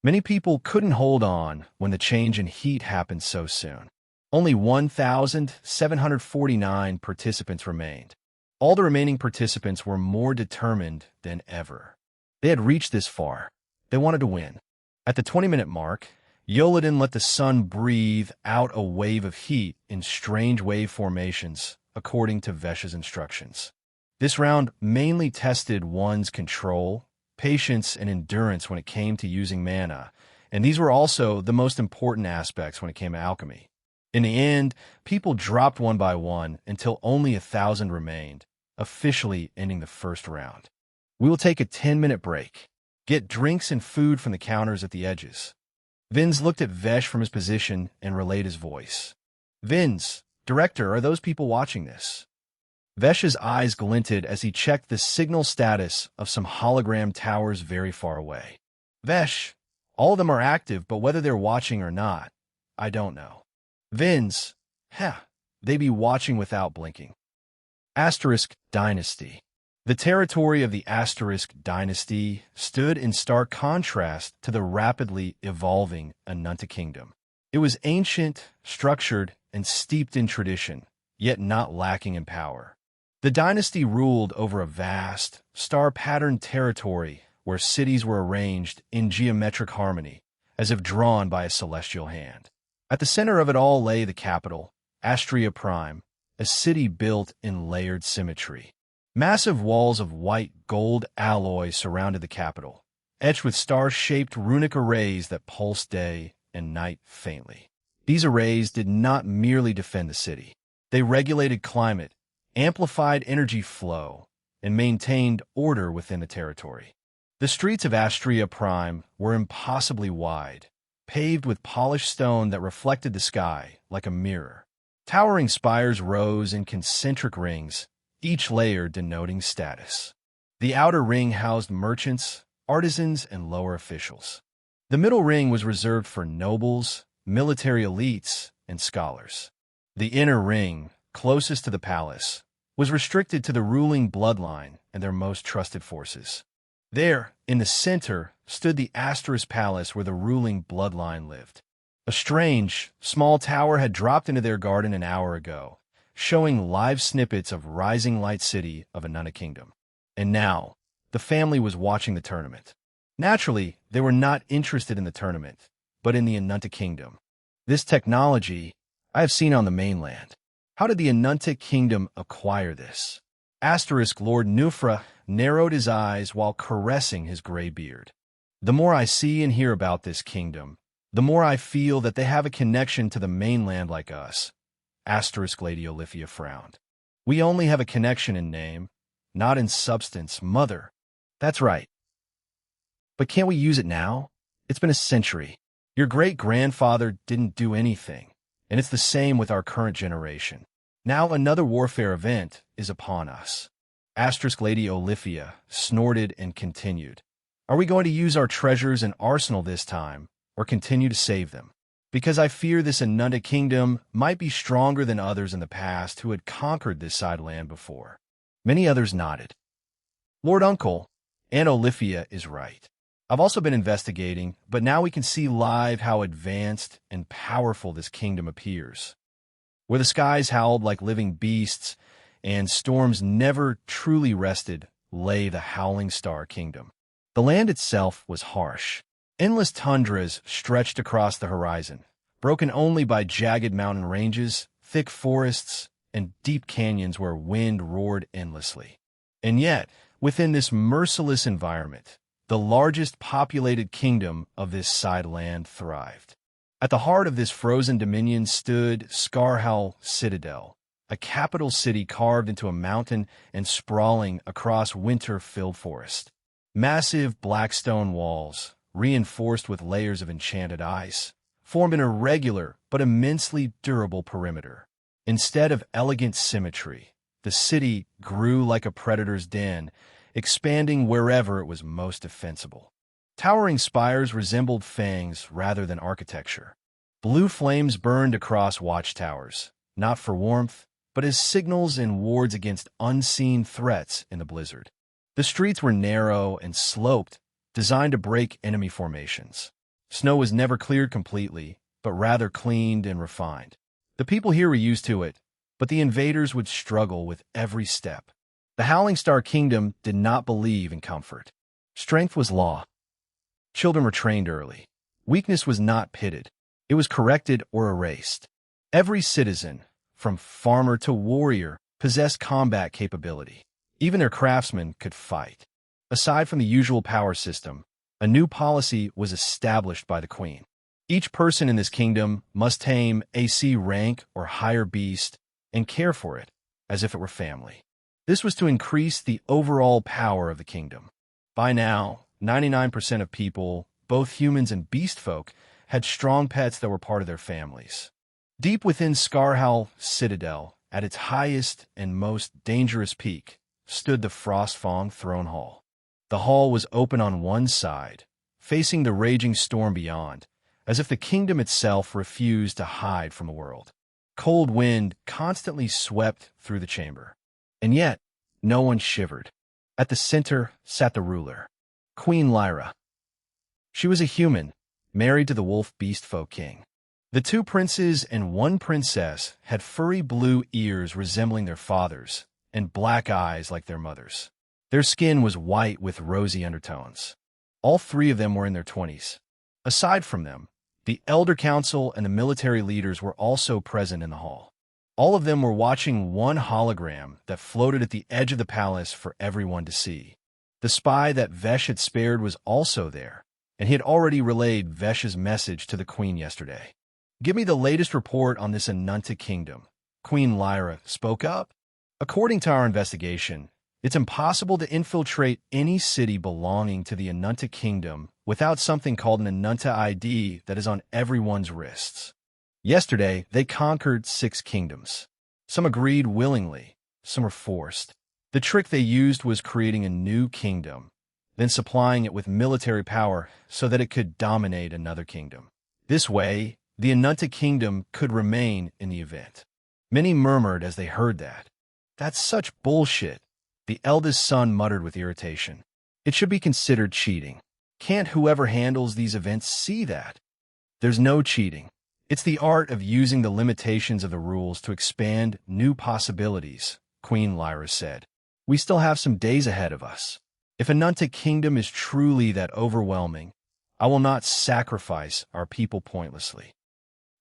Many people couldn't hold on when the change in heat happened so soon. Only 1,749 participants remained. All the remaining participants were more determined than ever. They had reached this far. They wanted to win. At the 20-minute mark, Yoladin let the sun breathe out a wave of heat in strange wave formations, according to Vesh's instructions. This round mainly tested one's control, patience, and endurance when it came to using mana, and these were also the most important aspects when it came to alchemy. In the end, people dropped one by one until only 1,000 remained, officially ending the first round. We will take a 10-minute break. Get drinks and food from the counters at the edges. Vince looked at Vesh from his position and relayed his voice. Vince, director, are those people watching this? Vesh's eyes glinted as he checked the signal status of some hologram towers very far away. Vesh, all of them are active, but whether they're watching or not, I don't know. Vince, they'd be watching without blinking. Asterisk Dynasty. The territory of the Asterisk Dynasty stood in stark contrast to the rapidly evolving Anunta Kingdom. It was ancient, structured, and steeped in tradition, yet not lacking in power. The dynasty ruled over a vast, star-patterned territory where cities were arranged in geometric harmony, as if drawn by a celestial hand. At the center of it all lay the capital, Astria Prime, a city built in layered symmetry. Massive walls of white gold alloy surrounded the capital, etched with star-shaped runic arrays that pulsed day and night faintly. These arrays did not merely defend the city. They regulated climate, amplified energy flow, and maintained order within the territory. The streets of Astria Prime were impossibly wide, paved with polished stone that reflected the sky like a mirror. Towering spires rose in concentric rings, each layer denoting status. The outer ring housed merchants, artisans, and lower officials. The middle ring was reserved for nobles, military elites, and scholars. The inner ring, closest to the palace, was restricted to the ruling bloodline and their most trusted forces. There, in the center, stood the Asterisk Palace where the ruling bloodline lived. A strange, small tower had dropped into their garden an hour ago, showing live snippets of rising light city of Anunta Kingdom. And now, the family was watching the tournament. Naturally, they were not interested in the tournament, but in the Anunta Kingdom. This technology I have seen on the mainland. How did the Anunta Kingdom acquire this? Asterisk Lord Nufra narrowed his eyes while caressing his gray beard. The more I see and hear about this kingdom, the more I feel that they have a connection to the mainland like us. Asterisk Lady Olivia frowned. We only have a connection in name, not in substance, mother. That's right. But can't we use it now? It's been a century. Your great-grandfather didn't do anything, and it's the same with our current generation. Now another warfare event is upon us. Asterisk Lady Olivia snorted and continued. Are we going to use our treasures and arsenal this time, or continue to save them? Because I fear this Anunta Kingdom might be stronger than others in the past who had conquered this side land before. Many others nodded. Lord Uncle, Aunt Olivia is right. I've also been investigating, but now we can see live how advanced and powerful this kingdom appears. Where the skies howled like living beasts and storms never truly rested lay the Howling Star Kingdom. The land itself was harsh. Endless tundras stretched across the horizon, broken only by jagged mountain ranges, thick forests, and deep canyons where wind roared endlessly. And yet, within this merciless environment, the largest populated kingdom of this side land thrived. At the heart of this frozen dominion stood Skarhal Citadel, a capital city carved into a mountain and sprawling across winter-filled forest. Massive black stone walls, reinforced with layers of enchanted ice, formed an irregular but immensely durable perimeter. Instead of elegant symmetry, the city grew like a predator's den, expanding wherever it was most defensible. Towering spires resembled fangs rather than architecture. Blue flames burned across watchtowers, not for warmth, but as signals and wards against unseen threats in the blizzard. The streets were narrow and sloped, designed to break enemy formations. Snow was never cleared completely, but rather cleaned and refined. The people here were used to it, but the invaders would struggle with every step. The Howling Star Kingdom did not believe in comfort. Strength was law. Children were trained early. Weakness was not pitted. It was corrected or erased. Every citizen, from farmer to warrior, possessed combat capability. Even their craftsmen could fight. Aside from the usual power system, a new policy was established by the queen. Each person in this kingdom must tame AC rank or higher beast and care for it as if it were family. This was to increase the overall power of the kingdom. By now, 99% of people, both humans and beast folk, had strong pets that were part of their families. Deep within Skarhal Citadel, at its highest and most dangerous peak, stood the Frostfang Throne Hall. The hall was open on one side, facing the raging storm beyond, as if the kingdom itself refused to hide from the world. Cold wind constantly swept through the chamber. And yet, no one shivered. At the center sat the ruler, Queen Lyra. She was a human, married to the wolf beast folk king. The two princes and one princess had furry blue ears resembling their father's and black eyes like their mother's. Their skin was white with rosy undertones. All three of them were in their 20s. Aside from them, the elder council and the military leaders were also present in the hall. All of them were watching one hologram that floated at the edge of the palace for everyone to see. The spy that Vesh had spared was also there, and he had already relayed Vesh's message to the queen yesterday. "Give me the latest report on this Anunta kingdom," Queen Lyra spoke up. "According to our investigation, it's impossible to infiltrate any city belonging to the Anunta kingdom without something called an Anunta ID that is on everyone's wrists. Yesterday, they conquered 6 kingdoms. Some agreed willingly, some were forced. The trick they used was creating a new kingdom, then supplying it with military power so that it could dominate another kingdom. This way, the Anunta kingdom could remain in the event." Many murmured as they heard that. "That's such bullshit," the eldest son muttered with irritation. "It should be considered cheating. Can't whoever handles these events see that?" "There's no cheating. It's the art of using the limitations of the rules to expand new possibilities," Queen Lyra said. "We still have some days ahead of us. If Anunta kingdom is truly that overwhelming, I will not sacrifice our people pointlessly.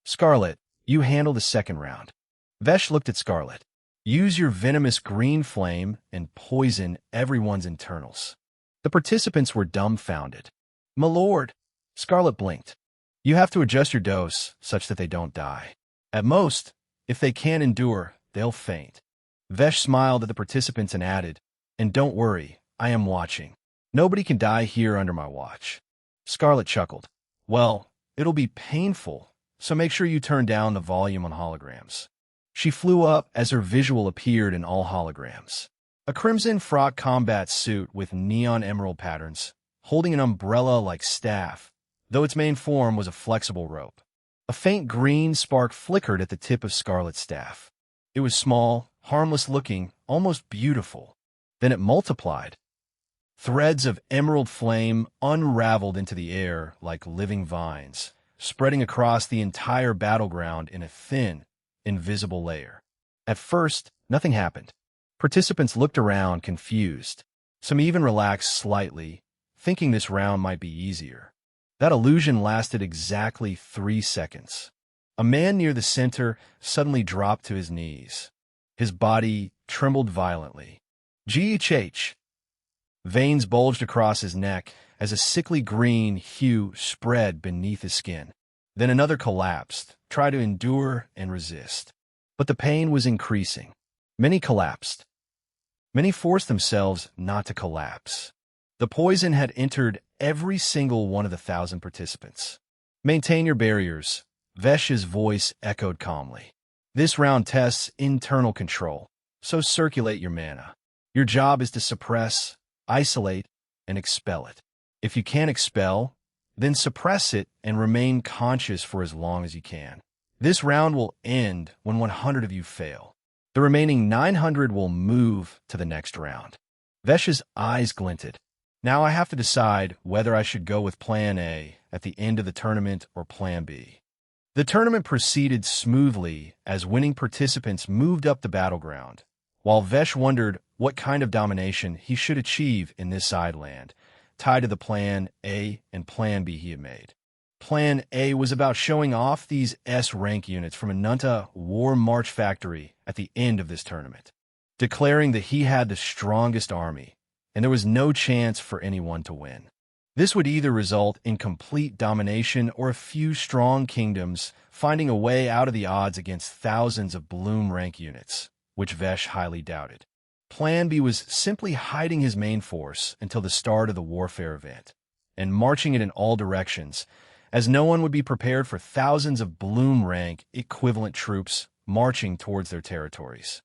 Scarlet, you handle the second round." Vesh looked at Scarlet. "Use your venomous green flame and poison everyone's internals." The participants were dumbfounded. "My lord," Scarlet blinked. "You have to adjust your dose such that they don't die. At most, if they can't endure, they'll faint." Vesh smiled at the participants and added, "And don't worry, I am watching. Nobody can die here under my watch." Scarlet chuckled. "Well, it'll be painful, so make sure you turn down the volume on holograms." She flew up as her visual appeared in all holograms. A crimson frock combat suit with neon emerald patterns, holding an umbrella-like staff, though its main form was a flexible rope. A faint green spark flickered at the tip of Scarlet's staff. It was small, harmless-looking, almost beautiful. Then it multiplied. Threads of emerald flame unraveled into the air like living vines, spreading across the entire battleground in a thin, invisible layer. At first, nothing happened. Participants looked around, confused. Some even relaxed slightly, thinking this round might be easier. That illusion lasted exactly 3 seconds. A man near the center suddenly dropped to his knees. His body trembled violently. GHH. Veins bulged across his neck as a sickly green hue spread beneath his skin. Then another collapsed, tried to endure and resist. But the pain was increasing. Many collapsed. Many forced themselves not to collapse. The poison had entered every single one of the 1,000 participants. "Maintain your barriers," Vesh's voice echoed calmly. "This round tests internal control, so circulate your mana. Your job is to suppress, isolate, and expel it. If you can't expel, then suppress it and remain conscious for as long as you can. This round will end when 100 of you fail. The remaining 900 will move to the next round." Vesh's eyes glinted. "Now I have to decide whether I should go with Plan A at the end of the tournament or Plan B." The tournament proceeded smoothly as winning participants moved up the battleground, while Vesh wondered what kind of domination he should achieve in this side land, tied to the Plan A and Plan B he had made. Plan A was about showing off these S-rank units from Anunta War March Factory at the end of this tournament, declaring that he had the strongest army, and there was no chance for anyone to win. This would either result in complete domination or a few strong kingdoms finding a way out of the odds against thousands of Bloom rank units, which Vesh highly doubted. Plan B was simply hiding his main force until the start of the warfare event, and marching it in all directions, as no one would be prepared for thousands of Bloom rank equivalent troops marching towards their territories.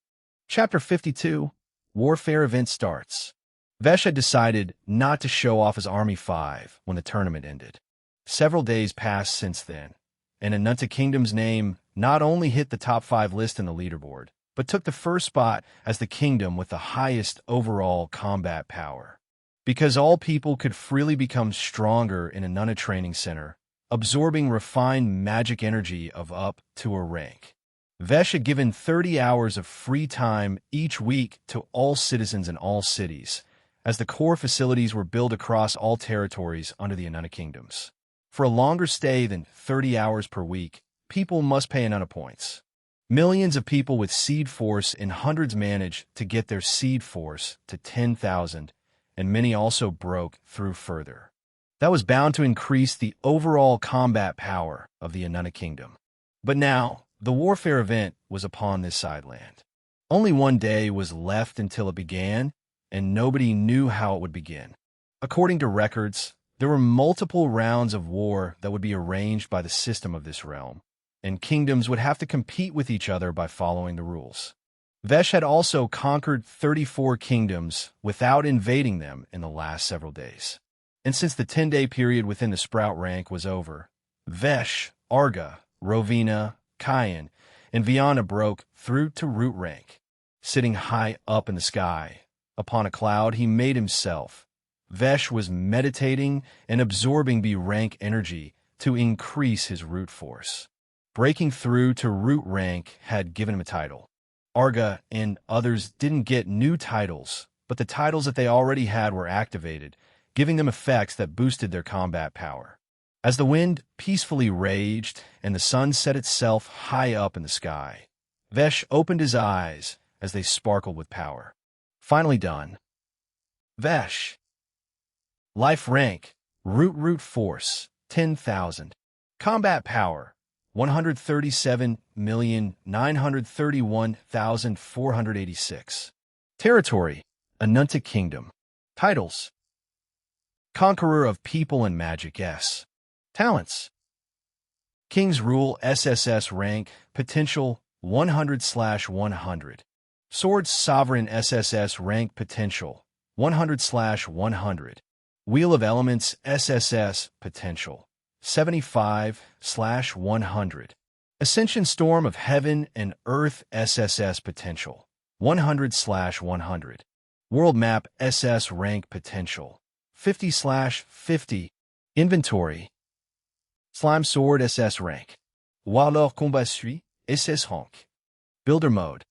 Chapter 52, Warfare Event starts. Vesh had decided not to show off his Army 5 when the tournament ended. Several days passed since then, and Anunta Kingdom's name not only hit the top 5 list in the leaderboard, but took the first spot as the kingdom with the highest overall combat power. Because all people could freely become stronger in a Nunna training center, absorbing refined magic energy of up to a rank. Vesh had given 30 hours of free time each week to all citizens in all cities, as the core facilities were built across all territories under the Anunna kingdoms. For a longer stay than 30 hours per week, people must pay Anunna points. Millions of people with seed force in hundreds managed to get their seed force to 10,000, and many also broke through further. That was bound to increase the overall combat power of the Anunna kingdom. But now, the warfare event was upon this side land. Only one day was left until it began, and nobody knew how it would begin. According to records, there were multiple rounds of war that would be arranged by the system of this realm, and kingdoms would have to compete with each other by following the rules. Vesh had also conquered 34 kingdoms without invading them in the last several days. And since the 10-day period within the Sprout rank was over, Vesh, Arga, Rovina, Kayan, and Viana broke through to root rank. Sitting high up in the sky, upon a cloud he made himself, Vesh was meditating and absorbing B-rank energy to increase his root force. Breaking through to root rank had given him a title. Arga and others didn't get new titles, but the titles that they already had were activated, giving them effects that boosted their combat power. As the wind peacefully raged and the sun set itself high up in the sky, Vesh opened his eyes as they sparkled with power. Finally done. Vesh. Life rank, root force, 10,000. Combat power, 137,931,486. Territory, Anunta Kingdom. Titles: Conqueror of People and Magic S. Talents: King's Rule SSS rank, potential 100/100. Swords Sovereign SSS rank, potential 100/100. Wheel of Elements SSS potential 75/100. Ascension Storm of Heaven and Earth SSS potential 100/100. World Map SS rank potential 50/50. Inventory: Slime Sword SS rank. Walor Combat Suit SS rank. Builder Mode.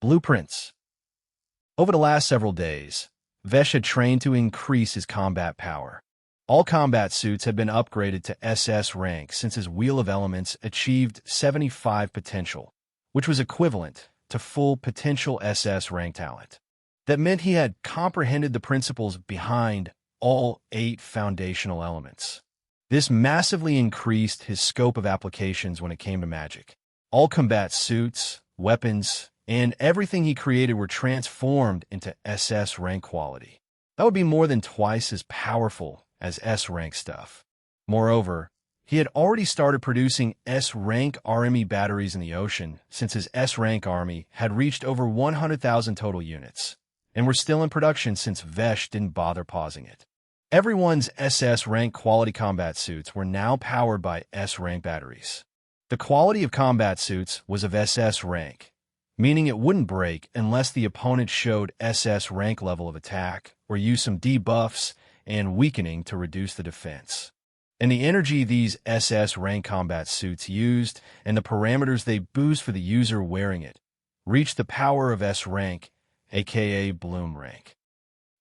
Blueprints. Over the last several days, Vesh had trained to increase his combat power. All combat suits had been upgraded to SS rank since his Wheel of Elements achieved 75 potential, which was equivalent to full potential SS rank talent. That meant he had comprehended the principles behind all 8 foundational elements. This massively increased his scope of applications when it came to magic. All combat suits, weapons, and everything he created were transformed into SS rank quality. That would be more than twice as powerful as S rank stuff. Moreover, he had already started producing S rank RME batteries in the ocean since his S rank army had reached over 100,000 total units, and were still in production since Vesh didn't bother pausing it. Everyone's SS rank quality combat suits were now powered by S rank batteries. The quality of combat suits was of SS rank, meaning it wouldn't break unless the opponent showed SS rank level of attack or used some debuffs and weakening to reduce the defense. And the energy these SS rank combat suits used and the parameters they boost for the user wearing it reached the power of S rank, aka Bloom rank.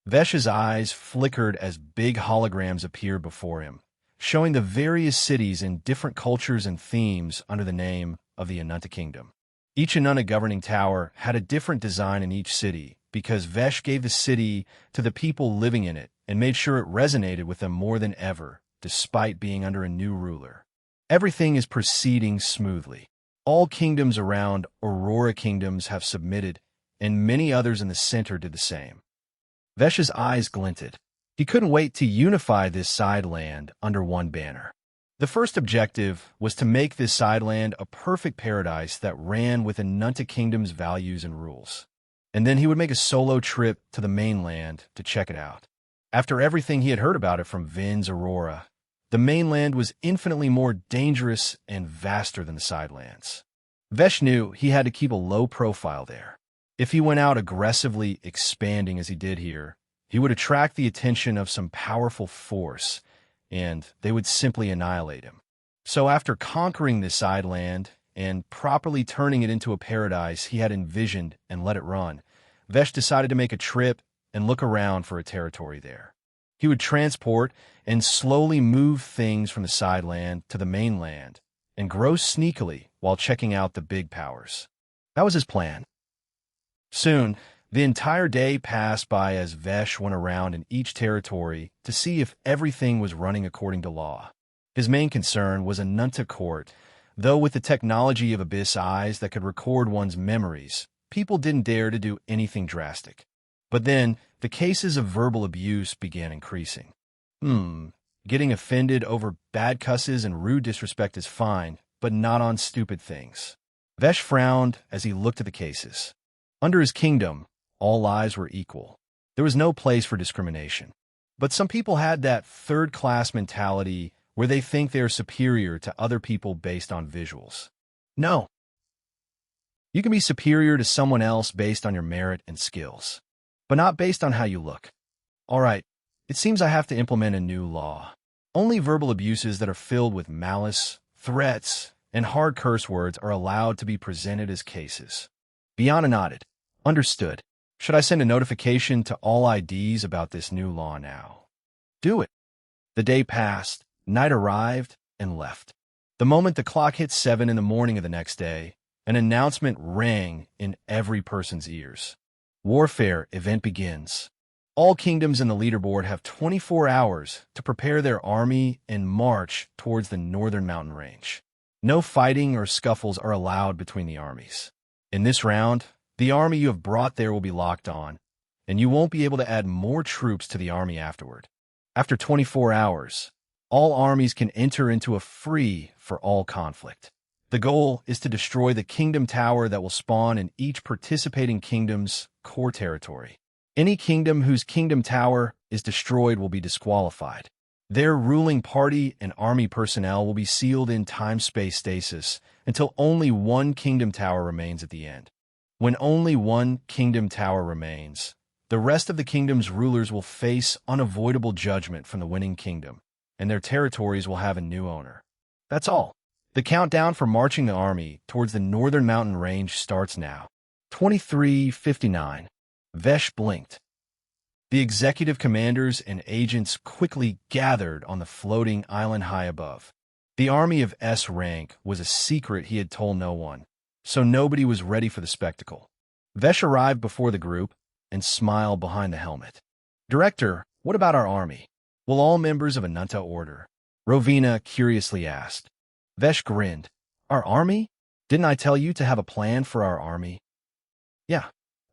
Vesh's eyes flickered as big holograms appeared before him, showing the various cities in different cultures and themes under the name of the Anunta Kingdom. Each Anunta governing tower had a different design in each city because Vesh gave the city to the people living in it and made sure it resonated with them more than ever, despite being under a new ruler. Everything is proceeding smoothly. All kingdoms around Aurora Kingdoms have submitted, and many others in the center did the same. Vesh's eyes glinted. He couldn't wait to unify this side land under one banner. The first objective was to make this side land a perfect paradise that ran with Anunta Kingdom's values and rules. And then he would make a solo trip to the mainland to check it out. After everything he had heard about it from Vin's Aurora, The mainland was infinitely more dangerous and vaster than the sidelands. Vesh knew he had to keep a low profile there. If he went out aggressively expanding as he did here, he would attract the attention of some powerful force, and they would simply annihilate him. So after conquering this sideland and properly turning it into a paradise he had envisioned and let it run, Vesh decided to make a trip and look around for a territory there. He would transport and slowly move things from the sideland to the mainland and grow sneakily while checking out the big powers. That was his plan. Soon, the entire day passed by as Vesh went around in each territory to see if everything was running according to law. His main concern was a Nunta court, though with the technology of Abyss Eyes that could record one's memories, people didn't dare to do anything drastic. But then, the cases of verbal abuse began increasing. Getting offended over bad cusses and rude disrespect is fine, but not on stupid things. Vesh frowned as he looked at the cases. Under his kingdom, all lives were equal. There was no place for discrimination. But some people had that third-class mentality where they think they are superior to other people based on visuals. No. You can be superior to someone else based on your merit and skills, but not based on how you look. All right, it seems I have to implement a new law. Only verbal abuses that are filled with malice, threats, and hard curse words are allowed to be presented as cases. Biana nodded. Understood. Should I send a notification to all IDs about this new law now? Do it. The day passed, night arrived, and left. The moment the clock hit 7 in the morning of the next day, an announcement rang in every person's ears. Warfare event begins. All kingdoms in the leaderboard have 24 hours to prepare their army and march towards the northern mountain range. No fighting or scuffles are allowed between the armies. In this round, the army you have brought there will be locked on, and you won't be able to add more troops to the army afterward. After 24 hours, all armies can enter into a free-for-all conflict. The goal is to destroy the kingdom tower that will spawn in each participating kingdom's core territory. Any kingdom whose kingdom tower is destroyed will be disqualified. Their ruling party and army personnel will be sealed in time-space stasis until only one kingdom tower remains at the end. When only one kingdom tower remains, the rest of the kingdom's rulers will face unavoidable judgment from the winning kingdom, and their territories will have a new owner. That's all. The countdown for marching the army towards the northern mountain range starts now. 23:59. Vesh blinked. The executive commanders and agents quickly gathered on the floating island high above. The army of S rank was a secret he had told no one, so nobody was ready for the spectacle. Vesh arrived before the group and smiled behind the helmet. Director, what about our army? Will all members of Anunta order? Rovina curiously asked. Vesh grinned. Our army? Didn't I tell you to have a plan for our army? Yeah,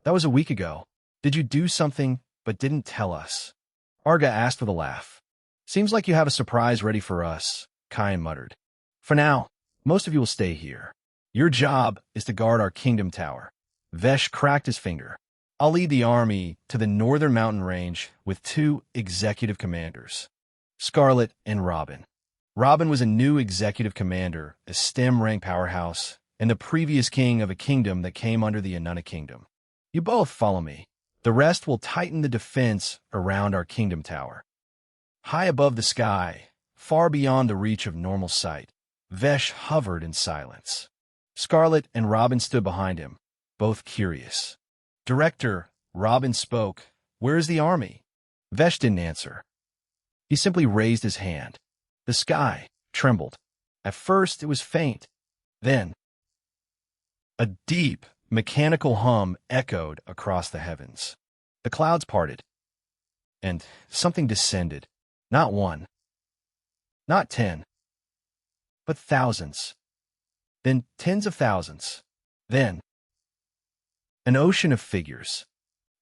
that was a week ago. Did you do something but didn't tell us? Arga asked with a laugh. Seems like you have a surprise ready for us, Kyan muttered. For now, most of you will stay here. Your job is to guard our kingdom tower. Vesh cracked his finger. I'll lead the army to the northern mountain range with 2 executive commanders, Scarlet and Robin. Robin was a new executive commander, a STEM rank powerhouse, and the previous king of a kingdom that came under the Anunta kingdom. You both follow me. The rest will tighten the defense around our kingdom tower. High above the sky, far beyond the reach of normal sight, Vesh hovered in silence. Scarlet and Robin stood behind him, both curious. Director, Robin spoke. Where is the army? Vesh didn't answer. He simply raised his hand. The sky trembled. At first, it was faint. Then, a deep, mechanical hum echoed across the heavens. The clouds parted, and something descended. Not 1, not 10, but thousands. Then tens of thousands. Then, an ocean of figures.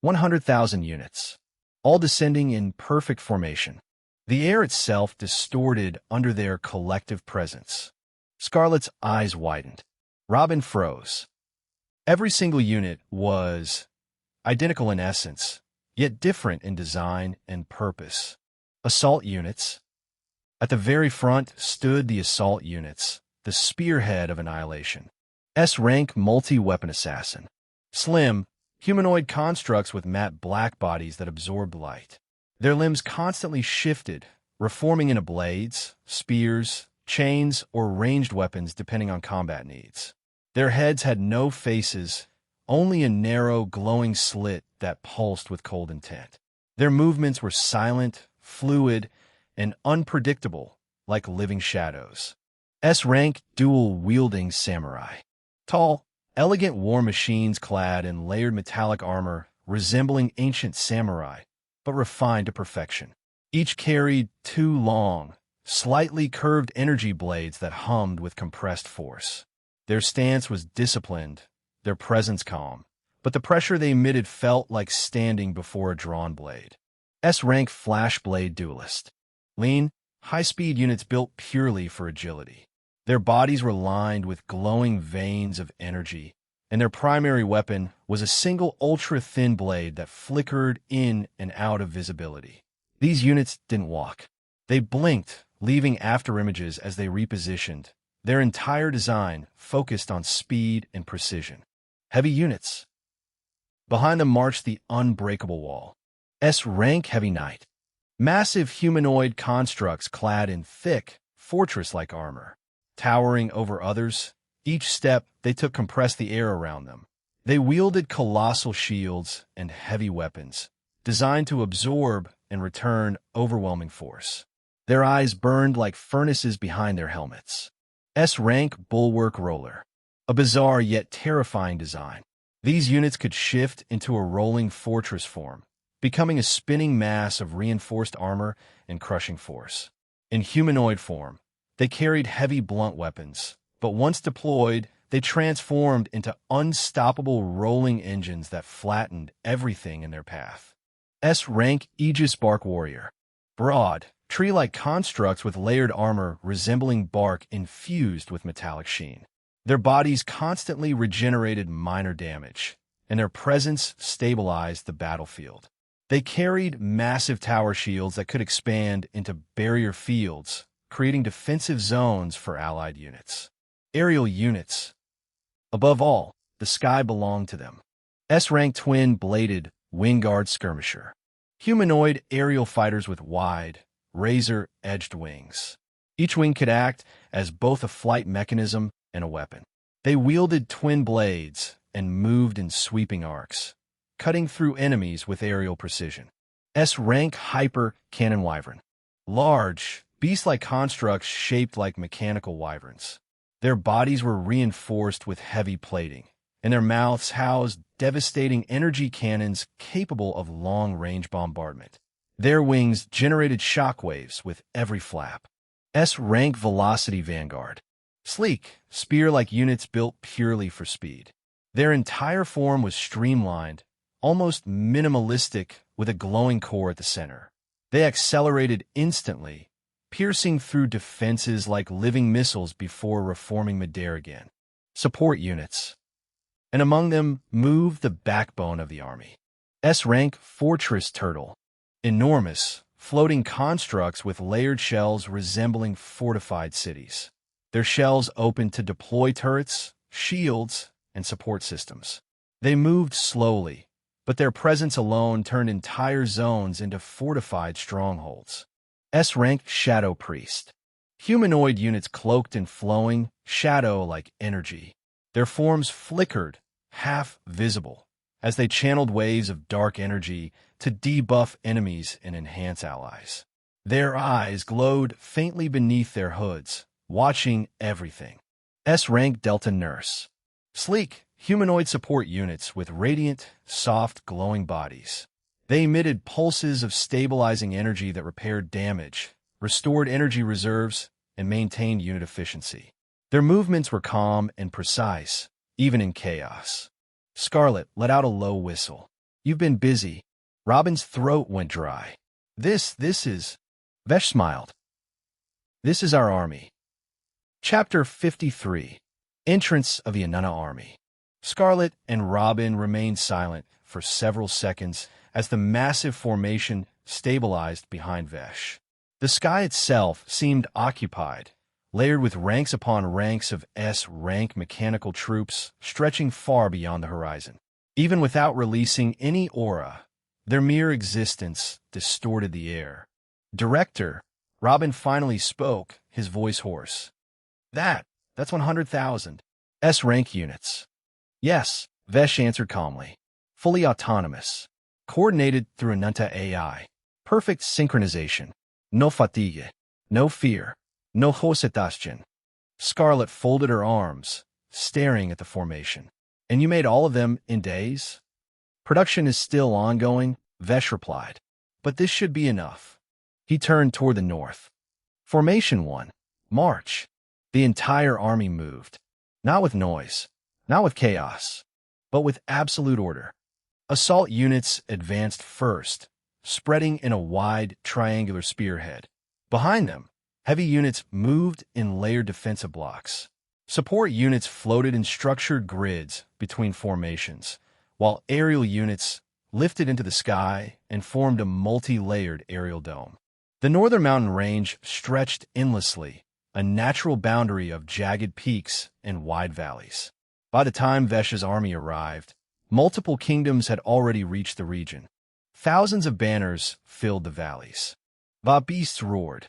100,000 units, all descending in perfect formation. The air itself distorted under their collective presence. Scarlet's eyes widened. Robin froze. Every single unit was identical in essence, yet different in design and purpose. Assault units, At the very front stood the assault units, the spearhead of annihilation. S-rank multi-weapon assassin. Slim, humanoid constructs with matte black bodies that absorbed light. Their limbs constantly shifted, reforming into blades, spears, chains, or ranged weapons depending on combat needs. Their heads had no faces, only a narrow, glowing slit that pulsed with cold intent. Their movements were silent, fluid, and unpredictable, like living shadows. S-rank dual-wielding samurai. Tall, elegant war machines clad in layered metallic armor resembling ancient samurai, but refined to perfection. Each carried two long, slightly curved energy blades that hummed with compressed force. Their stance was disciplined, their presence calm, but the pressure they emitted felt like standing before a drawn blade. S-rank flash blade duelist. Lean, high-speed units built purely for agility. Their bodies were lined with glowing veins of energy, and their primary weapon was a single ultra-thin blade that flickered in and out of visibility. These units didn't walk. They blinked, leaving afterimages as they repositioned, their entire design focused on speed and precision. Heavy units. Behind them marched the unbreakable wall. S-rank heavy knight. Massive humanoid constructs clad in thick, fortress-like armor. Towering over others, each step they took compressed the air around them. They wielded colossal shields and heavy weapons, designed to absorb and return overwhelming force. Their eyes burned like furnaces behind their helmets. S-rank bulwark roller. A bizarre yet terrifying design. These units could shift into a rolling fortress form, becoming a spinning mass of reinforced armor and crushing force. In humanoid form, they carried heavy blunt weapons, but once deployed, they transformed into unstoppable rolling engines that flattened everything in their path. S-rank Aegis Bark Warrior. Broad, tree-like constructs with layered armor resembling bark infused with metallic sheen. Their bodies constantly regenerated minor damage, and their presence stabilized the battlefield. They carried massive tower shields that could expand into barrier fields, creating defensive zones for allied units. Aerial units. Above all, the sky belonged to them. S-rank twin-bladed wing-guard skirmisher. Humanoid aerial fighters with wide, razor-edged wings. Each wing could act as both a flight mechanism and a weapon. They wielded twin blades and moved in sweeping arcs, cutting through enemies with aerial precision. S-rank hyper cannon wyvern. Large, beast-like constructs shaped like mechanical wyverns. Their bodies were reinforced with heavy plating, and their mouths housed devastating energy cannons capable of long-range bombardment. Their wings generated shockwaves with every flap. S-rank velocity vanguard. Sleek, spear-like units built purely for speed. Their entire form was streamlined, almost minimalistic, with a glowing core at the center. They accelerated instantly, piercing through defenses like living missiles before reforming midair again. Support units. And among them moved the backbone of the army. S-rank Fortress Turtle. Enormous, floating constructs with layered shells resembling fortified cities. Their shells opened to deploy turrets, shields, and support systems. They moved slowly, but their presence alone turned entire zones into fortified strongholds. S-rank Shadow Priest. Humanoid units cloaked in flowing, shadow-like energy. Their forms flickered, half visible, as they channeled waves of dark energy to debuff enemies and enhance allies. Their eyes glowed faintly beneath their hoods, watching everything. S-rank Delta Nurse. Sleek, humanoid support units with radiant, soft, glowing bodies. They emitted pulses of stabilizing energy that repaired damage, restored energy reserves, and maintained unit efficiency. Their movements were calm and precise, even in chaos. Scarlet let out a low whistle. "You've been busy." Robin's throat went dry. This is... Vesh smiled. "This is our army." Chapter 53. Entrance of the Anuna Army. Scarlet and Robin remained silent for several seconds as the massive formation stabilized behind Vesh. The sky itself seemed occupied, layered with ranks upon ranks of S-rank mechanical troops stretching far beyond the horizon. Even without releasing any aura, their mere existence distorted the air. "Director," Robin finally spoke, his voice hoarse. That's 100,000 S-rank units." "Yes," Vesh answered calmly. "Fully autonomous. Coordinated through Ananta AI. Perfect synchronization. No fatigue. No fear. No hesitation." Scarlet folded her arms, staring at the formation. "And you made all of them in days?" "Production is still ongoing," Vesh replied. "But this should be enough." He turned toward the north. Formation 1. March. The entire army moved. Not with noise, not with chaos, but with absolute order. Assault units advanced first, spreading in a wide, triangular spearhead. Behind them, heavy units moved in layered defensive blocks. Support units floated in structured grids between formations, while aerial units lifted into the sky and formed a multi-layered aerial dome. The northern mountain range stretched endlessly, a natural boundary of jagged peaks and wide valleys. By the time Vesh's army arrived, multiple kingdoms had already reached the region. Thousands of banners filled the valleys. The beasts roared.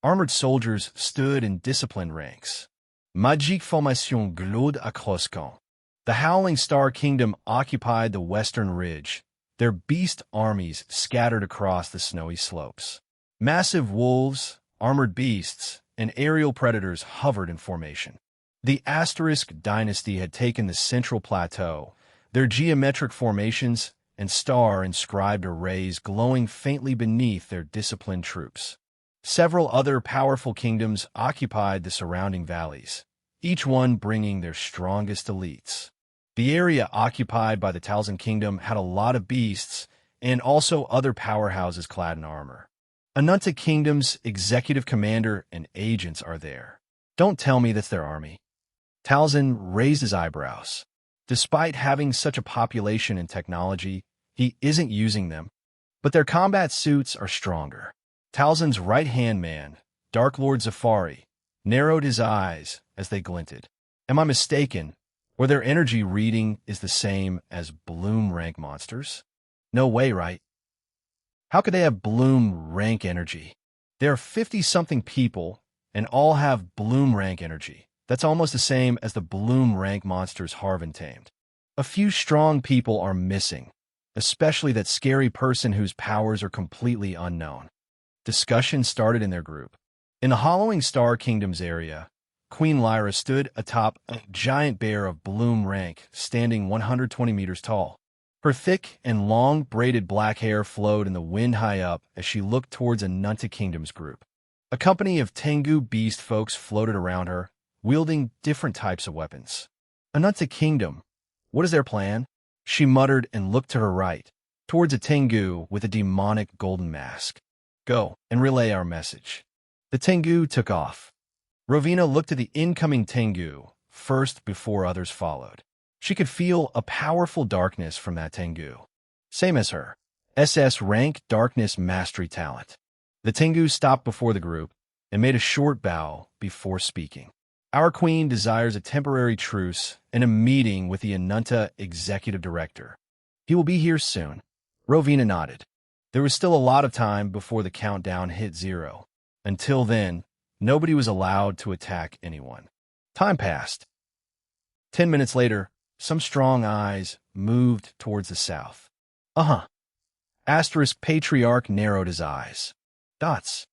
Armored soldiers stood in disciplined ranks. Magique formation glowed across camp. The Howling Star Kingdom occupied the western ridge, their beast armies scattered across the snowy slopes. Massive wolves, armored beasts, and aerial predators hovered in formation. The Asterisk dynasty had taken the central plateau, their geometric formations and star-inscribed arrays glowing faintly beneath their disciplined troops. Several other powerful kingdoms occupied the surrounding valleys, each one bringing their strongest elites. The area occupied by the Talzin Kingdom had a lot of beasts and also other powerhouses clad in armor. Ananta Kingdom's executive commander and agents are there. Don't tell me that's their army. Talzin raised his eyebrows. Despite having such a population and technology, he isn't using them, but their combat suits are stronger. Talzin's right-hand man, Dark Lord Zafari, narrowed his eyes as they glinted. Am I mistaken, or their energy reading is the same as Bloom rank monsters? No way, right? How could they have Bloom rank energy? There are 50-something people, and all have Bloom rank energy. That's almost the same as the Bloom rank monsters Harvin tamed. A few strong people are missing, especially that scary person whose powers are completely unknown. Discussion started in their group. In the Hollowing Star Kingdom's area, Queen Lyra stood atop a giant bear of Bloom rank, standing 120 meters tall. Her thick and long braided black hair flowed in the wind high up as she looked towards Ananta Kingdom's group. A company of Tengu beast folks floated around her, wielding different types of weapons. Ananta Kingdom, what is their plan? She muttered and looked to her right, towards a Tengu with a demonic golden mask. Go and relay our message. The Tengu took off. Rovina looked at the incoming Tengu, first before others followed. She could feel a powerful darkness from that Tengu. Same as her. SS rank darkness mastery talent. The Tengu stopped before the group and made a short bow before speaking. Our queen desires a temporary truce and a meeting with the Ananta executive director. He will be here soon. Rovina nodded. There was still a lot of time before the countdown hit 0. Until then, nobody was allowed to attack anyone. Time passed. 10 minutes later, some strong eyes moved towards the south. Asterisk Patriarch narrowed his eyes. Dots.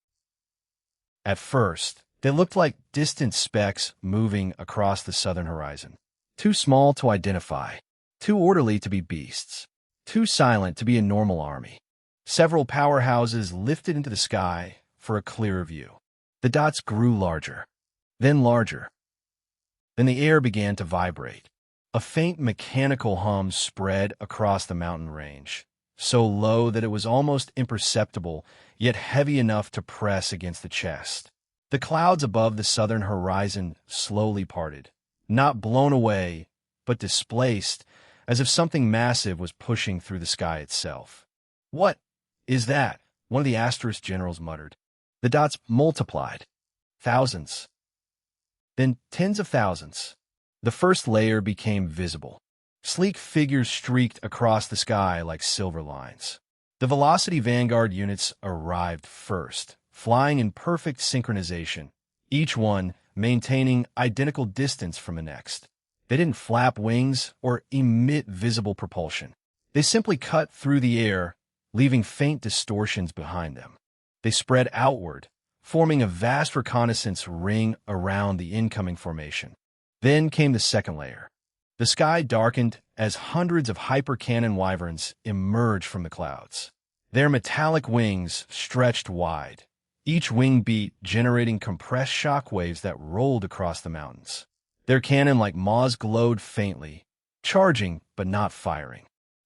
At first, they looked like distant specks moving across the southern horizon. Too small to identify, too orderly to be beasts, too silent to be a normal army. Several powerhouses lifted into the sky for a clearer view. The dots grew larger, then larger. Then the air began to vibrate. A faint mechanical hum spread across the mountain range, so low that it was almost imperceptible, yet heavy enough to press against the chest. The clouds above the southern horizon slowly parted, not blown away, but displaced, as if something massive was pushing through the sky itself. What is that? One of the Asterisk generals muttered. The dots multiplied. Thousands. Then tens of thousands. The first layer became visible. Sleek figures streaked across the sky like silver lines. The Velocity Vanguard units arrived first, flying in perfect synchronization, each one maintaining identical distance from the next. They didn't flap wings or emit visible propulsion. They simply cut through the air, leaving faint distortions behind them. They spread outward, forming a vast reconnaissance ring around the incoming formation. Then came the second layer. The sky darkened as hundreds of hyper-cannon wyverns emerged from the clouds. Their metallic wings stretched wide, each wing beat generating compressed shockwaves that rolled across the mountains. Their cannon like maws glowed faintly, charging but not firing.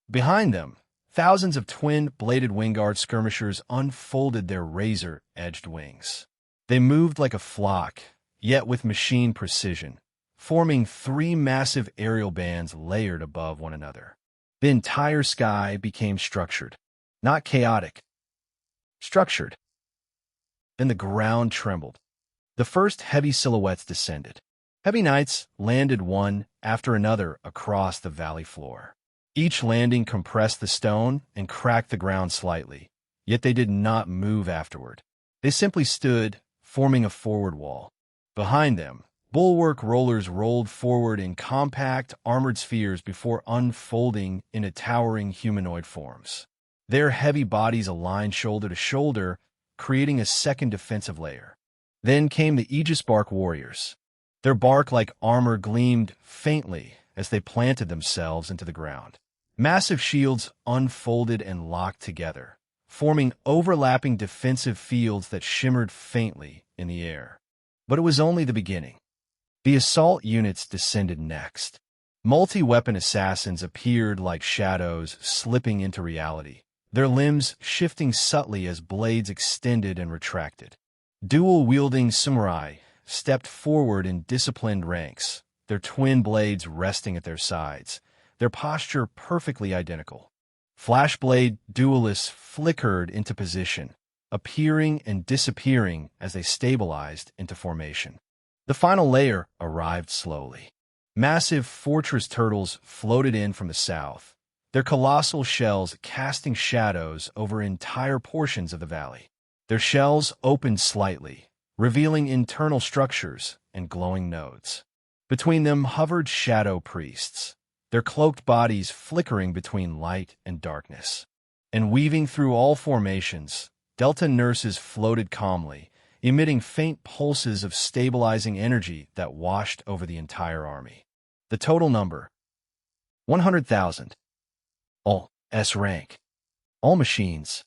Behind them, thousands of twin-bladed wingguard skirmishers unfolded their razor-edged wings. They moved like a flock, yet with machine precision, forming three massive aerial bands layered above one another. The entire sky became structured, not chaotic. Structured. Then the ground trembled. The first heavy silhouettes descended. Heavy knights landed one after another across the valley floor. Each landing compressed the stone and cracked the ground slightly, yet they did not move afterward. They simply stood, forming a forward wall. Behind them, bulwark rollers rolled forward in compact, armored spheres before unfolding into towering humanoid forms. Their heavy bodies aligned shoulder to shoulder, creating a second defensive layer. Then came the Aegis Bark warriors. Their bark-like armor gleamed faintly as they planted themselves into the ground. Massive shields unfolded and locked together, forming overlapping defensive fields that shimmered faintly in the air. But it was only the beginning. The assault units descended next. Multi-weapon assassins appeared like shadows slipping into reality, their limbs shifting subtly as blades extended and retracted. Dual-wielding samurai stepped forward in disciplined ranks, their twin blades resting at their sides, their posture perfectly identical. Flashblade duelists flickered into position, appearing and disappearing as they stabilized into formation. The final layer arrived slowly. Massive fortress turtles floated in from the south, their colossal shells casting shadows over entire portions of the valley. Their shells opened slightly, revealing internal structures and glowing nodes. Between them hovered shadow priests, their cloaked bodies flickering between light and darkness. And weaving through all formations, Delta nurses floated calmly, emitting faint pulses of stabilizing energy that washed over the entire army. The total number: 100,000. All S-rank. All machines.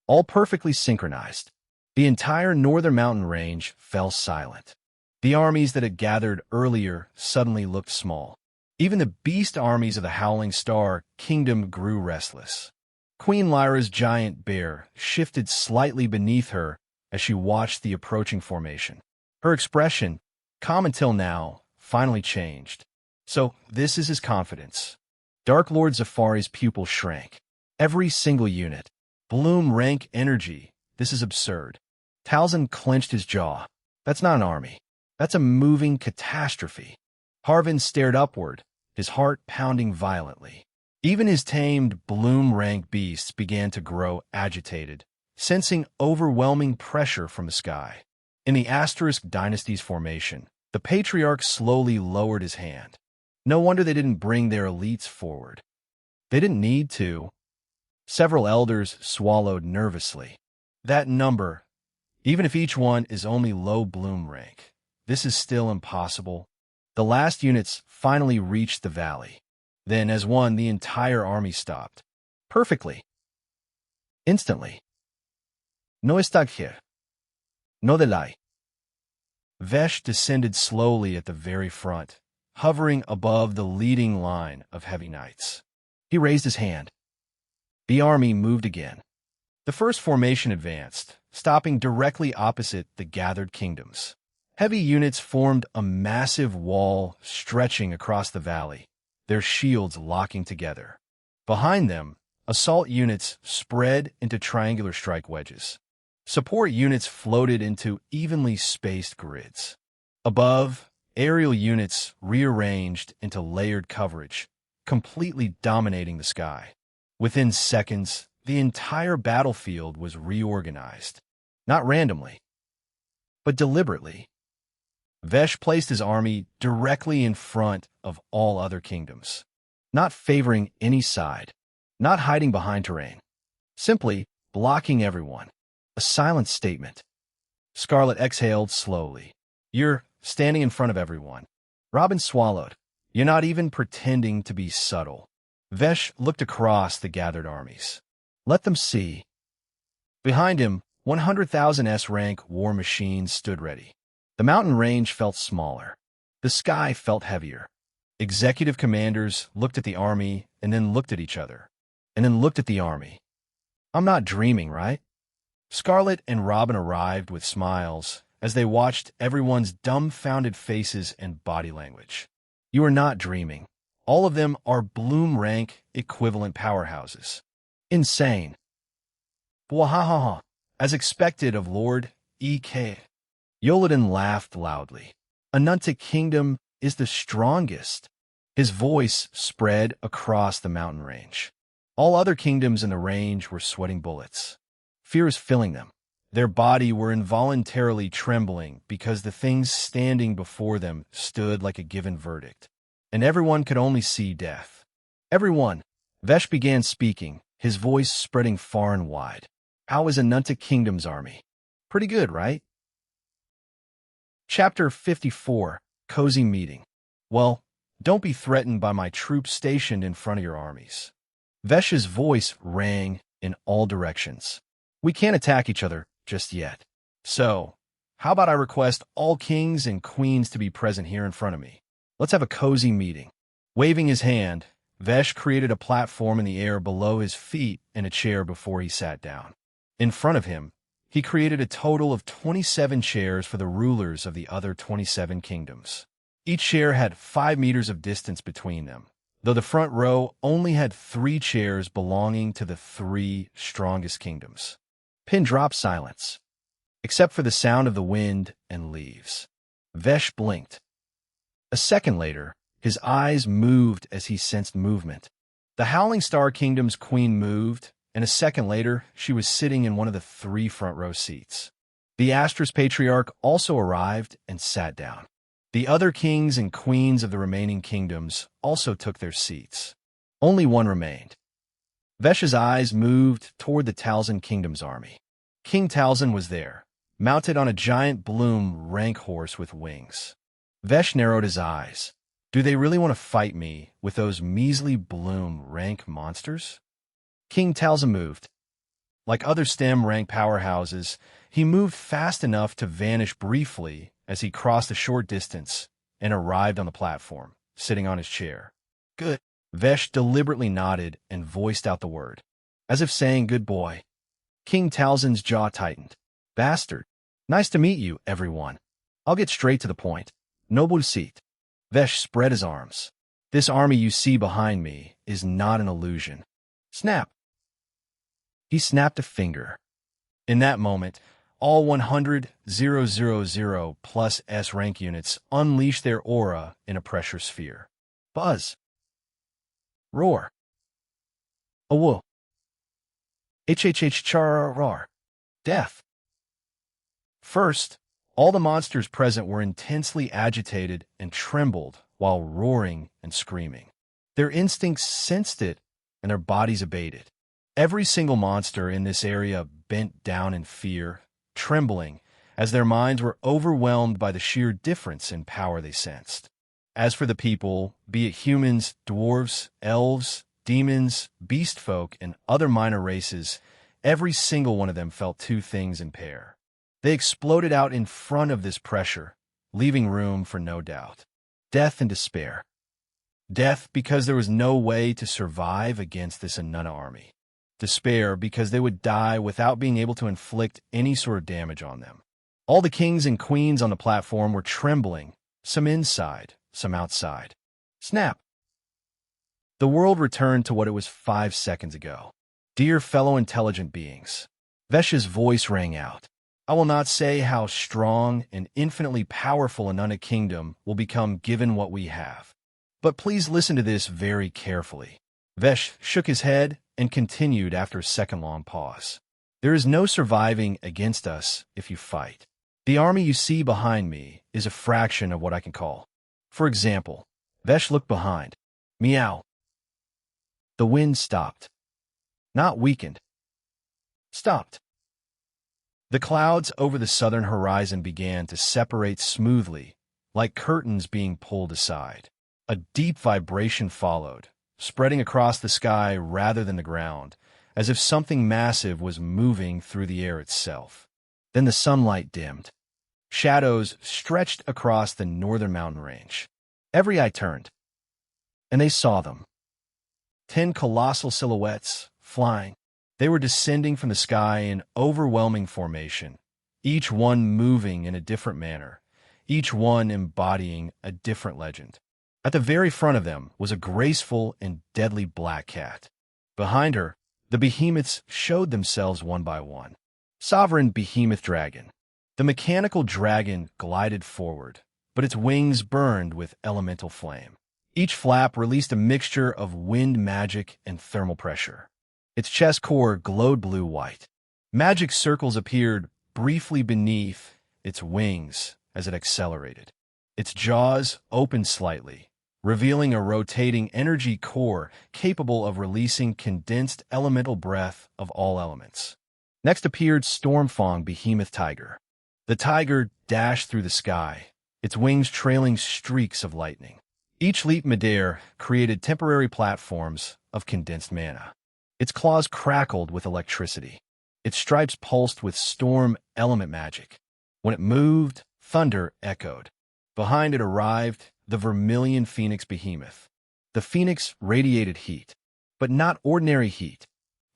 All perfectly synchronized. The entire northern mountain range fell silent. The armies that had gathered earlier suddenly looked small. Even the beast armies of the Howling Star Kingdom grew restless. Queen Lyra's giant bear shifted slightly beneath her as she watched the approaching formation. Her expression, calm until now, finally changed. So this is his confidence. Dark Lord Zafari's pupil shrank. Every single unit. Bloom rank energy. This is absurd. Talzin clenched his jaw. That's not an army. That's a moving catastrophe. Harvin stared upward, his heart pounding violently. Even his tamed bloom rank beasts began to grow agitated, sensing overwhelming pressure from the sky. In the Asterisk Dynasty's formation, the Patriarch slowly lowered his hand. No wonder they didn't bring their elites forward. They didn't need to. Several elders swallowed nervously. That number, even if each one is only low bloom rank, this is still impossible. The last units finally reached the valley. Then, as one, the entire army stopped. Perfectly. Instantly. No está here. No delay. Vesh descended slowly at the very front, hovering above the leading line of heavy knights. He raised his hand. The army moved again. The first formation advanced, stopping directly opposite the gathered kingdoms. Heavy units formed a massive wall stretching across the valley, their shields locking together. Behind them, assault units spread into triangular strike wedges. Support units floated into evenly spaced grids. Above, aerial units rearranged into layered coverage, completely dominating the sky. Within seconds, the entire battlefield was reorganized. Not randomly, but deliberately. Vesh placed his army directly in front of all other kingdoms, not favoring any side, not hiding behind terrain, simply blocking everyone. A silent statement. Scarlet exhaled slowly. You're standing in front of everyone. Robin swallowed. You're not even pretending to be subtle. Vesh looked across the gathered armies. Let them see. Behind him, 100,000 S-rank war machines stood ready. The mountain range felt smaller. The sky felt heavier. Executive commanders looked at the army and then looked at each other, and then looked at the army. I'm not dreaming, right? Scarlet and Robin arrived with smiles as they watched everyone's dumbfounded faces and body language. You are not dreaming. All of them are Bloom rank equivalent powerhouses. Insane. Bwahaha. As expected of Lord E.K. Yoladin laughed loudly. Anuntic Kingdom is the strongest. His voice spread across the mountain range. All other kingdoms in the range were sweating bullets. Fear is filling them. Their body were involuntarily trembling because the things standing before them stood like a given verdict. And everyone could only see death. Everyone. Vesh began speaking, his voice spreading far and wide. How is Anuntic Kingdom's army? Pretty good, right? Chapter 54, Cozy Meeting. Well, don't be threatened by my troops stationed in front of your armies. Vesh's voice rang in all directions. We can't attack each other just yet. So, how about I request all kings and queens to be present here in front of me? Let's have a cozy meeting. Waving his hand, Vesh created a platform in the air below his feet and a chair before he sat down. In front of him, he created a total of 27 chairs for the rulers of the other 27 kingdoms. Each chair had 5 meters of distance between them, though the front row only had 3 chairs belonging to the 3 strongest kingdoms. Pin drop silence, except for the sound of the wind and leaves. Vesh blinked. A second later, his eyes moved as he sensed movement. The Howling Star Kingdom's queen moved, and a second later, she was sitting in one of the 3 front-row seats. The Astra's Patriarch also arrived and sat down. The other kings and queens of the remaining kingdoms also took their seats. Only one remained. Vesh's eyes moved toward the Talzin Kingdom's army. King Talzin was there, mounted on a giant Bloom rank horse with wings. Vesh narrowed his eyes. Do they really want to fight me with those measly Bloom rank monsters? King Talzin moved. Like other STEM rank powerhouses, he moved fast enough to vanish briefly as he crossed a short distance and arrived on the platform, sitting on his chair. Good. Vesh deliberately nodded and voiced out the word, as if saying good boy. King Talzin's jaw tightened. Bastard. Nice to meet you, everyone. I'll get straight to the point. Noble seat. Vesh spread his arms. This army you see behind me is not an illusion. Snap. He snapped a finger. In that moment, all 100,000 plus S-rank units unleashed their aura in a pressure sphere. Buzz. Roar. Awo. Char. Death. First, all the monsters present were intensely agitated and trembled while roaring and screaming. Their instincts sensed it, and their bodies abated. Every single monster in this area bent down in fear, trembling, as their minds were overwhelmed by the sheer difference in power they sensed. As for the people, be it humans, dwarves, elves, demons, beast folk, and other minor races, every single one of them felt 2 things in pair. They exploded out in front of this pressure, leaving room for no doubt. Death and despair. Death because there was no way to survive against this Anunna army. Despair because they would die without being able to inflict any sort of damage on them. All the kings and queens on the platform were trembling, some inside, some outside. Snap. The world returned to what it was 5 seconds ago. Dear fellow intelligent beings, Vesh's voice rang out. I will not say how strong and infinitely powerful an undead kingdom will become given what we have. But please listen to this very carefully. Vesh shook his head and continued after a second-long pause. There is no surviving against us if you fight. The army you see behind me is a fraction of what I can call. For example, Vesh looked behind. Meow. The wind stopped. Not weakened. Stopped. The clouds over the southern horizon began to separate smoothly, like curtains being pulled aside. A deep vibration followed, spreading across the sky rather than the ground, as if something massive was moving through the air itself. Then the sunlight dimmed. Shadows stretched across the northern mountain range. Every eye turned, and they saw them. 10 colossal silhouettes, flying. They were descending from the sky in overwhelming formation, each one moving in a different manner, each one embodying a different legend. At the very front of them was a graceful and deadly black cat. Behind her, the behemoths showed themselves one by one. Sovereign behemoth dragon. The mechanical dragon glided forward, but its wings burned with elemental flame. Each flap released a mixture of wind magic and thermal pressure. Its chest core glowed blue-white. Magic circles appeared briefly beneath its wings as it accelerated. Its jaws opened slightly, revealing a rotating energy core capable of releasing condensed elemental breath of all elements. Next appeared Stormfang Behemoth Tiger. The tiger dashed through the sky, its wings trailing streaks of lightning. Each leap midair created temporary platforms of condensed mana. Its claws crackled with electricity. Its stripes pulsed with storm element magic. When it moved, thunder echoed. Behind it arrived the Vermilion Phoenix Behemoth. The phoenix radiated heat, but not ordinary heat.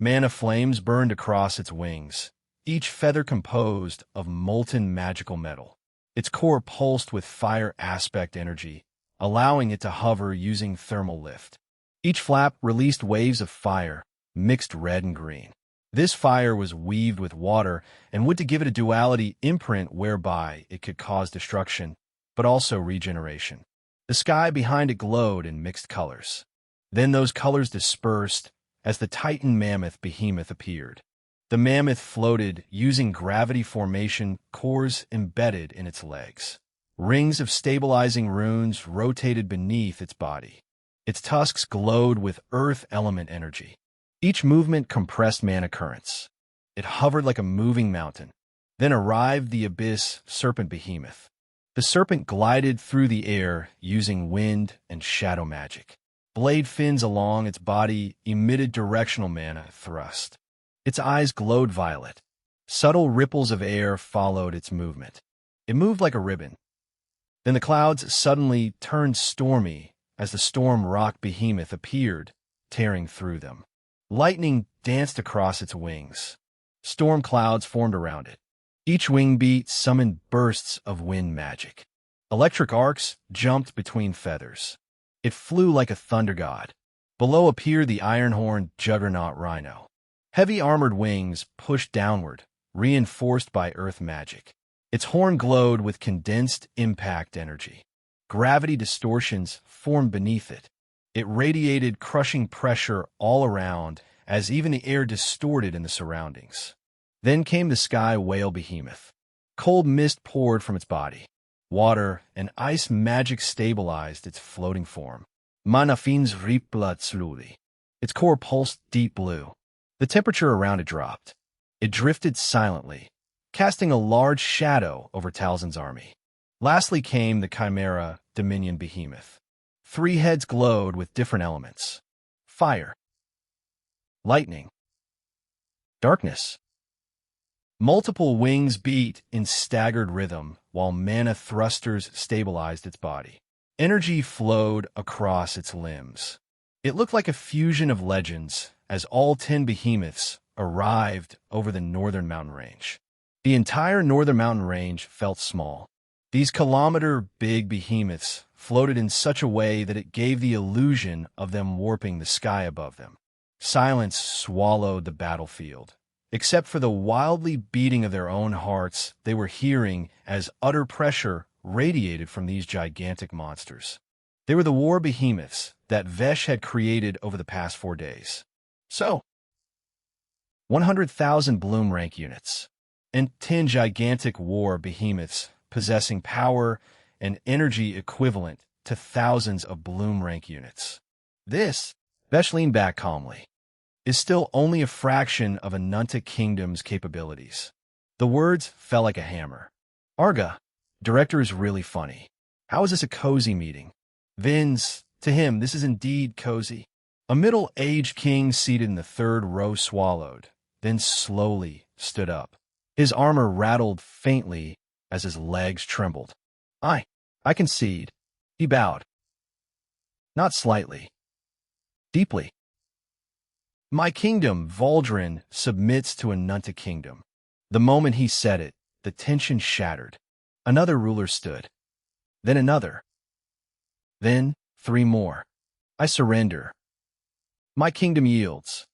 Mana flames burned across its wings, each feather composed of molten magical metal. Its core pulsed with fire aspect energy, allowing it to hover using thermal lift. Each flap released waves of fire, mixed red and green. This fire was weaved with water and would to give it a duality imprint whereby it could cause destruction, but also regeneration. The sky behind it glowed in mixed colors. Then those colors dispersed as the Titan Mammoth Behemoth appeared. The mammoth floated using gravity formation cores embedded in its legs. Rings of stabilizing runes rotated beneath its body. Its tusks glowed with earth element energy. Each movement compressed mana currents. It hovered like a moving mountain. Then arrived the Abyss Serpent Behemoth. The serpent glided through the air using wind and shadow magic. Blade fins along its body emitted directional mana thrust. Its eyes glowed violet. Subtle ripples of air followed its movement. It moved like a ribbon. Then the clouds suddenly turned stormy as the Storm Rock Behemoth appeared, tearing through them. Lightning danced across its wings. Storm clouds formed around it. Each wing beat summoned bursts of wind magic. Electric arcs jumped between feathers. It flew like a thunder god. Below appeared the iron-horned juggernaut rhino. Heavy armored wings pushed downward, reinforced by earth magic. Its horn glowed with condensed impact energy. Gravity distortions formed beneath it. It radiated crushing pressure all around as even the air distorted in the surroundings. Then came the sky whale behemoth. Cold mist poured from its body. Water and ice magic stabilized its floating form. Manafins riplat slowly. Its core pulsed deep blue. The temperature around it dropped. It drifted silently, casting a large shadow over Talzin's army. Lastly came the Chimera Dominion Behemoth. 3 heads glowed with different elements. Fire. Lightning. Darkness. Multiple wings beat in staggered rhythm while mana thrusters stabilized its body. Energy flowed across its limbs. It looked like a fusion of legends as all 10 behemoths arrived over the northern mountain range. The entire northern mountain range felt small. These kilometer-big behemoths floated in such a way that it gave the illusion of them warping the sky above them. Silence swallowed the battlefield, except for the wildly beating of their own hearts they were hearing as utter pressure radiated from these gigantic monsters. They were the war behemoths that Vesh had created over the past 4 days. So, 100,000 Bloom rank units, and 10 gigantic war behemoths possessing power and energy equivalent to thousands of Bloom rank units. This, Vesh leaned back calmly, is still only a fraction of Anunta Kingdom's capabilities. The words fell like a hammer. Arga, director is really funny. How is this a cozy meeting? Vins, to him, this is indeed cozy. A middle-aged king seated in the third row swallowed, then slowly stood up. His armor rattled faintly as his legs trembled. I concede. He bowed. Not slightly. Deeply. My kingdom, Valdrin, submits to Anunta Kingdom. The moment he said it, the tension shattered. Another ruler stood. Then another. Then 3 more. I surrender. My kingdom yields.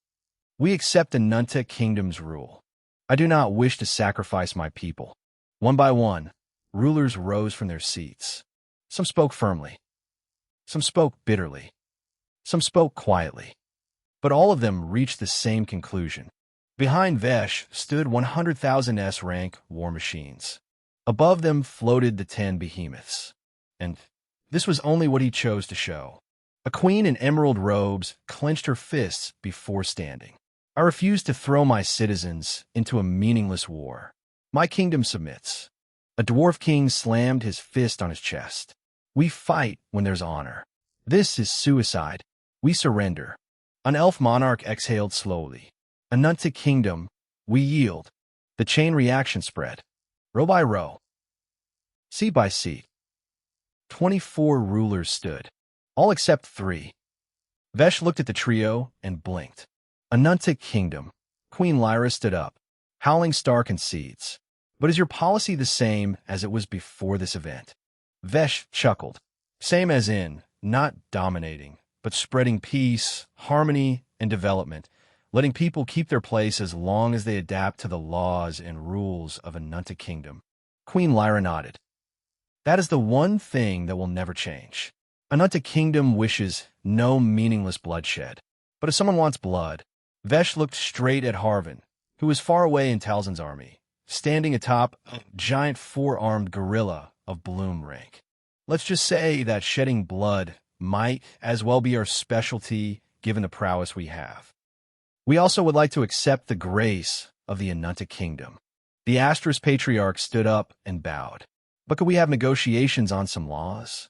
We accept Anunta Kingdom's rule. I do not wish to sacrifice my people. One by one, rulers rose from their seats. Some spoke firmly. Some spoke bitterly. Some spoke quietly. But all of them reached the same conclusion. Behind Vesh stood 100,000 S-rank war machines. Above them floated the 10 behemoths. And this was only what he chose to show. A queen in emerald robes clenched her fists before standing. I refuse to throw my citizens into a meaningless war. My kingdom submits. A dwarf king slammed his fist on his chest. We fight when there's honor. This is suicide. We surrender. An elf monarch exhaled slowly. Anunta Kingdom, we yield. The chain reaction spread. Row by row. Seat by seat. 24 rulers stood. All except 3. Vesh looked at the trio and blinked. Anunta Kingdom. Queen Lyra stood up. Howling Star concedes. But is your policy the same as it was before this event? Vesh chuckled. Same as in, not dominating, but spreading peace, harmony, and development, letting people keep their place as long as they adapt to the laws and rules of Anunta Kingdom. Queen Lyra nodded. That is the one thing that will never change. Anunta Kingdom wishes no meaningless bloodshed. But if someone wants blood, Vesh looked straight at Harvin, who was far away in Talzin's army, standing atop a giant 4-armed gorilla of Bloom rank. Let's just say that shedding blood might as well be our specialty given the prowess we have. We also would like to accept the grace of the Anunta Kingdom. The Astrus Patriarch stood up and bowed. But could we have negotiations on some laws?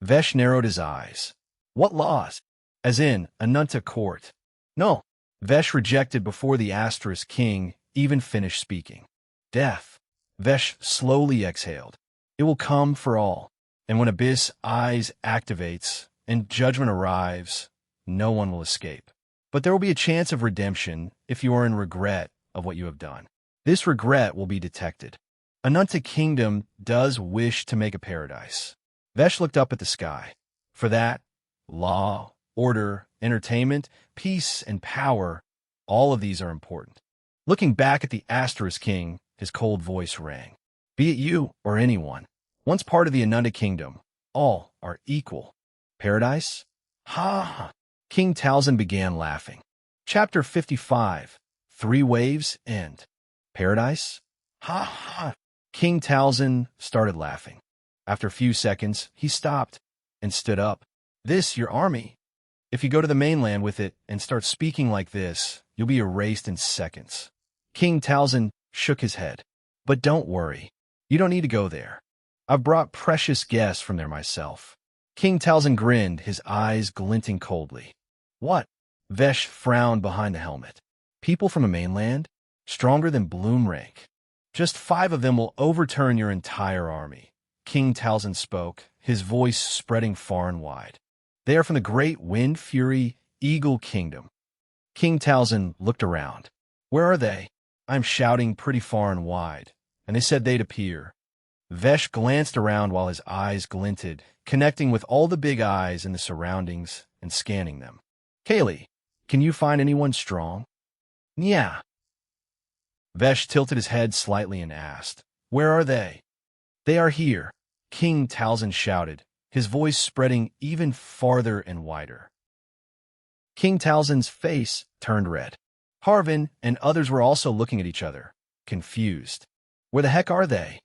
Vesh narrowed his eyes. What laws? As in, Anunta Court. No. Vesh rejected before the Astrus King even finished speaking. Death. Vesh slowly exhaled. It will come for all. And when Abyss Eyes activates and judgment arrives, no one will escape. But there will be a chance of redemption if you are in regret of what you have done. This regret will be detected. Anunta Kingdom does wish to make a paradise. Vesh looked up at the sky. For that, law, order, entertainment, peace, and power, all of these are important. Looking back at the Astrus King, his cold voice rang. Be it you or anyone, once part of the Anunta Kingdom, all are equal. Paradise? Ha! King Talzin began laughing. Chapter 55. 3 Waves End. Paradise? Ha ha! King Talzin started laughing. After a few seconds, he stopped and stood up. This, your army. If you go to the mainland with it and start speaking like this, you'll be erased in seconds. King Talzin shook his head. But don't worry. You don't need to go there. I've brought precious guests from there myself. King Talzin grinned, his eyes glinting coldly. What? Vesh frowned behind the helmet. People from the mainland? Stronger than Bloom rank. Just 5 of them will overturn your entire army. King Talzin spoke, his voice spreading far and wide. They are from the great Wind Fury Eagle Kingdom. King Talzin looked around. Where are they? I'm shouting pretty far and wide, and they said they'd appear. Vesh glanced around while his eyes glinted, connecting with all the big eyes in the surroundings and scanning them. Kaylee, can you find anyone strong? Yeah. Vesh tilted his head slightly and asked, "Where are they?" "They are here," King Talzin shouted, his voice spreading even farther and wider. King Talzin's face turned red. Harvin and others were also looking at each other, confused. "Where the heck are they?"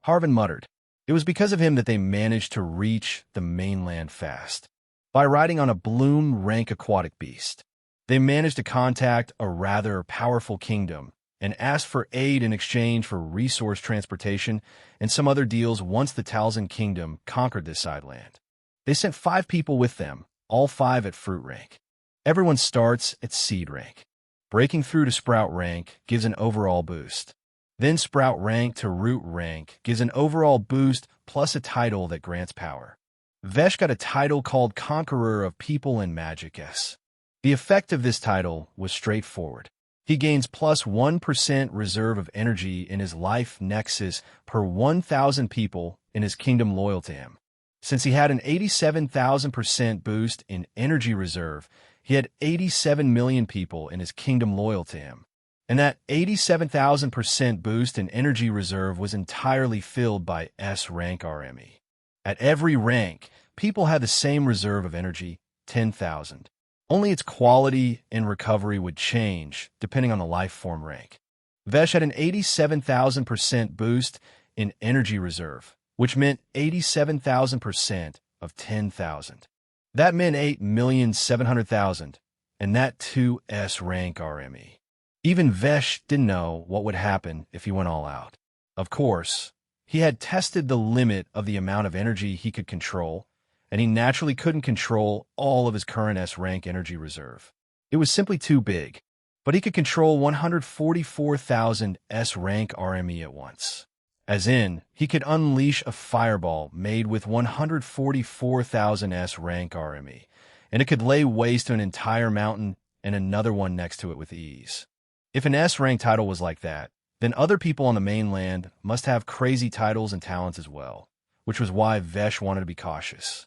Harvin muttered. It was because of him that they managed to reach the mainland fast. By riding on a bloom rank aquatic beast. They managed to contact a rather powerful kingdom and asked for aid in exchange for resource transportation and some other deals once the Talzin kingdom conquered this side land. They sent 5 people with them, all 5 at fruit rank. Everyone starts at seed rank. Breaking through to sprout rank gives an overall boost. Then sprout rank to root rank gives an overall boost plus a title that grants power. Vesh got a title called Conqueror of People and Magic S. The effect of this title was straightforward. He gains plus 1% reserve of energy in his life nexus per 1,000 people in his kingdom loyal to him. Since he had an 87,000% boost in energy reserve, he had 87 million people in his kingdom loyal to him. And that 87,000% boost in energy reserve was entirely filled by S-rank RME. At every rank, people had the same reserve of energy, 10,000. Only its quality and recovery would change, depending on the life form rank. Vesh had an 87,000% boost in energy reserve, which meant 87,000% of 10,000. That meant 8,700,000, and that 2S rank RME. Even Vesh didn't know what would happen if he went all out. Of course, he had tested the limit of the amount of energy he could control, and he naturally couldn't control all of his current S-rank energy reserve. It was simply too big, but he could control 144,000 S-rank RME at once. As in, he could unleash a fireball made with 144,000 S-rank RME, and it could lay waste to an entire mountain and another one next to it with ease. If an S-rank title was like that, then other people on the mainland must have crazy titles and talents as well, which was why Vesh wanted to be cautious.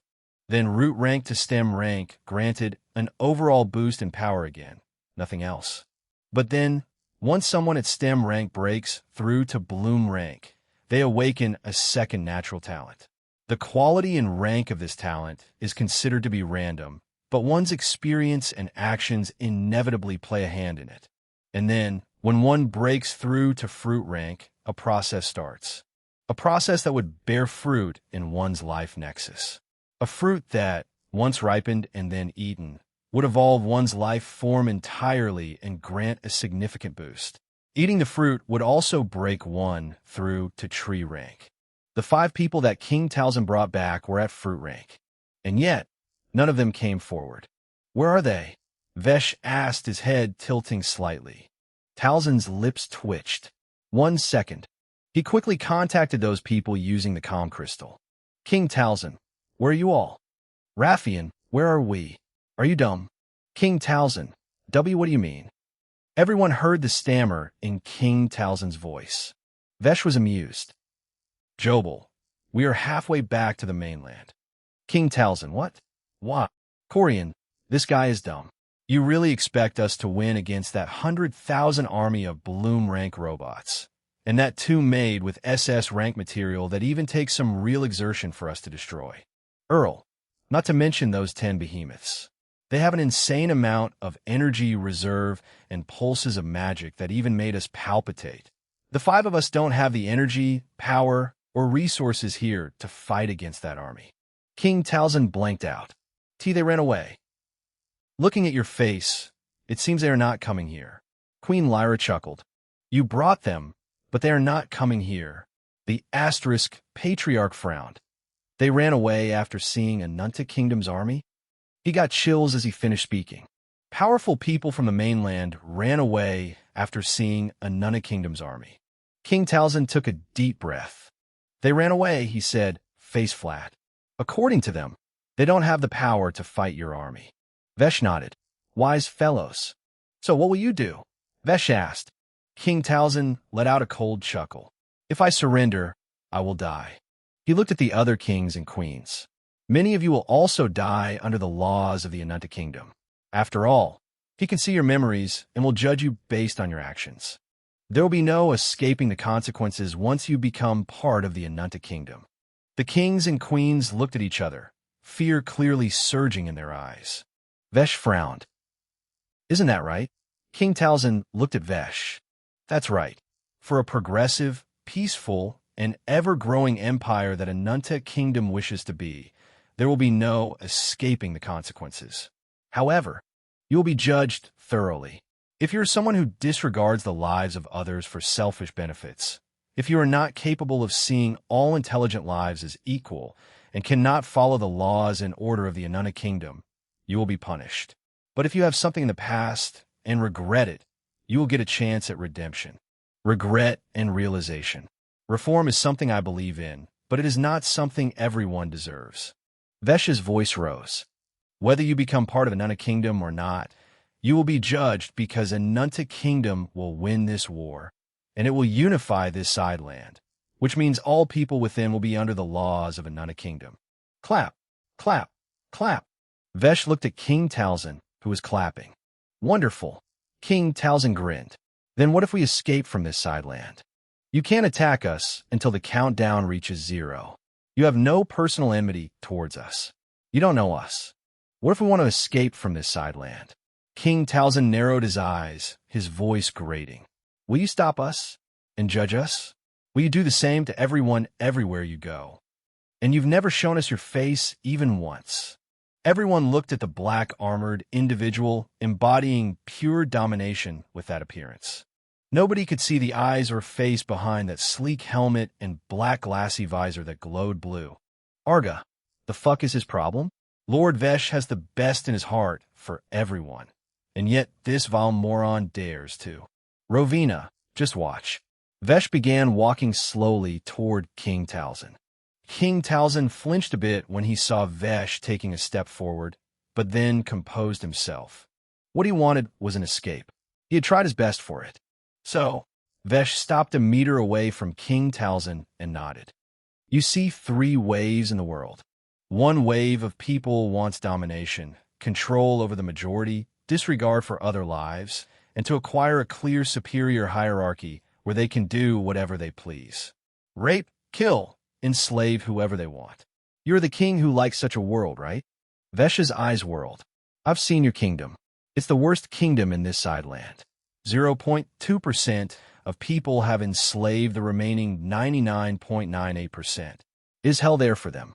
Then root rank to stem rank granted an overall boost in power again, nothing else. But then, once someone at stem rank breaks through to bloom rank, they awaken a second natural talent. The quality and rank of this talent is considered to be random, but one's experience and actions inevitably play a hand in it. And then, when one breaks through to fruit rank, a process starts. A process that would bear fruit in one's life nexus. A fruit that, once ripened and then eaten, would evolve one's life form entirely and grant a significant boost. Eating the fruit would also break one through to tree rank. The 5 people that King Talzin brought back were at fruit rank. And yet, none of them came forward. "Where are they?" Vesh asked, his head tilting slightly. Talzin's lips twitched. 1 second. He quickly contacted those people using the comm crystal. "King Talzin, where are you all?" "Raffian, where are we?" "Are you dumb?" "King Talzin, what do you mean?" Everyone heard the stammer in King Talzin's voice. Vesh was amused. "Jobel, we are halfway back to the mainland." King Talzin, what? Why? "Corian, this guy is dumb. You really expect us to win against that 100,000 army of bloom rank robots? And that 2 made with SS rank material that even takes some real exertion for us to destroy. Earl, not to mention those 10 behemoths. They have an insane amount of energy reserve and pulses of magic that even made us palpitate. The 5 of us don't have the energy, power, or resources here to fight against that army." King Talzin blanked out. They ran away. "Looking at your face, it seems they are not coming here." Queen Lyra chuckled. "You brought them, but they are not coming here." The asterisk patriarch frowned. "They ran away after seeing Anunta Kingdom's army?" He got chills as he finished speaking. Powerful people from the mainland ran away after seeing Anunta Kingdom's army. King Talzin took a deep breath. "They ran away," he said, face flat. "According to them, they don't have the power to fight your army." Vesh nodded. "Wise fellows. So what will you do?" Vesh asked. King Talzin let out a cold chuckle. "If I surrender, I will die." He looked at the other kings and queens. "Many of you will also die under the laws of the Anunta Kingdom. After all, he can see your memories and will judge you based on your actions." There will be no escaping the consequences once you become part of the Ananta kingdom. The kings and queens looked at each other, fear clearly surging in their eyes. Vesh frowned. Isn't that right? King Talzin looked at Vesh. That's right. For a progressive, peaceful, and ever-growing empire that Ananta kingdom wishes to be, there will be no escaping the consequences. However, you will be judged thoroughly. If you're someone who disregards the lives of others for selfish benefits, if you are not capable of seeing all intelligent lives as equal and cannot follow the laws and order of the Ananta kingdom, you will be punished. But if you have something in the past and regret it, you will get a chance at redemption. Regret and realization. Reform is something I believe in, but it is not something everyone deserves. Vesh's voice rose. Whether you become part of Ananta kingdom or not, you will be judged because Ananta kingdom will win this war, and it will unify this side land, which means all people within will be under the laws of Ananta kingdom. Clap, clap, clap. Vesh looked at King Talzin, who was clapping. Wonderful. King Talzin grinned. Then what if we escape from this side land? You can't attack us until the countdown reaches 0. You have no personal enmity towards us. You don't know us. What if we want to escape from this side land? King Talzin narrowed his eyes, his voice grating. Will you stop us and judge us? Will you do the same to everyone everywhere you go? And you've never shown us your face even once. Everyone looked at the black-armored individual embodying pure domination with that appearance. Nobody could see the eyes or face behind that sleek helmet and black glassy visor that glowed blue. Arga, the fuck is his problem? Lord Vesh has the best in his heart for everyone, and yet this vile moron dares to. Rovina, just watch. Vesh began walking slowly toward King Talzin. King Talzin flinched a bit when he saw Vesh taking a step forward, but then composed himself. What he wanted was an escape. He had tried his best for it. So, Vesh stopped a meter away from King Talzin and nodded. You see 3 waves in the world. One wave of people wants domination, control over the majority, disregard for other lives, and to acquire a clear superior hierarchy where they can do whatever they please. Rape, kill, enslave whoever they want. You're the king who likes such a world, right? Vesh's eyes whirled. I've seen your kingdom. It's the worst kingdom in this side land. 0.2% of people have enslaved the remaining 99.98%. Is hell there for them?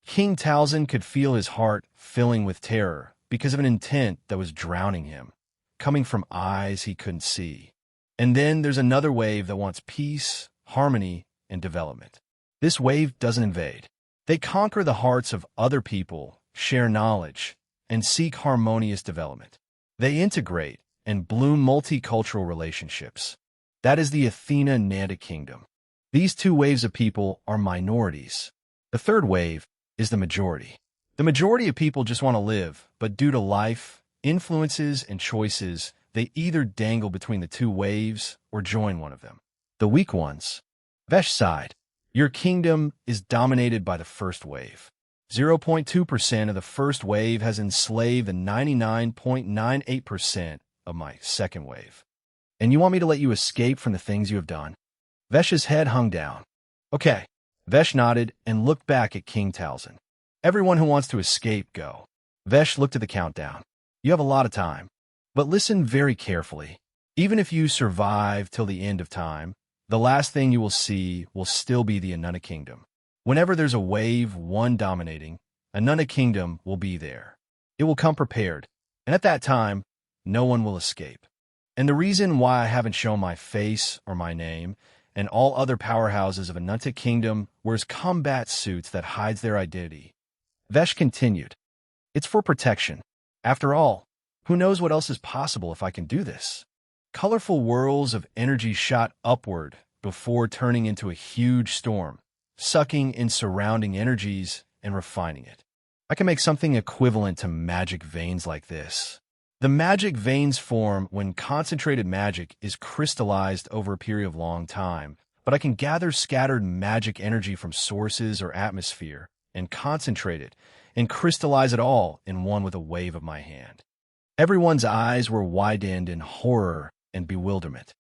King Talzin could feel his heart filling with terror because of an intent that was drowning him, coming from eyes he couldn't see. And then there's another wave that wants peace, harmony, and development. This wave doesn't invade. They conquer the hearts of other people, share knowledge, and seek harmonious development. They integrate and bloom multicultural relationships. That is the Athena Nanda kingdom. These 2 waves of people are minorities. The third wave is the majority. The majority of people just want to live, but due to life, influences, and choices, they either dangle between the 2 waves or join one of them. The weak ones. Vesh sighed. Your kingdom is dominated by the first wave. 0.2% of the first wave has enslaved the 99.98% of my second wave. And you want me to let you escape from the things you have done? Vesh's head hung down. Okay. Vesh nodded and looked back at King Talzin. Everyone who wants to escape, go. Vesh looked at the countdown. You have a lot of time. But listen very carefully. Even if you survive till the end of time, the last thing you will see will still be the Ananta kingdom. Whenever there's a wave 1 dominating, Ananta kingdom will be there. It will come prepared, and at that time, no one will escape. And the reason why I haven't shown my face or my name and all other powerhouses of Ananta kingdom wears combat suits that hides their identity. Vesh continued. It's for protection. After all, who knows what else is possible if I can do this? Colorful whirls of energy shot upward before turning into a huge storm, sucking in surrounding energies and refining it. I can make something equivalent to magic veins like this. The magic veins form when concentrated magic is crystallized over a period of long time, but I can gather scattered magic energy from sources or atmosphere and concentrate it and crystallize it all in one with a wave of my hand. Everyone's eyes were widened in horror and bewilderment.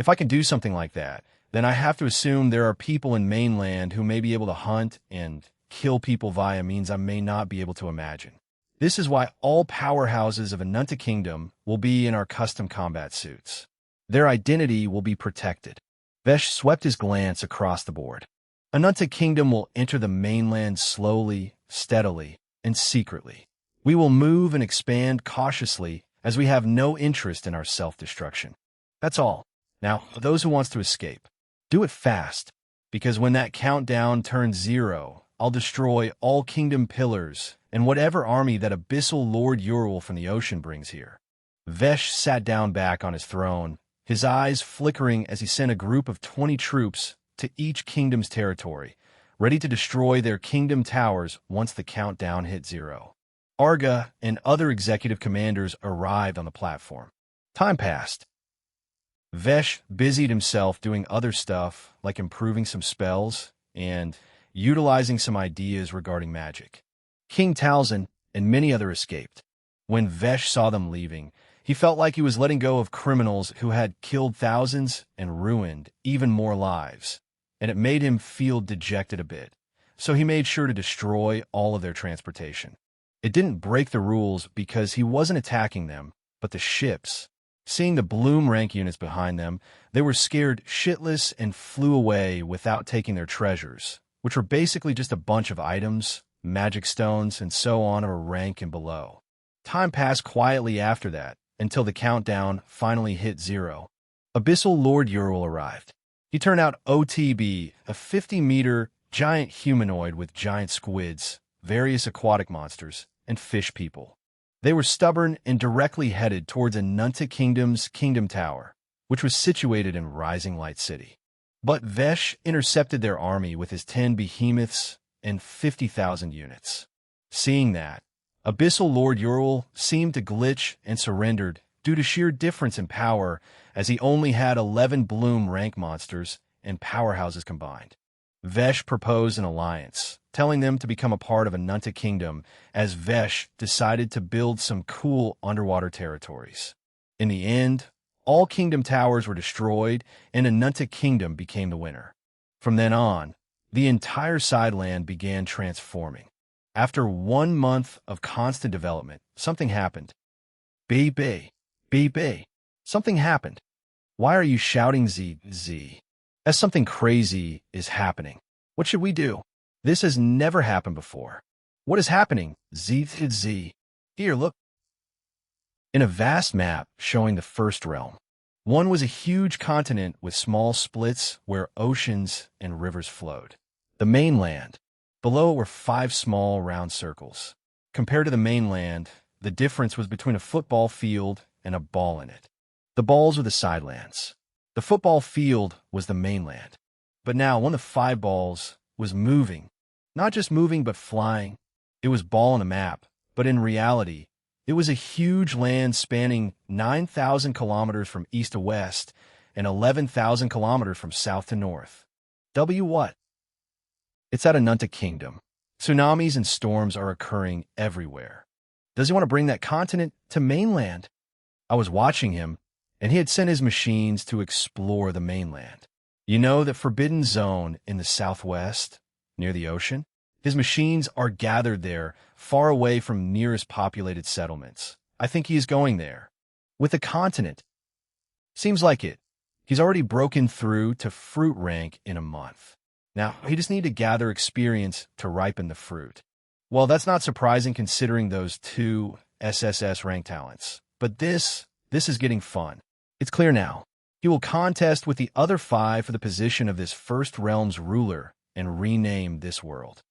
If I can do something like that, then I have to assume there are people in mainland who may be able to hunt and kill people via means I may not be able to imagine. This is why all powerhouses of Anunta Kingdom will be in our custom combat suits. Their identity will be protected. Vesh swept his glance across the board. Anunta Kingdom will enter the mainland slowly, steadily, and secretly. We will move and expand cautiously as we have no interest in our self-destruction. That's all. Now, those who wants to escape, do it fast, because when that countdown turns 0, I'll destroy all kingdom pillars and whatever army that abyssal Lord Ural from the ocean brings here. Vesh sat down back on his throne, his eyes flickering as he sent a group of 20 troops to each kingdom's territory, ready to destroy their kingdom towers once the countdown hit 0. Arga and other executive commanders arrived on the platform. Time passed. Vesh busied himself doing other stuff, like improving some spells and utilizing some ideas regarding magic. King Talzin and many others escaped. When Vesh saw them leaving, he felt like he was letting go of criminals who had killed thousands and ruined even more lives, and it made him feel dejected a bit, so he made sure to destroy all of their transportation. It didn't break the rules because he wasn't attacking them, but the ships. Seeing the Bloom rank units behind them, they were scared shitless and flew away without taking their treasures, which were basically just a bunch of items, magic stones, and so on of a rank and below. Time passed quietly after that, until the countdown finally hit 0. Abyssal Lord Ural arrived. He turned out OTB, a 50-meter giant humanoid with giant squids, various aquatic monsters, and fish people. They were stubborn and directly headed towards Anunta Kingdom's Kingdom Tower, which was situated in Rising Light City. But Vesh intercepted their army with his 10 behemoths and 50,000 units. Seeing that, Abyssal Lord Ural seemed to glitch and surrendered due to sheer difference in power, as he only had 11 Bloom rank monsters and powerhouses combined. Vesh proposed an alliance, telling them to become a part of Anunta Kingdom, as Vesh decided to build some cool underwater territories. In the end, all kingdom towers were destroyed, and Anunta Kingdom became the winner. From then on, the entire sideland began transforming. After 1 month of constant development, something happened. Beep. Something happened. Why are you shouting, Z? As something crazy is happening. What should we do? This has never happened before. What is happening? Z. Here, look. In a vast map showing the first realm, one was a huge continent with small splits where oceans and rivers flowed. The mainland. Below were 5 small round circles. Compared to the mainland, the difference was between a football field and a ball in it. The balls were the sidelands. The football field was the mainland. But now one of the 5 balls was moving. Not just moving, but flying. It was ball on a map, but in reality, it was a huge land spanning 9,000 kilometers from east to west and 11,000 kilometers from south to north. What? It's at Anunta Kingdom. Tsunamis and storms are occurring everywhere. Does he want to bring that continent to mainland? I was watching him, and he had sent his machines to explore the mainland. You know that forbidden zone in the southwest, near the ocean? His machines are gathered there, far away from nearest populated settlements. I think he is going there. With the continent. Seems like it. He's already broken through to fruit rank in a month. Now, he just needs to gather experience to ripen the fruit. Well, that's not surprising considering those 2 SSS rank talents. But this is getting fun. It's clear now. He will contest with the other 5 for the position of this first realm's ruler and rename this world.